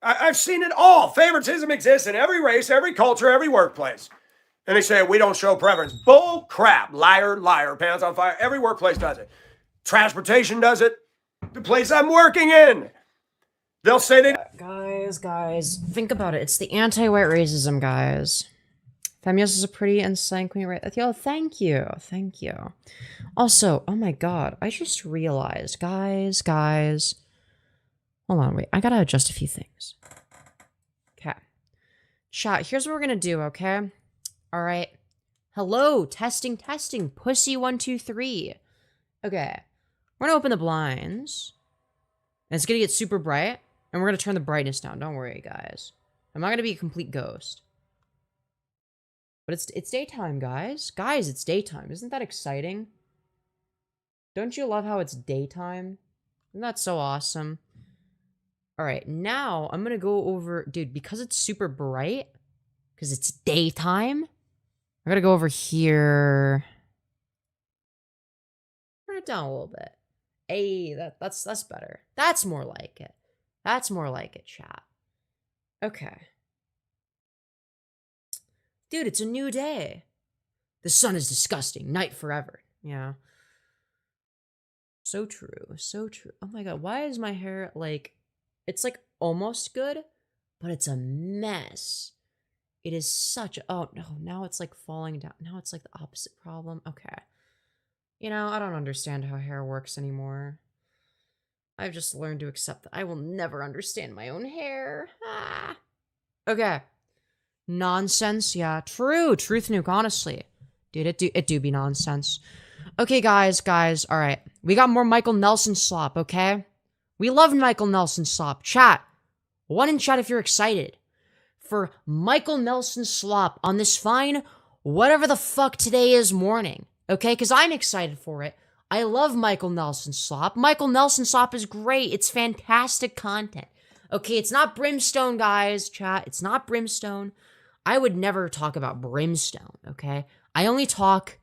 I've seen it all. Favoritism exists in every race, every culture, every workplace. And they say, we don't show preference. Bull crap. Liar, liar, pants on fire. Every workplace does it. Transportation does it. The place I'm working in. They'll say they... Guys, think about it. It's the anti-white racism, guys. Femyoz is a pretty and sanguine right. Yo, thank you. Thank you. Also, oh my god, I just realized, guys. Hold on, wait. I gotta adjust a few things. Okay. Chat, here's what we're gonna do, okay? Alright. Hello, testing. Pussy 1, 2, 3. Okay. We're gonna open the blinds. And it's gonna get super bright. And we're gonna turn the brightness down. Don't worry, guys. I'm not gonna be a complete ghost. But it's daytime, guys. Guys, it's daytime. Isn't that exciting? Don't you love how it's daytime? Isn't that so awesome? All right, now I'm going to go over... Dude, because it's super bright, because it's daytime, I'm going to go over here. Turn it down a little bit. Hey, that's better. That's more like it. That's more like it, chat. Okay. Dude, it's a new day. The sun is disgusting. Night forever. Yeah. So true. So true. Oh my god, why is my hair like... It's like almost good, but it's a mess. It is such... Oh, no. Now it's like falling down. Now it's like the opposite problem. Okay. You know, I don't understand how hair works anymore. I've just learned to accept that I will never understand my own hair. Ah. Okay. Nonsense, yeah. True. Truth nuke, honestly. Dude, it do be nonsense. Okay, guys, all right. We got more Michael Nelson slop, okay? We love Michael Nelson slop. Chat. One in chat if you're excited. For Michael Nelson slop on this fine, whatever the fuck today is morning. Okay, because I'm excited for it. I love Michael Nelson slop. Michael Nelson slop is great. It's fantastic content. Okay, it's not brimstone, guys. Chat, it's not brimstone. I would never talk about brimstone, okay? I only talk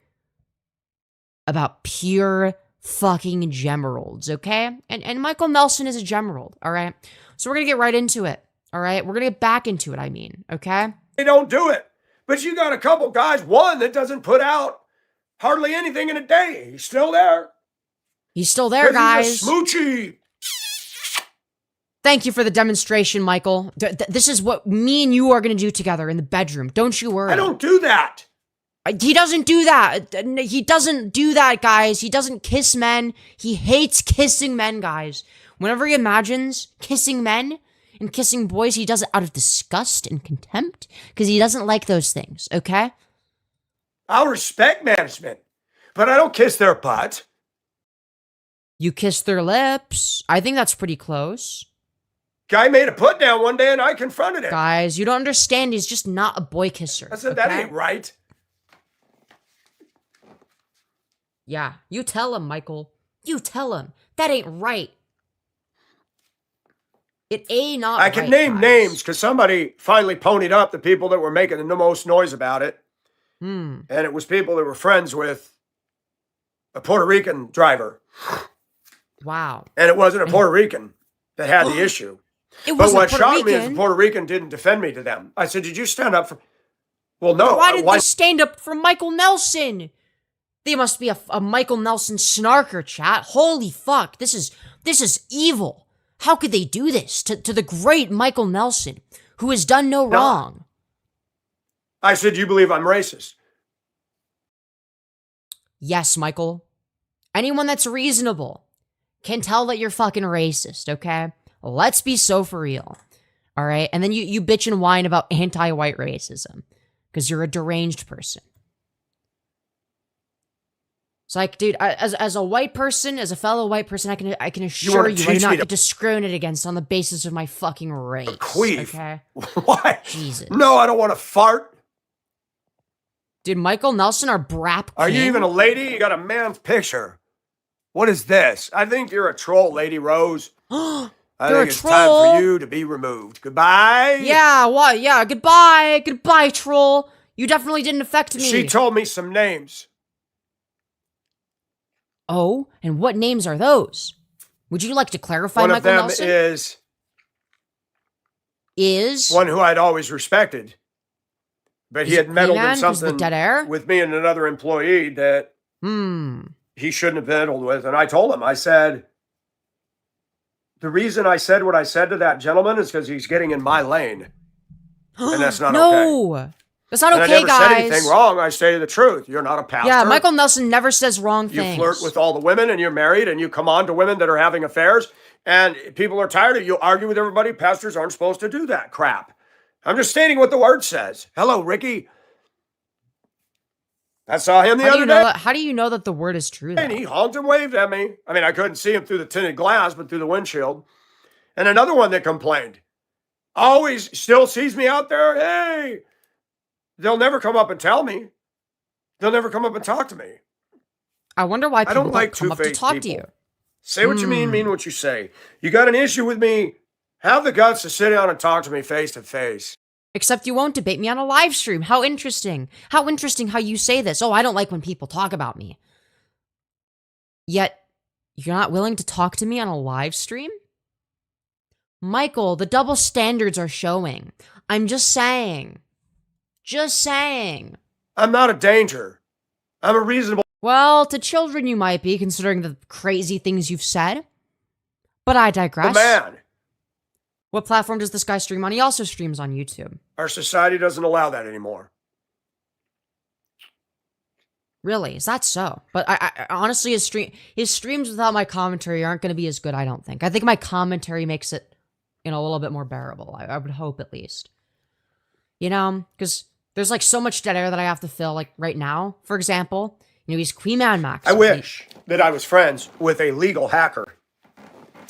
about pure fucking gemeralds, okay? And Michael Nelson is a gemerald, all right? So we're gonna get right into it, all right? We're gonna get back into it, I mean, okay? They don't do it. But you got a couple guys, one that doesn't put out hardly anything in a day. He's still there. He's still there, guys. He's a smoochy. Thank you for the demonstration, Michael. This is what me and you are going to do together in the bedroom. Don't you worry. I don't do that. He doesn't do that. He doesn't do that, guys. He doesn't kiss men. He hates kissing men, guys. Whenever he imagines kissing men and kissing boys, he does it out of disgust and contempt because he doesn't like those things, okay? I'll respect management, but I don't kiss their butt. You kiss their lips. I think that's pretty close. Guy made a put down one day and I confronted him. Guys, you don't understand. He's just not a boy kisser. I said, okay? That ain't right. Yeah, you tell him, Michael. You tell him. That ain't right. It ain't not I right, can name guys. names because somebody finally ponied up the people that were making the most noise about it. And it was people that were friends with a Puerto Rican driver. Wow. And it wasn't a Puerto Rican that had the issue. But what shocked me is the Puerto Rican didn't defend me to them. I said, did you stand up for... Well, no. Why did they stand up for Michael Nelson? They must be a Michael Nelson snarker, chat. Holy fuck. This is evil. How could they do this to the great Michael Nelson, who has done no wrong? I said, you believe I'm racist? Yes, Michael. Anyone that's reasonable can tell that you're fucking racist, okay? Let's be so for real. All right? And then you bitch and whine about anti-white racism because you're a deranged person. It's like, dude, as a white person, as a fellow white person, I can assure you I do not get discriminated against on the basis of my fucking race. Queef. Okay? Why? Jesus. No, I don't want to fart. Dude, Michael Nelson, our brap Are king? you even a lady? You got a man's picture. What is this? I think you're a troll, Lady Rose. I think it's time for you to be removed. Goodbye. Yeah, what? Yeah, goodbye. Goodbye, troll. You definitely didn't affect me. She told me some names. Oh, and what names are those? Would you like to clarify, One Michael of them Nelson? is one who I'd always respected. But he had meddled in something dead air? with me and another employee that he shouldn't have meddled with. And I told him, I said, the reason I said what I said to that gentleman is because he's getting in my lane. And that's not okay. That's not okay, I never guys. said anything wrong. I stated the truth. You're not a pastor. Yeah, Michael Nelson never says wrong you things. You flirt with all the women and you're married and you come on to women that are having affairs and people are tired of you. Argue with everybody. Pastors aren't supposed to do that crap. I'm just stating what the word says. Hello, Ricky. I saw him the other day. How do you know that the word is true, though? And he honked and waved at me. I mean, I couldn't see him through the tinted glass, but through the windshield. And another one that complained. Always still sees me out there. Hey, they'll never come up and tell me. They'll never come up and talk to me. I wonder why I people don't like come up to two-faced talk to you. people. Say what you mean what you say. You got an issue with me, have the guts to sit down and talk to me face to face. Except you won't debate me on a live stream. How interesting. How interesting how you say this. Oh, I don't like when people talk about me. Yet, you're not willing to talk to me on a live stream? Michael, the double standards are showing. I'm just saying. Just saying. I'm not a danger. I'm a reasonable Well, to children you might be, considering the crazy things you've said. But I digress. man. What platform does this guy stream on? He also streams on YouTube. Our society doesn't allow that anymore. Really? Is that so? But I honestly, his streams without my commentary aren't going to be as good, I don't think. I think my commentary makes it, a little bit more bearable. I would hope, at least. Because there's, like, so much dead air that I have to fill, like, right now. For example, he's Queen Man Max. I wish that I was friends with a legal hacker.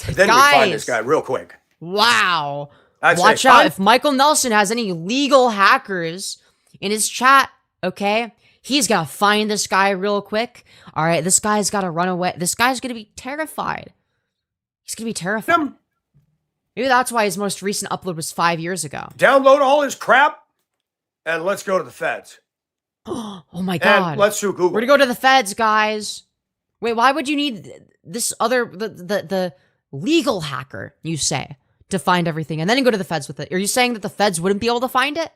Then we'd find this guy real quick. Wow. I'd Watch say, out. If Michael Nelson has any legal hackers in his chat, okay, he's going to find this guy real quick. All right, this guy's got to run away. This guy's going to be terrified. He's going to be terrified. Maybe that's why his most recent upload was 5 years ago. Download all his crap, and let's go to the feds. Oh my God. And let's sue Google. We're to go to the feds, guys. Wait, why would you need this other, the legal hacker, you say, to find everything and then go to the feds with it? Are you saying that the feds wouldn't be able to find it?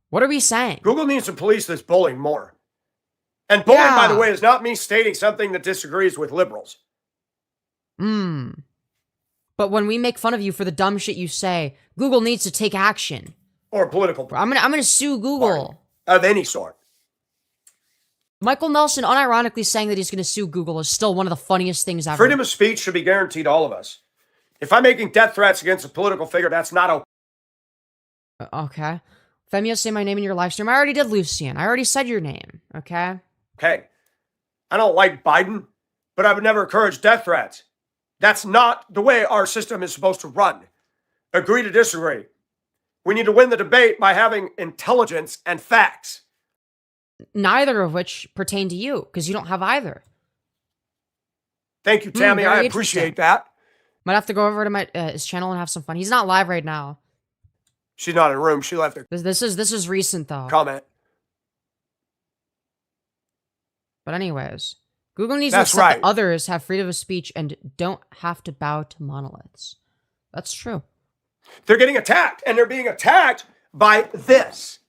What are we saying? Google needs to police this bullying more. And bullying, by the way, is not me stating something that disagrees with liberals. But when we make fun of you for the dumb shit you say, Google needs to take action. Or political. I'm gonna sue Google. Of any sort. Michael Nelson unironically saying that he's gonna sue Google is still one of the funniest things ever. Freedom of speech should be guaranteed to all of us. If I'm making death threats against a political figure, that's not okay. Okay. Femyoz, say my name in your live stream. I already did, Lucian. I already said your name. Okay? Okay. I don't like Biden, but I would never encourage death threats. That's not the way our system is supposed to run. Agree to disagree. We need to win the debate by having intelligence and facts. Neither of which pertain to you, because you don't have either. Thank you, Tammy. I very appreciate that. Might have to go over to his channel and have some fun. He's not live right now. She's not in the room. She left a This is recent though. comment. But anyways, Google needs That's to accept right. that others have freedom of speech and don't have to bow to monoliths. That's true. They're getting attacked, and they're being attacked by this.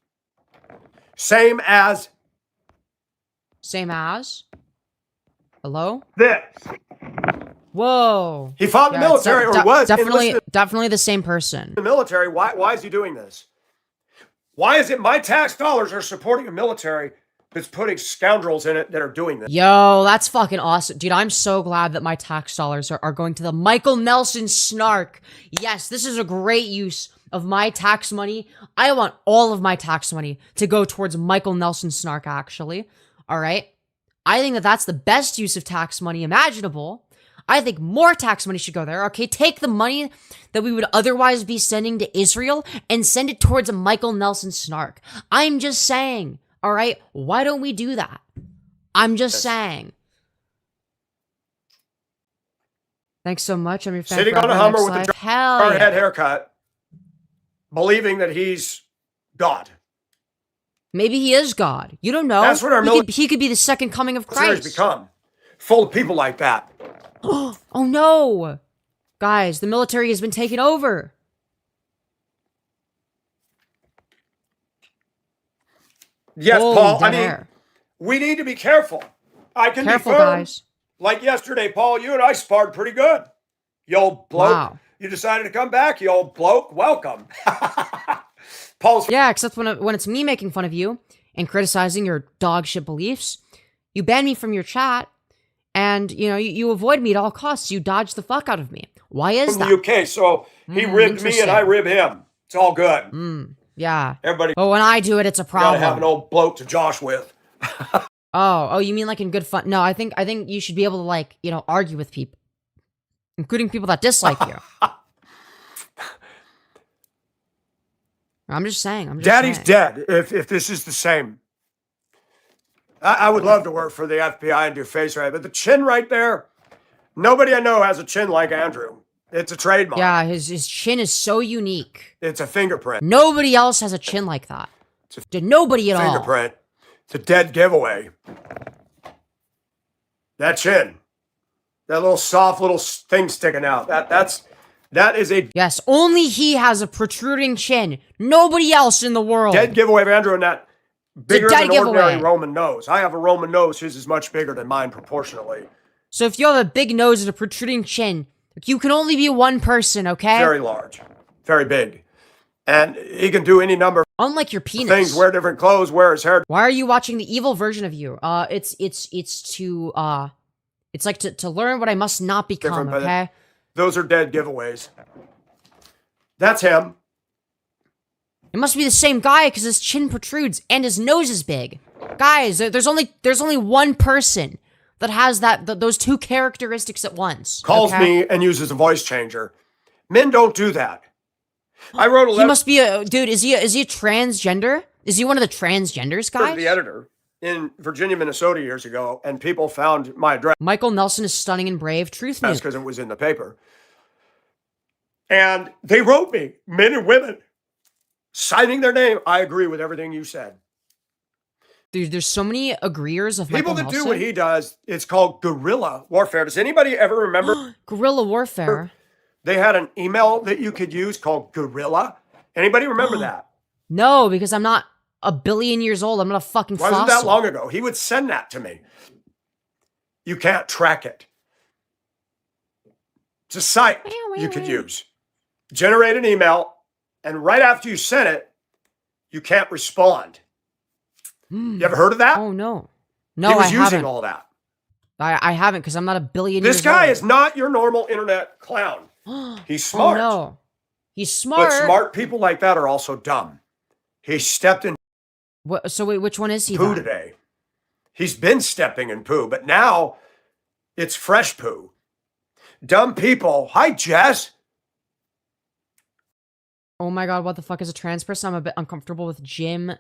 Same as Hello? this. Whoa. He fought in the military, or was definitely the same person. in the military. Why is he doing this? Why is it my tax dollars are supporting a military that's putting scoundrels in it that are doing this? Yo, that's fucking awesome. Dude, I'm so glad that my tax dollars are going to the Michael Nelson snark. Yes, this is a great use of my tax money. I want all of my tax money to go towards Michael Nelson snark, actually. All right? I think that that's the best use of tax money imaginable. I think more tax money should go there. Okay, take the money that we would otherwise be sending to Israel and send it towards a Michael Nelson snark. I'm just saying, all right? Why don't we do that? I'm just saying. Thanks so much. I'm your fan. Sitting on a forever. Hummer Next with live. a Hell yeah. head haircut, believing that he's God. Maybe he is God. You don't know. That's what our he could be the second coming of military has Christ. become. Full of people like that. Oh no. Guys, the military has been taken over. Yes, Holy Paul. dead air. We need to be careful. I can Careful, be firm. guys. Like yesterday, Paul, you and I sparred pretty good. You old bloke. Wow. You decided to come back, you old bloke. Welcome. Paul's Yeah, except when it's me making fun of you and criticizing your dog shit beliefs, you ban me from your chat, and you avoid me at all costs. You dodge the fuck out of me. Why is from that? the UK, so he ribbed me and I rib him. It's all good. Yeah. Everybody But when I do it, it's a gotta problem. have an old bloke to josh with. Oh, you mean like in good fun? No, I think you should be able to argue with people, including people that dislike you. I'm just saying. Daddy's dead. If this is the same. I would love to work for the FBI and do face right, but the chin right there, nobody I know has a chin like Andrew. It's a trademark. Yeah, his chin is so unique. It's a fingerprint. Nobody else has a chin like that. Nobody at all. Fingerprint. It's a dead giveaway. That chin. That little soft little thing sticking out. That is a Yes, only he has a protruding chin. Nobody else in the world. dead giveaway of Andrew, and that bigger dead than ordinary giveaway. Roman nose. I have a Roman nose. His is much bigger than mine proportionally. So if you have a big nose and a protruding chin, you can only be one person, okay? Very large. Very big. And he can do any number of Unlike your penis. things, wear different clothes, wear his hair. Why are you watching the evil version of you? It's like to learn what I must not become, Different, but okay? Those are dead giveaways. That's him. It must be the same guy because his chin protrudes and his nose is big. Guys, there's only one person that has those two characteristics at once. Calls okay? me and uses a voice changer. Men don't do that. I wrote a He letter must be a dude. Is he a transgender? Is he one of the transgenders, to guys? the editor in Virginia, Minnesota years ago, and people found my address Michael Nelson is stunning and brave. Truth news. because it was in the paper. And they wrote me, men and women, signing their name. I agree with everything you said. Dude, there's so many agreeers of People Michael that Nelson. do what he does, it's called guerrilla warfare. Does anybody ever remember? Guerrilla warfare. They had an email that you could use called guerrilla. Anybody remember that? No, because I'm not a billion years old. I'm not a fucking Wasn't fossil. that long ago? He would send that to me. You can't track it. It's a site you could use. Generate an email, and right after you send it, you can't respond. You ever heard of that? Oh no, no, he was I using haven't. all that. I haven't because I'm not a billion. This years guy old. is not your normal internet clown. He's smart. Oh no, he's smart. But smart people like that are also dumb. He stepped in So wait, which one is he? poo then? today. He's been stepping in poo, but now it's fresh poo. Dumb people. Hi, Jess. Oh my god, what the fuck is a trans person? I'm a bit uncomfortable with Jim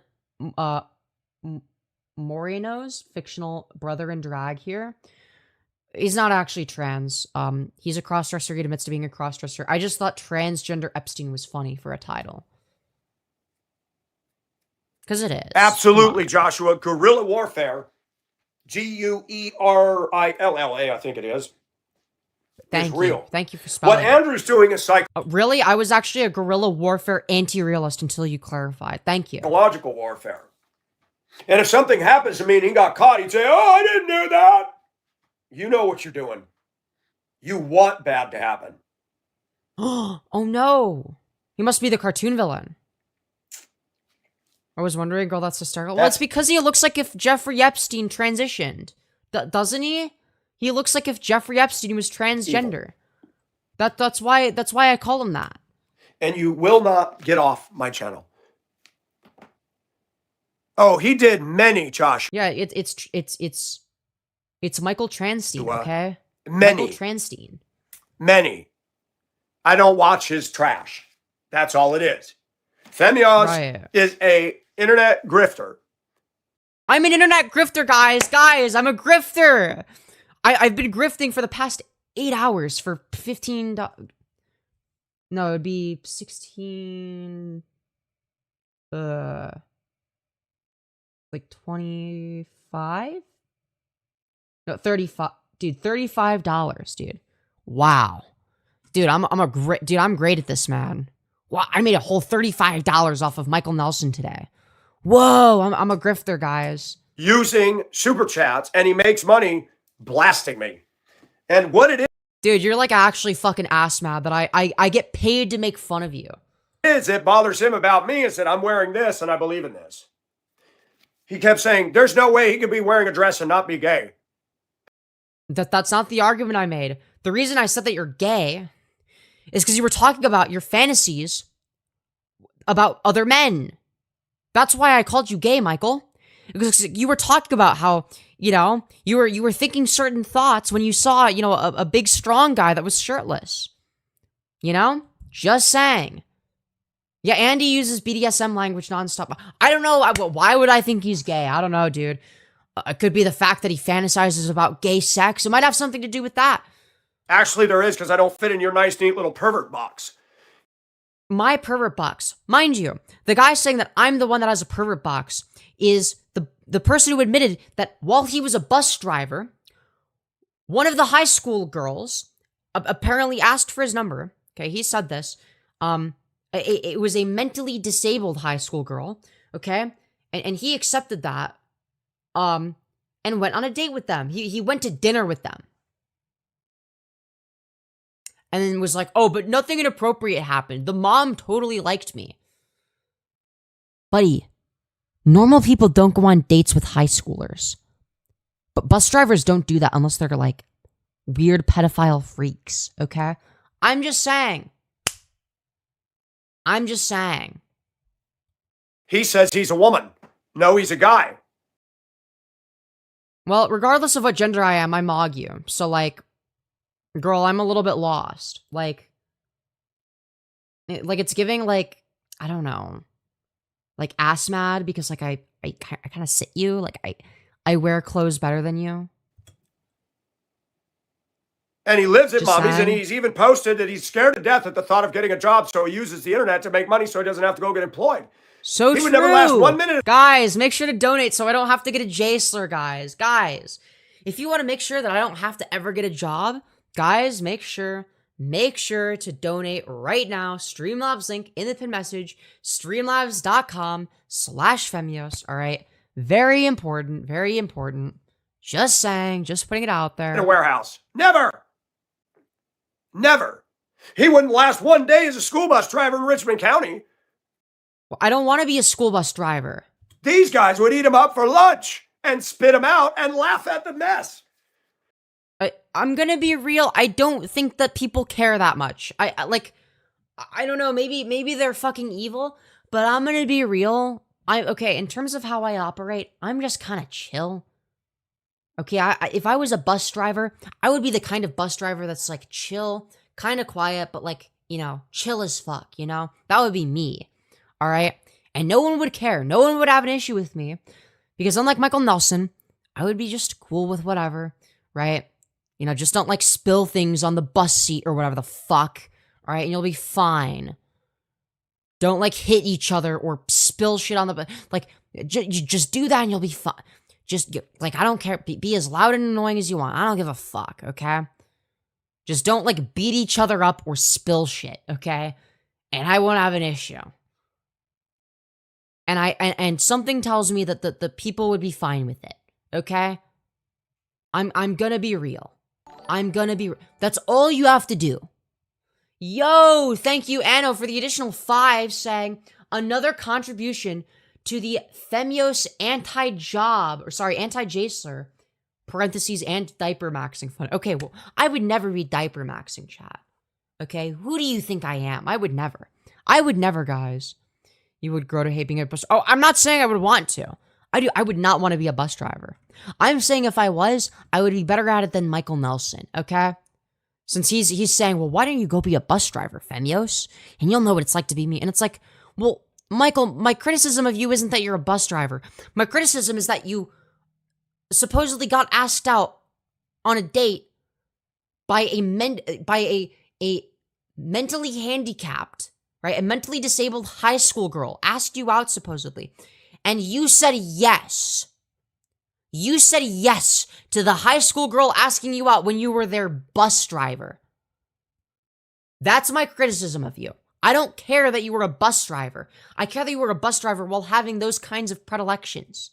Moreno's fictional brother in drag here. He's not actually trans. He's a crossdresser. He admits to being a crossdresser. I just thought Transgender Epstein was funny for a title. Because it is. Absolutely, Joshua. Guerrilla warfare. Guerilla, I think it is. Thank is you. real. Thank you for spelling. What Andrew's doing is Really? I was actually a guerrilla warfare anti-realist until you clarified. Thank you. psychological warfare. And if something happens to me and he got caught, he'd say, "Oh, I didn't do that." You know what you're doing. You want bad to happen. Oh no. He must be the cartoon villain. I was wondering, girl, that's hysterical. Well, it's because he looks like if Jeffrey Epstein transitioned. Doesn't he? He looks like if Jeffrey Epstein was transgender. That's why I call him that. And you will not get off my channel. Oh, he did many, Josh. Yeah, it's Michael Transtein, okay? Many. Michael Transtein. Many. I don't watch his trash. That's all it is. Femyoz Right. is a internet grifter. I'm an internet grifter, guys. Guys, I'm a grifter. I've been grifting for the past 8 hours for $15. No, it'd be 16. Like 25? No, 35. Dude, $35, dude. Wow. Dude, I'm great at this, man. Wow, I made a whole $35 off of Michael Nelson today. Whoa, I'm a grifter, guys. Using super chats, and he makes money blasting me. And what it Dude, you're like actually fucking ass mad that I get paid to make fun of you. is, it bothers him about me is that I'm wearing this and I believe in this. He kept saying, there's no way he could be wearing a dress and not be gay. That's not the argument I made. The reason I said that you're gay is because you were talking about your fantasies about other men. That's why I called you gay, Michael. Because you were talking about how, you were thinking certain thoughts when you saw, a big strong guy that was shirtless. Just saying. Yeah, Andy uses BDSM language nonstop. I don't know. Why would I think he's gay? I don't know, dude. It could be the fact that he fantasizes about gay sex. It might have something to do with that. Actually, there is, because I don't fit in your nice, neat little pervert box. My pervert box. Mind you, the guy saying that I'm the one that has a pervert box is the person who admitted that while he was a bus driver, one of the high school girls apparently asked for his number. Okay, he said this. It was a mentally disabled high school girl. Okay, and he accepted that. And went on a date with them. He went to dinner with them. And then was like, oh, but nothing inappropriate happened. The mom totally liked me. Buddy, normal people don't go on dates with high schoolers. But bus drivers don't do that unless they're like weird pedophile freaks, okay? I'm just saying. He says he's a woman. No, he's a guy. Well, regardless of what gender I am, I mog you. So, like, girl, I'm a little bit lost. Like it's giving, like, I don't know, like ass mad because, like, I kind of sit you. Like, I wear clothes better than you. And he lives at Just Bobby's, saying. and he's even posted that he's scared to death at the thought of getting a job, so he uses the internet to make money so he doesn't have to go get employed. So He true. would never last 1 minute. Guys, make sure to donate so I don't have to get a J-slur, guys. Guys, if you want to make sure that I don't have to ever get a job, guys, make sure to donate right now. Streamlabs link in the pin message, streamlabs.com/Femyoz. All right. Very important. Very important. Just saying, just putting it out there. In a warehouse. Never. Never. He wouldn't last 1 day as a school bus driver in Richmond County. Well, I don't want to be a school bus driver. These guys would eat him up for lunch and spit him out and laugh at the mess. I'm gonna be real. I don't think that people care that much. I don't know. Maybe they're fucking evil, but I'm gonna be real. Okay. In terms of how I operate, I'm just kind of chill. Okay. If I was a bus driver, I would be the kind of bus driver that's like chill, kind of quiet, but like, you know, chill as fuck. You know, that would be me. All right. And no one would care. No one would have an issue with me because unlike Michael Nelson, I would be just cool with whatever. Right. You know, just don't like spill things on the bus seat or whatever the fuck. All right. And you'll be fine. Don't like hit each other or spill shit on the bus. Like, just do that and you'll be fine. Just like, I don't care. Be as loud and annoying as you want. I don't give a fuck. Okay. Just don't like beat each other up or spill shit. Okay. And I won't have an issue. And something tells me that the people would be fine with it. Okay. I'm gonna be real. That's all you have to do. Yo, thank you, Anno, for the additional 5 saying another contribution to the Femyoz anti-J-slur, parentheses, and diaper maxing fund. Okay, well, I would never read diaper maxing, chat. Okay, who do you think I am? I would never, guys. You would grow to hate being a bus. Oh, I'm not saying I would want to. I would not want to be a bus driver. I'm saying if I was, I would be better at it than Michael Nelson, okay? Since he's saying, well, why don't you go be a bus driver, Femyoz? And you'll know what it's like to be me. And it's like, well, Michael, my criticism of you isn't that you're a bus driver. My criticism is that you supposedly got asked out on a date by a mentally handicapped, right? A mentally disabled high school girl asked you out supposedly. And you said yes. You said yes to the high school girl asking you out when you were their bus driver. That's my criticism of you. I don't care that you were a bus driver. I care that you were a bus driver while having those kinds of predilections.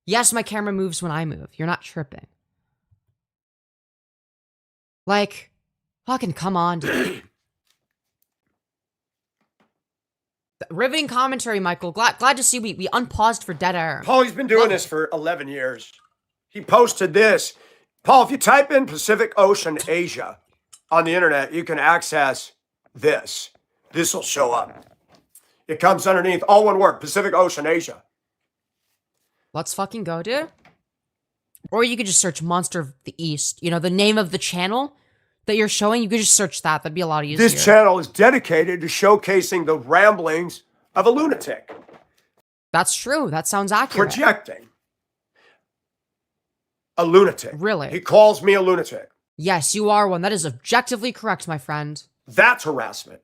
Yes, my camera moves when I move. You're not tripping. Like, fucking come on, dude. Riveting commentary, Michael. Glad to see we unpaused for dead air. Paul, he's been doing this for 11 years. He posted this. Paul, if you type in Pacific Ocean Asia on the internet, you can access this. This will show up. It comes underneath, all one word, Pacific Ocean Asia. Let's fucking go, dude. Or you could just search Monster of the East. You know, the name of the channel that you're showing, you could just search that. That'd be a lot easier. This channel is dedicated to showcasing the ramblings of a lunatic. That's true. That sounds accurate. Projecting. a lunatic. Really? He calls me a lunatic. Yes, you are one. That is objectively correct, my friend. That's harassment.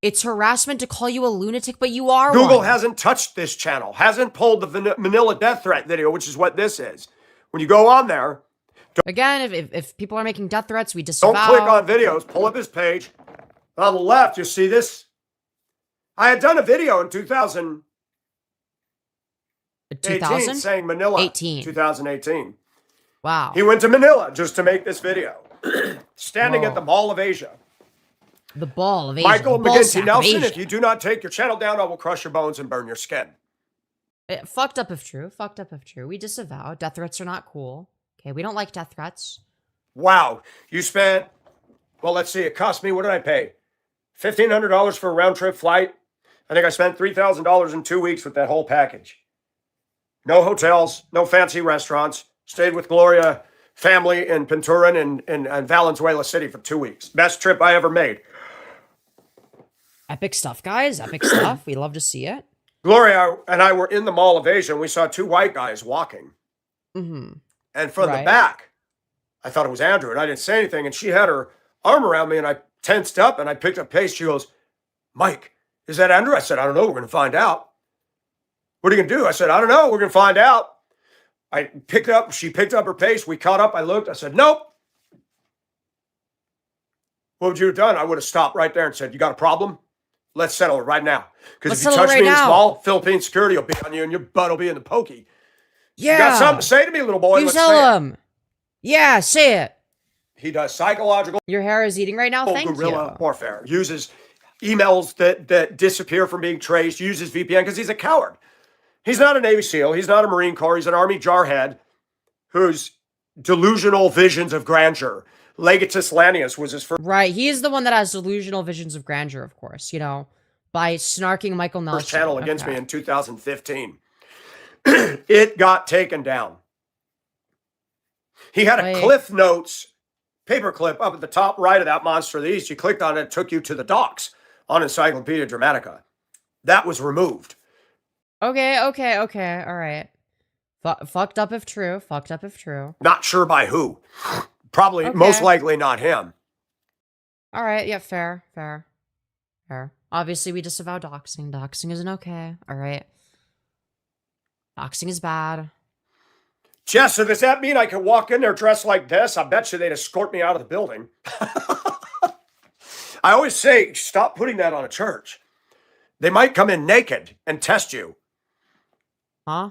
It's harassment to call you a lunatic, but you are Google one. hasn't touched this channel, hasn't pulled the Manila death threat video, which is what this is. When you go on there, Again, if people are making death threats, we disavow. don't click on videos. Pull up his page. On the left, you see this. I had done a video in 2018 2000? saying Manila. 18. 2018. Wow. He went to Manila just to make this video. Standing at the Mall of Asia. The ball of Asia. Michael the ball McGinty sack of Nelson, Asia. if you do not take your channel down, I will crush your bones and burn your skin. Fucked up if true. Fucked up if true. We disavow. Death threats are not cool. Okay, we don't like death threats. Wow. You spent, well, let's see, it cost me, what did I pay? $1,500 for a round trip flight. I think I spent $3,000 in 2 weeks with that whole package. No hotels, no fancy restaurants. Stayed with Gloria family in Pinturan and Valenzuela City for 2 weeks. Best trip I ever made. Epic stuff, guys. Epic stuff. We love to see it. Gloria and I were in the Mall of Asia and we saw two white guys walking. Mm-hmm. And from the Right. back, I thought it was Andrew and I didn't say anything. And she had her arm around me and I tensed up and I picked up pace. She goes, Mike, is that Andrew? I said, I don't know. We're going to find out. What are you going to do? I said, I don't know. We're going to find out. She picked up her pace. We caught up. I looked. I said, nope. What would you have done? I would have stopped right there and said, you got a problem? Let's settle it right now. Because if you touch me in this mall, Philippine security will be on you and your butt will be in the pokey. Yeah. You got something to say to me, little boy? You Let's tell say it. him. Yeah, say it. He does psychological Your hair is eating right now. Thank guerrilla you. warfare. Uses emails that disappear from being traced. Uses VPN because he's a coward. He's not a Navy SEAL. He's not a Marine Corps. He's an Army jarhead whose delusional visions of grandeur. Legatus Lanius was his Right. He is the one that has delusional visions of grandeur, of course, you know, by snarking Michael Nelson. first channel against me in 2015. It got taken down. He had a Cliff Notes paperclip up at the top right of that Monster of the East. You clicked on it, it took you to the docs on Encyclopedia Dramatica. That was removed. Okay. All right. Fucked up if true. Fucked up if true. Not sure by who. Probably, most likely not him. All right. Yeah, fair. Obviously, we disavow doxing. Doxing isn't okay. All right. Doxing is bad. Jess, so does that mean I can walk in there dressed like this? I bet you they'd escort me out of the building. I always say, stop putting that on a church. They might come in naked and test you. Huh?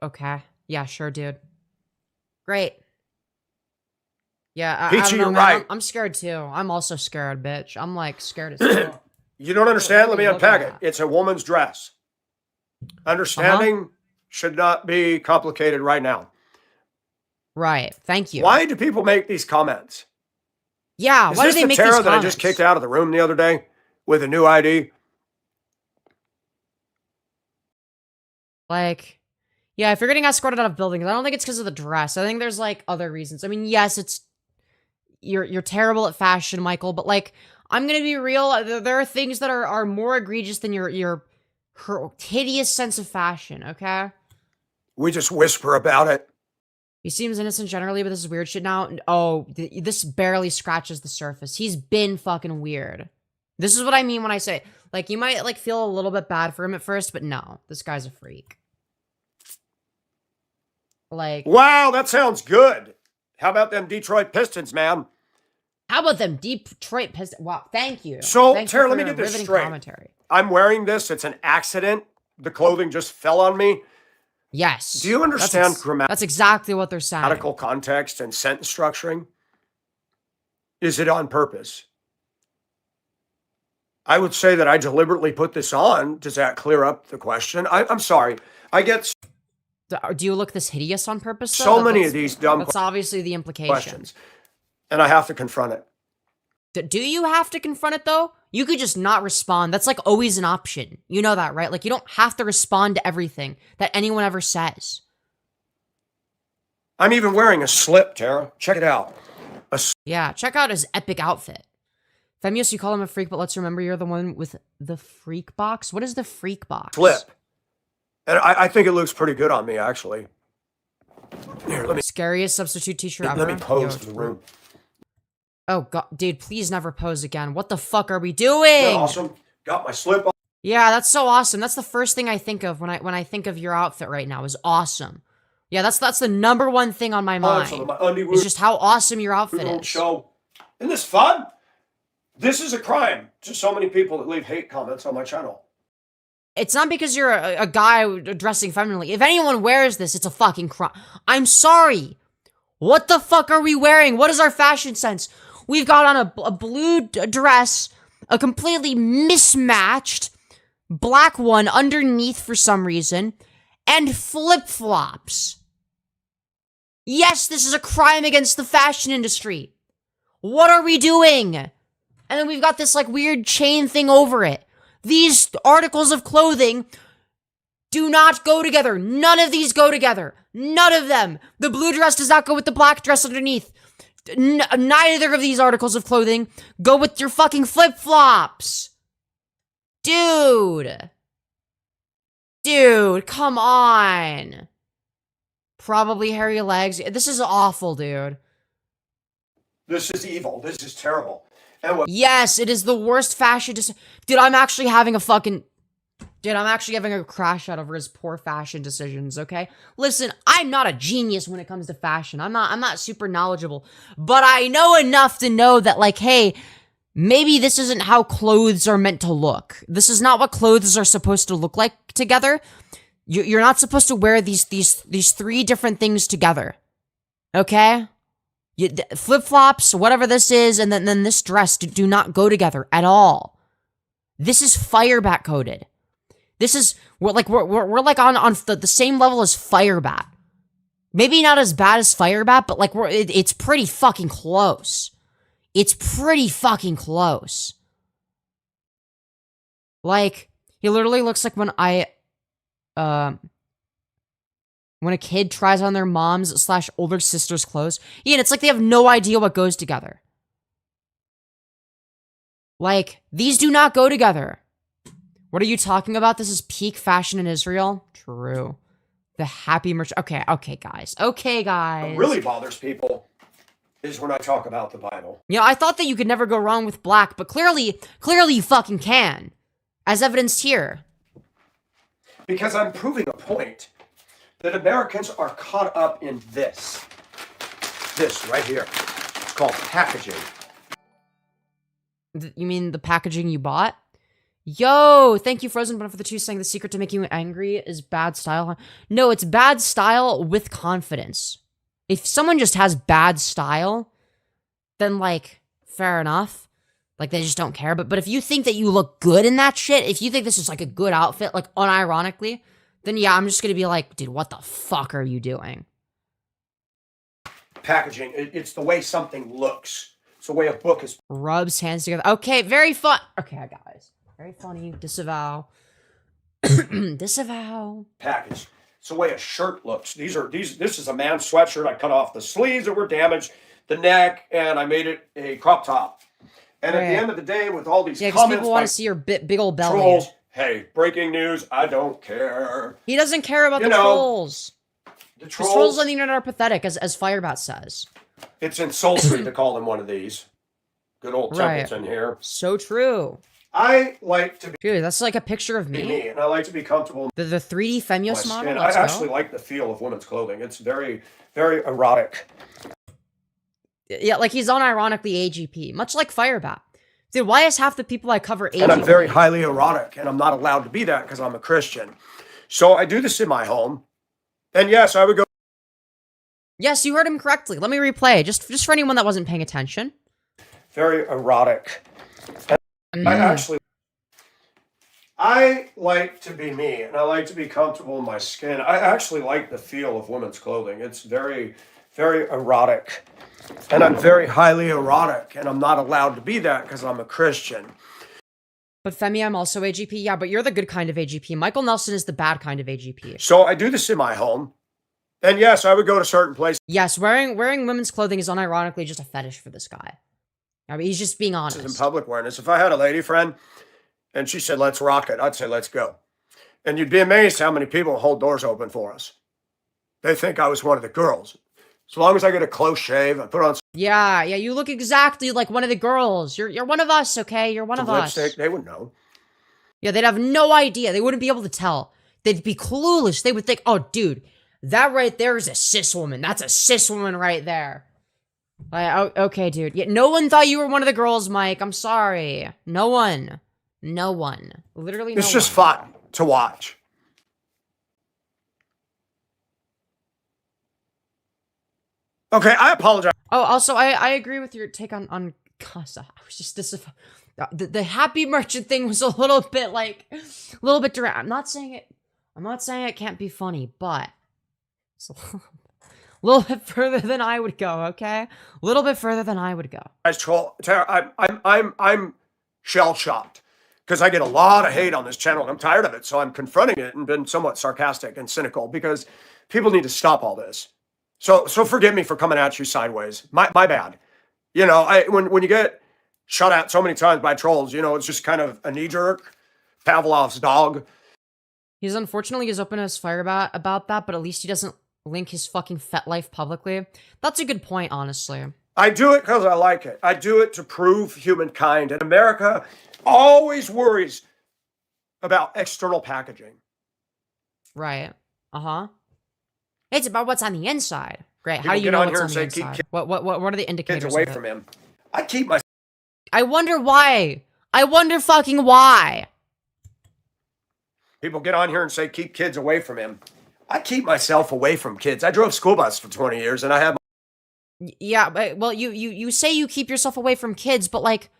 Okay. Yeah, sure, dude. Great. Yeah, I Peachy, don't know, you're man. right. I'm scared too. I'm also scared, bitch. I'm like scared as hell. You don't understand? Let me Look unpack at it. that. It's a woman's dress. Understanding should not be complicated right now. Right. Thank you. Why do people make these comments? Yeah, Is why do this they the make Tara these that I comments? just kicked out of the room the other day with a new ID? Like, yeah, if you're getting escorted out of buildings, I don't think it's because of the dress. I think there's like other reasons. I mean, yes, it's you're terrible at fashion, Michael, but like, I'm gonna be real. There are things that are more egregious than your hideous sense of fashion. Okay. We just whisper about it. He seems innocent generally, but this is weird shit now. Oh, this barely scratches the surface. He's been fucking weird. This is what I mean when I say, like, you might, like, feel a little bit bad for him at first, but no. This guy's a freak. Like... Wow, that sounds good. How about them Detroit Pistons, man? How about them Detroit Pistons? Wow, thank you. So, Thank you Tara, for let me your get this riveting straight. commentary. I'm wearing this. It's an accident. The clothing just fell on me. Yes. Do you understand That's exactly what they're saying. grammatical context and sentence structuring? Is it on purpose? I would say that I deliberately put this on. Does that clear up the question? I'm sorry. I get Do you look this hideous on purpose, though? so many of these dumb That's obviously the implication. questions, and I have to confront it. Do you have to confront it, though? You could just not respond. That's, like, always an option. You know that, right? Like, you don't have to respond to everything that anyone ever says. I'm even wearing a slip, Tara. Check it out. Yeah, check out his epic outfit. Femyoz, you call him a freak, but let's remember you're the one with the freak box. What is the freak box? Slip. And I think it looks pretty good on me, actually. Here, let me Scariest substitute teacher ever. let me pose Yo, for the room. Oh god, dude, please never pose again. What the fuck are we doing? Isn't that awesome? Got my slip on. Yeah, that's so awesome. That's the first thing I think of when I think of your outfit right now is awesome. Yeah, that's the number one thing on my mind. So my underwear It's just how awesome your outfit don't is. show. Isn't this fun? This is a crime to so many people that leave hate comments on my channel. It's not because you're a guy dressing femininely. If anyone wears this, it's a fucking crime. I'm sorry. What the fuck are we wearing? What is our fashion sense? We've got on a blue dress, a completely mismatched black one underneath for some reason, and flip-flops. Yes, this is a crime against the fashion industry. What are we doing? And then we've got this like weird chain thing over it. These articles of clothing do not go together. None of these go together. None of them. The blue dress does not go with the black dress underneath. Neither of these articles of clothing go with your fucking flip-flops. Dude. Dude, come on. Probably hairy legs. This is awful, dude. This is evil. This is terrible. And what Yes, it is the worst fashion. Dude, I'm actually having a fucking. Dude, I'm actually having a crash out over his poor fashion decisions, okay? Listen, I'm not a genius when it comes to fashion. I'm not super knowledgeable. But I know enough to know that, like, hey, maybe this isn't how clothes are meant to look. This is not what clothes are supposed to look like together. You're not supposed to wear these three different things together. Okay? Flip-flops, whatever this is, and then this dress do not go together at all. This is Firebat coded. This is we're like on the same level as Firebat. Maybe not as bad as Firebat, but like it's pretty fucking close. It's pretty fucking close. Like he literally looks like when a kid tries on their mom's / older sister's clothes. Yeah, and it's like they have no idea what goes together. Like, these do not go together. What are you talking about? This is peak fashion in Israel? True. The happy merch. Okay, guys. Okay, guys. really bothers people is when I talk about the Bible. You know, I thought that you could never go wrong with black, but clearly you fucking can. As evidenced here. Because I'm proving a point that Americans are caught up in this. This right here. It's called packaging. You mean the packaging you bought? Yo, thank you, Frozen Bun, for the 2 saying the secret to making you angry is bad style. No, it's bad style with confidence. If someone just has bad style, then, like, fair enough. Like, they just don't care. But if you think that you look good in that shit, if you think this is, like, a good outfit, like, unironically, then yeah, I'm just gonna be like, dude, what the fuck are you doing? Packaging. It's the way something looks. It's the way a book is. Rubs hands together. Okay, very fun. Okay, guys. Very funny. Disavow. Disavow. Packaged. It's the way a shirt looks. This is a man's sweatshirt. I cut off the sleeves that were damaged, the neck, and I made it a crop top. And at the end of the day, with all these because comments, people want to see your big old belly. Trolls. Hey, breaking news. I don't care. He doesn't care about the trolls. The trolls on the internet are pathetic, as Firebat says. It's insulting to call them one of these. Good old Templeton here. So true. I like to be Dude, that's like a picture of me. and I like to be comfortable. The 3D Femyoz model. I actually like the feel of women's clothing. It's very, very erotic. Yeah, like he's unironically AGP, much like Firebat. Dude, why is half the people I cover AGP? And I'm very highly erotic, and I'm not allowed to be that because I'm a Christian. So I do this in my home. And yes, I would go. Yes, you heard him correctly. Let me replay, just for anyone that wasn't paying attention. Very erotic. And I like to be me, and I like to be comfortable in my skin. I actually like the feel of women's clothing. It's very, very erotic. And I'm very highly erotic, and I'm not allowed to be that because I'm a Christian. But Femi, I'm also AGP. Yeah, but you're the good kind of AGP. Michael Nelson is the bad kind of AGP. So I do this in my home. And yes, I would go to certain places. Yes, wearing women's clothing is unironically just a fetish for this guy. I mean, he's just being honest. In public wearing. If I had a lady friend and she said, let's rock it, I'd say, let's go. And you'd be amazed how many people hold doors open for us. They think I was one of the girls. As long as I get a close shave, I put on Yeah, you look exactly like one of the girls. You're one of us, okay? You're one some of us. lipstick, they would know. Yeah, they'd have no idea. They wouldn't be able to tell. They'd be clueless. They would think, oh, dude, that right there is a cis woman. That's a cis woman right there. Like, okay, dude. Yeah, no one thought you were one of the girls, Mike. I'm sorry. No one. No one. Literally no one. It's just fun to watch. Okay, I apologize. Oh, also, I agree with your take on Casa. I was just the happy merchant thing was a little bit direct. I'm not saying it can't be funny, but it's a little bit further than I would go. Okay, a little bit further than I would go. I'm shell shocked because I get a lot of hate on this channel and I'm tired of it. So I'm confronting it and been somewhat sarcastic and cynical because people need to stop all this. So forgive me for coming at you sideways. My bad. You know, when you get shut at so many times by trolls, you know, it's just kind of a knee jerk, Pavlov's dog. He's unfortunately as open as fire about that, but at least he doesn't link his fucking fet life publicly. That's a good point, honestly. I do it because I like it. I do it to prove humankind. And America always worries about external packaging. Right. Uh-huh. It's about what's on the inside. Great. How People do you get know on what's here on and the say, inside? keep What are the indicators kids away of it? from him. I keep my. I wonder why. I wonder fucking why. People get on here and say, keep kids away from him. I keep myself away from kids. I drove school bus for 20 years and I have. Yeah, but, well, you say you keep yourself away from kids, but like,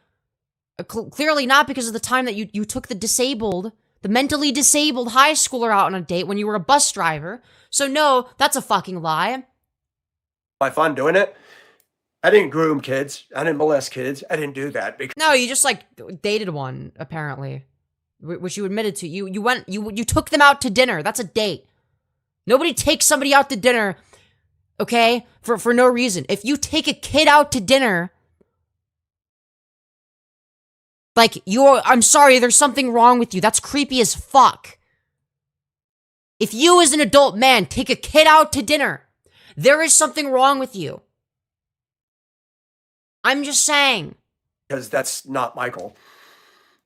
clearly not because of the time that you took the mentally disabled high schooler out on a date when you were a bus driver. So no, that's a fucking lie. My fun doing it. I didn't groom kids. I didn't molest kids. I didn't do that because No, you just like dated one, apparently, which you admitted to. You took them out to dinner. That's a date. Nobody takes somebody out to dinner, okay, for no reason. If you take a kid out to dinner, like I'm sorry, there's something wrong with you. That's creepy as fuck. If you as an adult man take a kid out to dinner, there is something wrong with you. I'm just saying. because that's not Michael.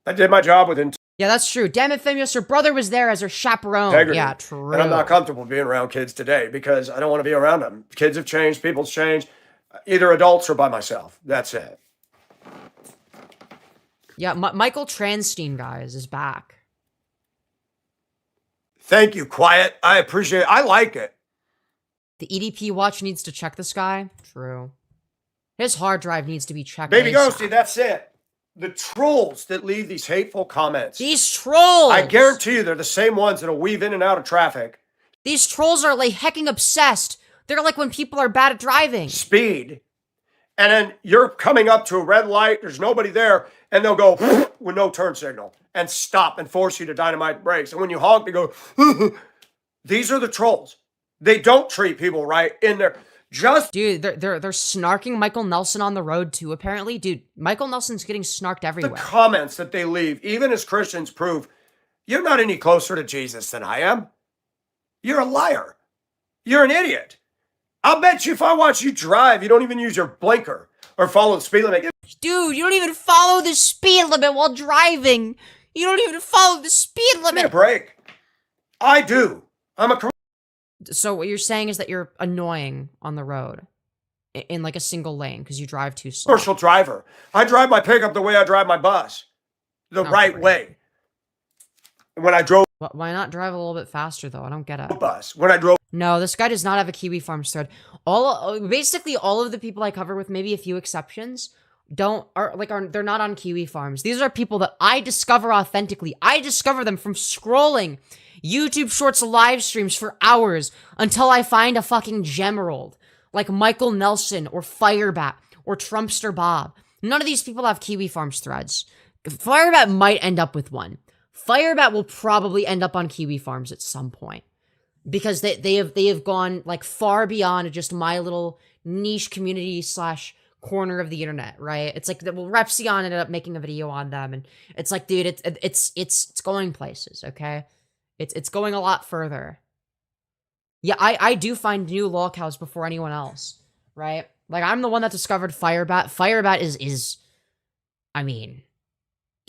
I did my job with Yeah, that's true. Damn it, Femyoz, her brother was there as her chaperone. integrity. Yeah, true. And I'm not comfortable being around kids today because I don't want to be around them. Kids have changed. People's changed. Either adults or by myself. That's it. Yeah, Michael Transtein, guys, is back. Thank you, Quiet. I appreciate it. I like it. The EDP watch needs to check this guy. True. His hard drive needs to be checked. Baby ASAP. Ghosty, that's it. The trolls that leave these hateful comments. These trolls! I guarantee you they're the same ones that'll weave in and out of traffic. These trolls are like hecking obsessed. They're like when people are bad at driving. Speed. And then you're coming up to a red light, there's nobody there, and they'll go with no turn signal and stop and force you to dynamite the brakes. And when you honk, they go, these are the trolls. They don't treat people right in there. Dude, they're snarking Michael Nelson on the road too, apparently. Dude, Michael Nelson's getting snarked everywhere. The comments that they leave, even as Christians, prove you're not any closer to Jesus than I am. You're a liar. You're an idiot. I'll bet you if I watch you drive, you don't even use your blinker or follow the speed limit. Dude, you don't even follow the speed limit while driving. You don't even follow the speed Give me a limit. break. I do. I'm a So what you're saying is that you're annoying on the road in like a single lane because you drive too slow. commercial driver. I drive my pickup the way I drive my bus. The right great. way. When I drove Why not drive a little bit faster though? I don't get it. the bus. When I drove No, this guy does not have a Kiwi Farms thread. Basically all of the people I cover, with maybe a few exceptions, they're not on Kiwi Farms. These are people that I discover authentically. I discover them from scrolling YouTube Shorts live streams for hours until I find a fucking gemerald like Michael Nelson or Firebat or Trumpster Bob. None of these people have Kiwi Farms threads. Firebat might end up with one. Firebat will probably end up on Kiwi Farms at some point because they have gone like far beyond just my little niche community / corner of the internet, right? It's like Repsion ended up making a video on them, and it's like, dude, it's going places, okay? It's going a lot further. Yeah, I do find new lolcows before anyone else, right? Like, I'm the one that discovered Firebat. Firebat is, I mean,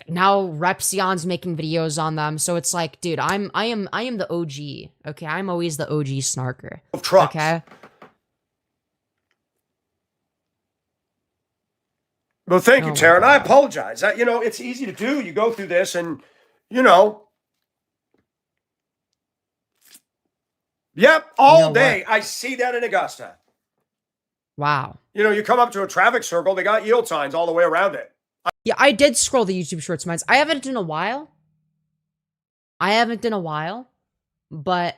now Repsion's making videos on them, so it's like, dude, I am the OG. Okay, I'm always the OG snarker. Trucks. Okay. Well, thank you, Oh my Taryn. I God. apologize. You know, it's easy to do. You go through this and, you know. Yep, all You know day. what? I see that in Augusta. Wow. You know, you come up to a traffic circle, they got yield signs all the way around it. Yeah, I did scroll the YouTube Shorts mines. I haven't in a while. But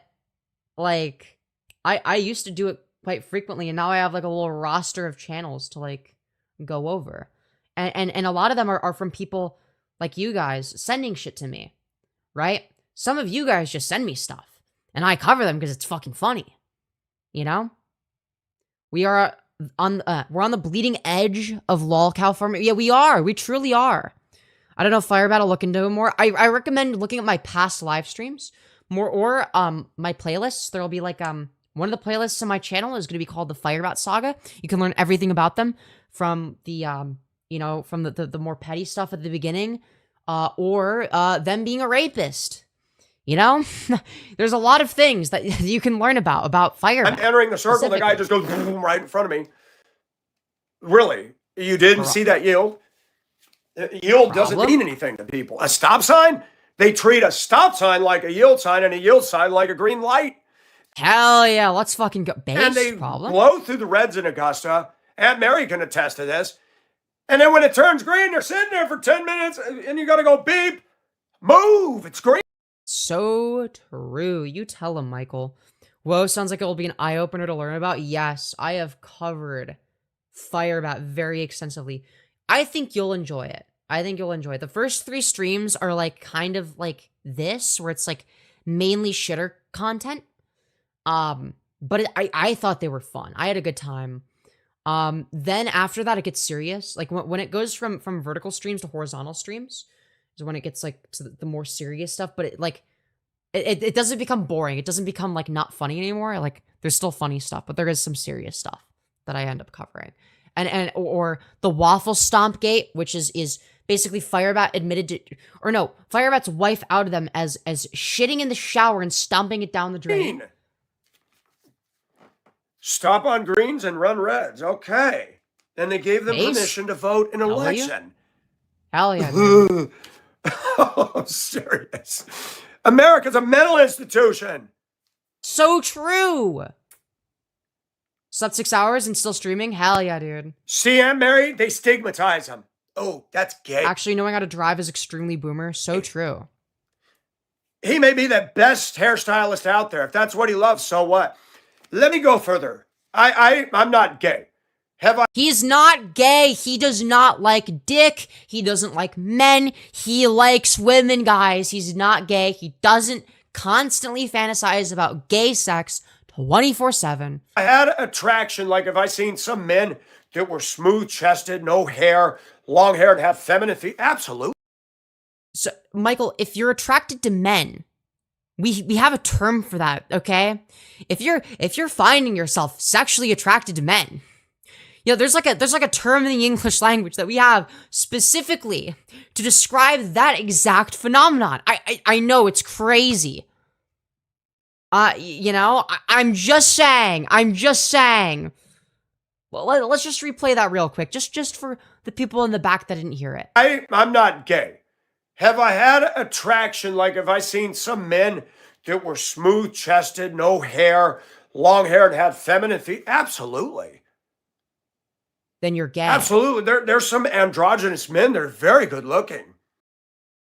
like, I used to do it quite frequently, and now I have like a little roster of channels to like go over, and a lot of them are from people like you guys sending shit to me, right? Some of you guys just send me stuff, and I cover them because it's fucking funny, you know. We're on the bleeding edge of lolcow farming. Yeah, we are. We truly are. I don't know if Firebat will look into it more. I recommend looking at my past live streams more, or my playlists. There'll be like one of the playlists on my channel is going to be called the Firebat Saga. You can learn everything about them from the you know, from the more petty stuff at the beginning, or them being a rapist. You know, there's a lot of things that you can learn about Firebat. I'm entering the circle, the guy just goes boom, right in front of me. Really? You didn't see that yield? Yield doesn't mean anything to people. A stop sign? They treat a stop sign like a yield sign and a yield sign like a green light. Hell yeah, let's fucking go. Base And they problem. blow through the reds in Augusta. Aunt Mary can attest to this. And then when it turns green, they're sitting there for 10 minutes and you got to go beep, move, it's green. So true. You tell him, Michael. Whoa, sounds like it will be an eye-opener to learn about. Yes, I have covered Firebat very extensively. I think you'll enjoy it. The first 3 streams are like kind of like this, where it's like mainly shitter content. But I thought they were fun. I had a good time. Then after that, it gets serious. Like when it goes from vertical streams to horizontal streams is when it gets like to the more serious stuff. But it doesn't become boring. It doesn't become like not funny anymore. Like there's still funny stuff, but there is some serious stuff that I end up covering. Or the waffle stomp gate, which is basically Firebat admitted to, or no, Firebat's wife outed them as shitting in the shower and stomping it down the drain. Stop on greens and run reds. Okay. Then they gave them permission to vote in an election. Hell yeah. Dude. Oh, I'm serious. America's a mental institution. So true. Slept 6 hours and still streaming? Hell yeah, dude. See, Aunt Mary, they stigmatize them. Oh, that's gay. Actually, knowing how to drive is extremely boomer. So true. He may be the best hairstylist out there. If that's what he loves, so what? Let me go further. I'm not gay. He's not gay. He does not like dick. He doesn't like men. He likes women, guys. He's not gay. He doesn't constantly fantasize about gay sex 24/7. I had attraction, like if I seen some men that were smooth-chested, no hair, long hair, and have feminine feet. Absolutely. So, Michael, if you're attracted to men, we have a term for that, okay? If you're finding yourself sexually attracted to men, you know, there's like a term in the English language that we have specifically to describe that exact phenomenon. I know it's crazy. You know, I'm just saying. Well, let's just replay that real quick, just for the people in the back that didn't hear it. I'm not gay. Have I had attraction, like if I seen some men that were smooth-chested, no hair, long hair, and had feminine feet? Absolutely. Then you're gay. Absolutely. There's some androgynous men that are very good looking.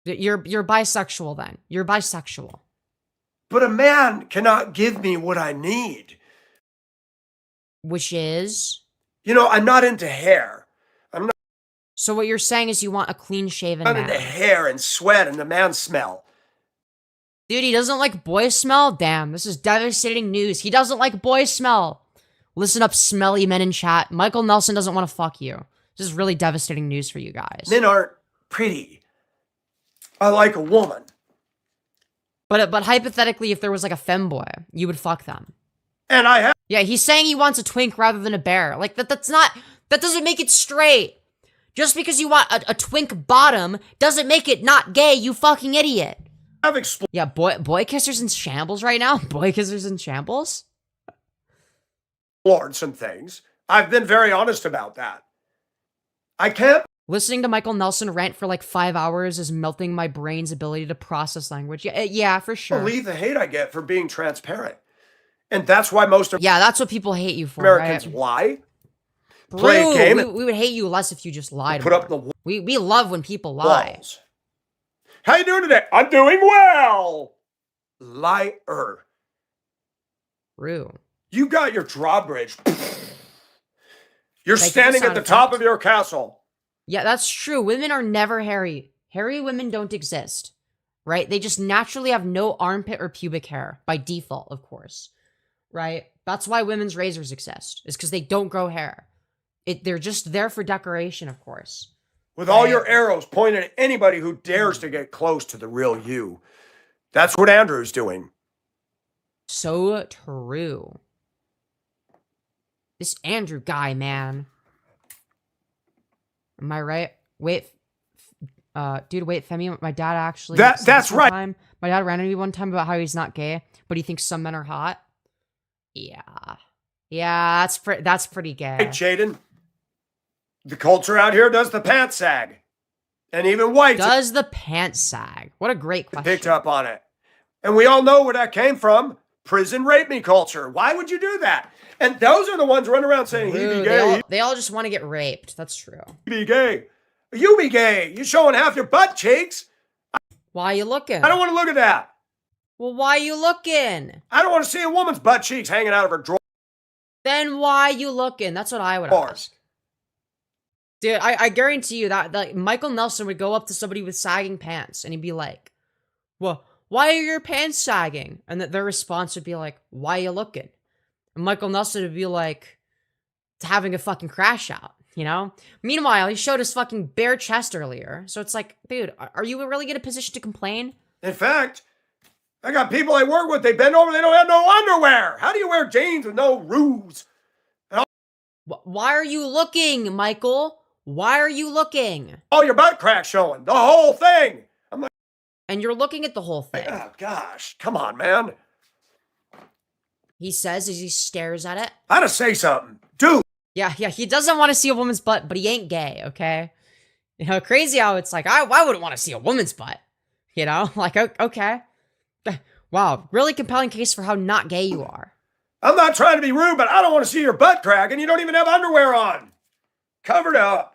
You're bisexual then. You're bisexual. But a man cannot give me what I need. Which is? You know, I'm not into hair. So what you're saying is you want a clean-shaven I'm man. not into hair and sweat and the man smell. Dude, he doesn't like boy smell? Damn, this is devastating news. He doesn't like boy smell. Listen up, smelly men in chat. Michael Nelson doesn't want to fuck you. This is really devastating news for you guys. Men aren't pretty. I like a woman. But hypothetically, if there was like a femboy, you would fuck them. And I have Yeah, he's saying he wants a twink rather than a bear. Like, that doesn't make it straight. Just because you want a twink bottom doesn't make it not gay, you fucking idiot. explored Yeah, boy kissers in shambles right now? Boy kissers in shambles? some things. I've been very honest about that. I can't Listening to Michael Nelson rant for like 5 hours is melting my brain's ability to process language. Yeah, for sure. believe the hate I get for being transparent. And that's why most of Yeah, that's what people hate you for, Americans right? lie, play a game, and we would hate you less if you just lied. put up the We love when people lie. walls. How you doing today? I'm doing well. Liar. True. You got your drawbridge. You're Thank you for standing at sound the top effects. of your castle. Yeah, that's true. Women are never hairy. Hairy women don't exist, right? They just naturally have no armpit or pubic hair by default, of course, right? That's why women's razors exist, is because they don't grow hair. They're just there for decoration, of course. With all Right. your arrows pointed at anybody who dares to get close to the real you. That's what Andrew's doing. So true. This Andrew guy, man. Am I right? Wait, Femi, my dad actually. said That's this one right. time. My dad ran into me one time about how he's not gay, but he thinks some men are hot. Yeah. Yeah, that's pretty gay. Hey, Jaden. The culture out here does the pants sag. And even whites Does the pants sag? What a great question. picked up on it. And we all know where that came from. Prison rape me culture. Why would you do that? And those are the ones running around saying he be Rude. gay, They all just want to get raped. That's true. he be gay. You be gay. You showing half your butt cheeks. Why you looking? I don't want to look at that. Well, why you looking? I don't want to see a woman's butt cheeks hanging out of her drawers. Then why you looking? That's what I would ask. Dude, I guarantee you that Michael Nelson would go up to somebody with sagging pants and he'd be like, well, why are your pants sagging? And that their response would be like, why you looking? And Michael Nelson would be like, it's having a fucking crash out, you know? Meanwhile, he showed his fucking bare chest earlier. So it's like, dude, are you really in a position to complain? In fact, I got people I work with, they bend over, they don't have no underwear. How do you wear jeans with no roofs? Why are you looking, Michael? Why are you looking? All your butt crack showing. The whole thing. I'm like, And you're looking at the whole thing. oh, gosh. Come on, man. He says as he stares at it. I gotta say something. Dude. Yeah, he doesn't want to see a woman's butt, but he ain't gay, okay? You know, crazy how it's like, I wouldn't want to see a woman's butt. You know? Like, okay. Wow, really compelling case for how not gay you are. I'm not trying to be rude, but I don't want to see your butt crack, and you don't even have underwear on. Covered up.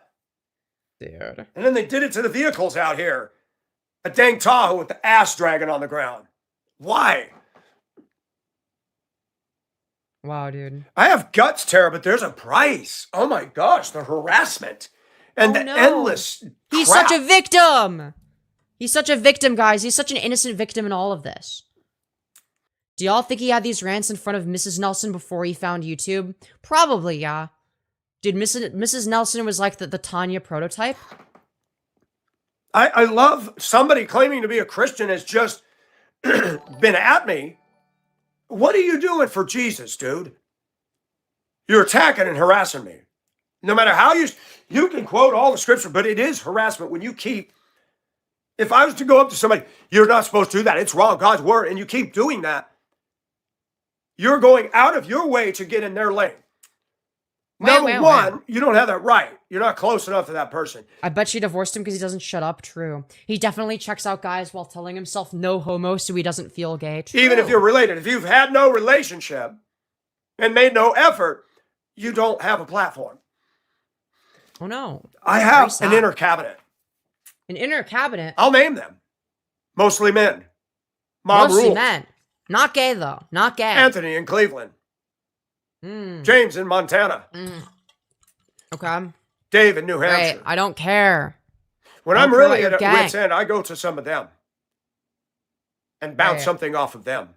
Dude. And then they did it to the vehicles out here. A dang Tahoe with the ass dragging on the ground. Why? Wow, dude. I have guts, Tara, but there's a price. Oh my gosh, the harassment. And Oh, the no. endless He's crap. such a victim! He's such a victim, guys. He's such an innocent victim in all of this. Do y'all think he had these rants in front of Mrs. Nelson before he found YouTube? Probably, yeah. Dude, Mrs. Nelson was like the Tanya prototype. I love somebody claiming to be a Christian has just been at me. What are you doing for Jesus, dude? You're attacking and harassing me. No matter how you can quote all the scripture, but it is harassment when you keep, if I was to go up to somebody, you're not supposed to do that. It's wrong, God's word. And you keep doing that. You're going out of your way to get in their lane. Number one, you don't have that right. You're not close enough to that person. I bet she divorced him because he doesn't shut up. True. He definitely checks out guys while telling himself no homo so he doesn't feel gay. True. Even if you're related, if you've had no relationship and made no effort, you don't have a platform. Oh no. I have an inner cabinet. An inner cabinet? I'll name them. Mostly men. Mom Mostly rules. men. Not gay though. Not gay. Anthony in Cleveland. James in Montana. Okay. Dave in New Hampshire. Right. I don't care. When I I'm don't care really about at your wit's gang. end, I go to some of them and bounce Right. something off of them.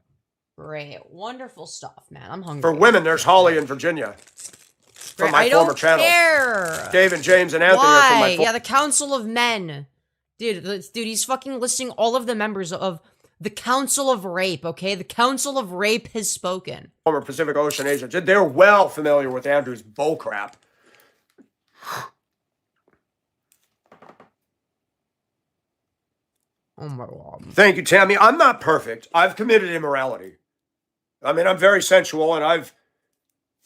Great. Wonderful stuff, man. I'm hungry. For women, there's Holly in Virginia. From my I former don't channel. care. Dave and James and Anthony are from my Why? Yeah, the Council of Men. Dude, he's fucking listing all of the members of The Council of Rape, okay? The Council of Rape has spoken. Former Pacific Ocean agent. They're well familiar with Andrew's bullcrap. Oh my God. Thank you, Tammy. I'm not perfect. I've committed immorality. I mean, I'm very sensual, and I've,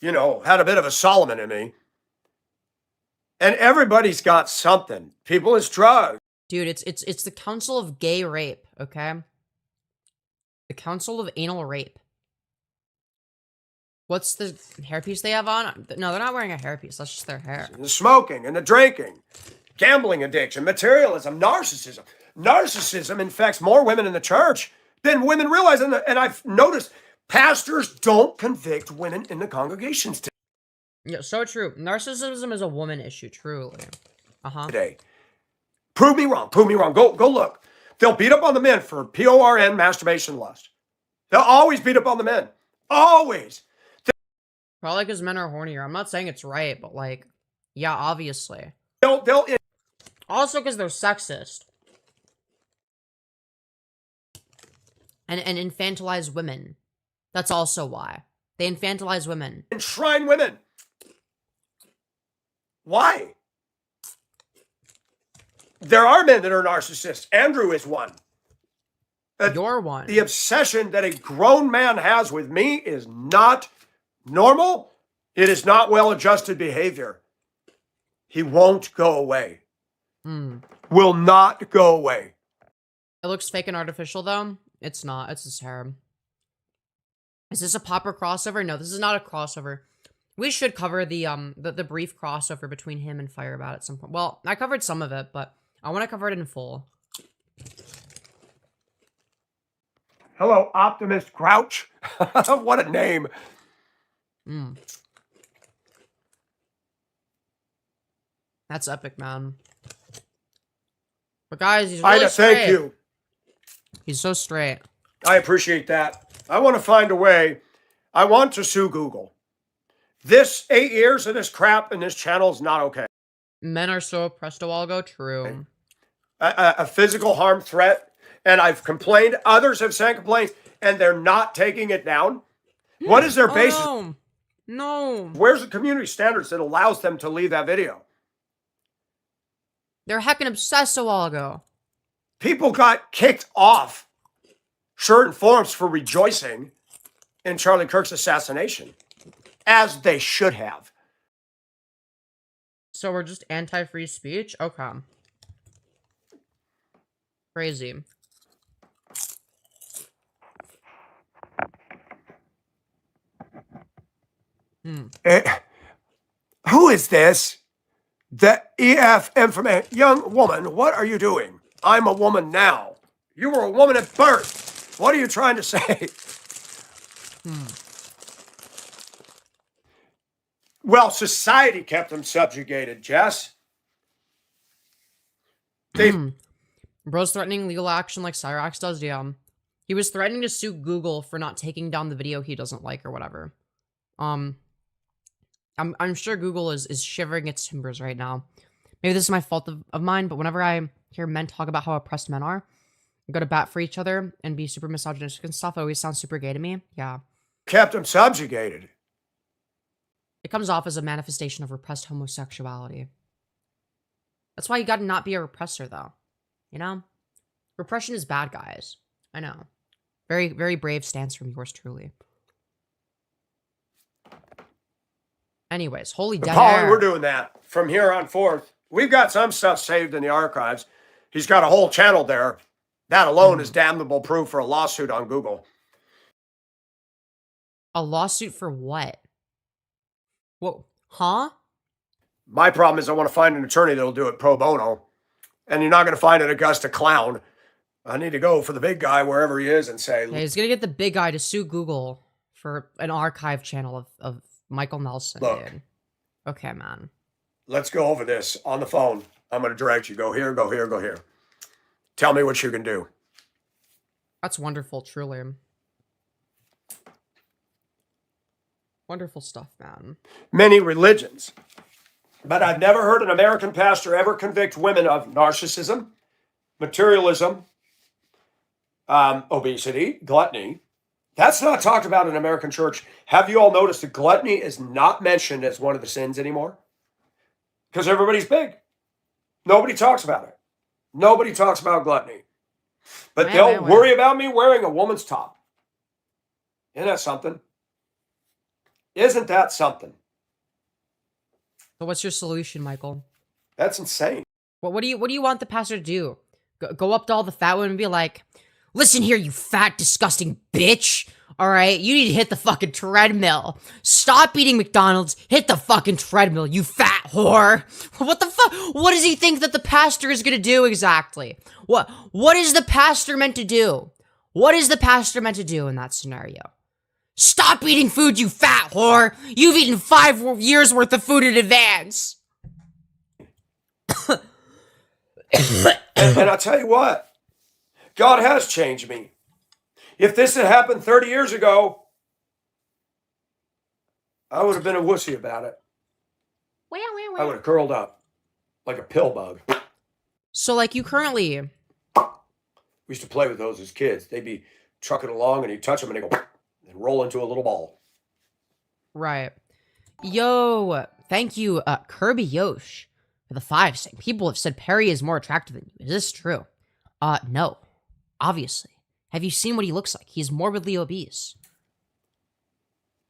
had a bit of a Solomon in me. And everybody's got something. People, it's drugs. Dude, it's the Council of Gay Rape, okay? The Council of Anal Rape. What's the hairpiece they have on? No, they're not wearing a hairpiece. That's just their hair. The smoking and the drinking, gambling addiction, materialism, narcissism. Narcissism infects more women in the church than women realize. And I've noticed pastors don't convict women in the congregations Yeah, so true. Narcissism is a woman issue, truly. today. Prove me wrong. Prove me wrong. Go look. They'll beat up on the men for PORN, masturbation, lust. They'll always beat up on the men. Always. Probably because men are hornier. I'm not saying it's right, but like, yeah, obviously. They'll Also because they're sexist. And infantilize women. That's also why. They infantilize women. enshrine women. Why? There are men that are narcissists. Andrew is one. You're one. The obsession that a grown man has with me is not normal. It is not well-adjusted behavior. He won't go away. Will not go away. It looks fake and artificial, though. It's not. It's his hair. Is this a popper crossover? No, this is not a crossover. We should cover the brief crossover between him and Firebat at some point. Well, I covered some of it, but I want to cover it in full. Hello, Optimist Crouch. What a name. That's epic, man. But guys, he's really Ida, straight. thank you. He's so straight. I appreciate that. I want to find a way. I want to sue Google. This 8 years of this crap in this channel is not okay. Men are so oppressed a while ago. True. A physical harm threat, and I've complained. Others have sent complaints, and they're not taking it down. What is their basis? No. Where's the community standards that allows them to leave that video? They're heckin' obsessed a while ago. People got kicked off certain forums for rejoicing in Charlie Kirk's assassination, as they should have. So we're just anti-free speech? Okay. Crazy. Who is this? The EF information. Young woman, what are you doing? I'm a woman now. You were a woman at birth. What are you trying to say? Well, society kept them subjugated, Jess. Bro's threatening legal action like Cyrax does, yeah. He was threatening to sue Google for not taking down the video he doesn't like or whatever. I'm sure Google is shivering its timbers right now. Maybe this is my fault of mine, but whenever I hear men talk about how oppressed men are, go to bat for each other and be super misogynistic and stuff, it always sounds super gay to me. Yeah. Kept them subjugated. It comes off as a manifestation of repressed homosexuality. That's why you gotta not be a repressor, though. You know? Repression is bad, guys. I know. Very, very brave stance from yours truly. Anyways, holy dead Paul, air. we're doing that from here on forth. We've got some stuff saved in the archives. He's got a whole channel there. That alone is damnable proof for a lawsuit on Google. A lawsuit for what? What? Huh? My problem is I want to find an attorney that'll do it pro bono. And you're not going to find an Augusta clown. I need to go for the big guy wherever he is and say, Yeah, he's gonna get the big guy to sue Google for an archive channel of Michael Nelson, Look. dude. Okay, man. let's go over this on the phone. I'm going to direct you. Go here, go here, go here. Tell me what you can do. That's wonderful, truly. Wonderful stuff, man. Many religions. But I've never heard an American pastor ever convict women of narcissism, materialism, obesity, gluttony. That's not talked about in American church. Have you all noticed that gluttony is not mentioned as one of the sins anymore? Because everybody's big. Nobody talks about it. Nobody talks about gluttony. But they'll worry about me wearing a woman's top. Isn't that something? Isn't that something? So what's your solution, Michael? That's insane. What do you want the pastor to do? Go up to all the fat women and be like, listen here, you fat, disgusting bitch. All right, you need to hit the fucking treadmill. Stop eating McDonald's. Hit the fucking treadmill, you fat whore. What the fuck? What does he think that the pastor is gonna do exactly? What is the pastor meant to do? What is the pastor meant to do in that scenario? Stop eating food, you fat whore. You've eaten 5 years worth of food in advance. And I'll tell you what, God has changed me. If this had happened 30 years ago, I would have been a wussy about it. I would have curled up like a pill bug. So, like, you currently... We used to play with those as kids. They'd be trucking along and you'd touch them and they'd go and roll into a little ball. Right. Yo, thank you, Kirby Yosh, for the 5 saying people have said Perry is more attractive than you. Is this true? No. Obviously. Have you seen what he looks like? He's morbidly obese.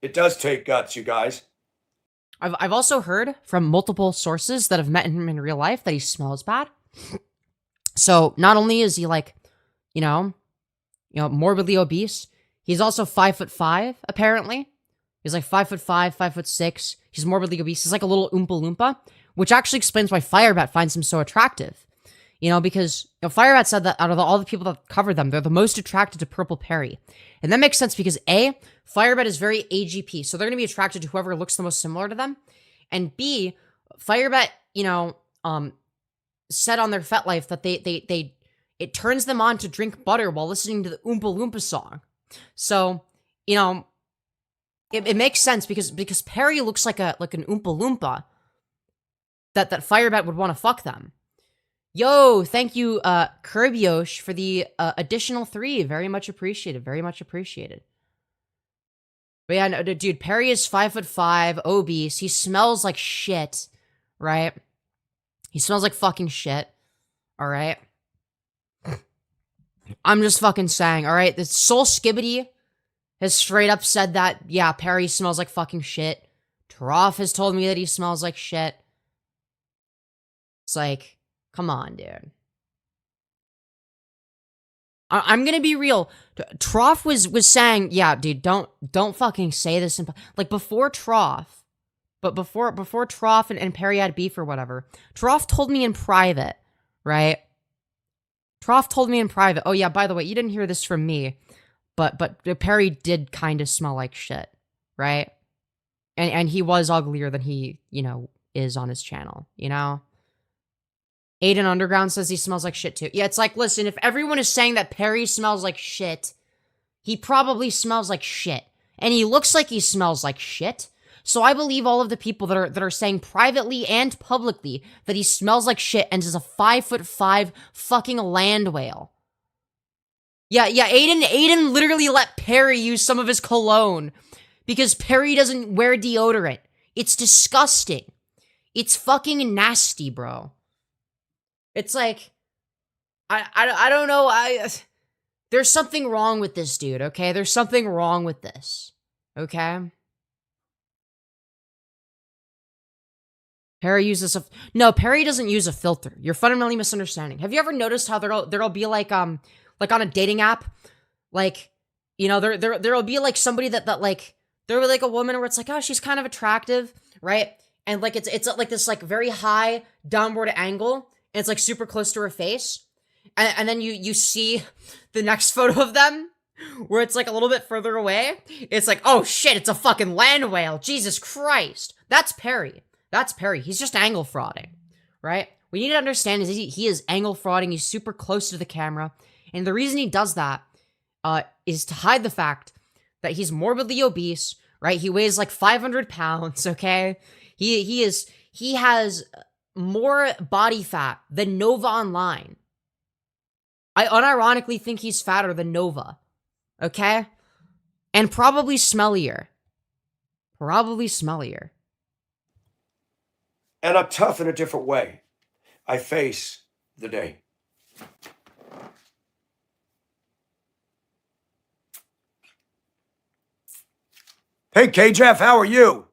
It does take guts, you guys. I've also heard from multiple sources that have met him in real life that he smells bad. So not only is he like, you know, morbidly obese, he's also 5'5", apparently. He's like 5'5", 5'6". He's morbidly obese. He's like a little Oompa Loompa, which actually explains why Firebat finds him so attractive. You know, because Firebat said that out of all the people that cover them, they're the most attracted to Purple Perry. And that makes sense because A, Firebat is very AGP, so they're going to be attracted to whoever looks the most similar to them. And B, Firebat, said on their FetLife that it turns them on to drink butter while listening to the Oompa Loompa song. So, it makes sense because Perry looks like an Oompa Loompa that Firebat would want to fuck them. Yo, thank you, Kurbiosh, for the additional 3. Very much appreciated. Very much appreciated. But yeah, no, dude, Perry is 5'5", obese. He smells like shit, right? He smells like fucking shit, all right? I'm just fucking saying, all right? The Soul Skibbity has straight up said that, yeah, Perry smells like fucking shit. Troff has told me that he smells like shit. It's like... Come on, dude. I'm gonna be real. Troff was saying, yeah, dude, don't fucking say this. Like, before Troff, but before Troff and Perry had beef or whatever, Troff told me in private, right? Troff told me in private, oh yeah, by the way, you didn't hear this from me, but Perry did kind of smell like shit, right? And he was uglier than he, is on his channel, Aiden Underground says he smells like shit too. Yeah, it's like, listen, if everyone is saying that Perry smells like shit, he probably smells like shit. And he looks like he smells like shit. So I believe all of the people that are saying privately and publicly that he smells like shit and is a 5'5" fucking land whale. Yeah, Aiden literally let Perry use some of his cologne because Perry doesn't wear deodorant. It's disgusting. It's fucking nasty, bro. It's like, I don't know, there's something wrong with this dude, okay? There's something wrong with this, okay? Perry uses no, Perry doesn't use a filter. You're fundamentally misunderstanding. Have you ever noticed how there'll be like on a dating app, like, there'll be like somebody that like, there'll be like a woman where it's like, oh, she's kind of attractive, right? And like, it's like this like very high downward angle, and it's like super close to her face. And then you see the next photo of them where it's like a little bit further away. It's like, oh shit, it's a fucking land whale. Jesus Christ. That's Perry. That's Perry. He's just angle frauding, right? What you need to understand is he is angle frauding. He's super close to the camera. And the reason he does that is to hide the fact that he's morbidly obese, right? He weighs like 500 pounds, okay? He has more body fat than Nova Online. I unironically think he's fatter than Nova. Okay? And probably smellier. Probably smellier. And I'm tough in a different way. I face the day. Hey, KJF, how are you?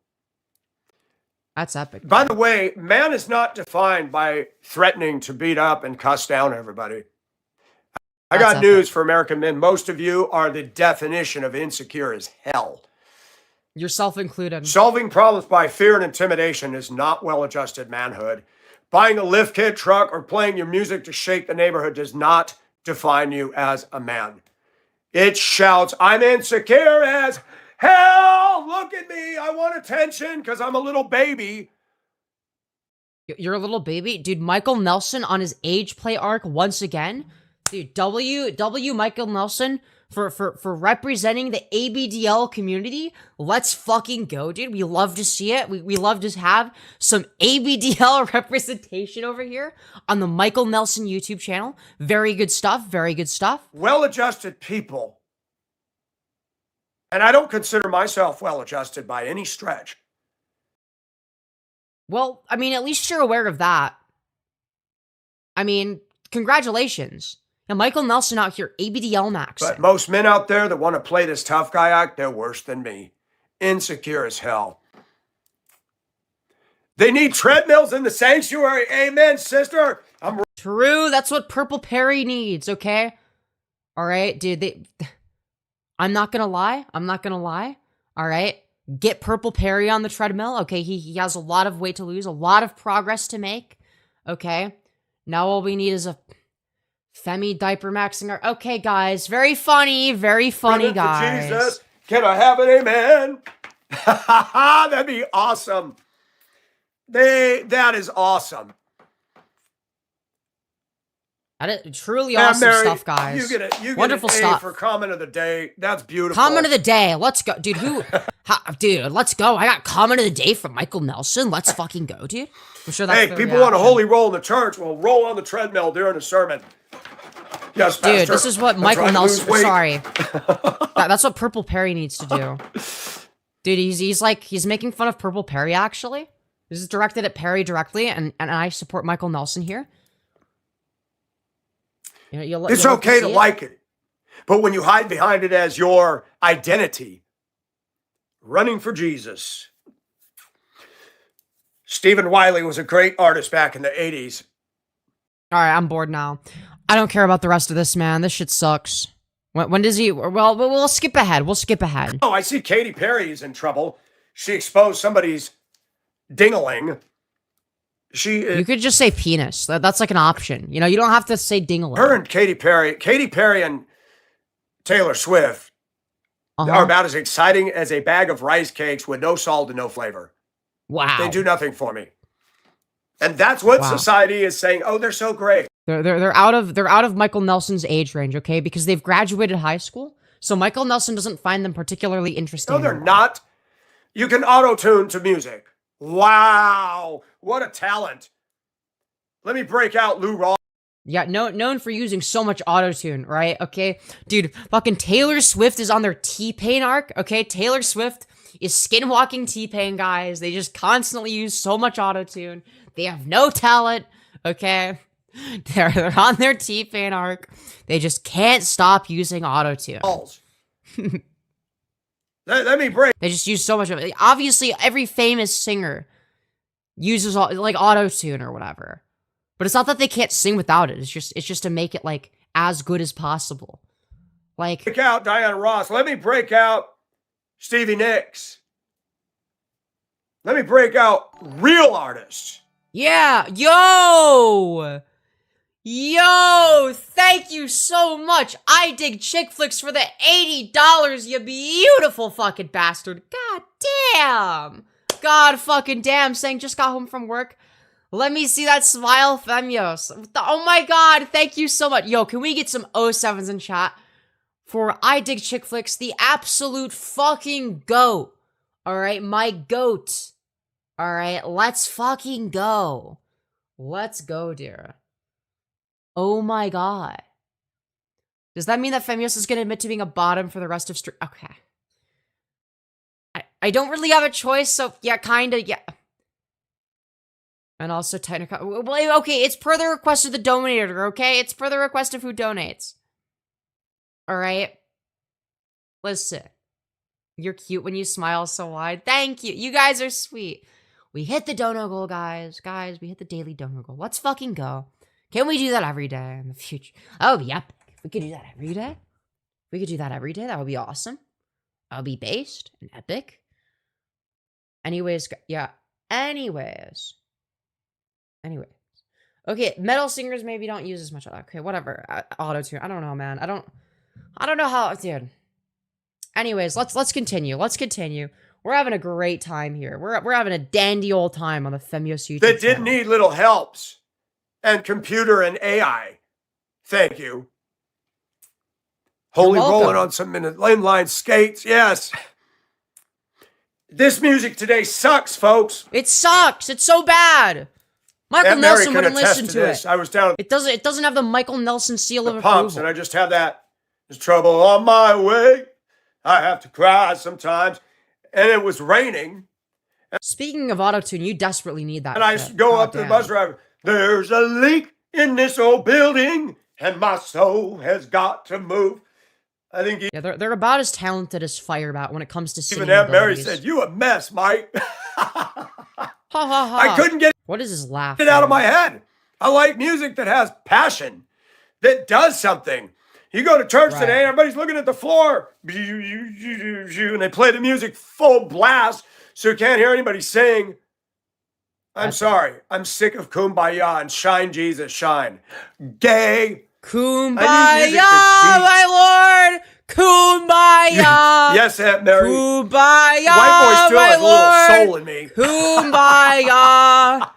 That's epic. By the way, man is not defined by threatening to beat up and cuss down everybody. I got news for American men. Most of you are the definition of insecure as hell. Yourself included. Solving problems by fear and intimidation is not well-adjusted manhood. Buying a lift kit truck or playing your music to shake the neighborhood does not define you as a man. It shouts, I'm insecure as hell. Look at me. I want attention because I'm a little baby. You're a little baby? Dude, Michael Nelson on his age play arc once again. Dude, W Michael Nelson for representing the ABDL community. Let's fucking go, dude. We love to see it. We love to have some ABDL representation over here on the Michael Nelson YouTube channel. Very good stuff. Very good stuff. Well-adjusted people. And I don't consider myself well-adjusted by any stretch. Well, I mean, at least you're aware of that. I mean, congratulations. Now, Michael Nelson out here, ABDL max. But most men out there that want to play this tough guy act, they're worse than me. Insecure as hell. They need treadmills in the sanctuary. Amen, sister. I'm true. That's what Purple Perry needs, okay? All right, dude. I'm not going to lie. All right? Get Purple Perry on the treadmill, okay? He has a lot of weight to lose, a lot of progress to make, okay? Now all we need is a Femi diaper maxing our... Okay, guys. Very funny, guys. Jesus. Can I have an amen? That'd be awesome. That is awesome. That is truly awesome stuff, guys. You get wonderful an A stuff for comment of the day. That's beautiful. Comment of the day. Let's go. Dude, dude, let's go. I got comment of the day from Michael Nelson. Let's fucking go, dude. I'm sure that's Hey, people want a holy roll in the church. Well, roll on the treadmill during a sermon. Yes, Pastor. Dude, this is what Michael Nelson... Sorry. That's what Purple Perry needs to do. Dude, he's making fun of Purple Perry, actually. This is directed at Perry directly, and I support Michael Nelson here. It's okay to like it. But when you hide behind it as your identity, running for Jesus. Stephen Wiley was a great artist back in the 80s. All right, I'm bored now. I don't care about the rest of this, man. This shit sucks. When does he... Well, we'll skip ahead. Oh, I see Katy Perry is in trouble. She exposed somebody's ding-a-ling. You could just say penis. That's like an option. You know, you don't have to say ding-a-ling. Her and Katy Perry and Taylor Swift are about as exciting as a bag of rice cakes with no salt and no flavor. Wow. They do nothing for me. And that's what society is saying. Oh, they're so great. They're out of Michael Nelson's age range, okay? Because they've graduated high school. So Michael Nelson doesn't find them particularly interesting. No, they're not. You can auto-tune to music. Wow. What a talent. Let me break out Lou Rawls. Yeah, known for using so much autotune, right? Okay, dude, fucking Taylor Swift is on their T-Pain arc, okay? Taylor Swift is skinwalking T-Pain, guys. They just constantly use so much autotune. They have no talent, okay? They're on their T-Pain arc. They just can't stop using autotune. Let me break. They just use so much of it. Obviously, every famous singer uses like autotune or whatever. But it's not that they can't sing without it. It's just to make it like as good as possible. Like break out Diana Ross. Let me break out Stevie Nicks. Let me break out real artists. Yeah, yo, thank you so much. I dig chick flicks for the $80, you beautiful fucking bastard. God damn. God fucking damn, saying just got home from work. Let me see that smile, Femyoz. Oh my god, thank you so much. Yo, can we get some 07s in chat for I dig chick flicks, the absolute fucking goat. Alright, my goat. Alright, let's fucking go. Let's go, dear. Oh my god. Does that mean that Femyoz is going to admit to being a bottom for the rest of stream? Okay. I don't really have a choice, so yeah, kinda, yeah. And also technical. Well, okay, it's per the request of the donator, okay? It's per the request of who donates. Alright? Listen. You're cute when you smile so wide. Thank you. You guys are sweet. We hit the dono goal, guys. Guys, we hit the daily dono goal. Let's fucking go. Can we do that every day in the future? Oh, yep. If we could do that every day. If we could do that every day, that would be awesome. That would be based and epic. Anyways, yeah. Anyways. Okay, metal singers maybe don't use as much. Okay, whatever. Auto-tune. I don't know, man. I don't know how, dude. Anyways, let's continue. Let's continue. We're having a great time here. We're having a dandy old time on the Femyoz YouTube That did channel. need little helps. And computer and AI. Thank you. Holy welcome. rolling on some inline skates. Yes. This music today sucks, folks. It sucks. It's so bad. Michael Aunt Mary Nelson can wouldn't attest listen to to this. it. I was down at It doesn't have the Michael Nelson seal the of pumps, and approval. I just have that. There's trouble on my way. I have to cry sometimes. And it was raining. Speaking of autotune, you desperately need that. And I shit. go God up to the damn. bus driver. There's a leak in this old building, and my soul has got to move. I think Yeah, they're about as talented as Firebat when it comes to singing even Aunt Mary abilities. said, "You a mess, Mike." Ha ha ha. I couldn't get What is his laugh? it out of man? my head. I like music that has passion, that does something. You go to church Right. today, everybody's looking at the floor, and they play the music full blast, so you can't hear anybody sing. I'm sorry. I'm sick of Kumbaya and Shine Jesus Shine. Gay. Kumbaya, I my lord! Kumbaya! Yes, Aunt Mary. Kumbaya, White boy still my has a lord! little soul in me. Kumbaya!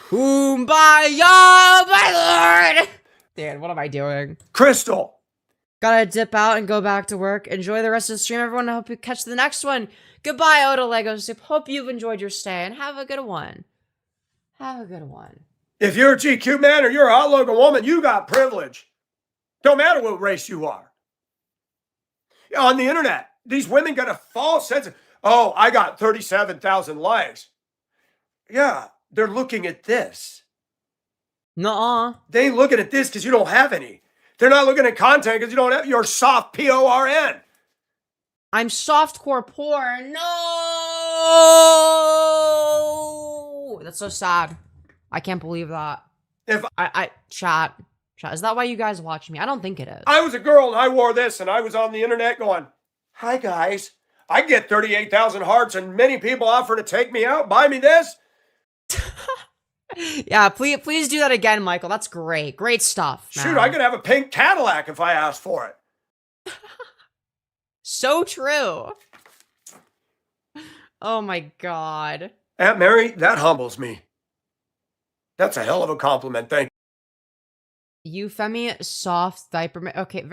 Kumbaya, my lord! Dan, what am I doing? Crystal. Gotta dip out and go back to work. Enjoy the rest of the stream, everyone. I hope you catch the next one. Goodbye, Oda Lego Soup. Hope you've enjoyed your stay, and have a good one. Have a good one. If you're a GQ man or you're a hot looking woman, you got privilege. Don't matter what race you are. On the internet, these women got a false sense of, oh, I got 37,000 likes. Yeah, they're looking at this. Nuh-uh. They ain't looking at this because you don't have any. They're not looking at content because you don't have your soft PORN. I'm softcore porn. No! That's so sad. I can't believe that. If Chat, is that why you guys watch me? I don't think it is. I was a girl and I wore this and I was on the internet going, hi guys, I get 38,000 hearts and many people offer to take me out, buy me this. Yeah, please do that again, Michael. That's great. Great stuff. Shoot, man. I could have a pink Cadillac if I asked for it. So true. Oh my god. Aunt Mary, that humbles me. That's a hell of a compliment, thank You Femi soft diaper. Okay.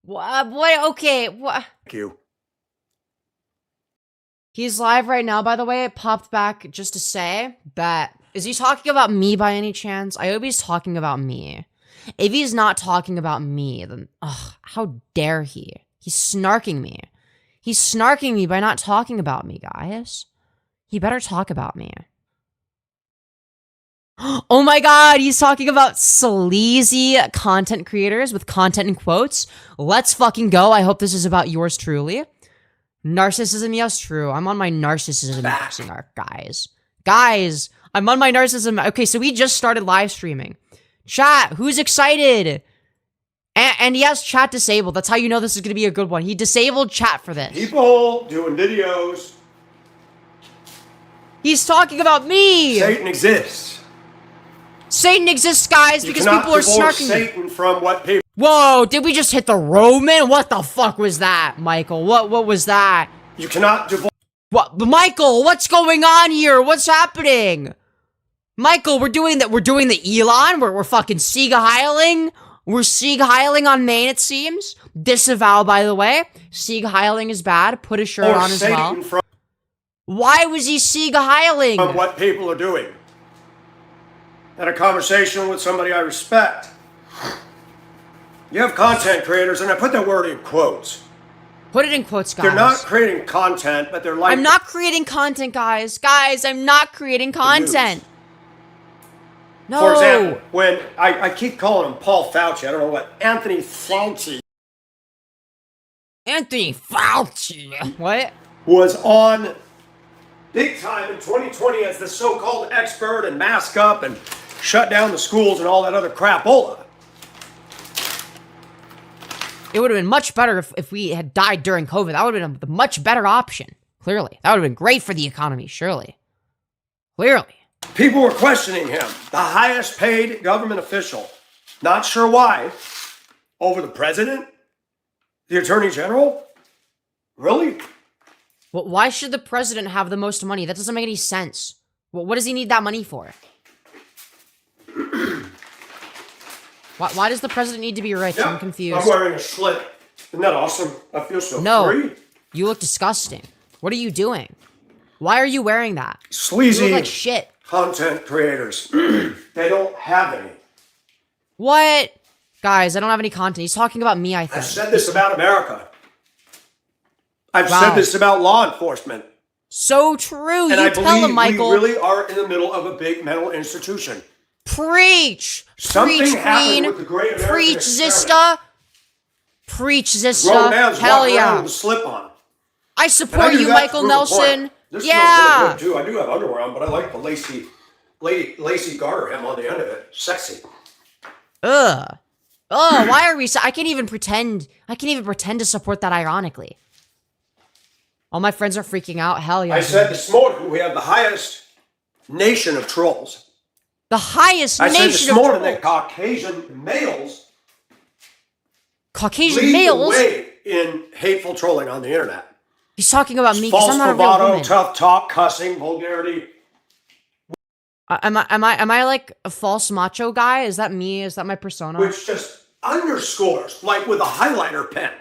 What? Okay. What? you. He's live right now, by the way. It popped back just to say that. Is he talking about me by any chance? I hope he's talking about me. If he's not talking about me, then how dare he? He's snarking me. He's snarking me by not talking about me, guys. He better talk about me. Oh my god, he's talking about sleazy content creators with content in quotes. Let's fucking go. I hope this is about yours truly. Narcissism, yes, true. I'm on my narcissism boxing arc, guys. Guys, I'm on my narcissism. Okay, so we just started live streaming. Chat, who's excited? And yes, chat disabled. That's how you know this is going to be a good one. He disabled chat for this. People doing videos. He's talking about me. Satan exists. Satan exists, guys, You because cannot people are divorce snarking. Satan from what people. Whoa, did we just hit the Roman? What the fuck was that, Michael? What was that? You cannot divorce. What, Michael? What's going on here? What's happening? Michael, we're doing the Elon. We're fucking Sieg Heiling. We're Sieg Heiling on main, it seems. Disavow, by the way. Sieg Heiling is bad. Put a shirt Or on as well. Satan from Why was he Sieg Heiling? what people are doing. Had a conversation with somebody I respect. You have content creators, and I put that word in quotes. Put it in quotes, guys. They're not creating content, but they're like... I'm not creating content, guys. Guys, I'm not creating content. No. For example, when I keep calling him Paul Fauci, I don't know what, Anthony Fauci. Anthony Fauci. What? Was on big time in 2020 as the so-called expert and mask up and shut down the schools and all that other crapola. It would have been much better if we had died during COVID. That would have been the much better option. Clearly. That would have been great for the economy, surely. Clearly. People were questioning him, the highest paid government official. Not sure why. Over the president? The attorney general? Really? Well, why should the president have the most money? That doesn't make any sense. Well, what does he need that money for? Why does the president need to be rich? Yeah, I'm confused. I'm wearing a slit. Isn't that awesome? I feel so free. You look disgusting. What are you doing? Why are you wearing that? Sleazy. You look like shit. Content creators. They don't have any. What? Guys, I don't have any content. He's talking about me, I think. I've said this about America. I've Wow. said this about law enforcement. So true. And You I tell believe him, Michael. we really are in the middle of a big mental institution. Preach. Something Preach, happened Queen. with the great American Preach, experiment. Zista. Preach, Grown Zista. man's Hell walking around yeah. with a slip on. I And I support do you, that to Michael prove a Nelson. point. This Yeah. smells really good too. I do have underwear on, but I like the lacy garter hem on the end of it. Sexy. Ugh. Why are we I can't even pretend to support that ironically. All my friends are freaking out. Hell yeah. I said this morning we have the highest nation of trolls. The highest I said nation this of morning trolls. that Caucasian males Caucasian lead males? the way in hateful trolling on the internet. He's talking about me because False I'm not a real bravado, woman. tough talk, cussing, vulgarity. Am I like a false macho guy? Is that me? Is that my persona? Which just underscores, like with a highlighter pen,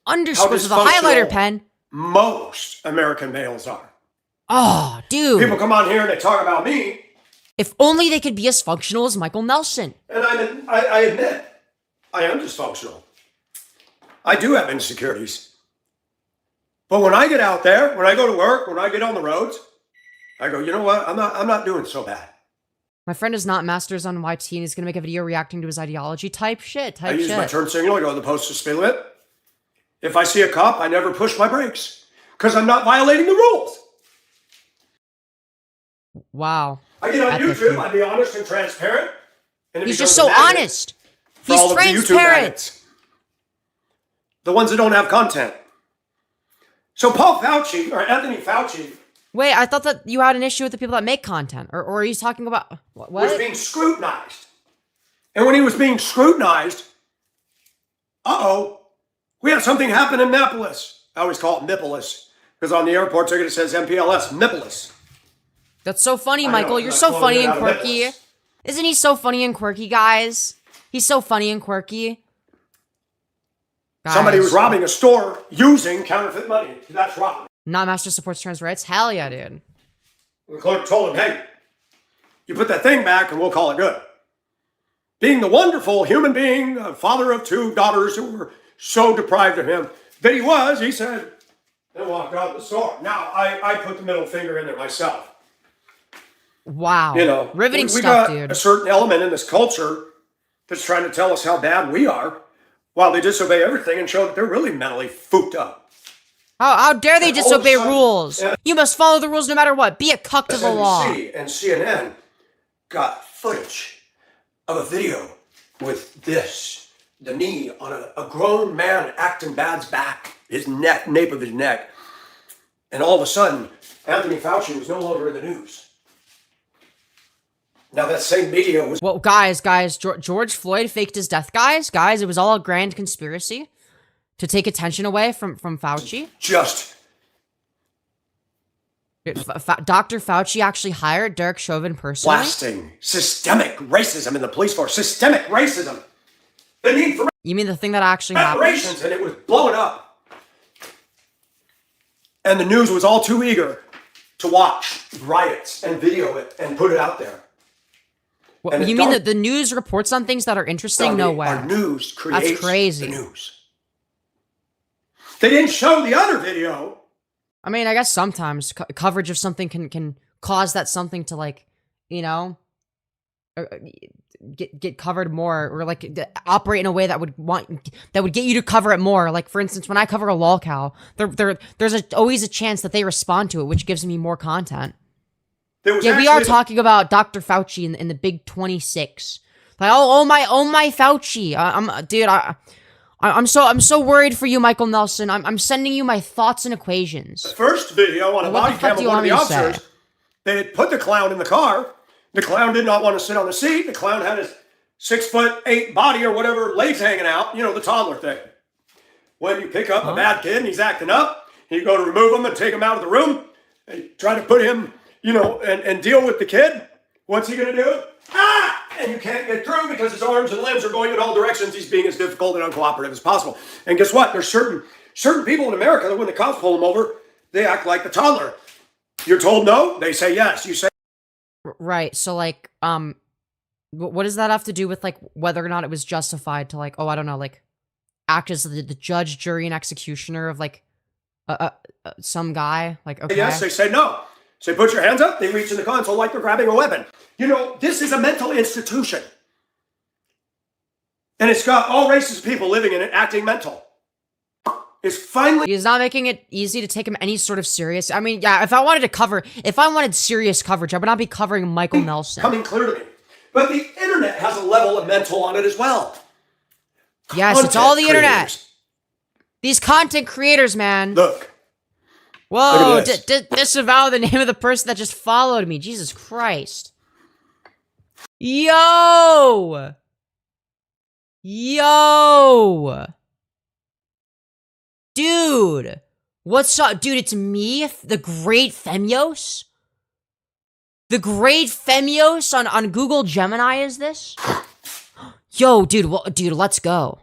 Underscores with a dysfunctional highlighter pen. most American males are. Oh, dude. People come on here and they talk about me, If only they could be as functional as Michael Nelson. and I admit I am dysfunctional. I do have insecurities. But when I get out there, when I go to work, when I get on the roads, I go, you know what? I'm not doing so bad. My friend is not masters on YT and he's gonna make a video reacting to his ideology. Type shit. I use my turn signal. I go to the post to speed limit. If I see a cop, I never push my brakes because I'm not violating the rules. Wow. I get on Epic, YouTube. dude. I be honest and transparent. And it He's becomes just so a magnet honest. for He's all of the YouTube transparent. addicts. The ones that don't have content. So Paul Fauci, or Anthony Fauci, Wait, I thought that you had an issue with the people that make content. Or are you talking about... What? was being scrutinized. And when he was being scrutinized, we had something happen in Minneapolis. I always call it Minneapolis, because on the airport ticket it says MPLS, Minneapolis. That's so funny, I Michael. know, You're I'm so not funny calling it and out of quirky. Minneapolis. Isn't he so funny and quirky, guys? He's so funny and quirky. Guys. Somebody was robbing a store using counterfeit money. That's robbery. Not Master supports trans rights? Hell yeah, dude. The clerk told him, hey, you put that thing back and we'll call it good. Being the wonderful human being, a father of 2 daughters who were so deprived of him that he said, and walked out of the store. Now, I put the middle finger in there myself. Wow. You know, Riveting we stuff, got dude. a certain element in this culture that's trying to tell us how bad we are while they disobey everything and show that they're really mentally fooped up. How dare they And all of a disobey sudden- rules? Yeah. You must follow the rules no matter what. Be a cuck to the law. MSNBC and CNN got footage of a video with the knee on a grown man acting bad's back, his neck, nape of his neck. And all of a sudden, Anthony Fauci was no longer in the news. Now that same media was Well, guys, George Floyd faked his death, guys. It was all a grand conspiracy to take attention away from Fauci. just Dr. Fauci actually hired Derek Chauvin personally. blasting systemic racism in the police force. Systemic racism. The need for You mean the thing that actually happened? reparations, and it was blowing up. And the news was all too eager to watch riots and video it and put it out there. What, you mean that the news reports on things that are interesting? No way. Our news creates That's crazy. the news. They didn't show the other video. I mean, I guess sometimes coverage of something can cause that something to, like, you know, get covered more, or like operate in a way that would get you to cover it more. Like, for instance, when I cover a Lolcow, there's always a chance that they respond to it, which gives me more content. Yeah, we are talking about Dr. Fauci in the Big 26. Like, oh my Fauci. I'm so worried for you, Michael Nelson. I'm sending you my thoughts and equations. The first video on a body cam of one of the officers, they had put the clown in the car. The clown did not want to sit on the seat. The clown had his 6'8" body or whatever, legs hanging out. You know, the toddler thing. When you pick up a bad kid and he's acting up, you go to remove him and take him out of the room and try to put him, you know, and deal with the kid. What's he going to do? And you can't get through because his arms and limbs are going in all directions. He's being as difficult and uncooperative as possible. And guess what? There's certain people in America that when the cops pull them over, they act like the toddler. You're told no, they say yes. You say right. So, like, what does that have to do with, like, whether or not it was justified to, like, oh, I don't know, like, act as the judge, jury, and executioner of, like, some guy? Like, okay. Yes, they say no. Say, put your hands up. They reach in the console like they're grabbing a weapon. You know, this is a mental institution. And it's got all races of people living in it acting mental. It's finally... He's not making it easy to take him any sort of serious... I mean, yeah, if I wanted serious coverage, I would not be covering Michael Nelson. Coming clear to me. But the internet has a level of mental on it as well. Yes, it's all the internet. These content creators, man. Look. Whoa, disavow the name of the person that just followed me. Jesus Christ. Yo! Dude! What's up? Dude, it's me, the great Femyoz? The great Femyoz on Google Gemini is this? Yo, dude, let's go.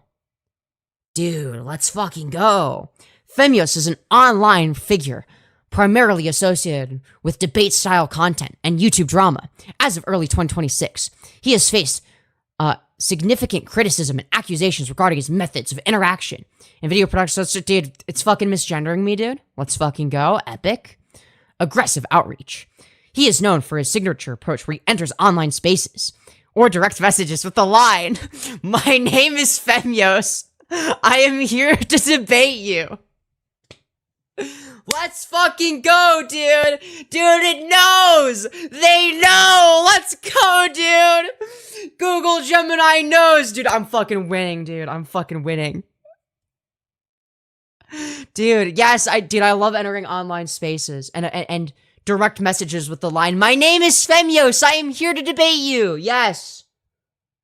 Dude, let's fucking go. Femyoz is an online figure primarily associated with debate-style content and YouTube drama. As of early 2026, he has faced significant criticism and accusations regarding his methods of interaction in video production. So, dude, it's fucking misgendering me, dude. Let's fucking go. Epic. Aggressive outreach. He is known for his signature approach where he enters online spaces or direct messages with the line, "My name is Femyoz. I am here to debate you." Let's fucking go, dude! Dude, it knows! They know! Let's go, dude! Google Gemini knows! Dude, I'm fucking winning, dude. I'm fucking winning. Dude, yes, I love entering online spaces and direct messages with the line, "My name is Femyoz. I am here to debate you." Yes.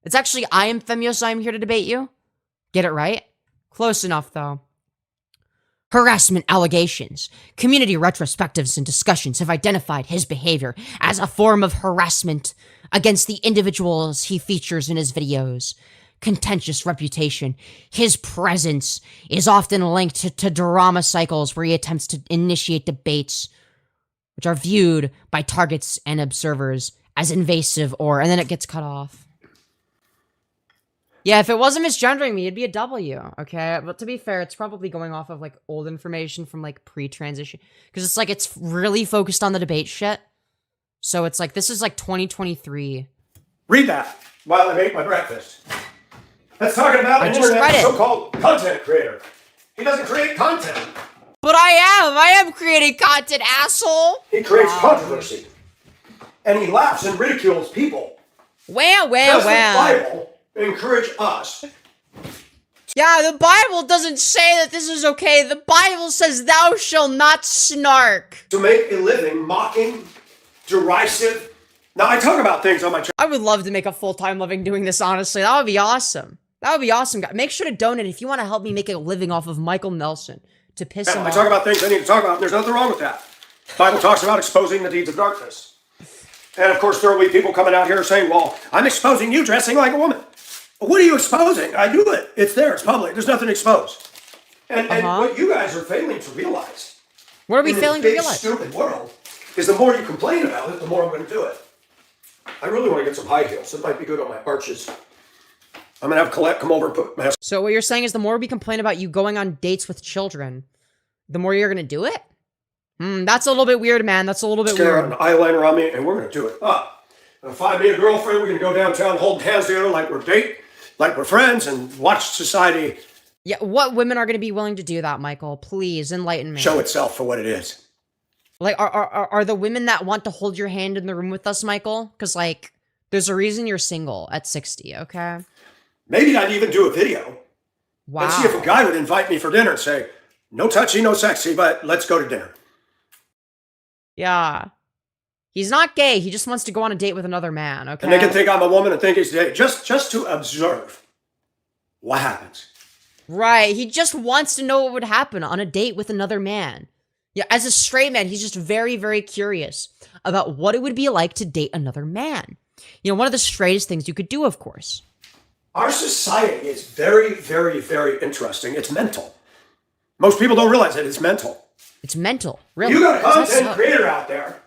It's actually, "I am Femyoz. I am here to debate you." Get it right? Close enough, though. Harassment allegations. Community retrospectives and discussions have identified his behavior as a form of harassment against the individuals he features in his videos. Contentious reputation. His presence is often linked to drama cycles where he attempts to initiate debates, which are viewed by targets and observers as invasive and then it gets cut off. Yeah, if it wasn't misgendering me, it'd be a W, okay? But to be fair, it's probably going off of, like, old information from, like, pre-transition. Because it's, like, it's really focused on the debate shit. So it's, like, this is, like, 2023. Read that while I make my breakfast. Let's talk about an internet so-called content creator. He doesn't create content. But I am creating content, asshole! He creates controversy. And he laughs and ridicules people. Well. Does the Bible encourage us? Yeah, the Bible doesn't say that this is okay. The Bible says thou shalt not snark. To make a living mocking, derisive. Now, I talk about things on my channel. I would love to make a full-time living doing this, honestly. That would be awesome. That would be awesome, guys. Make sure to donate if you want to help me make a living off of Michael Nelson to piss him off. I talk about things I need to talk about, and there's nothing wrong with that. The Bible talks about exposing the deeds of darkness. And, of course, there will be people coming out here saying, well, I'm exposing you dressing like a woman. What are you exposing? I do it. It's there. It's public. There's nothing exposed. And what you guys are failing to realize. What are we failing to realize? In this big, stupid world is the more you complain about it, the more I'm going to do it. I really want to get some high heels. It might be good on my arches. I'm going to have Colette come over and put my... So what you're saying is the more we complain about you going on dates with children, the more you're going to do it? That's a little bit weird, man. That's a little bit weird. An eyeliner on me, and we're going to do it up. And find me a girlfriend. We're going to go downtown holding hands together like we're like we're friends, and watch society... Yeah, what women are going to be willing to do that, Michael? Please, enlighten me. show itself for what it is. Like, are the women that want to hold your hand in the room with us, Michael? Because, like, there's a reason you're single at 60, okay? Maybe I'd even do a video. Wow. And see if a guy would invite me for dinner and say, no touchy, no sexy, but let's go to dinner. Yeah. He's not gay. He just wants to go on a date with another man, okay? And they can think I'm a woman and think he's gay. Just to observe what happens. Right. He just wants to know what would happen on a date with another man. Yeah, as a straight man, he's just very, very curious about what it would be like to date another man. You know, one of the straightest things you could do, of course. Our society is very, very, very interesting. It's mental. Most people don't realize that it's mental. It's mental, really. You got a content creator out there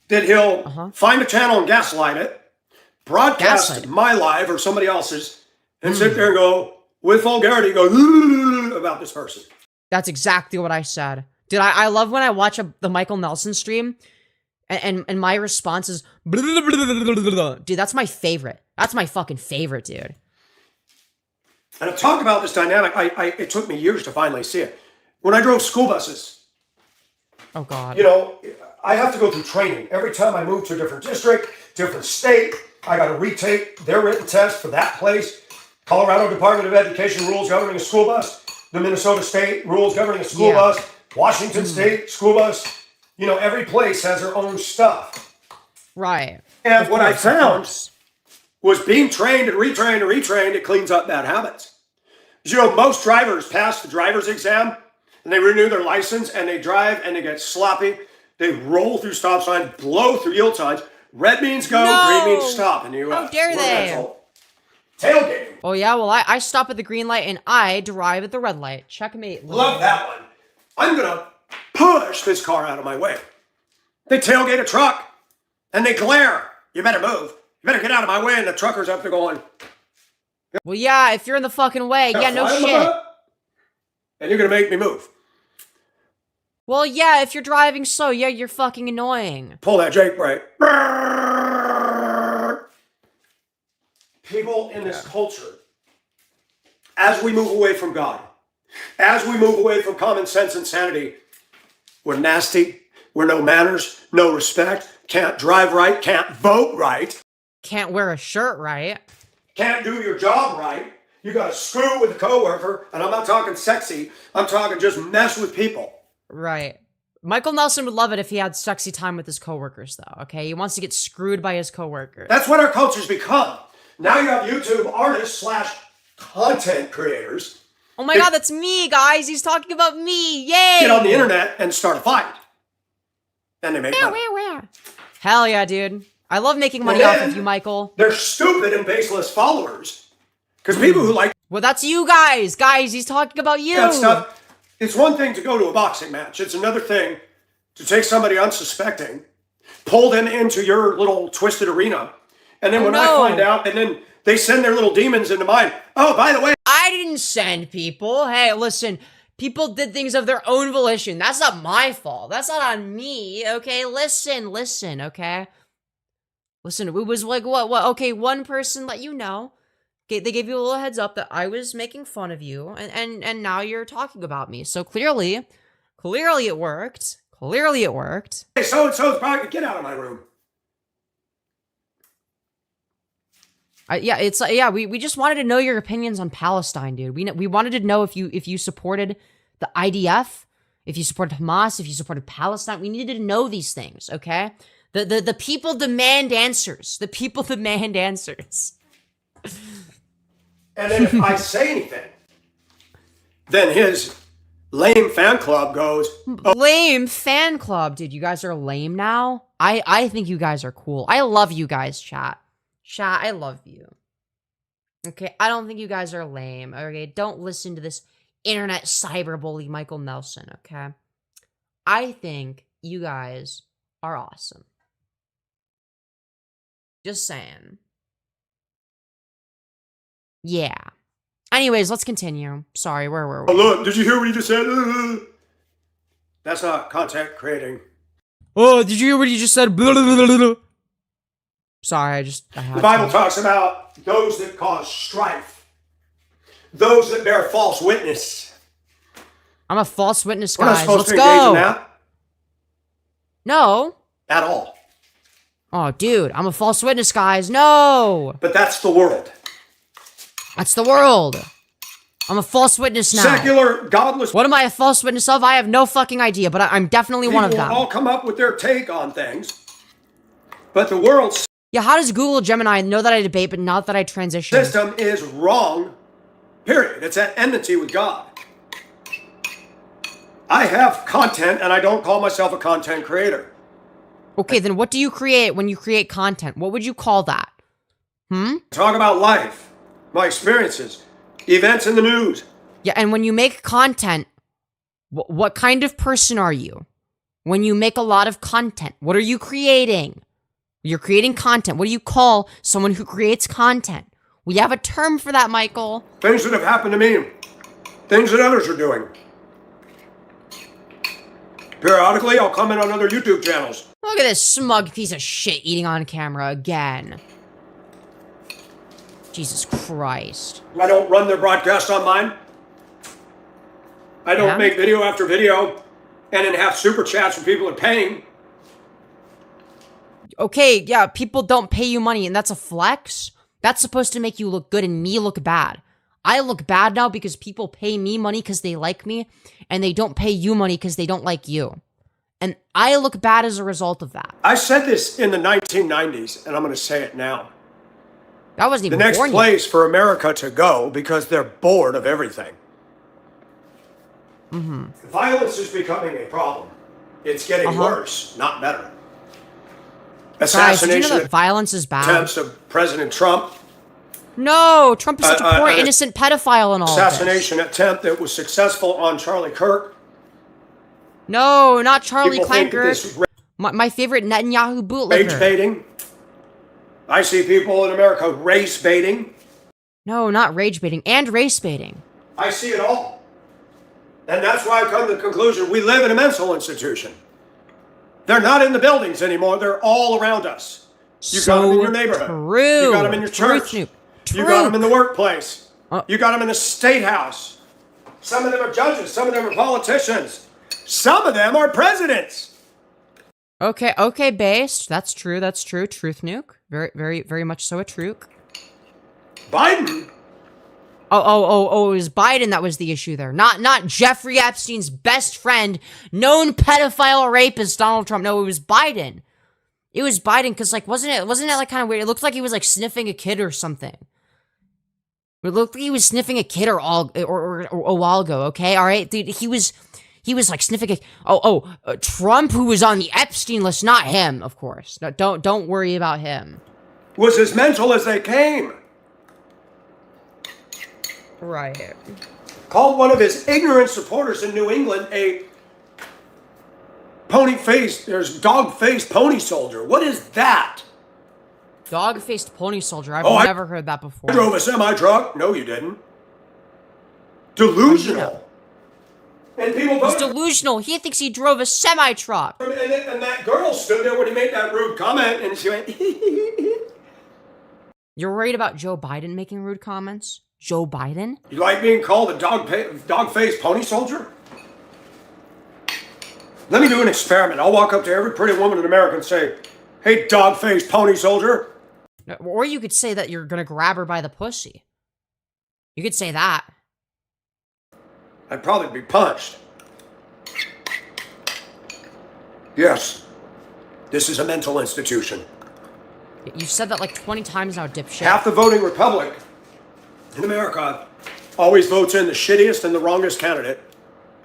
that he'll find a channel and gaslight it, broadcast my live or somebody else's, and sit there and go, with vulgarity, go about this person. That's exactly what I said. Dude, I love when I watch the Michael Nelson stream, and my response is, dude, that's my favorite. That's my fucking favorite, dude. And to talk about this dynamic, it took me years to finally see it. When I drove school buses, oh God, you know, I have to go through training. Every time I move to a different district, different state, I got to retake their written test for that place. Colorado Department of Education rules governing a school bus. The Minnesota State rules governing a school bus. Washington State school bus. You know, every place has their own stuff. Right. And what I found was being trained and retrained and retrained, it cleans up bad habits. You know, most drivers pass the driver's exam and they renew their license and they drive and they get sloppy. They roll through stop signs, blow through yield signs. Red means go, green means stop in the U.S. How dare they? Tailgating. Oh yeah, well I stop at the green light and I drive at the red light. Checkmate. Love that one. I'm going to push this car out of my way. They tailgate a truck and they glare. You better move. You better get out of my way. And the trucker's up there going. Well, yeah, if you're in the fucking way. Yeah, no shit. And you're going to make me move. Well, yeah, if you're driving slow, yeah, you're fucking annoying. Pull that Jake brake. People in this culture, as we move away from God, as we move away from common sense and sanity, we're nasty, we're no manners, no respect, can't drive right, can't vote right. Can't wear a shirt right. Can't do your job right. You got to screw with a coworker, and I'm not talking sexy, I'm talking just mess with people. Right. Michael Nelson would love it if he had sexy time with his coworkers, though, okay? He wants to get screwed by his coworkers. That's what our culture's become. Now you have YouTube artists / content creators. Oh my God, that's me, guys. He's talking about me. Yay! Get on the internet and start a fight. And they make money. Hell yeah, dude. I love making money off of you, Michael. They're stupid and baseless followers. Because people who like... Well, that's you guys. Guys, he's talking about you. That stuff. It's one thing to go to a boxing match. It's another thing to take somebody unsuspecting, pull them into your little twisted arena, and then I find out, and then they send their little demons into mine. Oh, by the way, I didn't send people. Hey, listen, people did things of their own volition. That's not my fault. That's not on me, okay? Listen, okay? Listen, it was like, what? Okay, one person let you know. Okay, they gave you a little heads up that I was making fun of you, and now you're talking about me. So clearly it worked. Clearly it worked. Hey, so-and-so's probably, get out of my room. We just wanted to know your opinions on Palestine, dude. We wanted to know if you supported the IDF, if you supported Hamas, if you supported Palestine. We needed to know these things, okay? The people demand answers. The people demand answers. And then if I say anything, then his lame fan club goes, oh. Lame fan club, dude. You guys are lame now. I think you guys are cool. I love you guys, chat. Chat, I love you. Okay, I don't think you guys are lame. Okay, don't listen to this internet cyberbully Michael Nelson, okay? I think you guys are awesome. Just saying. Yeah. Anyways, let's continue. Sorry, where were we? Oh, look, did you hear what he just said? That's not content creating. Oh, did you hear what he just said? Blah, blah, blah, blah, blah. Sorry, I had The Bible talks about those that cause strife, those that bear false witness. I'm a false witness, We're not guys. supposed Let's to engage in go. that No. at all. Oh, dude, I'm a false witness, guys. No. But that's the world. That's the world. I'm a false witness now. Secular, godless What am I a false witness of? I have no fucking idea, but I'm definitely one of people them. all come up with their take on things. But the world Yeah, how does Google Gemini know that I debate, but not that I transition? system is wrong, period. It's at enmity with God. I have content, and I don't call myself a content creator. Okay, then what do you create when you create content? What would you call that? Talk about life, my experiences, events in the news. Yeah, and when you make content, what kind of person are you? When you make a lot of content, what are you creating? You're creating content. What do you call someone who creates content? We have a term for that, Michael. Things that have happened to me, things that others are doing. Periodically, I'll comment on other YouTube channels. Look at this smug piece of shit eating on camera again. Jesus Christ. I don't run their broadcast on mine. I don't Yeah? make video after video and then have super chats from people that are paying. Okay, yeah, people don't pay you money, and that's a flex? That's supposed to make you look good and me look bad. I look bad now because people pay me money because they like me, and they don't pay you money because they don't like you. And I look bad as a result of that. I said this in the 1990s, and I'm going to say it now. That wasn't The even next born yet. place for America to go because they're bored of everything. Violence is becoming a problem. It's getting worse, not better. Guys, did you know Assassination that violence is bad? attempts of President Trump. No, Trump is such a poor, innocent pedophile and all Assassination attempt that was successful on Charlie Kirk. No, not Charlie People think that Clanker. this is My favorite Netanyahu rage bootlegger. baiting. I see people in America race baiting. No, not rage baiting, and race baiting. I see it all. And that's why I've come to the conclusion we live in a mental institution. They're not in the buildings anymore. They're all around us. You got them in your neighborhood. True. You got them in your church. True. You got them in the workplace. You got them in the state house. Some of them are judges. Some of them are politicians. Some of them are presidents. Okay, based. That's true. Truth nuke. Very much so a truth. Biden. Oh, it was Biden that was the issue there. Not Jeffrey Epstein's best friend, known pedophile rapist, Donald Trump. No, it was Biden. It was Biden, because, like, wasn't it like kind of weird? It looked like he was, like, sniffing a kid or something. It looked like he was sniffing a kid or a while ago, okay? All right? Dude, he was like sniffing a... Trump, who was on the Epstein list, not him, of course. No, don't worry about him. Was as mental as they came. Right. Called one of his ignorant supporters in New England a dog-faced pony soldier. What is that? Dog-faced pony soldier. I've I never heard that before. I drove a semi-truck. No, you didn't. Delusional. And people He's voted. delusional. He thinks he drove a semi-truck. And that girl stood there when he made that rude comment, and she went, You're worried about Joe Biden making rude comments? Joe Biden? You like being called a dog-faced pony soldier? Let me do an experiment. I'll walk up to every pretty woman in America and say, hey, dog-faced pony soldier. Or you could say that you're gonna grab her by the pussy. You could say that. I'd probably be punched. Yes, this is a mental institution. You've said that like 20 times now, dipshit. Half the voting republic in America always votes in the shittiest and the wrongest candidate.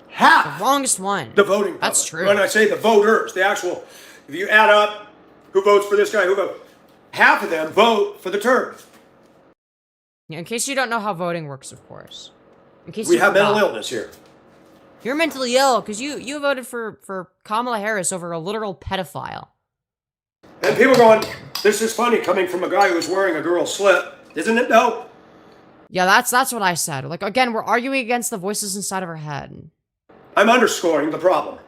Half The wrongest one. the voting public. That's true. When I say the voters, the actual, if you add up who votes for this guy, half of them vote for the turd. Yeah, in case you don't know how voting works, of course. In case We you have forgot. mental illness here. You're mentally ill because you voted for Kamala Harris over a literal pedophile. And people going, This is funny coming from a guy who's wearing a girl's slip. Isn't it, though? Yeah, that's what I said. Like, again, we're arguing against the voices inside of our head. I'm underscoring the problem.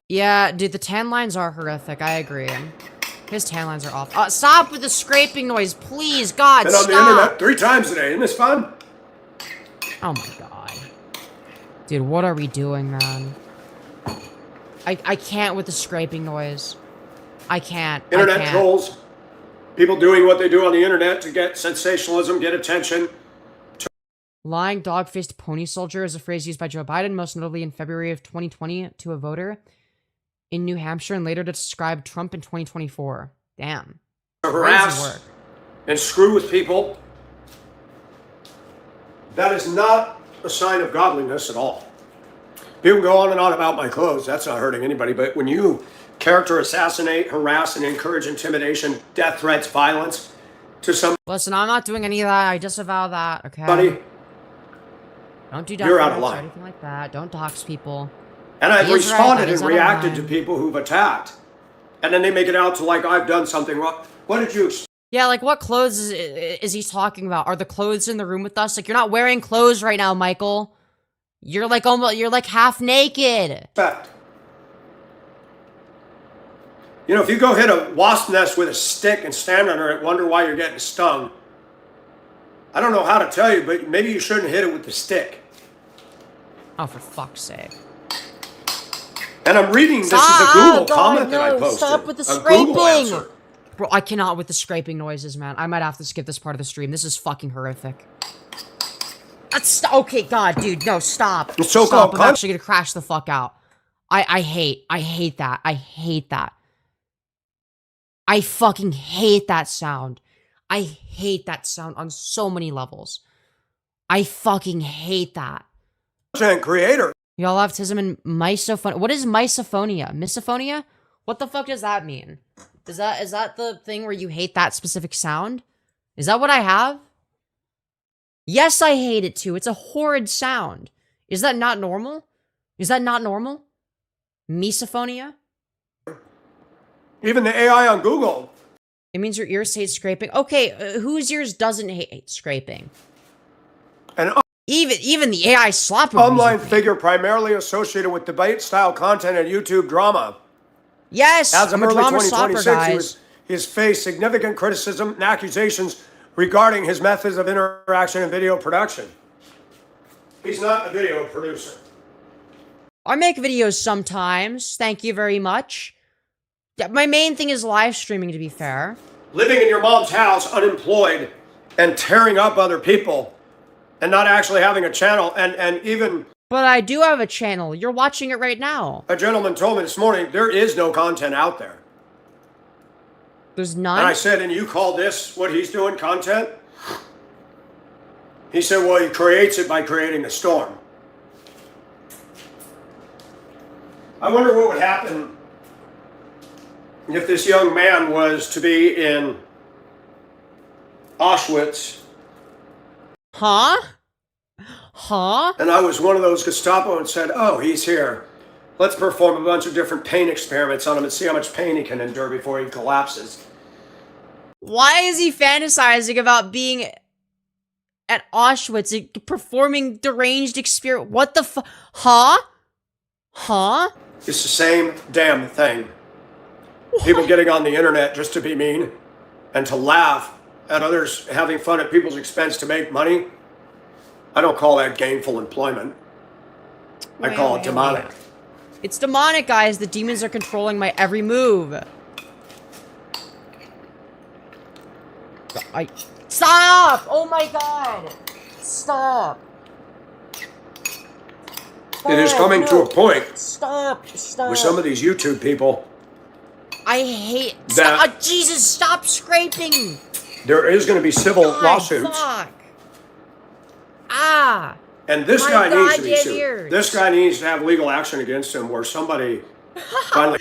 Yeah, dude, the tan lines are horrific. I agree. His tan lines are off. Stop with the scraping noise, please. God, Been on stop. the internet 3 times today. Isn't this fun? Oh my god. Dude, what are we doing, man? I can't with the scraping noise. I can't. Internet trolls. People doing what they do on the internet to get sensationalism, get attention. Lying dog-faced pony soldier is a phrase used by Joe Biden, most notably in February of 2020 to a voter in New Hampshire and later to describe Trump in 2024. Damn. Harass and screw with people. That is not a sign of godliness at all. People go on and on about my clothes. That's not hurting anybody. But when you character assassinate, harass, and encourage intimidation, death threats, violence to somebody. Listen, I'm not doing any of that. I disavow that, okay? Don't do You're out of or line. anything like that. Don't dox people. And I've He is right, responded that is and out of reacted line. to people who've attacked. And then they make it out to like I've done something wrong. What did you Yeah, like what clothes is he talking about? Are the clothes in the room with us? Like you're not wearing clothes right now, Michael. You're like half naked. expect? You know, if you go hit a wasp nest with a stick and stand under it, wonder why you're getting stung. I don't know how to tell you, but maybe you shouldn't hit it with the stick. Oh, for fuck's sake. And I'm reading, this is a Google comment that I posted. Stop with the A Google scraping! answer. Bro, I cannot with the scraping noises, man. I might have to skip this part of the stream. This is fucking horrific. Okay, God, dude, no, stop. The so-called Stop, I'm con- actually gonna crash the fuck out. I hate that. I hate that. I fucking hate that sound. I hate that sound on so many levels. I fucking hate that. Content creator. Y'all autism and misophonia. What is misophonia? Misophonia? What the fuck does that mean? Is that the thing where you hate that specific sound? Is that what I have? Yes, I hate it too. It's a horrid sound. Is that not normal? Is that not normal? Misophonia? Even the AI on Google. It means your ears hate scraping. Okay, whose ears doesn't hate scraping? An Even the AI slop online figure primarily associated with debate-style content and YouTube drama. Yes, As of I'm a early drama slopper, 2026, guys. he has faced significant criticism and accusations regarding his methods of interaction and video production. He's not a video producer. I make videos sometimes. Thank you very much. Yeah, my main thing is live streaming, to be fair. Living in your mom's house, unemployed, and tearing up other people, and not actually having a channel, and even... But I do have a channel. You're watching it right now. A gentleman told me this morning, there is no content out there. There's none? And I said, and you call this what he's doing, content? He said, well, he creates it by creating a storm. I wonder what would happen if this young man was to be in Auschwitz. Huh? Huh? And I was one of those Gestapo and said, oh, he's here. Let's perform a bunch of different pain experiments on him and see how much pain he can endure before he collapses. Why is he fantasizing about being at Auschwitz and performing deranged experiment? What the fuck? Huh? Huh? It's the same damn thing. People getting on the internet just to be mean and to laugh at others having fun at people's expense to make money. I don't call that gainful employment. I call it demonic. It's demonic, guys. The demons are controlling my every move. Stop! Oh my god! Stop! It is coming to a point Stop! Stop! with some of these YouTube people. I hate that. Stop! Jesus! Stop scraping! There is going to be civil God, lawsuits. Fuck. Ah! And this My guy needs to be goddamn sued. ears. This guy needs to have legal action against him where somebody finally...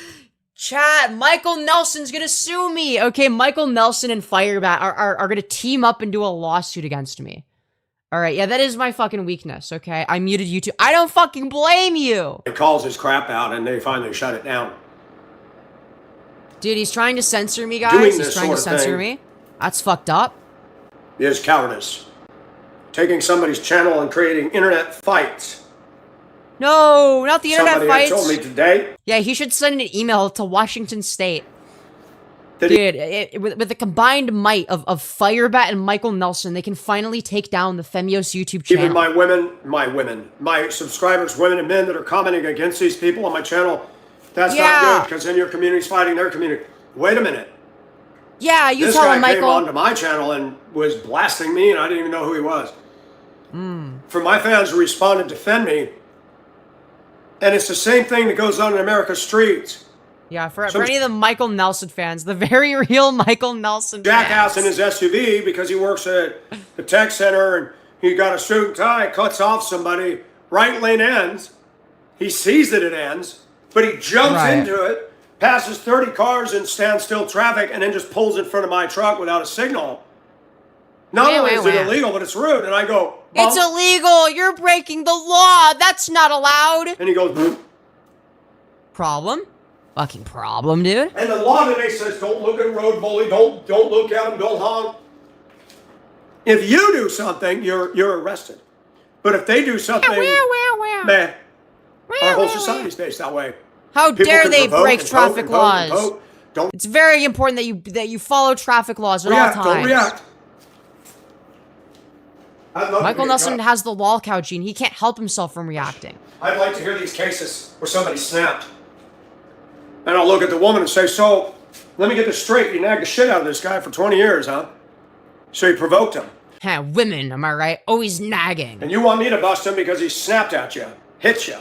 Chat, Michael Nelson's gonna sue me. Okay, Michael Nelson and Firebat are gonna team up and do a lawsuit against me. Alright, yeah, that is my fucking weakness, okay? I muted YouTube. I don't fucking blame you! calls his crap out and they finally shut it down. Dude, he's trying to censor me, guys. Doing He's this trying to sort of censor thing. me. That's fucked up. Is cowardice. Taking somebody's channel and creating internet fights. No, not the internet Somebody fights. had told me today. Yeah, he should send an email to Washington State. That Dude, with the combined might of Firebat and Michael Nelson, they can finally take down the Femyoz YouTube channel. Even my subscribers, women and men that are commenting against these people on my channel, that's Yeah. not good because then your community's fighting their community. Wait a minute. Yeah, you This tell guy him, came Michael. onto my channel and was blasting me, and I didn't even know who he was. Hmm. For my fans to respond and defend me, and it's the same thing that goes on in America's streets. Yeah, for any of the Michael Nelson fans, the very real Michael Nelson Jackass in fans. his SUV because he works at the tech center and he got a suit and tie, cuts off somebody, right lane ends. He sees that it ends, but he jumps Right. into it, passes 30 cars in standstill traffic, and then just pulls in front of my truck without a signal. Not only is it illegal, but it's rude. And I go, It's illegal. You're breaking the law. That's not allowed. and he goes, "Boop." Problem? Fucking problem, dude. And the law today says don't look at a road bully, don't look at him, don't honk. If you do something, you're arrested. But if they do something, man, our whole society's based that way. How People dare can they provoke break and traffic poke and poke and laws? poke. Don't It's very important that you follow traffic laws at all react, times. don't react. I'd love to Michael get Nelson cut. has the Lolcow gene. He can't help himself from reacting. I'd like to hear these cases where somebody snapped. And I'll look at the woman and say, so, let me get this straight. You nagged the shit out of this guy for 20 years, huh? So you provoked him. Huh, women, am I right? Always nagging. And you want me to bust him because he snapped at you, hit you.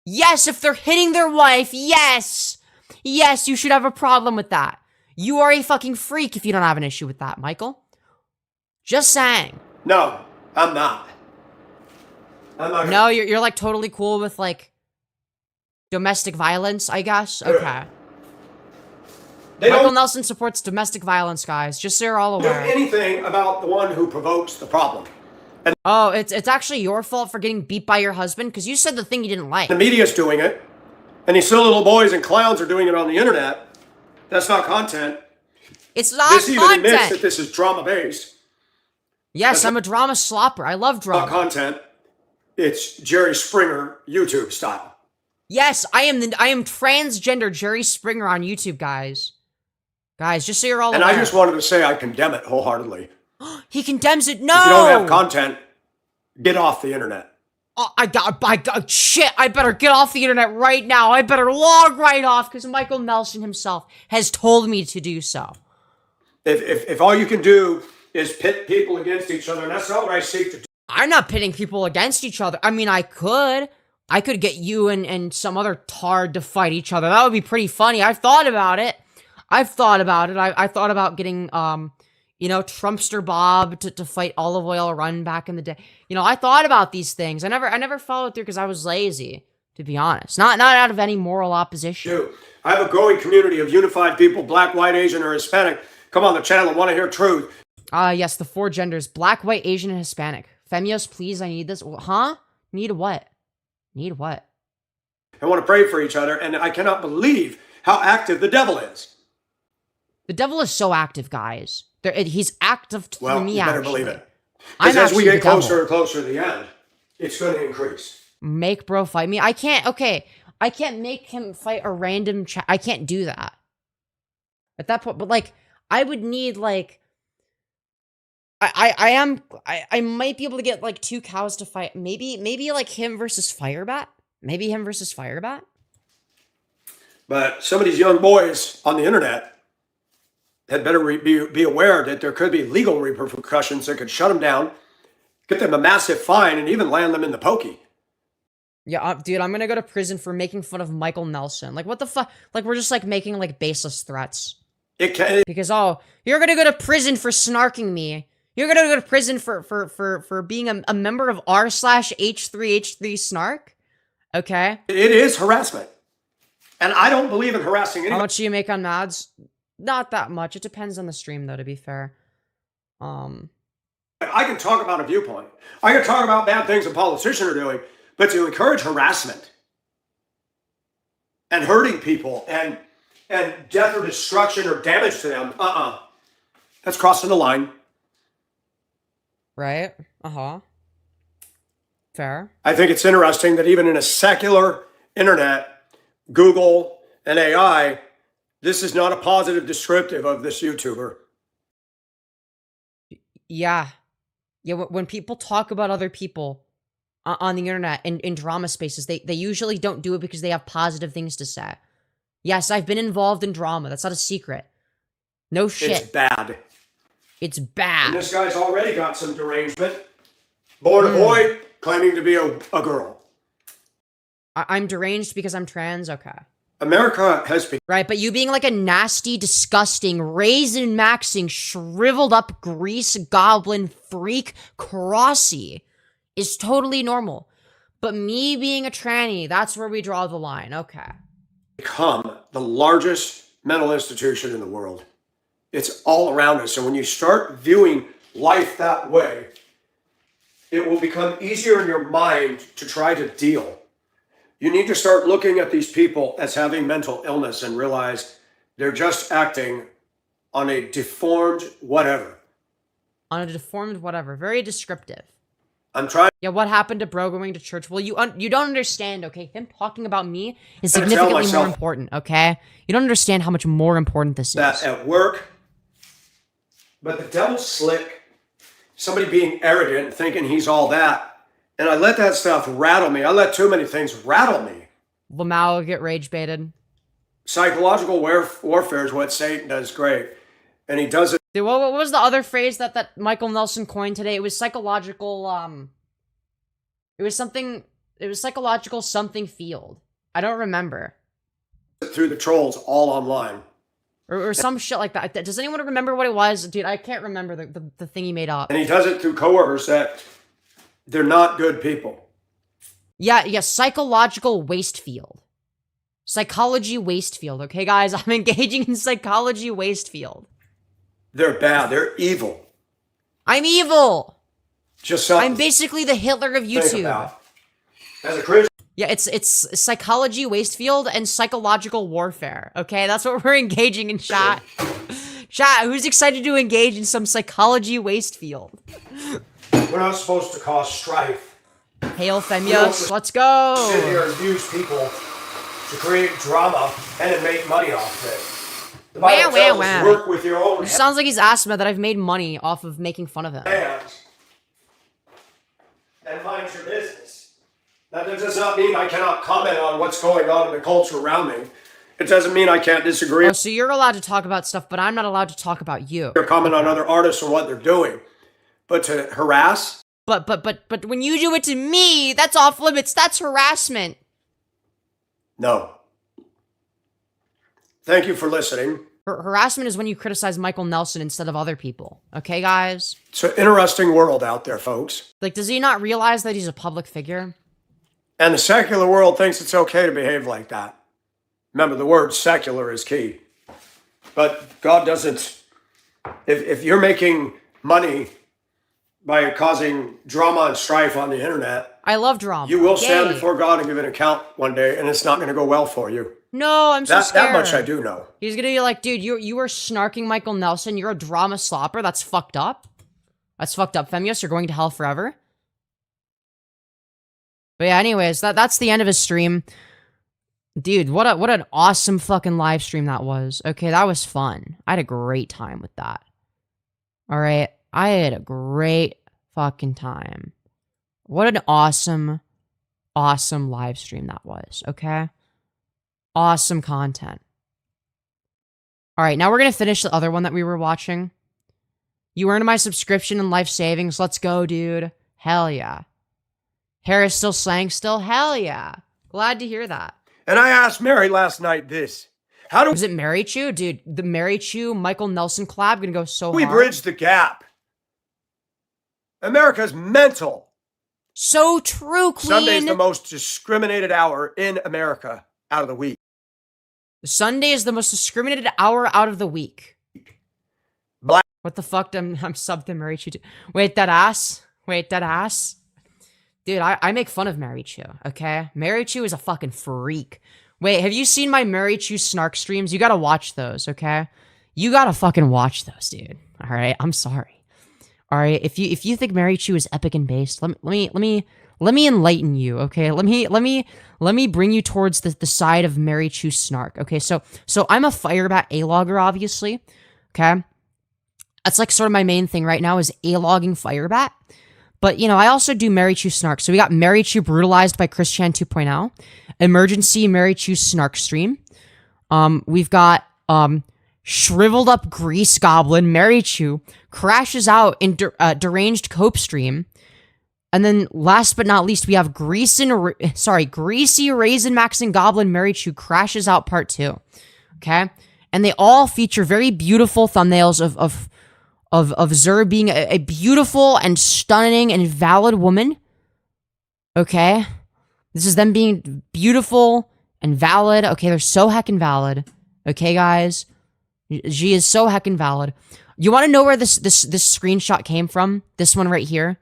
Yes, if they're hitting their wife, yes. Yes, you should have a problem with that. You are a fucking freak if you don't have an issue with that, Michael. Just saying. No, I'm not. I'm not. No, you're like totally cool with like domestic violence, I guess. Okay. They Michael don't Nelson supports domestic violence, guys. Just so you're all know aware. anything about the one who provokes the problem. Oh, it's actually your fault for getting beat by your husband because you said the thing you didn't like. The media's doing it, and these silly little boys and clowns are doing it on the internet. That's not content. It's not This even admits that content. this is drama-based. Yes, I'm a drama slopper. I love Not drama. content. It's Jerry Springer YouTube style. Yes, I am transgender Jerry Springer on YouTube, guys. Guys, just so you're all And aware. I just wanted to say I condemn it wholeheartedly. He condemns it. No. If you don't have content, get off the internet. Oh, I got shit. I better get off the internet right now. I better log right off because Michael Nelson himself has told me to do so. If all you can do is pit people against each other, and that's not what I seek to do. I'm not pitting people against each other. I mean, I could get you and some other tard to fight each other. That would be pretty funny. I've thought about it. I thought about getting, Trumpster Bob to fight Olive Oil Run back in the day. I thought about these things. I never followed through because I was lazy, to be honest. Not out of any moral opposition. I have a growing community of unified people, black, white, Asian, or Hispanic. Come on the channel, want to hear truth. Yes, the 4 genders. Black, white, Asian, and Hispanic. Femyoz, please, I need this. Huh? Need what? Need what? I want to pray for each other, and I cannot believe how active the devil is. The devil is so active, guys. He's active for me, you better actually. believe it. I'm Because as we actually get the devil. closer and closer to the end, it's going to increase. Make bro fight me. I can't make him fight a random I can't do that. At that point, but like, I would need like, I might be able to get like 2 cows to fight. Maybe like him versus Firebat. Maybe him versus Firebat. But some of these young boys on the internet had better be aware that there could be legal repercussions that could shut them down, get them a massive fine, and even land them in the pokey. Yeah, dude, I'm gonna go to prison for making fun of Michael Nelson. Like, what the fuck? Like, we're just like making like baseless threats. Because you're gonna go to prison for snarking me. You're gonna go to prison for being a member of r/H3H3 snark. Okay. It is harassment, and I don't believe in harassing anyone. How much do you make on mods? Not that much. It depends on the stream, though. To be fair. I can talk about a viewpoint. I can talk about bad things a politician are doing, but to encourage harassment, and hurting people and death or destruction or damage to them. That's crossing the line. Right? Uh-huh. Fair. I think it's interesting that even in a secular internet, Google and AI, this is not a positive descriptive of this YouTuber. Yeah. Yeah, when people talk about other people on the internet and in drama spaces, they usually don't do it because they have positive things to say. Yes, I've been involved in drama. That's not a secret. No shit. It's bad. It's bad. And this guy's already got some derangement. Born a boy, claiming to be a girl. I'm deranged because I'm trans? Okay. America has been... Right, but you being like a nasty, disgusting, raisin-maxing, shriveled up grease goblin freak crossy is totally normal. But me being a tranny, that's where we draw the line. Okay. Become the largest mental institution in the world. It's all around us. And when you start viewing life that way, it will become easier in your mind to try to deal. You need to start looking at these people as having mental illness and realize they're just acting on a deformed whatever. On a deformed whatever. Very descriptive. I'm trying. Yeah, what happened to bro going to church? Well, you don't understand, okay? Him talking about me is I'm trying to tell significantly more myself important, okay? You don't understand how much more important this that is. at work, but the devil's slick. Somebody being arrogant and thinking he's all that. And I let that stuff rattle me. I let too many things rattle me. Lamau get rage baited. Psychological warfare is what Satan does great. And he does it. Dude, what was the other phrase that Michael Nelson coined today? It was psychological, it was psychological something field. I don't remember. Through the trolls all online. Or some shit like that. Does anyone remember what it was? Dude, I can't remember the thing he made up. And he does it through coworkers that they're not good people. Yeah, psychological waste field. Psychology waste field, okay, guys? I'm engaging in psychology waste field. They're bad. They're evil. I'm evil. Just something I'm basically the Hitler of to think YouTube. about. As a Christian. Yeah, it's psychology waste field and psychological warfare, okay? That's what we're engaging in, chat. Chat, who's excited to engage in some psychology waste field? We're not supposed to cause strife. Hail Femyoz, let's go! Sit here and use people to create drama and then make money off of it. The Bible tells us work with your own It sounds like he's asthma that I've made money off of making fun of him. hands and mind your business. Now, that does not mean I cannot comment on what's going on in the culture around me. It doesn't mean I can't disagree Oh, so you're allowed to talk about stuff, but I'm not allowed to talk about you. or comment on other artists and what they're doing. But to harass, But when you do it to me, that's off limits. That's harassment. no. Thank you for listening. Harassment is when you criticize Michael Nelson instead of other people. Okay, guys? It's an interesting world out there, folks. Like, does he not realize that he's a public figure? And the secular world thinks it's okay to behave like that. Remember, the word secular is key. But God doesn't. If you're making money by causing drama and strife on the internet, I love drama. you will stand Yay. before God and give an account one day, and it's not going to go well for you. No, I'm so That scared. much I do know. He's gonna be like, dude, you were snarking Michael Nelson. You're a drama slopper. That's fucked up. That's fucked up, Femyoz. You're going to hell forever. But yeah, anyways, that's the end of his stream. Dude, what an awesome fucking live stream that was. Okay, that was fun. I had a great time with that. All right, I had a great fucking time. What an awesome live stream that was, okay? Awesome content. All right, now we're going to finish the other one that we were watching. You earned my subscription and life savings. Let's go, dude. Hell yeah. Hair is still slang still? Hell yeah. Glad to hear that. And I asked Mary last night this. How do Was it Mary Chew? Dude, the Mary Chew, Michael Nelson collab going to go so we hard. bridge the gap? America's mental. So true, Queen. Sunday's the most discriminated hour in America out of the week. Sunday is the most discriminated hour out of the week. Black. What the fuck? I'm subbed to Mary Chew. Wait, that ass? Dude, I make fun of Mary Chew, okay? Mary Chew is a fucking freak. Wait, have you seen my Mary Chu snark streams? You gotta watch those, okay? You gotta fucking watch those, dude. All right, I'm sorry. All right, if you think Mary Chu is epic and based, let me enlighten you, okay? Let me bring you towards the side of Mary Chu snark, okay? So I'm a firebat A-logger, obviously, okay? That's like sort of my main thing right now is A-logging firebat. But, you know, I also do Mary Chu snark. So we got Mary Chu brutalized by Chris Chan 2.0, emergency Mary Chu snark stream. We've got shriveled up grease goblin Mary Chu crashes out in deranged cope stream. And then last but not least, we have greasy raisin max and goblin Mary Chu crashes out part 2. Okay? And they all feature very beautiful thumbnails of Zer being a beautiful and stunning and valid woman. Okay? This is them being beautiful and valid. Okay, they're so heckin' valid. Okay, guys? She is so heckin' valid. You want to know where this screenshot came from? This one right here?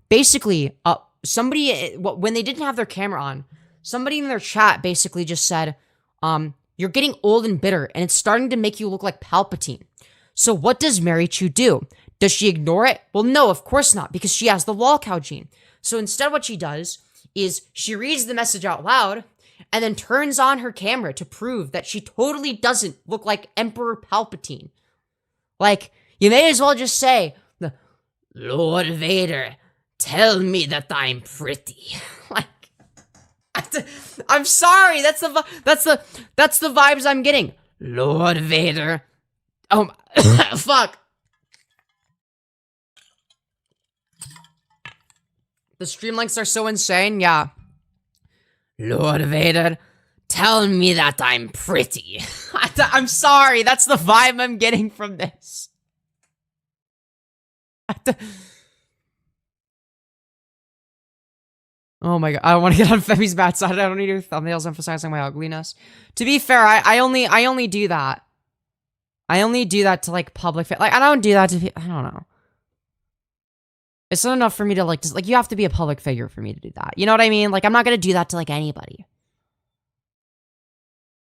Basically, somebody, when they didn't have their camera on, somebody in their chat basically just said, you're getting old and bitter, and it's starting to make you look like Palpatine. So what does Mary Chu do? Does she ignore it? Well, no, of course not, because she has the Lolcow gene. So instead what she does is she reads the message out loud and then turns on her camera to prove that she totally doesn't look like Emperor Palpatine. Like, you may as well just say, Lord Vader, tell me that I'm pretty. Like, I'm sorry, that's the vibes I'm getting. Lord Vader. Oh, fuck. The stream links are so insane, yeah. Lord Vader, tell me that I'm pretty. I'm sorry, that's the vibe I'm getting from this. Oh my god, I don't want to get on Femi's bad side. I don't need your thumbnails emphasizing my ugliness. To be fair, I only do that. I only do that to like public, like I don't do that to, I don't know. It's not enough for me to like, just like you have to be a public figure for me to do that. You know what I mean? Like I'm not gonna do that to like anybody.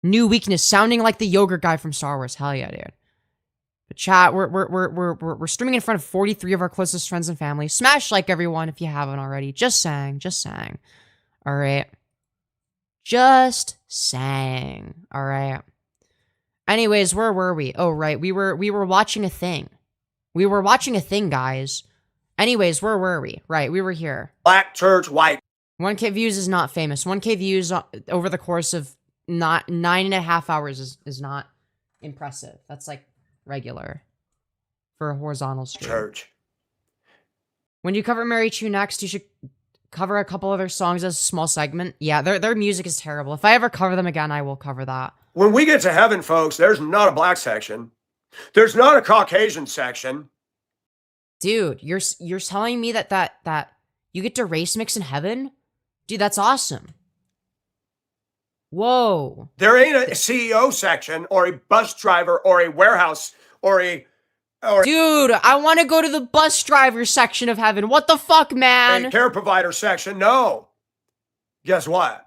New weakness, sounding like the yogurt guy from Star Wars. Hell yeah, dude. But chat, we're streaming in front of 43 of our closest friends and family. Smash like everyone if you haven't already. Just saying. All right. Just saying. All right. Anyways, where were we? Oh, right. We were watching a thing. We were watching a thing, guys. Anyways, where were we? Right, we were here. Black church, white. 1K views is not famous. 1K views over the course of not 9.5 hours is not impressive. That's like regular for a horizontal stream. Church. When you cover Mary Chu next, you should cover a couple other songs as a small segment. Yeah, their music is terrible. If I ever cover them again, I will cover that. When we get to heaven, folks, there's not a black section. There's not a Caucasian section. Dude, you're telling me that you get to race mix in heaven? Dude, that's awesome. Whoa. There ain't a CEO section or a bus driver or a warehouse or Dude, I want to go to the bus driver section of heaven. What the fuck, man? a care provider section. No. Guess what?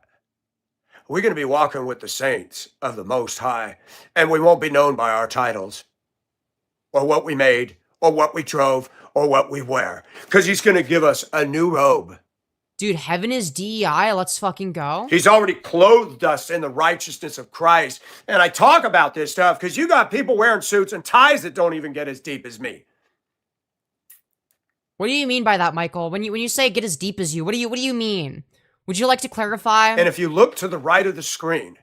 We're going to be walking with the saints of the Most High, and we won't be known by our titles or what we made or what we drove or what we wear, because he's going to give us a new robe. Dude, heaven is DEI. Let's fucking go. He's already clothed us in the righteousness of Christ. And I talk about this stuff because you got people wearing suits and ties that don't even get as deep as me. What do you mean by that, Michael? When you say get as deep as you, what do you mean? Would you like to clarify? And if you look to the right of the screen,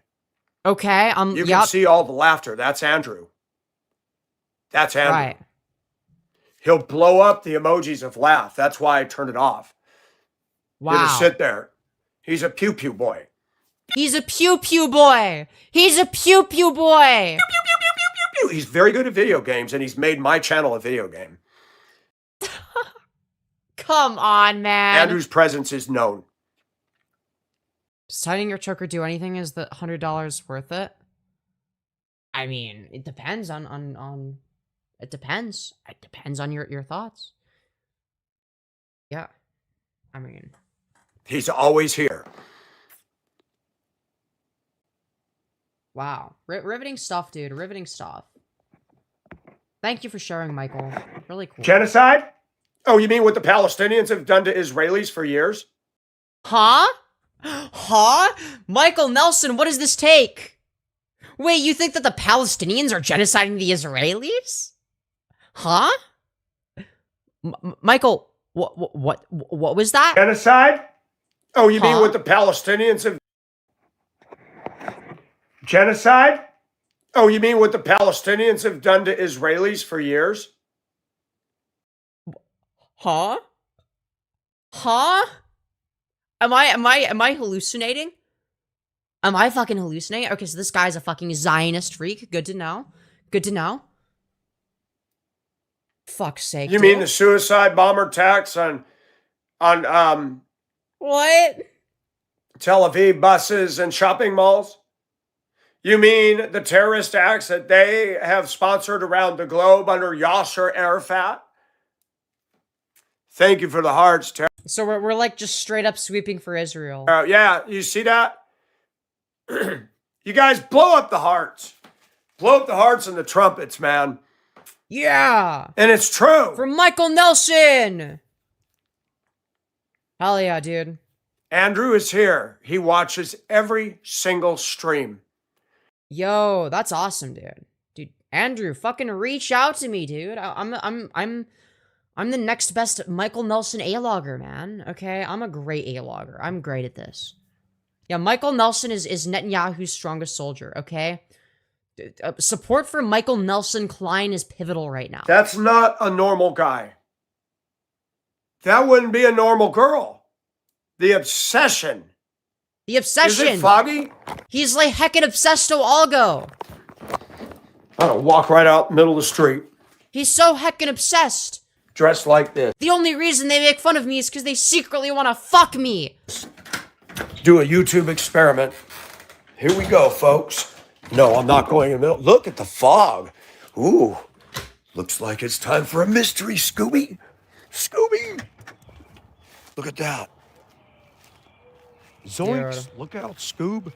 okay, you can see all the laughter. That's Andrew. That's Andrew. Right. He'll blow up the emojis of laugh. That's why I turned it off. Wow. He'll just sit there. He's a pew pew boy. He's a pew pew boy. He's a pew pew boy. Pew, pew, pew, pew, pew, pew. He's very good at video games, and he's made my channel a video game. Come on, man. Andrew's presence is known. Does tightening your choker do anything? Is the $100 worth it? I mean, it depends on it depends. It depends on your thoughts. Yeah. I mean, He's always here. Wow. Riveting stuff, dude. Riveting stuff. Thank you for sharing, Michael. Really cool. Genocide? Oh, you mean what the Palestinians have done to Israelis for years? Huh? Huh? Michael Nelson, what does this take? Wait, you think that the Palestinians are genociding the Israelis? Huh? Michael, what was that? Genocide? Oh, you mean what the Palestinians have... Genocide? Oh, you mean what the Palestinians have done to Israelis for years? Huh? Huh? Am I hallucinating? Am I fucking hallucinating? Okay, so this guy's a fucking Zionist freak. Good to know. Good to know. Fuck's sake. You mean the suicide bomber attacks on what? Tel Aviv buses and shopping malls? You mean the terrorist acts that they have sponsored around the globe under Yasser Arafat? Thank you for the hearts, Tara. So we're like just straight up sweeping for Israel. Yeah, you see that? You guys blow up the hearts. Blow up the hearts and the trumpets, man. Yeah. And it's true. For Michael Nelson. Hell yeah, dude. Andrew is here. He watches every single stream. Yo, that's awesome, dude. Dude, Andrew, fucking reach out to me, dude. I'm the next best Michael Nelson A-logger, man. Okay, I'm a great A-logger. I'm great at this. Yeah, Michael Nelson is Netanyahu's strongest soldier, okay? Support for Michael Nelson Klein is pivotal right now. That's not a normal guy. That wouldn't be a normal girl. The obsession. The obsession. Is it Foggy? He's like heckin' obsessed to Algo. I don't walk right out in the middle of the street. He's so heckin' obsessed. Dressed like this. The only reason they make fun of me is because they secretly want to fuck me. Do a YouTube experiment. Here we go, folks. No, I'm not going in the middle. Look at the fog. Ooh, looks like it's time for a mystery, Scooby. Scooby. Look at that. Zoinks. Dude. Look out, Scoob.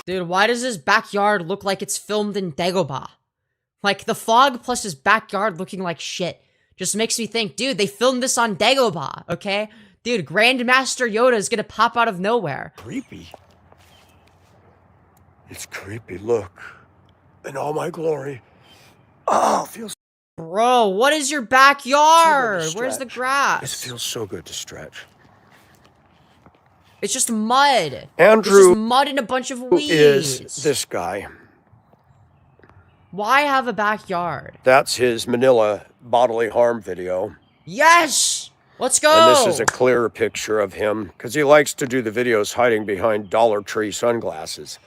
Dude, why does his backyard look like it's filmed in Dagobah? Like, the fog plus his backyard looking like shit just makes me think, dude, they filmed this on Dagobah, okay? Dude, Grandmaster Yoda is gonna pop out of nowhere. Creepy. It's creepy. Look. In all my glory. Oh, it feels Bro, what is your backyard? Where's the grass? It feels so good to stretch. It's just mud. Andrew It's just mud and a bunch of weeds. is this guy. Why have a backyard? That's his Manila bodily harm video. Yes! Let's go! And this is a clearer picture of him because he likes to do the videos hiding behind Dollar Tree sunglasses.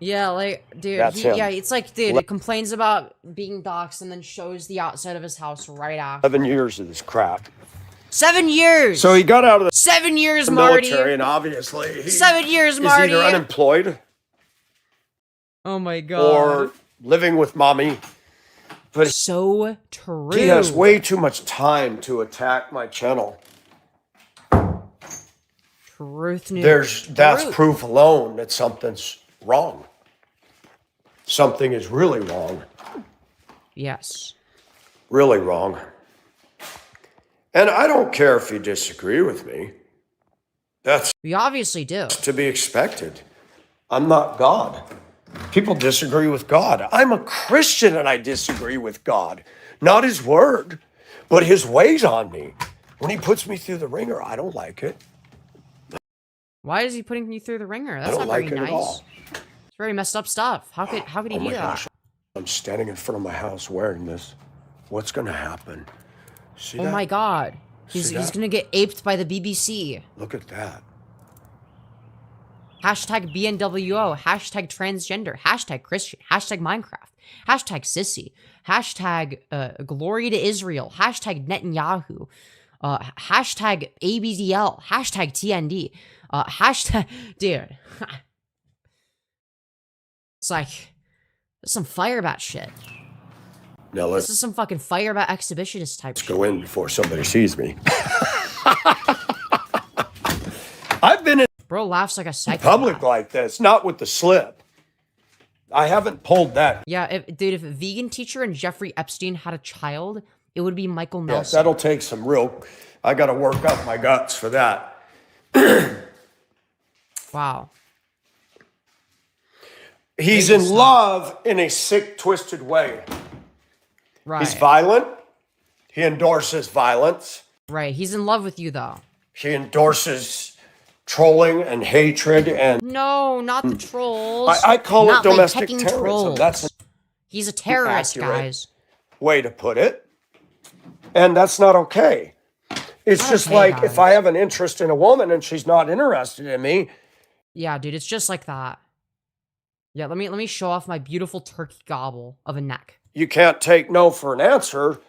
Yeah, like, dude, That's him. yeah, it's like, dude, it complains about being doxxed and then shows the outside of his house right after. 7 years of this crap. 7 years! So he got out of the 7 years, Marty! military, and obviously 7 years, he's Marty! either unemployed Oh my god. or living with mommy. But So true. he has way too much time to attack my channel. Truth news. That's Truth. proof alone that something's wrong. Something is really wrong. Yes. Really wrong. And I don't care if you disagree with me. That's We obviously do. to be expected. I'm not God. People disagree with God. I'm a Christian and I disagree with God. Not his word, but his ways on me. When he puts me through the ringer, I don't like it. Why is he putting you through the ringer? I That's don't not very like it nice. at all. It's very messed up stuff. How could he Oh do my that? gosh. I'm standing in front of my house wearing this. What's going to happen? See Oh that? my god. He's that? gonna get aped by the BBC. Look at that. Hashtag BNWO. Hashtag transgender. Hashtag Christian. Hashtag Minecraft. Hashtag sissy. Hashtag glory to Israel. Hashtag Netanyahu. Hashtag ABDL. Hashtag TND. Hashtag... Dude. It's like... This is some Firebat shit. Now This let's is some fucking Firebat exhibitionist type shit. go in before somebody sees me. I've been in Bro, Bro laughs like a in psychopath. public like this, not with the slip. I haven't pulled that. Yeah, dude, if a vegan teacher and Jeffrey Epstein had a child, it would be Michael Yes, Nelson. that'll take some real. I got to work up my guts for that. Wow. He's Maybe in so. love in a sick, twisted way. Right. He's violent. He endorses violence. Right. He's in love with you, though. He endorses trolling and hatred, and No, not the trolls. I call Not it like domestic hecking terrorism. trolls. That's He's a terrorist, accurate. guys. a way to put it. And that's not okay. It's Not just okay, like guys. if I have an interest in a woman and she's not interested in me, Yeah, dude, it's just like that. Yeah, let me show off my beautiful turkey gobble of a neck. you can't take no for an answer.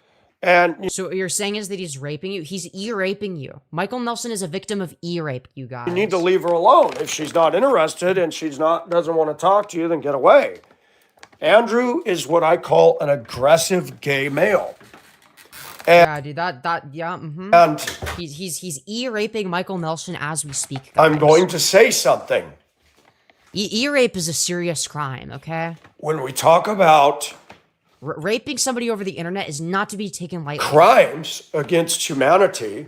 And So what you're saying is that he's raping you? He's e-raping you. Michael Nelson is a victim of e-rape, you guys. you need to leave her alone. If she's not interested and doesn't want to talk to you, then get away. Andrew is what I call an aggressive gay male. Yeah, dude, yeah, And He's e-raping Michael Nelson as we speak, guys. I'm going to say something. E-rape is a serious crime, okay? When we talk about Raping somebody over the internet is not to be taken lightly. crimes against humanity,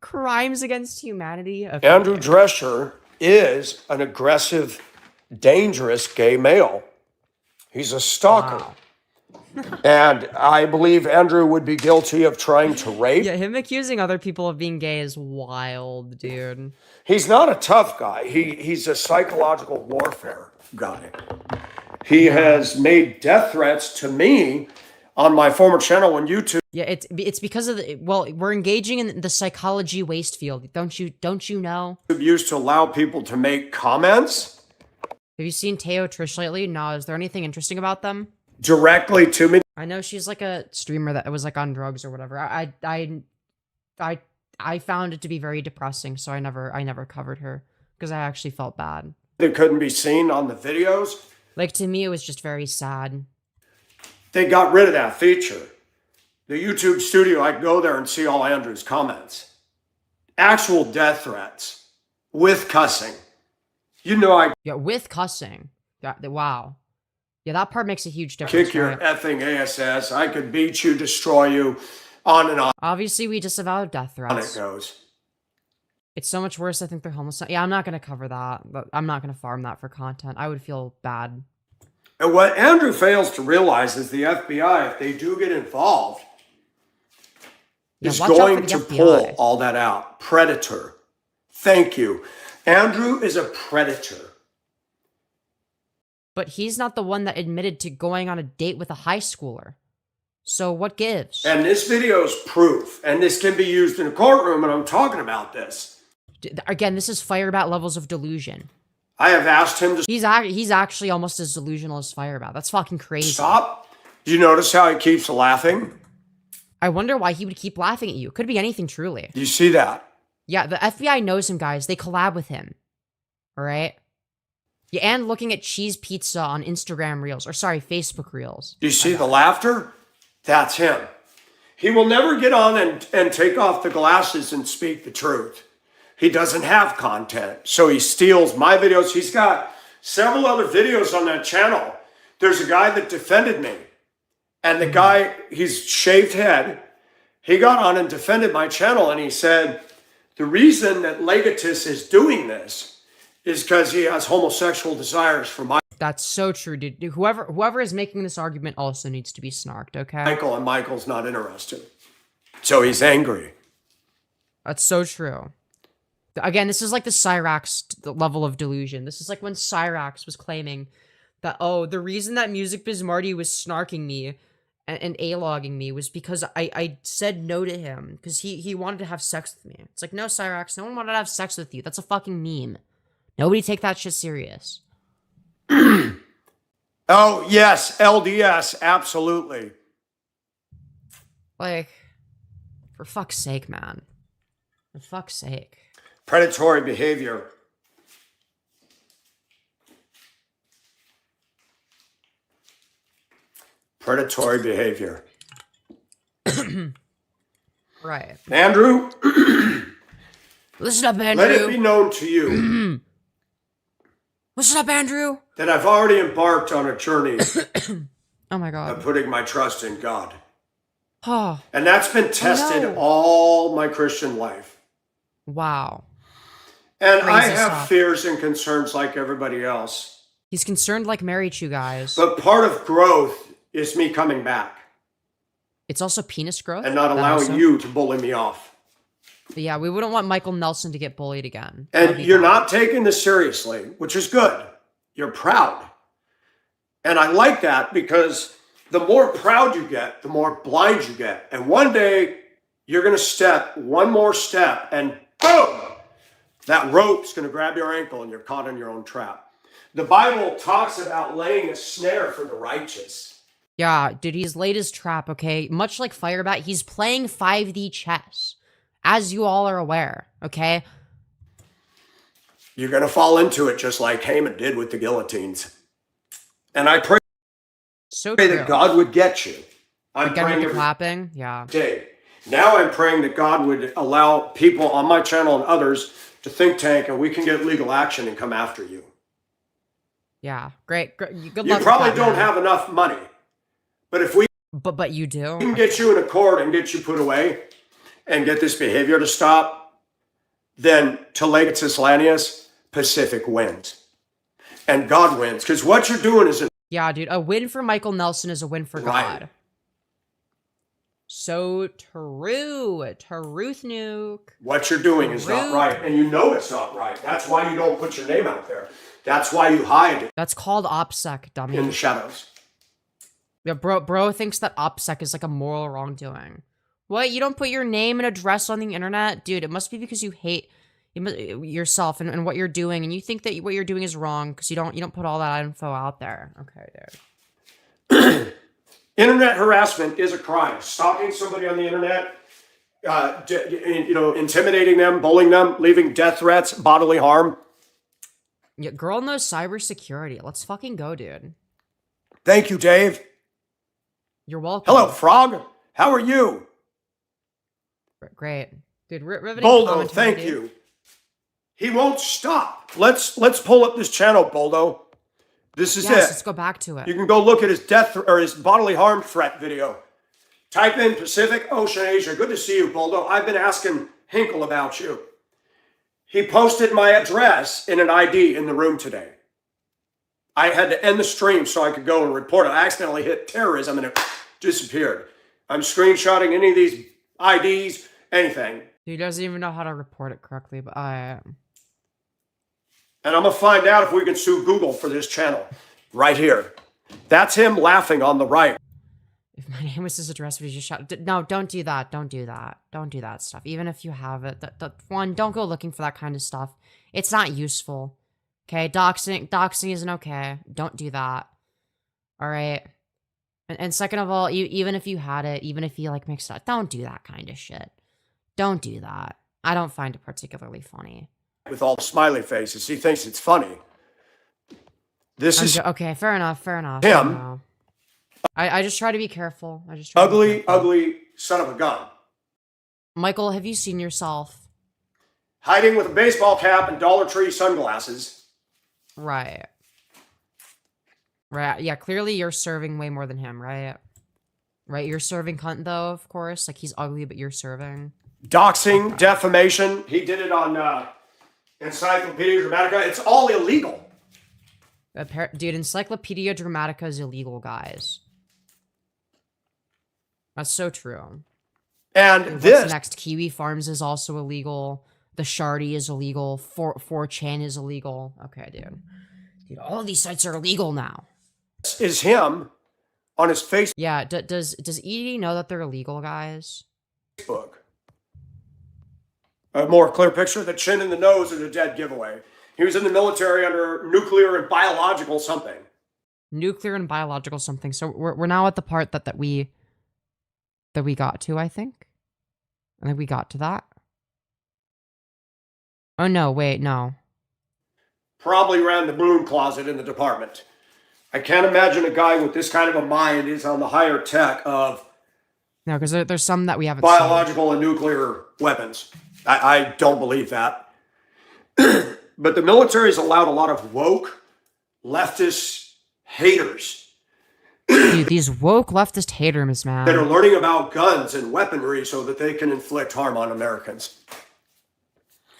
Crimes against humanity. Okay. Andrew Drescher is an aggressive, dangerous gay male. He's a stalker. Wow. And I believe Andrew would be guilty of trying to rape. Yeah, him accusing other people of being gay is wild, dude. He's not a tough guy. He's a psychological warfare guy. He has made death threats to me on my former channel on YouTube. Yeah, it's because of we're engaging in the psychology waste field. Don't you know? Used to allow people to make comments Have you seen Teo Trish lately? No, is there anything interesting about them? directly to me. I know she's like a streamer that was like on drugs or whatever. I found it to be very depressing, so I never covered her because I actually felt bad. They couldn't be seen on the videos. Like, to me, it was just very sad. They got rid of that feature. The YouTube studio, I can go there and see all Andrew's comments. Actual death threats with cussing. You know I Yeah, with cussing. Yeah, wow. Yeah, that part makes a huge difference. kick your Right? effing ass. I could beat you, destroy you, on and on Obviously, we disavow death it threats. goes. It's so much worse. I think they're homeless. Yeah, I'm not going to cover that. But I'm not going to farm that for content. I would feel bad. And what Andrew fails to realize is the FBI, if they do get involved, Yeah, is watch out for going the to FBI. pull all that out. Predator. Thank you. Andrew is a predator. But he's not the one that admitted to going on a date with a high schooler. So what gives? And this video is proof. And this can be used in a courtroom, and I'm talking about this. Again, this is Firebat levels of delusion. I have asked him to He's actually almost as delusional as Firebat. That's fucking crazy. stop. Do you notice how he keeps laughing? I wonder why he would keep laughing at you. Could be anything, truly. Do you see that? Yeah, the FBI knows him, guys. They collab with him. All right? Yeah, and looking at cheese pizza on Instagram Reels. Or sorry, Facebook Reels. Do you see the laughter? That's him. He will never get on and take off the glasses and speak the truth. He doesn't have content, so he steals my videos. He's got several other videos on that channel. There's a guy that defended me, and the guy, he's shaved head. He got on and defended my channel, and he said, the reason that Legatus is doing this is because he has homosexual desires for That's so true, dude. Whoever is making this argument also needs to be snarked, okay? Michael, and Michael's not interested. So he's angry. That's so true. Again, this is like the Cyrax level of delusion. This is like when Cyrax was claiming that, oh, the reason that Music Biz Marty was snarking me and A-logging me was because I said no to him because he wanted to have sex with me. It's like, no, Cyrax, no one wanted to have sex with you. That's a fucking meme. Nobody take that shit serious. Oh, yes, LDS, absolutely. Like, for fuck's sake, man. For fuck's sake. Predatory behavior. Predatory behavior. Right. Andrew, Listen up, Andrew. Let it be known to you Listen up, Andrew. that I've already embarked on a journey Oh my of God. putting my trust in God. Oh, And that's been tested no. all my Christian life. wow. And I Crazy have stuff. fears and concerns like everybody else. He's concerned like Mary Chew, guys. But part of growth is me coming back It's also penis growth. and not that allowing also- you to bully me off. Yeah, we wouldn't want Michael Nelson to get bullied again. That'd And be you're bad. not taking this seriously, which is good. You're proud. And I like that because the more proud you get, the more blind you get. And one day you're going to step one more step and boom, that rope's going to grab your ankle and you're caught in your own trap. The Bible talks about laying a snare for the righteous. Yeah, dude, he's laid his trap, okay? Much like Firebat, he's playing 5D chess, as you all are aware, okay? You're going to fall into it just like Haman did with the guillotines. And I pray So true. that God would get you. I'm Again with praying the every clapping, yeah. day. Now I'm praying that God would allow people on my channel and others to think tank and we can get legal action and come after you. Yeah, great. Good You luck with probably that, don't man. have enough money. But if we But you do? can get you in a court and get you put away and get this behavior to stop, then Telegatus Lanius, Pacific wins. And God wins. Because what you're doing is Yeah, dude, a win for Michael Nelson is a win for Right. God. So true. Truth nuke. what you're doing is not Rude. right. And you know it's not right. That's why you don't put your name out there. That's why you hide That's called OPSEC, dummy. in the shadows. Yeah, bro thinks that OPSEC is like a moral wrongdoing. What? You don't put your name and address on the internet? Dude, it must be because you hate yourself and what you're doing, and you think that what you're doing is wrong because you don't put all that info out there. Okay, dude. Internet harassment is a crime. Stalking somebody on the internet, intimidating them, bullying them, leaving death threats, bodily harm. Yeah, girl knows cybersecurity. Let's fucking go, dude. Thank you, Dave. You're welcome. Hello, Frog. How are you? Great. Dude, riveting Boldo, commentary, thank dude. you. He won't stop. Let's pull up this channel, Boldo. This is Yes, it. let's go back to it. You can go look at his or his bodily harm threat video. Type in Pacific Ocean Asia. Good to see you, Boldo. I've been asking Hinkle about you. He posted my address in an ID in the room today. I had to end the stream so I could go and report it. I accidentally hit terrorism and it disappeared. I'm screenshotting any of these IDs, anything. He doesn't even know how to report it correctly, but I And I'm going to find out if we can sue Google for this channel. Right here. That's him laughing on the right. if my name was his address, would you just shout? No, don't do that. Don't do that. Don't do that stuff. Even if you have it, one, don't go looking for that kind of stuff. It's not useful. Okay, doxing isn't okay. Don't do that. All right. And second of all, even if you had it, even if you like mixed it up, don't do that kind of shit. Don't do that. I don't find it particularly funny. With all the smiley faces. He thinks it's funny. This is Okay, fair enough. Fair enough. Him. I know. I just try to be careful. I just try to be ugly, careful. ugly son of a gun. Michael, have you seen yourself? Hiding with a baseball cap and Dollar Tree sunglasses. Right. Right. Yeah, clearly you're serving way more than him, right? Right, you're serving cunt though, of course. Like he's ugly, but you're serving. Doxing, defamation. He did it on Encyclopedia Dramatica. It's all illegal. Dude, Encyclopedia Dramatica is illegal, guys. That's so true. And What's this next? Kiwi Farms is also illegal. The Shardy is illegal. 4chan is illegal. Okay, dude. Dude, all of these sites are illegal now. is him on his Facebook. Yeah, does ED know that they're illegal, guys? A more clear picture, the chin and the nose are the dead giveaway. He was in the military under nuclear and biological something. Nuclear and biological something. So we're now at the part that we got to, I think. I think we got to that. Oh no, wait, no. Probably ran the broom closet in the department. I can't imagine a guy with this kind of a mind is on the higher tech of No, because there's some that we haven't seen. biological and nuclear weapons. I don't believe that. But the military has allowed a lot of woke leftist haters Dude, these woke leftist haters, that are man. learning about guns and weaponry so that they can inflict harm on Americans.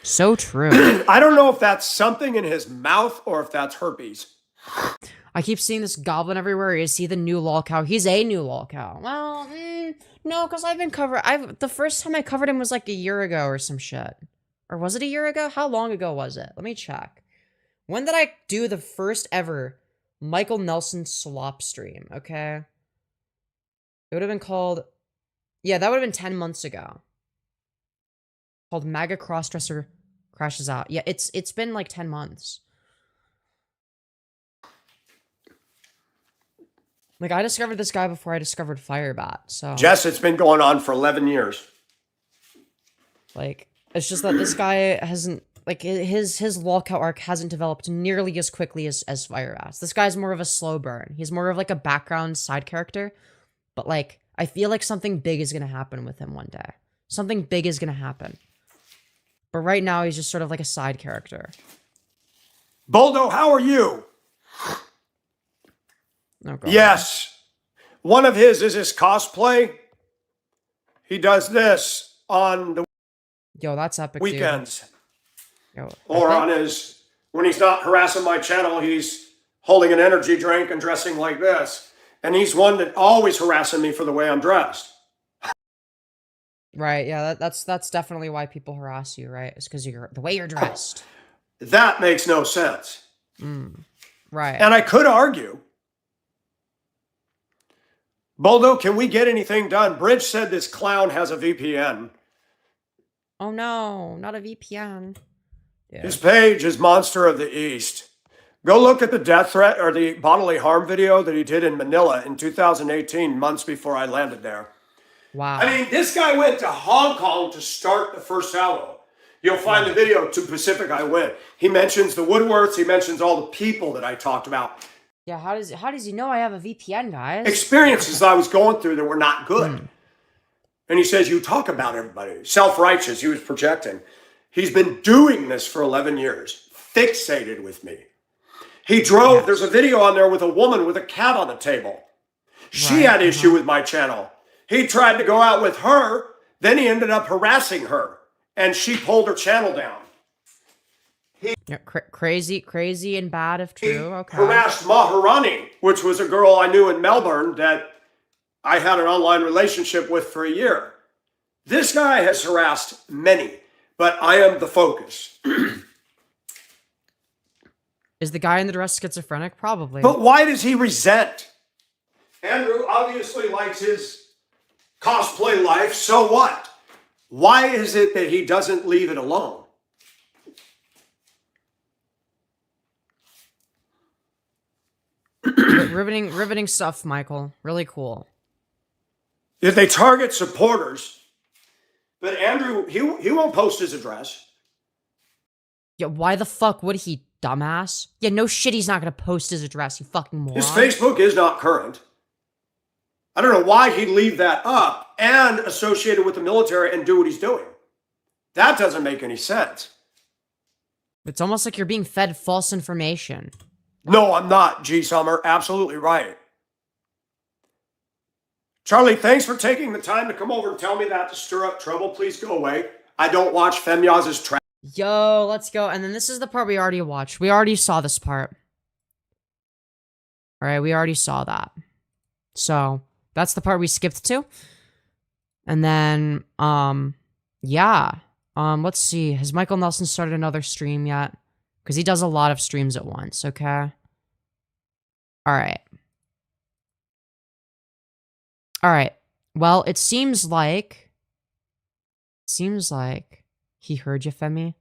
So true. I don't know if that's something in his mouth or if that's herpes. I keep seeing this goblin everywhere. Is he the new Lolcow? He's a new Lolcow. Well, no, because I've been the first time I covered him was like a year ago or some shit. Or was it a year ago? How long ago was it? Let me check. When did I do the first ever Michael Nelson slop stream? Okay. It would have been called, yeah, that would have been 10 months ago. Called MAGA Crossdresser Crashes Out. Yeah, it's been like 10 months. Like, I discovered this guy before I discovered Firebat, so... Jess, it's been going on for 11 years. Like, it's just that this guy hasn't... Like, his Lolcow arc hasn't developed nearly as quickly as Firebat's. This guy's more of a slow burn. He's more of, like, a background side character. But, like, I feel like something big is gonna happen with him one day. Something big is gonna happen. But right now, he's just sort of like a side character. Boldo, how are you? Oh, God. Yes. One of his is his cosplay. He does this on the Yo, that's epic, weekends. Dude. Yo, Or epic? on his, when he's not harassing my channel, he's holding an energy drink and dressing like this. And he's one that always harassing me for the way I'm dressed. Right, yeah, that's definitely why people harass you, right? It's because you're the way you're dressed. That makes no sense. Right. And I could argue, Boldo, can we get anything done? Bridge said this clown has a VPN. Oh no, not a VPN. Yeah. His page is Monster of the East. Go look at the death threat or the bodily harm video that he did in Manila in 2018, months before I landed there. Wow. I mean, this guy went to Hong Kong to start the first salvo. You'll find the video to Pacific I went. He mentions the Woodworths. He mentions all the people that I talked about. Yeah, how does he know I have a VPN, guys? Experiences I was going through that were not good. And he says, you talk about everybody. Self-righteous, he was projecting. He's been doing this for 11 years. Fixated with me. He drove, there's a video on there with a woman with a cat on the table. She had issue with my channel. He tried to go out with her, then he ended up harassing her. And she pulled her channel down. Yeah, crazy and bad if true. Okay. Harassed Maharani, which was a girl I knew in Melbourne that I had an online relationship with for a year. This guy has harassed many, but I am the focus. Is the guy in the dress schizophrenic? Probably. But why does he resent? Andrew obviously likes his cosplay life, so what? Why is it that he doesn't leave it alone? riveting stuff, Michael. Really cool. If they target supporters, but Andrew, he won't post his address. Yeah, why the fuck would he, dumbass? Yeah, no shit, he's not gonna post his address, you fucking moron. His Facebook is not current. I don't know why he'd leave that up and associate it with the military and do what he's doing. That doesn't make any sense. It's almost like you're being fed false information. No, I'm not, G. Summer. Absolutely right. Charlie, thanks for taking the time to come over and tell me that to stir up trouble. Please go away. I don't watch Femyoz's trash. Yo, let's go. And then this is the part we already watched. We already saw this part. Alright, we already saw that. So, that's the part we skipped to. And then, yeah. Let's see. Has Michael Nelson started another stream yet? Because he does a lot of streams at once, okay? Alright. Alright. Well, it seems like he heard you, Femi.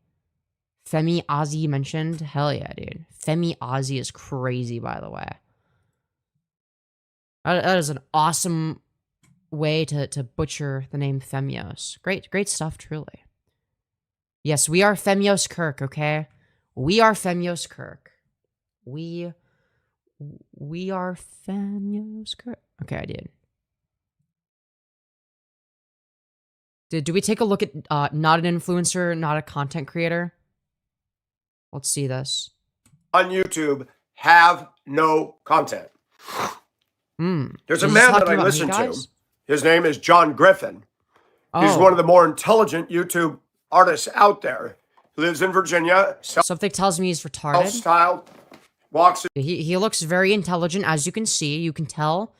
Femi Ozzy mentioned. Hell yeah, dude. Femi Ozzy is crazy, by the way. That is an awesome way to butcher the name Femyoz. Great stuff, truly. Yes, we are Femyoz Kirk, okay? We are Femyoz Kirk. We are Femyoz Kirk. Okay, I did. Do we take a look at not an influencer, not a content creator? Let's see this. On YouTube have no content. There's a man that I listen to. His name is John Griffin. He's one of the more intelligent YouTube artists out there. He lives in Virginia. Something tells me he's retarded. Style, walks. He looks very intelligent, as you can see. You can tell.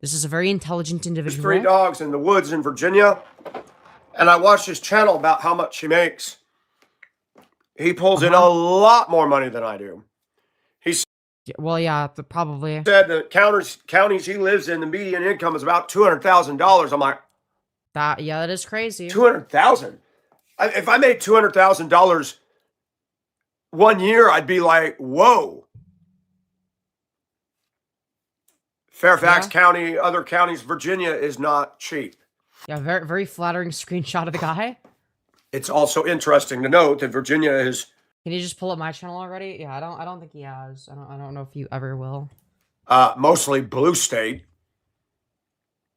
This is a very intelligent individual. 3 dogs in the woods in Virginia. And I watched his channel about how much he makes. He pulls in a lot more money than I do. Well, yeah, probably. Said the counties he lives in, the median income is about $200,000. I'm like, that is crazy. $200,000. If I made $200,000 1 year, I'd be like, whoa. Fairfax County, other counties, Virginia is not cheap. Yeah, very, very flattering screenshot of the guy. It's also interesting to note that Virginia is. Can you just pull up my channel already? Yeah, I don't think he has. I don't know if you ever will. Mostly blue state.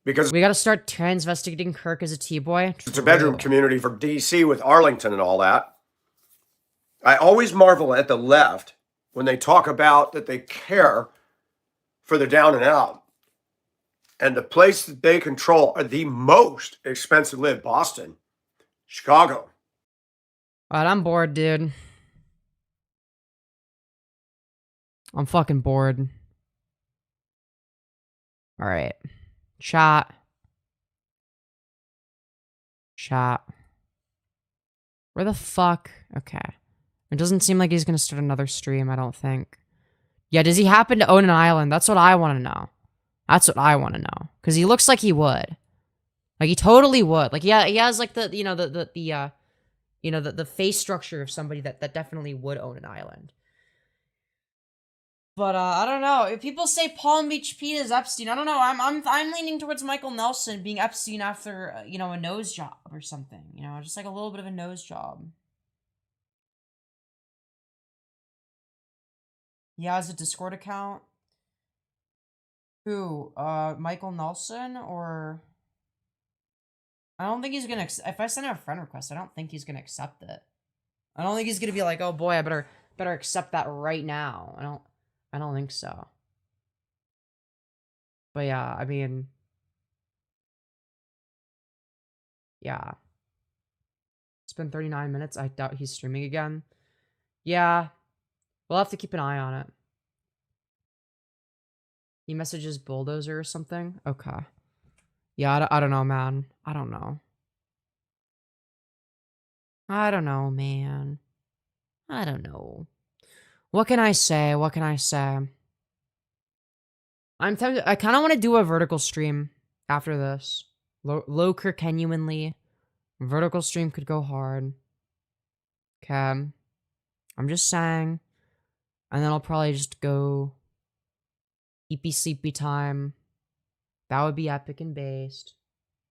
Because we got to start transvestigating Kirk as a T-boy. It's a bedroom community for DC with Arlington and all that. I always marvel at the left when they talk about that they care for the down and out. And the place that they control are the most expensive to live. Boston, Chicago. All right, I'm bored, dude. I'm fucking bored. All right. Chat. Where the fuck? Okay. It doesn't seem like he's gonna start another stream, I don't think. Yeah, does he happen to own an island? That's what I want to know. That's what I want to know. Because he looks like he would. Like, he totally would. Like, yeah, he has, like, the face structure of somebody that definitely would own an island. But, I don't know. If people say Palm Beach Pete is Epstein, I don't know. I'm leaning towards Michael Nelson being Epstein after, a nose job or something. Just like a little bit of a nose job. He has a Discord account. Who? Michael Nelson? Or... I don't think he's gonna... If I send him a friend request, I don't think he's gonna accept it. I don't think he's gonna be like, oh boy, I better accept that right now. I don't think so. But yeah, I mean... Yeah. It's been 39 minutes. I doubt he's streaming again. Yeah. We'll have to keep an eye on it. He messages Bulldozer or something? Okay. Yeah, I don't know, man. I don't know. I don't know, man. I don't know. What can I say? What can I say? I'm tempted. I kind of want to do a vertical stream after this. Lolcow genuinely. Vertical stream could go hard. Okay. I'm just saying. And then I'll probably just go Eepy Sleepy Time. That would be epic and based.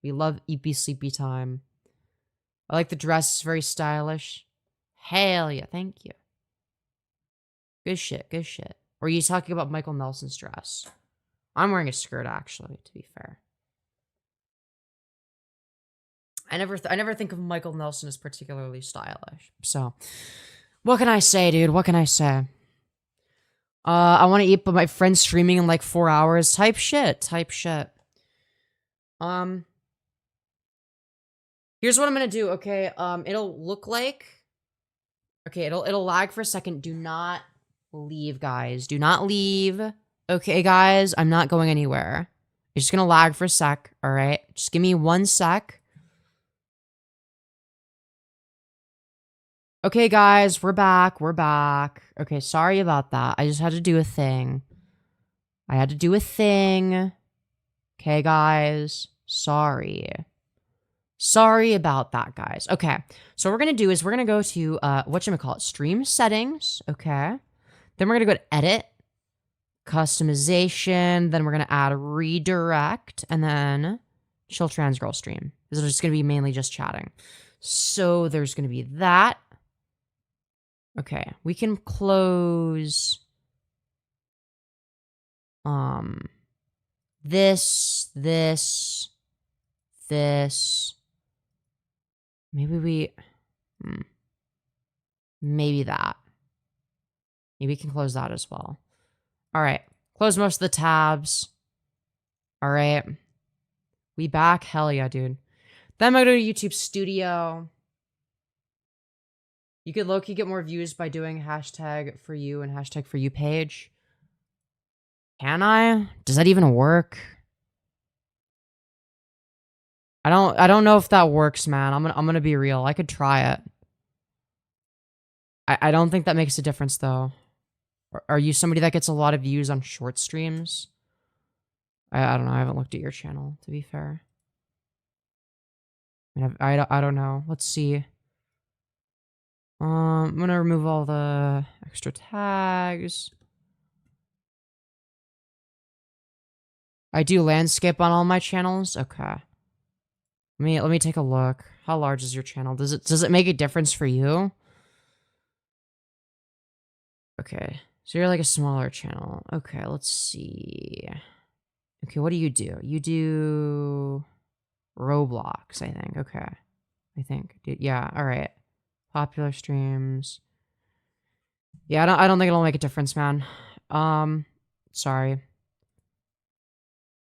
We love Eepy Sleepy Time. I like the dress. It's very stylish. Hell yeah, thank you. Good shit, good shit. Or are you talking about Michael Nelson's dress? I'm wearing a skirt, actually, to be fair. I never think of Michael Nelson as particularly stylish. So, what can I say, dude? What can I say? I want to eat, but my friend's streaming in like 4 hours. Type shit. Here's what I'm gonna do, okay? It'll look like... Okay, it'll lag for a second. Do not leave, guys. Do not leave. Okay, guys? I'm not going anywhere. It's just gonna lag for a sec, alright? Just give me 1 sec. Okay, guys, we're back. Okay, sorry about that. I just had to do a thing. Okay, guys. Sorry about that, guys. Okay, so what we're gonna do is we're gonna go to, whatchamacallit, stream settings, okay? Then we're gonna go to edit, customization, then we're gonna add redirect, and then chill trans girl stream. This is just gonna be mainly just chatting. So there's gonna be that. Okay, we can close this, Maybe we... Maybe that. Maybe we can close that as well. All right. Close most of the tabs. All right. We back? Hell yeah, dude. Then I go to YouTube Studio. You could low-key get more views by doing hashtag for you and hashtag for you page. Can I? Does that even work? I don't know if that works, man. I'm gonna be real. I could try it. I don't think that makes a difference though. Are you somebody that gets a lot of views on short streams? I don't know. I haven't looked at your channel, to be fair. I don't know. Let's see. I'm gonna remove all the extra tags. I do landscape on all my channels. Okay. Let me take a look. How large is your channel? Does it make a difference for you? Okay. So you're like a smaller channel. Okay, let's see. Okay, what do? You do Roblox, I think. Okay. I think. Yeah, all right. Popular streams. Yeah, I don't think it'll make a difference, man. Sorry.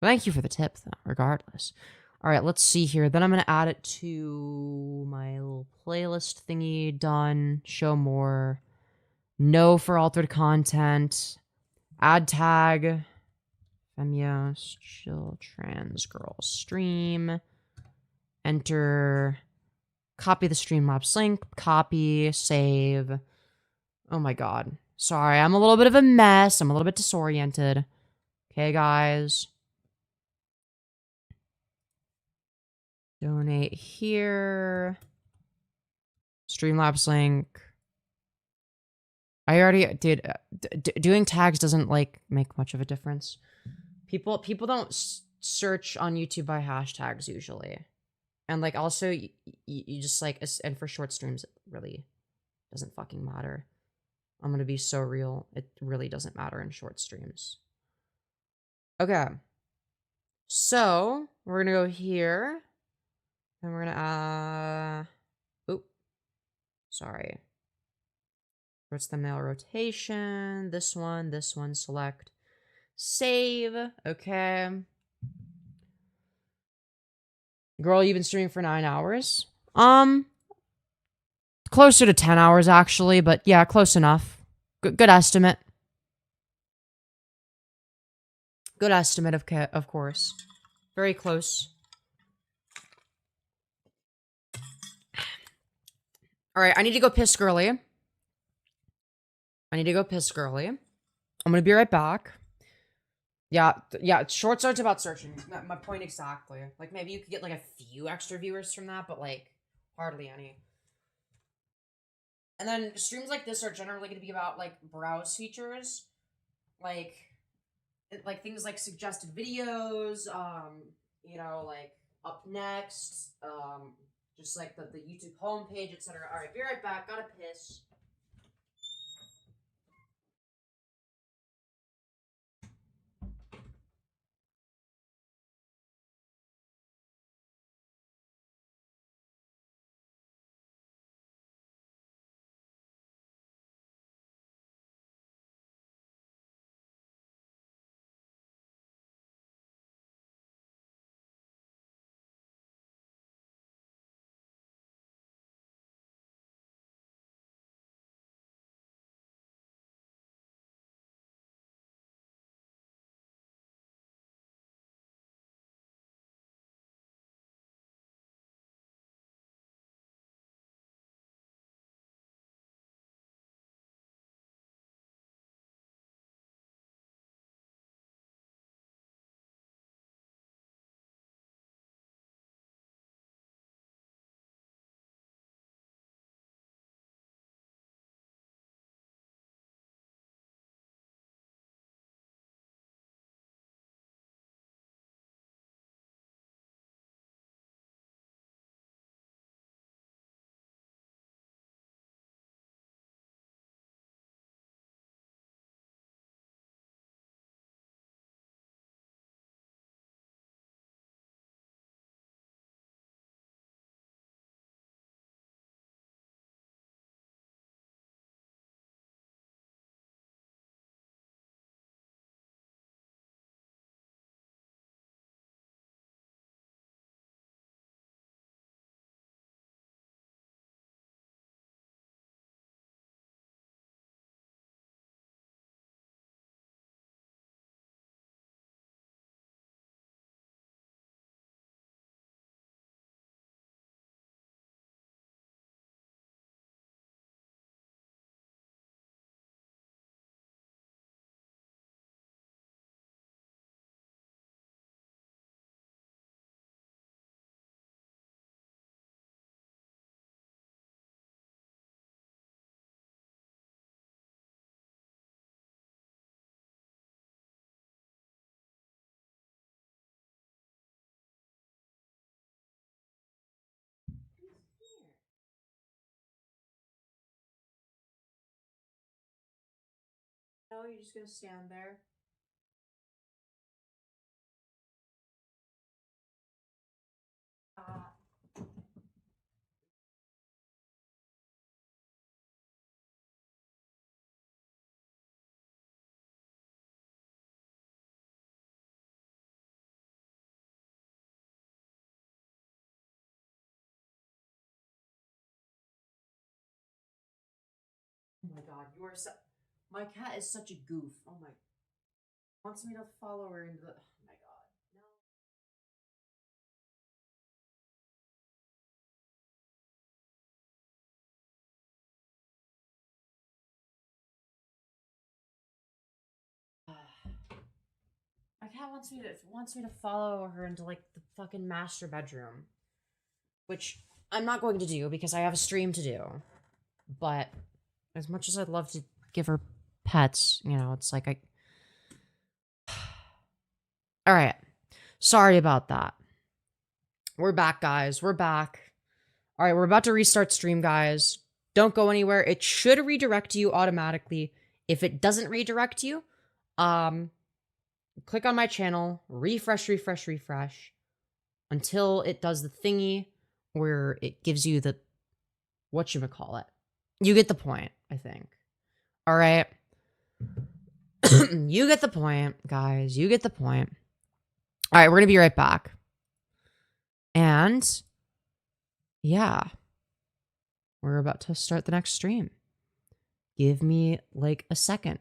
Thank you for the tip, though, regardless. All right, let's see here. Then I'm going to add it to my little playlist thingy. Done. Show more. No for altered content. Add tag. Femyoz, chill, trans girl stream. Enter. Copy the Streamlabs link. Copy. Save. Oh my god. Sorry, I'm a little bit of a mess. I'm a little bit disoriented. Okay, guys. Donate here. Streamlabs link. I already did. Doing tags doesn't like make much of a difference. People don't search on YouTube by hashtags usually, and like also you just like, and for short streams it really doesn't fucking matter. I'm gonna be so real. It really doesn't matter in short streams. Okay. So we're gonna go here. And we're gonna, oop. Sorry. What's the male rotation? This one, select. Save. Okay. Girl, you've been streaming for 9 hours? Closer to 10 hours, actually, but yeah, close enough. Good estimate. Good estimate, of course. Very close. All right, I need to go piss girly. I'm gonna be right back. Yeah, shorts aren't about searching. My point exactly. Like, maybe you could get, like, a few extra viewers from that, but, like, hardly any. And then streams like this are generally gonna be about, like, browse features. Like things like suggested videos, you know, like, up next, just, like, the YouTube homepage, etc. Alright, be right back. Gotta piss. No, you're just gonna stand there. Oh my god, you are so. My cat is such a goof. Oh my. Wants me to follow her into the. Oh my god. No. My cat wants me to follow her into like the fucking master bedroom, which I'm not going to do because I have a stream to do. But as much as I'd love to give her pets, you know, it's like I. All right, sorry about that. We're back, guys. We're back. All right, we're about to restart stream, guys. Don't go anywhere. It should redirect you automatically. If it doesn't redirect you, click on my channel, refresh until it does the thingy where it gives you the whatchamacallit. You get the point, I think. All right. You get the point, guys. You get the point. All right, we're going to be right back. And yeah, we're about to start the next stream. Give me like a second.